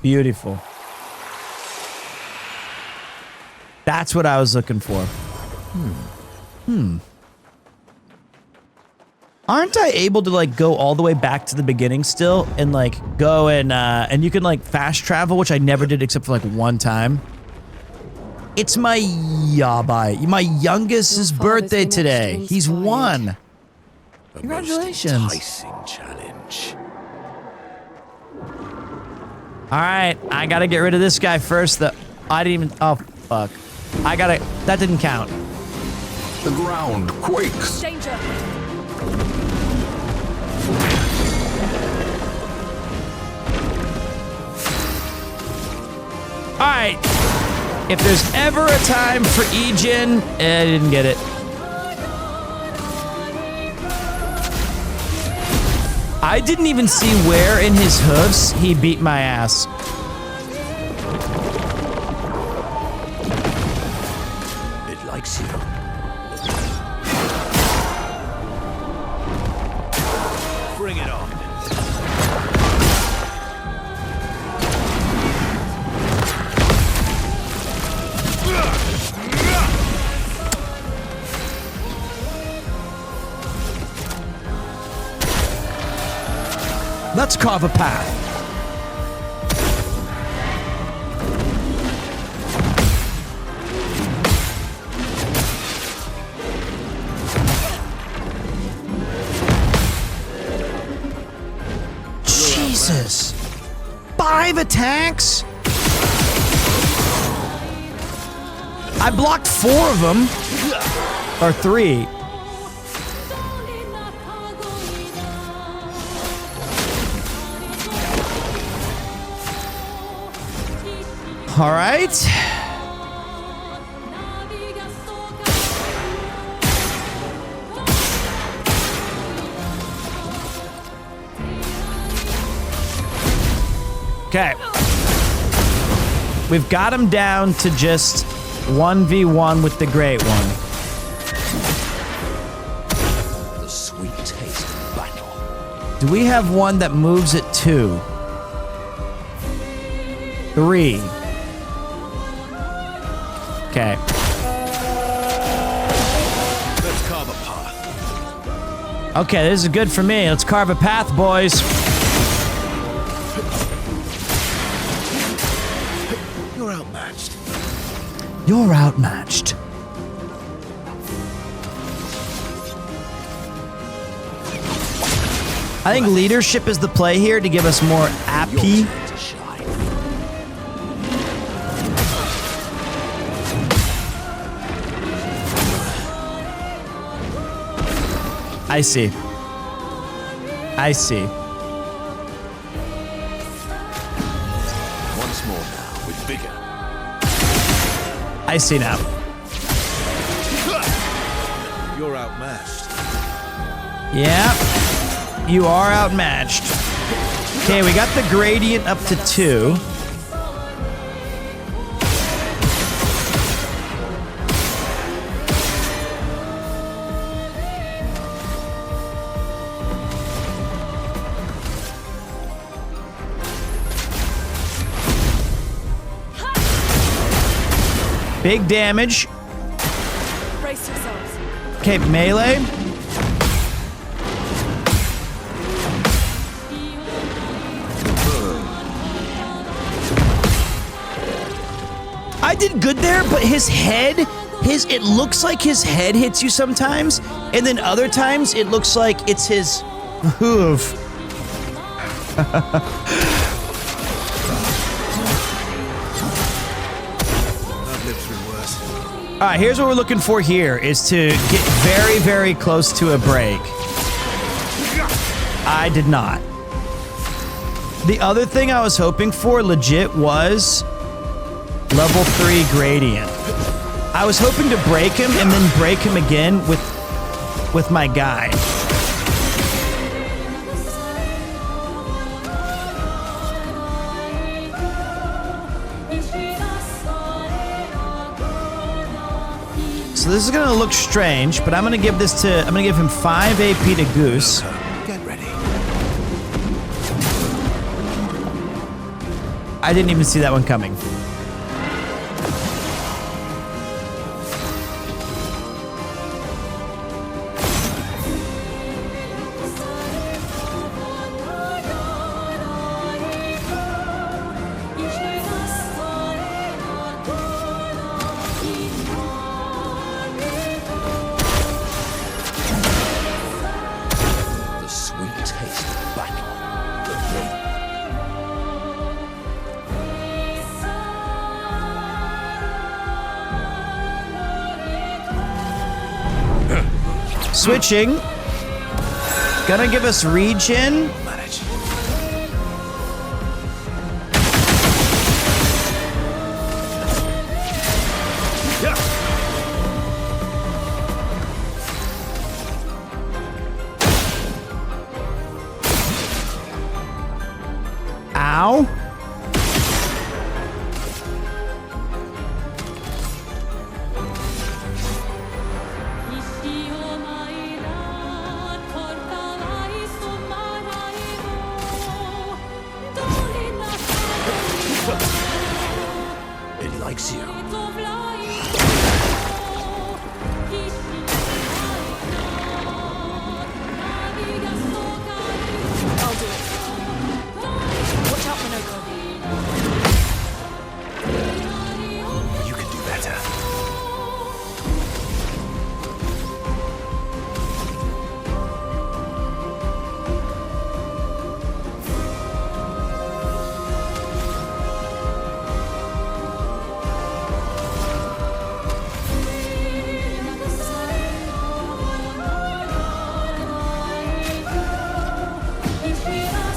Beautiful. That's what I was looking for. Aren't I able to like go all the way back to the beginning still and like go and you can like fast travel, which I never did except for like one time. It's my yabai, my youngest's birthday today. He's 1. Congratulations. Enticing challenge. All right, I gotta get rid of this guy first. I didn't even. Oh fuck! That didn't count. The ground quakes. Danger. All right. If there's ever a time for E-Gen, I didn't get it. I didn't even see where in his hoofs he beat my ass. It likes you. Bring it on. Let's carve a path. Jesus. 5 attacks? I blocked 4 of them. Or 3. All right. Okay. We've got him down to just 1v1 with the Great One. The sweet taste of battle. Do we have one that moves at 2? 3. Okay. Let's carve a path. Okay, this is good for me. Let's carve a path, boys. You're outmatched. You're outmatched. I think leadership is the play here to give us more AP. I see. I see. Once more now, with vigor. I see now. You're outmatched. Yeah. You are outmatched. Okay, we got the gradient up to 2. Big damage. Brace yourselves. Okay, melee. I did good there, but his head it looks like his head hits you sometimes, and then other times it looks like it's his hoof. All right, here's what we're looking for here, is to get very, very close to a break. I did not. The other thing I was hoping for legit was level 3 gradient. I was hoping to break him and then break him again with my guy. So this is gonna look strange, but I'm gonna give him 5 AP to Goose. Get ready. I didn't even see that one coming. The sweet taste of battle. The rain. Switching. Gonna give us regen. Manage. Ow. It likes you. I'll do it. Watch out, Minoko. You can do better.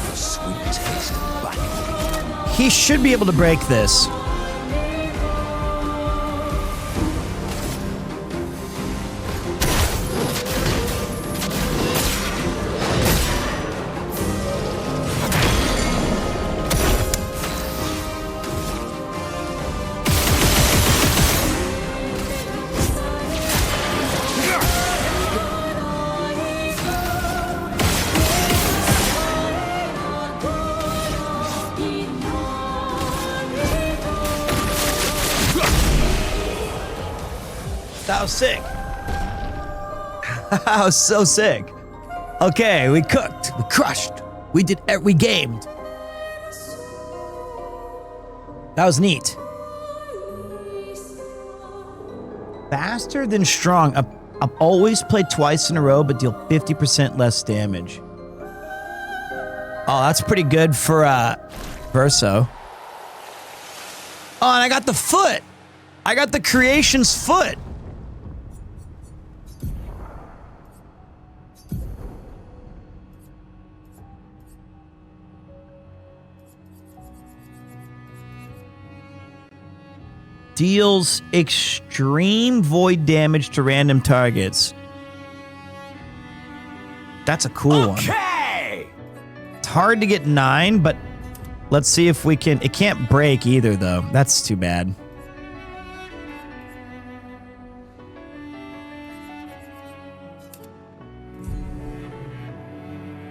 The sweet taste of battle. He should be able to break this. That was sick. That was so sick. Okay, we cooked, we crushed, we gamed. That was neat. Faster than strong. I've always played twice in a row, but deal 50% less damage. Oh, that's pretty good for Verso. Oh, and I got the foot. I got the creation's foot. Deals extreme void damage to random targets. That's a cool one. It's hard to get 9, but let's see if we can. It can't break either, though. That's too bad.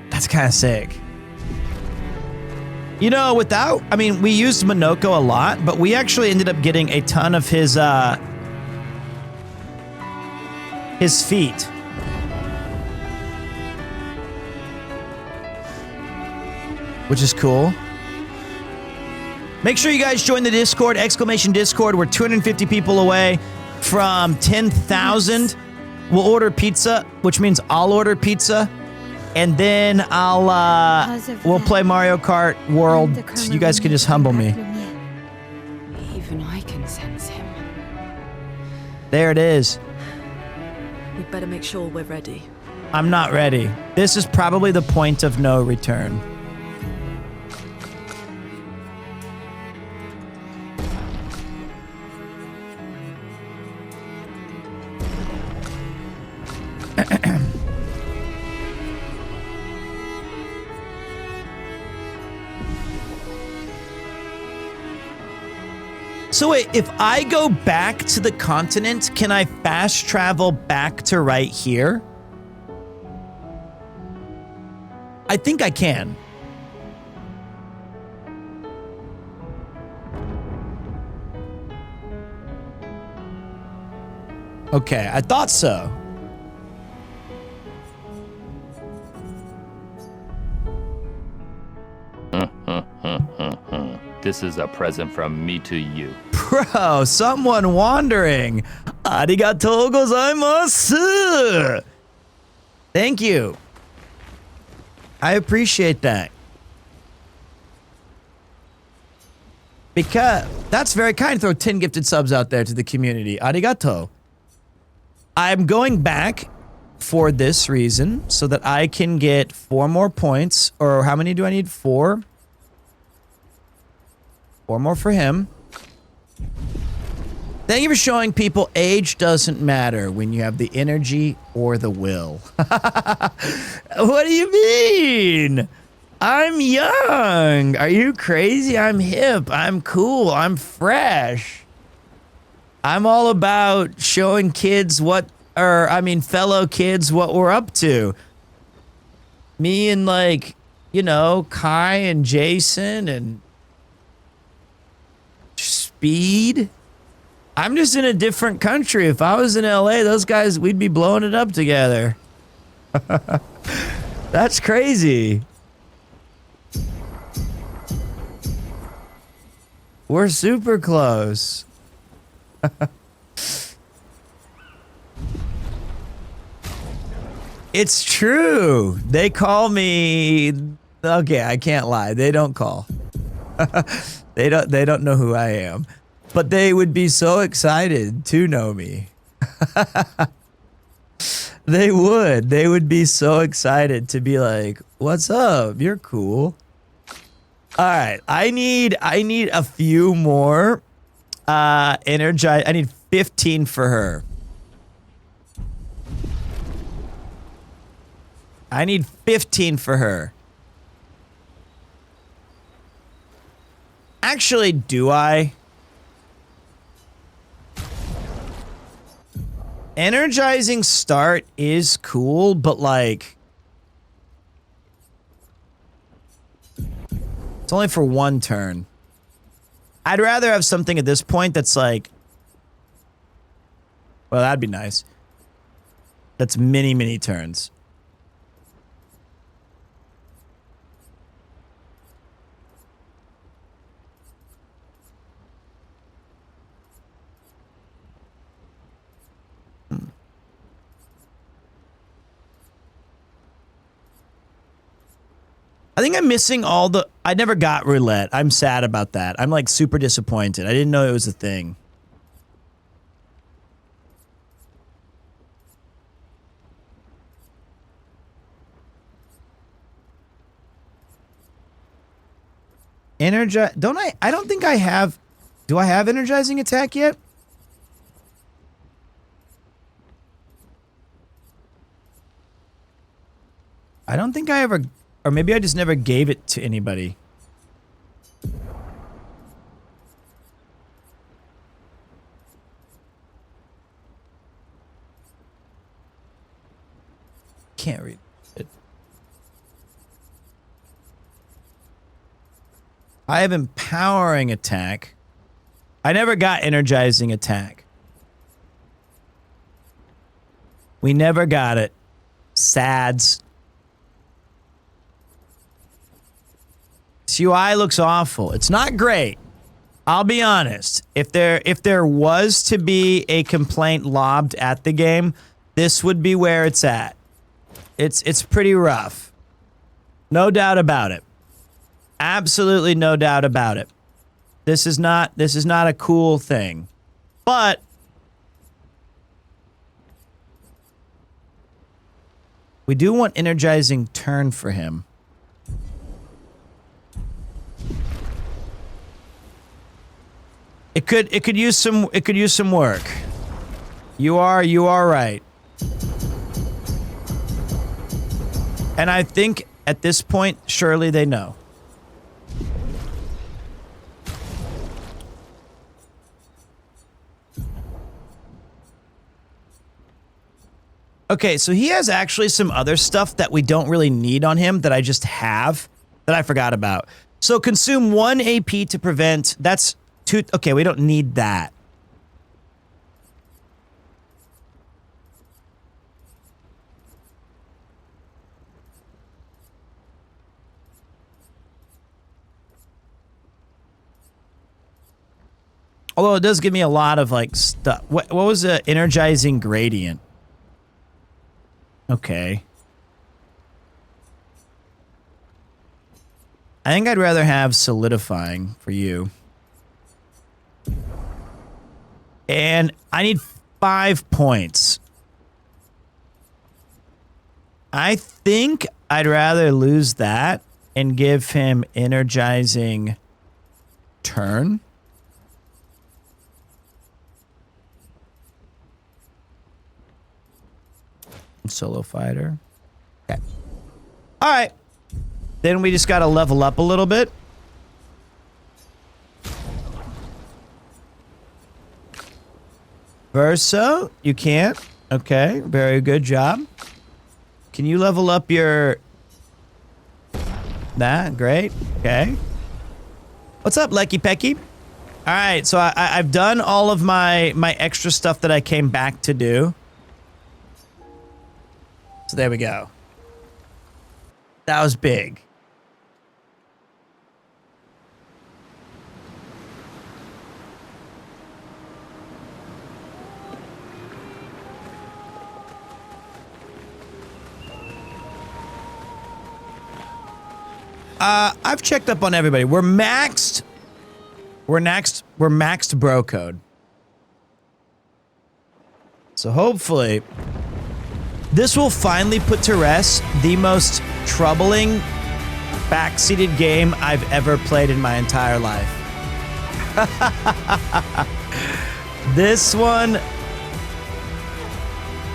That's kind of sick. You know, we used Minoko a lot, but we actually ended up getting a ton of his feet. Which is cool. Make sure you guys join the Discord, !Discord. We're 250 people away. from 10,000, we'll order pizza, which means I'll order pizza. And then we'll play Mario Kart World. So you guys can just humble me. Even I can sense him. There it is. We'd better make sure we're ready. I'm not ready. This is probably the point of no return. So wait, if I go back to the continent, can I fast travel back to right here? I think I can. Okay, I thought so. This is a present from me to you. Bro, someone wandering. Arigatou gozaimasu. Thank you. I appreciate that. Because that's very kind. Throw 10 gifted subs out there to the community. Arigato. I'm going back for this reason so that I can get 4 more points. Or how many do I need? 4? 4 more for him. Thank you for showing people age doesn't matter when you have the energy or the will. What do you mean? I'm young. Are you crazy? I'm hip. I'm cool. I'm fresh. I'm all about showing kids fellow kids what we're up to. Me and Kai and Jason and Speed. I'm just in a different country. If I was in LA, those guys, we'd be blowing it up together. That's crazy. We're super close. It's true. They call me... Okay, I can't lie. They don't call. They don't know who I am. But they would be so excited to know me. They would. They would be so excited to be like, "What's up? You're cool." All right, I need a few more energize. I need 15 for her. I need 15 for her. Actually, do I? Energizing start is cool, but like... It's only for 1 turn. I'd rather have something at this point that's like... Well, that'd be nice. That's many turns. I think I'm missing all the... I never got roulette. I'm sad about that. I'm like super disappointed. I didn't know it was a thing. Energize... Don't I... I don't think I have... Do I have energizing attack yet? I don't think I ever... Or maybe I just never gave it to anybody. Can't read it. I have empowering attack. I never got energizing attack. We never got it. Sads. This UI looks awful. It's not great. I'll be honest. If there was to be a complaint lobbed at the game, this would be where it's at. It's pretty rough. No doubt about it. Absolutely no doubt about it. This is not a cool thing. But we do want energizing turn for him. It could use some work. You are right. And I think at this point, surely they know. Okay, so he has actually some other stuff that we don't really need on him that I just have that I forgot about. So consume 1 AP to prevent, that's 2, okay, we don't need that. Although it does give me a lot of like stuff. What was the energizing gradient? Okay. I think I'd rather have solidifying for you. And I need 5 points. I think I'd rather lose that and give him energizing turn. Solo fighter. Okay. All right. Then we just got to level up a little bit. Verso, you can't. Okay, very good job. Can you level up your... That, great. Okay. What's up, Lecky Pecky? All right, so I've done all of my extra stuff that I came back to do. So there we go. That was big. I've checked up on everybody. We're maxed. We're maxed bro code. So hopefully this will finally put to rest the most troubling backseated game I've ever played in my entire life. This one...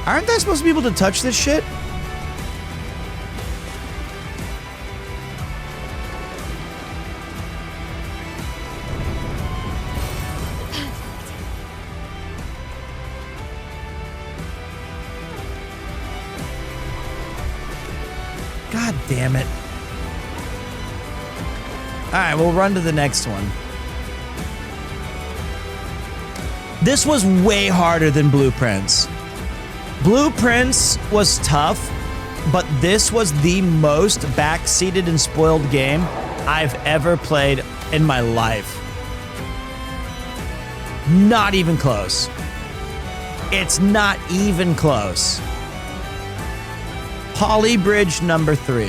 Aren't I supposed to be able to touch this shit? God damn it. Alright, we'll run to the next one. This was way harder than Blueprints. Blueprints was tough, but this was the most backseated and spoiled game I've ever played in my life. Not even close. It's not even close. Poly Bridge number 3.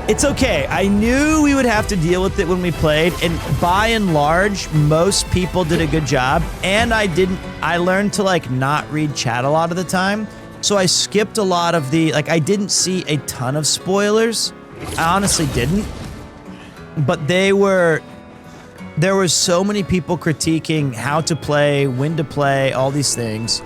It's okay. I knew we would have to deal with it when we played, and by and large, most people did a good job. And I learned to like not read chat a lot of the time. So I skipped a lot of the, like I didn't see a ton of spoilers. I honestly didn't. But there were so many people critiquing how to play, when to play, all these things.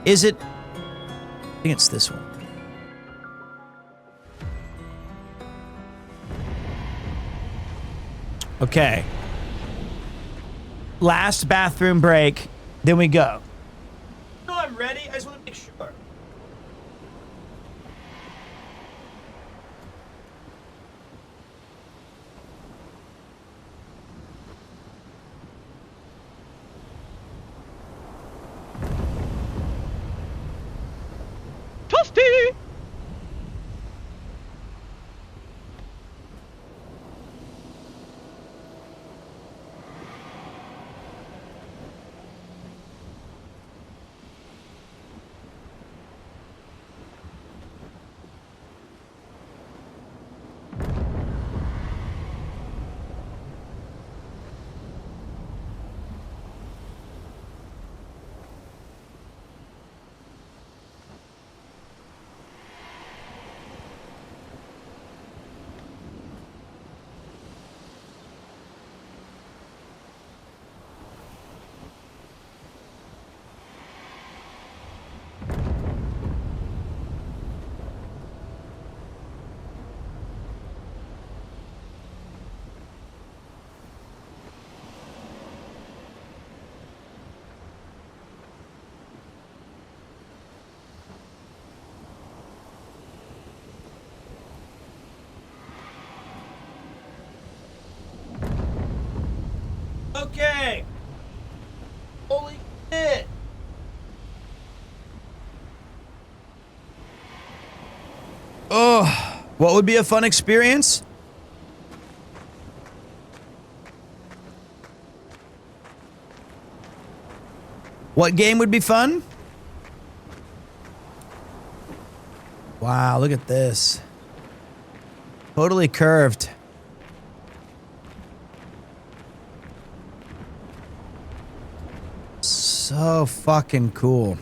Is it? I think it's this one. Okay. Last bathroom break, then we go. No, I'm ready. I just want to make sure. Okay. Holy shit. Oh, what would be a fun experience? What game would be fun? Wow, look at this. Totally curved. So fucking cool.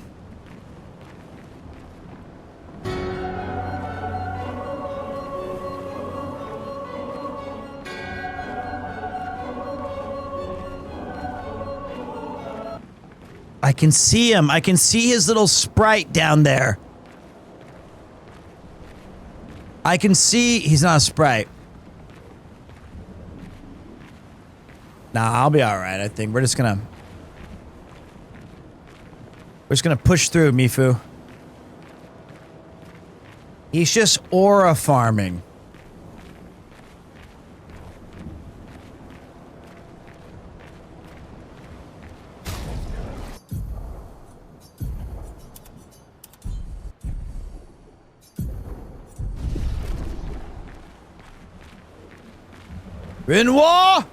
I can see him. I can see his little sprite down there. I can see he's not a sprite. Nah, I'll be all right. I think we're just gonna push through, Mifu. He's just aura farming. Renoir,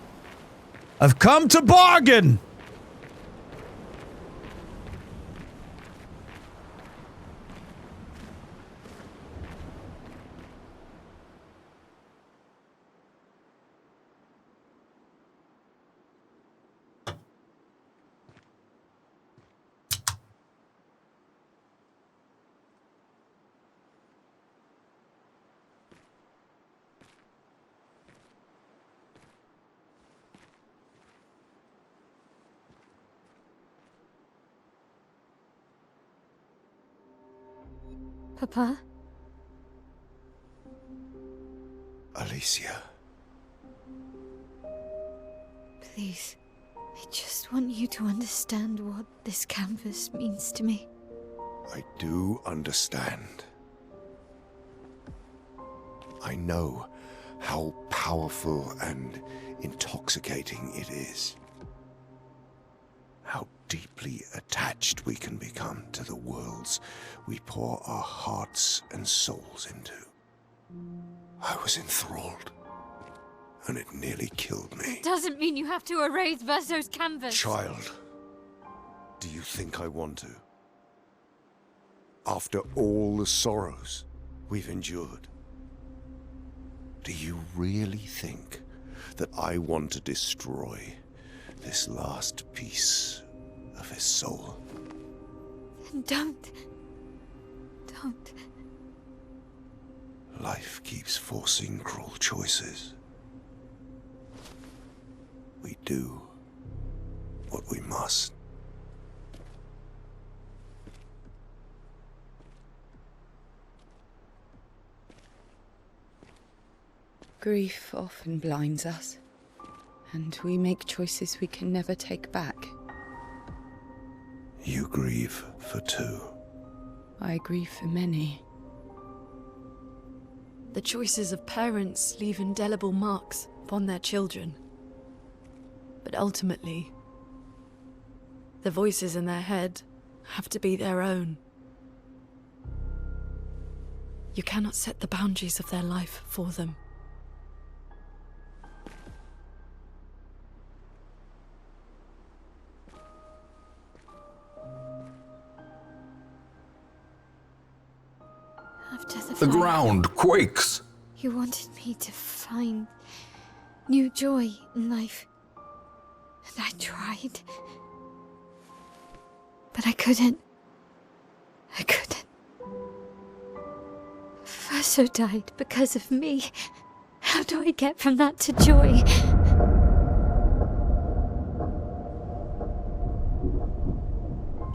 I've come to bargain. Papa? Alicia. Please, I just want you to understand what this canvas means to me. I do understand. I know how powerful and intoxicating it is. How deeply attached we can become to the worlds we pour our hearts and souls into. I was enthralled, and it nearly killed me. It doesn't mean you have to erase Verso's canvas. Child, do you think I want to? After all the sorrows we've endured, do you really think that I want to destroy this last piece of his soul? Don't. Life keeps forcing cruel choices. We do what we must. Grief often blinds us, and we make choices we can never take back. You grieve for two. I grieve for many. The choices of parents leave indelible marks upon their children. But ultimately, the voices in their head have to be their own. You cannot set the boundaries of their life for them. After The fire, ground quakes. you wanted me to find new joy in life. And I tried. But I couldn't. Verso died because of me. How do I get from that to joy?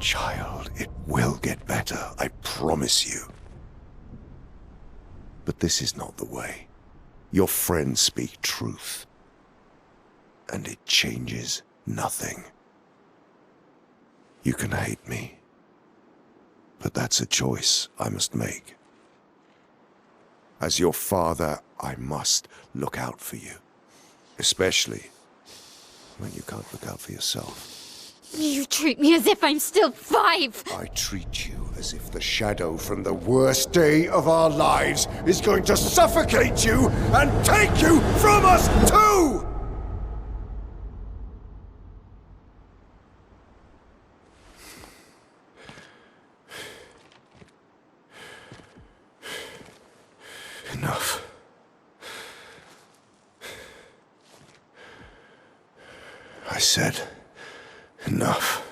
Child, it will get better, I promise you. But this is not the way. Your friends speak truth. And it changes nothing. You can hate me. But that's a choice I must make. As your father, I must look out for you. Especially when you can't look out for yourself. You treat me as if I'm still 5. I treat you as if the shadow from the worst day of our lives is going to suffocate you and take you from us too! Enough. I said, enough.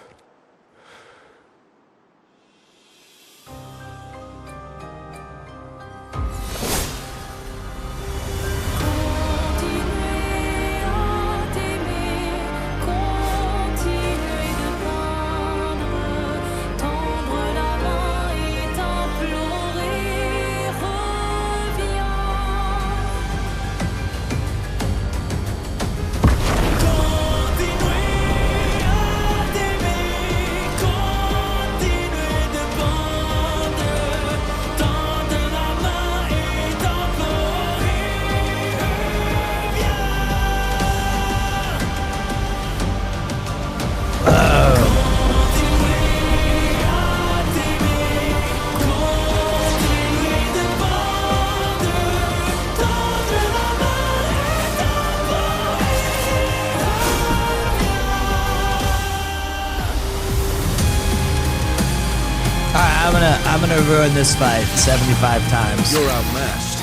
I'm gonna ruin this fight 75 times. You're outmatched.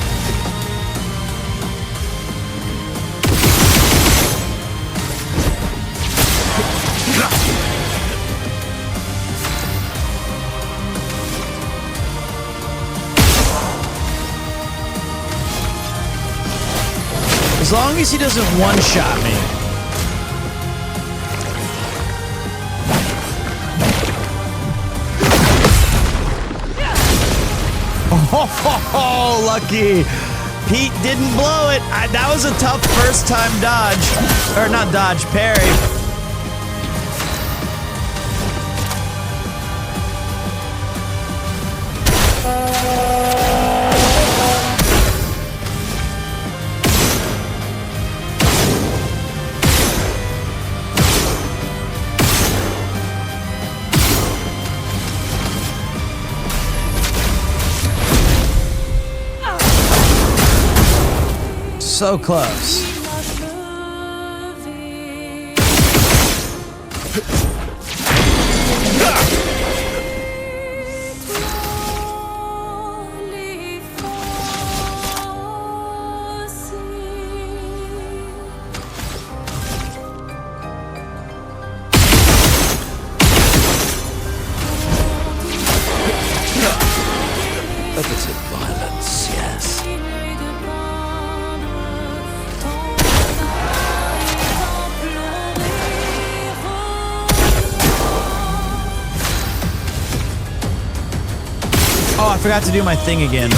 As long as he doesn't one-shot me. Oh, lucky. Pete didn't blow it. That was a tough first time dodge. Or not dodge, parry. So close. A bit of violence, yes. Oh, I forgot to do my thing again.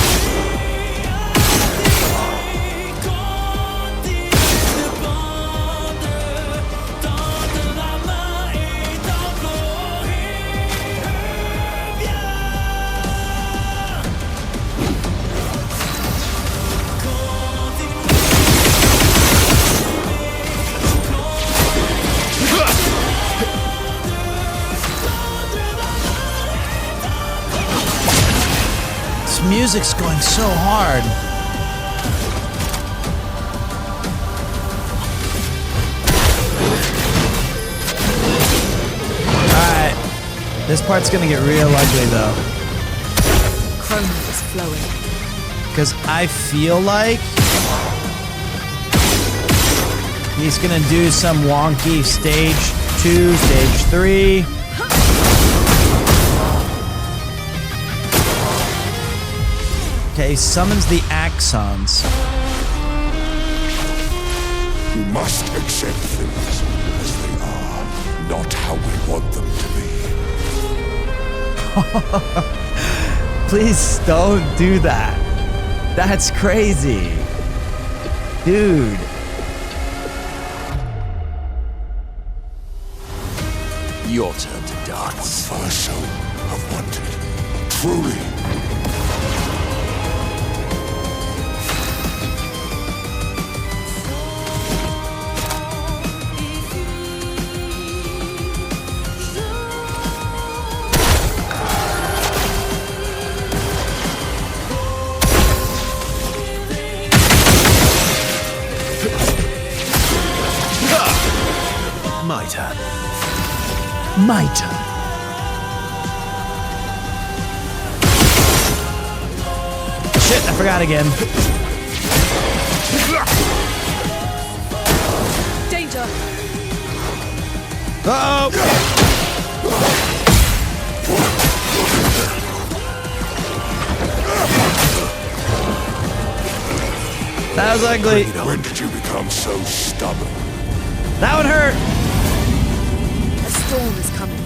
Music's going so hard. Alright. This part's gonna get real ugly though. Chrome is flowing. Because I feel like he's gonna do some wonky stage 2, stage 3. Okay, summons the axons. You must accept things as they are, not how we want them to be. Please don't do that. That's crazy. Dude. Your turn to dance. Far so have wanted. Truly. My turn. Shit, I forgot again. Danger. Uh-oh. That was ugly. When did you become so stubborn? That would hurt. A storm is coming.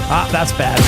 Ah, that's bad.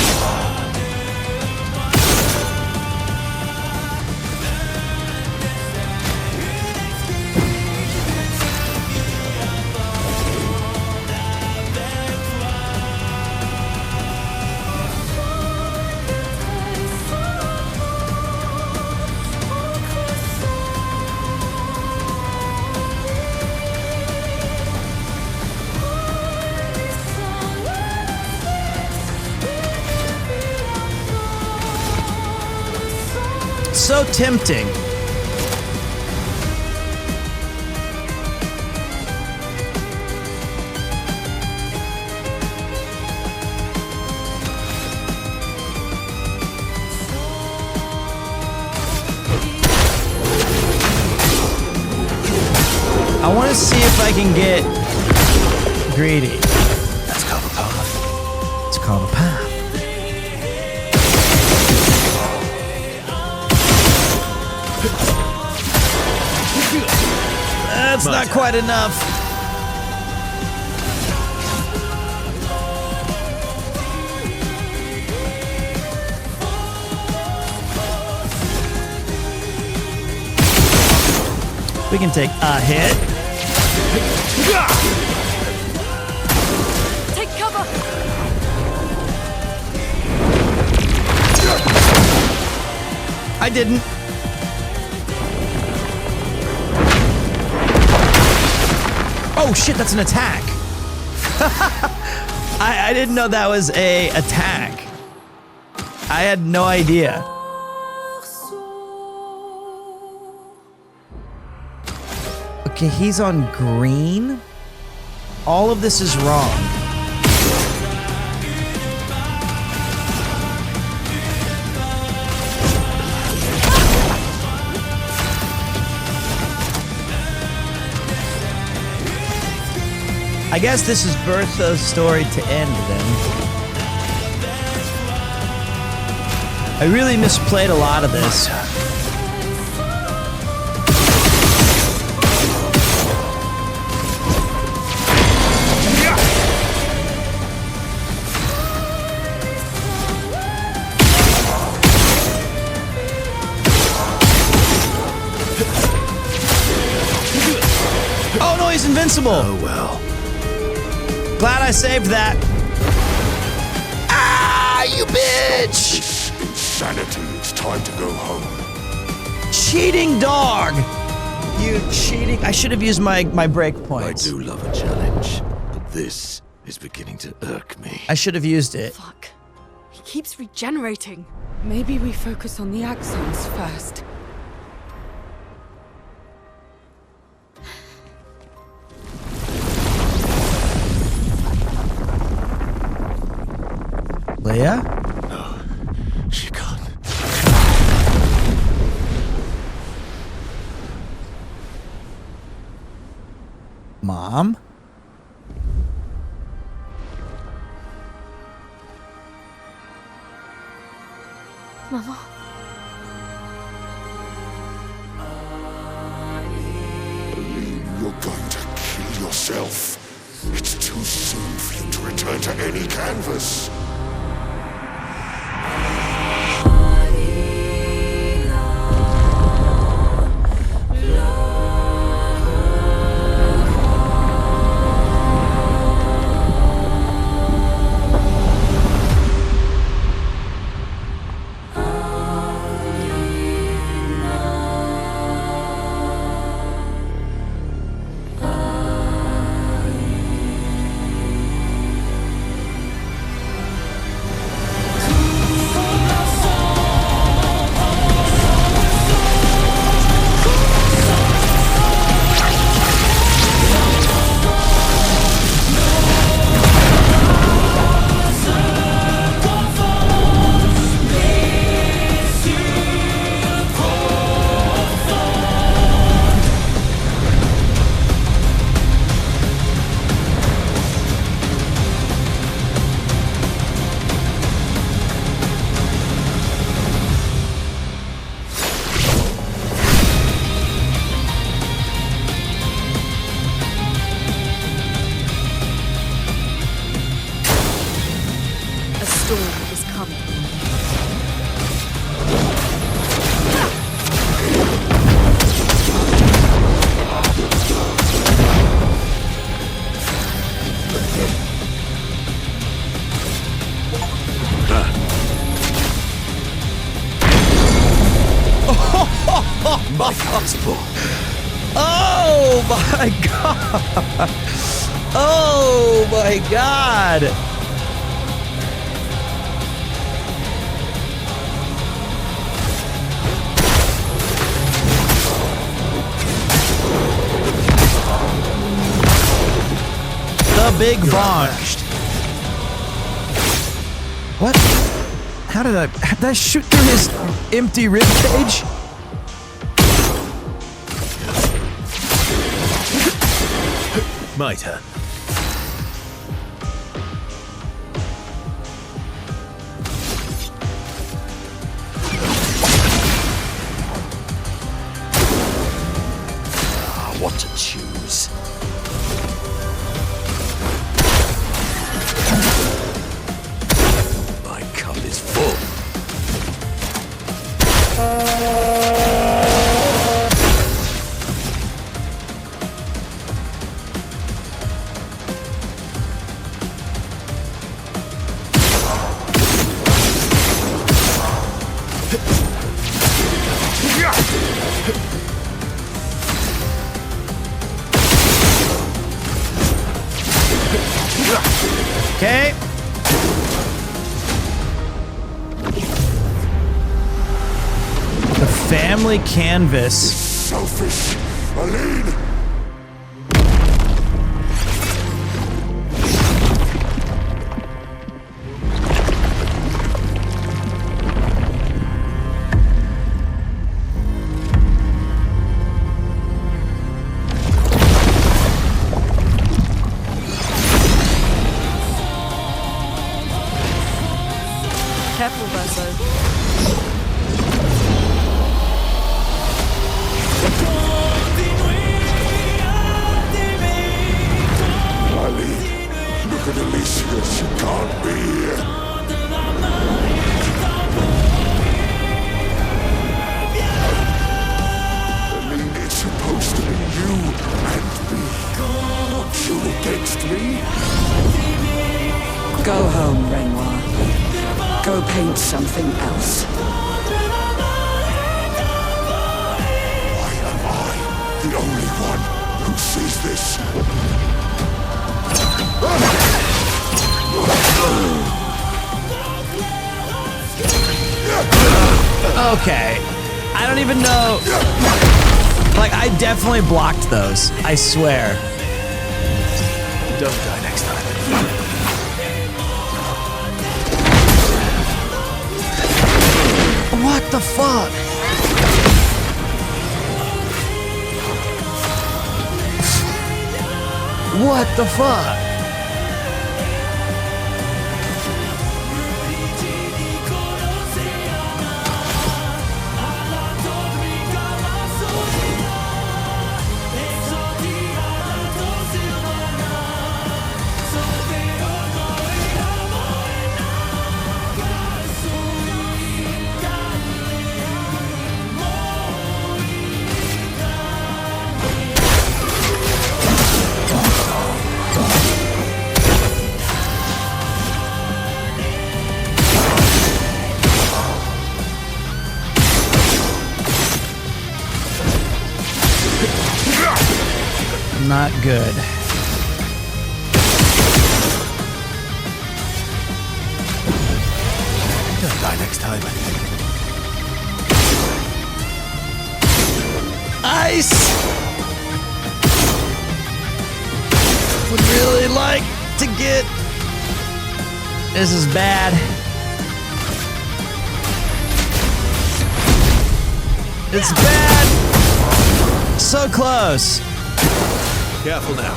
So tempting. I want to see if I can get greedy. Let's carve a path. Let's carve a path. That's not quite enough. We can take a hit. Take cover. I didn't. Oh shit, that's an attack. I didn't know that was a attack. I had no idea. Okay, he's on green. All of this is wrong. I guess this is Bertha's story to end then. I really misplayed a lot of this. Oh no, he's invincible. Oh well. Glad I saved that. Ah, you bitch! Insanity, it's time to go home. Cheating dog! You cheating. I should have used my break points. I do love a challenge, but this is beginning to irk me. I should have used it. Fuck. He keeps regenerating. Maybe we focus on the axons first. Leia? No, she can't. Mom? Mama. You're going to kill yourself. It's too soon for you to return to any canvas. Oh my god! Oh my god! The big bonk. What? How did I shoot through his empty rib cage? My turn. What to choose? My cup is full. Okay. The family canvas. Selfish, Aline. Careful, Verso. Aline, look at Alicia. She can't be here. Aline, it's supposed to be you and me. Not you against me. Go home, Renoir. Go paint something else. Why am I the only one who sees this? Okay. I don't even know. Like, I definitely blocked those. I swear. Don't die next time. What the fuck? What the fuck? Not good. Don't die next time. Ice! Would really like to get... This is bad. It's bad! So close. Careful now.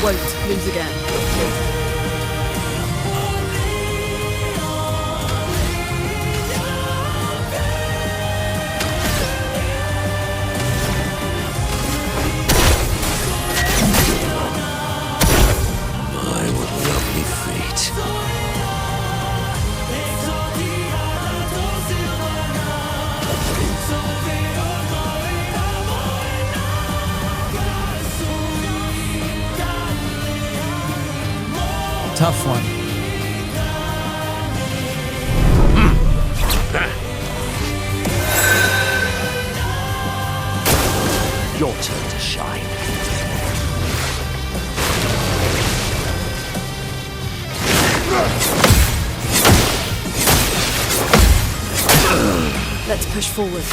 won't lose again. Tough one. Your turn to shine. Let's push forward.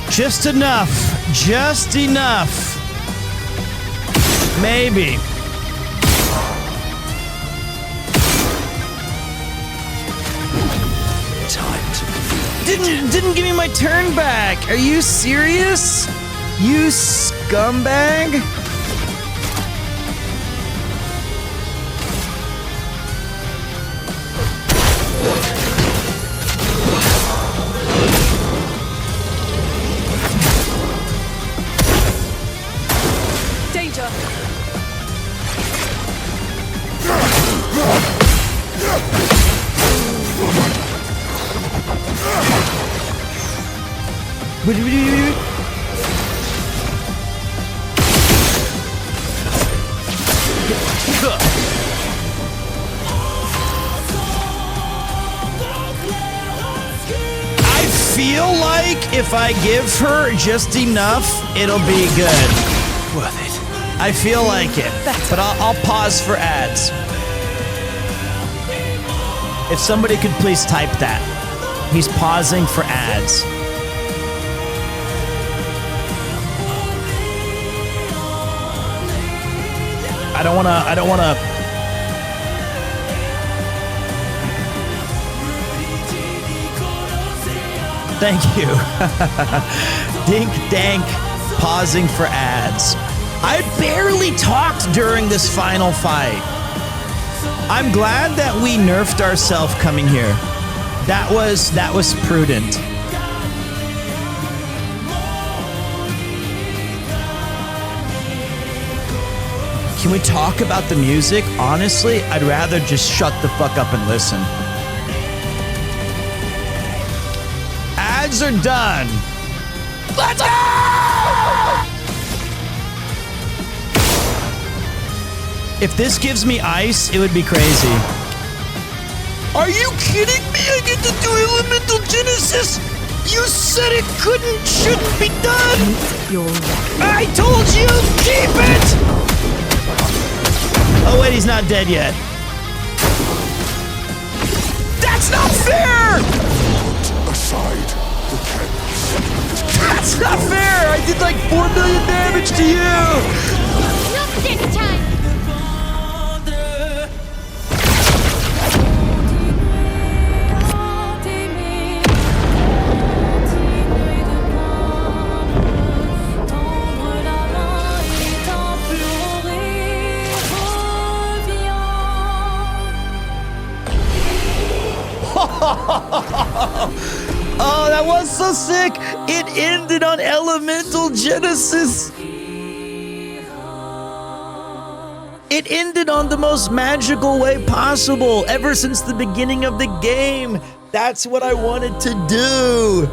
Just enough. Just enough. Maybe. Didn't give me my turn back. Are you serious? You scumbag? Danger. I feel like if I give her just enough, it'll be good. Worth it. I feel like it, but I'll pause for ads. If somebody could please type that. He's pausing for ads. I don't wanna. Thank you. Dink dank, pausing for ads. I barely talked during this final fight. I'm glad that we nerfed ourselves coming here. That was prudent. Can we talk about the music? Honestly, I'd rather just shut the fuck up and listen. Ads are done. Let's go! If this gives me ice, it would be crazy. Are you kidding me? I get to do Elemental Genesis? You said it shouldn't be done! I told you, keep it! Oh wait, he's not dead yet. That's not fair! Aside the That's not fair! I did like 4 million damage to you! Not this time! Oh, that was so sick! It ended on Elemental Genesis! It ended on the most magical way possible ever since the beginning of the game. That's what I wanted to do.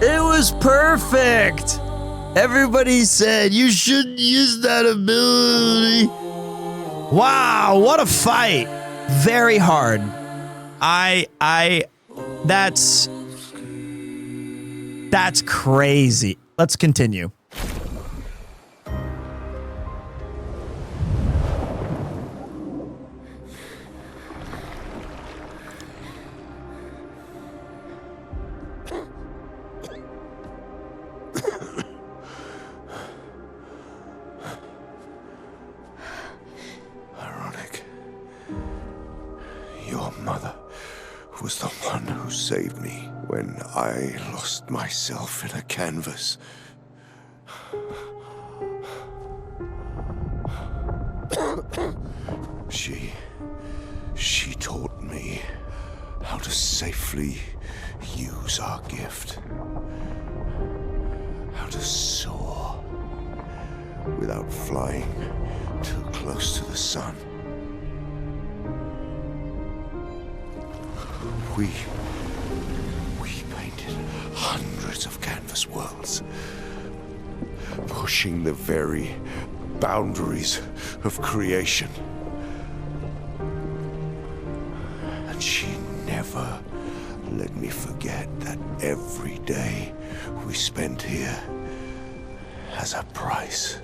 It was perfect. Everybody said you shouldn't use that ability. Wow, what a fight. Very hard. That's crazy. Let's continue. Ironic. Your mother was the one who saved me when I lost myself in a canvas. She taught me how to safely use our gift. How to soar without flying too close to the sun. We painted hundreds of canvas worlds, pushing the very boundaries of creation. And she never let me forget that every day we spent here has a price.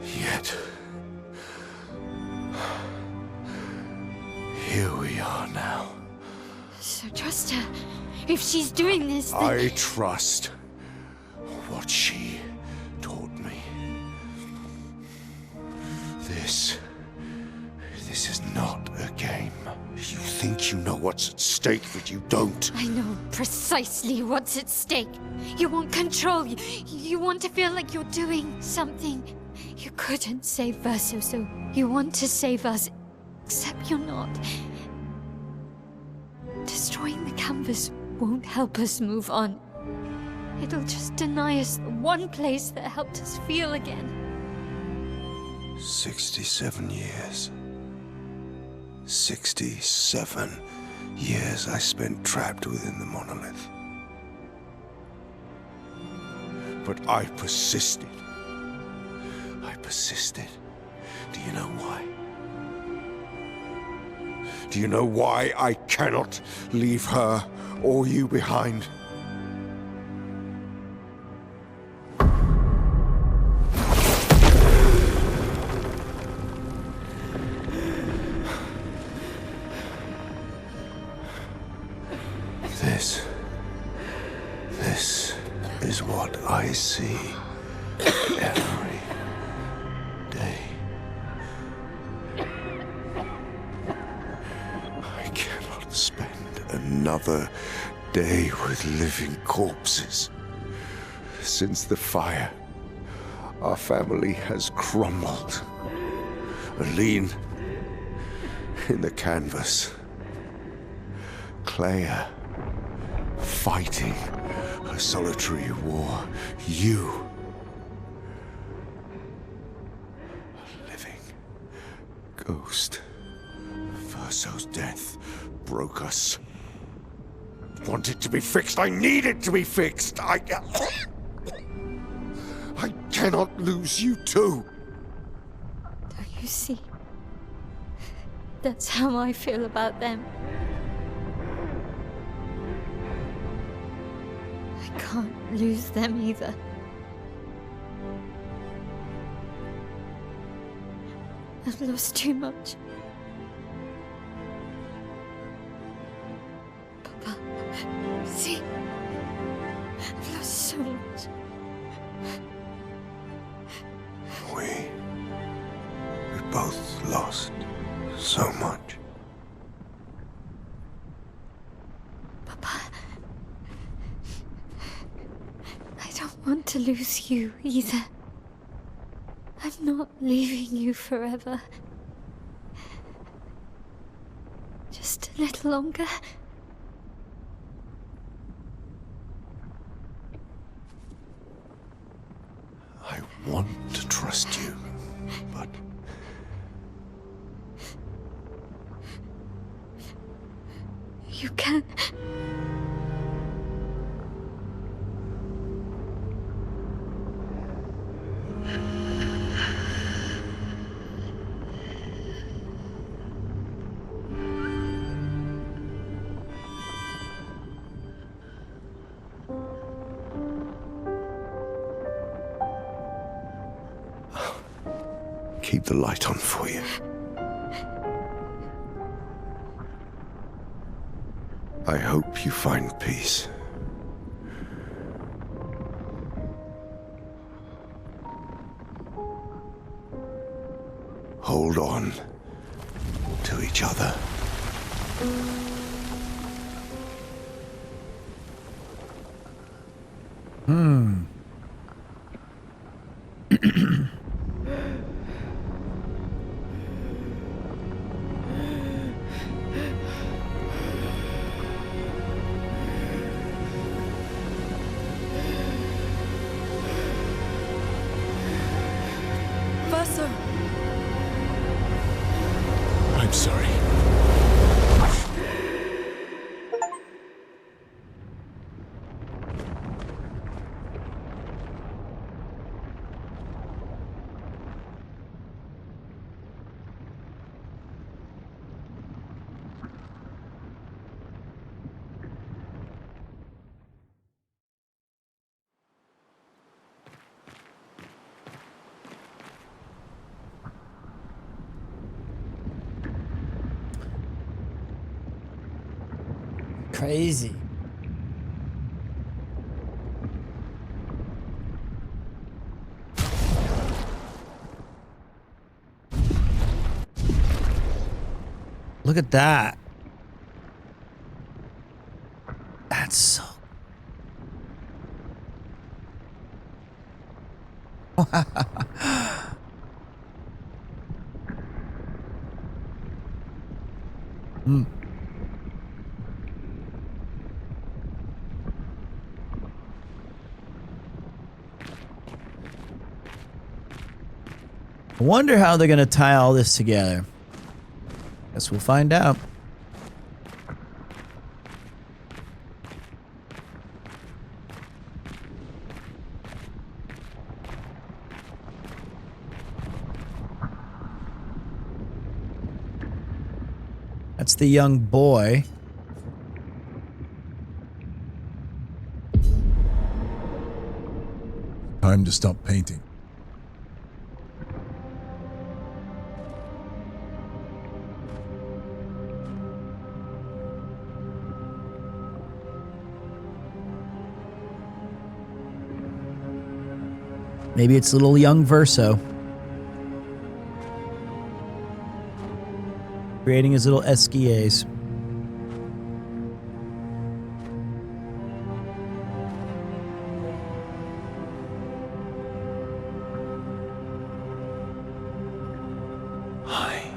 Yet, here we are now. So trust her. If she's doing this, then... I trust what she taught me. This is not a game. You think you know what's at stake, but you don't. I know precisely what's at stake. You want control. You want to feel like you're doing something. You couldn't save Verso, so you want to save us. Except you're not. Destroying the canvas won't help us move on. It'll just deny us the one place that helped us feel again. 67 years. 67 years I spent trapped within the monolith. But I persisted. Do you know why? Do you know why I cannot leave her or you behind? This is what I see every day. I cannot spend another day with living corpses. Since the fire, our family has crumbled. Aline in the canvas. Clair fighting a solitary war. You, a living ghost. Verso's death broke us. Want it to be fixed. I need it to be fixed. I cannot lose you too. Don't you see? That's how I feel about them. I can't lose them either. I've lost too much. Papa, see? I've lost so much. We both lost so much. Papa, I don't want to lose you either. I'm not leaving you forever. Just a little longer. I want to trust you, but... You can. Keep the light on for you. I hope you find peace. Hold on to each other. Verso! I'm sorry. Crazy. Look at that. That's so... Hmm. I wonder how they're going to tie all this together. Guess we'll find out. That's the young boy. Time to stop painting. Maybe it's little young Verso. Creating his little esquires. Hi.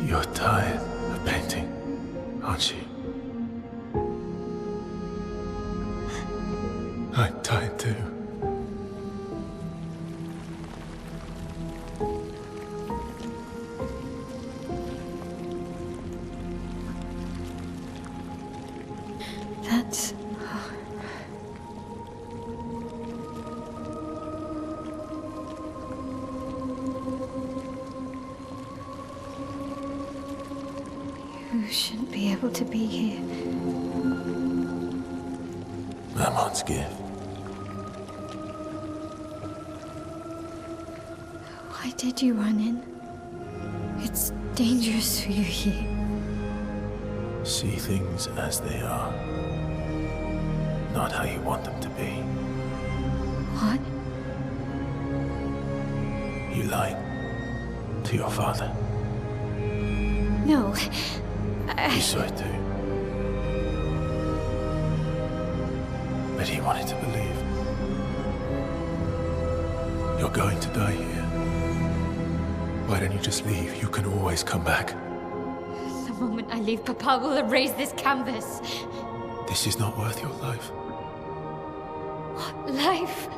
You're tired of painting, aren't you? I'm tired too. That's... You shouldn't be able to be here. Mamon's gift. Why did you run in? It's dangerous for you here. See things as they are, not how you want them to be. What? You lied to your father. No. You saw it too. But he wanted to believe. You're going to die here. Why don't you just leave? You can always come back. The moment I leave, Papa will erase this canvas. This is not worth your life. What life?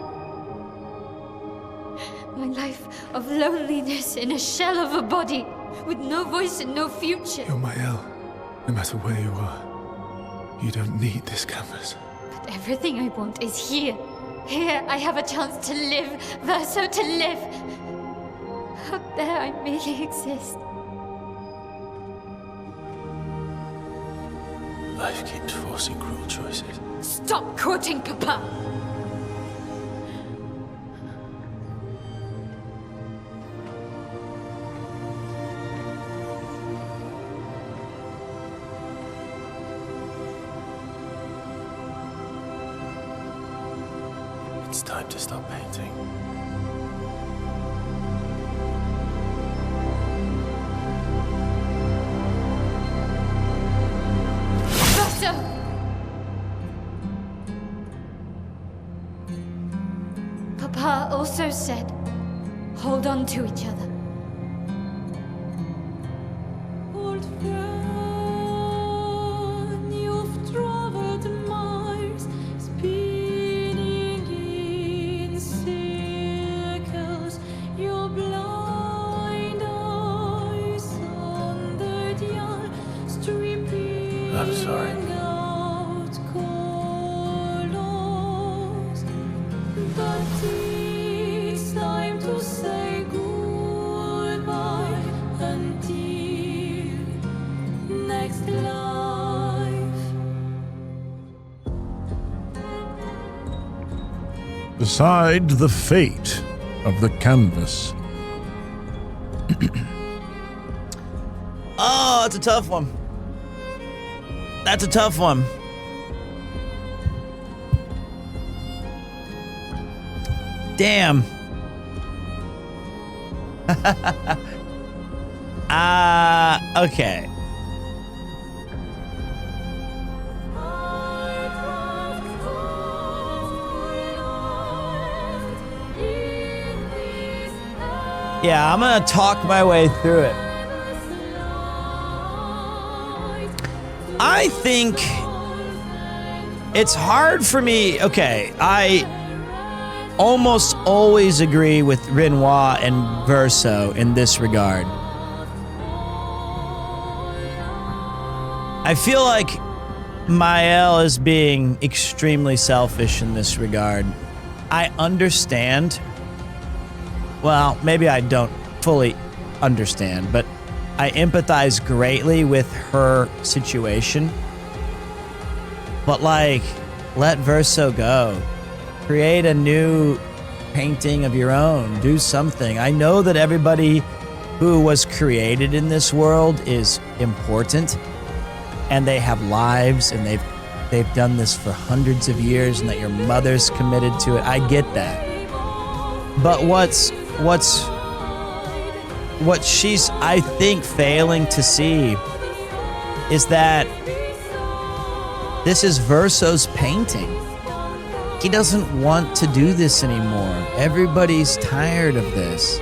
My life of loneliness in a shell of a body, with no voice and no future. You're my El, no matter where you are. You don't need this canvas. But everything I want is here. Here I have a chance to live, Verso to live. Out there I merely exist. Life keeps forcing cruel choices. Stop quoting Papa! time to stop painting. Verso! Papa also said, hold on to each other. Old friend, you've traveled miles, spinning in circles. Your blind eyes on the dial, stripping I'm sorry. out colors. But it's time to say goodbye until next life. Decide the fate of the canvas. Oh, that's a tough one. That's a tough one. Damn. Okay. Yeah, I'm gonna talk my way through it. I think it's hard for me. Okay, I almost always agree with Renoir and Verso in this regard. I feel like Mael is being extremely selfish in this regard. I understand. Well, maybe I don't fully understand, but I empathize greatly with her situation. But like, let Verso go. Create a new painting of your own. Do something. I know that everybody who was created in this world is important, and they have lives, and they've done this for hundreds of years, and that your mother's committed to it. I get that. But what she's, I think, failing to see is that this is Verso's painting. He doesn't want to do this anymore. Everybody's tired of this.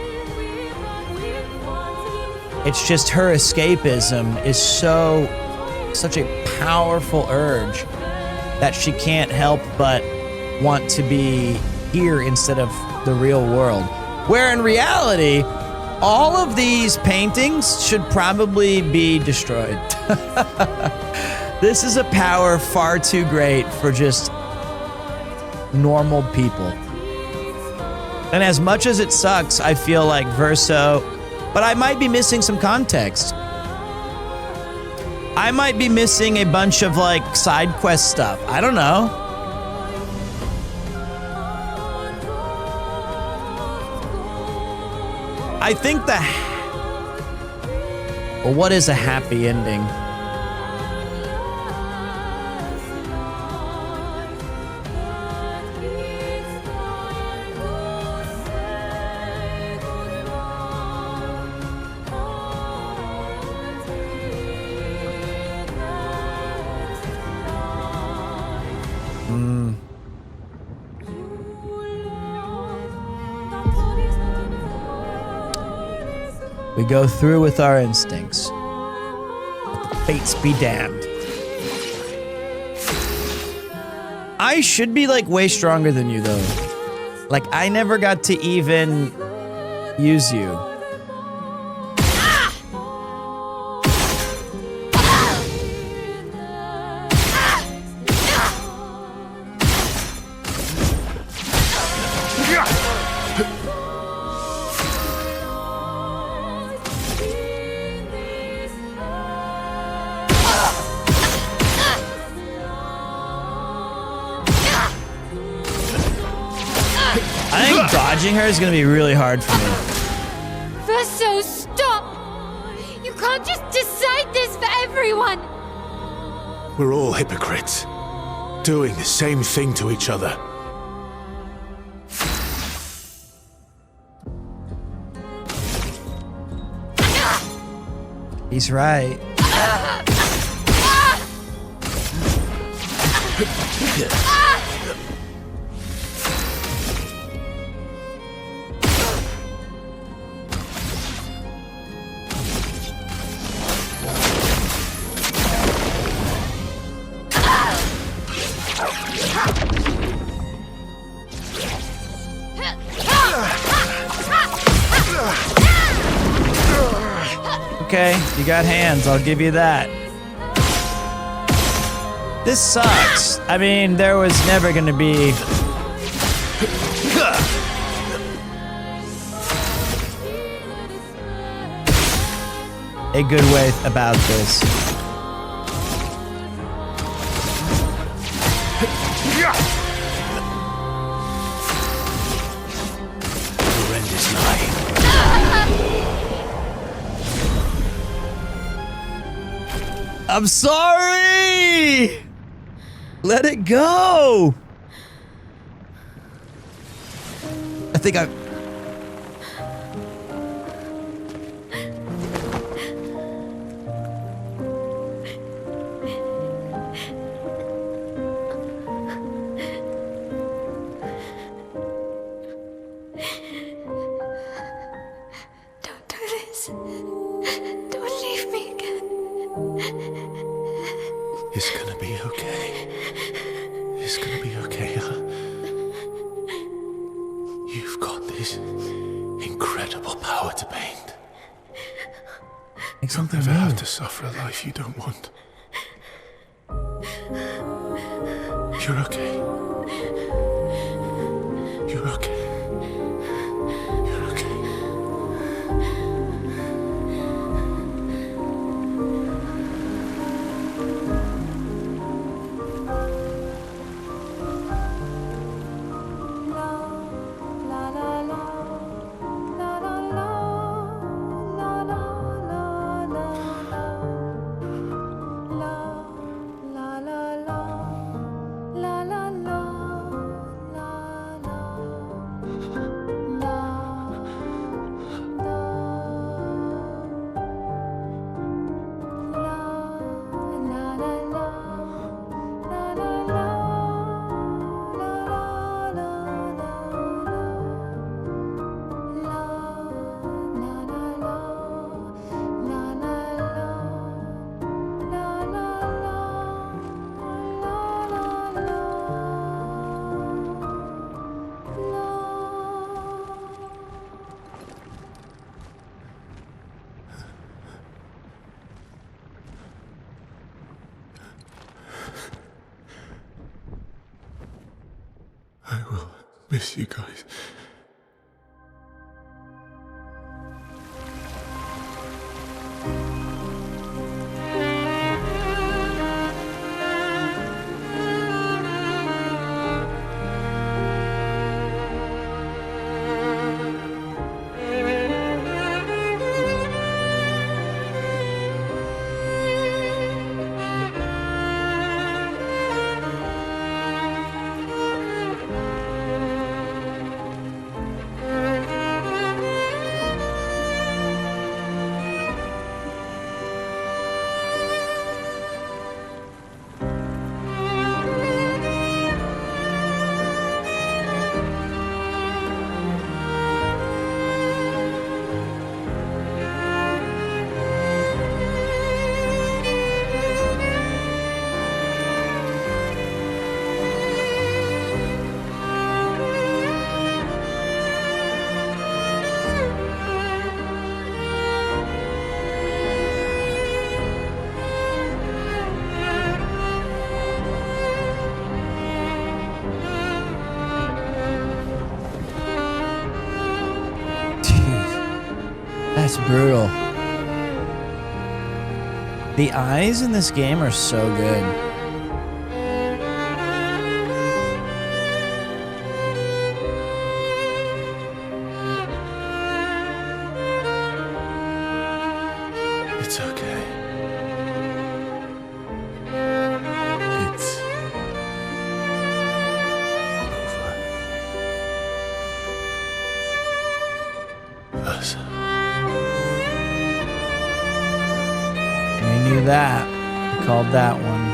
It's just her escapism is such a powerful urge that she can't help but want to be here instead of the real world. Where in reality, all of these paintings should probably be destroyed. This is a power far too great for just normal people. And as much as it sucks, I feel like Verso, but I might be missing some context. I might be missing a bunch of like side quest stuff. I don't know. I think well, what is a happy ending? We go through with our instincts. Let the fates be damned. I should be like way stronger than you though. Like I never got to even use you. Dodging her is gonna be really hard for me. Verso, stop! You can't just decide this for everyone! We're all hypocrites, doing the same thing to each other. He's right. Okay, you got hands, I'll give you that. This sucks. I mean, there was never gonna be... a good way about this. Horrendous lying. I'm sorry! Let it go! I think I... Don't do this. Don't leave me again. It's gonna be okay. It's gonna be okay, huh? You've got this incredible power to paint. You'll never have to suffer a life you don't want. You're okay. You're okay. You're okay. I will miss you guys. That's brutal. The eyes in this game are so good. It's okay. It's over. Us. that. I called that one.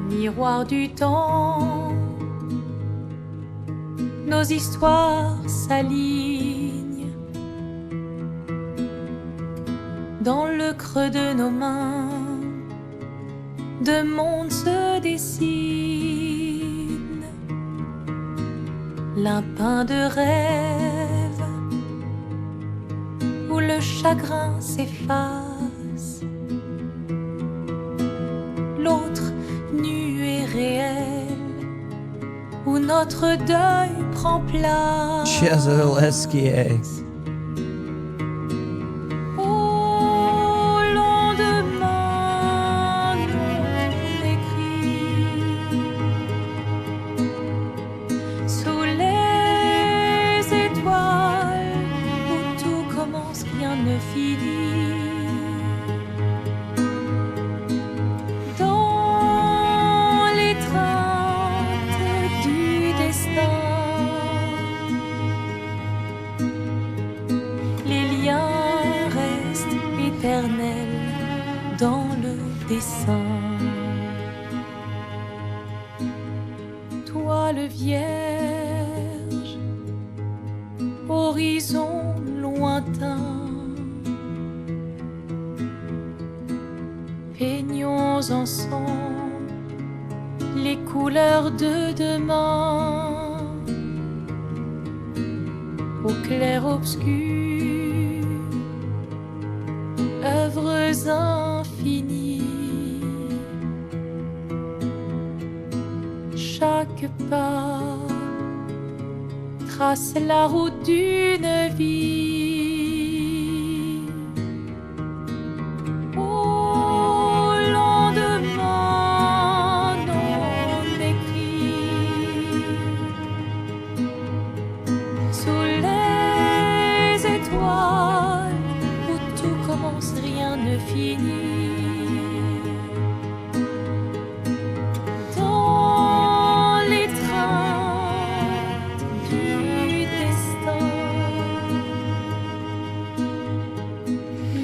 Miroir du temps, nos histoires s'alignent dans le creux de nos mains. Deux mondes se dessinent, l'un peint de rêve où le chagrin s'efface, l'autre nu et réel, où notre deuil prend place. She has a little SKA. Au lendemain non écrit, sous les étoiles, où tout commence, rien ne finit. Dans le dessin, toile vierge, horizon lointain, peignons ensemble les couleurs de demain, au clair obscur, œuvres infinies. Chaque pas trace la route d'une vie. Au lendemain non écrit, sous les étoiles, où tout commence, rien ne finit. Dans l'étreinte du destin,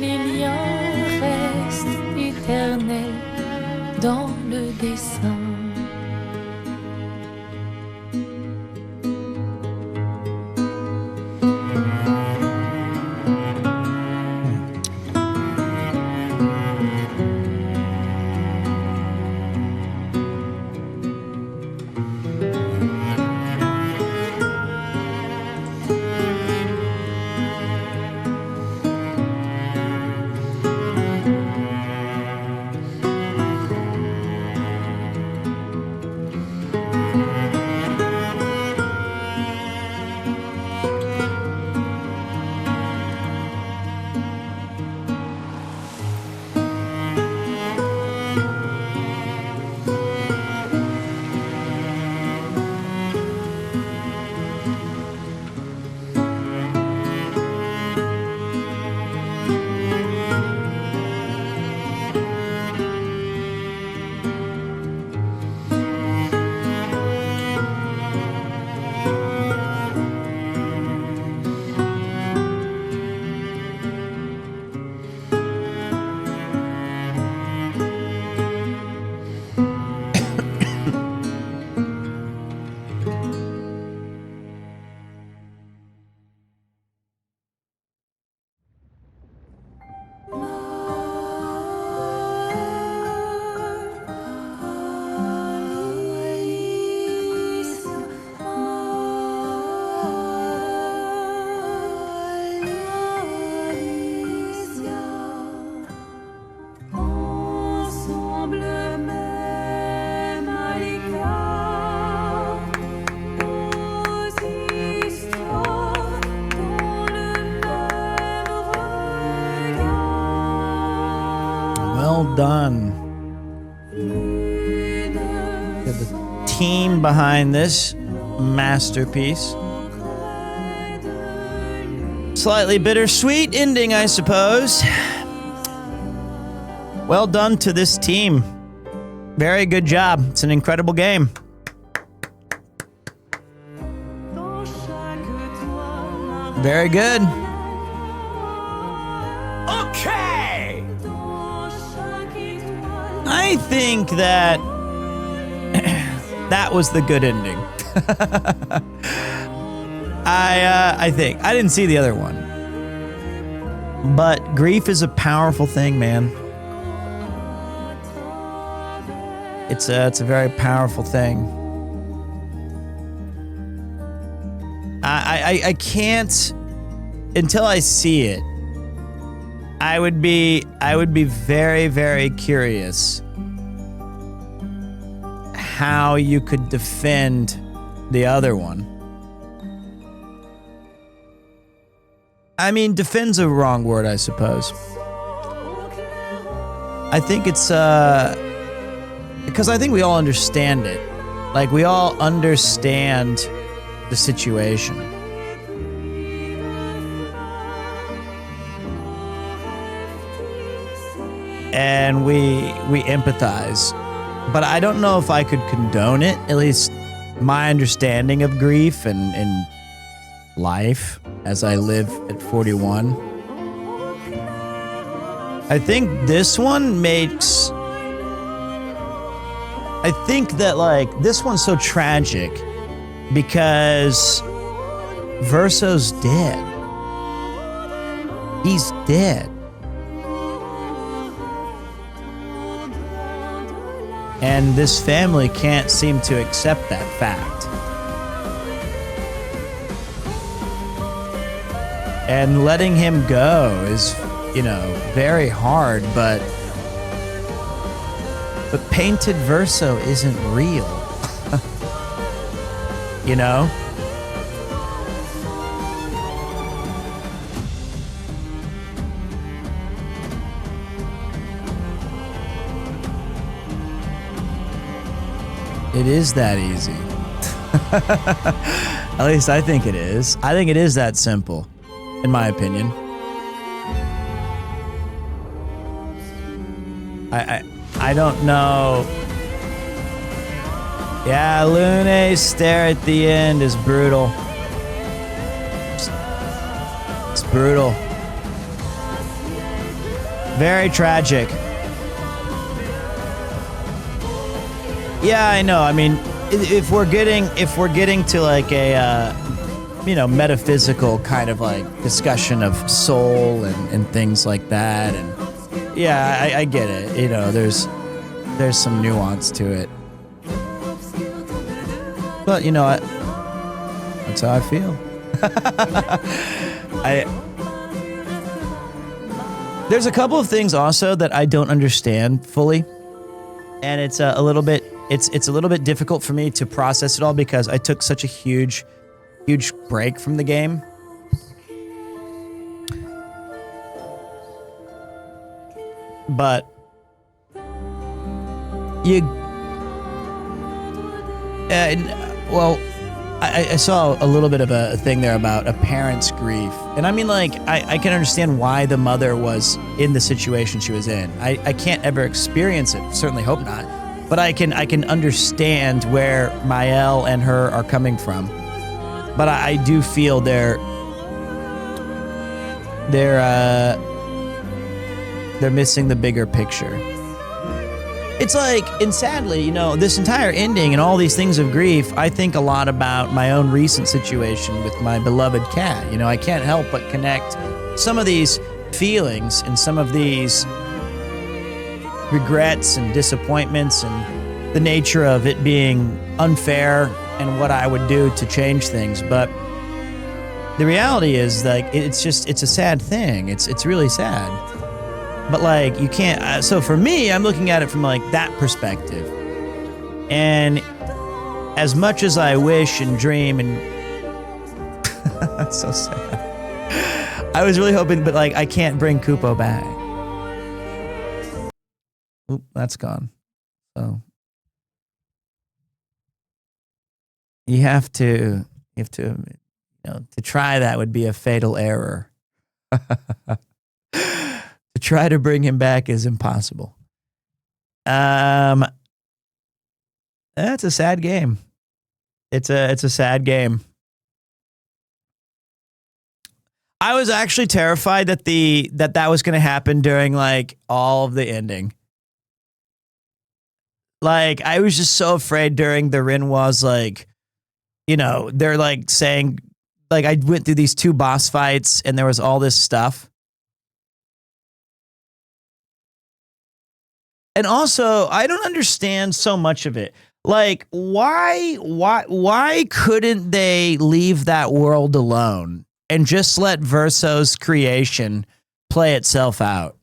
les liens restent éternels dans le dessin. Well done. Got the team behind this masterpiece. Slightly bittersweet ending, I suppose. Well done to this team. Very good job. It's an incredible game. Very good. Okay. I think that that was the good ending. I think. I didn't see the other one. But grief is a powerful thing, man. It's a very powerful thing. I can't until I see it. I would be very, very curious how you could defend the other one. I mean, defend's a wrong word, I suppose. I think it's because I think we all understand it. Like, we all understand the situation. And we empathize. But I don't know if I could condone it, at least my understanding of grief and life as I live at 41. I think this one makes... I think that, like, this one's so tragic because Verso's dead. He's dead. And this family can't seem to accept that fact. And letting him go is, you know, very hard, but Painted Verso isn't real. You know? It is that easy. At least I think it is. I think it is that simple, in my opinion. I don't know. Yeah, Lune's stare at the end is brutal. It's brutal. Very tragic. Yeah, I know. I mean, if we're getting to like a you know, metaphysical kind of like discussion of soul and things like that, and yeah, I get it. You know, there's some nuance to it. But you know what? That's how I feel. There's a couple of things also that I don't understand fully, and it's a little bit difficult for me to process it all because I took such a huge break from the game. But I saw a little bit of a thing there about a parent's grief. And I mean, like, I can understand why the mother was in the situation she was in. I can't ever experience it, certainly hope not. But I can understand where Mael and her are coming from. But I do feel they're missing the bigger picture. It's like, and sadly, you know, this entire ending and all these things of grief, I think a lot about my own recent situation with my beloved cat. You know, I can't help but connect some of these feelings and some of these regrets and disappointments and the nature of it being unfair and what I would do to change things. But the reality is, like, it's a sad thing. It's really sad. But like, you can't, so for me, I'm looking at it from like that perspective. And as much as I wish and dream and that's so sad. I was really hoping, but like, I can't bring Kupo back. Oop, that's gone. So you have to, to try that would be a fatal error. To try to bring him back is impossible. That's a sad game. It's a sad game. I was actually terrified that that was going to happen during like all of the ending. Like I was just so afraid during the Rinwa's, like, they're like saying, like I went through these 2 boss fights and there was all this stuff. And also, I don't understand so much of it. Like, why couldn't they leave that world alone and just let Verso's creation play itself out?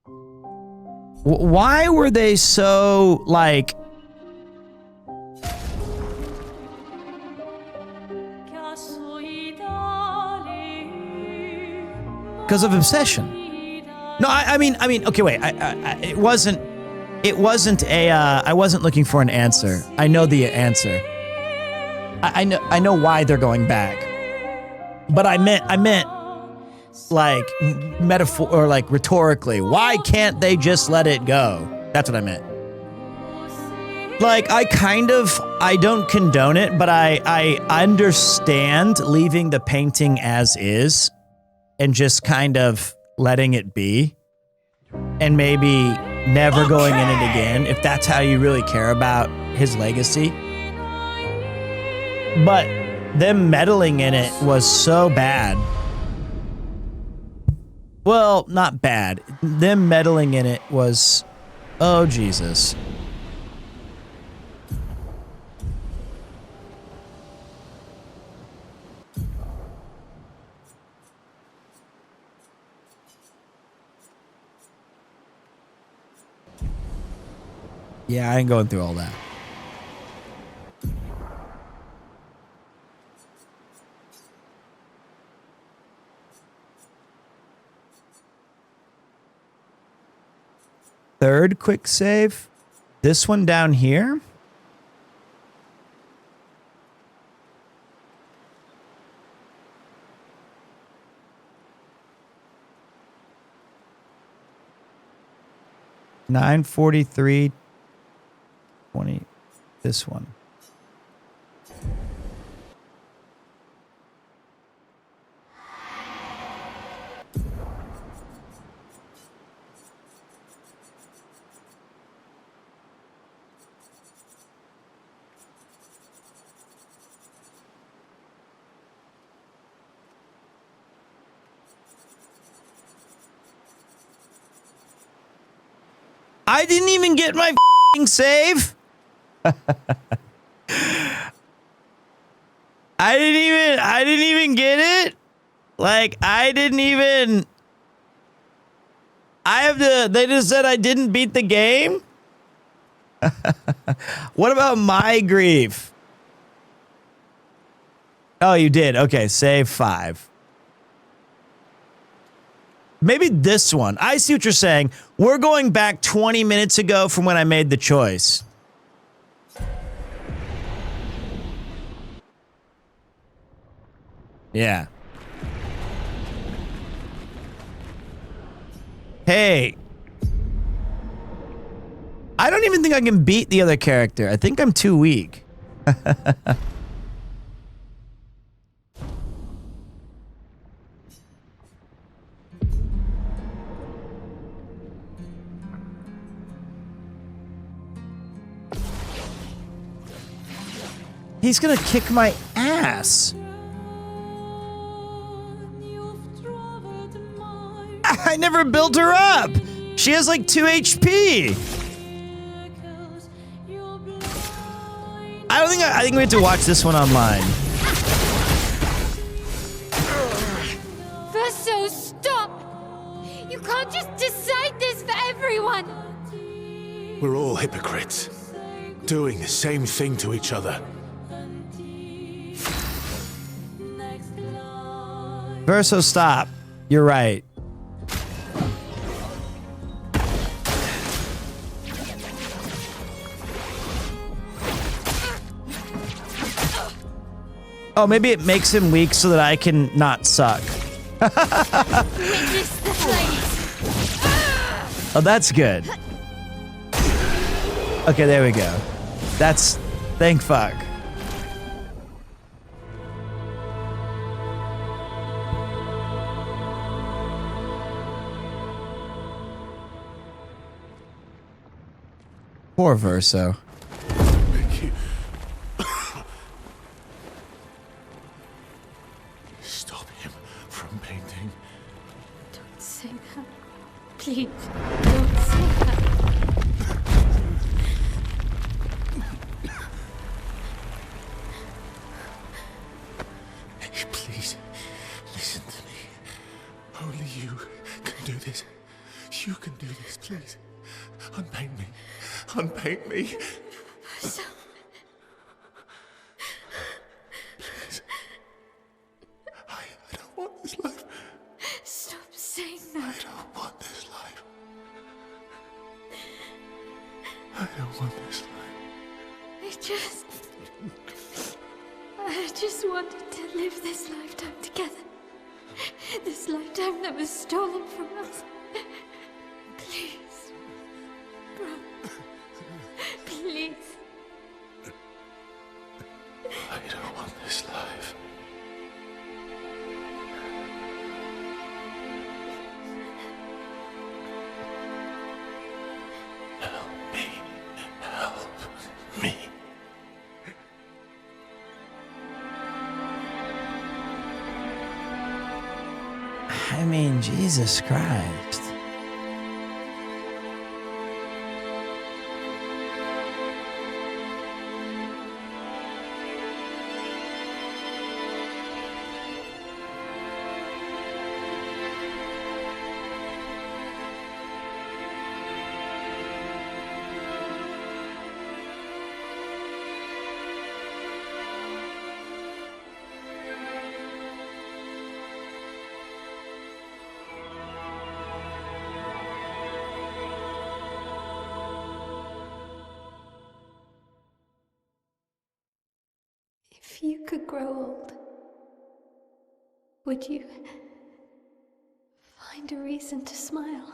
Why were they so, like... Because of obsession. No, I mean, okay, wait. It wasn't a. I wasn't looking for an answer. I know the answer. I know why they're going back. But I meant, like metaphor or like rhetorically. Why can't they just let it go? That's what I meant. Like I don't condone it, but I understand leaving the painting as is, and just kind of letting it be, and maybe never going in it again, if that's how you really care about his legacy. But them meddling in it was so bad. Well, not bad. Them meddling in it was, oh Jesus. Yeah, I ain't going through all that. Third quick save. This one down here. $943.20. This one. I didn't even get my f***ing save. I didn't even get it. Like, they just said I didn't beat the game. What about my grief? Oh, you did. Okay, save 5. Maybe this one. I see what you're saying. We're going back 20 minutes ago from when I made the choice. Yeah. Hey. I don't even think I can beat the other character. I think I'm too weak. He's gonna kick my ass. I never built her up. She has like 2 HP. I think we have to watch this one online. Verso, stop! You can't just decide We're all hypocrites, doing the same thing to each other. Verso, stop. You're right. Oh, maybe it makes him weak so that I can not suck. Oh, that's good. Okay, there we go. That's... thank fuck. Poor Verso. Stop him from painting. Don't say that. Please, don't say that. Please, listen to me. Only you can do this. You can do this, please. Unpaint me. Unpaint me. So, Please. I don't want this life. stop saying that. I don't want this life. I don't want this life. I just wanted to live this lifetime together. This lifetime that was stolen from us. Please. Bro. Please. I don't want this life. Help me. Help me. I mean, Jesus Christ. If you could grow old, would you find a reason to smile?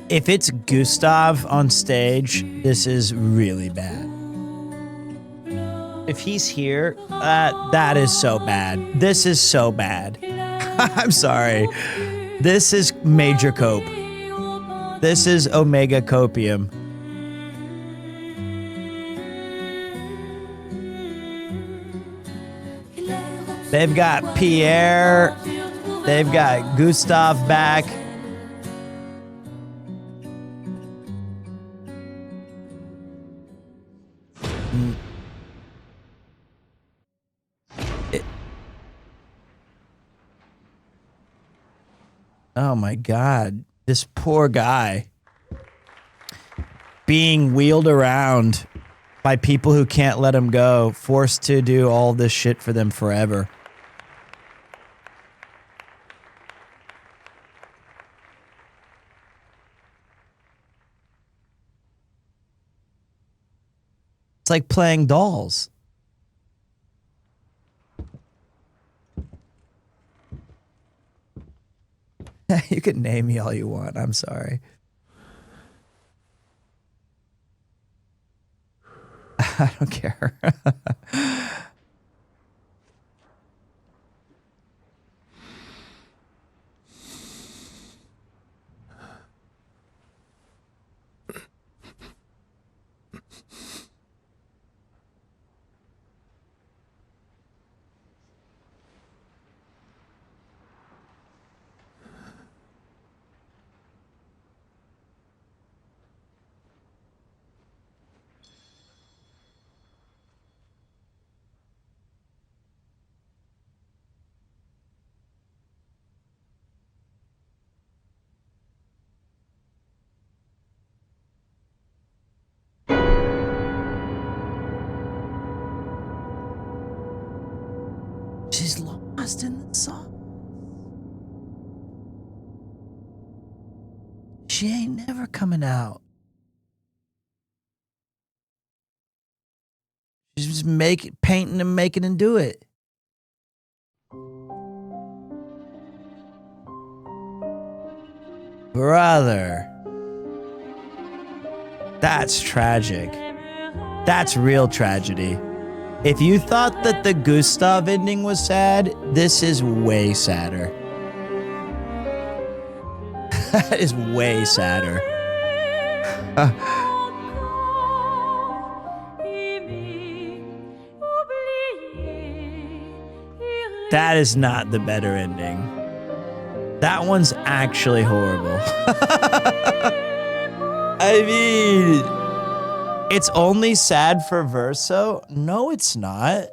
If it's Gustav on stage, this is really bad. If he's here, that is so bad. This is so bad. I'm sorry. This is major cope. This is Omega Copium. They've got Pierre. They've got Gustav back. Oh my God. This poor guy being wheeled around by people who can't let him go, forced to do all this shit for them forever. It's like playing dolls. You can name me all you want. I'm sorry. I don't care. She's lost in the song. She ain't never coming out. She's just painting and making and do it. Brother. That's tragic. That's real tragedy. If you thought that the Gustav ending was sad, this is way sadder. That is way sadder. That is not the better ending. That one's actually horrible. I mean, it's only sad for Verso? No, it's not.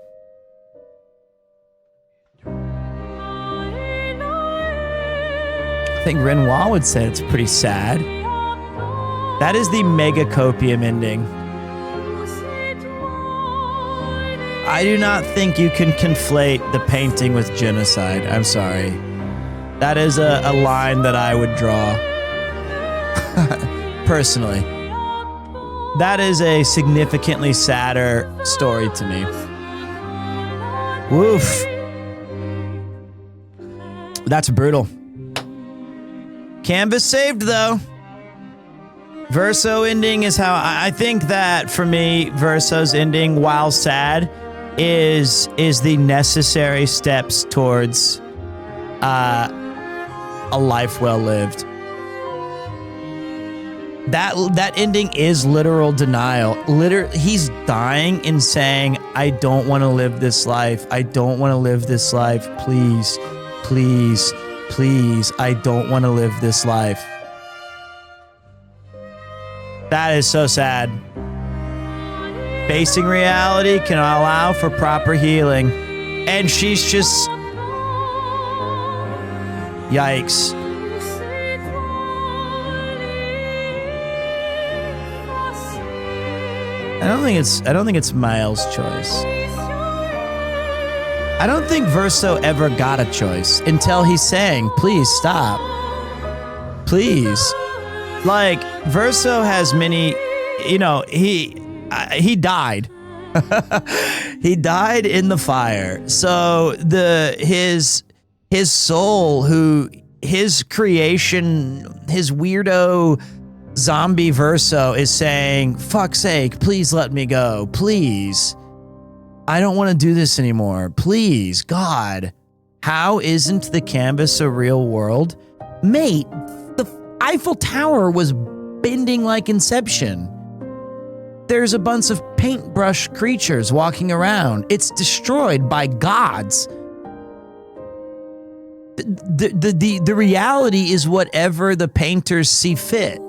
I think Renoir would say it's pretty sad. That is the mega copium ending. I do not think you can conflate the painting with genocide. I'm sorry. That is a line that I would draw. Personally. That is a significantly sadder story to me. Woof. That's brutal. Canvas saved, though. Verso ending is how I think that, for me, Verso's ending, while sad, is the necessary steps towards a life well lived. That ending is literal denial. He's dying and saying, I don't want to live this life. I don't want to live this life. Please, please, please. I don't want to live this life. That is so sad. Facing reality can allow for proper healing. And she's just... Yikes. I don't think it's Miles' choice. I don't think Verso ever got a choice until he's saying, please stop. Please. Like, Verso has many, he died. He died in the fire. So his soul, his creation, his weirdo zombie Verso is saying, fuck's sake, please let me go. Please. I don't want to do this anymore. Please, God. How isn't the canvas a real world? Mate, the Eiffel Tower was bending like Inception. There's a bunch of paintbrush creatures walking around. It's destroyed by gods. The reality is whatever the painters see fit.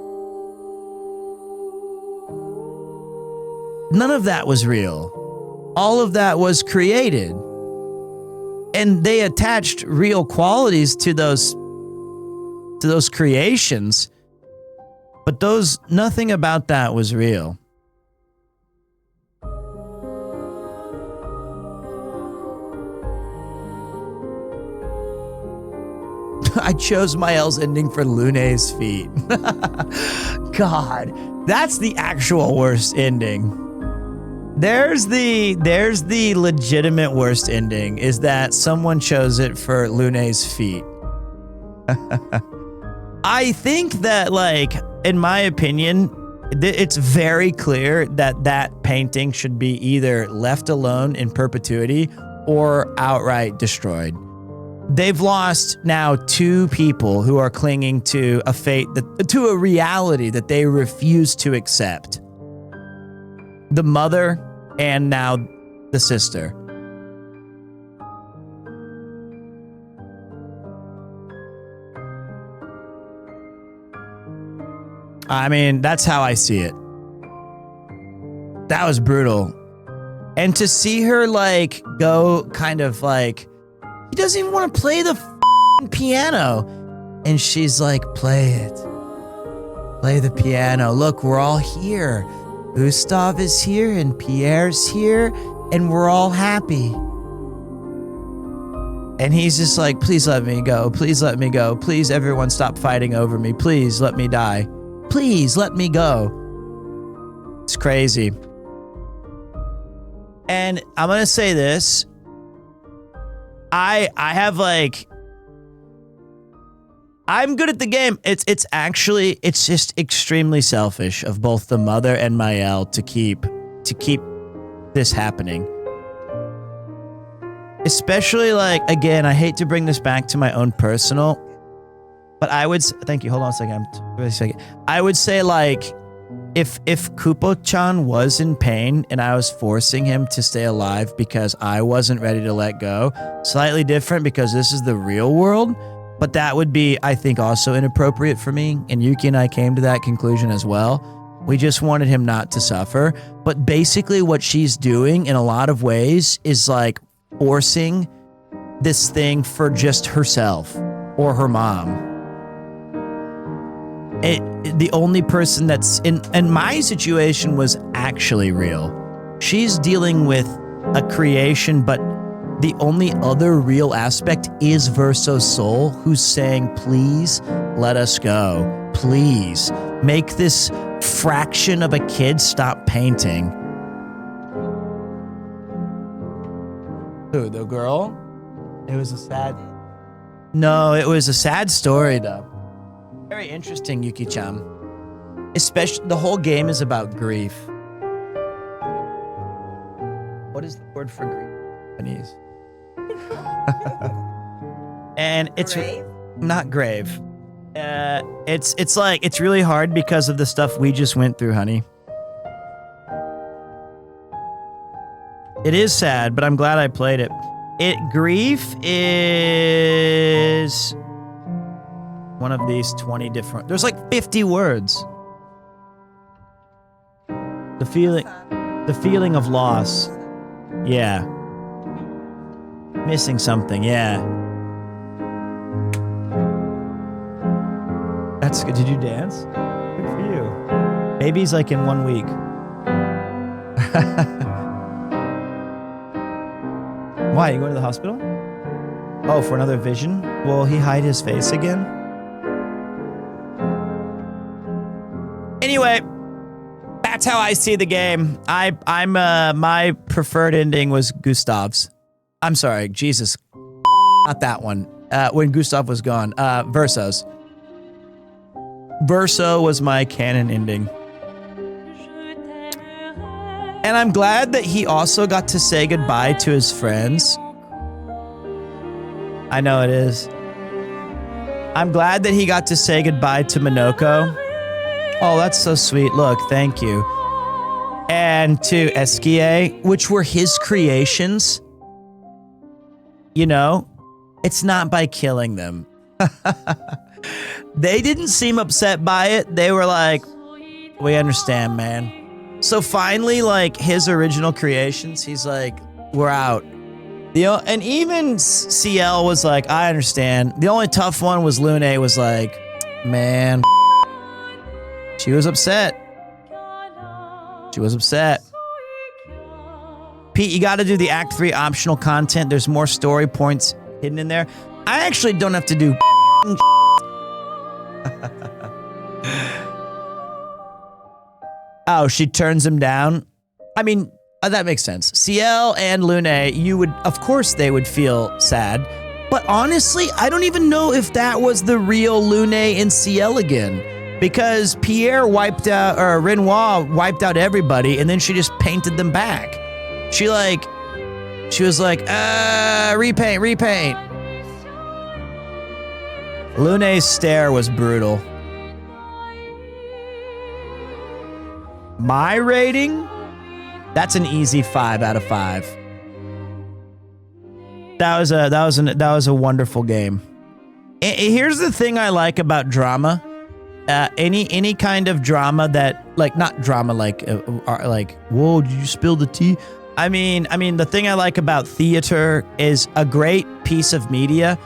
None of that was real. All of that was created. And they attached real qualities to those creations. But nothing about that was real. I chose Mael's ending for Lune's feet. God, that's the actual worst ending. There's the legitimate worst ending, is that someone chose it for Lune's feet. I think that, like, in my opinion, it's very clear that that painting should be either left alone in perpetuity or outright destroyed. They've lost now 2 people who are clinging to a fate, to a reality that they refuse to accept. The mother and now the sister. I mean, that's how I see it. That was brutal. And to see her, like, go kind of like, he doesn't even want to play the piano. And she's like, play it. Play the piano. Look, we're all here. Gustav is here and Pierre's here and we're all happy. And he's just like, please let me go. Please let me go. Please, everyone stop fighting over me. Please let me die. Please let me go. It's crazy. And I'm going to say this. I have, like, I'm good at the game. It's just extremely selfish of both the mother and Mael to keep this happening. Especially, like, again, I hate to bring this back to my own personal, but I would, thank you, hold on a second. I would say, like, if Kupo-chan was in pain and I was forcing him to stay alive because I wasn't ready to let go, slightly different because this is the real world, but that would be, I think, also inappropriate for me. And Yuki and I came to that conclusion as well. We just wanted him not to suffer. But basically what she's doing in a lot of ways is, like, forcing this thing for just herself or her mom. The only person that's in my situation was actually real. She's dealing with a creation, but the only other real aspect is Verso's soul, who's saying, please let us go. Please make this fraction of a kid stop painting. Who, the girl? It was a sad... No, it was a sad story, though. Very interesting, Yuki-chan. Especially, the whole game is about grief. What is the word for grief in Japanese? And it's grave? Not grave. It's like, it's really hard because of the stuff we just went through, honey. It is sad, but I'm glad I played it. Grief is one of these 20 different... There's like 50 words. The feeling of loss. Yeah. Missing something, yeah. That's good. Did you dance? Good for you. Baby's like in 1 week. Why? You going to the hospital? Oh, for another vision? Will he hide his face again? Anyway, that's how I see the game. I'm my preferred ending was Gustav's. I'm sorry, Jesus, not that one. When Gustav was gone, Verso's. Verso was my canon ending. And I'm glad that he also got to say goodbye to his friends. I know it is. I'm glad that he got to say goodbye to Minoko. Oh, that's so sweet. Look, thank you. And to Eskie, which were his creations. You know, It's not by killing them. They didn't seem upset by it. They were like, we understand, man. So finally, like his original creations, he's like, we're out. And even CL was like, I understand. The only tough one was Lune was like, man, she was upset. She was upset. Pete, you got to do the Act 3 optional content. There's more story points hidden in there. I actually don't have to do Oh, she turns him down? I mean, that makes sense. CL and Lune, of course they would feel sad. But honestly, I don't even know if that was the real Lune and CL again. Because Pierre Renoir wiped out everybody and then she just painted them back. She was like, repaint. Lune's stare was brutal. My rating? That's an easy 5 out of 5. That was a wonderful game. Here's the thing I like about drama. Any kind of drama that, like, not drama like whoa, did you spill the tea? I mean the thing I like about theater is a great piece of media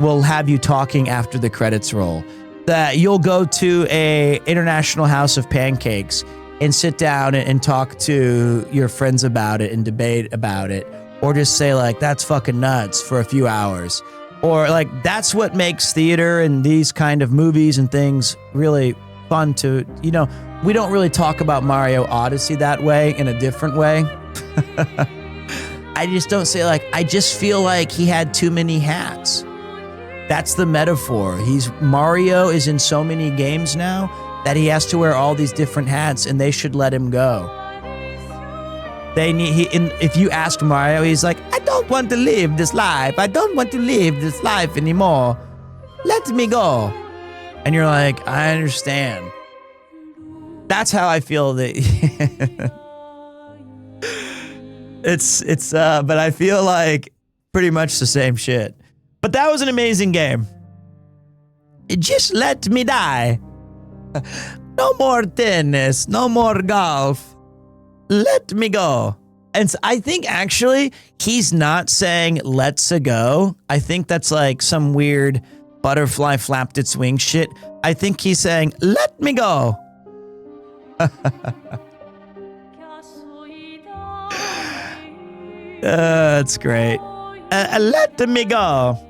will have you talking after the credits roll. That you'll go to a International House of Pancakes and sit down and talk to your friends about it and debate about it, or just say like, that's fucking nuts for a few hours. Or like, that's what makes theater and these kind of movies and things really fun to, we don't really talk about Mario Odyssey that way, in a different way. I just don't say like, I just feel like he had too many hats. That's the metaphor. Mario is in so many games now that he has to wear all these different hats, and they should let him go. If you ask Mario, he's like, I don't want to live this life. I don't want to live this life anymore. Let me go. And you're like, I understand. That's how I feel that but I feel like pretty much the same shit. But that was an amazing game. Just let me die. No more tennis, no more golf. Let me go. And I think actually he's not saying let's go. I think that's like some weird butterfly flapped its wings shit. I think he's saying let me go. That's great. Let me go.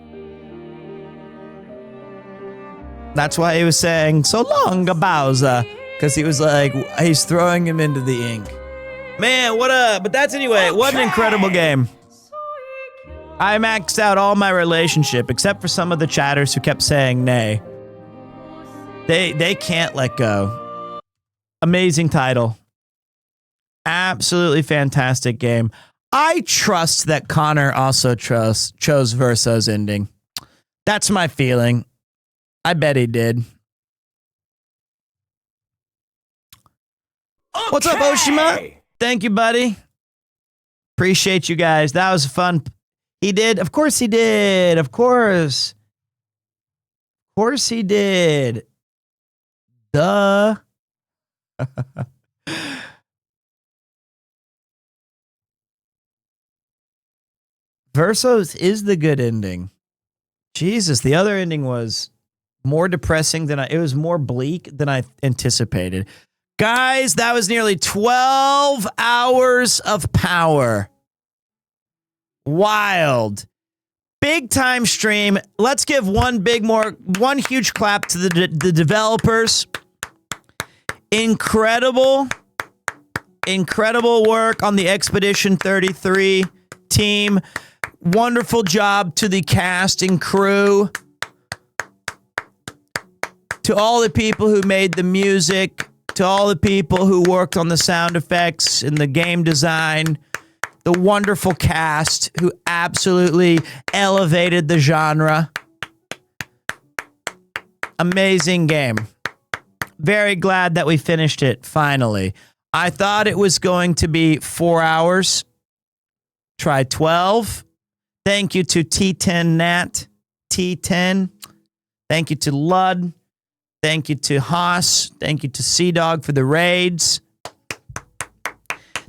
That's why he was saying, so long, Bowser. Because he was like, he's throwing him into the ink. Man, but that's anyway, what an incredible game. I maxed out all my relationship, except for some of the chatters who kept saying nay. They can't let go. Amazing title. Absolutely fantastic game. I trust that Connor also chose Verso's ending. That's my feeling. I bet he did. Okay. What's up, Oshima? Thank you, buddy. Appreciate you guys. That was fun. He did. Of course he did. Of course. Of course he did. Duh. Versos is the good ending. Jesus, the other ending was more depressing than it was more bleak than I anticipated. Guys, that was nearly 12 hours of power. Wild. Big time stream. Let's give one huge clap to the developers. Incredible work on the Expedition 33 team. Wonderful job to the cast and crew. To all the people who made the music, to all the people who worked on the sound effects and the game design, the wonderful cast who absolutely elevated the genre. Amazing game. Very glad that we finished it finally. I thought it was going to be 4 hours. Try 12. Thank you to T10 Nat T10. Thank you to Lud. Thank you to Haas. Thank you to Sea Dog for the raids.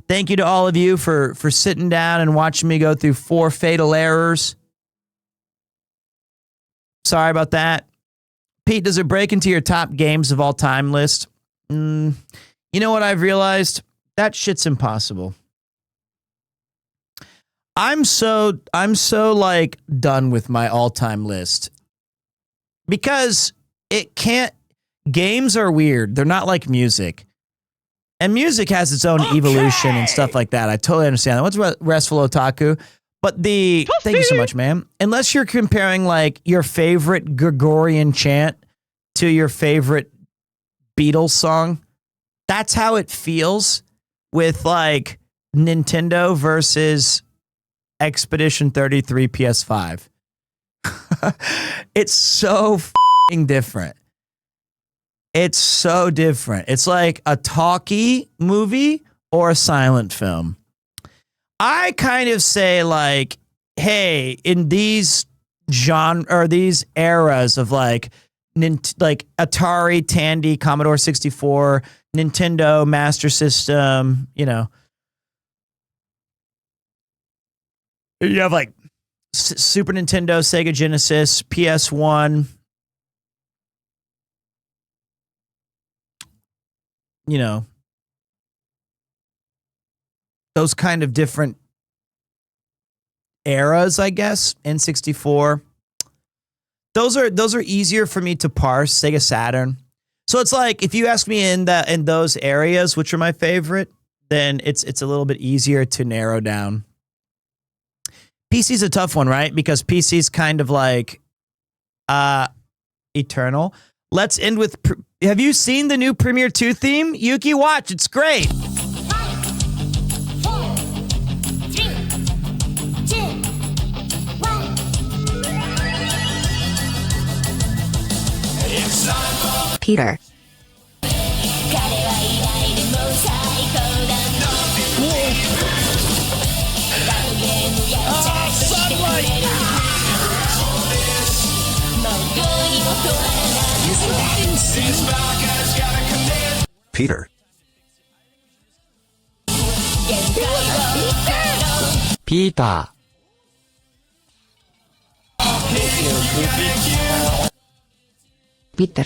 Thank you to all of you for sitting down and watching me go through 4 fatal errors. Sorry about that. Pete, does it break into your top games of all time list? You know what I've realized? That shit's impossible. I'm so like done with my all-time list. Because it can't, games are weird. They're not like music. And music has its own evolution and stuff like that. I totally understand that. What's Restful Otaku? But thank you so much, man. Unless you're comparing like your favorite Gregorian chant to your favorite Beatles song, that's how it feels with like Nintendo versus Expedition 33 PS5. It's so f***ing different. It's so different. It's like a talkie movie or a silent film. I kind of say like, hey, in these genre or these eras of like Atari, Tandy, Commodore 64, Nintendo, Master System, you know, you have like Super Nintendo, Sega Genesis, PS1, you know, those kind of different eras, I guess. N64. Those are easier for me to parse. Sega Saturn. So it's like if you ask me in those areas, which are my favorite, then it's a little bit easier to narrow down. PC's a tough one, right? Because PC's kind of like eternal. Let's end with. Have you seen the new PremierTwo theme? Yuki, watch. It's great. 5, 4, 3, 2, 1. Peter. Peter. Peter. Peter.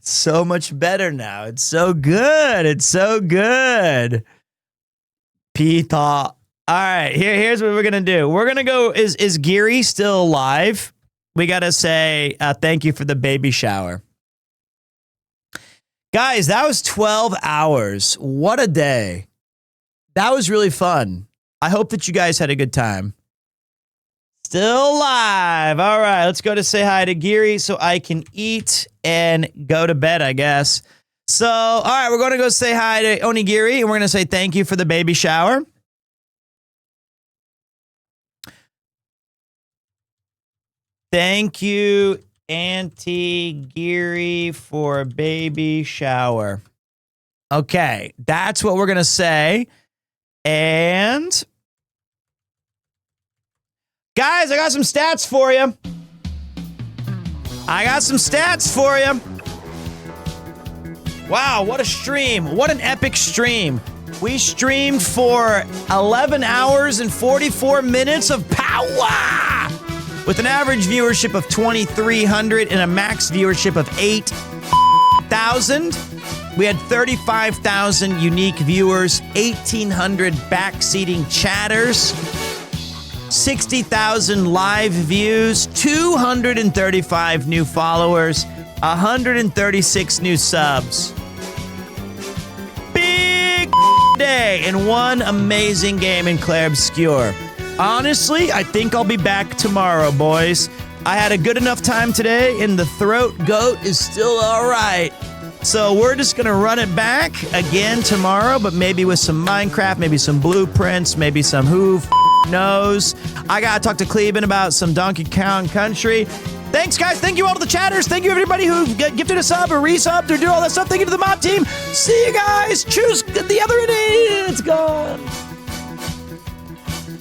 So much better now. It's so good. It's so good. Peter. All right, here's what we're gonna do. We're gonna go. Is Geary still alive? We gotta say thank you for the baby shower, guys. That was 12 hours. What a day. That was really fun. I hope that you guys had a good time. Still alive. All right, let's go to say hi to Geary so I can eat and go to bed, I guess. So, all right, we're going to go say hi to Onigiri, and we're going to say thank you for the baby shower. Thank you, Auntie Geary, for a baby shower. Okay, that's what we're going to say. And guys, I got some stats for you. Wow, what a stream. What an epic stream. We streamed for 11 hours and 44 minutes of power with an average viewership of 2,300 and a max viewership of 8,000. We had 35,000 unique viewers, 1,800 backseating chatters, 60,000 live views, 235 new followers, 136 new subs. Big day and one amazing game in Clair Obscur. Honestly, I think I'll be back tomorrow, boys. I had a good enough time today, and the throat goat is still all right. So we're just going to run it back again tomorrow, but maybe with some Minecraft, maybe some blueprints, maybe some who knows. I got to talk to Cleveland about some Donkey Kong Country. Thanks, guys. Thank you all to the chatters. Thank you, everybody who gifted a sub or resubbed or did all that stuff. Thank you to the mob team. See you guys. Choose the other end. It's gone.